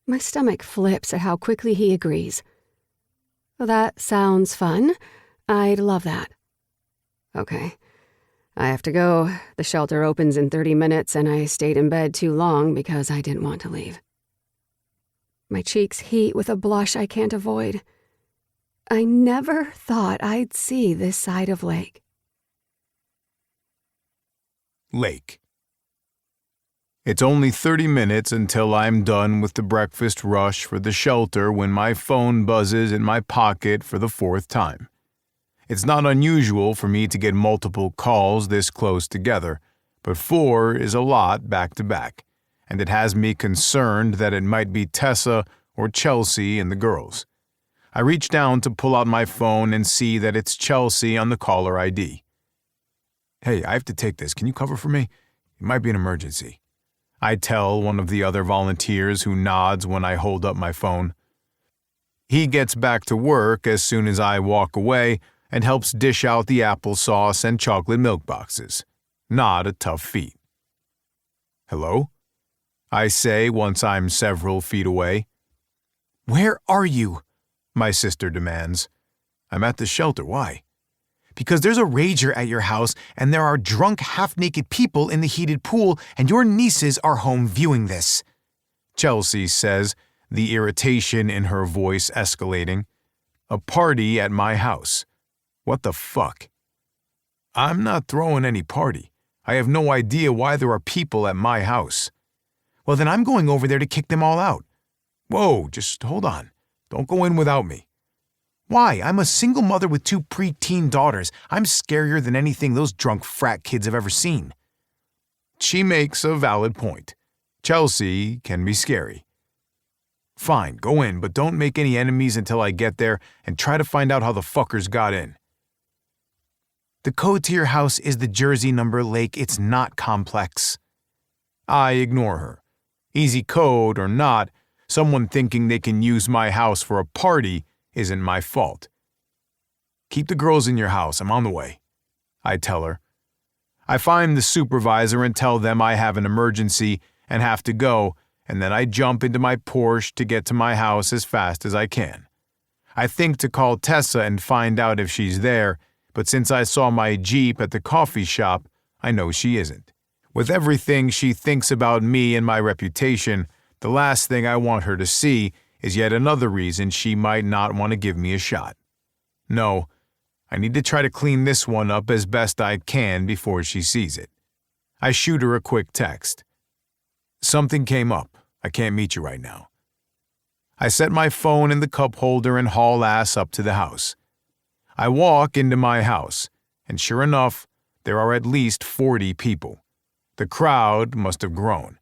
My stomach flips at how quickly he agrees. Well, that sounds fun. I'd love that. Okay. I have to go. The shelter opens in 30 minutes and I stayed in bed too long because I didn't want to leave. My cheeks heat with a blush I can't avoid. I never thought I'd see this side of Lake. Lake. It's only 30 minutes until I'm done with the breakfast rush for the shelter when my phone buzzes in my pocket for the 4th time. It's not unusual for me to get multiple calls this close together, but 4 is a lot back to back, and it has me concerned that it might be Tessa or Chelsea and the girls. I reach down to pull out my phone and see that it's Chelsea on the caller ID. Hey, I have to take this. Can you cover for me? It might be an emergency. I tell one of the other volunteers who nods when I hold up my phone. He gets back to work as soon as I walk away and helps dish out the applesauce and chocolate milk boxes. Not a tough feat. Hello? I say once I'm several feet away. Where are you? My sister demands. I'm at the shelter. Why? Because there's a rager at your house and there are drunk half-naked people in the heated pool and your nieces are home viewing this. Chelsea says, the irritation in her voice escalating. A party at my house. What the fuck? I'm not throwing any party. I have no idea why there are people at my house. Well, then I'm going over there to kick them all out. Whoa, just hold on. Don't go in without me. Why? I'm a single mother with 2 preteen daughters. I'm scarier than anything those drunk frat kids have ever seen. She makes a valid point. Chelsea can be scary. Fine, go in, but don't make any enemies until I get there and try to find out how the fuckers got in. The code to your house is the Jersey number, Lake. It's not complex. I ignore her. Easy code or not, someone thinking they can use my house for a party isn't my fault. Keep the girls in your house. I'm on the way. I tell her. I find the supervisor and tell them I have an emergency and have to go, and then I jump into my Porsche to get to my house as fast as I can. I think to call Tessa and find out if she's there, but since I saw my Jeep at the coffee shop, I know she isn't. With everything she thinks about me and my reputation, the last thing I want her to see is yet another reason she might not want to give me a shot. No, I need to try to clean this one up as best I can before she sees it. I shoot her a quick text. Something came up. I can't meet you right now. I set my phone in the cup holder and haul ass up to the house. I walk into my house, and sure enough, there are at least 40 people. The crowd must have grown.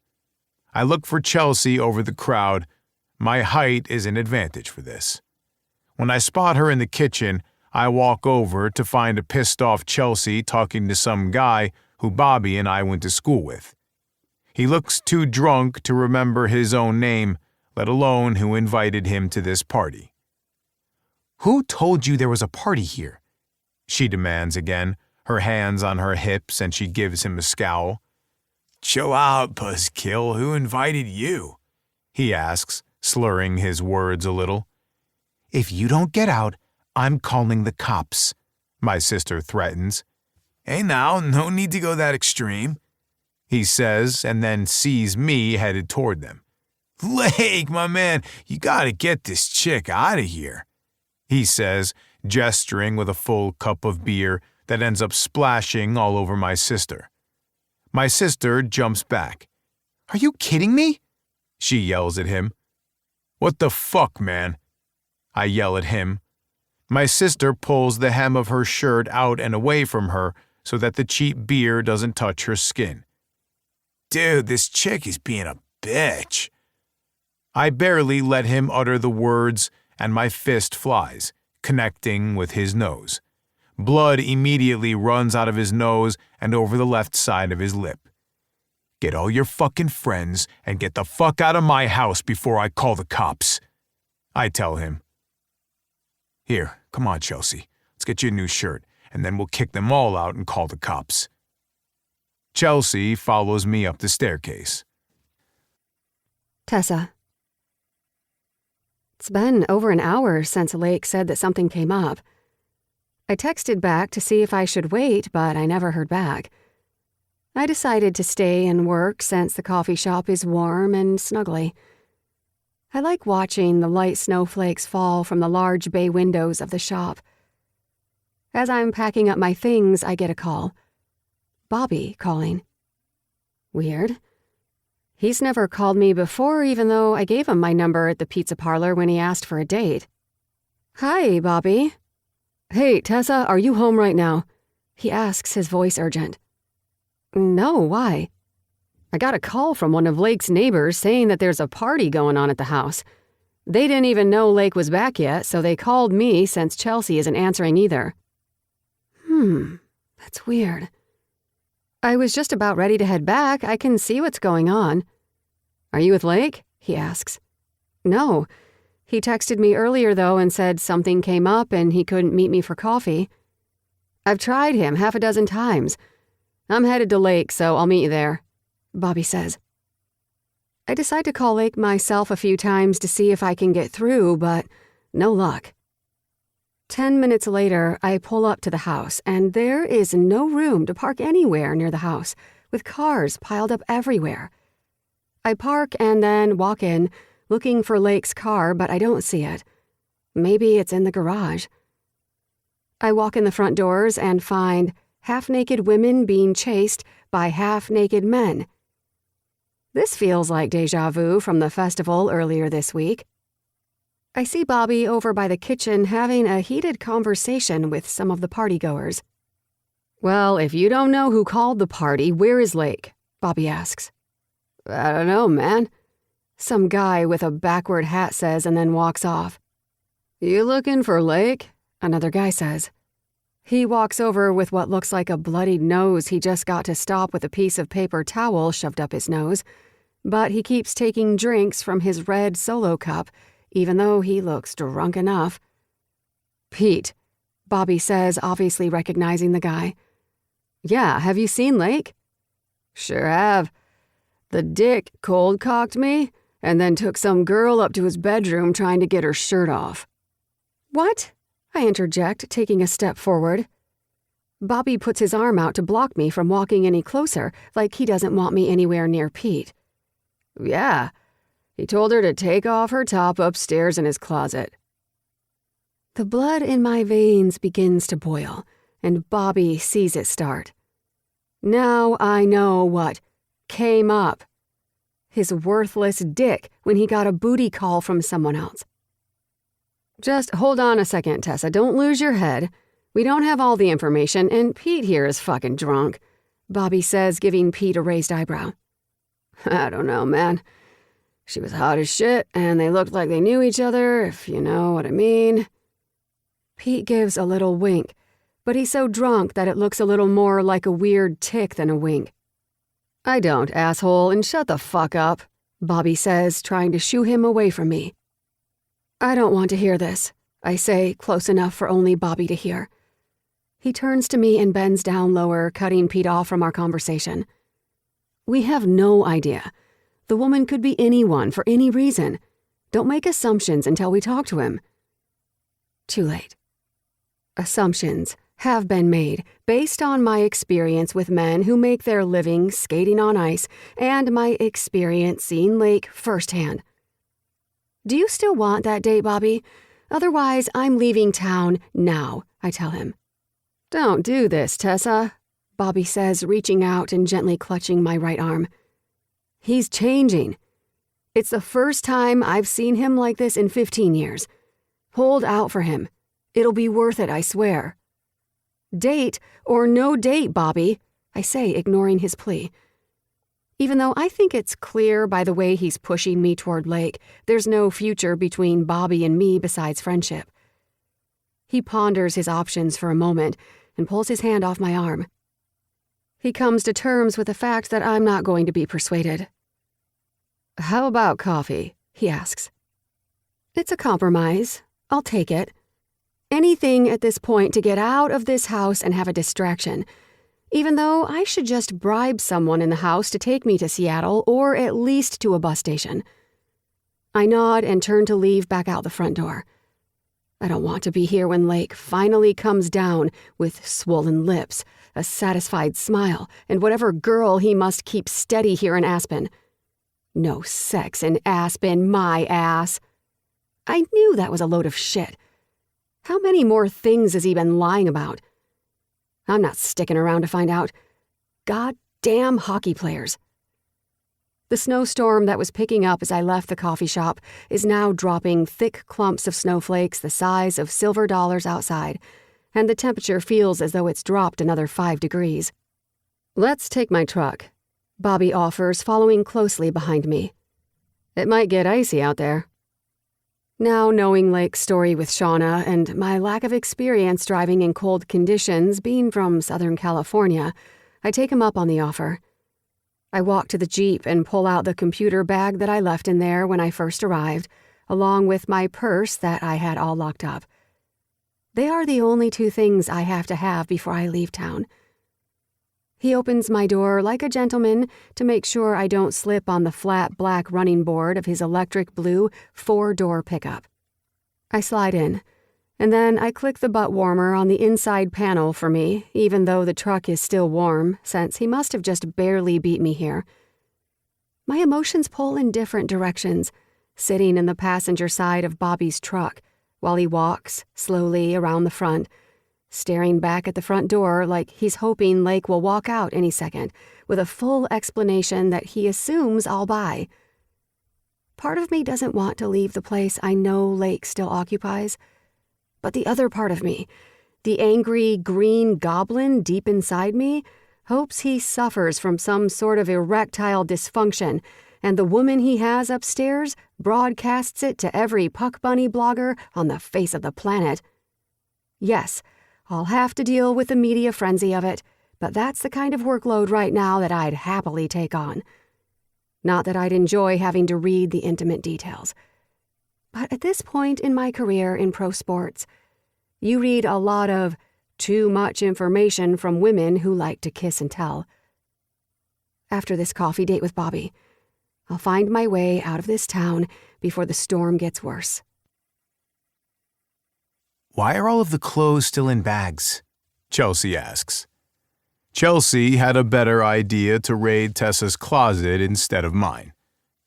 I look for Chelsea over the crowd. My height is an advantage for this. When I spot her in the kitchen, I walk over to find a pissed-off Chelsea talking to some guy who Bobby and I went to school with. He looks too drunk to remember his own name, let alone who invited him to this party. Who told you there was a party here? She demands again, her hands on her hips, and she gives him a scowl. Chill out, buzzkill. Who invited you? He asks, slurring his words a little. If you don't get out, I'm calling the cops, my sister threatens. Hey now, no need to go that extreme, he says, and then sees me headed toward them. Lake, my man, you gotta get this chick out of here, he says, gesturing with a full cup of beer that ends up splashing all over my sister. My sister jumps back. Are you kidding me? She yells at him. What the fuck, man? I yell at him. My sister pulls the hem of her shirt out and away from her so that the cheap beer doesn't touch her skin. Dude, this chick is being a bitch. I barely let him utter the words, and my fist flies, connecting with his nose. Blood immediately runs out of his nose and over the left side of his lip. Get all your fucking friends and get the fuck out of my house before I call the cops, I tell him. Here, come on, Chelsea. Let's get you a new shirt, and then we'll kick them all out and call the cops. Chelsea follows me up the staircase. Tessa. It's been over an hour since Lake said that something came up. I texted back to see if I should wait, but I never heard back. I decided to stay and work since the coffee shop is warm and snuggly. I like watching the light snowflakes fall from the large bay windows of the shop. As I'm packing up my things, I get a call. Bobby calling. Weird. He's never called me before, even though I gave him my number at the pizza parlor when he asked for a date. Hi, Bobby. Hey, Tessa, are you home right now? He asks, his voice urgent. No, why? I got a call from one of Lake's neighbors saying that there's a party going on at the house. They didn't even know Lake was back yet, so they called me since Chelsea isn't answering either. That's weird. I was just about ready to head back. I can see what's going on. Are you with Lake? He asks. No. He texted me earlier, though, and said something came up and he couldn't meet me for coffee. I've tried him 6 times. I'm headed to Lake, so I'll meet you there, Bobby says. I decide to call Lake myself a few times to see if I can get through, but no luck. 10 minutes later, I pull up to the house, and there is no room to park anywhere near the house, with cars piled up everywhere. I park and then walk in, looking for Lake's car, but I don't see it. Maybe it's in the garage. I walk in the front doors and find half-naked women being chased by half-naked men. This feels like déjà vu from the festival earlier this week. I see Bobby over by the kitchen having a heated conversation with some of the partygoers. Well, if you don't know who called the party, where is Lake? Bobby asks. I don't know, man. Some guy with a backward hat says and then walks off. You looking for Lake? Another guy says. He walks over with what looks like a bloodied nose he just got to stop with a piece of paper towel shoved up his nose, but he keeps taking drinks from his red Solo cup, even though he looks drunk enough. Pete, Bobby says, obviously recognizing the guy. Yeah, have you seen Lake? Sure have. The dick cold-cocked me and then took some girl up to his bedroom trying to get her shirt off. What? I interject, taking a step forward. Bobby puts his arm out to block me from walking any closer, like he doesn't want me anywhere near Pete. Yeah, he told her to take off her top upstairs in his closet. The blood in my veins begins to boil, and Bobby sees it start. Now I know what came up. His worthless dick when he got a booty call from someone else. Just hold on a second, Tessa. Don't lose your head. We don't have all the information, and Pete here is fucking drunk, Bobby says, giving Pete a raised eyebrow. I don't know, man. She was hot as shit, and they looked like they knew each other, if you know what I mean. Pete gives a little wink, but he's so drunk that it looks a little more like a weird tick than a wink. I don't, asshole, and shut the fuck up, Bobby says, trying to shoo him away from me. I don't want to hear this, I say, close enough for only Bobby to hear. He turns to me and bends down lower, cutting Pete off from our conversation. We have no idea. The woman could be anyone for any reason. Don't make assumptions until we talk to him. Too late. Assumptions have been made based on my experience with men who make their living skating on ice and my experience seeing Lake firsthand. Do you still want that date, Bobby? Otherwise, I'm leaving town now, I tell him. Don't do this, Tessa, Bobby says, reaching out and gently clutching my right arm. He's changing. It's the first time I've seen him like this in 15 years. Hold out for him. It'll be worth it, I swear. Date or no date, Bobby, I say, ignoring his plea. Even though I think it's clear by the way he's pushing me toward Lake, there's no future between Bobby and me besides friendship. He ponders his options for a moment and pulls his hand off my arm. He comes to terms with the fact that I'm not going to be persuaded. How about coffee? He asks. It's a compromise. I'll take it. Anything at this point to get out of this house and have a distraction, even though I should just bribe someone in the house to take me to Seattle or at least to a bus station. I nod and turn to leave back out the front door. I don't want to be here when Lake finally comes down with swollen lips, a satisfied smile, and whatever girl he must keep steady here in Aspen. No sex in Aspen, my ass. I knew that was a load of shit. How many more things has he been lying about? I'm not sticking around to find out. Goddamn hockey players. The snowstorm that was picking up as I left the coffee shop is now dropping thick clumps of snowflakes the size of silver dollars outside, and the temperature feels as though it's dropped another 5 degrees. Let's take my truck, Bobby offers, following closely behind me. It might get icy out there. Now knowing Lake's story with Shauna and my lack of experience driving in cold conditions being from Southern California, I take him up on the offer. I walk to the Jeep and pull out the computer bag that I left in there when I first arrived, along with my purse that I had all locked up. They are the only 2 things I have to have before I leave town. He opens my door like a gentleman to make sure I don't slip on the flat black running board of his electric blue 4-door pickup. I slide in, and then I click the butt warmer on the inside panel for me, even though the truck is still warm, since he must have just barely beat me here. My emotions pull in different directions, sitting in the passenger side of Bobby's truck while he walks slowly around the front, staring back at the front door like he's hoping Lake will walk out any second with a full explanation that he assumes I'll buy. Part of me doesn't want to leave the place I know Lake still occupies, but the other part of me, the angry green goblin deep inside me, hopes he suffers from some sort of erectile dysfunction and the woman he has upstairs broadcasts it to every Puck Bunny blogger on the face of the planet. Yes, I'll have to deal with the media frenzy of it, but that's the kind of workload right now that I'd happily take on. Not that I'd enjoy having to read the intimate details. But at this point in my career in pro sports, you read a lot of Too much information from women who like to kiss and tell. After this coffee date with Bobby, I'll find my way out of this town before the storm gets worse. Why are all of the clothes still in bags? Chelsea asks. Chelsea had a better idea to raid Tessa's closet instead of mine.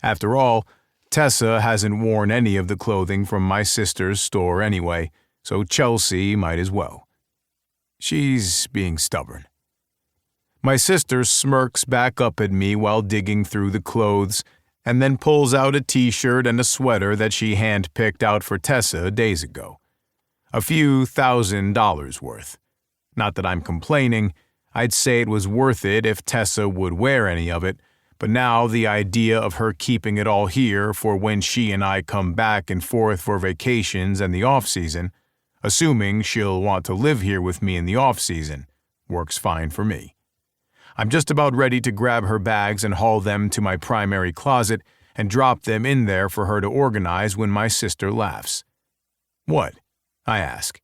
After all, Tessa hasn't worn any of the clothing from my sister's store anyway, so Chelsea might as well. She's being stubborn. My sister smirks back up at me while digging through the clothes, and then pulls out a t-shirt and a sweater that she hand-picked out for Tessa days ago. A few $1,000s worth. Not that I'm complaining, I'd say it was worth it if Tessa would wear any of it, but now the idea of her keeping it all here for when she and I come back and forth for vacations and the off-season, assuming she'll want to live here with me in the off-season, works fine for me. I'm just about ready to grab her bags and haul them to my primary closet and drop them in there for her to organize when my sister laughs. What? I ask.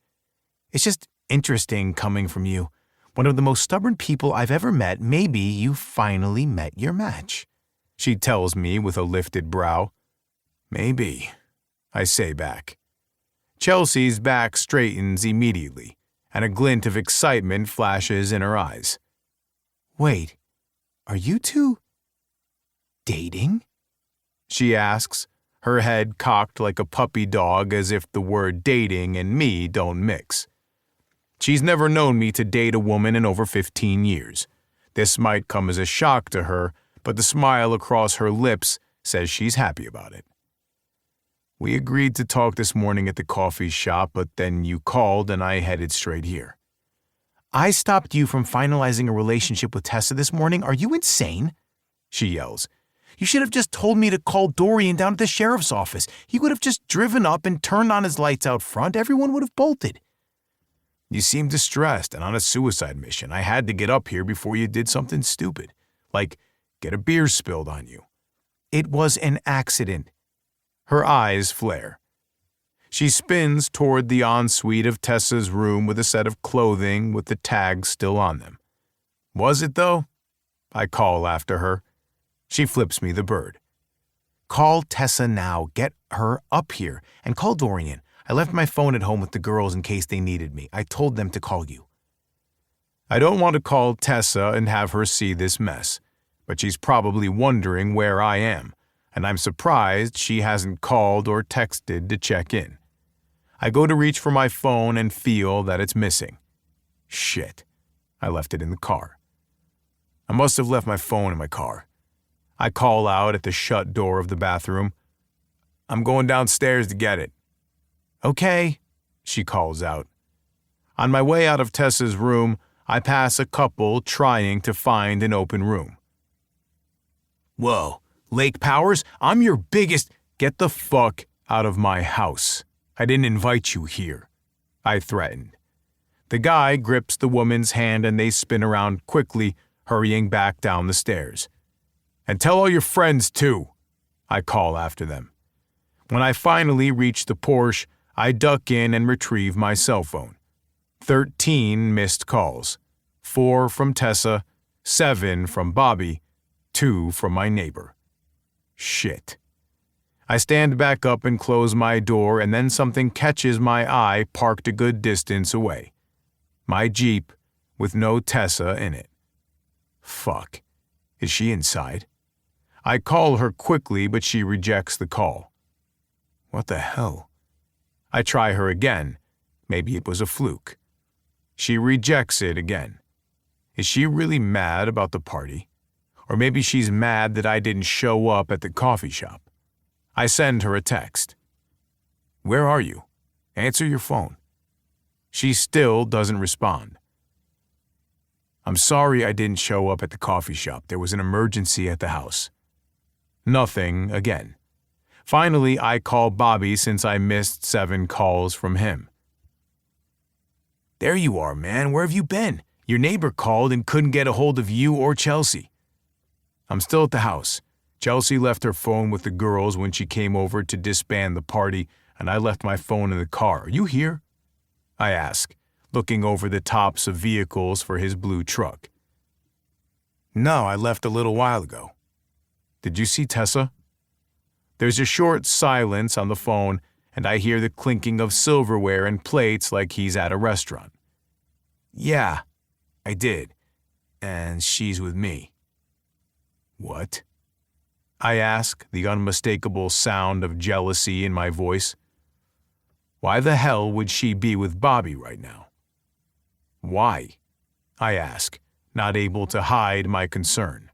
It's just interesting coming from you. One of the most stubborn people I've ever met. Maybe you finally met your match, she tells me with a lifted brow. Maybe, I say back. Chelsea's back straightens immediately, and a glint of excitement flashes in her eyes. Wait, are you two dating? She asks, her head cocked like a puppy dog as if the word dating and me don't mix. She's never known me to date a woman in over 15 years. This might come as a shock to her, but the smile across her lips says she's happy about it. We agreed to talk this morning at the coffee shop, but then you called and I headed straight here. I stopped you from finalizing a relationship with Tessa this morning. Are you insane? She yells. You should have just told me to call Dorian down at the sheriff's office. He would have just driven up and turned on his lights out front. Everyone would have bolted. You seem distressed and on a suicide mission. I had to get up here before you did something stupid, like get a beer spilled on you. It was an accident. Her eyes flare. She spins toward the ensuite of Tessa's room with a set of clothing with the tags still on them. Was it, though? I call after her. She flips me the bird. Call Tessa now. Get her up here. And call Dorian. I left my phone at home with the girls in case they needed me. I told them to call you. I don't want to call Tessa and have her see this mess, but she's probably wondering where I am, and I'm surprised she hasn't called or texted to check in. I go to reach for my phone and feel that it's missing. Shit. I left it in the car. I must have left my phone in my car. I call out at the shut door of the bathroom. I'm going downstairs to get it. Okay, she calls out. On my way out of Tessa's room, I pass a couple trying to find an open room. Whoa, Lake Powers, I'm your biggest... Get the fuck out of my house. I didn't invite you here, I threatened. The guy grips the woman's hand and they spin around quickly, hurrying back down the stairs. And tell all your friends too, I call after them. When I finally reach the Porsche, I duck in and retrieve my cell phone. 13 missed calls. 4 from Tessa, 7 from Bobby, 2 from my neighbor. Shit. I stand back up and close my door, and then something catches my eye parked a good distance away. My Jeep, with no Tessa in it. Fuck. Is she inside? I call her quickly, but she rejects the call. What the hell? I try her again. Maybe it was a fluke. She rejects it again. Is she really mad about the party? Or maybe she's mad that I didn't show up at the coffee shop. I send her a text. Where are you? Answer your phone. She still doesn't respond. I'm sorry I didn't show up at the coffee shop. There was an emergency at the house. Nothing again. Finally, I call Bobby since I missed 7 calls from him. There you are, man. Where have you been? Your neighbor called and couldn't get a hold of you or Chelsea. I'm still at the house. Chelsea left her phone with the girls when she came over to disband the party, and I left my phone in the car. Are you here? I ask, looking over the tops of vehicles for his blue truck. No, I left a little while ago. Did you see Tessa? There's a short silence on the phone, and I hear the clinking of silverware and plates like he's at a restaurant. Yeah, I did. And she's with me. What? I ask, the unmistakable sound of jealousy in my voice. Why the hell would she be with Bobby right now? Why? I ask, not able to hide my concern.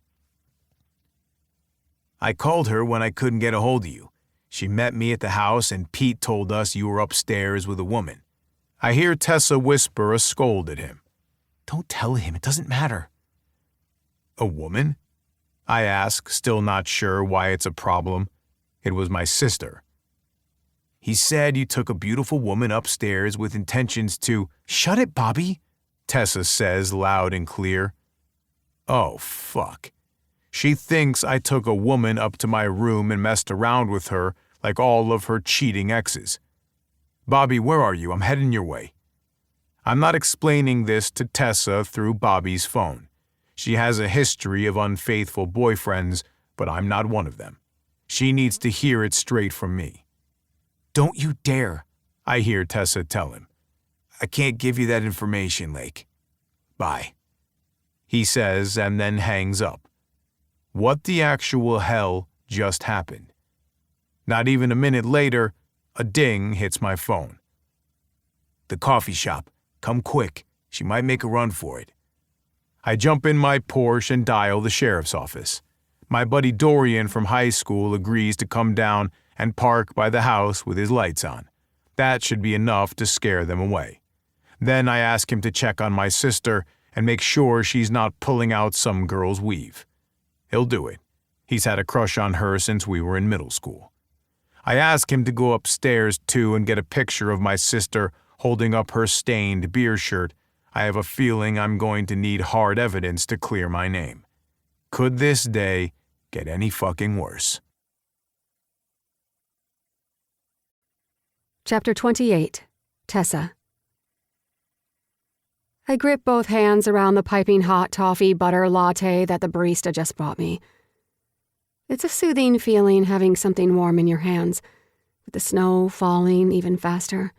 I called her when I couldn't get a hold of you. She met me at the house and Pete told us you were upstairs with a woman. I hear Tessa whisper a scold at him. Don't tell him, it doesn't matter. A woman? I ask, still not sure why it's a problem. It was my sister. He said you took a beautiful woman upstairs with intentions to— Shut it, Bobby, Tessa says loud and clear. Oh, fuck. She thinks I took a woman up to my room and messed around with her like all of her cheating exes. Bobby, where are you? I'm heading your way. I'm not explaining this to Tessa through Bobby's phone. She has a history of unfaithful boyfriends, but I'm not one of them. She needs to hear it straight from me. Don't you dare, I hear Tessa tell him. I can't give you that information, Lake. Bye, he says and then hangs up. What the actual hell just happened? Not even a minute later, a ding hits my phone. The coffee shop. Come quick. She might make a run for it. I jump in my Porsche and dial the sheriff's office. My buddy Dorian from high school agrees to come down and park by the house with his lights on. That should be enough to scare them away. Then I ask him to check on my sister and make sure she's not pulling out some girl's weave. He'll do it. He's had a crush on her since we were in middle school. I ask him to go upstairs too and get a picture of my sister holding up her stained beer shirt. I have a feeling I'm going to need hard evidence to clear my name. Could this day get any fucking worse? Chapter 28. Tessa. I grip both hands around the piping hot toffee butter latte that the barista just brought me. It's a soothing feeling having something warm in your hands, with the snow falling even faster.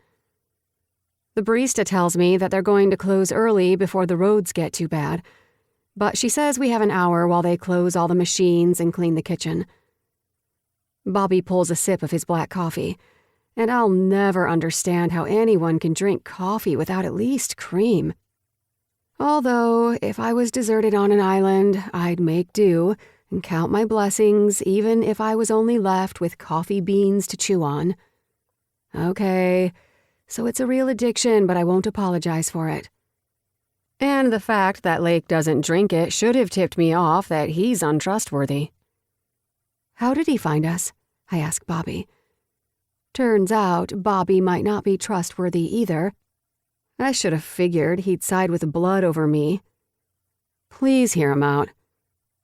The barista tells me that they're going to close early before the roads get too bad, but she says we have an hour while they close all the machines and clean the kitchen. Bobby pulls a sip of his black coffee, and I'll never understand how anyone can drink coffee without at least cream. Although, if I was deserted on an island, I'd make do and count my blessings even if I was only left with coffee beans to chew on. Okay, so it's a real addiction, but I won't apologize for it. And the fact that Lake doesn't drink it should have tipped me off that he's untrustworthy. How did he find us? I ask Bobby. Turns out Bobby might not be trustworthy either. I should have figured he'd side with blood over me. Please hear him out.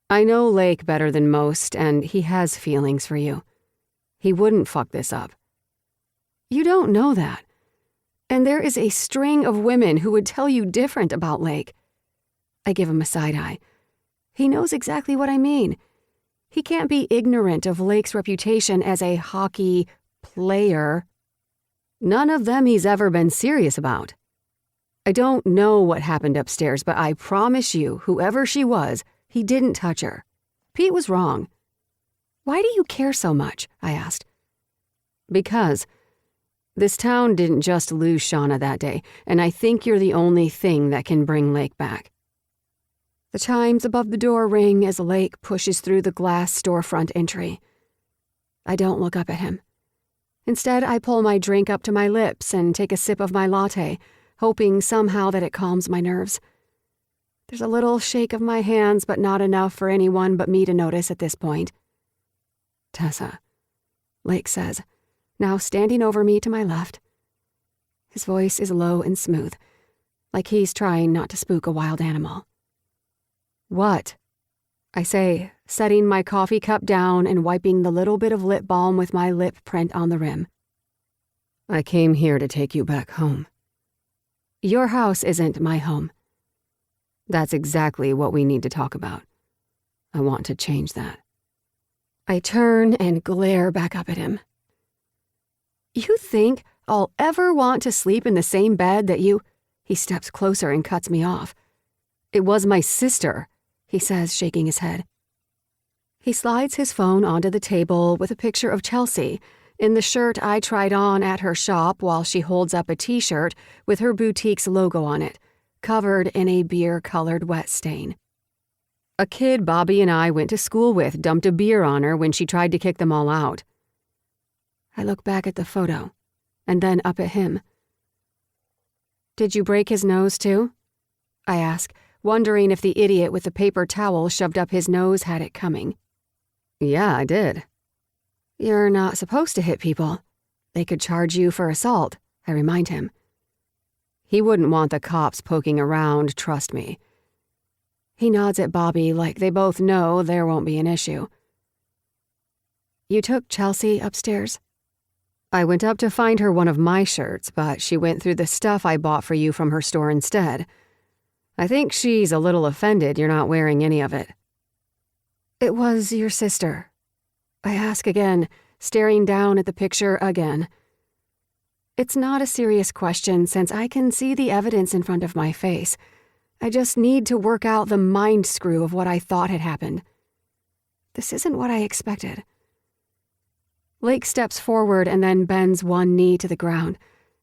I know Lake better than most, and he has feelings for you. He wouldn't fuck this up. You don't know that. And there is a string of women who would tell you different about Lake. I give him a side eye. He knows exactly what I mean. He can't be ignorant of Lake's reputation as a hockey player. None of them he's ever been serious about. I don't know what happened upstairs, but I promise you, whoever she was, he didn't touch her. Pete was wrong. Why do you care so much? I asked. Because this town didn't just lose Shauna that day, and I think you're the only thing that can bring Lake back. The chimes above the door ring as Lake pushes through the glass storefront entry. I don't look up at him. Instead, I pull my drink up to my lips and take a sip of my latte, hoping somehow that it calms my nerves. There's a little shake of my hands, but not enough for anyone but me to notice at this point. Tessa, Lake says, now standing over me to my left. His voice is low and smooth, like he's trying not to spook a wild animal. What? I say, setting my coffee cup down and wiping the little bit of lip balm with my lip print on the rim. I came here to take you back home. Your house isn't my home. That's exactly what we need to talk about. I want to change that. I turn and glare back up at him. You think I'll ever want to sleep in the same bed that you... He steps closer and cuts me off. It was my sister, he says, shaking his head. He slides his phone onto the table with a picture of Chelsea in the shirt I tried on at her shop while she holds up a t-shirt with her boutique's logo on it, covered in a beer-colored wet stain. A kid Bobby and I went to school with dumped a beer on her when she tried to kick them all out. I look back at the photo, and then up at him. Did you break his nose too? I ask, wondering if the idiot with the paper towel shoved up his nose had it coming. Yeah, I did. You're not supposed to hit people. They could charge you for assault, I remind him. He wouldn't want the cops poking around, trust me. He nods at Bobby like they both know there won't be an issue. You took Chelsea upstairs? I went up to find her one of my shirts, but she went through the stuff I bought for you from her store instead. I think she's a little offended you're not wearing any of it. It was your sister. I ask again, staring down at the picture again. It's not a serious question since I can see the evidence in front of my face. I just need to work out the mind screw of what I thought had happened. This isn't what I expected. Lake steps forward and then bends one knee to the ground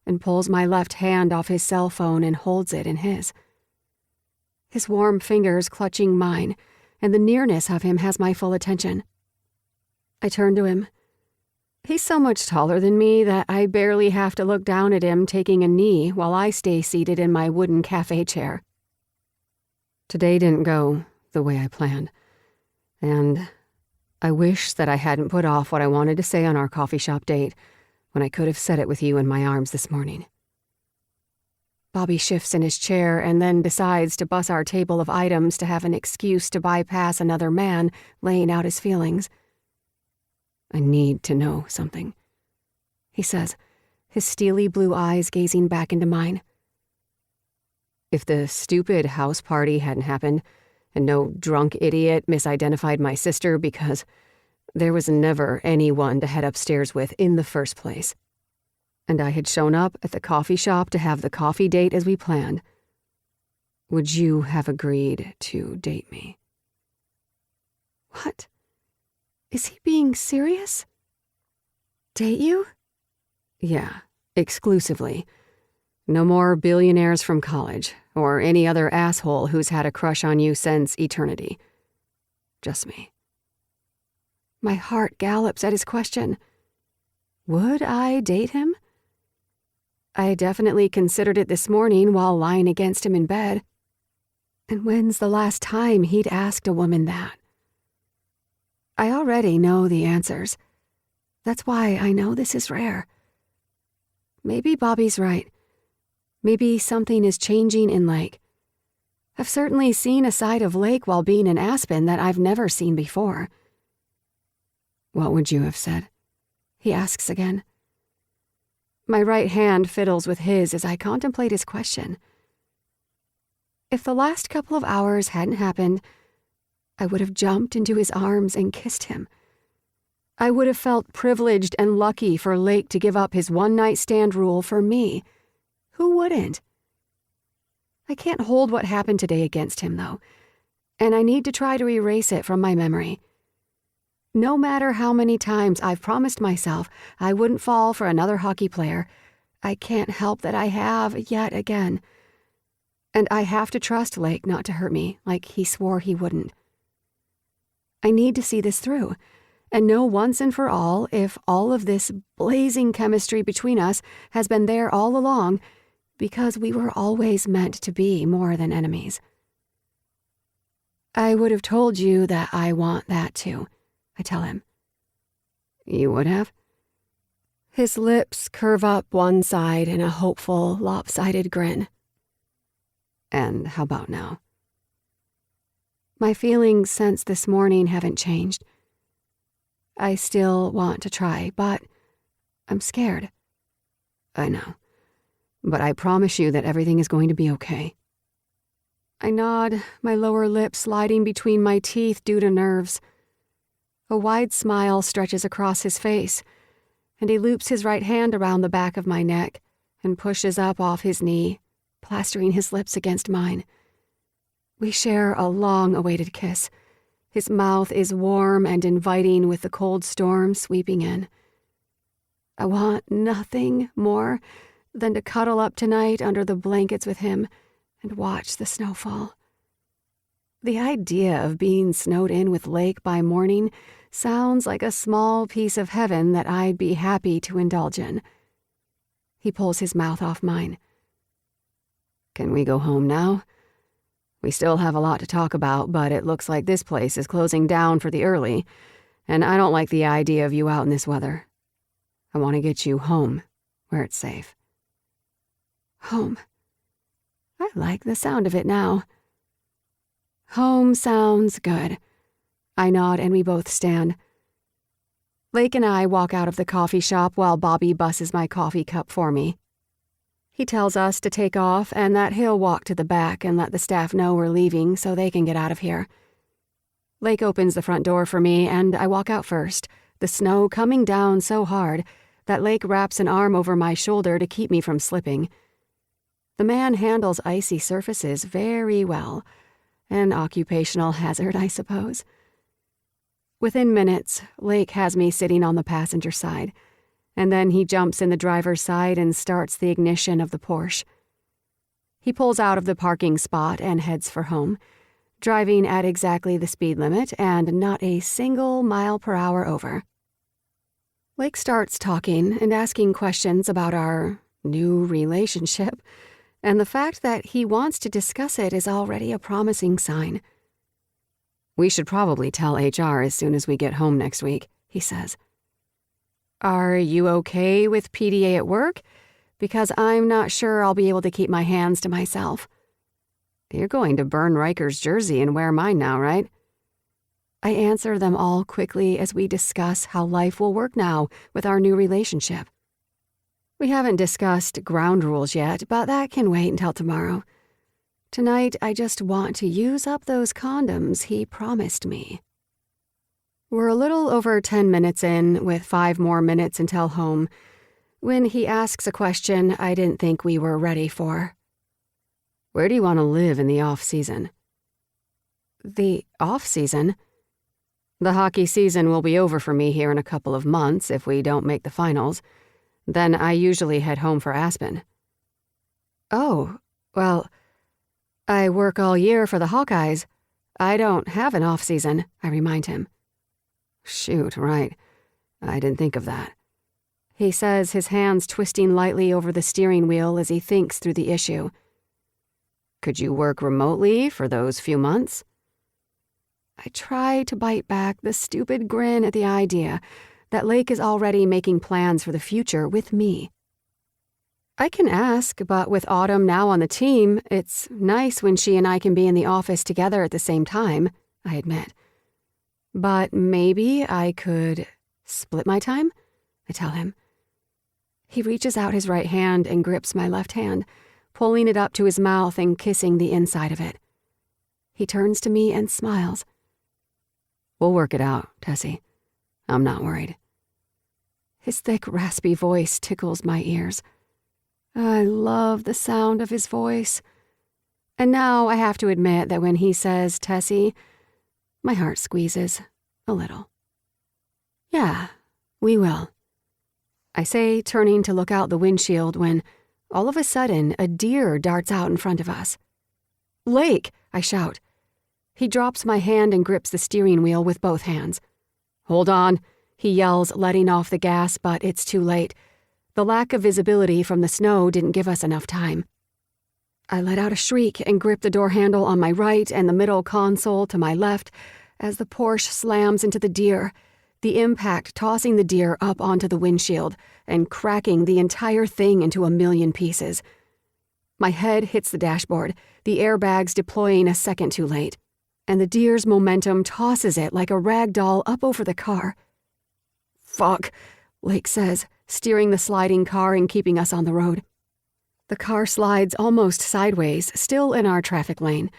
and pulls my left hand off his cell phone and holds it in his. His warm fingers clutching mine, and the nearness of him has my full attention. I turn to him. He's so much taller than me that I barely have to look down at him taking a knee while I stay seated in my wooden cafe chair. Today didn't go the way I planned, and I wish that I hadn't put off what I wanted to say on our coffee shop date when I could have said it with you in my arms this morning. Bobby shifts in his chair and then decides to bus our table of items to have an excuse to bypass another man laying out his feelings. I need to know something, he says, his steely blue eyes gazing back into mine. If the stupid house party hadn't happened, and no drunk idiot misidentified my sister because there was never anyone to head upstairs with in the first place, and I had shown up at the coffee shop to have the coffee date as we planned, would you have agreed to date me? What? Is he being serious? Date you? Yeah, exclusively. No more billionaires from college, or any other asshole who's had a crush on you since eternity. Just me. My heart gallops at his question. Would I date him? I definitely considered it this morning while lying against him in bed. And when's the last time he'd asked a woman that? I already know the answers. That's why I know this is rare. Maybe Bobby's right. Maybe something is changing in Lake. I've certainly seen a side of Lake while being in Aspen that I've never seen before. What would you have said? He asks again. My right hand fiddles with his as I contemplate his question. If the last couple of hours hadn't happened, I would have jumped into his arms and kissed him. I would have felt privileged and lucky for Lake to give up his one-night stand rule for me. Who wouldn't? I can't hold what happened today against him, though, and I need to try to erase it from my memory. No matter how many times I've promised myself I wouldn't fall for another hockey player, I can't help that I have yet again. And I have to trust Lake not to hurt me like he swore he wouldn't. I need to see this through and know once and for all if all of this blazing chemistry between us has been there all along because we were always meant to be more than enemies. I would have told you that I want that too, I tell him. You would have? His lips curve up one side in a hopeful, lopsided grin. And how about now? My feelings since this morning haven't changed. I still want to try, but I'm scared. I know. but I promise you that everything is going to be okay. I nod, my lower lip sliding between my teeth due to nerves. A wide smile stretches across his face, and he loops his right hand around the back of my neck and pushes up off his knee, plastering his lips against mine. We share a long-awaited kiss. His mouth is warm and inviting with the cold storm sweeping in. I want nothing more than to cuddle up tonight under the blankets with him and watch the snowfall. The idea of being snowed in with Lake by morning sounds like a small piece of heaven that I'd be happy to indulge in. He pulls his mouth off mine. Can we go home now? We still have a lot to talk about, but it looks like this place is closing down for the early, and I don't like the idea of you out in this weather. I want to get you home, where it's safe. Home. I like the sound of it now. Home sounds good. I nod and we both stand. Lake and I walk out of the coffee shop while Bobby busses my coffee cup for me. He tells us to take off and that he'll walk to the back and let the staff know we're leaving so they can get out of here. Lake opens the front door for me and I walk out first, the snow coming down so hard that Lake wraps an arm over my shoulder to keep me from slipping. The man handles icy surfaces very well. An occupational hazard, I suppose. Within minutes, Lake has me sitting on the passenger side, and then he jumps in the driver's side and starts the ignition of the Porsche. He pulls out of the parking spot and heads for home, driving at exactly the speed limit and not a single mile per hour over. Lake starts talking and asking questions about our new relationship, and the fact that he wants to discuss it is already a promising sign. We should probably tell HR as soon as we get home next week, he says. Are you okay with PDA at work? Because I'm not sure I'll be able to keep my hands to myself. You're going to burn Riker's jersey and wear mine now, right? I answer them all quickly as we discuss how life will work now with our new relationship. We haven't discussed ground rules yet, but that can wait until tomorrow. Tonight, I just want to use up those condoms he promised me. We're a little over 10 minutes in, with 5 more minutes until home, when he asks a question I didn't think we were ready for. Where do you want to live in the off-season? The off-season? The hockey season will be over for me here in a couple of months if we don't make the finals. Then I usually head home for Aspen. Oh, well, I work all year for the Hawkeyes. I don't have an off-season, I remind him. Shoot, right. I didn't think of that. He says, his hands twisting lightly over the steering wheel as he thinks through the issue. Could you work remotely for those few months? I try to bite back the stupid grin at the idea that Lake is already making plans for the future with me. I can ask, but with Autumn now on the team, it's nice when she and I can be in the office together at the same time, I admit. But maybe I could split my time, I tell him. He reaches out his right hand and grips my left hand, pulling it up to his mouth and kissing the inside of it. He turns to me and smiles. We'll work it out, Tessie. I'm not worried. His thick, raspy voice tickles my ears. I love the sound of his voice. And now I have to admit that when he says Tessie, my heart squeezes a little. Yeah, we will. I say, turning to look out the windshield when, all of a sudden, a deer darts out in front of us. Lake, I shout. He drops my hand and grips the steering wheel with both hands. Hold on, he yells, letting off the gas, but it's too late. The lack of visibility from the snow didn't give us enough time. I let out a shriek and grip the door handle on my right and the middle console to my left as the Porsche slams into the deer, the impact tossing the deer up onto the windshield and cracking the entire thing into a million pieces. My head hits the dashboard, the airbags deploying a second too late, and the deer's momentum tosses it like a rag doll up over the car. Fuck, Lake says, steering the sliding car and keeping us on the road. The car slides almost sideways, still in our traffic lane,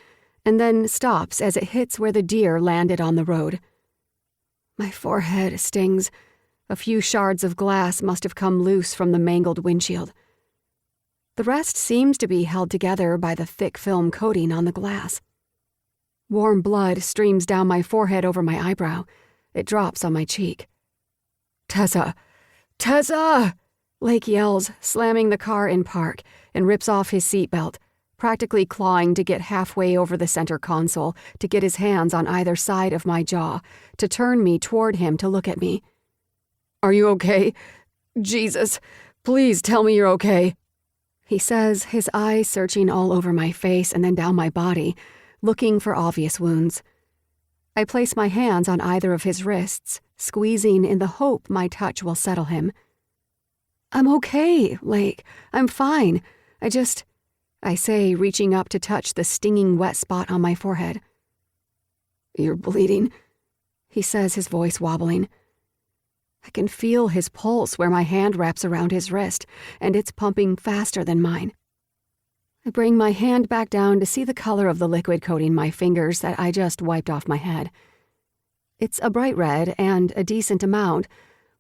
and then stops as it hits where the deer landed on the road. My forehead stings. A few shards of glass must have come loose from the mangled windshield. The rest seems to be held together by the thick film coating on the glass. Warm blood streams down my forehead over my eyebrow. It drops on my cheek. "Tessa! Tessa!" Lake yells, slamming the car in park, and rips off his seatbelt, practically clawing to get halfway over the center console, to get his hands on either side of my jaw, to turn me toward him to look at me. "Are you okay? Jesus, please tell me you're okay," he says, his eyes searching all over my face and then down my body, looking for obvious wounds. I place my hands on either of his wrists, squeezing in the hope my touch will settle him. "I'm okay, Lake. I'm fine. I say, reaching up to touch the stinging wet spot on my forehead. "You're bleeding," he says, his voice wobbling. I can feel his pulse where my hand wraps around his wrist, and it's pumping faster than mine. I bring my hand back down to see the color of the liquid coating my fingers that I just wiped off my head. It's a bright red and a decent amount,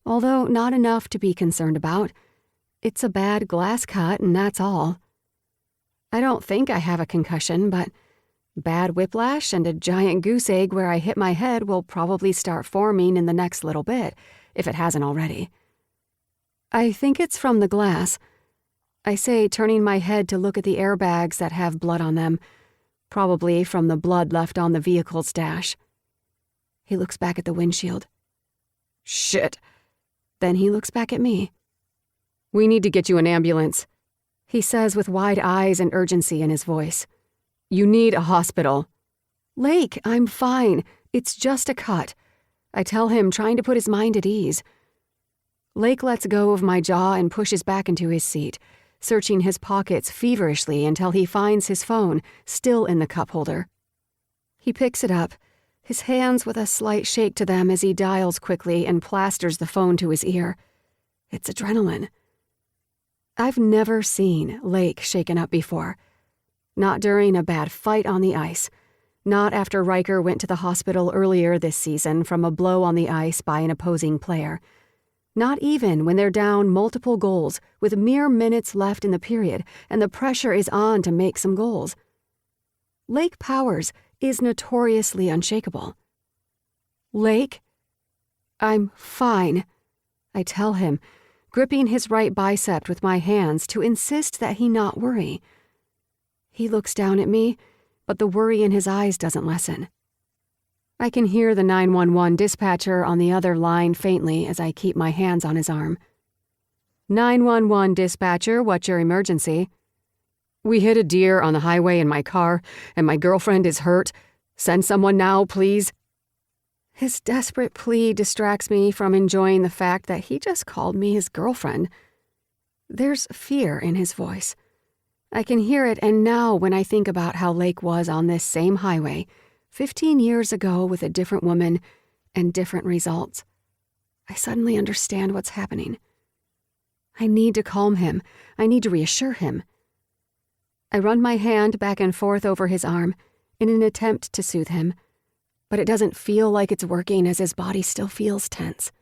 although not enough to be concerned about. It's a bad glass cut, and that's all. I don't think I have a concussion, but bad whiplash and a giant goose egg where I hit my head will probably start forming in the next little bit, if it hasn't already. I think it's from the glass, I say, turning my head to look at the airbags that have blood on them, probably from the blood left on the vehicle's dash. He looks back at the windshield. "Shit." Then he looks back at me. "We need to get you an ambulance," he says with wide eyes and urgency in his voice. "You need a hospital." "Lake, I'm fine. It's just a cut," I tell him, trying to put his mind at ease. Lake lets go of my jaw and pushes back into his seat, searching his pockets feverishly until he finds his phone, still in the cup holder. He picks it up, his hands with a slight shake to them as he dials quickly and plasters the phone to his ear. It's adrenaline. I've never seen Lake shaken up before. Not during a bad fight on the ice. Not after Riker went to the hospital earlier this season from a blow on the ice by an opposing player. Not even when they're down multiple goals with mere minutes left in the period and the pressure is on to make some goals. Lake Powers is notoriously unshakable. "Lake, I'm fine," I tell him, gripping his right bicep with my hands to insist that he not worry. He looks down at me, but the worry in his eyes doesn't lessen. I can hear the 911 dispatcher on the other line faintly as I keep my hands on his arm. 911 dispatcher, what's your emergency? "We hit a deer on the highway in my car, and my girlfriend is hurt. Send someone now, please." His desperate plea distracts me from enjoying the fact that he just called me his girlfriend. There's fear in his voice. I can hear it, and now when I think about how Lake was on this same highway 15 years ago with a different woman and different results, I suddenly understand what's happening. I need to calm him. I need to reassure him. I run my hand back and forth over his arm in an attempt to soothe him, but it doesn't feel like it's working as his body still feels tense.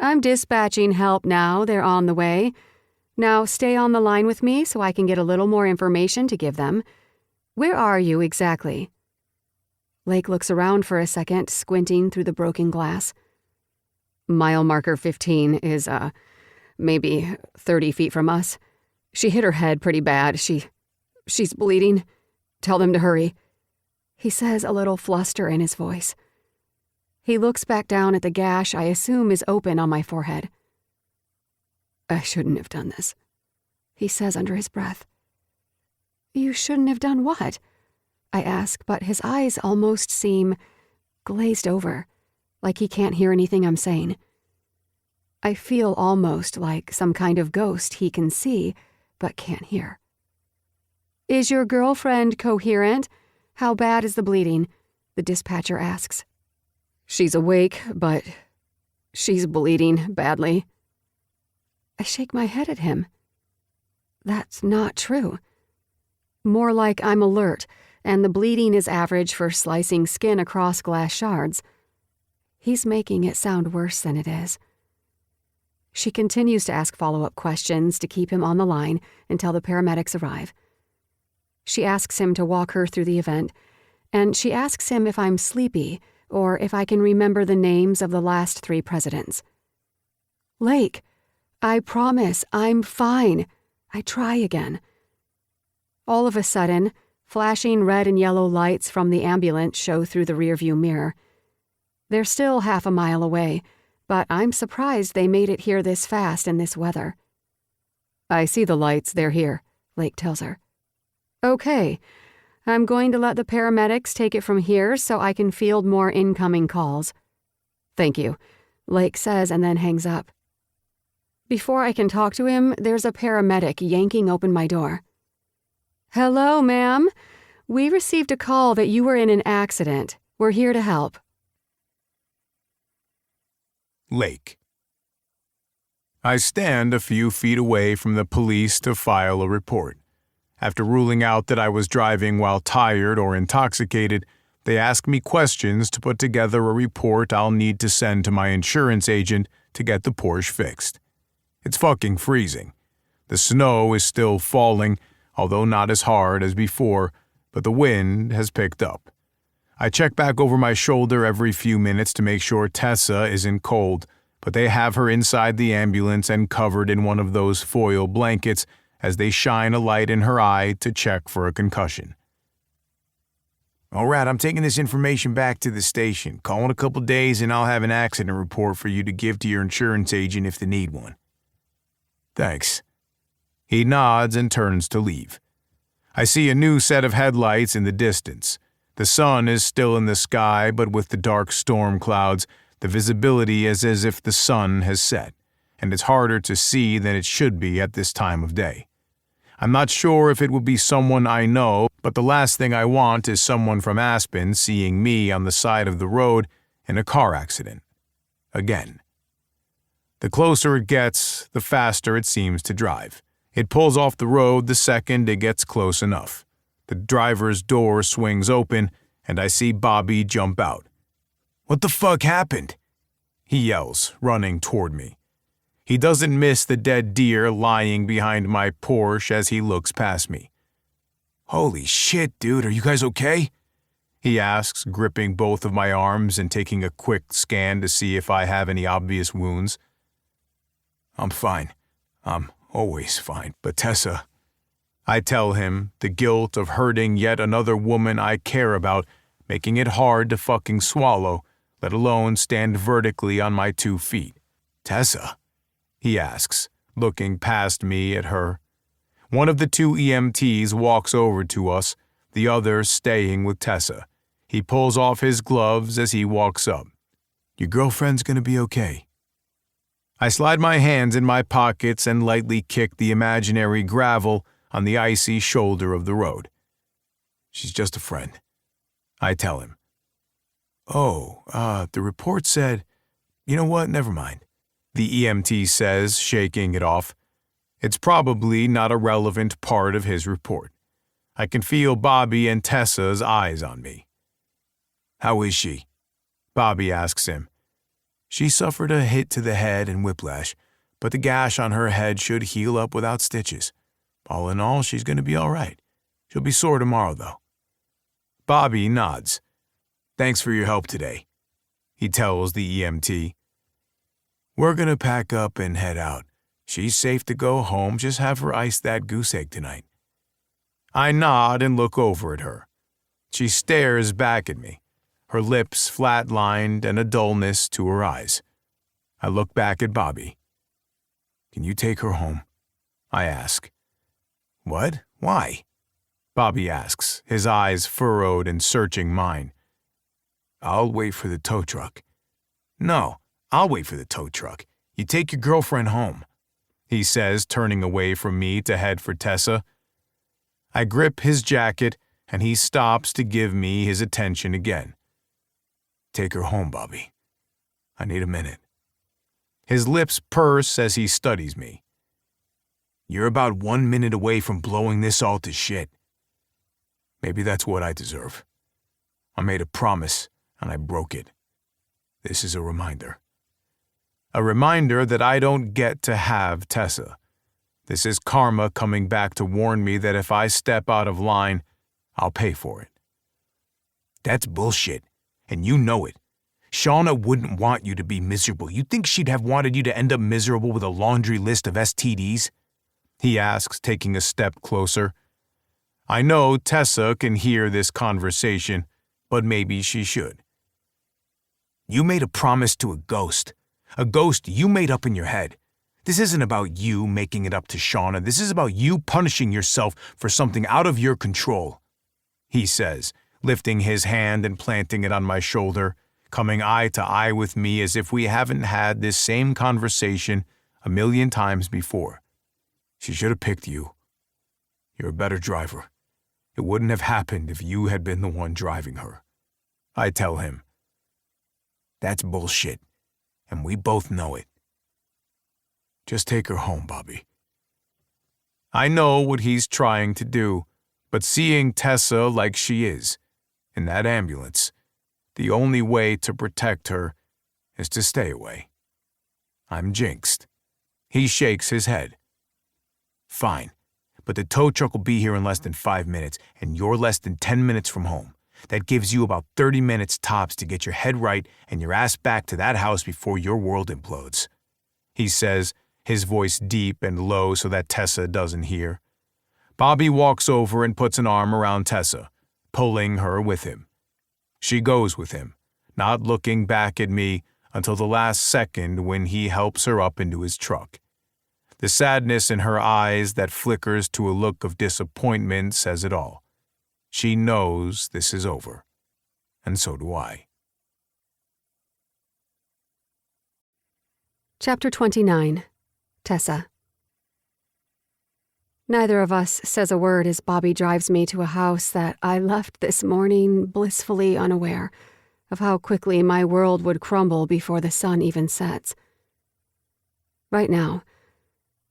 "I'm dispatching help now. They're on the way. Now stay on the line with me so I can get a little more information to give them. Where are you exactly?" Lake looks around for a second, squinting through the broken glass. "Mile marker 15 is, maybe 30 feet from us. She hit her head pretty bad. She's bleeding. Tell them to hurry," he says, a little fluster in his voice. He looks back down at the gash I assume is open on my forehead. "I shouldn't have done this," he says under his breath. "You shouldn't have done what?" I ask, but his eyes almost seem glazed over, like he can't hear anything I'm saying. I feel almost like some kind of ghost he can see, but can't hear. "Is your girlfriend coherent? How bad is the bleeding?" the dispatcher asks. "She's awake, but she's bleeding badly." I shake my head at him. That's not true. More like I'm alert, and the bleeding is average for slicing skin across glass shards. He's making it sound worse than it is. She continues to ask follow-up questions to keep him on the line until the paramedics arrive. She asks him to walk her through the event, and she asks him if I'm sleepy or if I can remember the names of the last 3 presidents. Lake, I promise I'm fine. I try again. All of a sudden, flashing red and yellow lights from the ambulance show through the rearview mirror. They're still half a mile away, but I'm surprised they made it here this fast in this weather. I see the lights, they're here, Lake tells her. Okay, I'm going to let the paramedics take it from here so I can field more incoming calls. Thank you, Lake says and then hangs up. Before I can talk to him, there's a paramedic yanking open my door. Hello, ma'am. We received a call that you were in an accident. We're here to help. Lake. I stand a few feet away from the police to file a report. After ruling out that I was driving while tired or intoxicated, they ask me questions to put together a report I'll need to send to my insurance agent to get the Porsche fixed. It's fucking freezing. The snow is still falling, although not as hard as before, but the wind has picked up. I check back over my shoulder every few minutes to make sure Tessa isn't cold, but they have her inside the ambulance and covered in one of those foil blankets as they shine a light in her eye to check for a concussion. All right, I'm taking this information back to the station. Call in a couple days and I'll have an accident report for you to give to your insurance agent if they need one. Thanks. He nods and turns to leave. I see a new set of headlights in the distance. The sun is still in the sky, but with the dark storm clouds, the visibility is as if the sun has set, and it's harder to see than it should be at this time of day. I'm not sure if it will be someone I know, but the last thing I want is someone from Aspen seeing me on the side of the road in a car accident. Again. The closer it gets, the faster it seems to drive. It pulls off the road the second it gets close enough. The driver's door swings open, and I see Bobby jump out. What the fuck happened? He yells, running toward me. He doesn't miss the dead deer lying behind my Porsche as he looks past me. Holy shit, dude, are you guys okay? He asks, gripping both of my arms and taking a quick scan to see if I have any obvious wounds. I'm fine. I'm always fine, but Tessa... I tell him, the guilt of hurting yet another woman I care about, making it hard to fucking swallow, let alone stand vertically on my 2 feet. Tessa? He asks, looking past me at her. One of the 2 EMTs walks over to us, the other staying with Tessa. He pulls off his gloves as he walks up. Your girlfriend's gonna be okay. I slide my hands in my pockets and lightly kick the imaginary gravel on the icy shoulder of the road. She's just a friend, I tell him. The report said... You know what? Never mind, the EMT says, shaking it off. It's probably not a relevant part of his report. I can feel Bobby and Tessa's eyes on me. How is she? Bobby asks him. She suffered a hit to the head and whiplash, but the gash on her head should heal up without stitches. All in all, she's going to be all right. She'll be sore tomorrow, though. Bobby nods. Thanks for your help today, he tells the EMT. We're going to pack up and head out. She's safe to go home, just have her ice that goose egg tonight. I nod and look over at her. She stares back at me, her lips flat-lined and a dullness to her eyes. I look back at Bobby. Can you take her home? I ask. What? Why? Bobby asks, his eyes furrowed and searching mine. I'll wait for the tow truck. No, I'll wait for the tow truck. You take your girlfriend home, he says, turning away from me to head for Tessa. I grip his jacket, and he stops to give me his attention again. Take her home, Bobby. I need a minute. His lips purse as he studies me. You're about 1 minute away from blowing this all to shit. Maybe that's what I deserve. I made a promise, and I broke it. This is a reminder. A reminder that I don't get to have Tessa. This is karma coming back to warn me that if I step out of line, I'll pay for it. That's bullshit, and you know it. Shauna wouldn't want you to be miserable. You think she'd have wanted you to end up miserable with a laundry list of STDs? He asks, taking a step closer. I know Tessa can hear this conversation, but maybe she should. You made a promise to a ghost you made up in your head. This isn't about you making it up to Shauna. This is about you punishing yourself for something out of your control, he says, lifting his hand and planting it on my shoulder, coming eye to eye with me as if we haven't had this same conversation 1,000,000 times before. She should have picked you. You're a better driver. It wouldn't have happened if you had been the one driving her. I tell him. That's bullshit, and we both know it. Just take her home, Bobby. I know what he's trying to do, but seeing Tessa like she is, in that ambulance, the only way to protect her is to stay away. I'm jinxed. He shakes his head. Fine, but the tow truck will be here in less than 5 minutes, and you're less than 10 minutes from home. That gives you about 30 minutes tops to get your head right and your ass back to that house before your world implodes, he says, his voice deep and low so that Tessa doesn't hear. Bobby walks over and puts an arm around Tessa, pulling her with him. She goes with him, not looking back at me until the last second when he helps her up into his truck. The sadness in her eyes that flickers to a look of disappointment says it all. She knows this is over, and so do I. Chapter 29. Tessa. Neither of us says a word as Bobby drives me to a house that I left this morning blissfully unaware of how quickly my world would crumble before the sun even sets. Right now,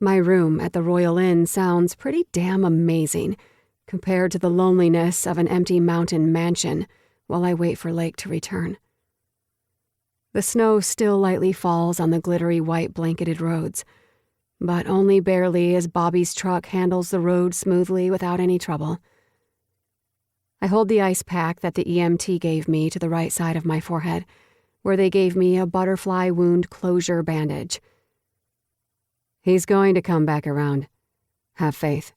my room at the Royal Inn sounds pretty damn amazing compared to the loneliness of an empty mountain mansion while I wait for Lake to return. The snow still lightly falls on the glittery white blanketed roads, but only barely as Bobby's truck handles the road smoothly without any trouble. I hold the ice pack that the EMT gave me to the right side of my forehead, where they gave me a butterfly wound closure bandage. He's going to come back around. Have faith,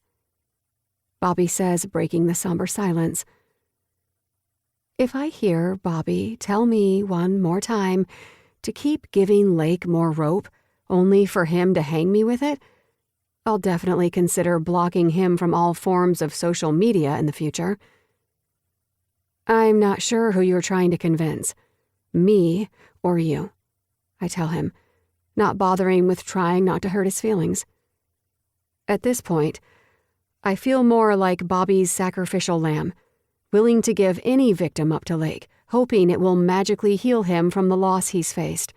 Bobby says, breaking the somber silence. If I hear Bobby tell me one more time to keep giving Lake more rope, only for him to hang me with it, I'll definitely consider blocking him from all forms of social media in the future. I'm not sure who you're trying to convince, me or you, I tell him, not bothering with trying not to hurt his feelings. At this point, I feel more like Bobby's sacrificial lamb, willing to give any victim up to Lake, hoping it will magically heal him from the loss he's faced.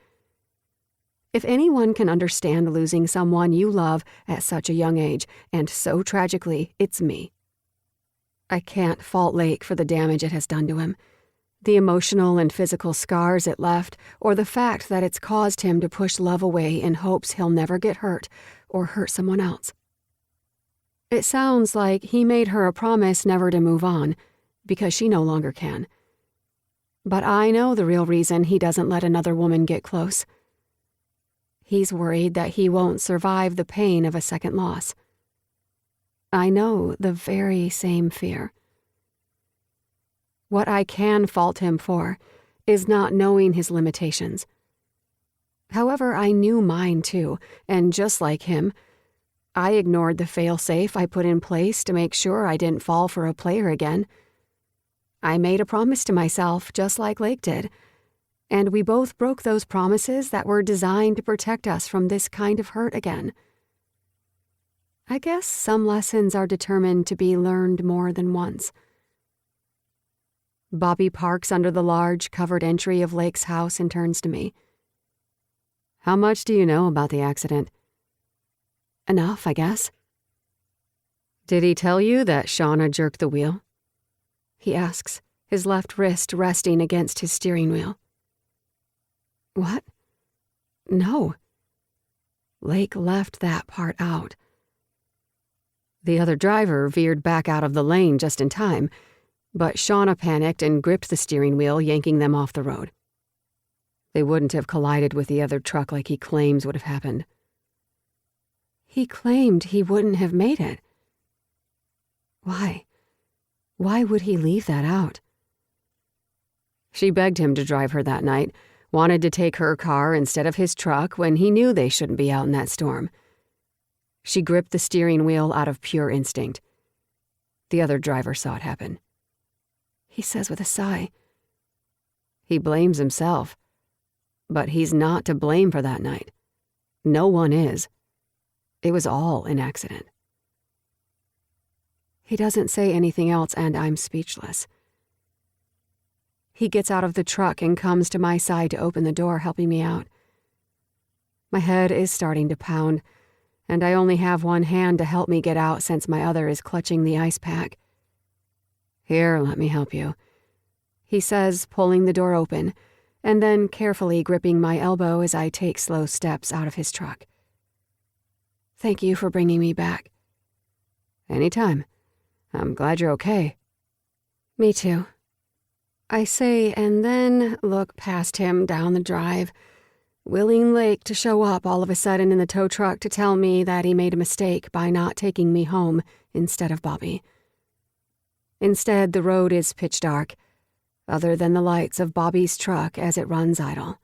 If anyone can understand losing someone you love at such a young age, and so tragically, it's me. I can't fault Lake for the damage it has done to him, the emotional and physical scars it left, or the fact that it's caused him to push love away in hopes he'll never get hurt or hurt someone else. It sounds like he made her a promise never to move on, because she no longer can. But I know the real reason he doesn't let another woman get close. He's worried that he won't survive the pain of a second loss. I know the very same fear. What I can fault him for is not knowing his limitations. However, I knew mine too, and just like him, I ignored the fail-safe I put in place to make sure I didn't fall for a player again. I made a promise to myself, just like Lake did, and we both broke those promises that were designed to protect us from this kind of hurt again. I guess some lessons are determined to be learned more than once. Bobby parks under the large, covered entry of Lake's house and turns to me. How much do you know about the accident? Enough, I guess. Did he tell you that Shauna jerked the wheel? He asks, his left wrist resting against his steering wheel. What? No. Lake left that part out. The other driver veered back out of the lane just in time, but Shauna panicked and gripped the steering wheel, yanking them off the road. They wouldn't have collided with the other truck like he claims would have happened. He claimed he wouldn't have made it. Why? Why would he leave that out? She begged him to drive her that night, wanted to take her car instead of his truck when he knew they shouldn't be out in that storm. She gripped the steering wheel out of pure instinct. The other driver saw it happen. He says with a sigh. He blames himself. But he's not to blame for that night. No one is. It was all an accident. He doesn't say anything else, and I'm speechless. He gets out of the truck and comes to my side to open the door, helping me out. My head is starting to pound, and I only have one hand to help me get out since my other is clutching the ice pack. Here, let me help you, he says, pulling the door open, and then carefully gripping my elbow as I take slow steps out of his truck. Thank you for bringing me back. Anytime. I'm glad you're okay. Me too. I say, and then look past him down the drive, willing Lake to show up all of a sudden in the tow truck to tell me that he made a mistake by not taking me home instead of Bobby. Instead, the road is pitch dark, other than the lights of Bobby's truck as it runs idle.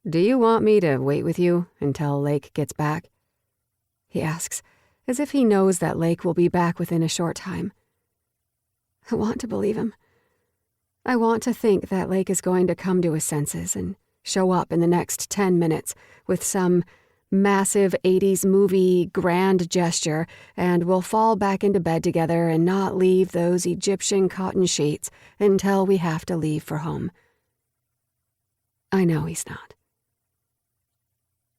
Do you want me to wait with you until Lake gets back? He asks, as if he knows that Lake will be back within a short time. I want to believe him. I want to think that Lake is going to come to his senses and show up in the next 10 minutes with some massive 80s movie grand gesture, and we'll fall back into bed together and not leave those Egyptian cotton sheets until we have to leave for home. I know he's not.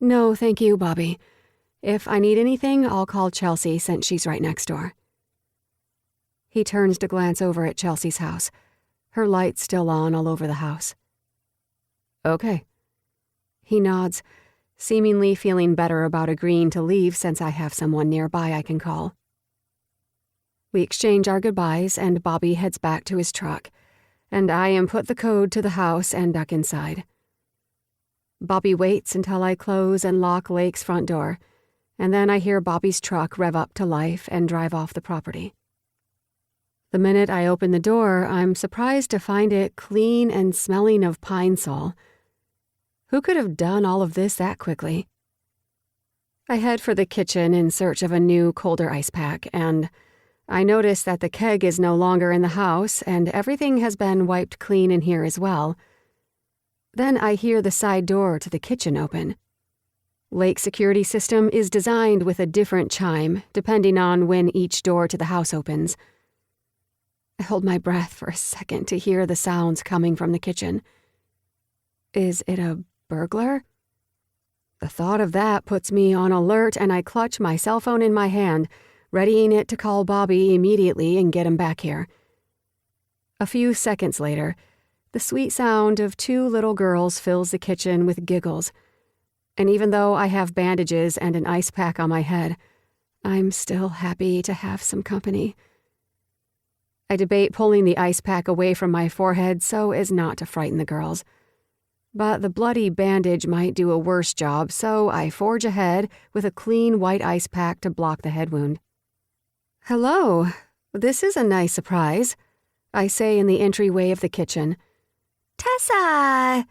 No, thank you, Bobby. If I need anything, I'll call Chelsea since she's right next door. He turns to glance over at Chelsea's house, her lights still on all over the house. Okay. He nods, seemingly feeling better about agreeing to leave since I have someone nearby I can call. We exchange our goodbyes and Bobby heads back to his truck, and I input the code to the house and duck inside. Bobby waits until I close and lock Lake's front door, and then I hear Bobby's truck rev up to life and drive off the property. The minute I open the door, I'm surprised to find it clean and smelling of pine sol. Who could have done all of this that quickly? I head for the kitchen in search of a new, colder ice pack, and I notice that the keg is no longer in the house and everything has been wiped clean in here as well. Then I hear the side door to the kitchen open. Lake's security system is designed with a different chime, depending on when each door to the house opens. I hold my breath for a second to hear the sounds coming from the kitchen. Is it a burglar? The thought of that puts me on alert, and I clutch my cell phone in my hand, readying it to call Bobby immediately and get him back here. A few seconds later, the sweet sound of two little girls fills the kitchen with giggles, and even though I have bandages and an ice pack on my head, I'm still happy to have some company. I debate pulling the ice pack away from my forehead so as not to frighten the girls. But the bloody bandage might do a worse job, so I forge ahead with a clean white ice pack to block the head wound. Hello, this is a nice surprise, I say in the entryway of the kitchen. Tessa!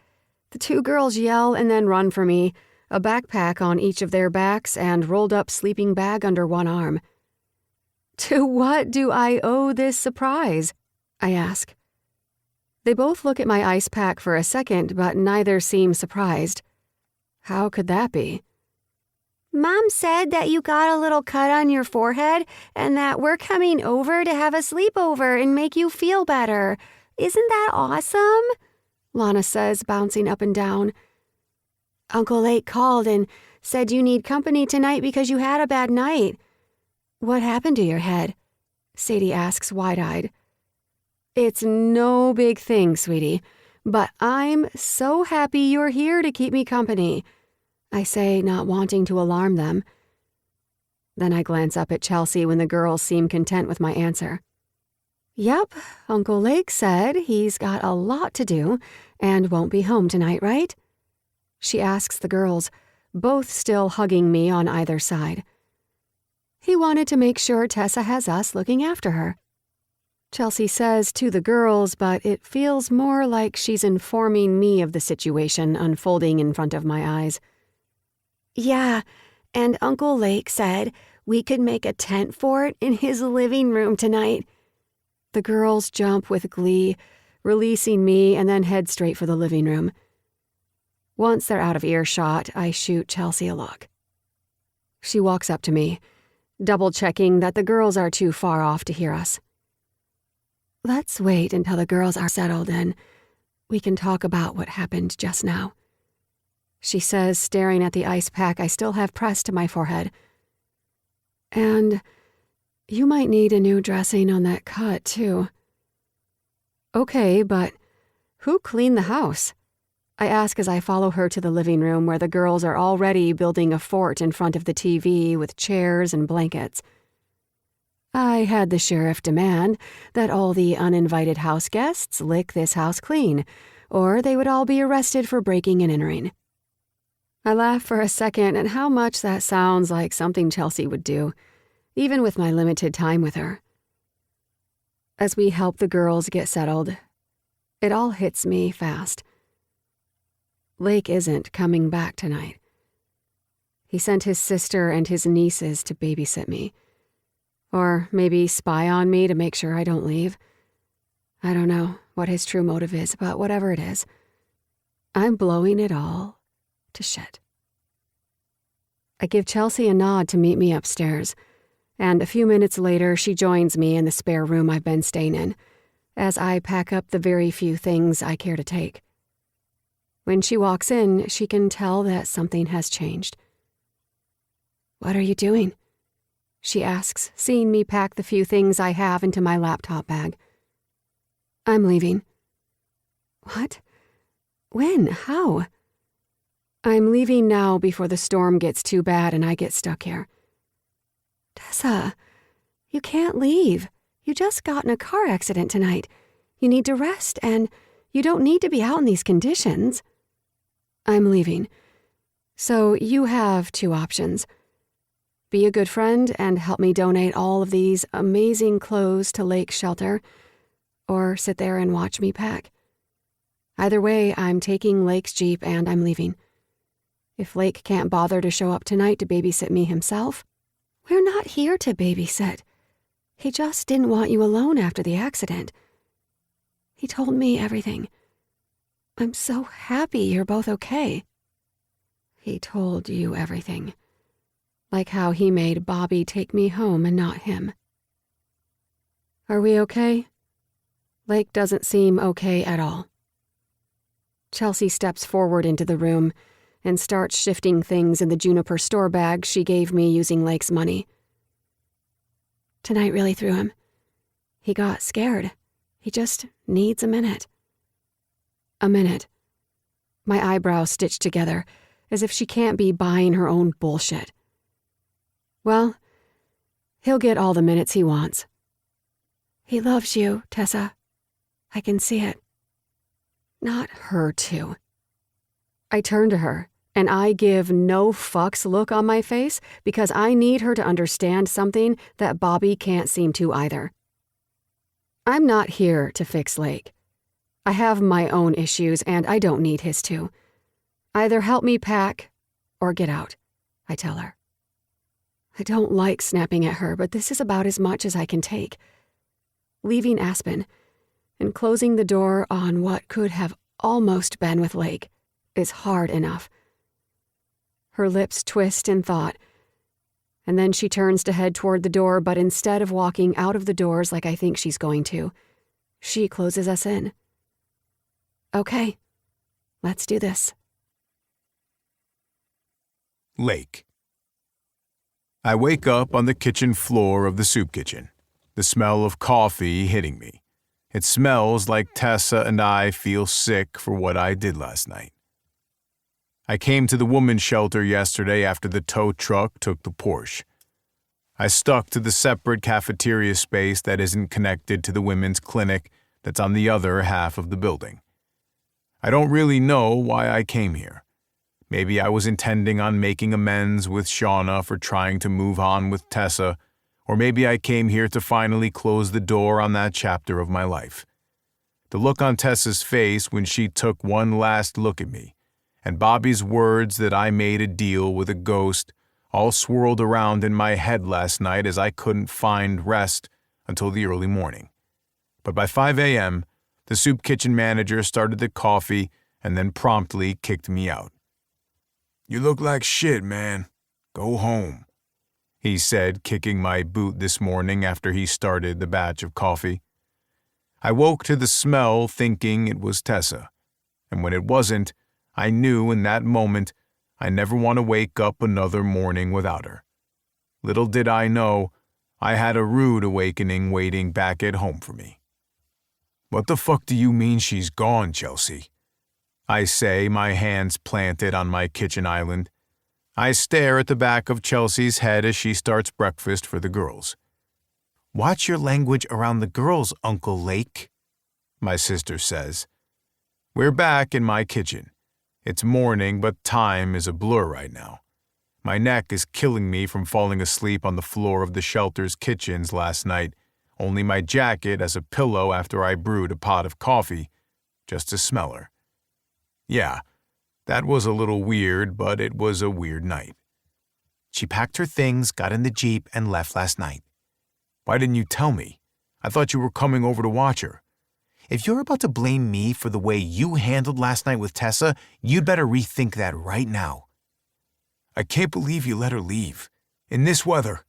The two girls yell and then run for me, a backpack on each of their backs and rolled up sleeping bag under one arm. To what do I owe this surprise? I ask. They both look at my ice pack for a second, but neither seem surprised. How could that be? Mom said that you got a little cut on your forehead and that we're coming over to have a sleepover and make you feel better. Isn't that awesome? Lana says, bouncing up and down. Uncle Lake called and said you need company tonight because you had a bad night. What happened to your head? Sadie asks wide-eyed. It's no big thing, sweetie, but I'm so happy you're here to keep me company, I say, not wanting to alarm them. Then I glance up at Chelsea when the girls seem content with my answer. Yep, Uncle Lake said he's got a lot to do and won't be home tonight, right? She asks the girls, both still hugging me on either side. He wanted to make sure Tessa has us looking after her. Chelsea says to the girls, but it feels more like she's informing me of the situation unfolding in front of my eyes. Yeah, and Uncle Lake said we could make a tent fort in his living room tonight. The girls jump with glee, releasing me and then head straight for the living room. Once they're out of earshot, I shoot Chelsea a look. She walks up to me, double-checking that the girls are too far off to hear us. Let's wait until the girls are settled and we can talk about what happened just now, she says, staring at the ice pack I still have pressed to my forehead. And you might need a new dressing on that cut, too. Okay, but who cleaned the house? I ask as I follow her to the living room where the girls are already building a fort in front of the TV with chairs and blankets. I had the sheriff demand that all the uninvited house guests lick this house clean, or they would all be arrested for breaking and entering. I laugh for a second at how much that sounds like something Chelsea would do, even with my limited time with her. As we help the girls get settled, it all hits me fast. Lake isn't coming back tonight. He sent his sister and his nieces to babysit me. Or maybe spy on me to make sure I don't leave. I don't know what his true motive is, but whatever it is, I'm blowing it all to shit. I give Chelsea a nod to meet me upstairs, and a few minutes later she joins me in the spare room I've been staying in, as I pack up the very few things I care to take. When she walks in, she can tell that something has changed. What are you doing? She asks, seeing me pack the few things I have into my laptop bag. I'm leaving. What? When? How? I'm leaving now before the storm gets too bad and I get stuck here. Tessa, you can't leave. You just got in a car accident tonight. You need to rest, and you don't need to be out in these conditions. I'm leaving. So you have two options. Be a good friend and help me donate all of these amazing clothes to Lake Shelter, or sit there and watch me pack. Either way, I'm taking Lake's Jeep and I'm leaving. If Lake can't bother to show up tonight to babysit me himself, we're not here to babysit. He just didn't want you alone after the accident. He told me everything. I'm so happy you're both okay. He told you everything. Like how he made Bobby take me home and not him. Are we okay? Lake doesn't seem okay at all. Chelsea steps forward into the room and starts shifting things in the Juniper store bag she gave me using Lake's money. Tonight really threw him. He got scared. He just needs a minute. A minute. My eyebrows stitched together, as if she can't be buying her own bullshit. Well, he'll get all the minutes he wants. He loves you, Tessa. I can see it. Not her, too. I turn to her, and I give no fucks look on my face because I need her to understand something that Bobby can't seem to either. I'm not here to fix Lake. I have my own issues, and I don't need his too. Either help me pack or get out, I tell her. I don't like snapping at her, but this is about as much as I can take. Leaving Aspen and closing the door on what could have almost been with Lake is hard enough. Her lips twist in thought, and then she turns to head toward the door, but instead of walking out of the doors like I think she's going to, she closes us in. Okay, let's do this. Lake. I wake up on the kitchen floor of the soup kitchen, the smell of coffee hitting me. It smells like Tessa and I feel sick for what I did last night. I came to the women's shelter yesterday after the tow truck took the Porsche. I stuck to the separate cafeteria space that isn't connected to the women's clinic that's on the other half of the building. I don't really know why I came here. Maybe I was intending on making amends with Shauna for trying to move on with Tessa, or maybe I came here to finally close the door on that chapter of my life. The look on Tessa's face when she took one last look at me, and Bobby's words that I made a deal with a ghost all swirled around in my head last night as I couldn't find rest until the early morning. But by 5 a.m., the soup kitchen manager started the coffee and then promptly kicked me out. You look like shit, man. Go home, he said, kicking my boot this morning after he started the batch of coffee. I woke to the smell thinking it was Tessa, and when it wasn't, I knew in that moment I never want to wake up another morning without her. Little did I know, I had a rude awakening waiting back at home for me. What the fuck do you mean she's gone, Chelsea? I say, my hands planted on my kitchen island. I stare at the back of Chelsea's head as she starts breakfast for the girls. Watch your language around the girls, Uncle Lake, my sister says. We're back in my kitchen. It's morning, but time is a blur right now. My neck is killing me from falling asleep on the floor of the shelter's kitchens last night, only my jacket as a pillow after I brewed a pot of coffee, just to smell her. Yeah, that was a little weird, but it was a weird night. She packed her things, got in the Jeep, and left last night. Why didn't you tell me? I thought you were coming over to watch her. If you're about to blame me for the way you handled last night with Tessa, you'd better rethink that right now. I can't believe you let her leave. In this weather,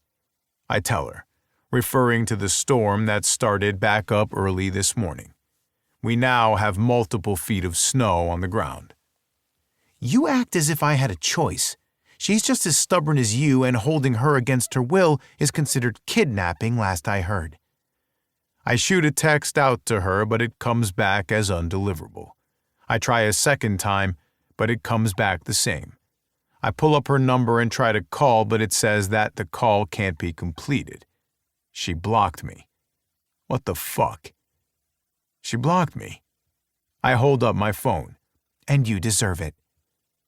I tell her, referring to the storm that started back up early this morning. We now have multiple feet of snow on the ground. You act as if I had a choice. She's just as stubborn as you, and holding her against her will is considered kidnapping, last I heard. I shoot a text out to her, but it comes back as undeliverable. I try a second time, but it comes back the same. I pull up her number and try to call, but it says that the call can't be completed. She blocked me. What the fuck? She blocked me. I hold up my phone. And you deserve it.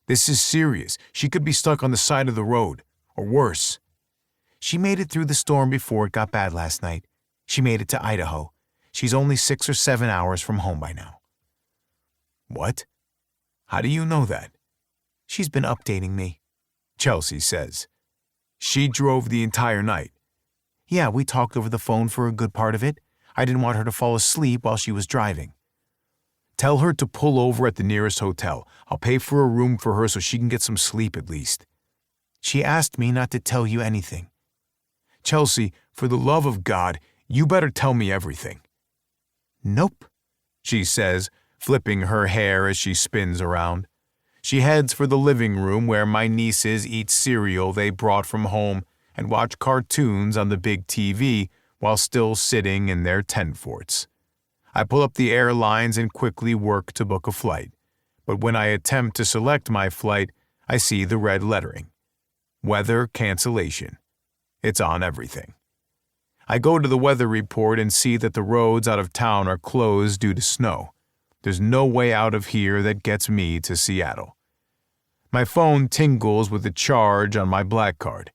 This is serious. She could be stuck on the side of the road, or worse. She made it through the storm before it got bad last night. She made it to Idaho. She's only 6 or 7 hours from home by now. What? How do you know that? She's been updating me, Chelsea says. She drove the entire night. Yeah, we talked over the phone for a good part of it. I didn't want her to fall asleep while she was driving. Tell her to pull over at the nearest hotel. I'll pay for a room for her so she can get some sleep at least. She asked me not to tell you anything. Chelsea, for the love of God, you better tell me everything. Nope, she says, flipping her hair as she spins around. She heads for the living room where my nieces eat cereal they brought from home and watch cartoons on the big TV while still sitting in their tent forts. I pull up the airlines and quickly work to book a flight, but when I attempt to select my flight, I see the red lettering. Weather cancellation. It's on everything. I go to the weather report and see that the roads out of town are closed due to snow. There's no way out of here that gets me to Seattle. My phone tingles with a charge on my black card.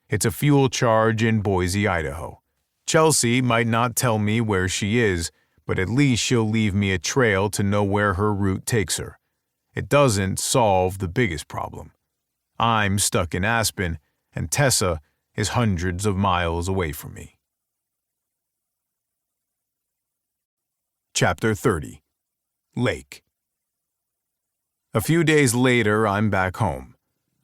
It's a fuel charge in Boise, Idaho. Chelsea might not tell me where she is, but at least she'll leave me a trail to know where her route takes her. It doesn't solve the biggest problem. I'm stuck in Aspen, and Tessa is hundreds of miles away from me. Chapter 30. Lake. A few days later, I'm back home.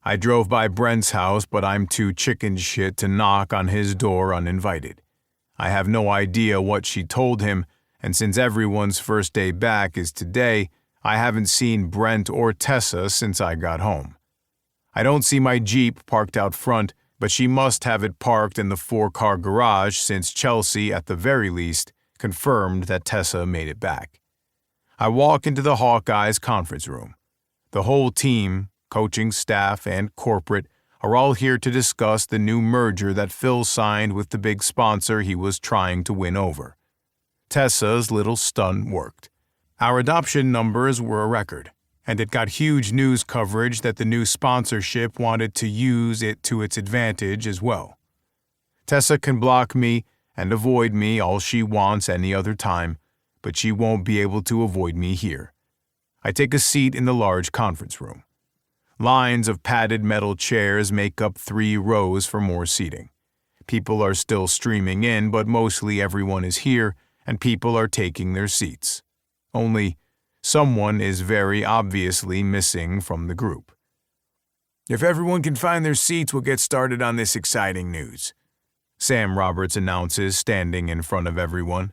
I drove by Brent's house, but I'm too chicken shit to knock on his door uninvited. I have no idea what she told him, and since everyone's first day back is today, I haven't seen Brent or Tessa since I got home. I don't see my Jeep parked out front, but she must have it parked in the 4-car garage since Chelsea, at the very least, confirmed that Tessa made it back. I walk into the Hawkeyes conference room. The whole team, coaching staff and corporate, are all here to discuss the new merger that Phil signed with the big sponsor he was trying to win over. Tessa's little stunt worked. Our adoption numbers were a record, and it got huge news coverage that the new sponsorship wanted to use it to its advantage as well. Tessa can block me and avoid me all she wants any other time, but she won't be able to avoid me here. I take a seat in the large conference room. Lines of padded metal chairs make up 3 rows for more seating. People are still streaming in, but mostly everyone is here, and people are taking their seats. Only, someone is very obviously missing from the group. If everyone can find their seats, we'll get started on this exciting news, Sam Roberts announces, standing in front of everyone.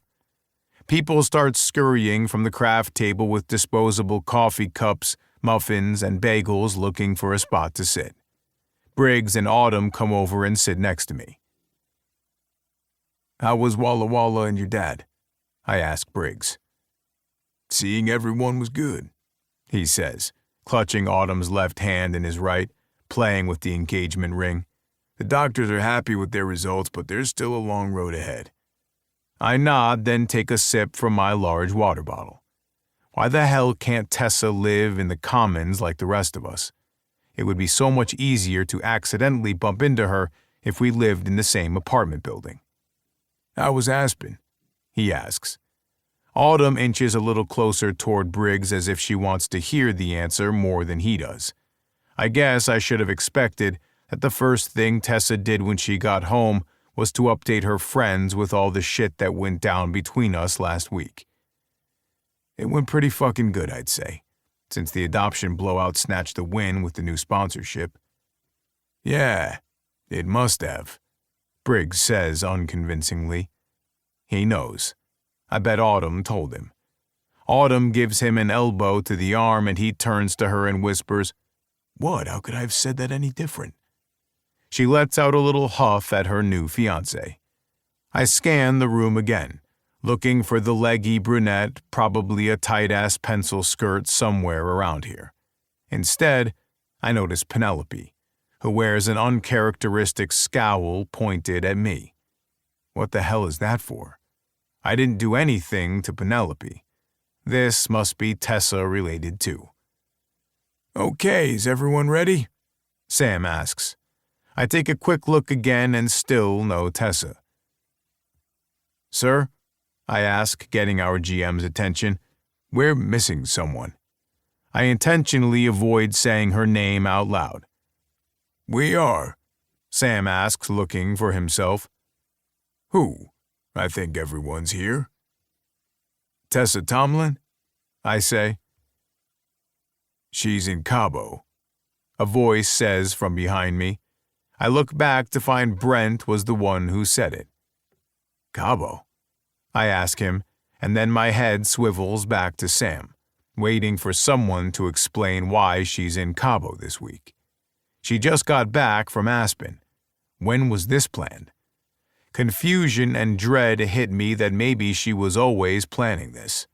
People start scurrying from the craft table with disposable coffee cups, muffins, and bagels looking for a spot to sit. Briggs and Autumn come over and sit next to me. "How was Walla Walla and your dad?" I ask Briggs. "Seeing everyone was good," he says, clutching Autumn's left hand in his right, playing with the engagement ring. "The doctors are happy with their results, but there's still a long road ahead." I nod, then take a sip from my large water bottle. Why the hell can't Tessa live in the commons like the rest of us? It would be so much easier to accidentally bump into her if we lived in the same apartment building. "How was Aspen?" he asks. Autumn inches a little closer toward Briggs as if she wants to hear the answer more than he does. I guess I should have expected that the first thing Tessa did when she got home was to update her friends with all the shit that went down between us last week. It went pretty fucking good, I'd say, since the adoption blowout snatched the win with the new sponsorship. "Yeah, it must have," Briggs says unconvincingly. He knows. I bet Autumn told him. Autumn gives him an elbow to the arm and he turns to her and whispers, "What? How could I have said that any different?" She lets out a little huff at her new fiancé. I scan the room again, looking for the leggy brunette, probably a tight-ass pencil skirt somewhere around here. Instead, I notice Penelope, who wears an uncharacteristic scowl pointed at me. What the hell is that for? I didn't do anything to Penelope. This must be Tessa related too. "Okay, is everyone ready?" Sam asks. I take a quick look again and still no Tessa. "Sir?" I ask, getting our GM's attention. "We're missing someone." I intentionally avoid saying her name out loud. "We are," Sam asks, looking for himself. "Who? I think everyone's here." "Tessa Tomlin?" I say. "She's in Cabo," a voice says from behind me. I look back to find Brent was the one who said it. "Cabo?" I ask him, and then my head swivels back to Sam, waiting for someone to explain why she's in Cabo this week. She just got back from Aspen. When was this planned? Confusion and dread hit me that maybe she was always planning this.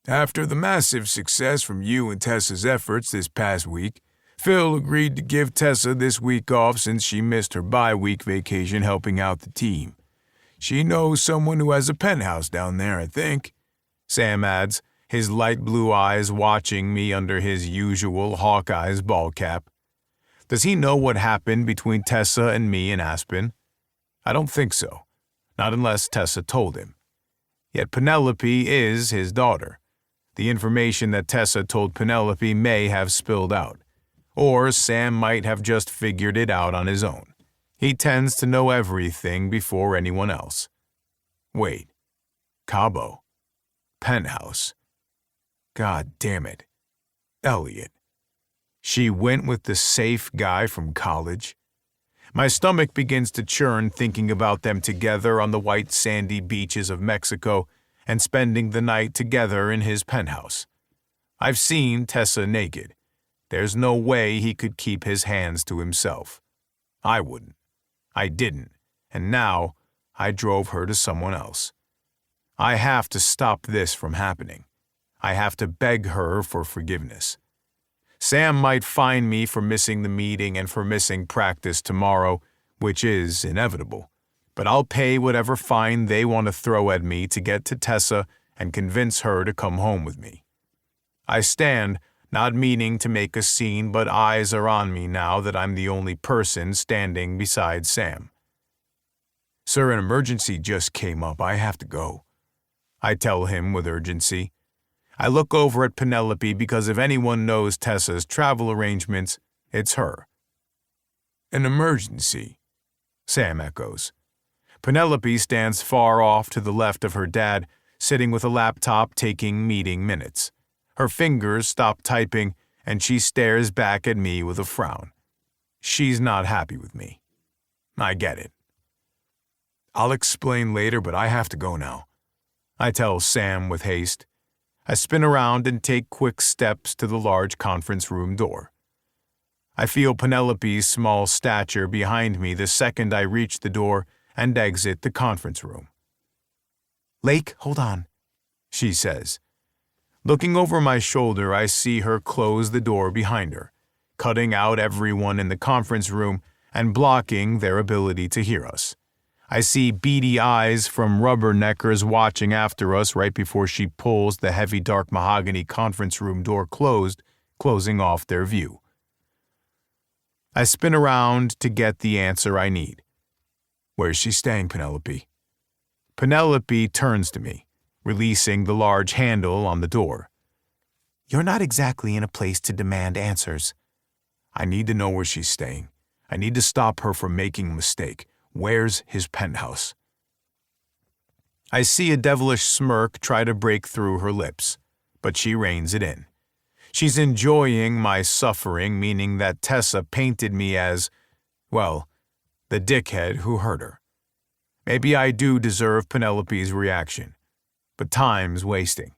"After the massive success from you and Tessa's efforts this past week, Phil agreed to give Tessa this week off since she missed her bye-week vacation helping out the team. She knows someone who has a penthouse down there, I think," Sam adds, his light blue eyes watching me under his usual Hawkeye's ball cap. Does he know what happened between Tessa and me in Aspen? I don't think so, not unless Tessa told him. Yet Penelope is his daughter. The information that Tessa told Penelope may have spilled out, or Sam might have just figured it out on his own. He tends to know everything before anyone else. Wait. Cabo. Penthouse. God damn it. Elliot. She went with the safe guy from college. My stomach begins to churn thinking about them together on the white sandy beaches of Mexico and spending the night together in his penthouse. I've seen Tessa naked. There's no way he could keep his hands to himself. I wouldn't. I didn't, and now I drove her to someone else. I have to stop this from happening. I have to beg her for forgiveness. Sam might fine me for missing the meeting and for missing practice tomorrow, which is inevitable, but I'll pay whatever fine they want to throw at me to get to Tessa and convince her to come home with me. I stand, not meaning to make a scene, but eyes are on me now that I'm the only person standing beside Sam. Sir, an emergency just came up. I have to go. I tell him with urgency. I look over at Penelope because if anyone knows Tessa's travel arrangements, it's her. An emergency, Sam echoes. Penelope stands far off to the left of her dad, sitting with a laptop taking meeting minutes. Her fingers stop typing, and she stares back at me with a frown. She's not happy with me. I get it. I'll explain later, but I have to go now, I tell Sam with haste. I spin around and take quick steps to the large conference room door. I feel Penelope's small stature behind me the second I reach the door and exit the conference room. Lake, hold on, she says. Looking over my shoulder, I see her close the door behind her, cutting out everyone in the conference room and blocking their ability to hear us. I see beady eyes from rubberneckers watching after us right before she pulls the heavy dark mahogany conference room door closed, closing off their view. I spin around to get the answer I need. Where's she staying, Penelope? Penelope turns to me, releasing the large handle on the door. You're not exactly in a place to demand answers. I need to know where she's staying. I need to stop her from making a mistake. Where's his penthouse? I see a devilish smirk try to break through her lips, but she reins it in. She's enjoying my suffering, meaning that Tessa painted me as, well, the dickhead who hurt her. Maybe I do deserve Penelope's reaction, but time's wasting.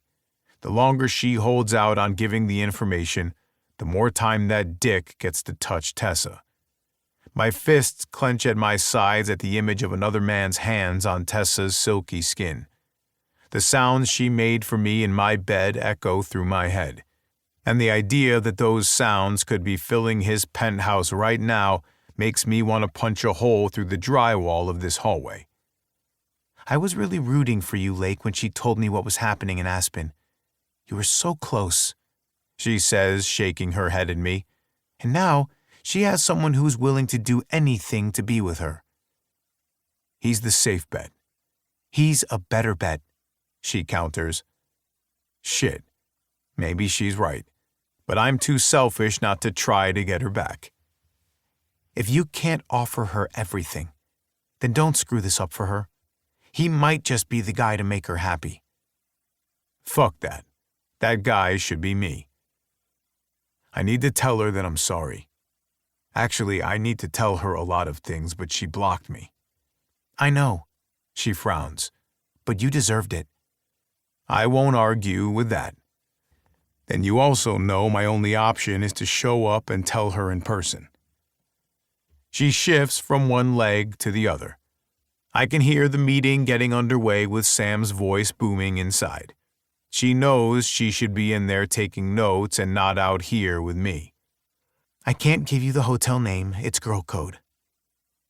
The longer she holds out on giving the information, the more time that dick gets to touch Tessa. My fists clench at my sides at the image of another man's hands on Tessa's silky skin. The sounds she made for me in my bed echo through my head, and the idea that those sounds could be filling his penthouse right now makes me want to punch a hole through the drywall of this hallway. I was really rooting for you, Lake, when she told me what was happening in Aspen. You were so close, she says, shaking her head at me. And now, she has someone who's willing to do anything to be with her. He's the safe bet. He's a better bet, she counters. Shit. Maybe she's right. But I'm too selfish not to try to get her back. If you can't offer her everything, then don't screw this up for her. He might just be the guy to make her happy. Fuck that. That guy should be me. I need to tell her that I'm sorry. Actually, I need to tell her a lot of things, but she blocked me. I know, she frowns. But you deserved it. I won't argue with that. Then you also know my only option is to show up and tell her in person. She shifts from one leg to the other. I can hear the meeting getting underway with Sam's voice booming inside. She knows she should be in there taking notes and not out here with me. I can't give you the hotel name. It's girl code.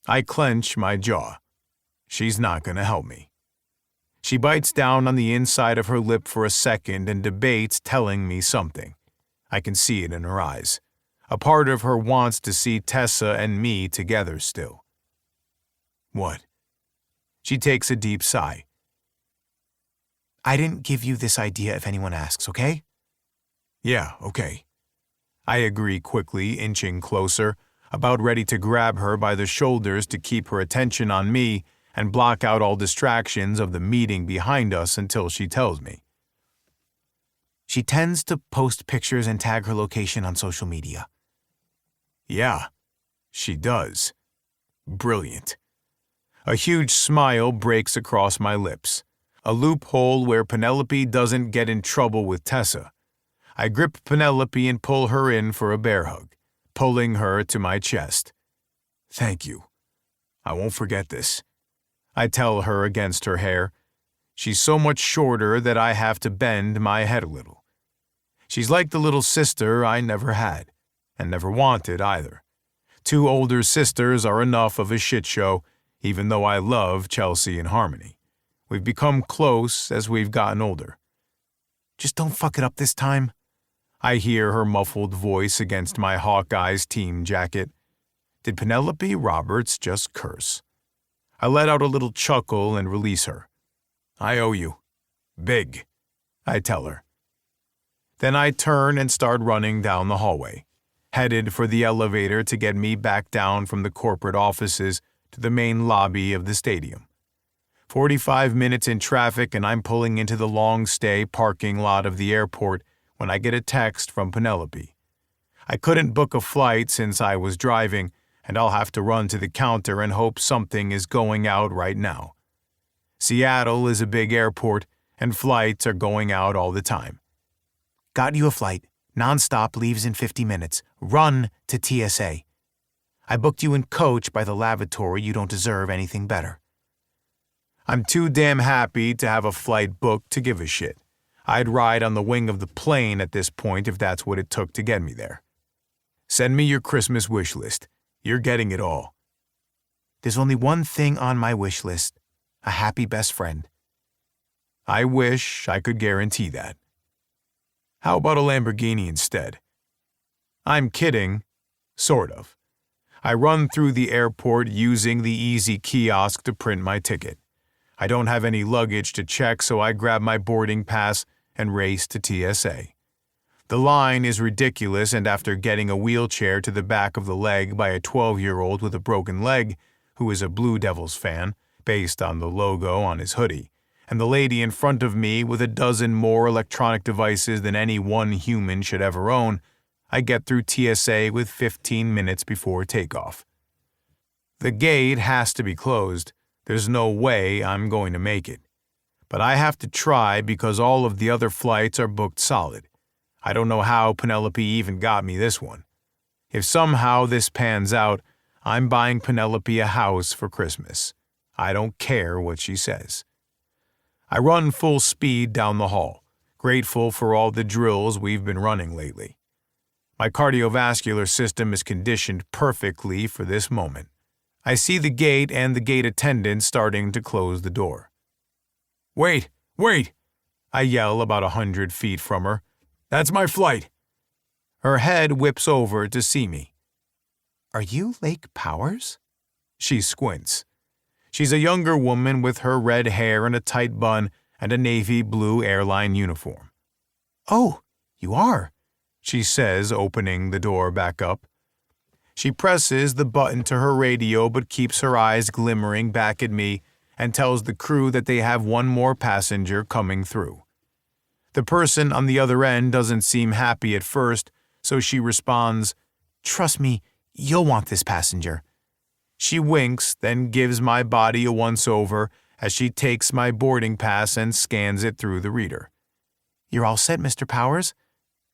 I clench my jaw. She's not going to help me. She bites down on the inside of her lip for a second and debates telling me something. I can see it in her eyes. A part of her wants to see Tessa and me together still. What? She takes a deep sigh. I didn't give you this idea if anyone asks, okay? Yeah, okay. I agree quickly, inching closer, about ready to grab her by the shoulders to keep her attention on me and block out all distractions of the meeting behind us until she tells me. She tends to post pictures and tag her location on social media. Yeah, she does. Brilliant. A huge smile breaks across my lips, a loophole where Penelope doesn't get in trouble with Tessa. I grip Penelope and pull her in for a bear hug, pulling her to my chest. Thank you. I won't forget this. I tell her against her hair. She's so much shorter that I have to bend my head a little. She's like the little sister I never had, and never wanted either. 2 older sisters are enough of a shit show, even though I love Chelsea and Harmony. We've become close as we've gotten older. Just don't fuck it up this time. I hear her muffled voice against my Hawkeyes team jacket. Did Penelope Roberts just curse? I let out a little chuckle and release her. I owe you. Big, I tell her. Then I turn and start running down the hallway, headed for the elevator to get me back down from the corporate offices to the main lobby of the stadium. 45 minutes in traffic and I'm pulling into the long-stay parking lot of the airport when I get a text from Penelope. I couldn't book a flight since I was driving, and I'll have to run to the counter and hope something is going out right now. Seattle is a big airport, and flights are going out all the time. Got you a flight. Nonstop, leaves in 50 minutes. Run to TSA. I booked you in coach by the lavatory. You don't deserve anything better. I'm too damn happy to have a flight booked to give a shit. I'd ride on the wing of the plane at this point if that's what it took to get me there. Send me your Christmas wish list. You're getting it all. There's only one thing on my wish list. A happy best friend. I wish I could guarantee that. How about a Lamborghini instead? I'm kidding. Sort of. I run through the airport using the easy kiosk to print my ticket. I don't have any luggage to check, so I grab my boarding pass and race to TSA. The line is ridiculous, and after getting a wheelchair to the back of the leg by a 12-year-old with a broken leg, who is a Blue Devils fan, based on the logo on his hoodie, and the lady in front of me with a dozen more electronic devices than any one human should ever own, I get through TSA with 15 minutes before takeoff. The gate has to be closed. There's no way I'm going to make it. But I have to try because all of the other flights are booked solid. I don't know how Penelope even got me this one. If somehow this pans out, I'm buying Penelope a house for Christmas. I don't care what she says. I run full speed down the hall, grateful for all the drills we've been running lately. My cardiovascular system is conditioned perfectly for this moment. I see the gate and the gate attendant starting to close the door. Wait! I yell about 100 feet from her. That's my flight. Her head whips over to see me. Are you Lake Powers? She squints. She's a younger woman with her red hair in a tight bun and a navy blue airline uniform. Oh, you are, she says, opening the door back up. She presses the button to her radio but keeps her eyes glimmering back at me and tells the crew that they have one more passenger coming through. The person on the other end doesn't seem happy at first, so she responds, "Trust me, you'll want this passenger." She winks, then gives my body a once-over as she takes my boarding pass and scans it through the reader. "You're all set, Mr. Powers.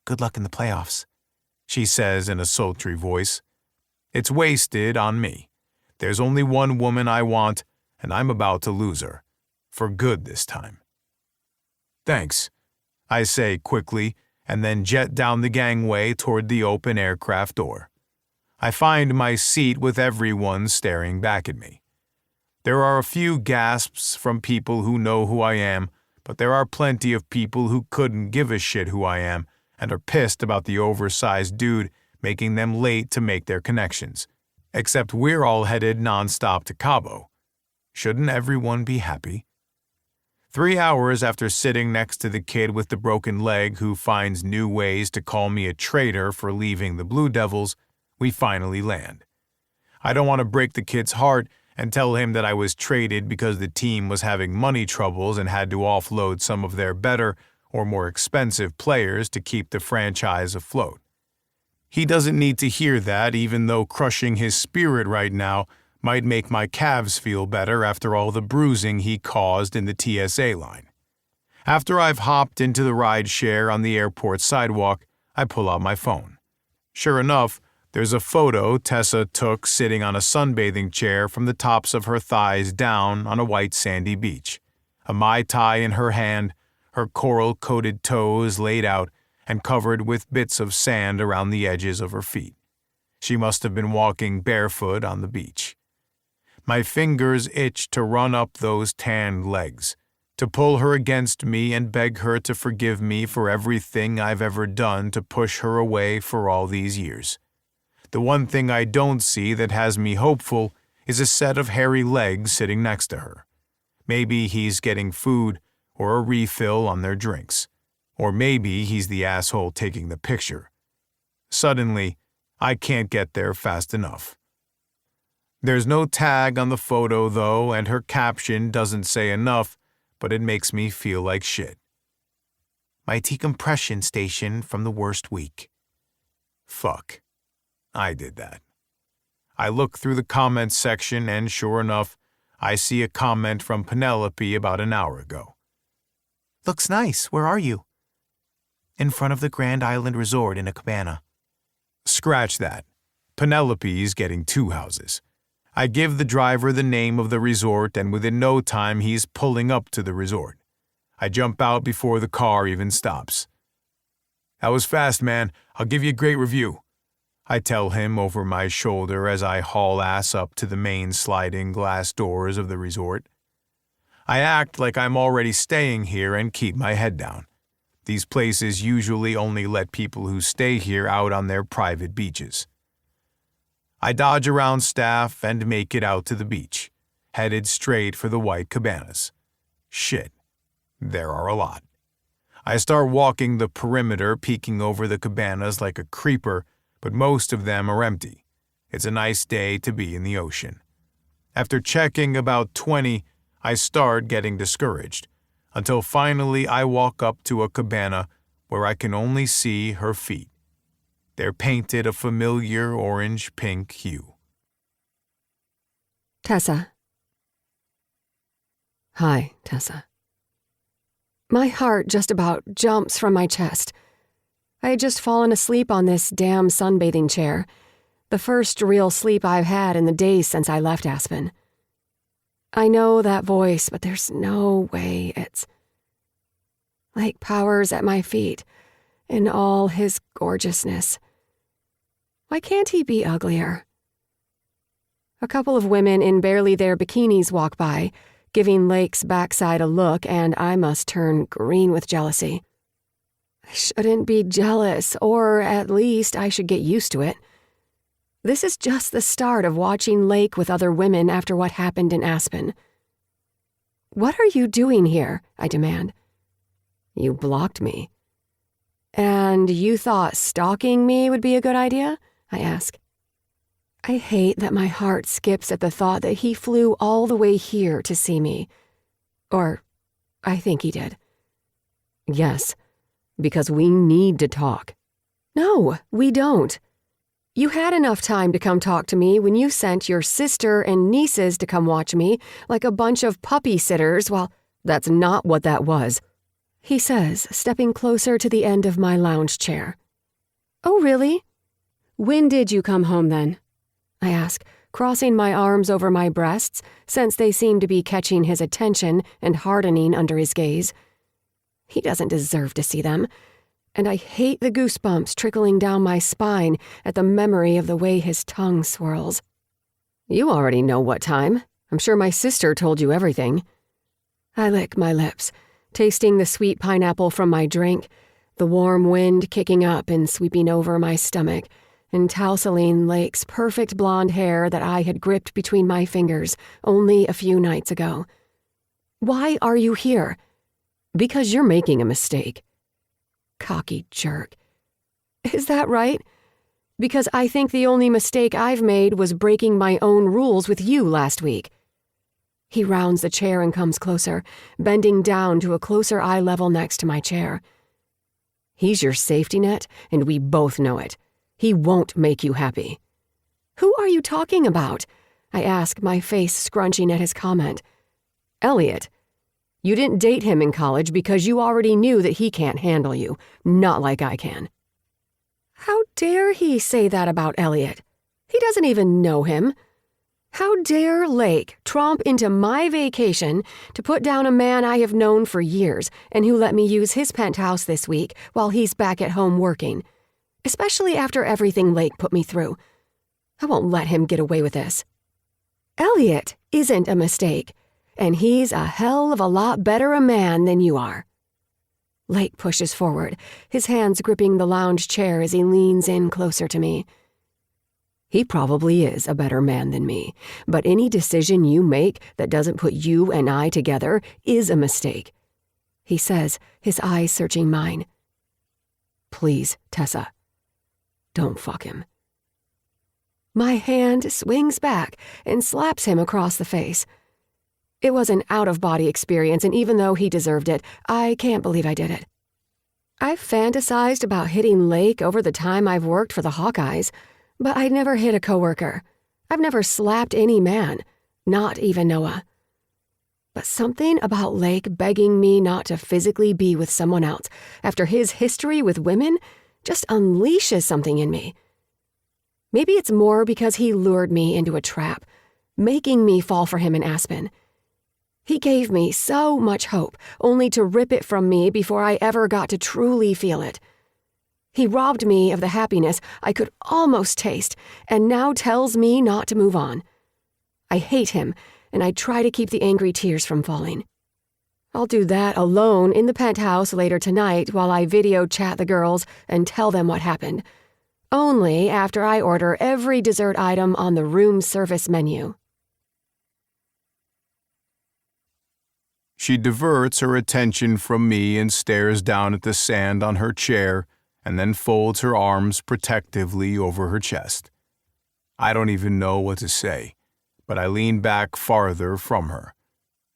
Good luck in the playoffs," she says in a sultry voice. It's wasted on me. There's only one woman I want, and I'm about to lose her. For good this time. Thanks, I say quickly, and then jet down the gangway toward the open aircraft door. I find my seat with everyone staring back at me. There are a few gasps from people who know who I am, but there are plenty of people who couldn't give a shit who I am and are pissed about the oversized dude making them late to make their connections. Except we're all headed nonstop to Cabo. Shouldn't everyone be happy? 3 hours after sitting next to the kid with the broken leg who finds new ways to call me a traitor for leaving the Blue Devils, we finally land. I don't want to break the kid's heart and tell him that I was traded because the team was having money troubles and had to offload some of their better or more expensive players to keep the franchise afloat. He doesn't need to hear that, even though crushing his spirit right now might make my calves feel better after all the bruising he caused in the TSA line. After I've hopped into the rideshare on the airport sidewalk, I pull out my phone. Sure enough, There's a photo Tessa took sitting on a sunbathing chair from the tops of her thighs down on a white sandy beach, a Mai Tai in her hand, her coral-coated toes laid out and covered with bits of sand around the edges of her feet. She must have been walking barefoot on the beach. My fingers itched to run up those tanned legs, to pull her against me and beg her to forgive me for everything I've ever done to push her away for all these years. The one thing I don't see that has me hopeful is a set of hairy legs sitting next to her. Maybe he's getting food or a refill on their drinks. Or maybe he's the asshole taking the picture. Suddenly, I can't get there fast enough. There's no tag on the photo, though, and her caption doesn't say enough, but it makes me feel like shit. My decompression station from the worst week. Fuck. I did that. I look through the comments section and sure enough, I see a comment from Penelope about an hour ago. Looks nice. Where are you? In front of the Grand Island Resort in a cabana. Scratch that. Penelope's getting 2 houses. I give the driver the name of the resort and within no time he's pulling up to the resort. I jump out before the car even stops. That was fast, man. I'll give you a great review. I tell him over my shoulder as I haul ass up to the main sliding glass doors of the resort. I act like I'm already staying here and keep my head down. These places usually only let people who stay here out on their private beaches. I dodge around staff and make it out to the beach, headed straight for the white cabanas. Shit, there are a lot. I start walking the perimeter, peeking over the cabanas like a creeper, but most of them are empty. It's a nice day to be in the ocean. After checking about 20, I start getting discouraged, until finally I walk up to a cabana where I can only see her feet. They're painted a familiar orange-pink hue. Tessa. Hi, Tessa. My heart just about jumps from my chest. I had just fallen asleep on this damn sunbathing chair, the first real sleep I've had in the days since I left Aspen. I know that voice, but there's no way it's... Lake Powers at my feet, in all his gorgeousness. Why can't he be uglier? A couple of women in barely their bikinis walk by, giving Lake's backside a look, and I must turn green with jealousy. I shouldn't be jealous, or at least I should get used to it. This is just the start of watching Lake with other women after what happened in Aspen. What are you doing here? I demand. You blocked me. And you thought stalking me would be a good idea? I ask. I hate that my heart skips at the thought that he flew all the way here to see me. Or, I think he did. Yes, because we need to talk. No, we don't. You had enough time to come talk to me when you sent your sister and nieces to come watch me like a bunch of puppy sitters. Well, that's not what that was, he says, stepping closer to the end of my lounge chair. Oh, really? When did you come home then? I ask, crossing my arms over my breasts, since they seem to be catching his attention and hardening under his gaze. He doesn't deserve to see them, and I hate the goosebumps trickling down my spine at the memory of the way his tongue swirls. You already know what time. I'm sure my sister told you everything. I lick my lips, tasting the sweet pineapple from my drink, the warm wind kicking up and sweeping over my stomach, and tousling Lake's perfect blonde hair that I had gripped between my fingers only a few nights ago. Why are you here? Because you're making a mistake. Cocky jerk. Is that right? Because I think the only mistake I've made was breaking my own rules with you last week. He rounds the chair and comes closer, bending down to a closer eye level next to my chair. He's your safety net, and we both know it. He won't make you happy. Who are you talking about? I ask, my face scrunching at his comment. Elliot. You didn't date him in college because you already knew that he can't handle you, not like I can. How dare he say that about Elliot? He doesn't even know him. How dare Lake tromp into my vacation to put down a man I have known for years and who let me use his penthouse this week while he's back at home working, especially after everything Lake put me through. I won't let him get away with this. Elliot isn't a mistake, and he's a hell of a lot better a man than you are. Lake pushes forward, his hands gripping the lounge chair as he leans in closer to me. He probably is a better man than me, but any decision you make that doesn't put you and I together is a mistake, he says, his eyes searching mine. Please, Tessa, don't fuck him. My hand swings back and slaps him across the face. It was an out-of-body experience, and even though he deserved it, I can't believe I did it. I've fantasized about hitting Lake over the time I've worked for the Hawkeyes, but I'd never hit a coworker. I've never slapped any man, not even Noah. But something about Lake begging me not to physically be with someone else after his history with women just unleashes something in me. Maybe it's more because he lured me into a trap, making me fall for him in Aspen. He gave me so much hope, only to rip it from me before I ever got to truly feel it. He robbed me of the happiness I could almost taste, and now tells me not to move on. I hate him, and I try to keep the angry tears from falling. I'll do that alone in the penthouse later tonight while I video chat the girls and tell them what happened. Only after I order every dessert item on the room service menu. She diverts her attention from me and stares down at the sand on her chair and then folds her arms protectively over her chest. I don't even know what to say, but I lean back farther from her.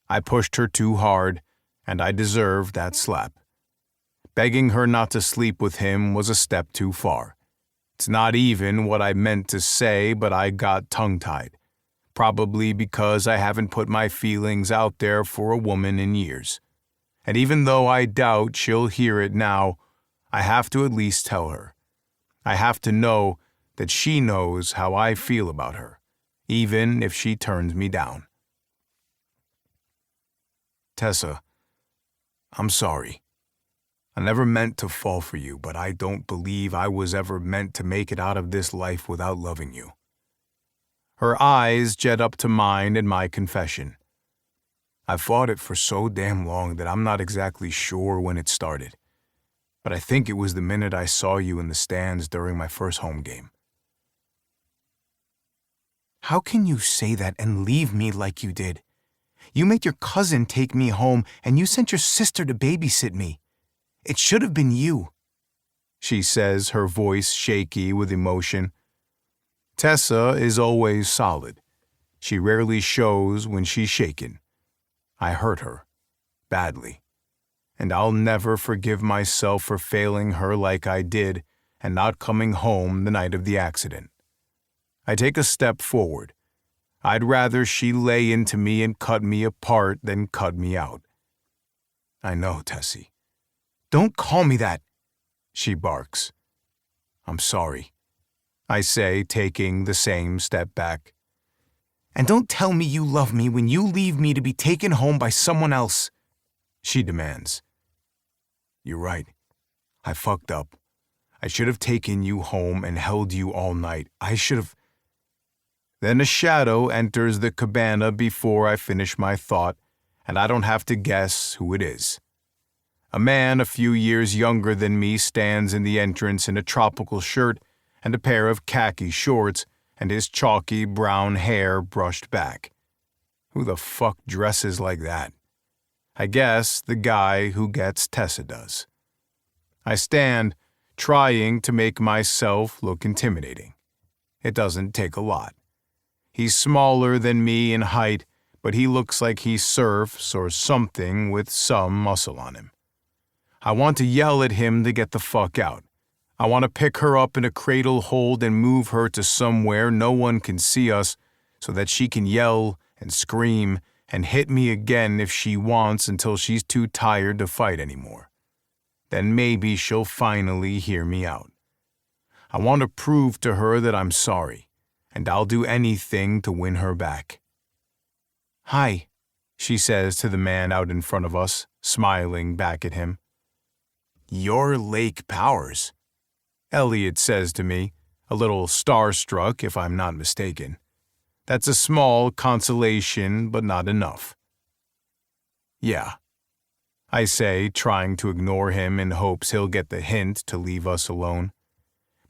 I pushed her too hard, and I deserved that slap. Begging her not to sleep with him was a step too far. It's not even what I meant to say, but I got tongue-tied. Probably because I haven't put my feelings out there for a woman in years. And even though I doubt she'll hear it now, I have to at least tell her. I have to know that she knows how I feel about her, even if she turns me down. Tessa, I'm sorry. I never meant to fall for you, but I don't believe I was ever meant to make it out of this life without loving you. Her eyes jet up to mine in my confession. I fought it for so damn long that I'm not exactly sure when it started. But I think it was the minute I saw you in the stands during my first home game. How can you say that and leave me like you did? You made your cousin take me home, and you sent your sister to babysit me. It should have been you, she says, her voice shaky with emotion. Tessa is always solid. She rarely shows when she's shaken. I hurt her, badly. And I'll never forgive myself for failing her like I did and not coming home the night of the accident. I take a step forward. I'd rather she lay into me and cut me apart than cut me out. I know, Tessie. Don't call me that, she barks. I'm sorry, I say, taking the same step back. And don't tell me you love me when you leave me to be taken home by someone else, she demands. You're right. I fucked up. I should have taken you home and held you all night. I should have... Then a shadow enters the cabana before I finish my thought, and I don't have to guess who it is. A man a few years younger than me stands in the entrance in a tropical shirt and a pair of khaki shorts and his chalky brown hair brushed back. Who the fuck dresses like that? I guess the guy who gets Tessa does. I stand, trying to make myself look intimidating. It doesn't take a lot. He's smaller than me in height, but he looks like he surfs or something with some muscle on him. I want to yell at him to get the fuck out. I want to pick her up in a cradle hold and move her to somewhere no one can see us so that she can yell and scream and hit me again if she wants until she's too tired to fight anymore. Then maybe she'll finally hear me out. I want to prove to her that I'm sorry, and I'll do anything to win her back. Hi, She says to the man out in front of us, smiling back at him. You're Lake Powers. Elliot says to me, a little starstruck if I'm not mistaken. That's a small consolation, but not enough. Yeah. I say, trying to ignore him in hopes he'll get the hint to leave us alone.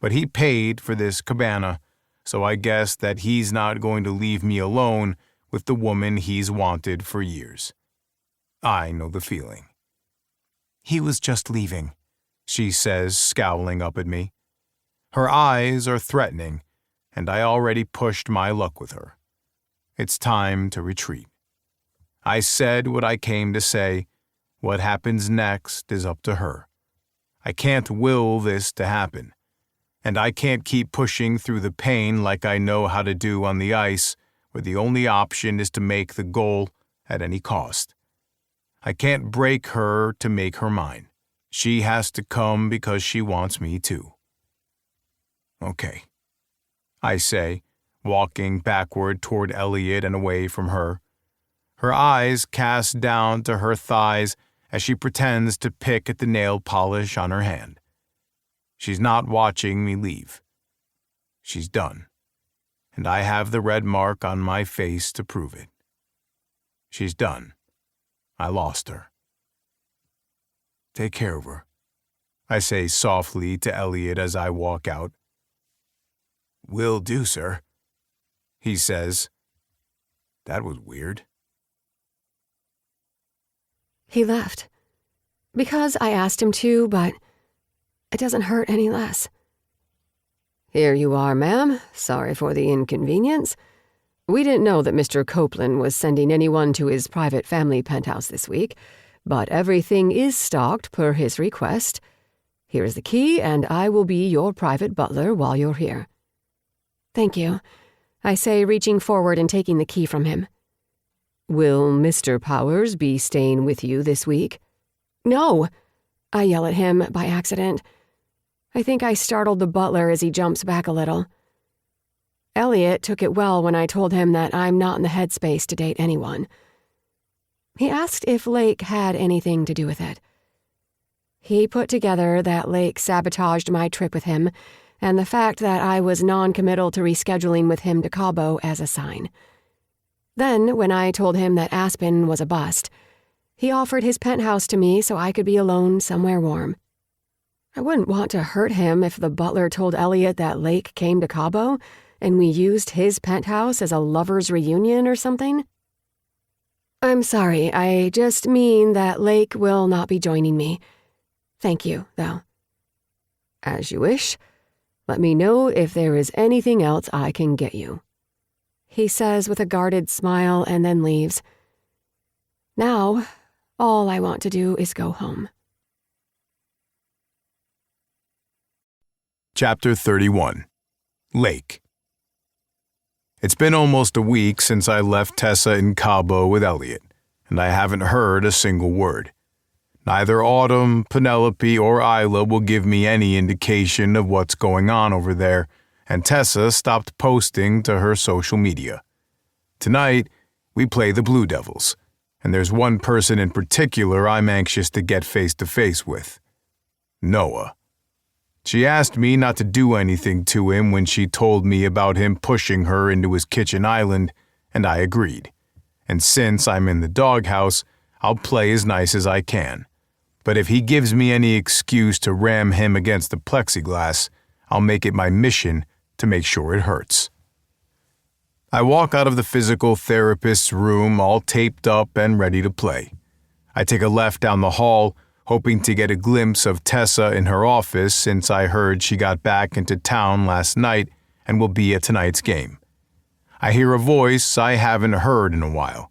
But he paid for this cabana, so I guess that he's not going to leave me alone with the woman he's wanted for years. I know the feeling. he was just leaving. She says, scowling up at me. Her eyes are threatening, and I already pushed my luck with her. It's time to retreat. I said what I came to say. What happens next is up to her. I can't will this to happen, and I can't keep pushing through the pain like I know how to do on the ice, where the only option is to make the goal at any cost. I can't break her to make her mine. She has to come because she wants me to. Okay, I say, walking backward toward Elliot and away from her. Her eyes cast down to her thighs as she pretends to pick at the nail polish on her hand. She's not watching me leave. She's done, and I have the red mark on my face to prove it. She's done. I lost her. Take care of her, I say softly to Elliot as I walk out. Will do, sir. He says. That was weird. He left. Because I asked him to, but it doesn't hurt any less. Here you are, ma'am. Sorry for the inconvenience. We didn't know that Mr. Copeland was sending anyone to his private family penthouse this week, but everything is stocked per his request. Here is the key, and I will be your private butler while you're here. Thank you, I say, reaching forward and taking the key from him. Will Mr. Powers be staying with you this week? No, I yell at him by accident. I think I startled the butler as he jumps back a little. Elliot took it well when I told him that I'm not in the headspace to date anyone. He asked if Lake had anything to do with it. He put together that Lake sabotaged my trip with him and the fact that I was non-committal to rescheduling with him to Cabo as a sign. Then, when I told him that Aspen was a bust, he offered his penthouse to me so I could be alone somewhere warm. I wouldn't want to hurt him if the butler told Elliot that Lake came to Cabo and we used his penthouse as a lover's reunion or something. I'm sorry, I just mean that Lake will not be joining me. Thank you, though. As you wish. Let me know if there is anything else I can get you, he says with a guarded smile and then leaves. Now, all I want to do is go home. Chapter 31. Lake. It's been almost a week since I left Tessa in Cabo with Elliot, and I haven't heard a single word. Neither Autumn, Penelope, or Isla will give me any indication of what's going on over there, and Tessa stopped posting to her social media. Tonight, we play the Blue Devils, and there's one person in particular I'm anxious to get face-to-face with. Noah. She asked me not to do anything to him when she told me about him pushing her into his kitchen island, and I agreed. And since I'm in the doghouse, I'll play as nice as I can. But if he gives me any excuse to ram him against the plexiglass, I'll make it my mission to make sure it hurts. I walk out of the physical therapist's room all taped up and ready to play. I take a left down the hall, hoping to get a glimpse of Tessa in her office since I heard she got back into town last night and will be at tonight's game. I hear a voice I haven't heard in a while,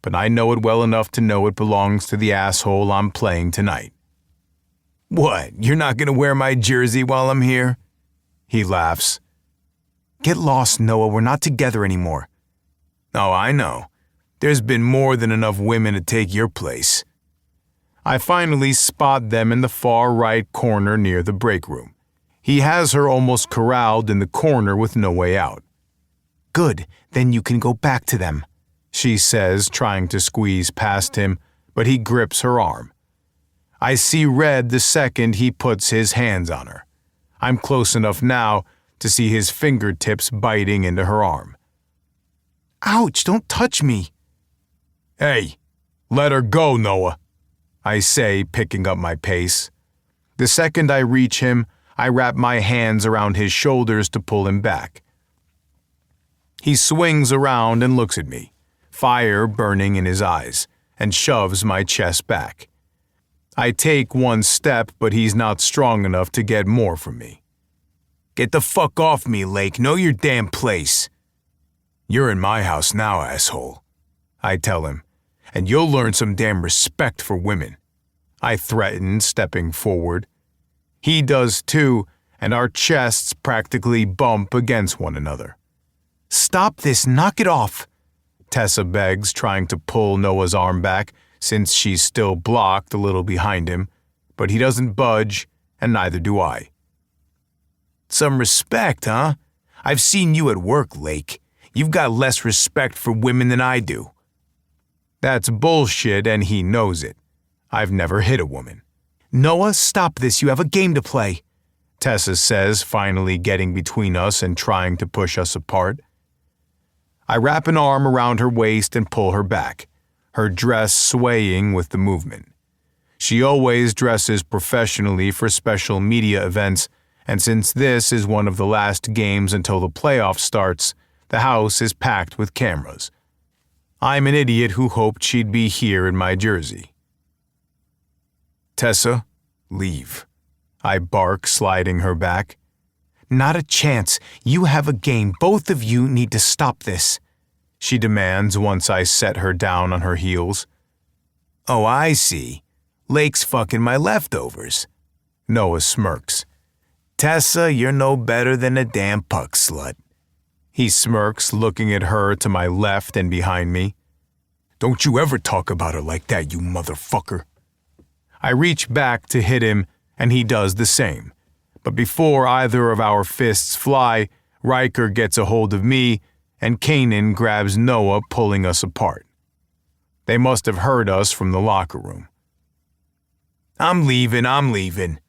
but I know it well enough to know it belongs to the asshole I'm playing tonight. What, you're not going to wear my jersey while I'm here? He laughs. Get lost, Noah. We're not together anymore. Oh, I know. There's been more than enough women to take your place. I finally spot them in the far right corner near the break room. He has her almost corralled in the corner with no way out. Good, then you can go back to them, she says, trying to squeeze past him, but he grips her arm. I see red the second he puts his hands on her. I'm close enough now to see his fingertips biting into her arm. Ouch, don't touch me. Hey, let her go, Noah, I say, picking up my pace. The second I reach him, I wrap my hands around his shoulders to pull him back. He swings around and looks at me, fire burning in his eyes, and shoves my chest back. I take one step, but he's not strong enough to get more from me. Get the fuck off me, Lake. Know your damn place. You're in my house now, asshole, I tell him, and you'll learn some damn respect for women. I threaten, stepping forward. He does too, and our chests practically bump against one another. Stop this, knock it off, Tessa begs, trying to pull Noah's arm back since she's still blocked a little behind him, but he doesn't budge, and neither do I. Some respect, huh? I've seen you at work, Lake. You've got less respect for women than I do. That's bullshit, and he knows it. I've never hit a woman. Noah, stop this, you have a game to play, Tessa says, finally getting between us and trying to push us apart. I wrap an arm around her waist and pull her back, her dress swaying with the movement. She always dresses professionally for special media events, and since this is one of the last games until the playoff starts, the house is packed with cameras. I'm an idiot who hoped she'd be here in my jersey. Tessa, leave, I bark, sliding her back. Not a chance. You have a game. Both of you need to stop this, she demands once I set her down on her heels. Oh, I see. Lake's fucking my leftovers. Noah smirks. Tessa, you're no better than a damn puck slut. He smirks, looking at her to my left and behind me. Don't you ever talk about her like that, you motherfucker. I reach back to hit him, and he does the same. But before either of our fists fly, Riker gets a hold of me, and Kanan grabs Noah, pulling us apart. They must have heard us from the locker room. I'm leaving,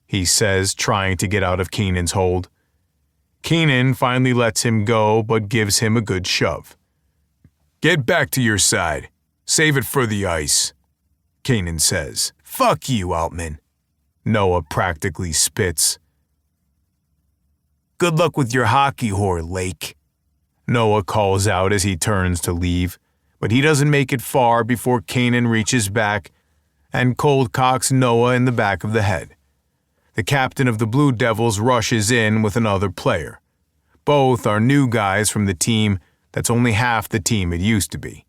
he says, trying to get out of Kanan's hold. Kanan finally lets him go, but gives him a good shove. Get back to your side. Save it for the ice, Kanan says. Fuck you, Altman. Noah practically spits. Good luck with your hockey whore, Lake. Noah calls out as he turns to leave, but he doesn't make it far before Kanan reaches back and cold cocks Noah in the back of the head. The captain of the Blue Devils rushes in with another player. Both are new guys from the team that's only half the team it used to be.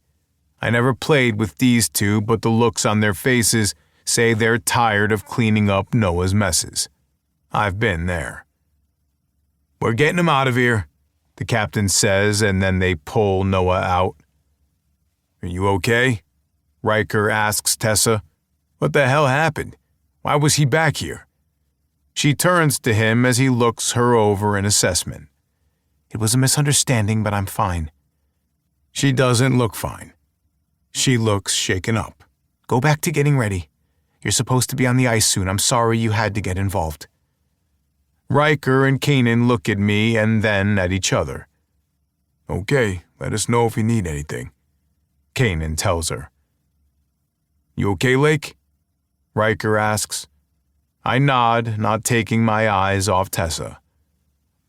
I never played with these two, but the looks on their faces say they're tired of cleaning up Noah's messes. I've been there. We're getting him out of here, the captain says, and then they pull Noah out. Are you okay? Riker asks Tessa. What the hell happened? Why was he back here? She turns to him as he looks her over in assessment. It was a misunderstanding, but I'm fine. She doesn't look fine. She looks shaken up. Go back to getting ready. You're supposed to be on the ice soon. I'm sorry you had to get involved. Riker and Kanan look at me and then at each other. Okay, let us know if you need anything, Kanan tells her. You okay, Lake? Riker asks. I nod, not taking my eyes off Tessa.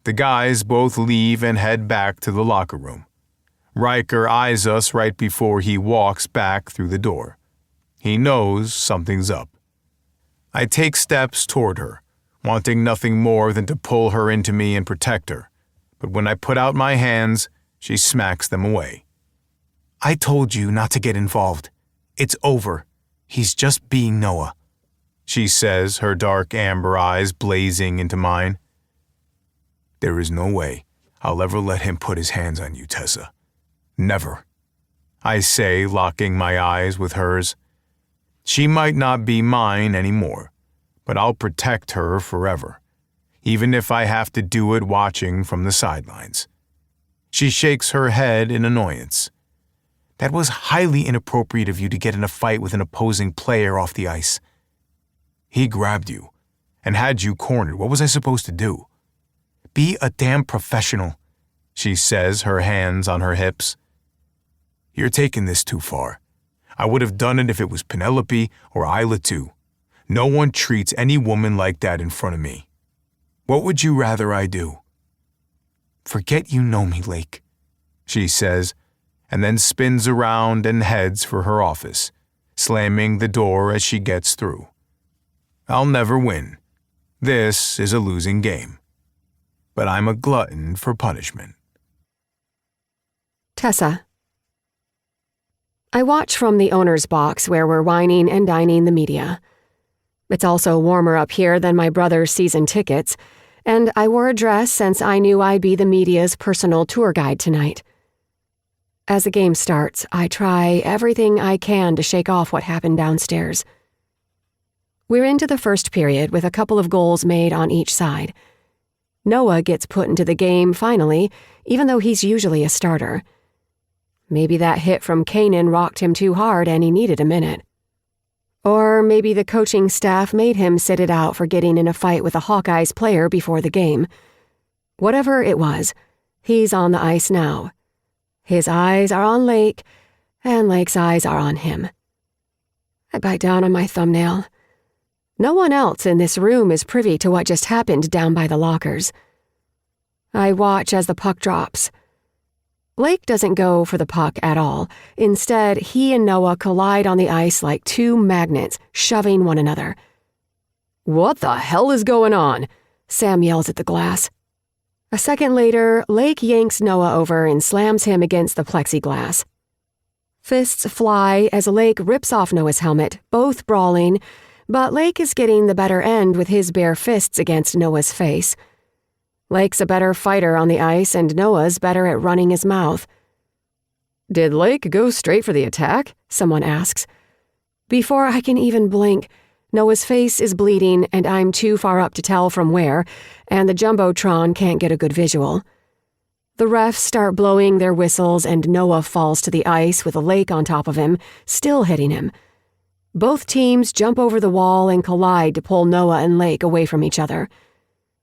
The guys both leave and head back to the locker room. Riker eyes us right before he walks back through the door. He knows something's up. I take steps toward her, wanting nothing more than to pull her into me and protect her. But when I put out my hands, she smacks them away. I told you not to get involved. It's over. He's just being Noah, she says, her dark amber eyes blazing into mine. There is no way I'll ever let him put his hands on you, Tessa. Never, I say, locking my eyes with hers. She might not be mine anymore, but I'll protect her forever. even if I have to do it watching from the sidelines. She shakes her head in annoyance. That was highly inappropriate of you to get in a fight with an opposing player off the ice. He grabbed you and had you cornered. What was I supposed to do? Be a damn professional, she says, her hands on her hips. You're taking this too far. I would have done it if it was Penelope or Isla too. No one treats any woman like that in front of me. What would you rather I do? Forget you know me, Lake, she says, and then spins around and heads for her office, slamming the door as she gets through. I'll never win. This is a losing game. But I'm a glutton for punishment. Tessa. I watch from the owner's box where we're whining and dining the media. It's also warmer up here than my brother's season tickets, and I wore a dress since I knew I'd be the media's personal tour guide tonight. As the game starts, I try everything I can to shake off what happened downstairs. We're into the first period with a couple of goals made on each side. Noah gets put into the game finally, even though he's usually a starter. Maybe that hit from Kanan rocked him too hard and he needed a minute. Or maybe the coaching staff made him sit it out for getting in a fight with a Hawkeyes player before the game. Whatever it was, he's on the ice now. His eyes are on Lake, and Lake's eyes are on him. I bite down on my thumbnail. No one else in this room is privy to what just happened down by the lockers. I watch as the puck drops. Lake doesn't go for the puck at all. Instead, he and Noah collide on the ice like two magnets, shoving one another. "What the hell is going on?" Sam yells at the glass. A second later, Lake yanks Noah over and slams him against the plexiglass. Fists fly as Lake rips off Noah's helmet, both brawling, but Lake is getting the better end with his bare fists against Noah's face. Lake's a better fighter on the ice, and Noah's better at running his mouth. "Did Lake go straight for the attack?" someone asks. Before I can even blink, Noah's face is bleeding, and I'm too far up to tell from where, and the Jumbotron can't get a good visual. The refs start blowing their whistles, and Noah falls to the ice with a Lake on top of him, still hitting him. Both teams jump over the wall and collide to pull Noah and Lake away from each other.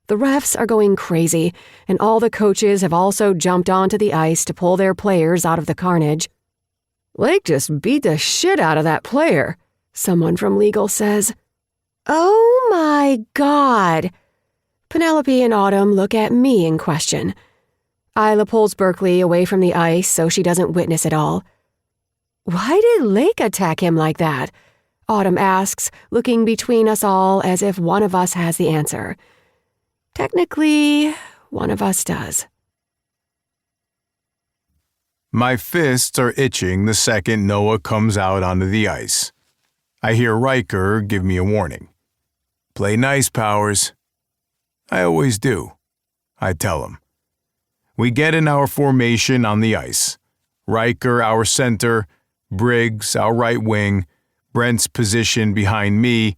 The refs are going crazy, and all the coaches have also jumped onto the ice to pull their players out of the carnage. "Lake just beat the shit out of that player," someone from legal says. "Oh my God!" Penelope and Autumn look at me in question. Isla pulls Berkeley away from the ice so she doesn't witness it all. "Why did Lake attack him like that?" Autumn asks, looking between us all as if one of us has the answer. Technically, one of us does. My fists are itching the second Noah comes out onto the ice. I hear Riker give me a warning. "Play nice, Powers." "I always do," I tell him. We get in our formation on the ice. Riker, our center, Briggs, our right wing, Brent's position behind me,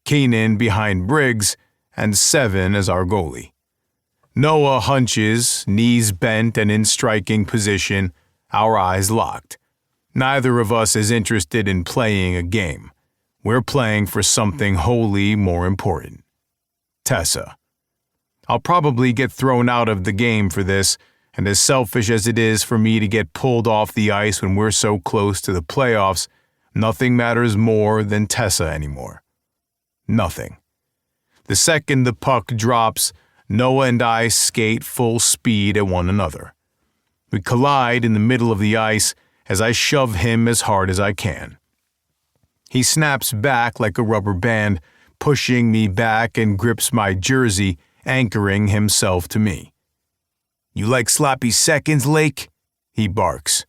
Kanan behind Briggs, and Seven as our goalie. Noah hunches, knees bent and in striking position, our eyes locked. Neither of us is interested in playing a game. We're playing for something wholly more important. Tessa. I'll probably get thrown out of the game for this, and as selfish as it is for me to get pulled off the ice when we're so close to the playoffs, nothing matters more than Tessa anymore. Nothing. The second the puck drops, Noah and I skate full speed at one another. We collide in the middle of the ice as I shove him as hard as I can. He snaps back like a rubber band, pushing me back and grips my jersey, anchoring himself to me. "You like sloppy seconds, Lake?" he barks.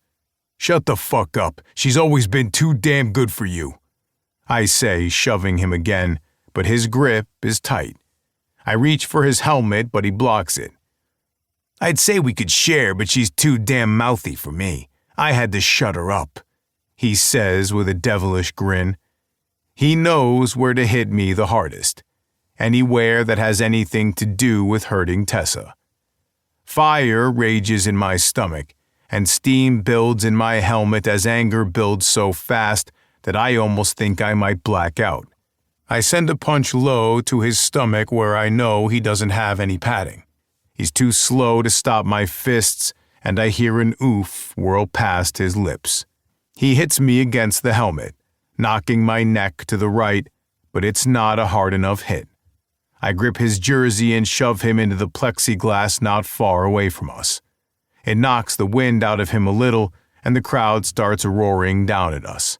"Shut the fuck up. She's always been too damn good for you," I say, shoving him again, but his grip is tight. I reach for his helmet, but he blocks it. "I'd say we could share, but she's too damn mouthy for me. I had to shut her up," he says with a devilish grin. He knows where to hit me the hardest, anywhere that has anything to do with hurting Tessa. Fire rages in my stomach, and steam builds in my helmet as anger builds so fast that I almost think I might black out. I send a punch low to his stomach where I know he doesn't have any padding. He's too slow to stop my fists, and I hear an oof whirl past his lips. He hits me against the helmet, knocking my neck to the right, but it's not a hard enough hit. I grip his jersey and shove him into the plexiglass not far away from us. It knocks the wind out of him a little, and the crowd starts roaring down at us.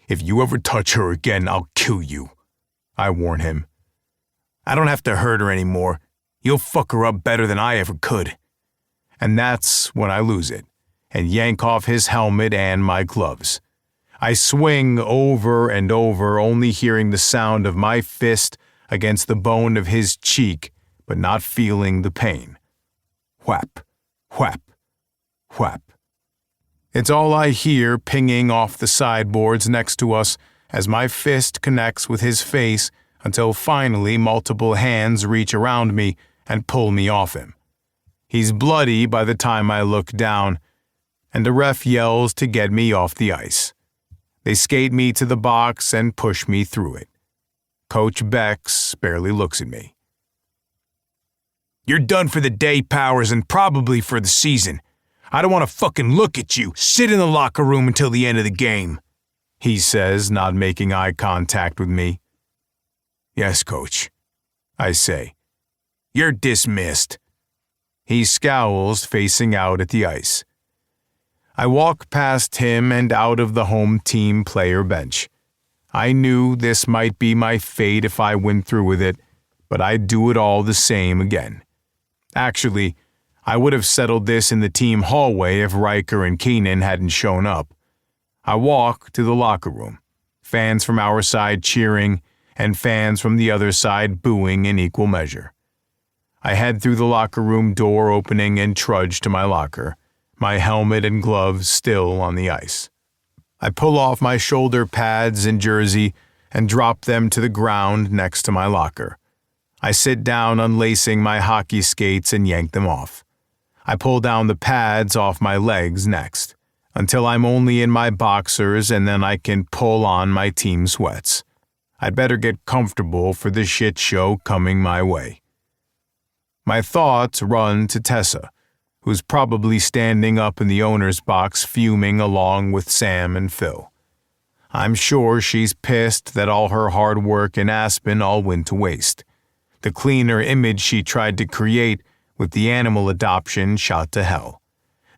"If you ever touch her again, I'll kill you," I warn him. "I don't have to hurt her anymore. You'll fuck her up better than I ever could." And that's when I lose it, and yank off his helmet and my gloves. I swing over and over, only hearing the sound of my fist against the bone of his cheek, but not feeling the pain. Whap, whap, whap. It's all I hear pinging off the sideboards next to us as my fist connects with his face until finally multiple hands reach around me and pull me off him. He's bloody by the time I look down, and the ref yells to get me off the ice. They skate me to the box and push me through it. Coach Bex barely looks at me. "You're done for the day, Powers, and probably for the season. I don't want to fucking look at you. Sit in the locker room until the end of the game," he says, not making eye contact with me. "Yes, Coach," I say. "You're dismissed." He scowls, facing out at the ice. I walk past him and out of the home team player bench. I knew this might be my fate if I went through with it, but I'd do it all the same again. Actually, I would have settled this in the team hallway if Riker and Keenan hadn't shown up. I walk to the locker room, fans from our side cheering and fans from the other side booing in equal measure. I head through the locker room door opening and trudge to my locker, my helmet and gloves still on the ice. I pull off my shoulder pads and jersey and drop them to the ground next to my locker. I sit down unlacing my hockey skates and yank them off. I pull down the pads off my legs next, until I'm only in my boxers, and then I can pull on my team sweats. I'd better get comfortable for the shit show coming my way. My thoughts run to Tessa, who's probably standing up in the owner's box fuming along with Sam and Phil. I'm sure she's pissed that all her hard work in Aspen all went to waste. The cleaner image she tried to create with the animal adoption shot to hell.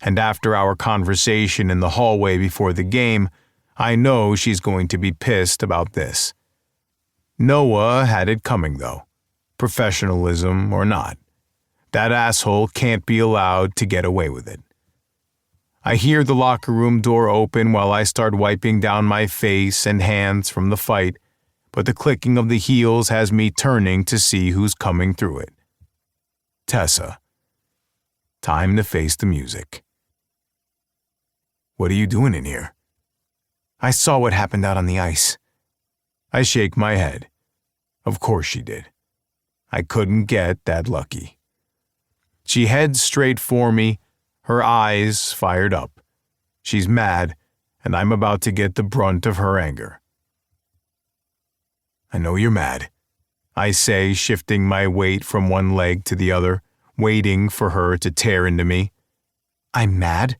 And after our conversation in the hallway before the game, I know she's going to be pissed about this. Noah had it coming though, professionalism or not. That asshole can't be allowed to get away with it. I hear the locker room door open while I start wiping down my face and hands from the fight, but the clicking of the heels has me turning to see who's coming through it. Tessa. Time to face the music. "What are you doing in here?" "I saw what happened out on the ice." I shake my head. Of course she did. I couldn't get that lucky. She heads straight for me, her eyes fired up. She's mad, and I'm about to get the brunt of her anger. "I know you're mad," I say, shifting my weight from one leg to the other, waiting for her to tear into me. "I'm mad?"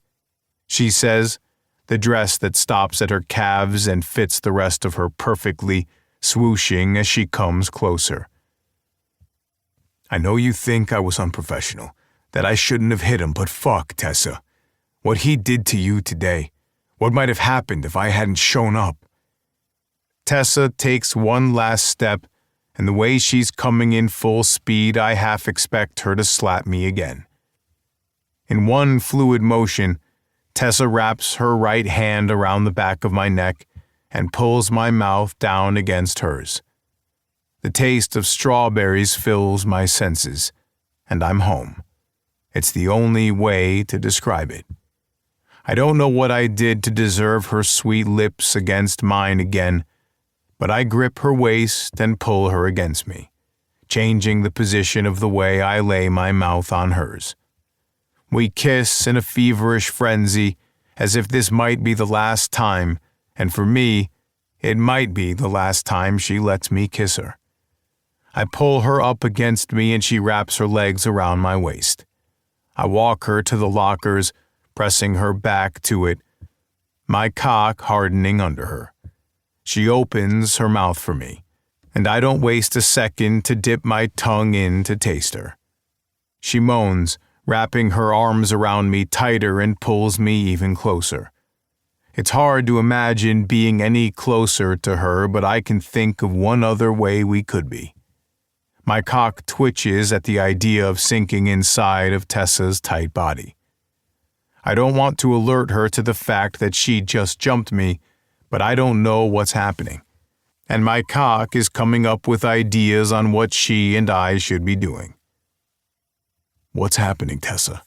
she says, the dress that stops at her calves and fits the rest of her perfectly, swooshing as she comes closer. "I know you think I was unprofessional, that I shouldn't have hit him, but fuck, Tessa. What he did to you today, what might have happened if I hadn't shown up?" Tessa takes one last step, and the way she's coming in full speed, I half expect her to slap me again. In one fluid motion, Tessa wraps her right hand around the back of my neck and pulls my mouth down against hers. The taste of strawberries fills my senses, and I'm home. It's the only way to describe it. I don't know what I did to deserve her sweet lips against mine again, but I grip her waist and pull her against me. changing the position of the way I lay my mouth on hers. We kiss in a feverish frenzy, as if this might be the last time, and for me, it might be the last time she lets me kiss her. I pull her up against me and she wraps her legs around my waist. I walk her to the lockers, pressing her back to it, my cock hardening under her. She opens her mouth for me, and I don't waste a second to dip my tongue in to taste her. She moans, wrapping her arms around me tighter and pulls me even closer. It's hard to imagine being any closer to her, but I can think of one other way we could be. My cock twitches at the idea of sinking inside of Tessa's tight body. I don't want to alert her to the fact that she just jumped me, but I don't know what's happening. And my cock is coming up with ideas on what she and I should be doing. "What's happening, Tessa?"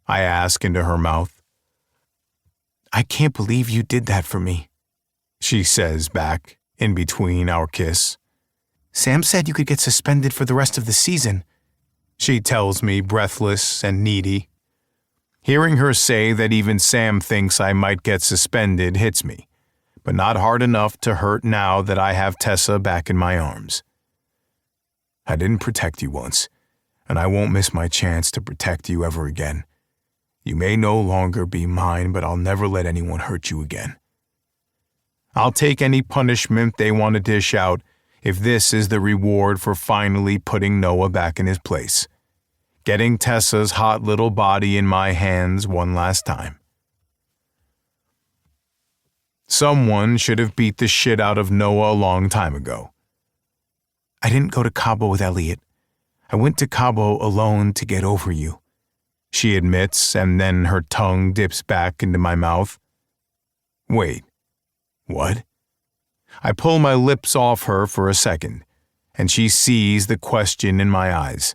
I ask into her mouth. "I can't believe you did that for me," she says back, in between our kiss. "Sam said you could get suspended for the rest of the season," she tells me, breathless and needy. Hearing her say that even Sam thinks I might get suspended hits me, but not hard enough to hurt now that I have Tessa back in my arms. "I didn't protect you once, and I won't miss my chance to protect you ever again. You may no longer be mine, but I'll never let anyone hurt you again. I'll take any punishment they want to dish out if this is the reward for finally putting Noah back in his place. Getting Tessa's hot little body in my hands one last time." Someone should have beat the shit out of Noah a long time ago. "I didn't go to Cabo with Elliot. I went to Cabo alone to get over you," she admits, and then her tongue dips back into my mouth. "Wait, what?" I pull my lips off her for a second, and she sees the question in my eyes.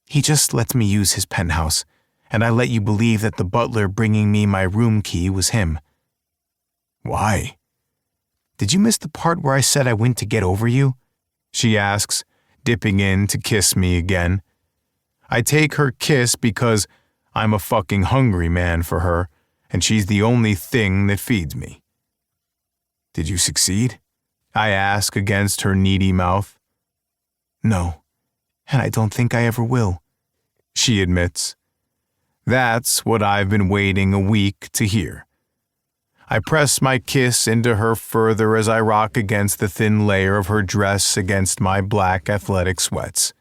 "He just lets me use his penthouse, and I let you believe that the butler bringing me my room key was him." "Why?" "Did you miss the part where I said I went to get over you?" she asks, dipping in to kiss me again. I take her kiss because I'm a fucking hungry man for her, and she's the only thing that feeds me. "Did you succeed?" I ask against her needy mouth. "No, and I don't think I ever will," she admits. That's what I've been waiting a week to hear. I press my kiss into her further as I rock against the thin layer of her dress against my black athletic sweats.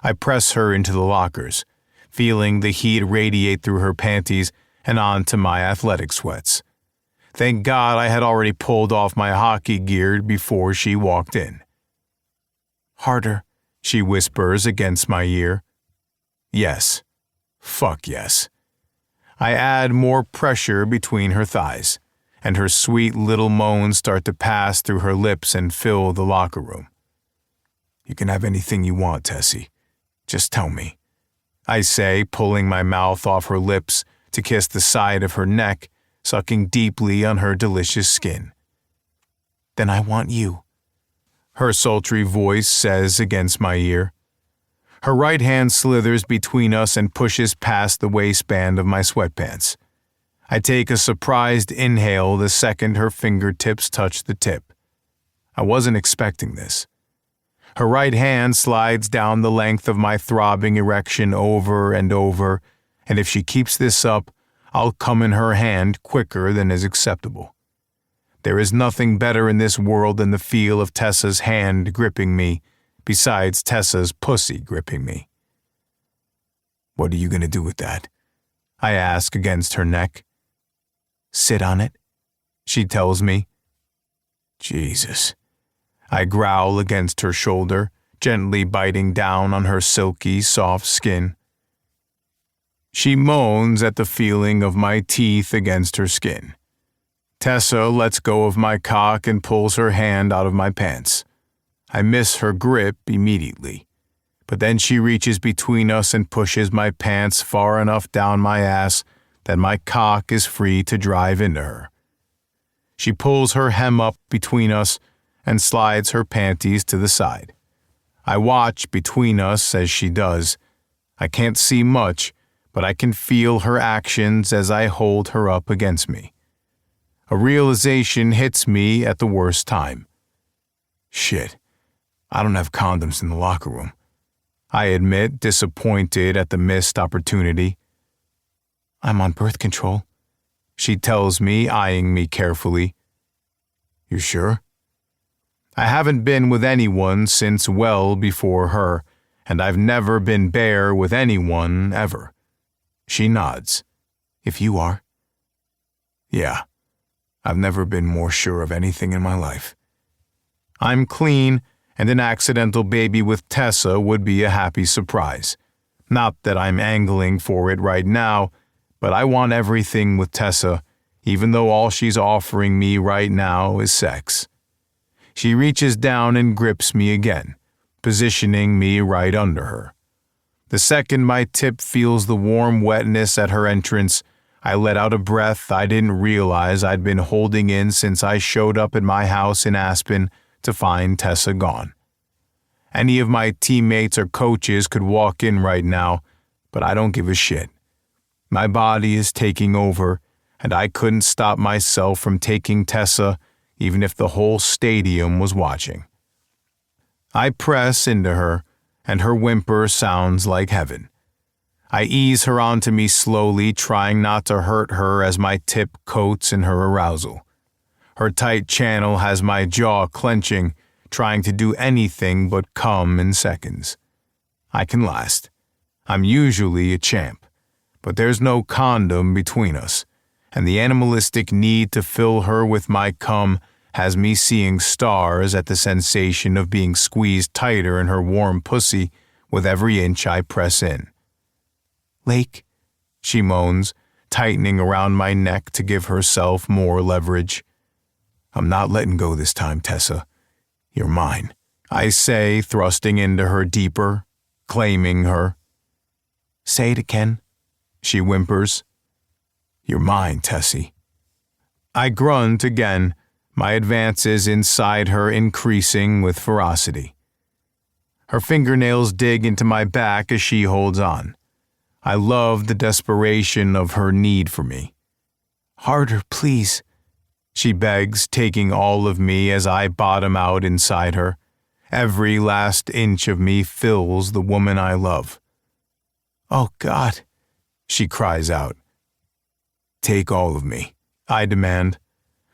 I press her into the lockers, feeling the heat radiate through her panties and onto my athletic sweats. Thank God I had already pulled off my hockey gear before she walked in. "Harder," she whispers against my ear. Yes. Fuck yes. I add more pressure between her thighs, and her sweet little moans start to pass through her lips and fill the locker room. "You can have anything you want, Tessie. Just tell me," I say, pulling my mouth off her lips to kiss the side of her neck, sucking deeply on her delicious skin. "Then I want you," her sultry voice says against my ear. Her right hand slithers between us and pushes past the waistband of my sweatpants. I take a surprised inhale the second her fingertips touch the tip. I wasn't expecting this. Her right hand slides down the length of my throbbing erection over and over, and if she keeps this up, I'll come in her hand quicker than is acceptable. There is nothing better in this world than the feel of Tessa's hand gripping me, besides Tessa's pussy gripping me. "What are you going to do with that?" I ask against her neck. "Sit on it," she tells me. Jesus. I growl against her shoulder, gently biting down on her silky, soft skin. She moans at the feeling of my teeth against her skin. Tessa lets go of my cock and pulls her hand out of my pants. I miss her grip immediately, but then she reaches between us and pushes my pants far enough down my ass that my cock is free to drive into her. She pulls her hem up between us and slides her panties to the side. I watch between us as she does. I can't see much, but I can feel her actions as I hold her up against me. A realization hits me at the worst time. Shit, I don't have condoms in the locker room. I admit, disappointed at the missed opportunity. I'm on birth control, she tells me, eyeing me carefully. You sure? I haven't been with anyone since well before her, and I've never been bare with anyone ever. She nods. If you are. Yeah, I've never been more sure of anything in my life. I'm clean, and an accidental baby with Tessa would be a happy surprise. Not that I'm angling for it right now, but I want everything with Tessa, even though all she's offering me right now is sex. She reaches down and grips me again, positioning me right under her. The second my tip feels the warm wetness at her entrance, I let out a breath I didn't realize I'd been holding in since I showed up at my house in Aspen to find Tessa gone. Any of my teammates or coaches could walk in right now, but I don't give a shit. My body is taking over, and I couldn't stop myself from taking Tessa, even if the whole stadium was watching. I press into her, and her whimper sounds like heaven. I ease her onto me slowly, trying not to hurt her as my tip coats in her arousal. Her tight channel has my jaw clenching, trying to do anything but come in seconds. I can last. I'm usually a champ, but there's no condom between us, and the animalistic need to fill her with my cum has me seeing stars at the sensation of being squeezed tighter in her warm pussy with every inch I press in. Lake, she moans, tightening around my neck to give herself more leverage. I'm not letting go this time, Tessa. You're mine, I say, thrusting into her deeper, claiming her. Say it again, she whimpers. You're mine, Tessie. I grunt again, my advances inside her increasing with ferocity. Her fingernails dig into my back as she holds on. I love the desperation of her need for me. Harder, please, she begs, taking all of me as I bottom out inside her. Every last inch of me fills the woman I love. Oh, God, she cries out. Take all of me, I demand.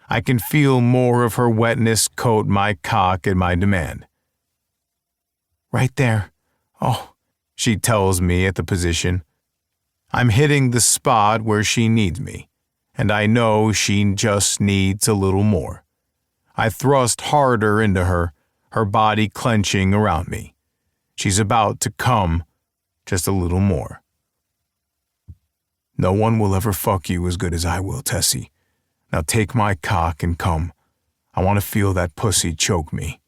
I can feel more of her wetness coat my cock at my demand. Right there. Oh, she tells me at the position. I'm hitting the spot where she needs me, and I know she just needs a little more. I thrust harder into her, her body clenching around me. She's about to come, just a little more. No one will ever fuck you as good as I will, Tessie. Now take my cock and come. I want to feel that pussy choke me.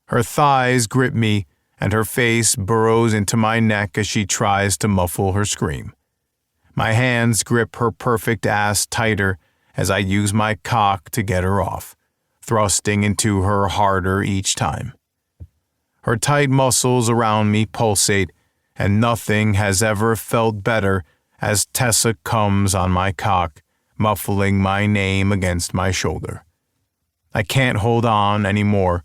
Her thighs grip me, and her face burrows into my neck as she tries to muffle her scream. My hands grip her perfect ass tighter as I use my cock to get her off, thrusting into her harder each time. Her tight muscles around me pulsate, and nothing has ever felt better as Tessa comes on my cock, muffling my name against my shoulder. I can't hold on anymore.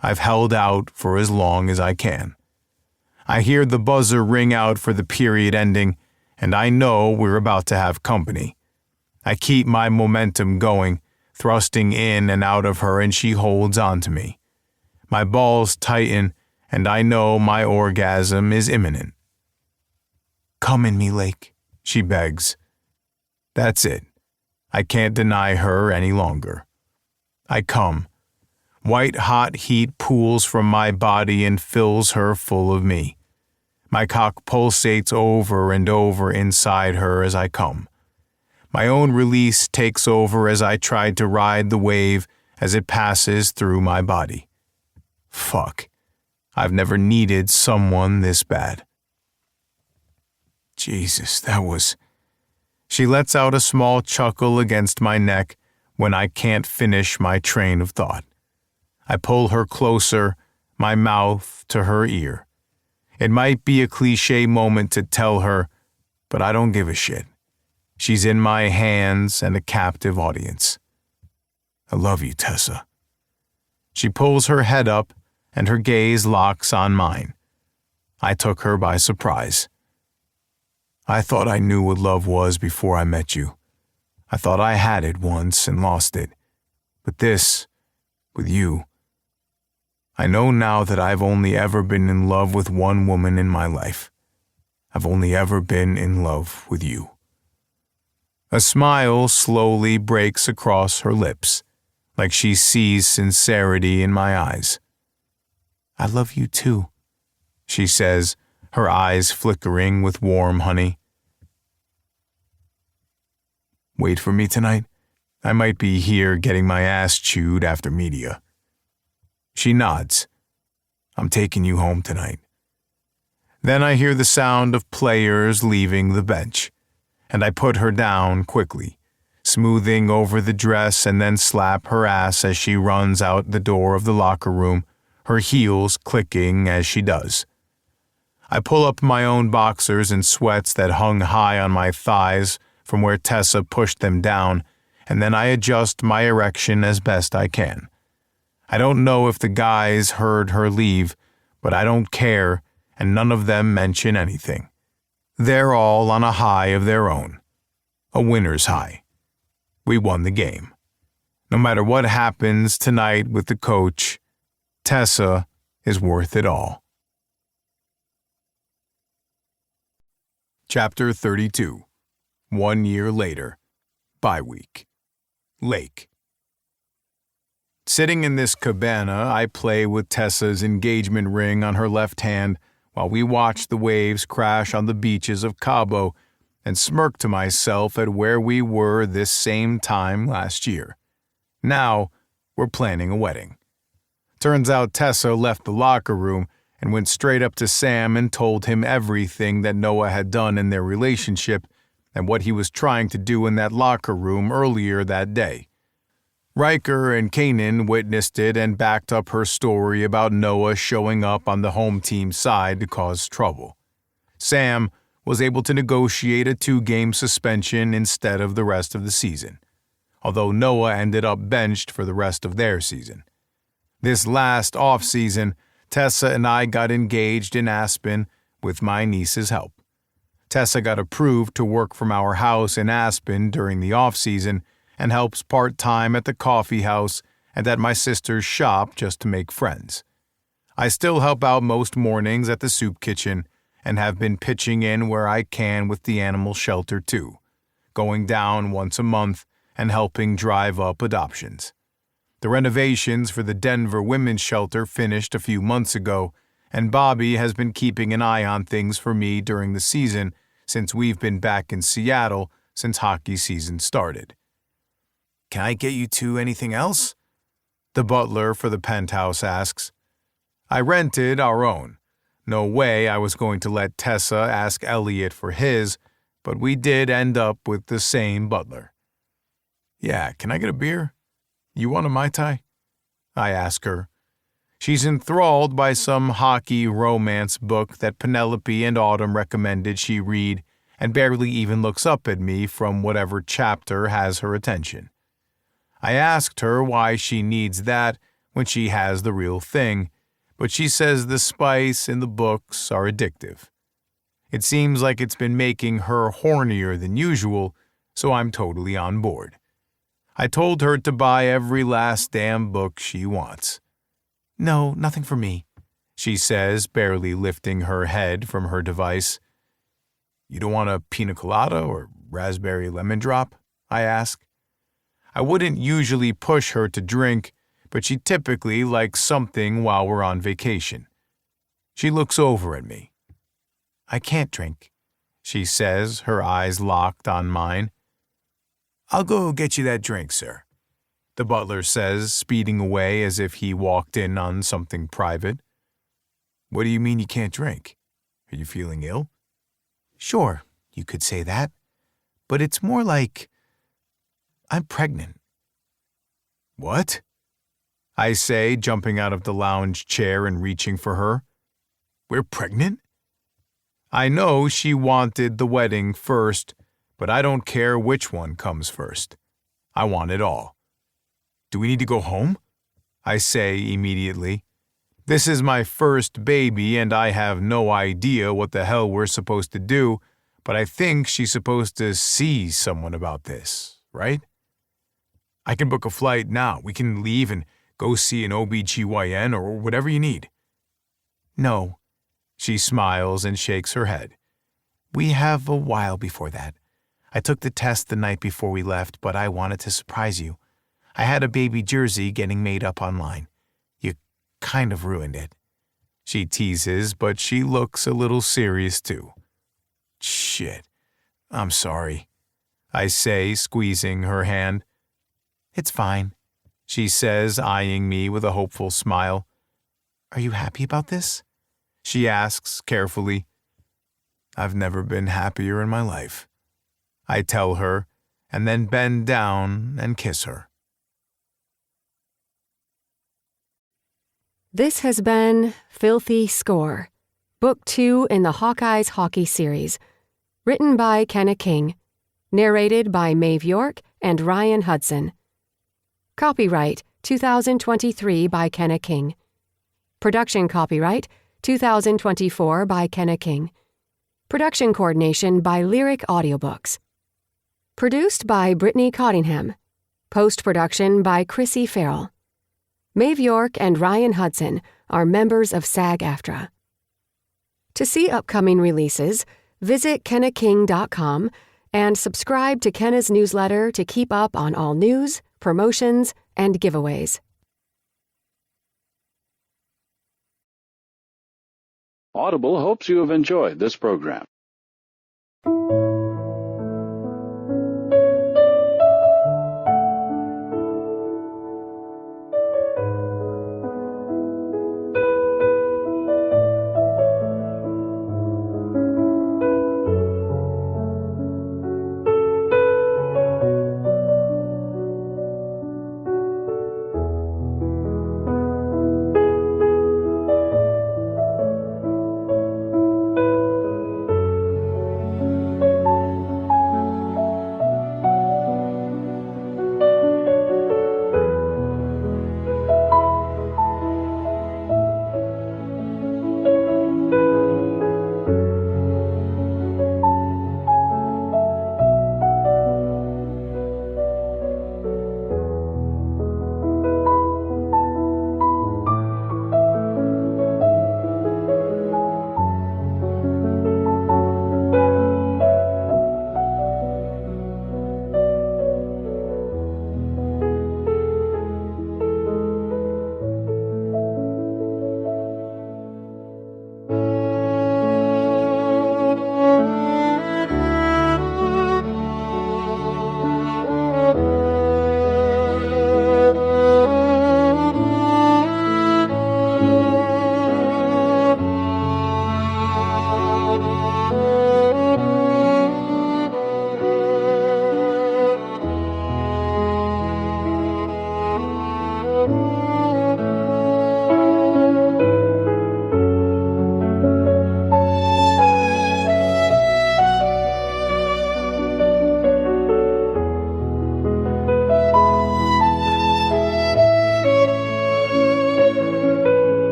I've held out for as long as I can. I hear the buzzer ring out for the period ending, and I know we're about to have company. I keep my momentum going, thrusting in and out of her, and she holds on to me. My balls tighten, and I know my orgasm is imminent. Come in me, Lake, she begs. That's it. I can't deny her any longer. I come. White-hot heat pools from my body and fills her full of me. My cock pulsates over and over inside her as I come. My own release takes over as I try to ride the wave as it passes through my body. Fuck. I've never needed someone this bad. Jesus, that was... She lets out a small chuckle against my neck when I can't finish my train of thought. I pull her closer, my mouth to her ear. It might be a cliché moment to tell her, but I don't give a shit. She's in my hands and a captive audience. I love you, Tessa. She pulls her head up and her gaze locks on mine. I took her by surprise. I thought I knew what love was before I met you. I thought I had it once and lost it. But this, with you, I know now that I've only ever been in love with one woman in my life. I've only ever been in love with you. A smile slowly breaks across her lips, like she sees sincerity in my eyes. I love you too, she says, her eyes flickering with warm honey. Wait for me tonight. I might be here getting my ass chewed after media. She nods. I'm taking you home tonight. Then I hear the sound of players leaving the bench, and I put her down quickly, smoothing over the dress and then slap her ass as she runs out the door of the locker room, her heels clicking as she does. I pull up my own boxers and sweats that hung high on my thighs from where Tessa pushed them down, and then I adjust my erection as best I can. I don't know if the guys heard her leave, but I don't care, and none of them mention anything. They're all on a high of their own. A winner's high. We won the game. No matter what happens tonight with the coach, Tessa is worth it all. Chapter 32. 1 year later. Bye week. Lake. Sitting in this cabana, I play with Tessa's engagement ring on her left hand while we watch the waves crash on the beaches of Cabo and smirk to myself at where we were this same time last year. Now, we're planning a wedding. Turns out Tessa left the locker room and went straight up to Sam and told him everything that Noah had done in their relationship and what he was trying to do in that locker room earlier that day. Riker and Kanan witnessed it and backed up her story about Noah showing up on the home team's side to cause trouble. Sam was able to negotiate a 2-game suspension instead of the rest of the season, although Noah ended up benched for the rest of their season. This last off-season, Tessa and I got engaged in Aspen with my niece's help. Tessa got approved to work from our house in Aspen during the off-season and helps part-time at the coffee house and at my sister's shop just to make friends. I still help out most mornings at the soup kitchen and have been pitching in where I can with the animal shelter too, going down once a month and helping drive up adoptions. The renovations for the Denver women's shelter finished a few months ago, and Bobby has been keeping an eye on things for me during the season since we've been back in Seattle since hockey season started. Can I get you two anything else? The butler for the penthouse asks. I rented our own. No way I was going to let Tessa ask Elliot for his, but we did end up with the same butler. Yeah, can I get a beer? You want a Mai Tai? I ask her. She's enthralled by some hockey romance book that Penelope and Autumn recommended she read and barely even looks up at me from whatever chapter has her attention. I asked her why she needs that when she has the real thing, but she says the spice in the books are addictive. It seems like it's been making her hornier than usual, so I'm totally on board. I told her to buy every last damn book she wants. No, nothing for me, she says, barely lifting her head from her device. You don't want a pina colada or raspberry lemon drop? I ask. I wouldn't usually push her to drink, but she typically likes something while we're on vacation. She looks over at me. I can't drink, she says, her eyes locked on mine. I'll go get you that drink, sir, the butler says, speeding away as if he walked in on something private. What do you mean you can't drink? Are you feeling ill? Sure, you could say that, but it's more like I'm pregnant. What? I say, jumping out of the lounge chair and reaching for her. We're pregnant? I know she wanted the wedding first, but I don't care which one comes first. I want it all. Do we need to go home? I say immediately. This is my first baby and I have no idea what the hell we're supposed to do, but I think she's supposed to see someone about this, right? I can book a flight now. We can leave and go see an OBGYN or whatever you need. No. She smiles and shakes her head. We have a while before that. I took the test the night before we left, but I wanted to surprise you. I had a baby jersey getting made up online. You kind of ruined it. She teases, but she looks a little serious too. Shit. I'm sorry. I say, squeezing her hand. It's fine, she says, eyeing me with a hopeful smile. Are you happy about this? She asks carefully. I've never been happier in my life. I tell her, and then bend down and kiss her. This has been Filthy Score, Book 2 in the Hawkeyes Hockey series, written by Kenna King, narrated by Maeve York and Ryan Hudson. Copyright 2023 by Kenna King. Production copyright 2024 by Kenna King. Production coordination by Lyric Audiobooks. Produced by Brittany Cottingham. Post-production by Chrissy Farrell. Maeve York and Ryan Hudson are members of SAG-AFTRA. To see upcoming releases, visit kennaking.com and subscribe to Kenna's newsletter to keep up on all news, promotions, and giveaways. Audible hopes you have enjoyed this program.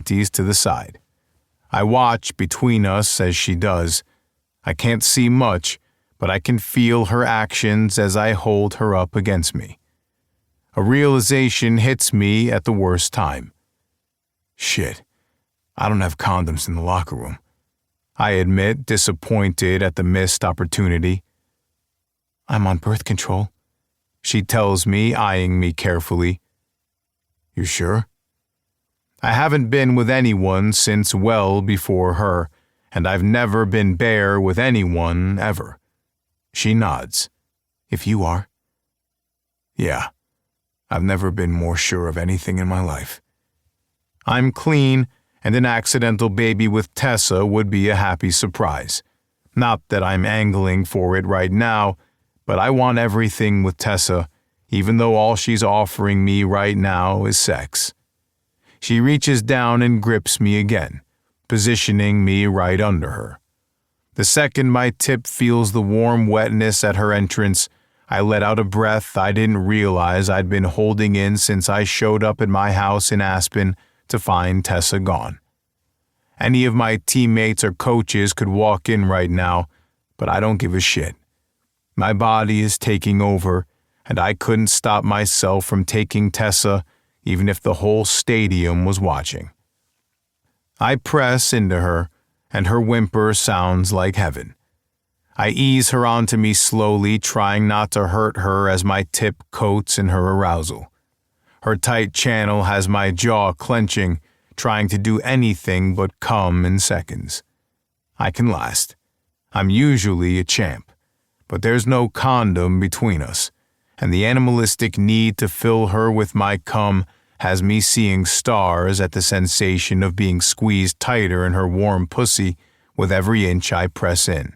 panties to the side. I watch between us as she does. I can't see much, but I can feel her actions as I hold her up against me. A realization hits me at the worst time. Shit, I don't have condoms in the locker room. I admit, disappointed at the missed opportunity. I'm on birth control, she tells me, eyeing me carefully. You sure? I haven't been with anyone since well before her, and I've never been bare with anyone ever. She nods. If you are. Yeah, I've never been more sure of anything in my life. I'm clean, and an accidental baby with Tessa would be a happy surprise. Not that I'm angling for it right now, but I want everything with Tessa, even though all she's offering me right now is sex. She reaches down and grips me again, positioning me right under her. The second my tip feels the warm wetness at her entrance, I let out a breath I didn't realize I'd been holding in since I showed up at my house in Aspen to find Tessa gone. Any of my teammates or coaches could walk in right now, but I don't give a shit. My body is taking over, and I couldn't stop myself from taking Tessa, even if the whole stadium was watching. I press into her, and her whimper sounds like heaven. I ease her onto me slowly, trying not to hurt her as my tip coats in her arousal. Her tight channel has my jaw clenching, trying to do anything but come in seconds. I can last. I'm usually a champ, but there's no condom between us, and the animalistic need to fill her with my cum has me seeing stars at the sensation of being squeezed tighter in her warm pussy with every inch I press in.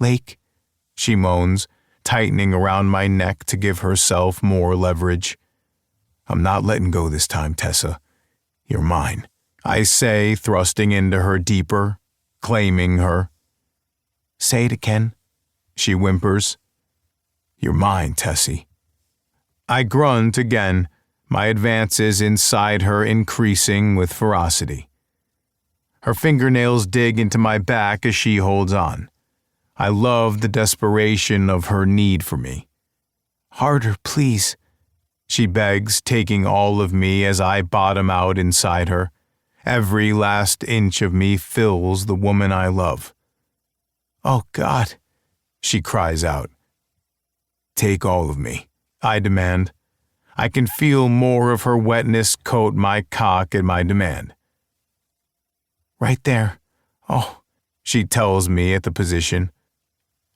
Lake, she moans, tightening around my neck to give herself more leverage. I'm not letting go this time, Tessa. You're mine, I say, thrusting into her deeper, claiming her. Say it again, she whimpers. You're mine, Tessie. I grunt again, my advances inside her increasing with ferocity. Her fingernails dig into my back as she holds on. I love the desperation of her need for me. Harder, please, she begs, taking all of me as I bottom out inside her. Every last inch of me fills the woman I love. Oh, God, she cries out. Take all of me, I demand. I can feel more of her wetness coat my cock at my demand. Right there. Oh, she tells me at the position.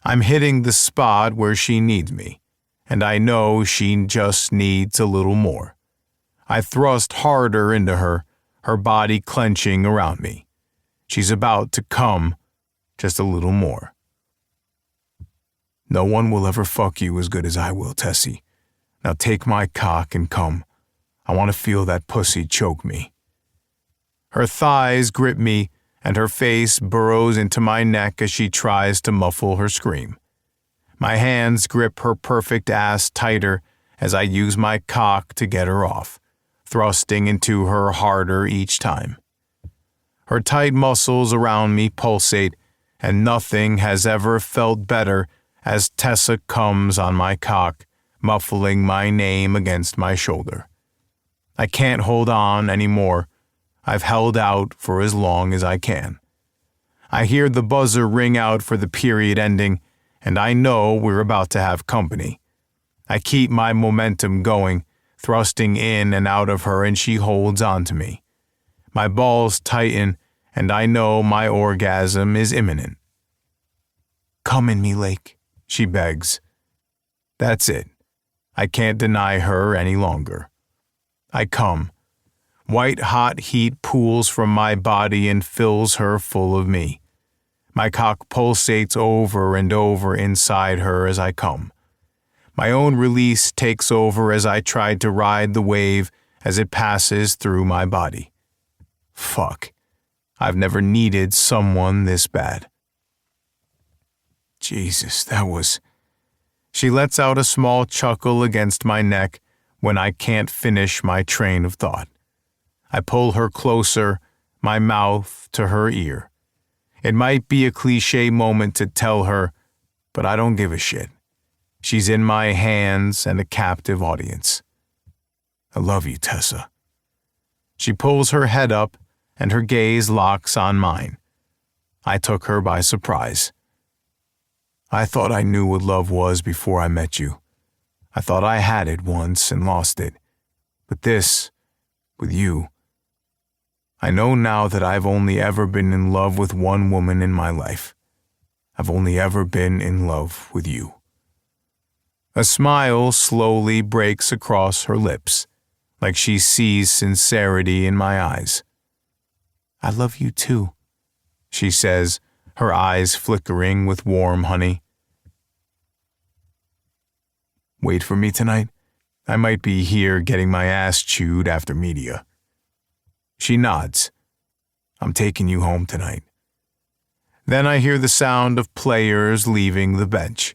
I'm hitting the spot where she needs me, and I know she just needs a little more. I thrust harder into her, her body clenching around me. She's about to come, just a little more. No one will ever fuck you as good as I will, Tessie. Now take my cock and come. I want to feel that pussy choke me. Her thighs grip me, and her face burrows into my neck as she tries to muffle her scream. My hands grip her perfect ass tighter as I use my cock to get her off, thrusting into her harder each time. Her tight muscles around me pulsate, and nothing has ever felt better as Tessa comes on my cock, muffling my name against my shoulder. I can't hold on anymore. I've held out for as long as I can. I hear the buzzer ring out for the period ending, and I know we're about to have company. I keep my momentum going, thrusting in and out of her, and she holds on to me. My balls tighten, and I know my orgasm is imminent. Come in me, Lake, she begs. That's it. I can't deny her any longer. I come. White-hot heat pools from my body and fills her full of me. My cock pulsates over and over inside her as I come. My own release takes over as I try to ride the wave as it passes through my body. Fuck. I've never needed someone this bad. Jesus, that was... She lets out a small chuckle against my neck when I can't finish my train of thought. I pull her closer, my mouth to her ear. It might be a cliché moment to tell her, but I don't give a shit. She's in my hands and a captive audience. I love you, Tessa. She pulls her head up, and her gaze locks on mine. I took her by surprise. I thought I knew what love was before I met you. I thought I had it once and lost it. But this, with you, I know now that I've only ever been in love with one woman in my life. I've only ever been in love with you. A smile slowly breaks across her lips, like she sees sincerity in my eyes. I love you too, she says, her eyes flickering with warm honey. Wait for me tonight? I might be here getting my ass chewed after media. She nods. I'm taking you home tonight. Then I hear the sound of players leaving the bench,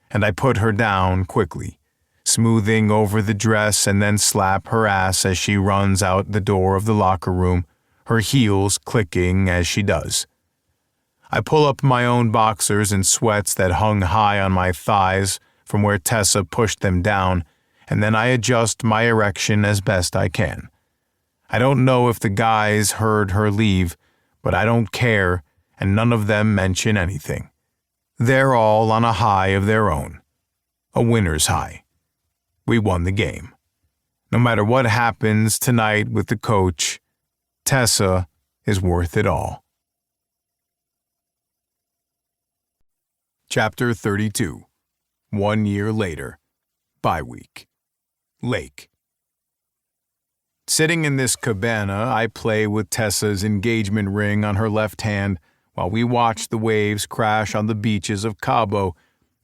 and I put her down quickly, smoothing over the dress and then slap her ass as she runs out the door of the locker room, her heels clicking as she does. I pull up my own boxers and sweats that hung high on my thighs from where Tessa pushed them down, and then I adjust my erection as best I can. I don't know if the guys heard her leave, but I don't care, and none of them mention anything. They're all on a high of their own. A winner's high. We won the game. No matter what happens tonight with the coach, Tessa is worth it all. Chapter 32. 1 year later. Bye week. Lake. Sitting in this cabana, I play with Tessa's engagement ring on her left hand while we watch the waves crash on the beaches of Cabo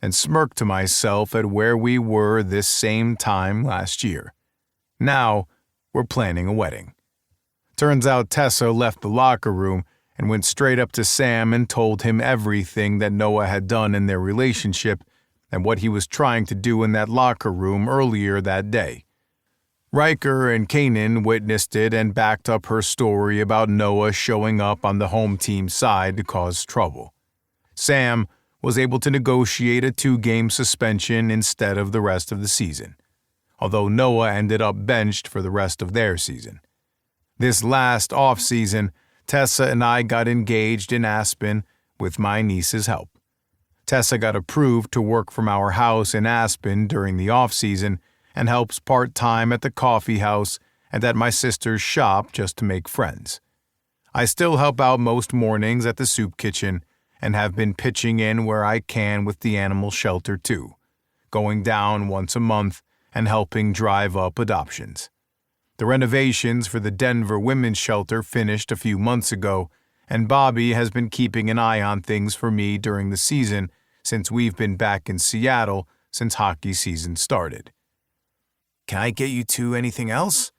and smirk to myself at where we were this same time last year. Now, we're planning a wedding. Turns out Tessa left the locker room and went straight up to Sam and told him everything that Noah had done in their relationship and what he was trying to do in that locker room earlier that day. Riker and Kanan witnessed it and backed up her story about Noah showing up on the home team side to cause trouble. Sam was able to negotiate a 2-game suspension instead of the rest of the season, although Noah ended up benched for the rest of their season. This last off-season, Tessa and I got engaged in Aspen with my niece's help. Tessa got approved to work from our house in Aspen during the off-season and helps part-time at the coffee house and at my sister's shop just to make friends. I still help out most mornings at the soup kitchen and have been pitching in where I can with the animal shelter too, going down once a month and helping drive up adoptions. The renovations for the Denver Women's Shelter finished a few months ago, and Bobby has been keeping an eye on things for me during the season since we've been back in Seattle since hockey season started. Can I get you two anything else?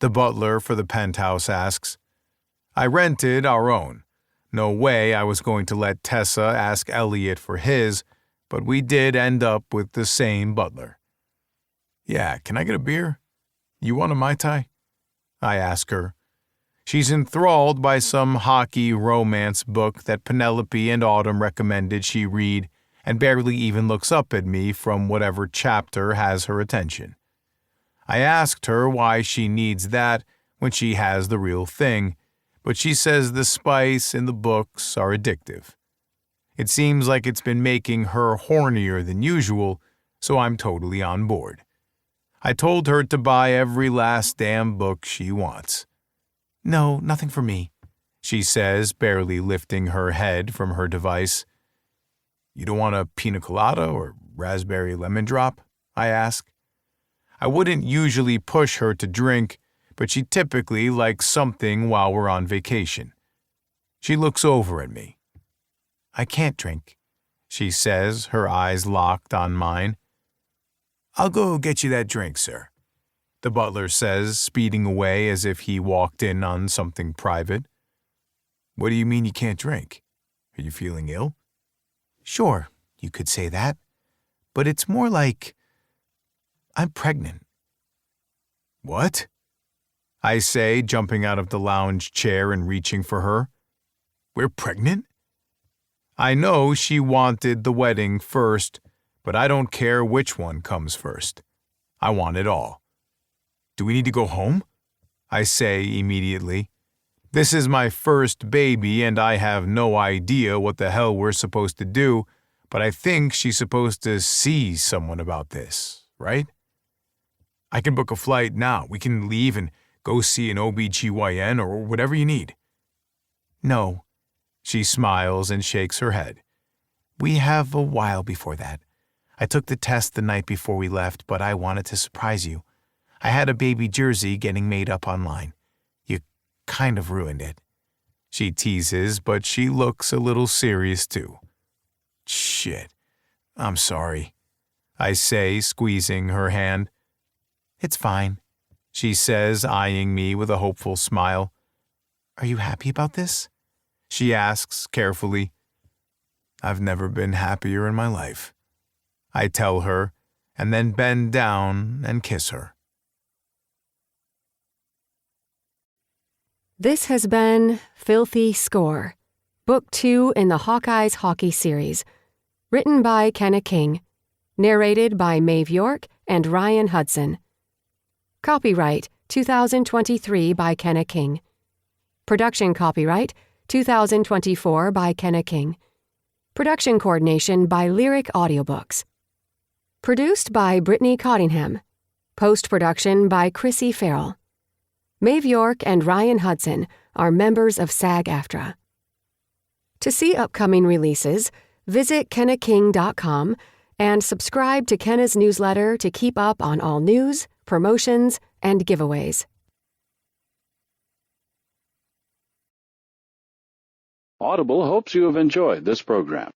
The butler for the penthouse asks. I rented our own. No way I was going to let Tessa ask Elliot for his, but we did end up with the same butler. Yeah, can I get a beer? You want a Mai Tai? I ask her. She's enthralled by some hockey romance book that Penelope and Autumn recommended she read and barely even looks up at me from whatever chapter has her attention. I asked her why she needs that when she has the real thing, but she says the spice in the books are addictive. It seems like it's been making her hornier than usual, so I'm totally on board. I told her to buy every last damn book she wants. No, nothing for me, she says, barely lifting her head from her device. You don't want a pina colada or raspberry lemon drop? I ask. I wouldn't usually push her to drink, but she typically likes something while we're on vacation. She looks over at me. I can't drink, she says, her eyes locked on mine. I'll go get you that drink, sir, the butler says, speeding away as if he walked in on something private. What do you mean you can't drink? Are you feeling ill? Sure, you could say that, but it's more like I'm pregnant. What? I say, jumping out of the lounge chair and reaching for her. We're pregnant? I know she wanted the wedding first, but I don't care which one comes first. I want it all. Do we need to go home? I say immediately. This is my first baby and I have no idea what the hell we're supposed to do, but I think she's supposed to see someone about this, right? I can book a flight now. We can leave and go see an OBGYN or whatever you need. No. She smiles and shakes her head. We have a while before that. I took the test the night before we left, but I wanted to surprise you. I had a baby jersey getting made up online. You kind of ruined it. She teases, but she looks a little serious too. Shit. I'm sorry. I say, squeezing her hand. It's fine, she says, eyeing me with a hopeful smile. Are you happy about this? She asks carefully. I've never been happier in my life. I tell her, and then bend down and kiss her. This has been Filthy Score, Book 2 in the Hawkeyes Hockey series, written by Kenna King, narrated by Maeve York and Ryan Hudson. Copyright 2023 by Kenna King. Production copyright 2024 by Kenna King. Production coordination by Lyric Audiobooks. Produced by Brittany Cottingham. Post-production by Chrissy Farrell. Maeve York and Ryan Hudson are members of SAG-AFTRA. To see upcoming releases, visit kennaking.com and subscribe to Kenna's newsletter to keep up on all news, promotions, and giveaways. Audible hopes you have enjoyed this program.